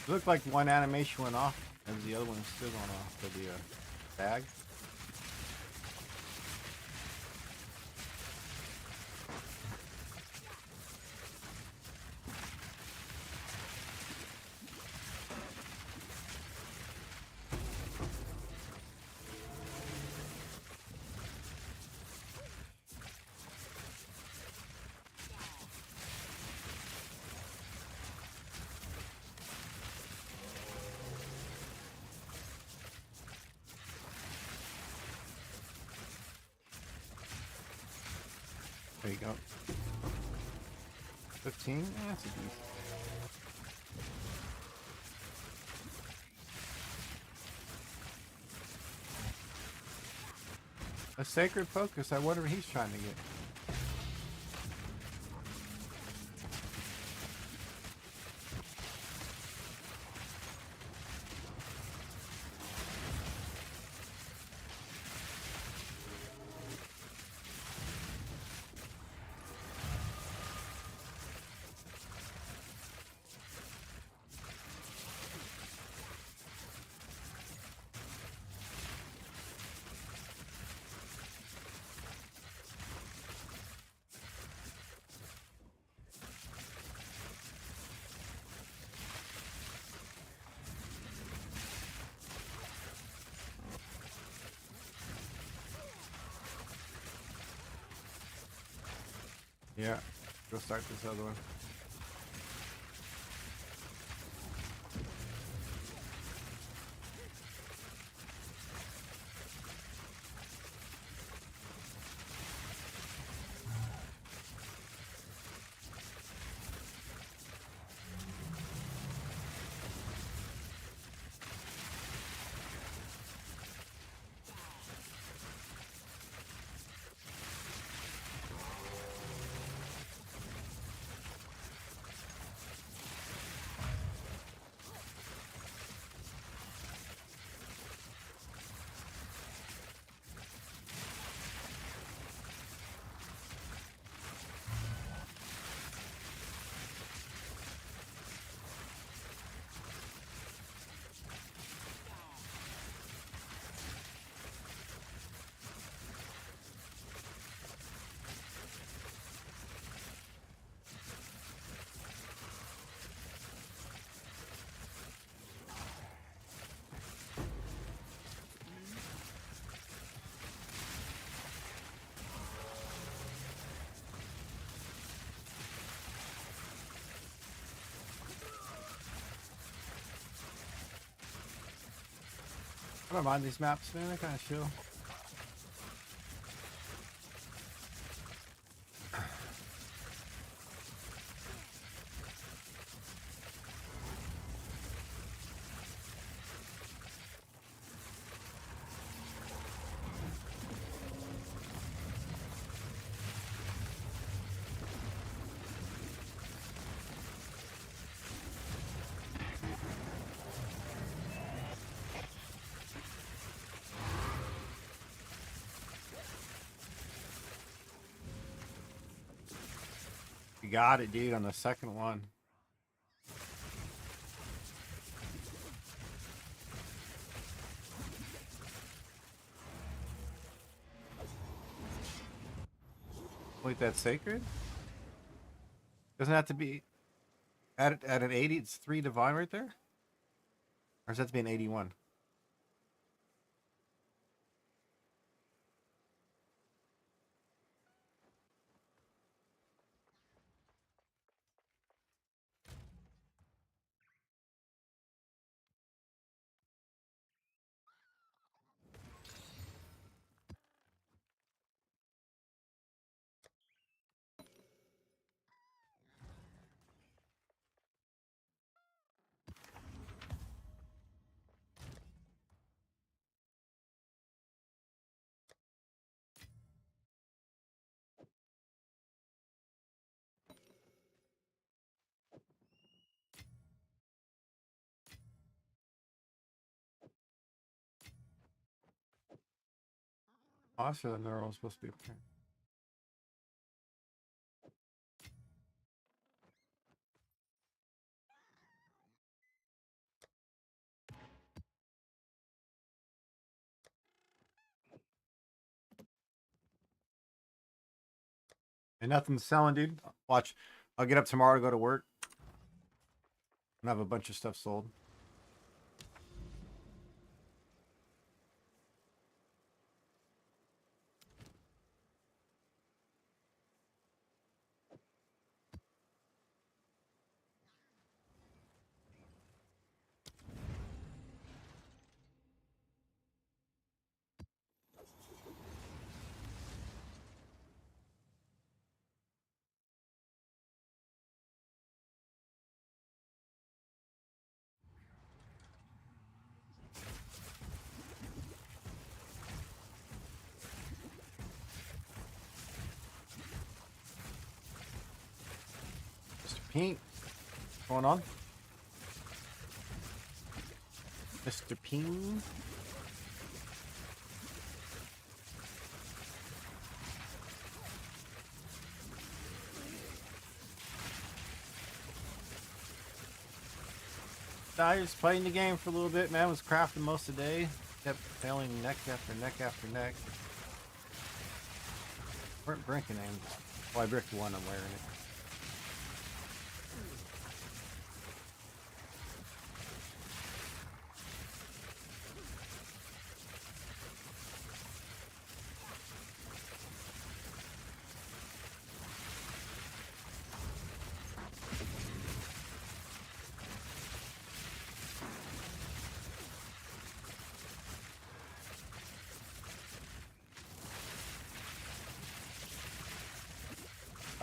It looked like one animation went off, and the other one is still going off for the bag. There you go. 15? Yeah, that's a decent. A sacred focus. I wonder what he's trying to get. Yeah. Go start this other one. I don't mind these maps, man. They're kind of chill. You got it, dude, on the second one. Wait, that's sacred? Doesn't it have to be at an 80, it's 3 divine right there? Or does that have to be an 81? Oh, so they're all supposed to be okay. And nothing's selling, dude. Watch. I'll get up tomorrow to go to work and have a bunch of stuff sold. Mr. Pink, what's going on? Mr. Pink. I was playing the game for a little bit, man. Was crafting most of the day. Kept failing neck after neck after neck. Weren't breaking aim. Well, I bricked one. I'm wearing it.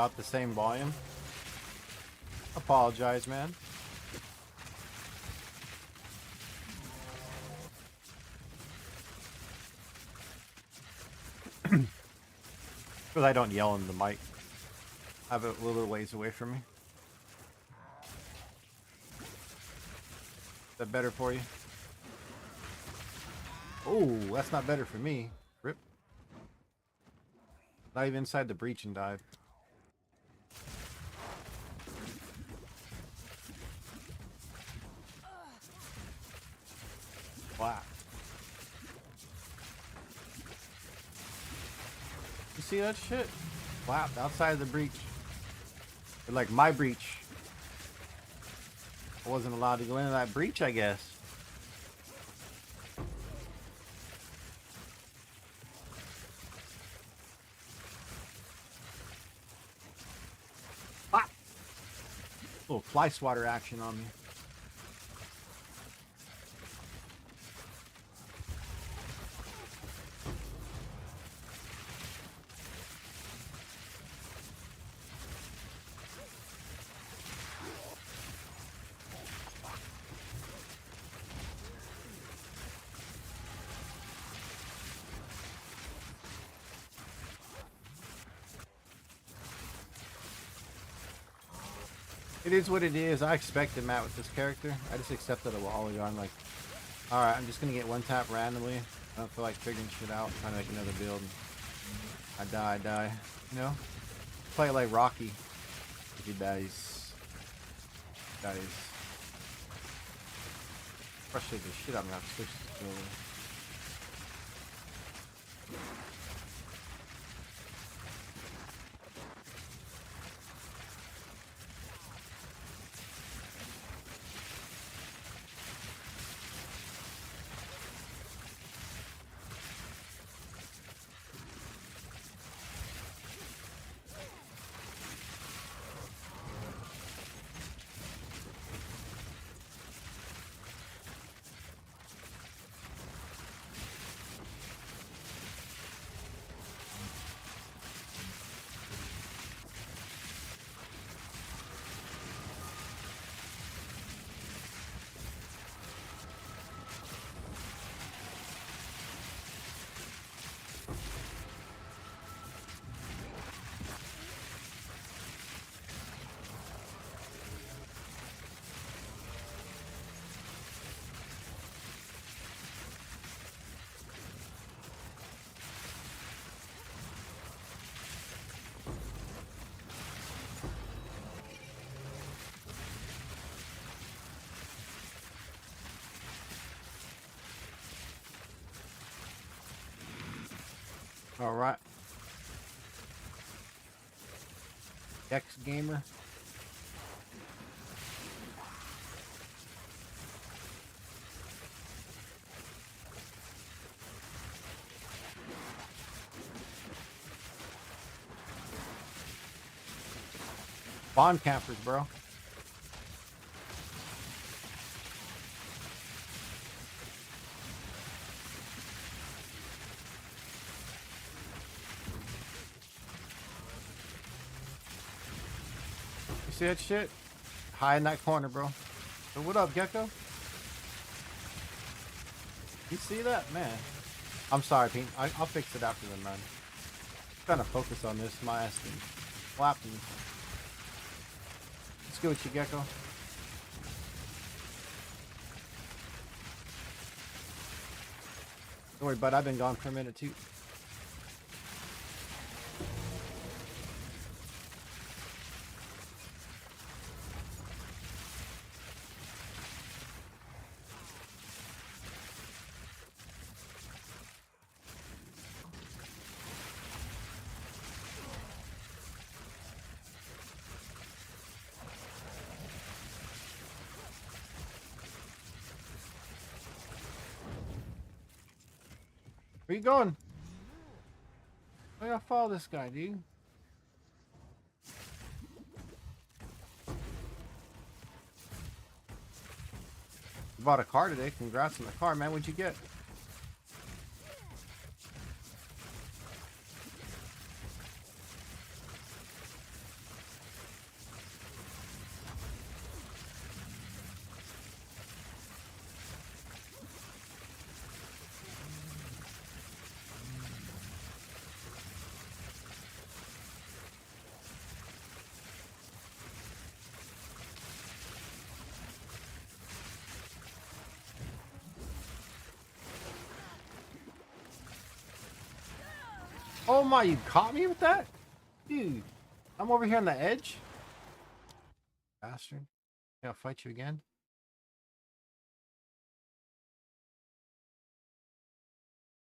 About the same volume. Apologize, man. Because I don't yell in the mic. I have it a little ways away from me. Is that better for you? Oh, that's not better for me. Rip. Dive inside the breach and dive. Wow. You see that shit? Wow, outside of the breach. Or like my breach. I wasn't allowed to go into that breach, I guess. Ah! Little fly swatter action on me. It is what it is. I expected Matt with this character. I just accepted a while ago. I'm like, alright, I'm just gonna get one tap randomly. I don't feel like figuring shit out, trying to make another build. I die. You know? Play it like Rocky. If he dies. Frustrate the shit out of me. I have to switch to skill. Alright. X Gamer. Bond campers, bro. You see that shit? High in that corner, bro. So what up, Gecko? You see that? Man. I'm sorry, Pete. I'll fix it after the man. I'm trying to focus on this. My ass thing. Flapping. Let's go with you, Gecko. Don't worry, bud. I've been gone for a minute, too. Where you going? I gotta follow this guy, dude. You bought a car today. Congrats on the car, man. What'd you get? Oh my, you caught me with that? Dude, I'm over here on the edge. Bastard. Yeah, I'll fight you again.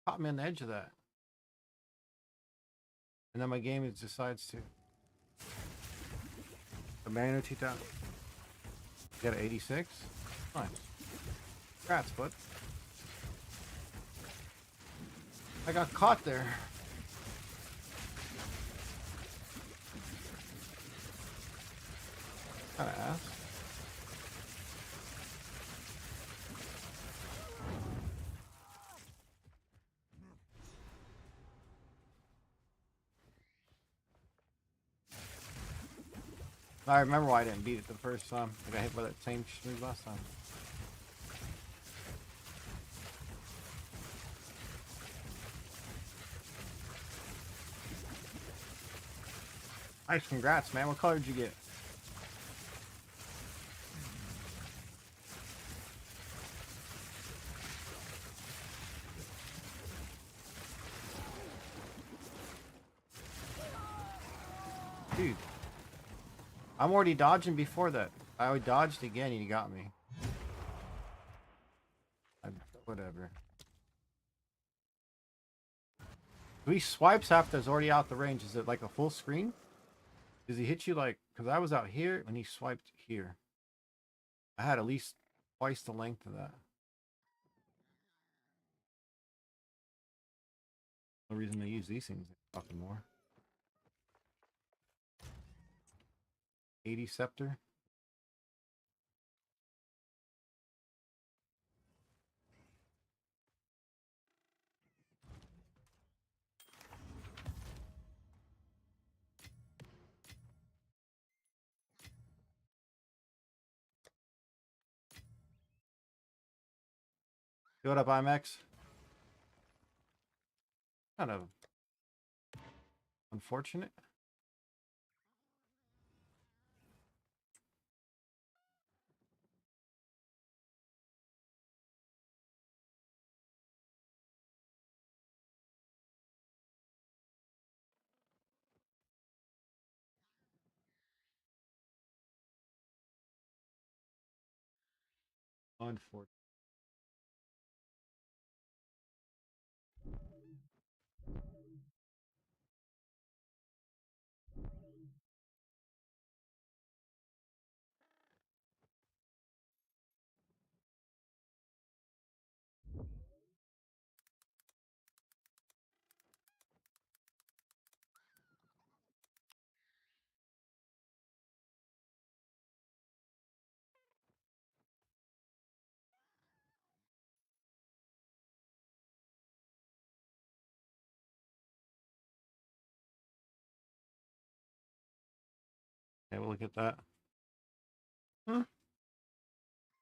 Caught me on the edge of that. And then my game decides to. The Manu 2000. You got an 86? Fine. Congrats, bud. I got caught there. Kinda ass. I remember why I didn't beat it the first time. I got hit by that same move last time. Nice, congrats, man. What color did you get? Dude. I'm already dodging before that. I dodged again and he got me. Whatever. If he swipes after it's already out the range, is it like a full screen? Does he hit you like... Because I was out here and he swiped here. I had at least twice the length of that. No reason to use these things fucking more. 80 scepter. What up, IMAX? Kind of unfortunate. Unfortunate. Okay, we'll look at that. Huh?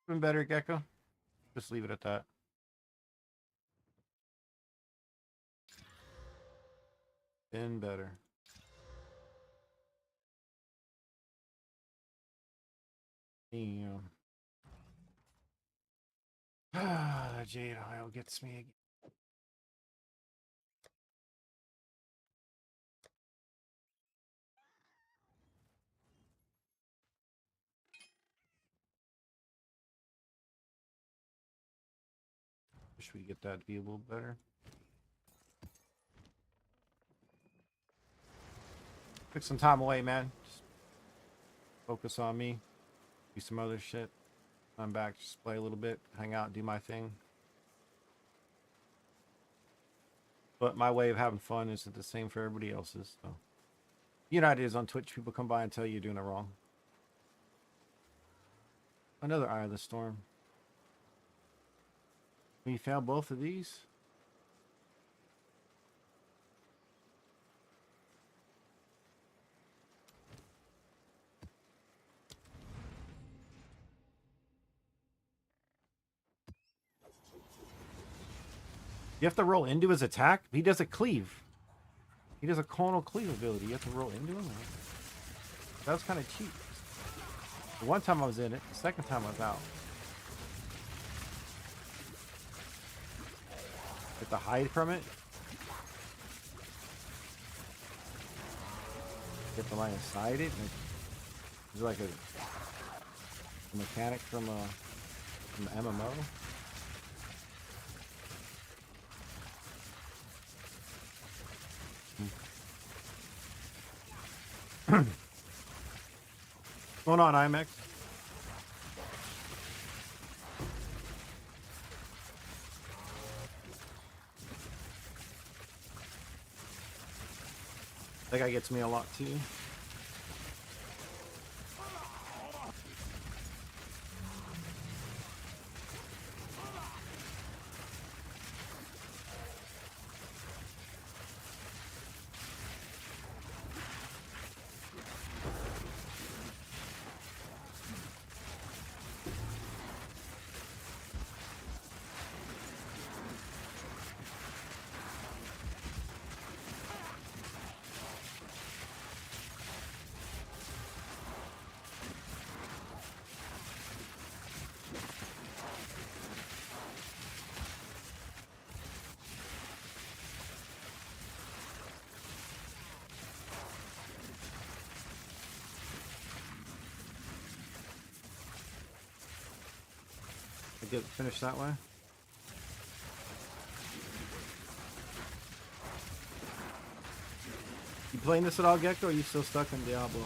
Been better, Gecko. Just leave it at that. Been better. Damn. Ah, that jade oil gets me again. Wish we get that to be a little better. Took some time away, man. Just focus on me. Do some other shit. I'm back. Just play a little bit. Hang out. Do my thing. But my way of having fun isn't the same for everybody else's. So. You know how it is on Twitch. People come by and tell you you're doing it wrong. Another Eye of the Storm. We found both of these. You have to roll into his attack. He does a cleave. He does a conal cleave ability. You have to roll into him. That was kind of cheap. The one time I was in it. The second time I was out. Get the hide from it. have to line inside it. Like, is it like a mechanic from the MMO? What's going on, IMAX? That guy gets me a lot too. I get finished that way. You playing this at all, Gecko? Or are you still stuck in Diablo?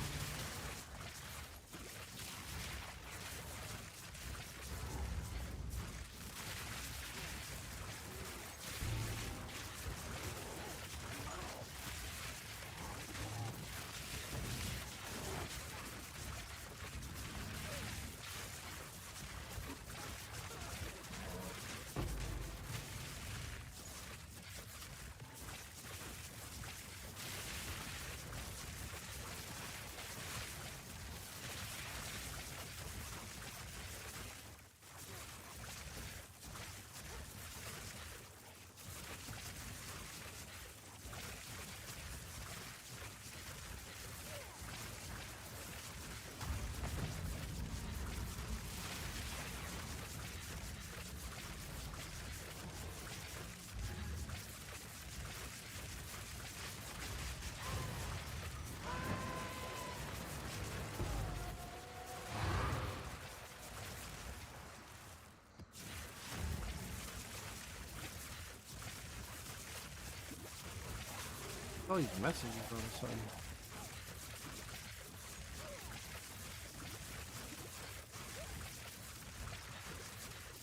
Oh, these messages all of a sudden.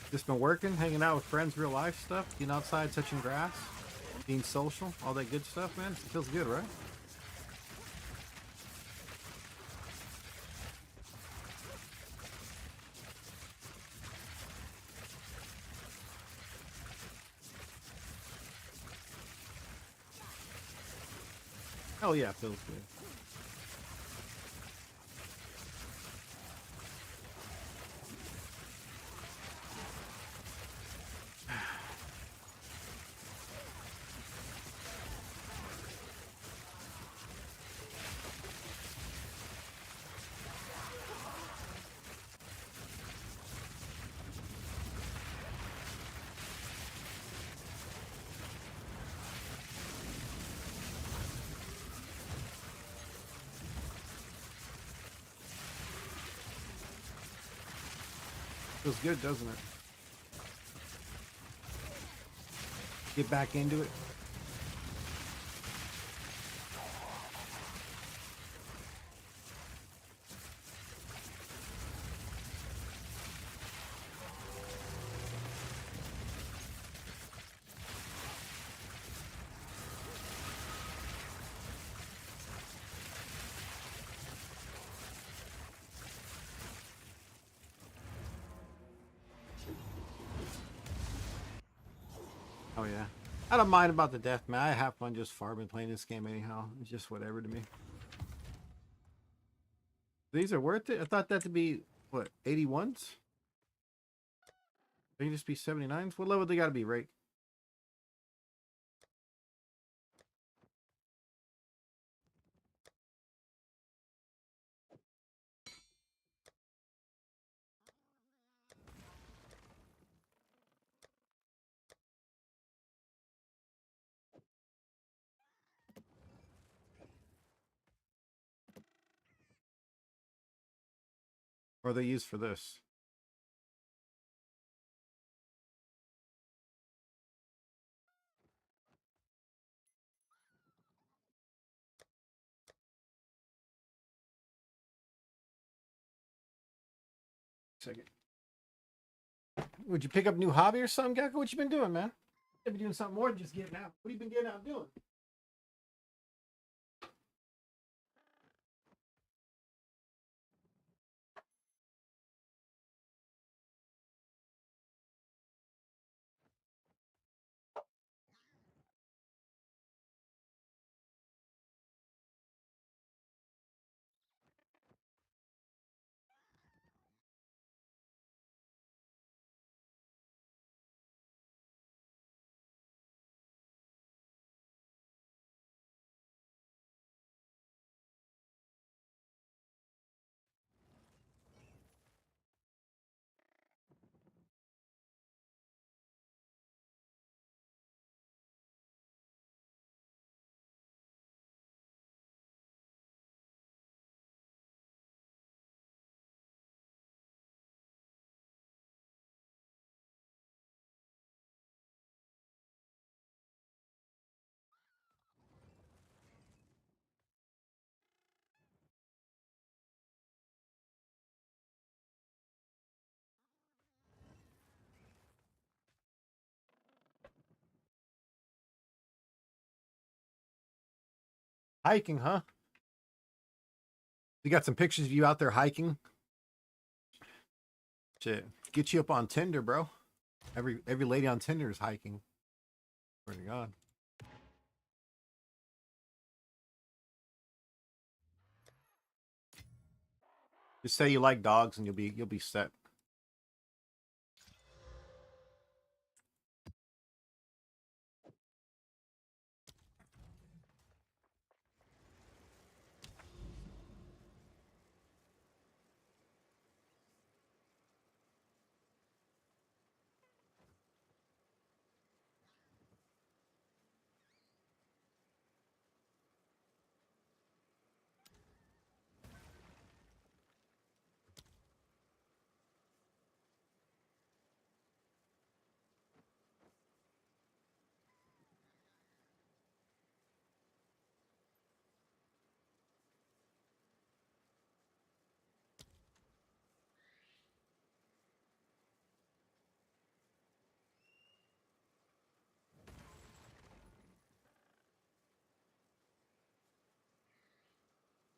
Just been working, hanging out with friends, real life stuff, being outside, touching grass, being social, all that good stuff, man. It feels good, right? Hell yeah, it feels good. Feels good, doesn't it? Get back into it. Oh yeah. I don't mind about the death, man. I have fun just farming playing this game anyhow. It's just whatever to me. These are worth it? I thought that to be, what, 81s? They can just be 79s? What level they gotta be, right? What are they used for this? Second. Would you pick up a new hobby or something, Gecko? What you been doing, man? You've been doing something more than just getting out. What have you been getting out and doing? Hiking, huh? You got some pictures of you out there hiking? Shit. Get you up on Tinder, bro. Every lady on Tinder is hiking. Swear to God. Just say you like dogs and you'll be set.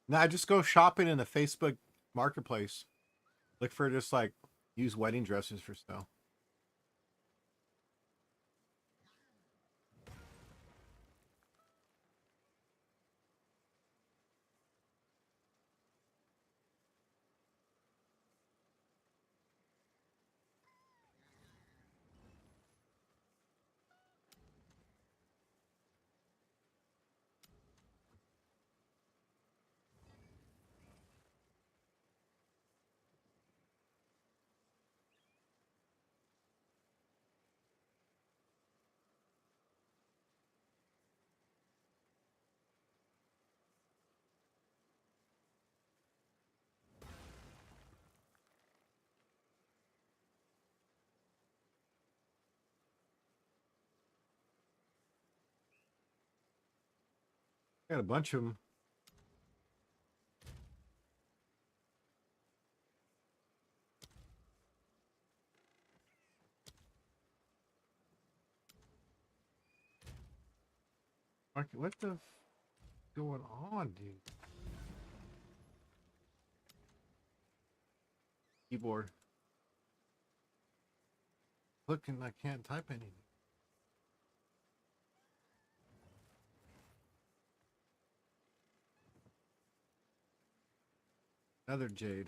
Nah, just go shopping in the Facebook marketplace. Look for just like use wedding dresses for sale. Got a bunch of them. What the going on, dude? Keyboard. Looking, I can't type anything. Another Jade.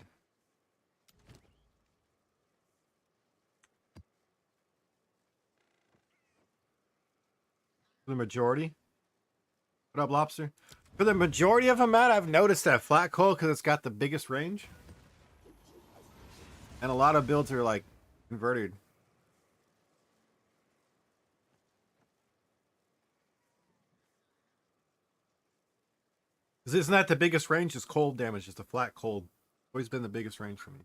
For the majority. What up, Lobster? For the majority of them, Matt, I've noticed that flat coil because it's got the biggest range. And a lot of builds are like converted. Because isn't that the biggest range? Is cold damage, just a flat cold. Always been the biggest range for me.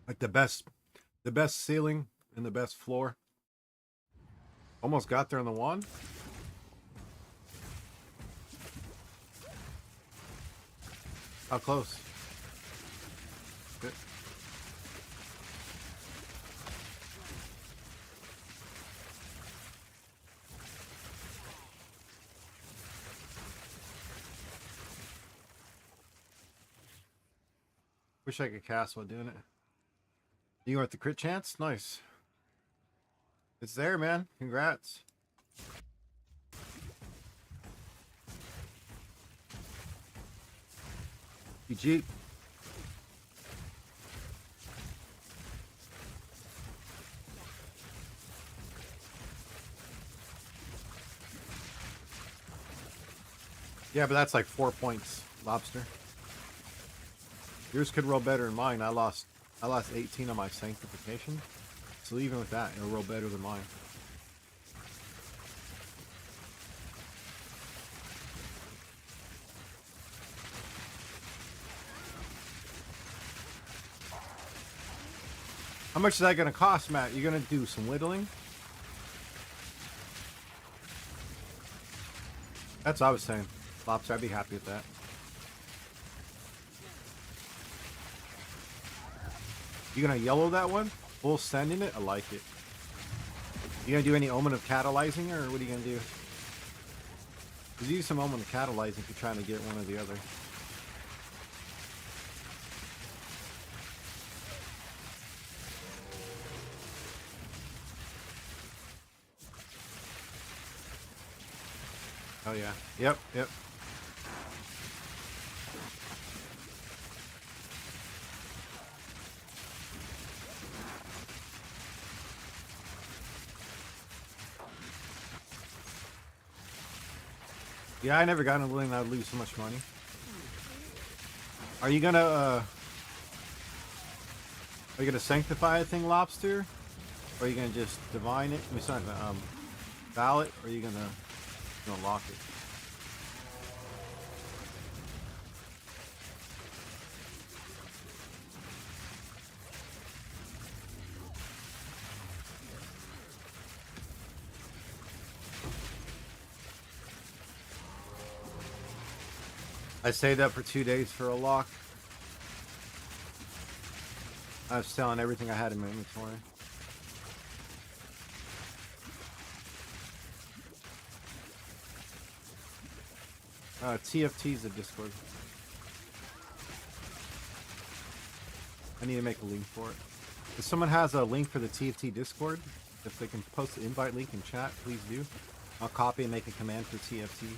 Like the best ceiling and the best floor. Almost got there on the one. How close? Good. Wish I could cast while doing it. You want the crit chance? Nice. It's there, man. Congrats. GG. Yeah, but that's like 4 points, Lobster. Yours could roll better than mine. I lost 18 on my sanctification. So even with that, it'll roll better than mine. How much is that going to cost, Matt? You're going to do some whittling? That's what I was saying. Lobster, I'd be happy with that. You going to yellow that one? Full send in it? I like it. You going to do any Omen of catalyzing, or what are you going to do? Just use some Omen of catalyzing if you're trying to get one or the other. Oh yeah. Yep, yep. Yeah, I never got a willing I'd lose so much money. Are you gonna sanctify a thing, Lobster? Or are you gonna just divine it? I mean, sorry, ballot, or are you gonna lock it? I saved up for 2 days for a lock. I was selling everything I had in my inventory. TFT's the Discord. I need to make a link for it. If someone has a link for the TFT Discord, if they can post the invite link in chat, please do. I'll copy and make a command for TFT.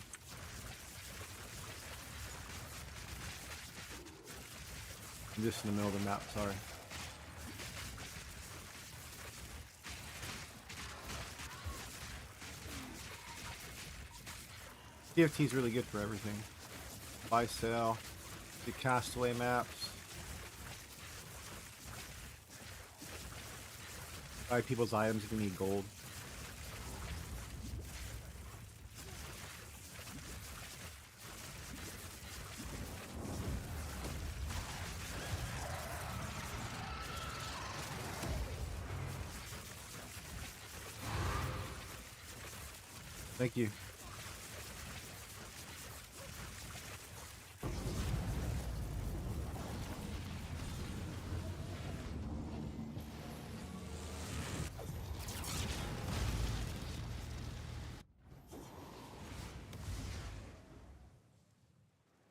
I'm just in the middle of the map, sorry. TFT is really good for everything. Buy, sell, the castaway maps. Buy people's items if you need gold. Thank you.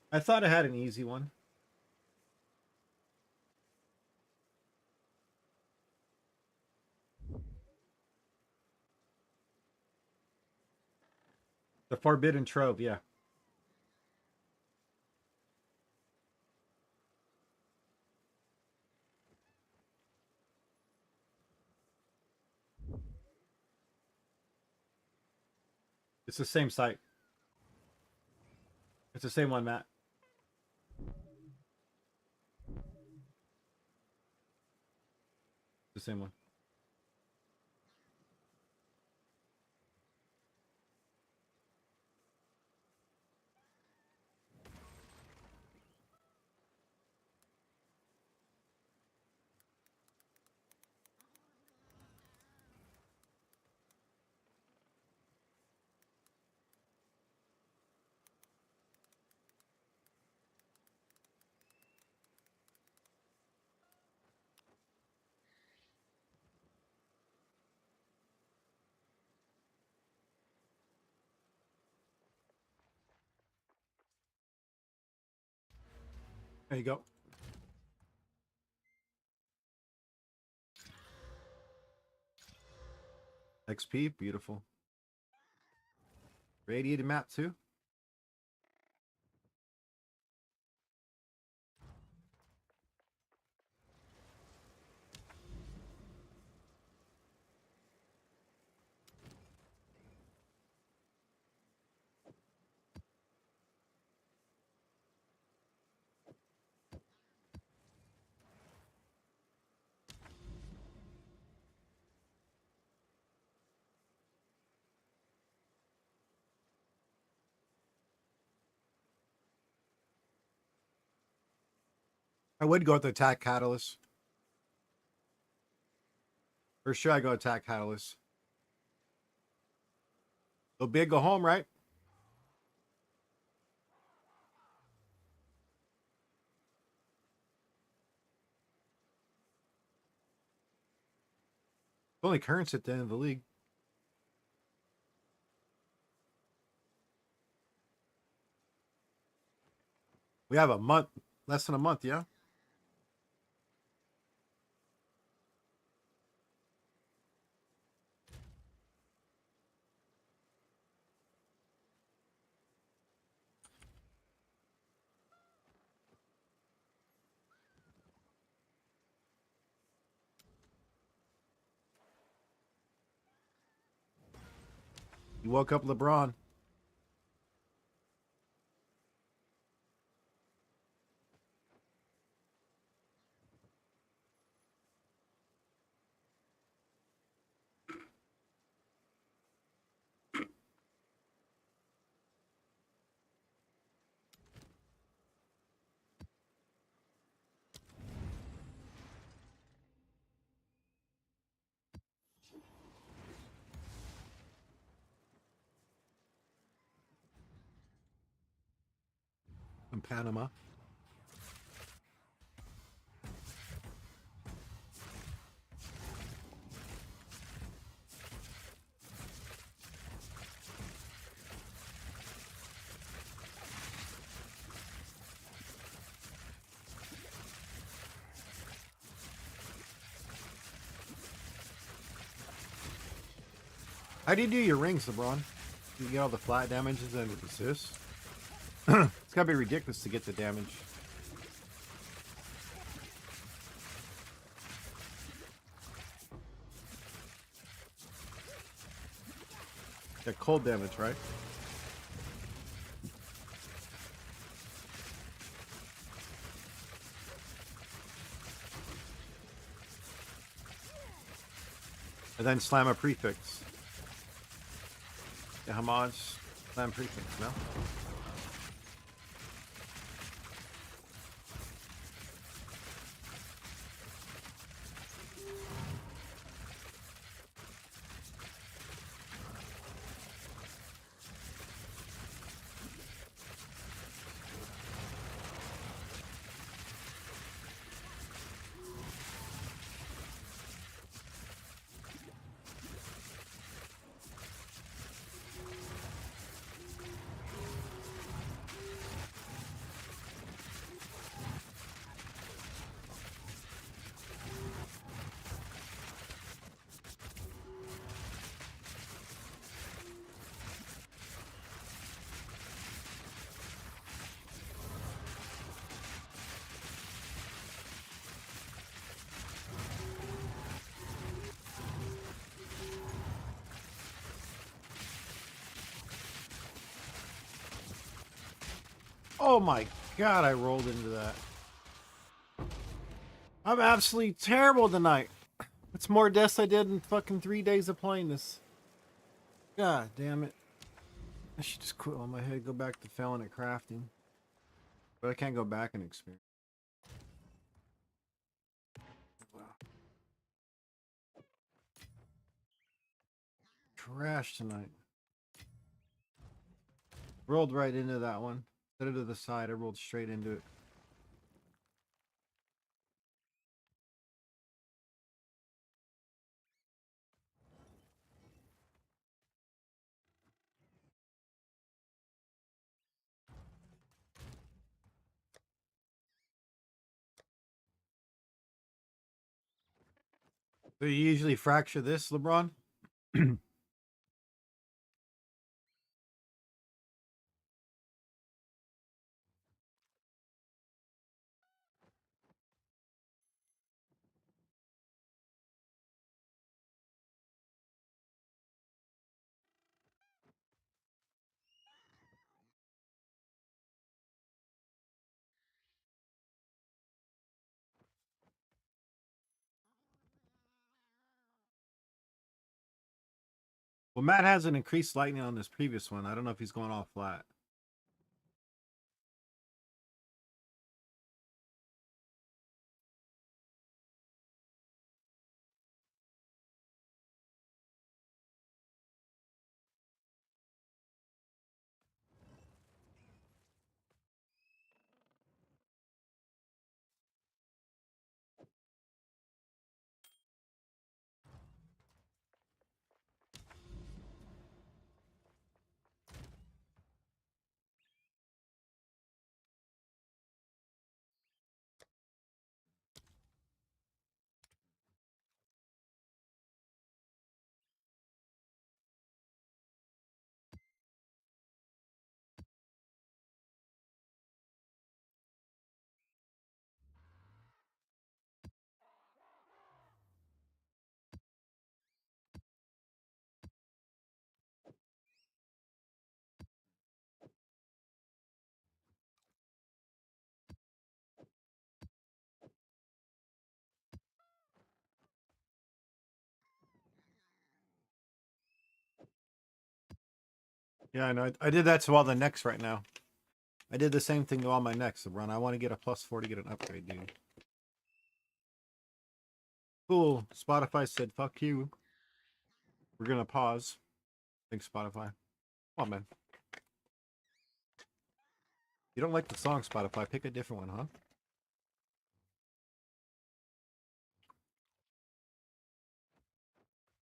I thought I had an easy one. The Forbidden Trove, yeah. It's the same site. It's the same one, Matt. It's the same one. There you go. XP, beautiful. Radiated map too. I would go with the attack catalyst. For sure, I go attack catalyst. Go big, go home, right? Only currents at the end of the league. We have a month, less than a month, yeah? You woke up LeBron. In Panama. How do you do your rings, LeBron? You get all the flat damages and assists? It's gotta be ridiculous to get the damage. That cold damage, right? And then slam a prefix. The homage, slam prefix, no? Oh my god, I rolled into that. I'm absolutely terrible tonight. It's more deaths I did in fucking 3 days of playing this. God damn it. I should just quit on my head, go back to failing at crafting. But I can't go back and experience. Wow. Trash tonight. Rolled right into that one. Instead of to the side, I rolled straight into it. So you usually fracture this, LeBron? Well, Matt has an increased lightning on this previous one. I don't know if he's going all flat. Yeah, I know. I did that to all the necks right now. I did the same thing to all my necks, LeBron. I want to get a +4 to get an upgrade, dude. Cool. Spotify said, fuck you. We're going to pause. Thanks, Spotify. Come on, man. You don't like the song, Spotify. Pick a different one, huh?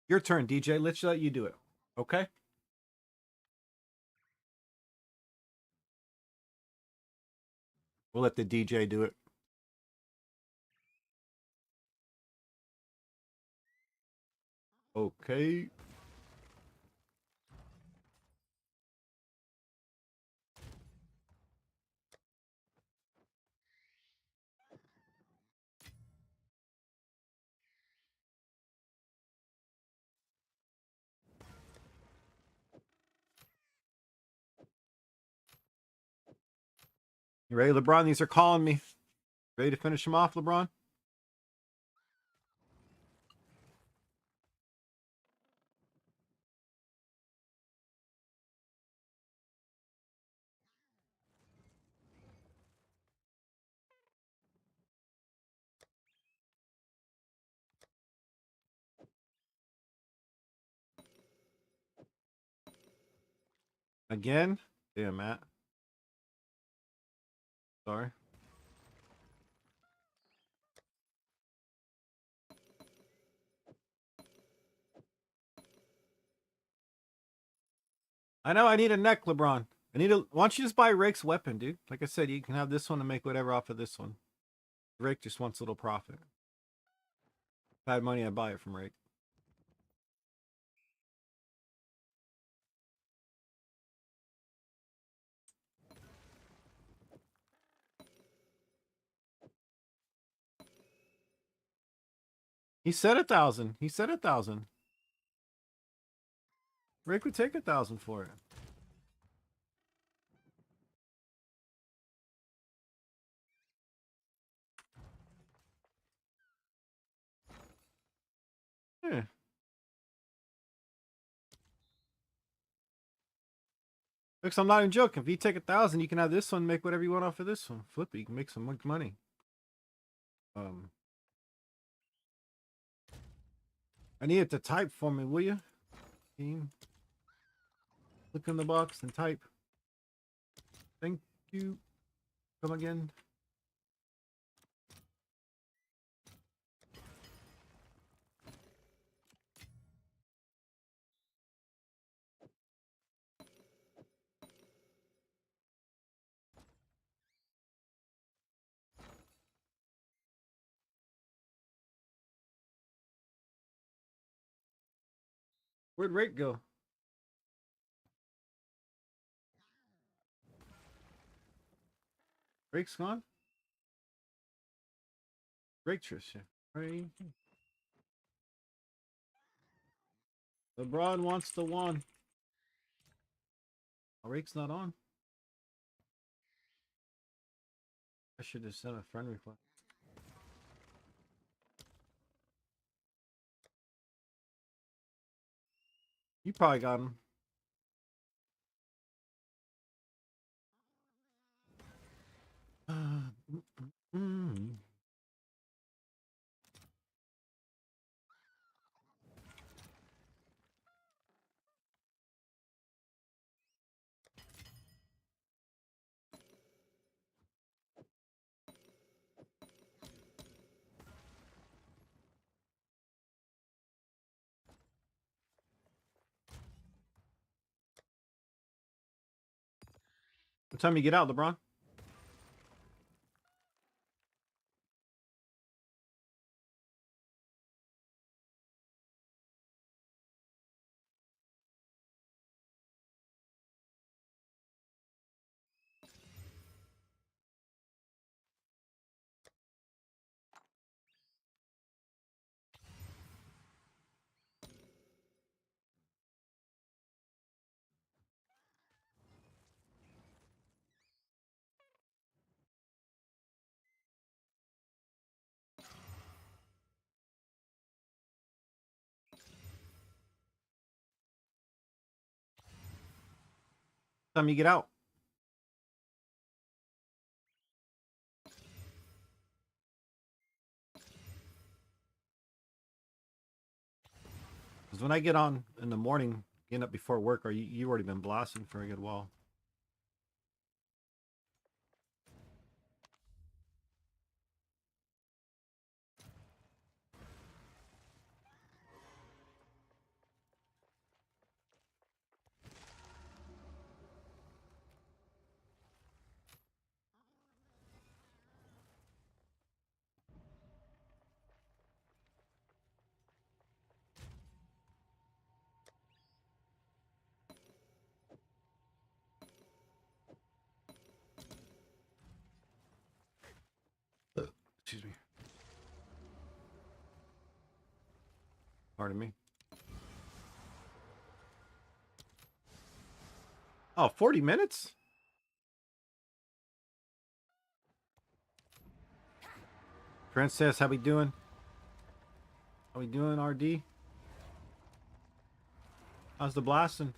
Your turn, DJ. Let's let you do it. Okay? We'll let the DJ do it. Okay. You ready, LeBron? These are calling me. Ready to finish them off, LeBron? Again? Yeah, Matt. Sorry. I know I need a neck, LeBron. I need a. Why don't you just buy Rake's weapon, dude? Like I said, you can have this one and make whatever off of this one. Rake just wants a little profit. If I had money, I'd buy it from Rake. He said 1,000. He said 1,000. Rake would take 1,000 for it. Yeah. Look, I'm not even joking. If you take 1,000, you can have this one, make whatever you want off of this one. Flip it, you can make some money. I need it to type for me, will you? Team. Look in the box and type. Thank you. Come again. Where'd Rake go? Rake's gone? Rake Trish. Right. LeBron wants the one. Oh, Rake's not on. I should have sent a friend request. You probably got him. What time you get out, LeBron? What time you get out? Because when I get on in the morning, getting up before work, or you already been blasting for a good while. Excuse me. Pardon me. Oh, 40 minutes? Princess, how we doing? How we doing, RD? How's the blasting?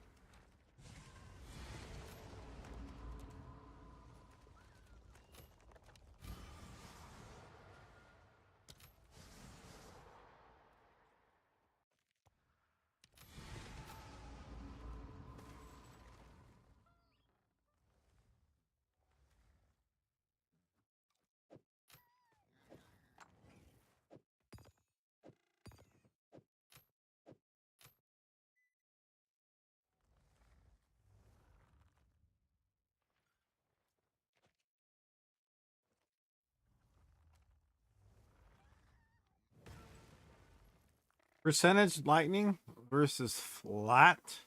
Percentage lightning versus flat.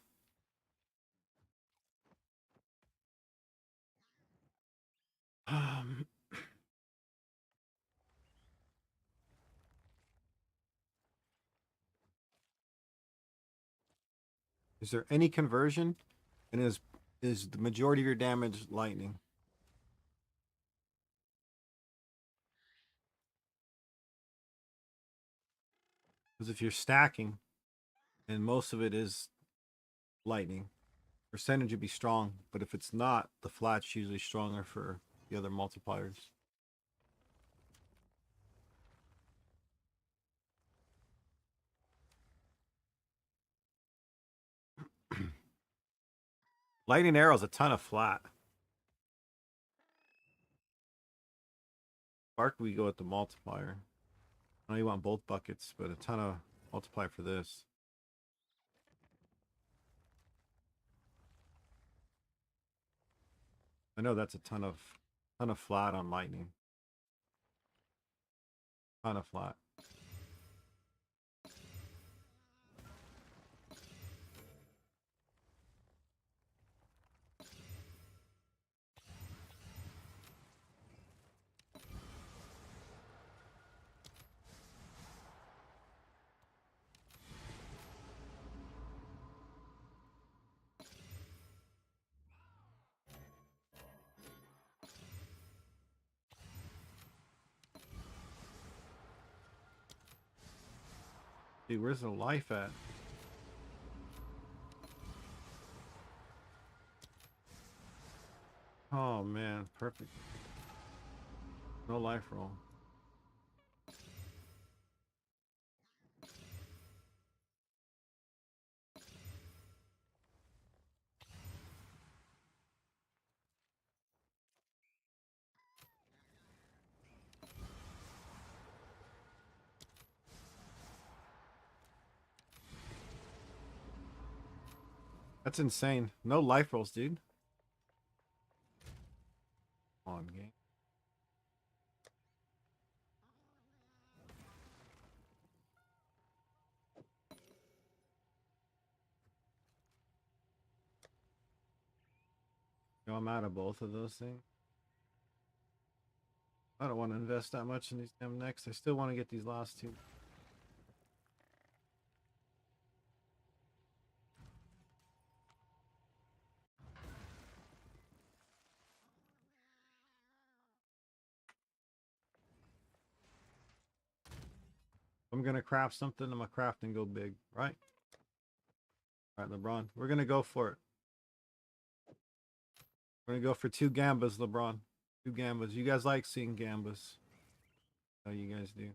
Um, is there any conversion? And is the majority of your damage lightning? Because if you're stacking, and most of it is lightning, percentage would be strong. But if it's not, the flat's usually stronger for the other multipliers. Lightning arrow's a ton of flat. Spark, we go with the multiplier. I know you want both buckets, but a ton of multiplier for this. I know that's a ton of flat on lightning. Ton of flat. Dude, where's the life at? Oh man, perfect. No life roll. That's insane. No life rolls, dude. Come on, game. Yo, I'm out of both of those things. I don't want to invest that much in these damn necks. I still want to get these last two. I'm gonna craft something. I'm gonna craft and go big, right? All right, LeBron. We're gonna go for it. We're gonna go for 2 gambas, LeBron. 2 gambas. You guys like seeing gambas? How you guys do?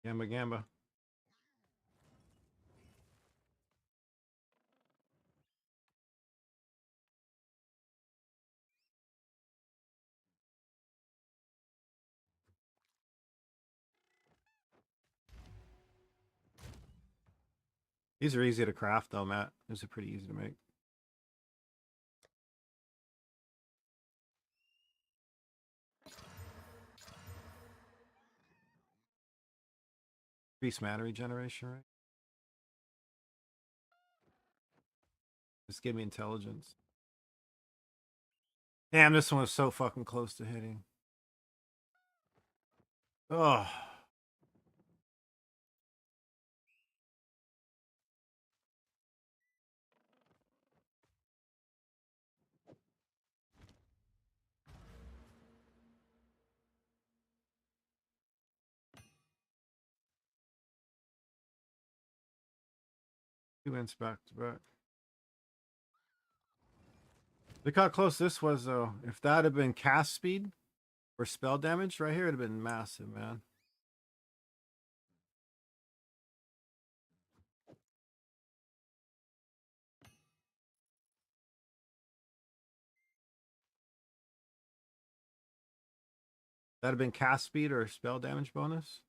Gamba, gamba. These are easy to craft, though, Matt. These are pretty easy to make. Increase mana regeneration, right? Just give me intelligence. Damn, this one was so fucking close to hitting. Oh. Two wins back to back. Look how close this was, though. If that had been cast speed or spell damage right here, it'd have been massive, man. That'd have been cast speed or spell damage bonus.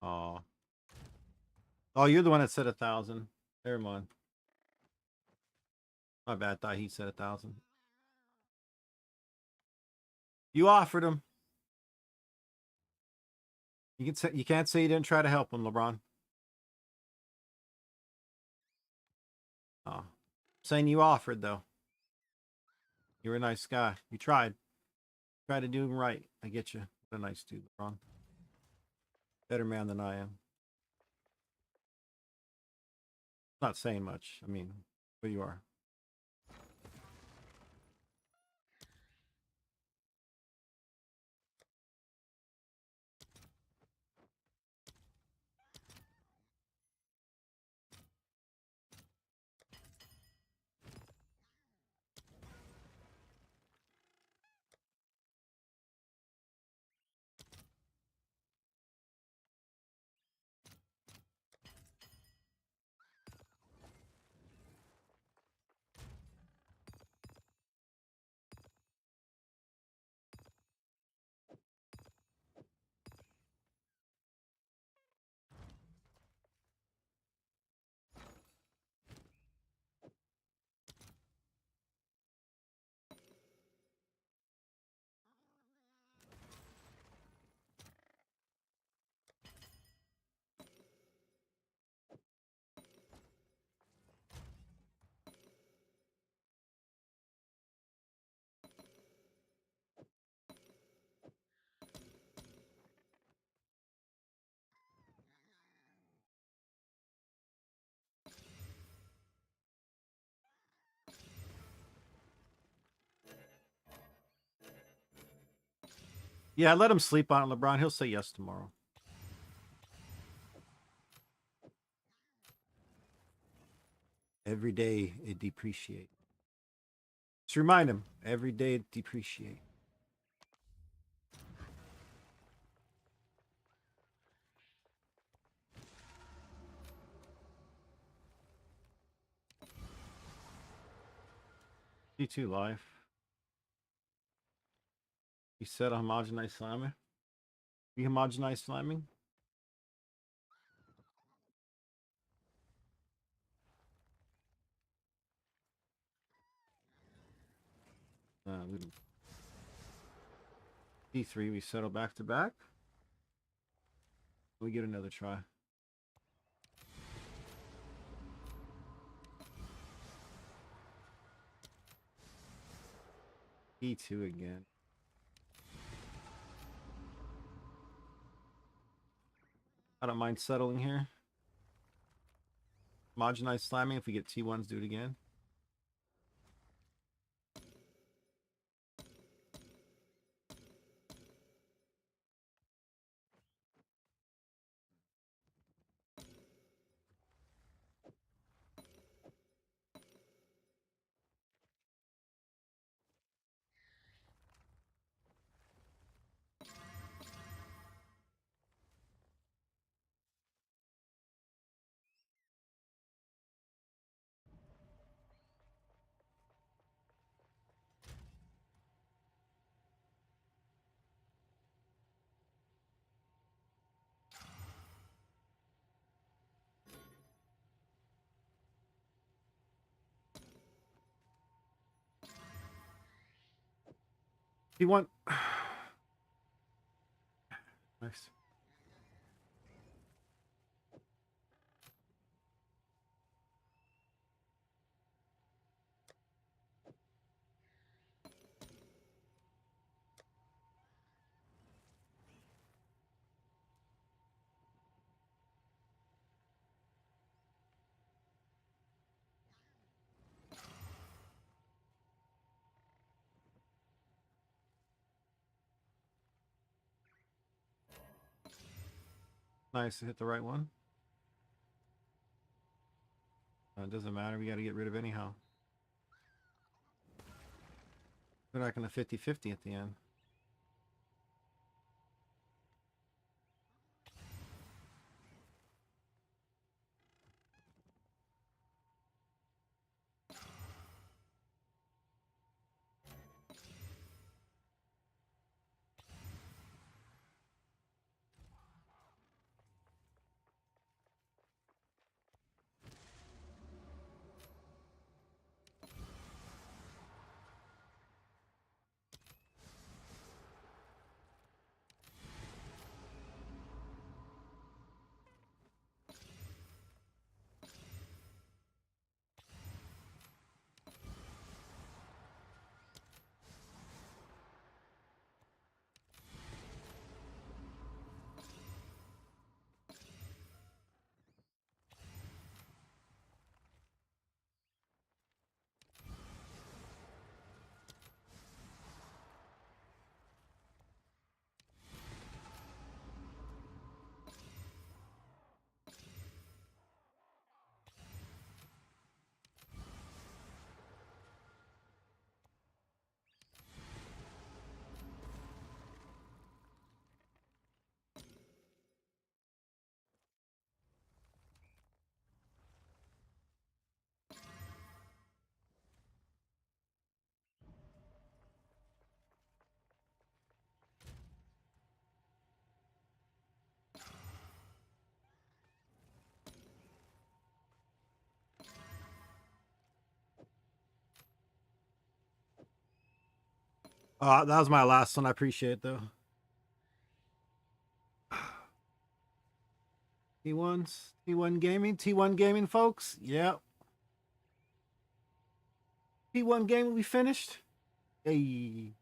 Oh. Oh, you're the one that said 1,000. Never mind. My bad. Thought he said 1,000. You offered him. You can't say you didn't try to help him, LeBron. Oh. Saying you offered, though. You were a nice guy. You tried. Tried to do him right. I get you. What a nice dude, LeBron. Better man than I am. Not saying much. I mean, but you are. Yeah, let him sleep on it, LeBron. He'll say yes tomorrow. Every day it depreciates. Just remind him, every day it depreciates. T2 life. You said homogenized slamming? You homogenized slamming? We don't. D3, we settle back to back. We get another try. E2 again. I don't mind settling here. Homogenized slamming. If we get T1s, do it again. T1. Nice. Nice to hit the right one. It doesn't matter. We got to get rid of anyhow. We're not going to 50-50 at the end. That was my last one. I appreciate it, though. T1s, T1 Gaming, folks. Yep. T1 Gaming, we finished. Hey.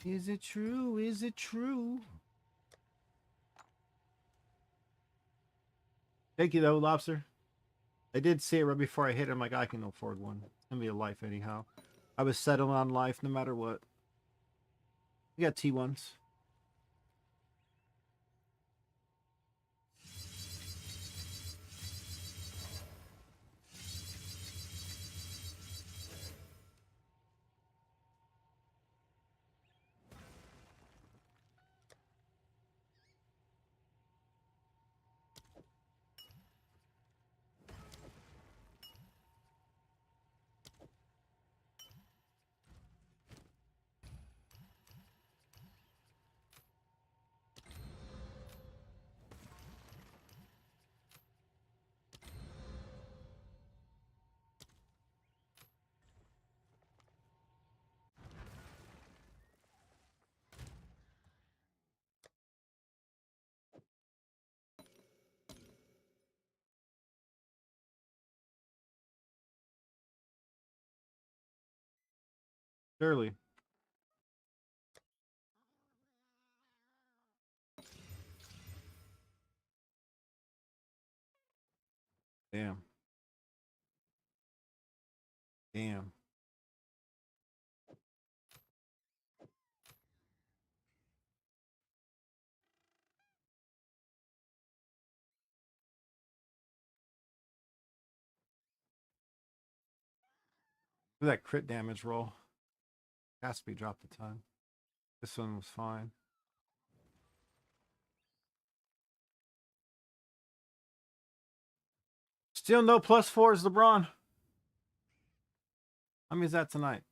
Is it true? Is it true? Thank you, though, Lobster. I did see it right before I hit it. I'm like, I can afford one. It's gonna be a life anyhow. I was settling on life no matter what. You got T1s. Surely. Damn. Damn. Look at that crit damage roll. Has to be dropped a ton. This one was fine. Still no +4s, LeBron. How many is that tonight?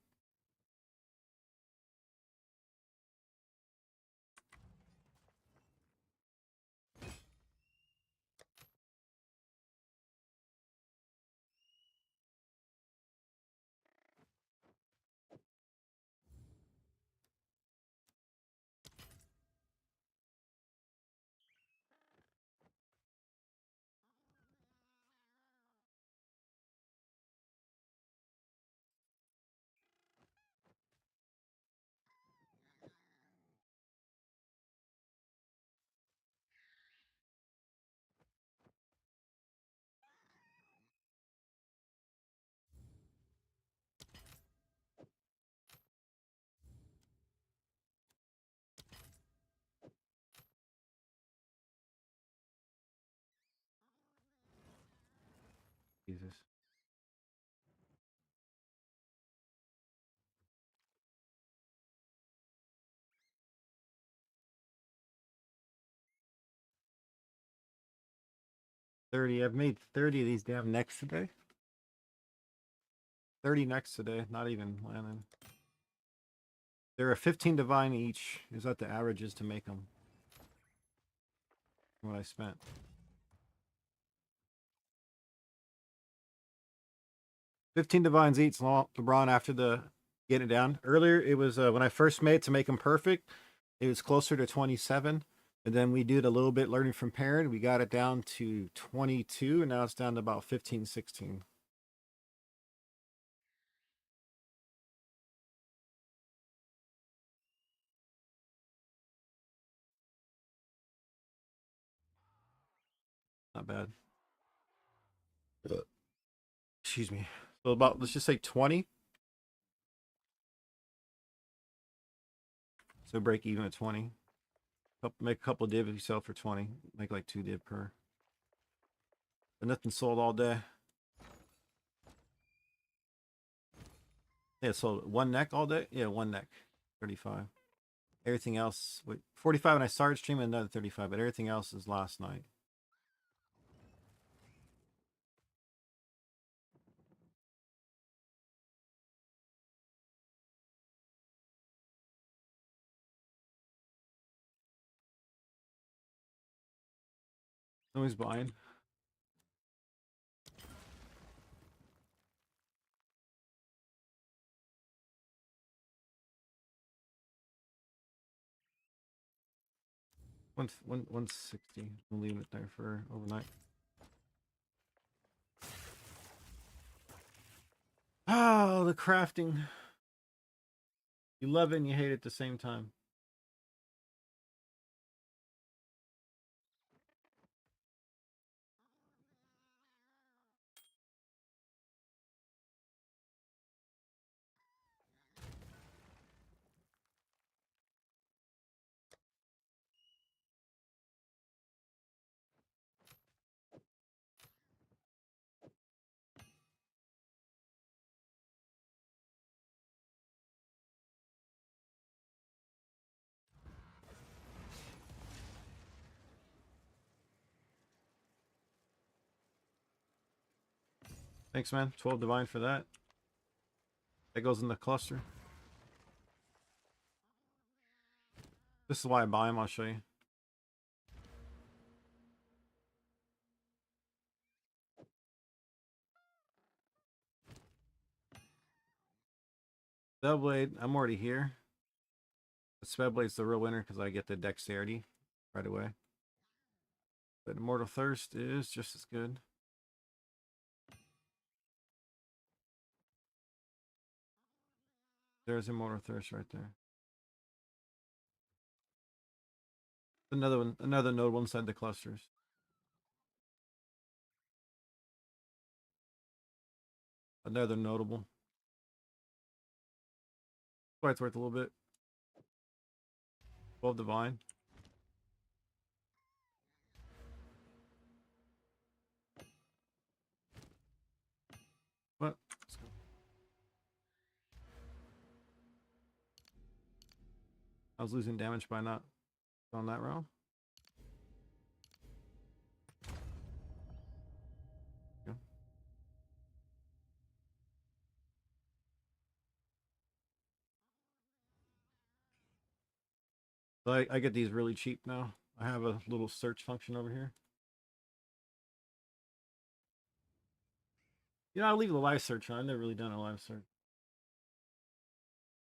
Jesus. I've made 30 of these damn necks today. 30 necks today, not even landing. There are 15 divine each. Is what the average is to make them. What I spent. 15 divines each, LeBron, after the get it down. Earlier, it was when I first made it to make them perfect, it was closer to 27. And then we did a little bit learning from parent. We got it down to 22, and now it's down to about 15, 16. Not bad. Excuse me. So about, let's just say 20. So break even at 20. Make a couple div if you sell for 20. Make like 2 div per. But nothing sold all day. Yeah, sold one neck all day. Yeah, one neck. 35. Everything else, wait, 45 when I started streaming, another 35, but everything else is last night. Nobody's buying. One 160. We'll leave it there for overnight. Oh, the crafting. You love it and you hate it at the same time. Thanks, man. 12 divine for that. That goes in the cluster. This is why I buy them. I'll show you. Spellblade, I'm already here. The Spellblade's the real winner because I get the dexterity right away. But Immortal Thirst is just as good. There's Immortal Thirst right there. Another one, another notable inside the clusters. Another notable. Why it's worth a little bit. 12 divine. What? Let's go. I was losing damage by not on that round. Yeah. So I get these really cheap now. I have a little search function over here. You know, I'll leave the live search on. I've never really done a live search.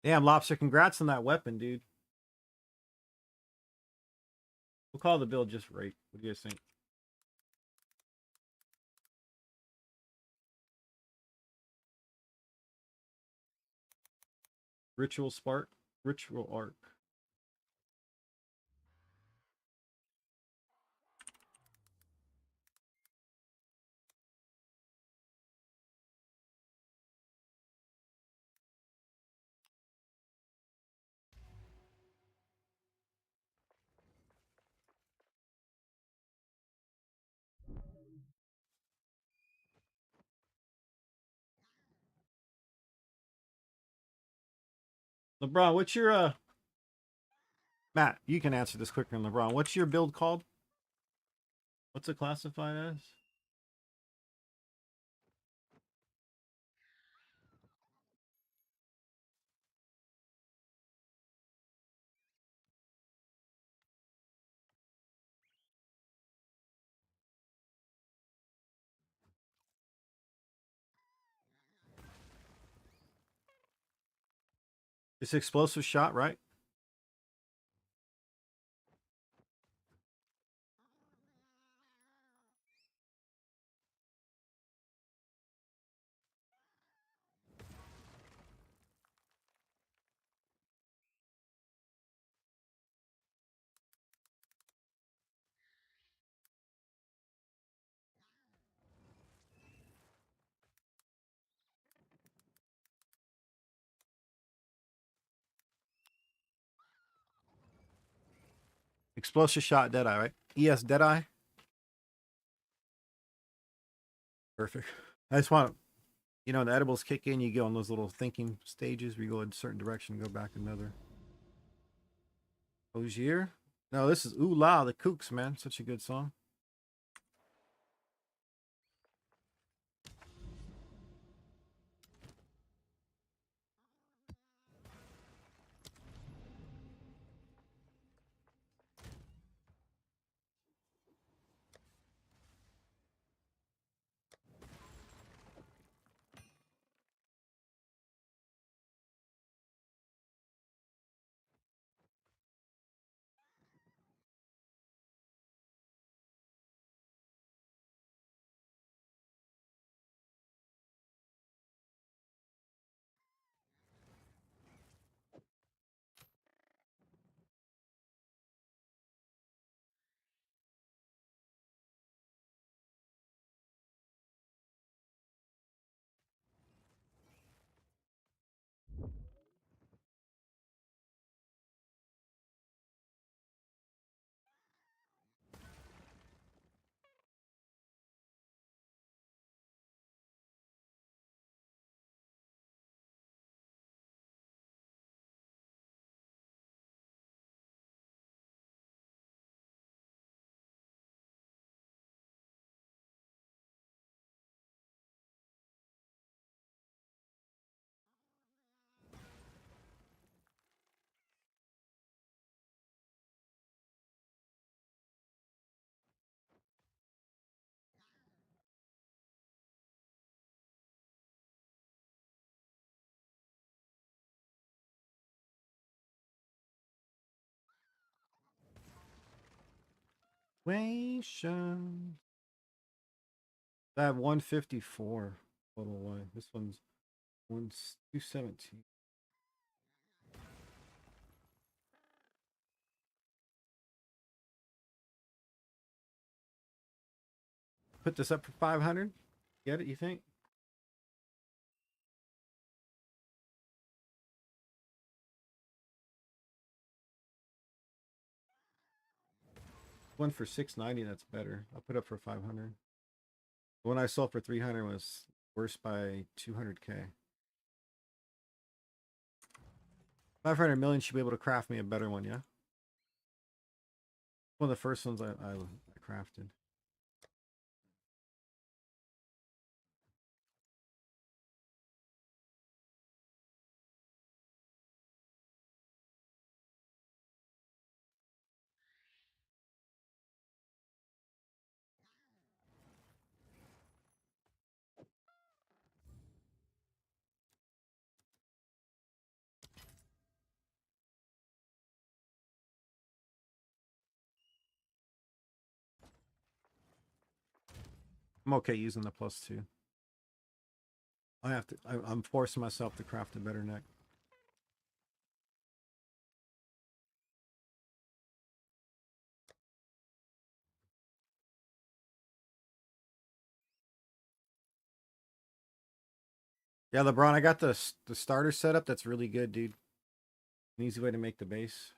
Damn, Lobster, congrats on that weapon, dude. We'll call the build just right. What do you guys think? Ritual Spark, Ritual Arc. LeBron, what's your Matt, you can answer this quicker than LeBron. What's your build called? What's it classified as? It's explosive shot, right? Explosive shot, Deadeye, right? ES Deadeye. Perfect. I just want, you know, the edibles kick in, you go on those little thinking stages where you go in a certain direction, go back another. Ogier? No, this is Ooh La, the Kooks, man. Such a good song. Situation. I have 154 total life. This one's 217. Put this up for 500. Get it, you think? One for 690, that's better. I'll put up for 500. The one I sold for 300 was worse by 200k. 500 million should be able to craft me a better one, yeah? One of the first ones I crafted. I'm okay using the +2. I'm forcing myself to craft a better neck. Yeah, LeBron, I got the starter setup. That's really good, dude. An easy way to make the base.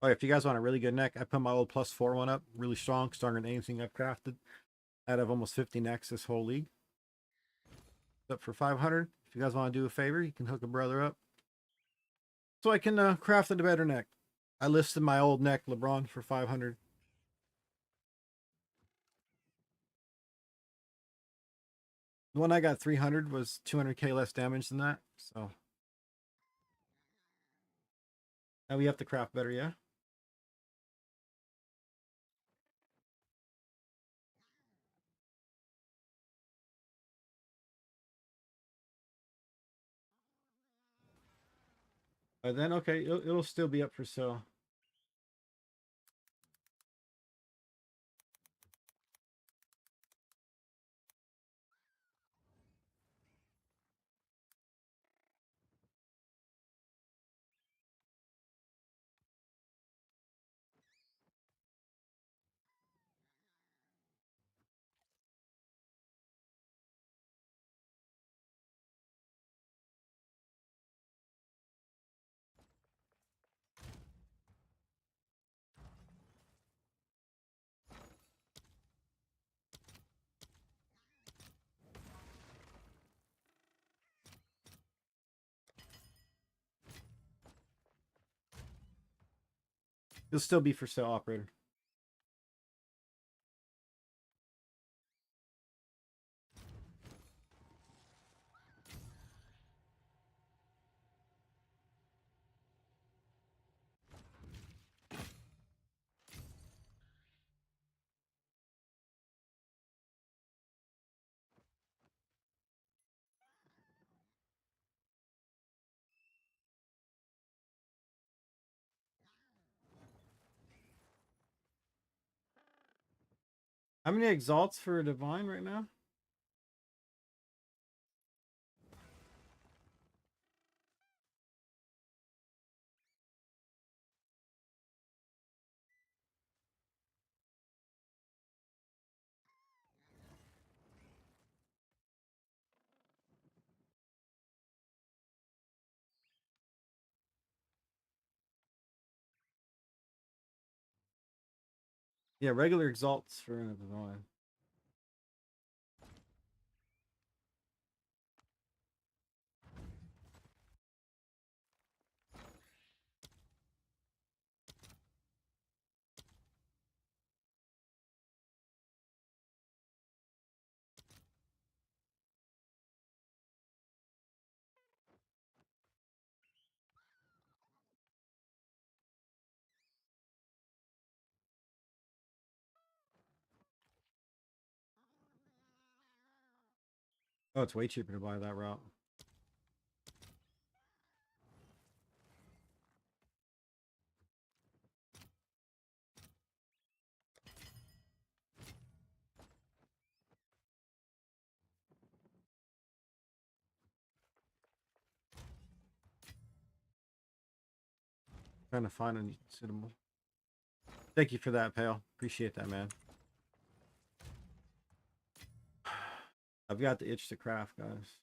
Oh, if you guys want a really good neck, I put my old +4 one up, really strong, stronger than anything I've crafted. Out of almost 50 necks this whole league. It's up for 500. If you guys want to do a favor, you can hook a brother up. So I can craft a better neck. I listed my old neck, LeBron, for 500. The one I got 300 was 200k less damage than that. So now we have to craft better, yeah? But then, okay, it'll still be up for sale. It'll still be for sale, operator. How many exalts for a divine right now? Yeah, regular exalts for the Pavilion. Oh, it's way cheaper to buy that route. Trying to find a suitable. Thank you for that, pal. Appreciate that, man. I've got the itch to craft, guys.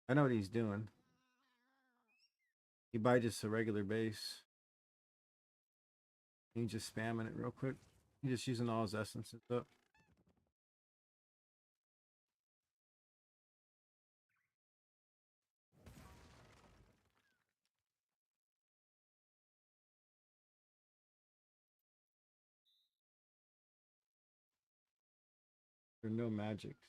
I know what he's doing. He buy just a regular base. He's just spamming it real quick. He's just using all his essences up. There are no magics.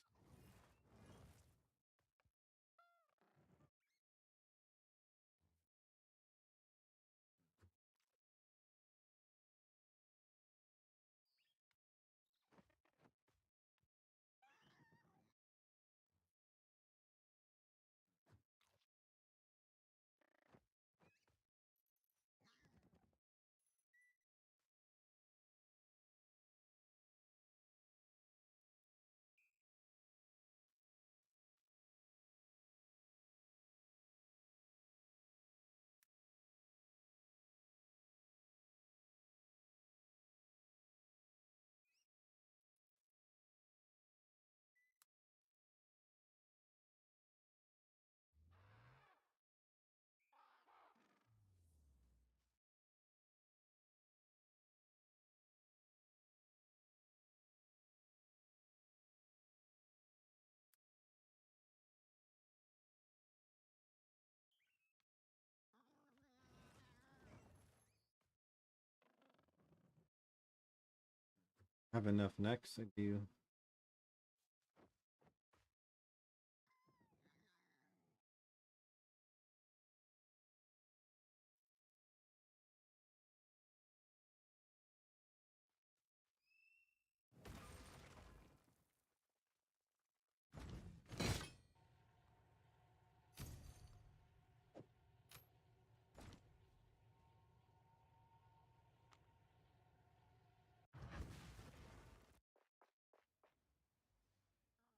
I have enough next. I do.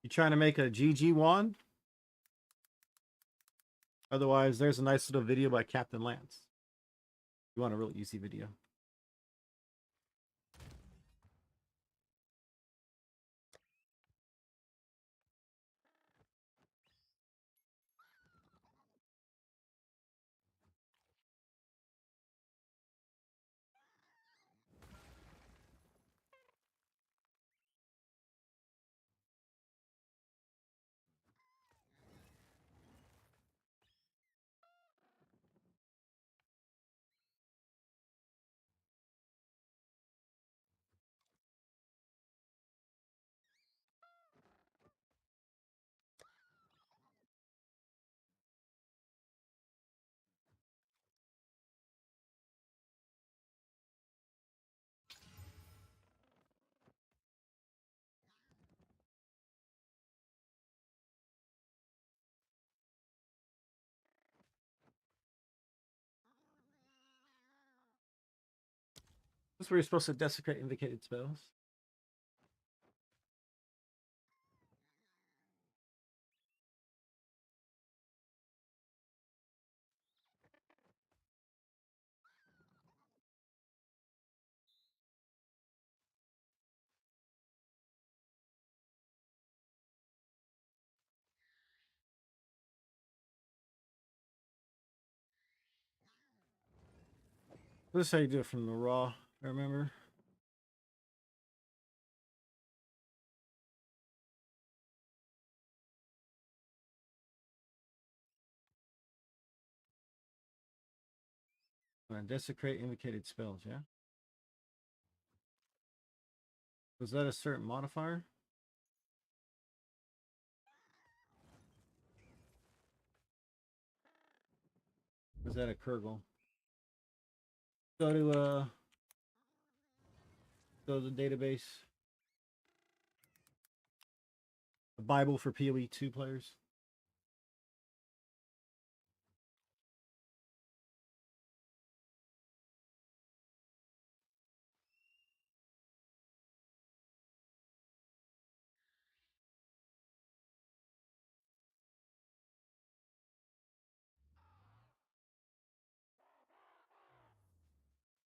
You trying to make a GG wand? Otherwise, there's a nice little video by Captain Lance. You want a real easy video. That's where you're supposed to desecrate invocated spells. This is how you do it from the raw, I remember. Desecrate invocated spells, yeah? Was that a certain modifier? Was that a Kurgle? Go to the database. A Bible for PoE 2 players.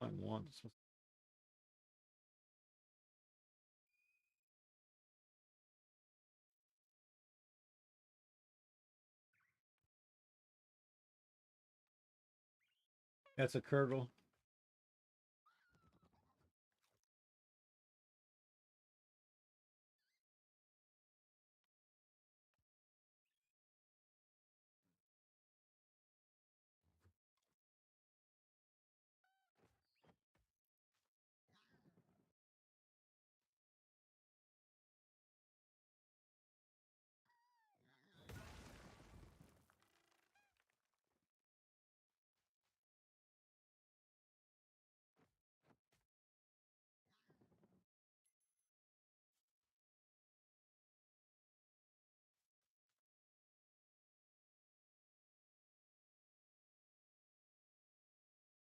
I want this. That's a Kurgle.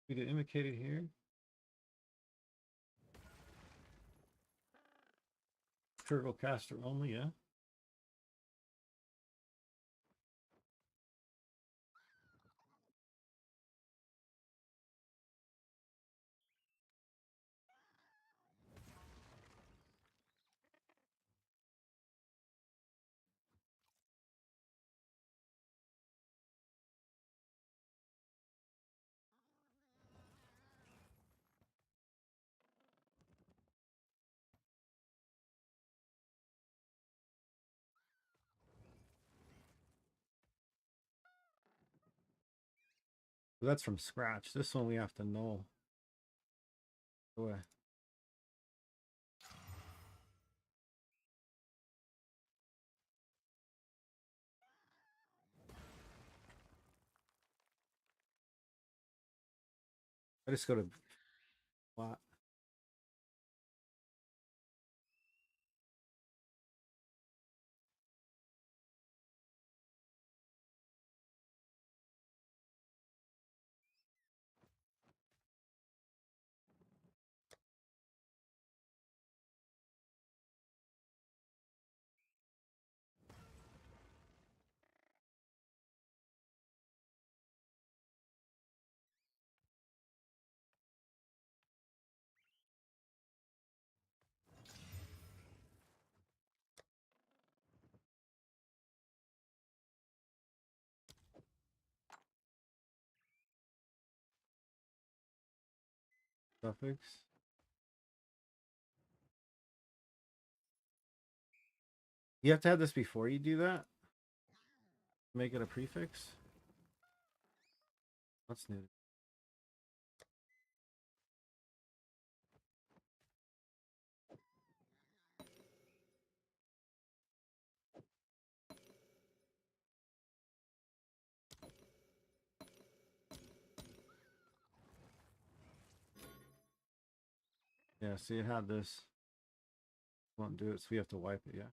We get indicated here. Kurgle caster only, yeah. So that's from scratch. This one we have to know. Boy. I just go to what? Suffix. You have to have this before you do that? Make it a prefix? That's new. Yeah, see it had this. Won't do it, so we have to wipe it, yeah.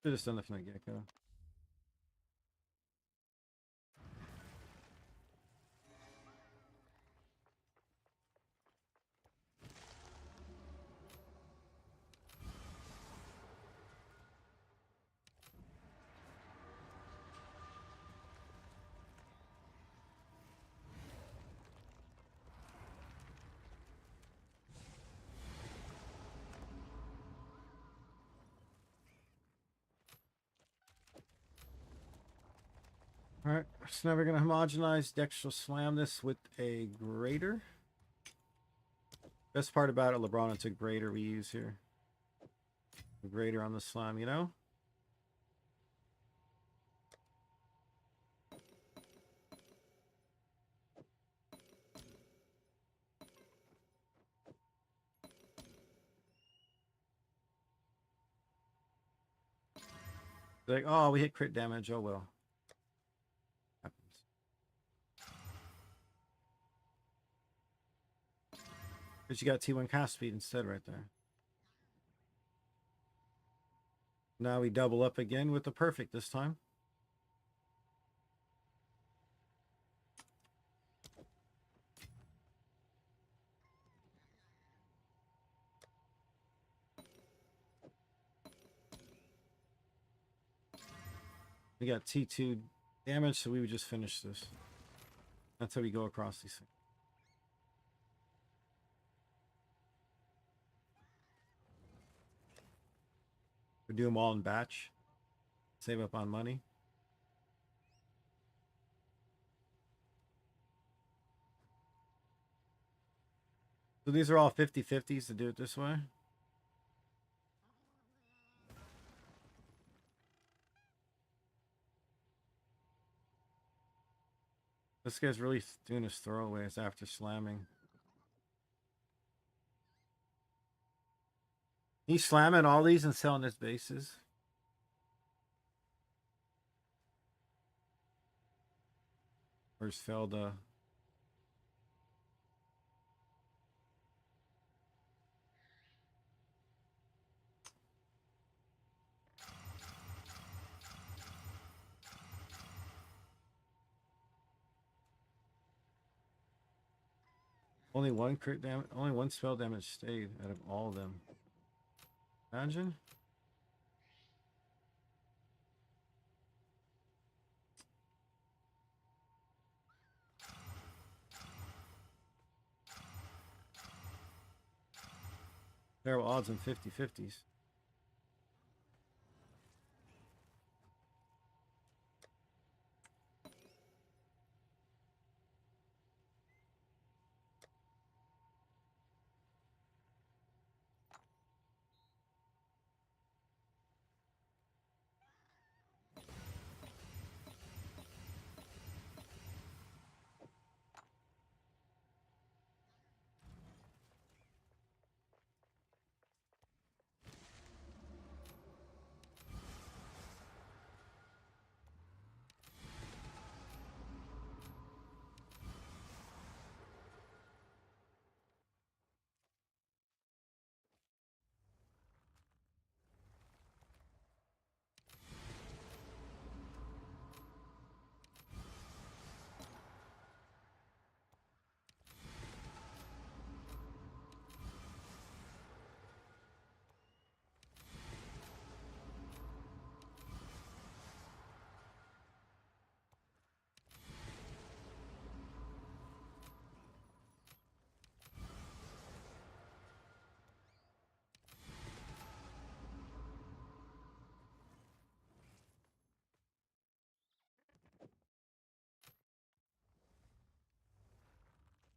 Should have done it from the get-go. Alright, so now we're going to homogenize dextral slam this with a grater. Best part about it, LeBron, it's a grater we use here. A grater on the slime, you know? Like, oh, we hit crit damage. Oh, well. Happens. Because you got T1 cast speed instead right there. Now we double up again with the perfect this time. We got T2 damage, so we would just finish this. That's how we go across these things. We do them all in batch. Save up on money. So these are all 50-50s to do it this way. This guy's really doing his throwaways after slamming. He's slamming all these and selling his bases. Where's Felda? Only one crit damage, only one spell damage stayed out of all of them. Imagine. Terrible odds on 50-50s.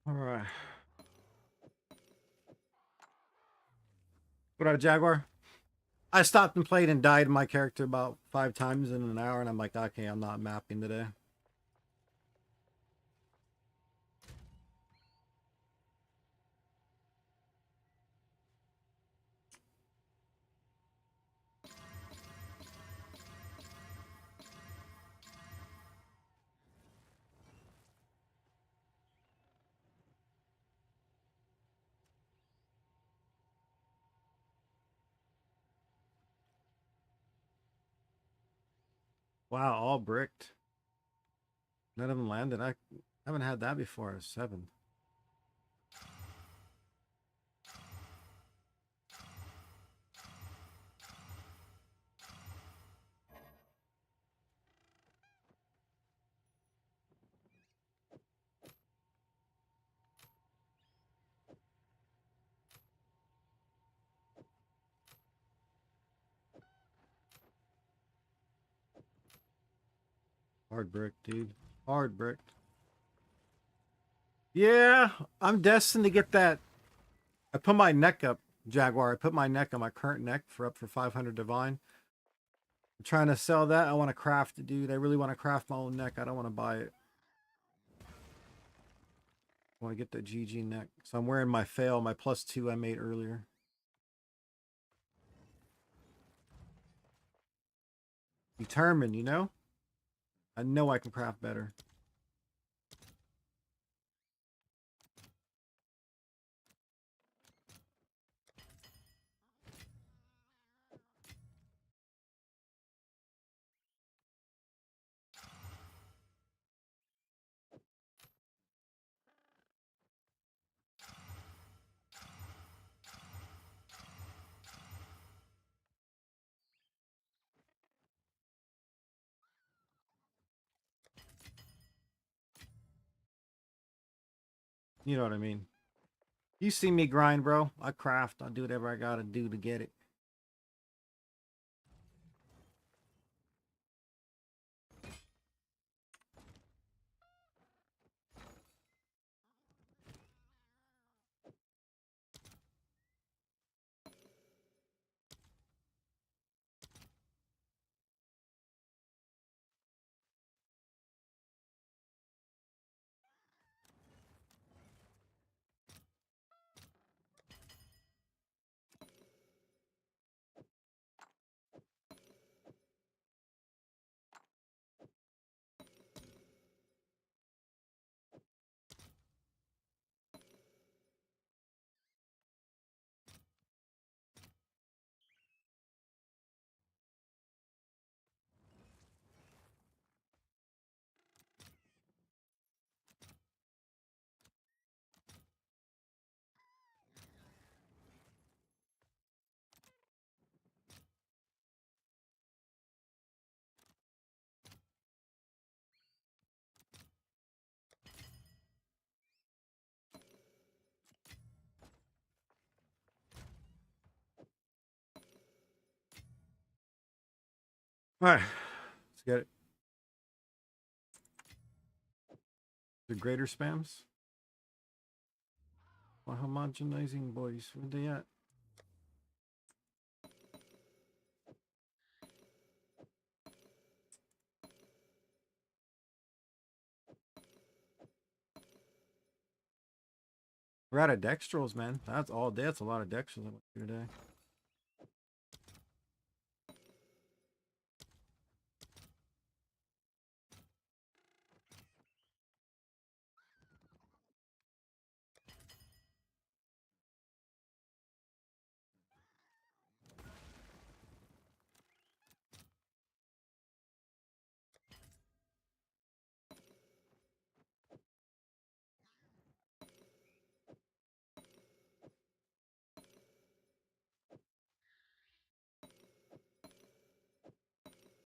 All right. What up, Jaguar? I stopped and played and died my character about 5 times in an hour, and I'm like, okay, I'm not mapping today. Wow, all bricked. None of them landed. I haven't had that before. 7. Hard bricked, dude. Hard bricked. Yeah, I'm destined to get that. I put my neck up, Jaguar. I put my neck on my current neck for up for 500 divine. I'm trying to sell that. I want to craft it, dude. I really want to craft my own neck. I don't want to buy it. I want to get the GG neck. So I'm wearing my fail, my +2 I made earlier. Determined, you know? I know I can craft better. You know what I mean? You see me grind, bro. I craft. I do whatever I gotta do to get it. All right, let's get it. The greater spams. My homogenizing boys. Where they at? We're out of dextrals, man. That's all day. That's a lot of dextrals I went through today.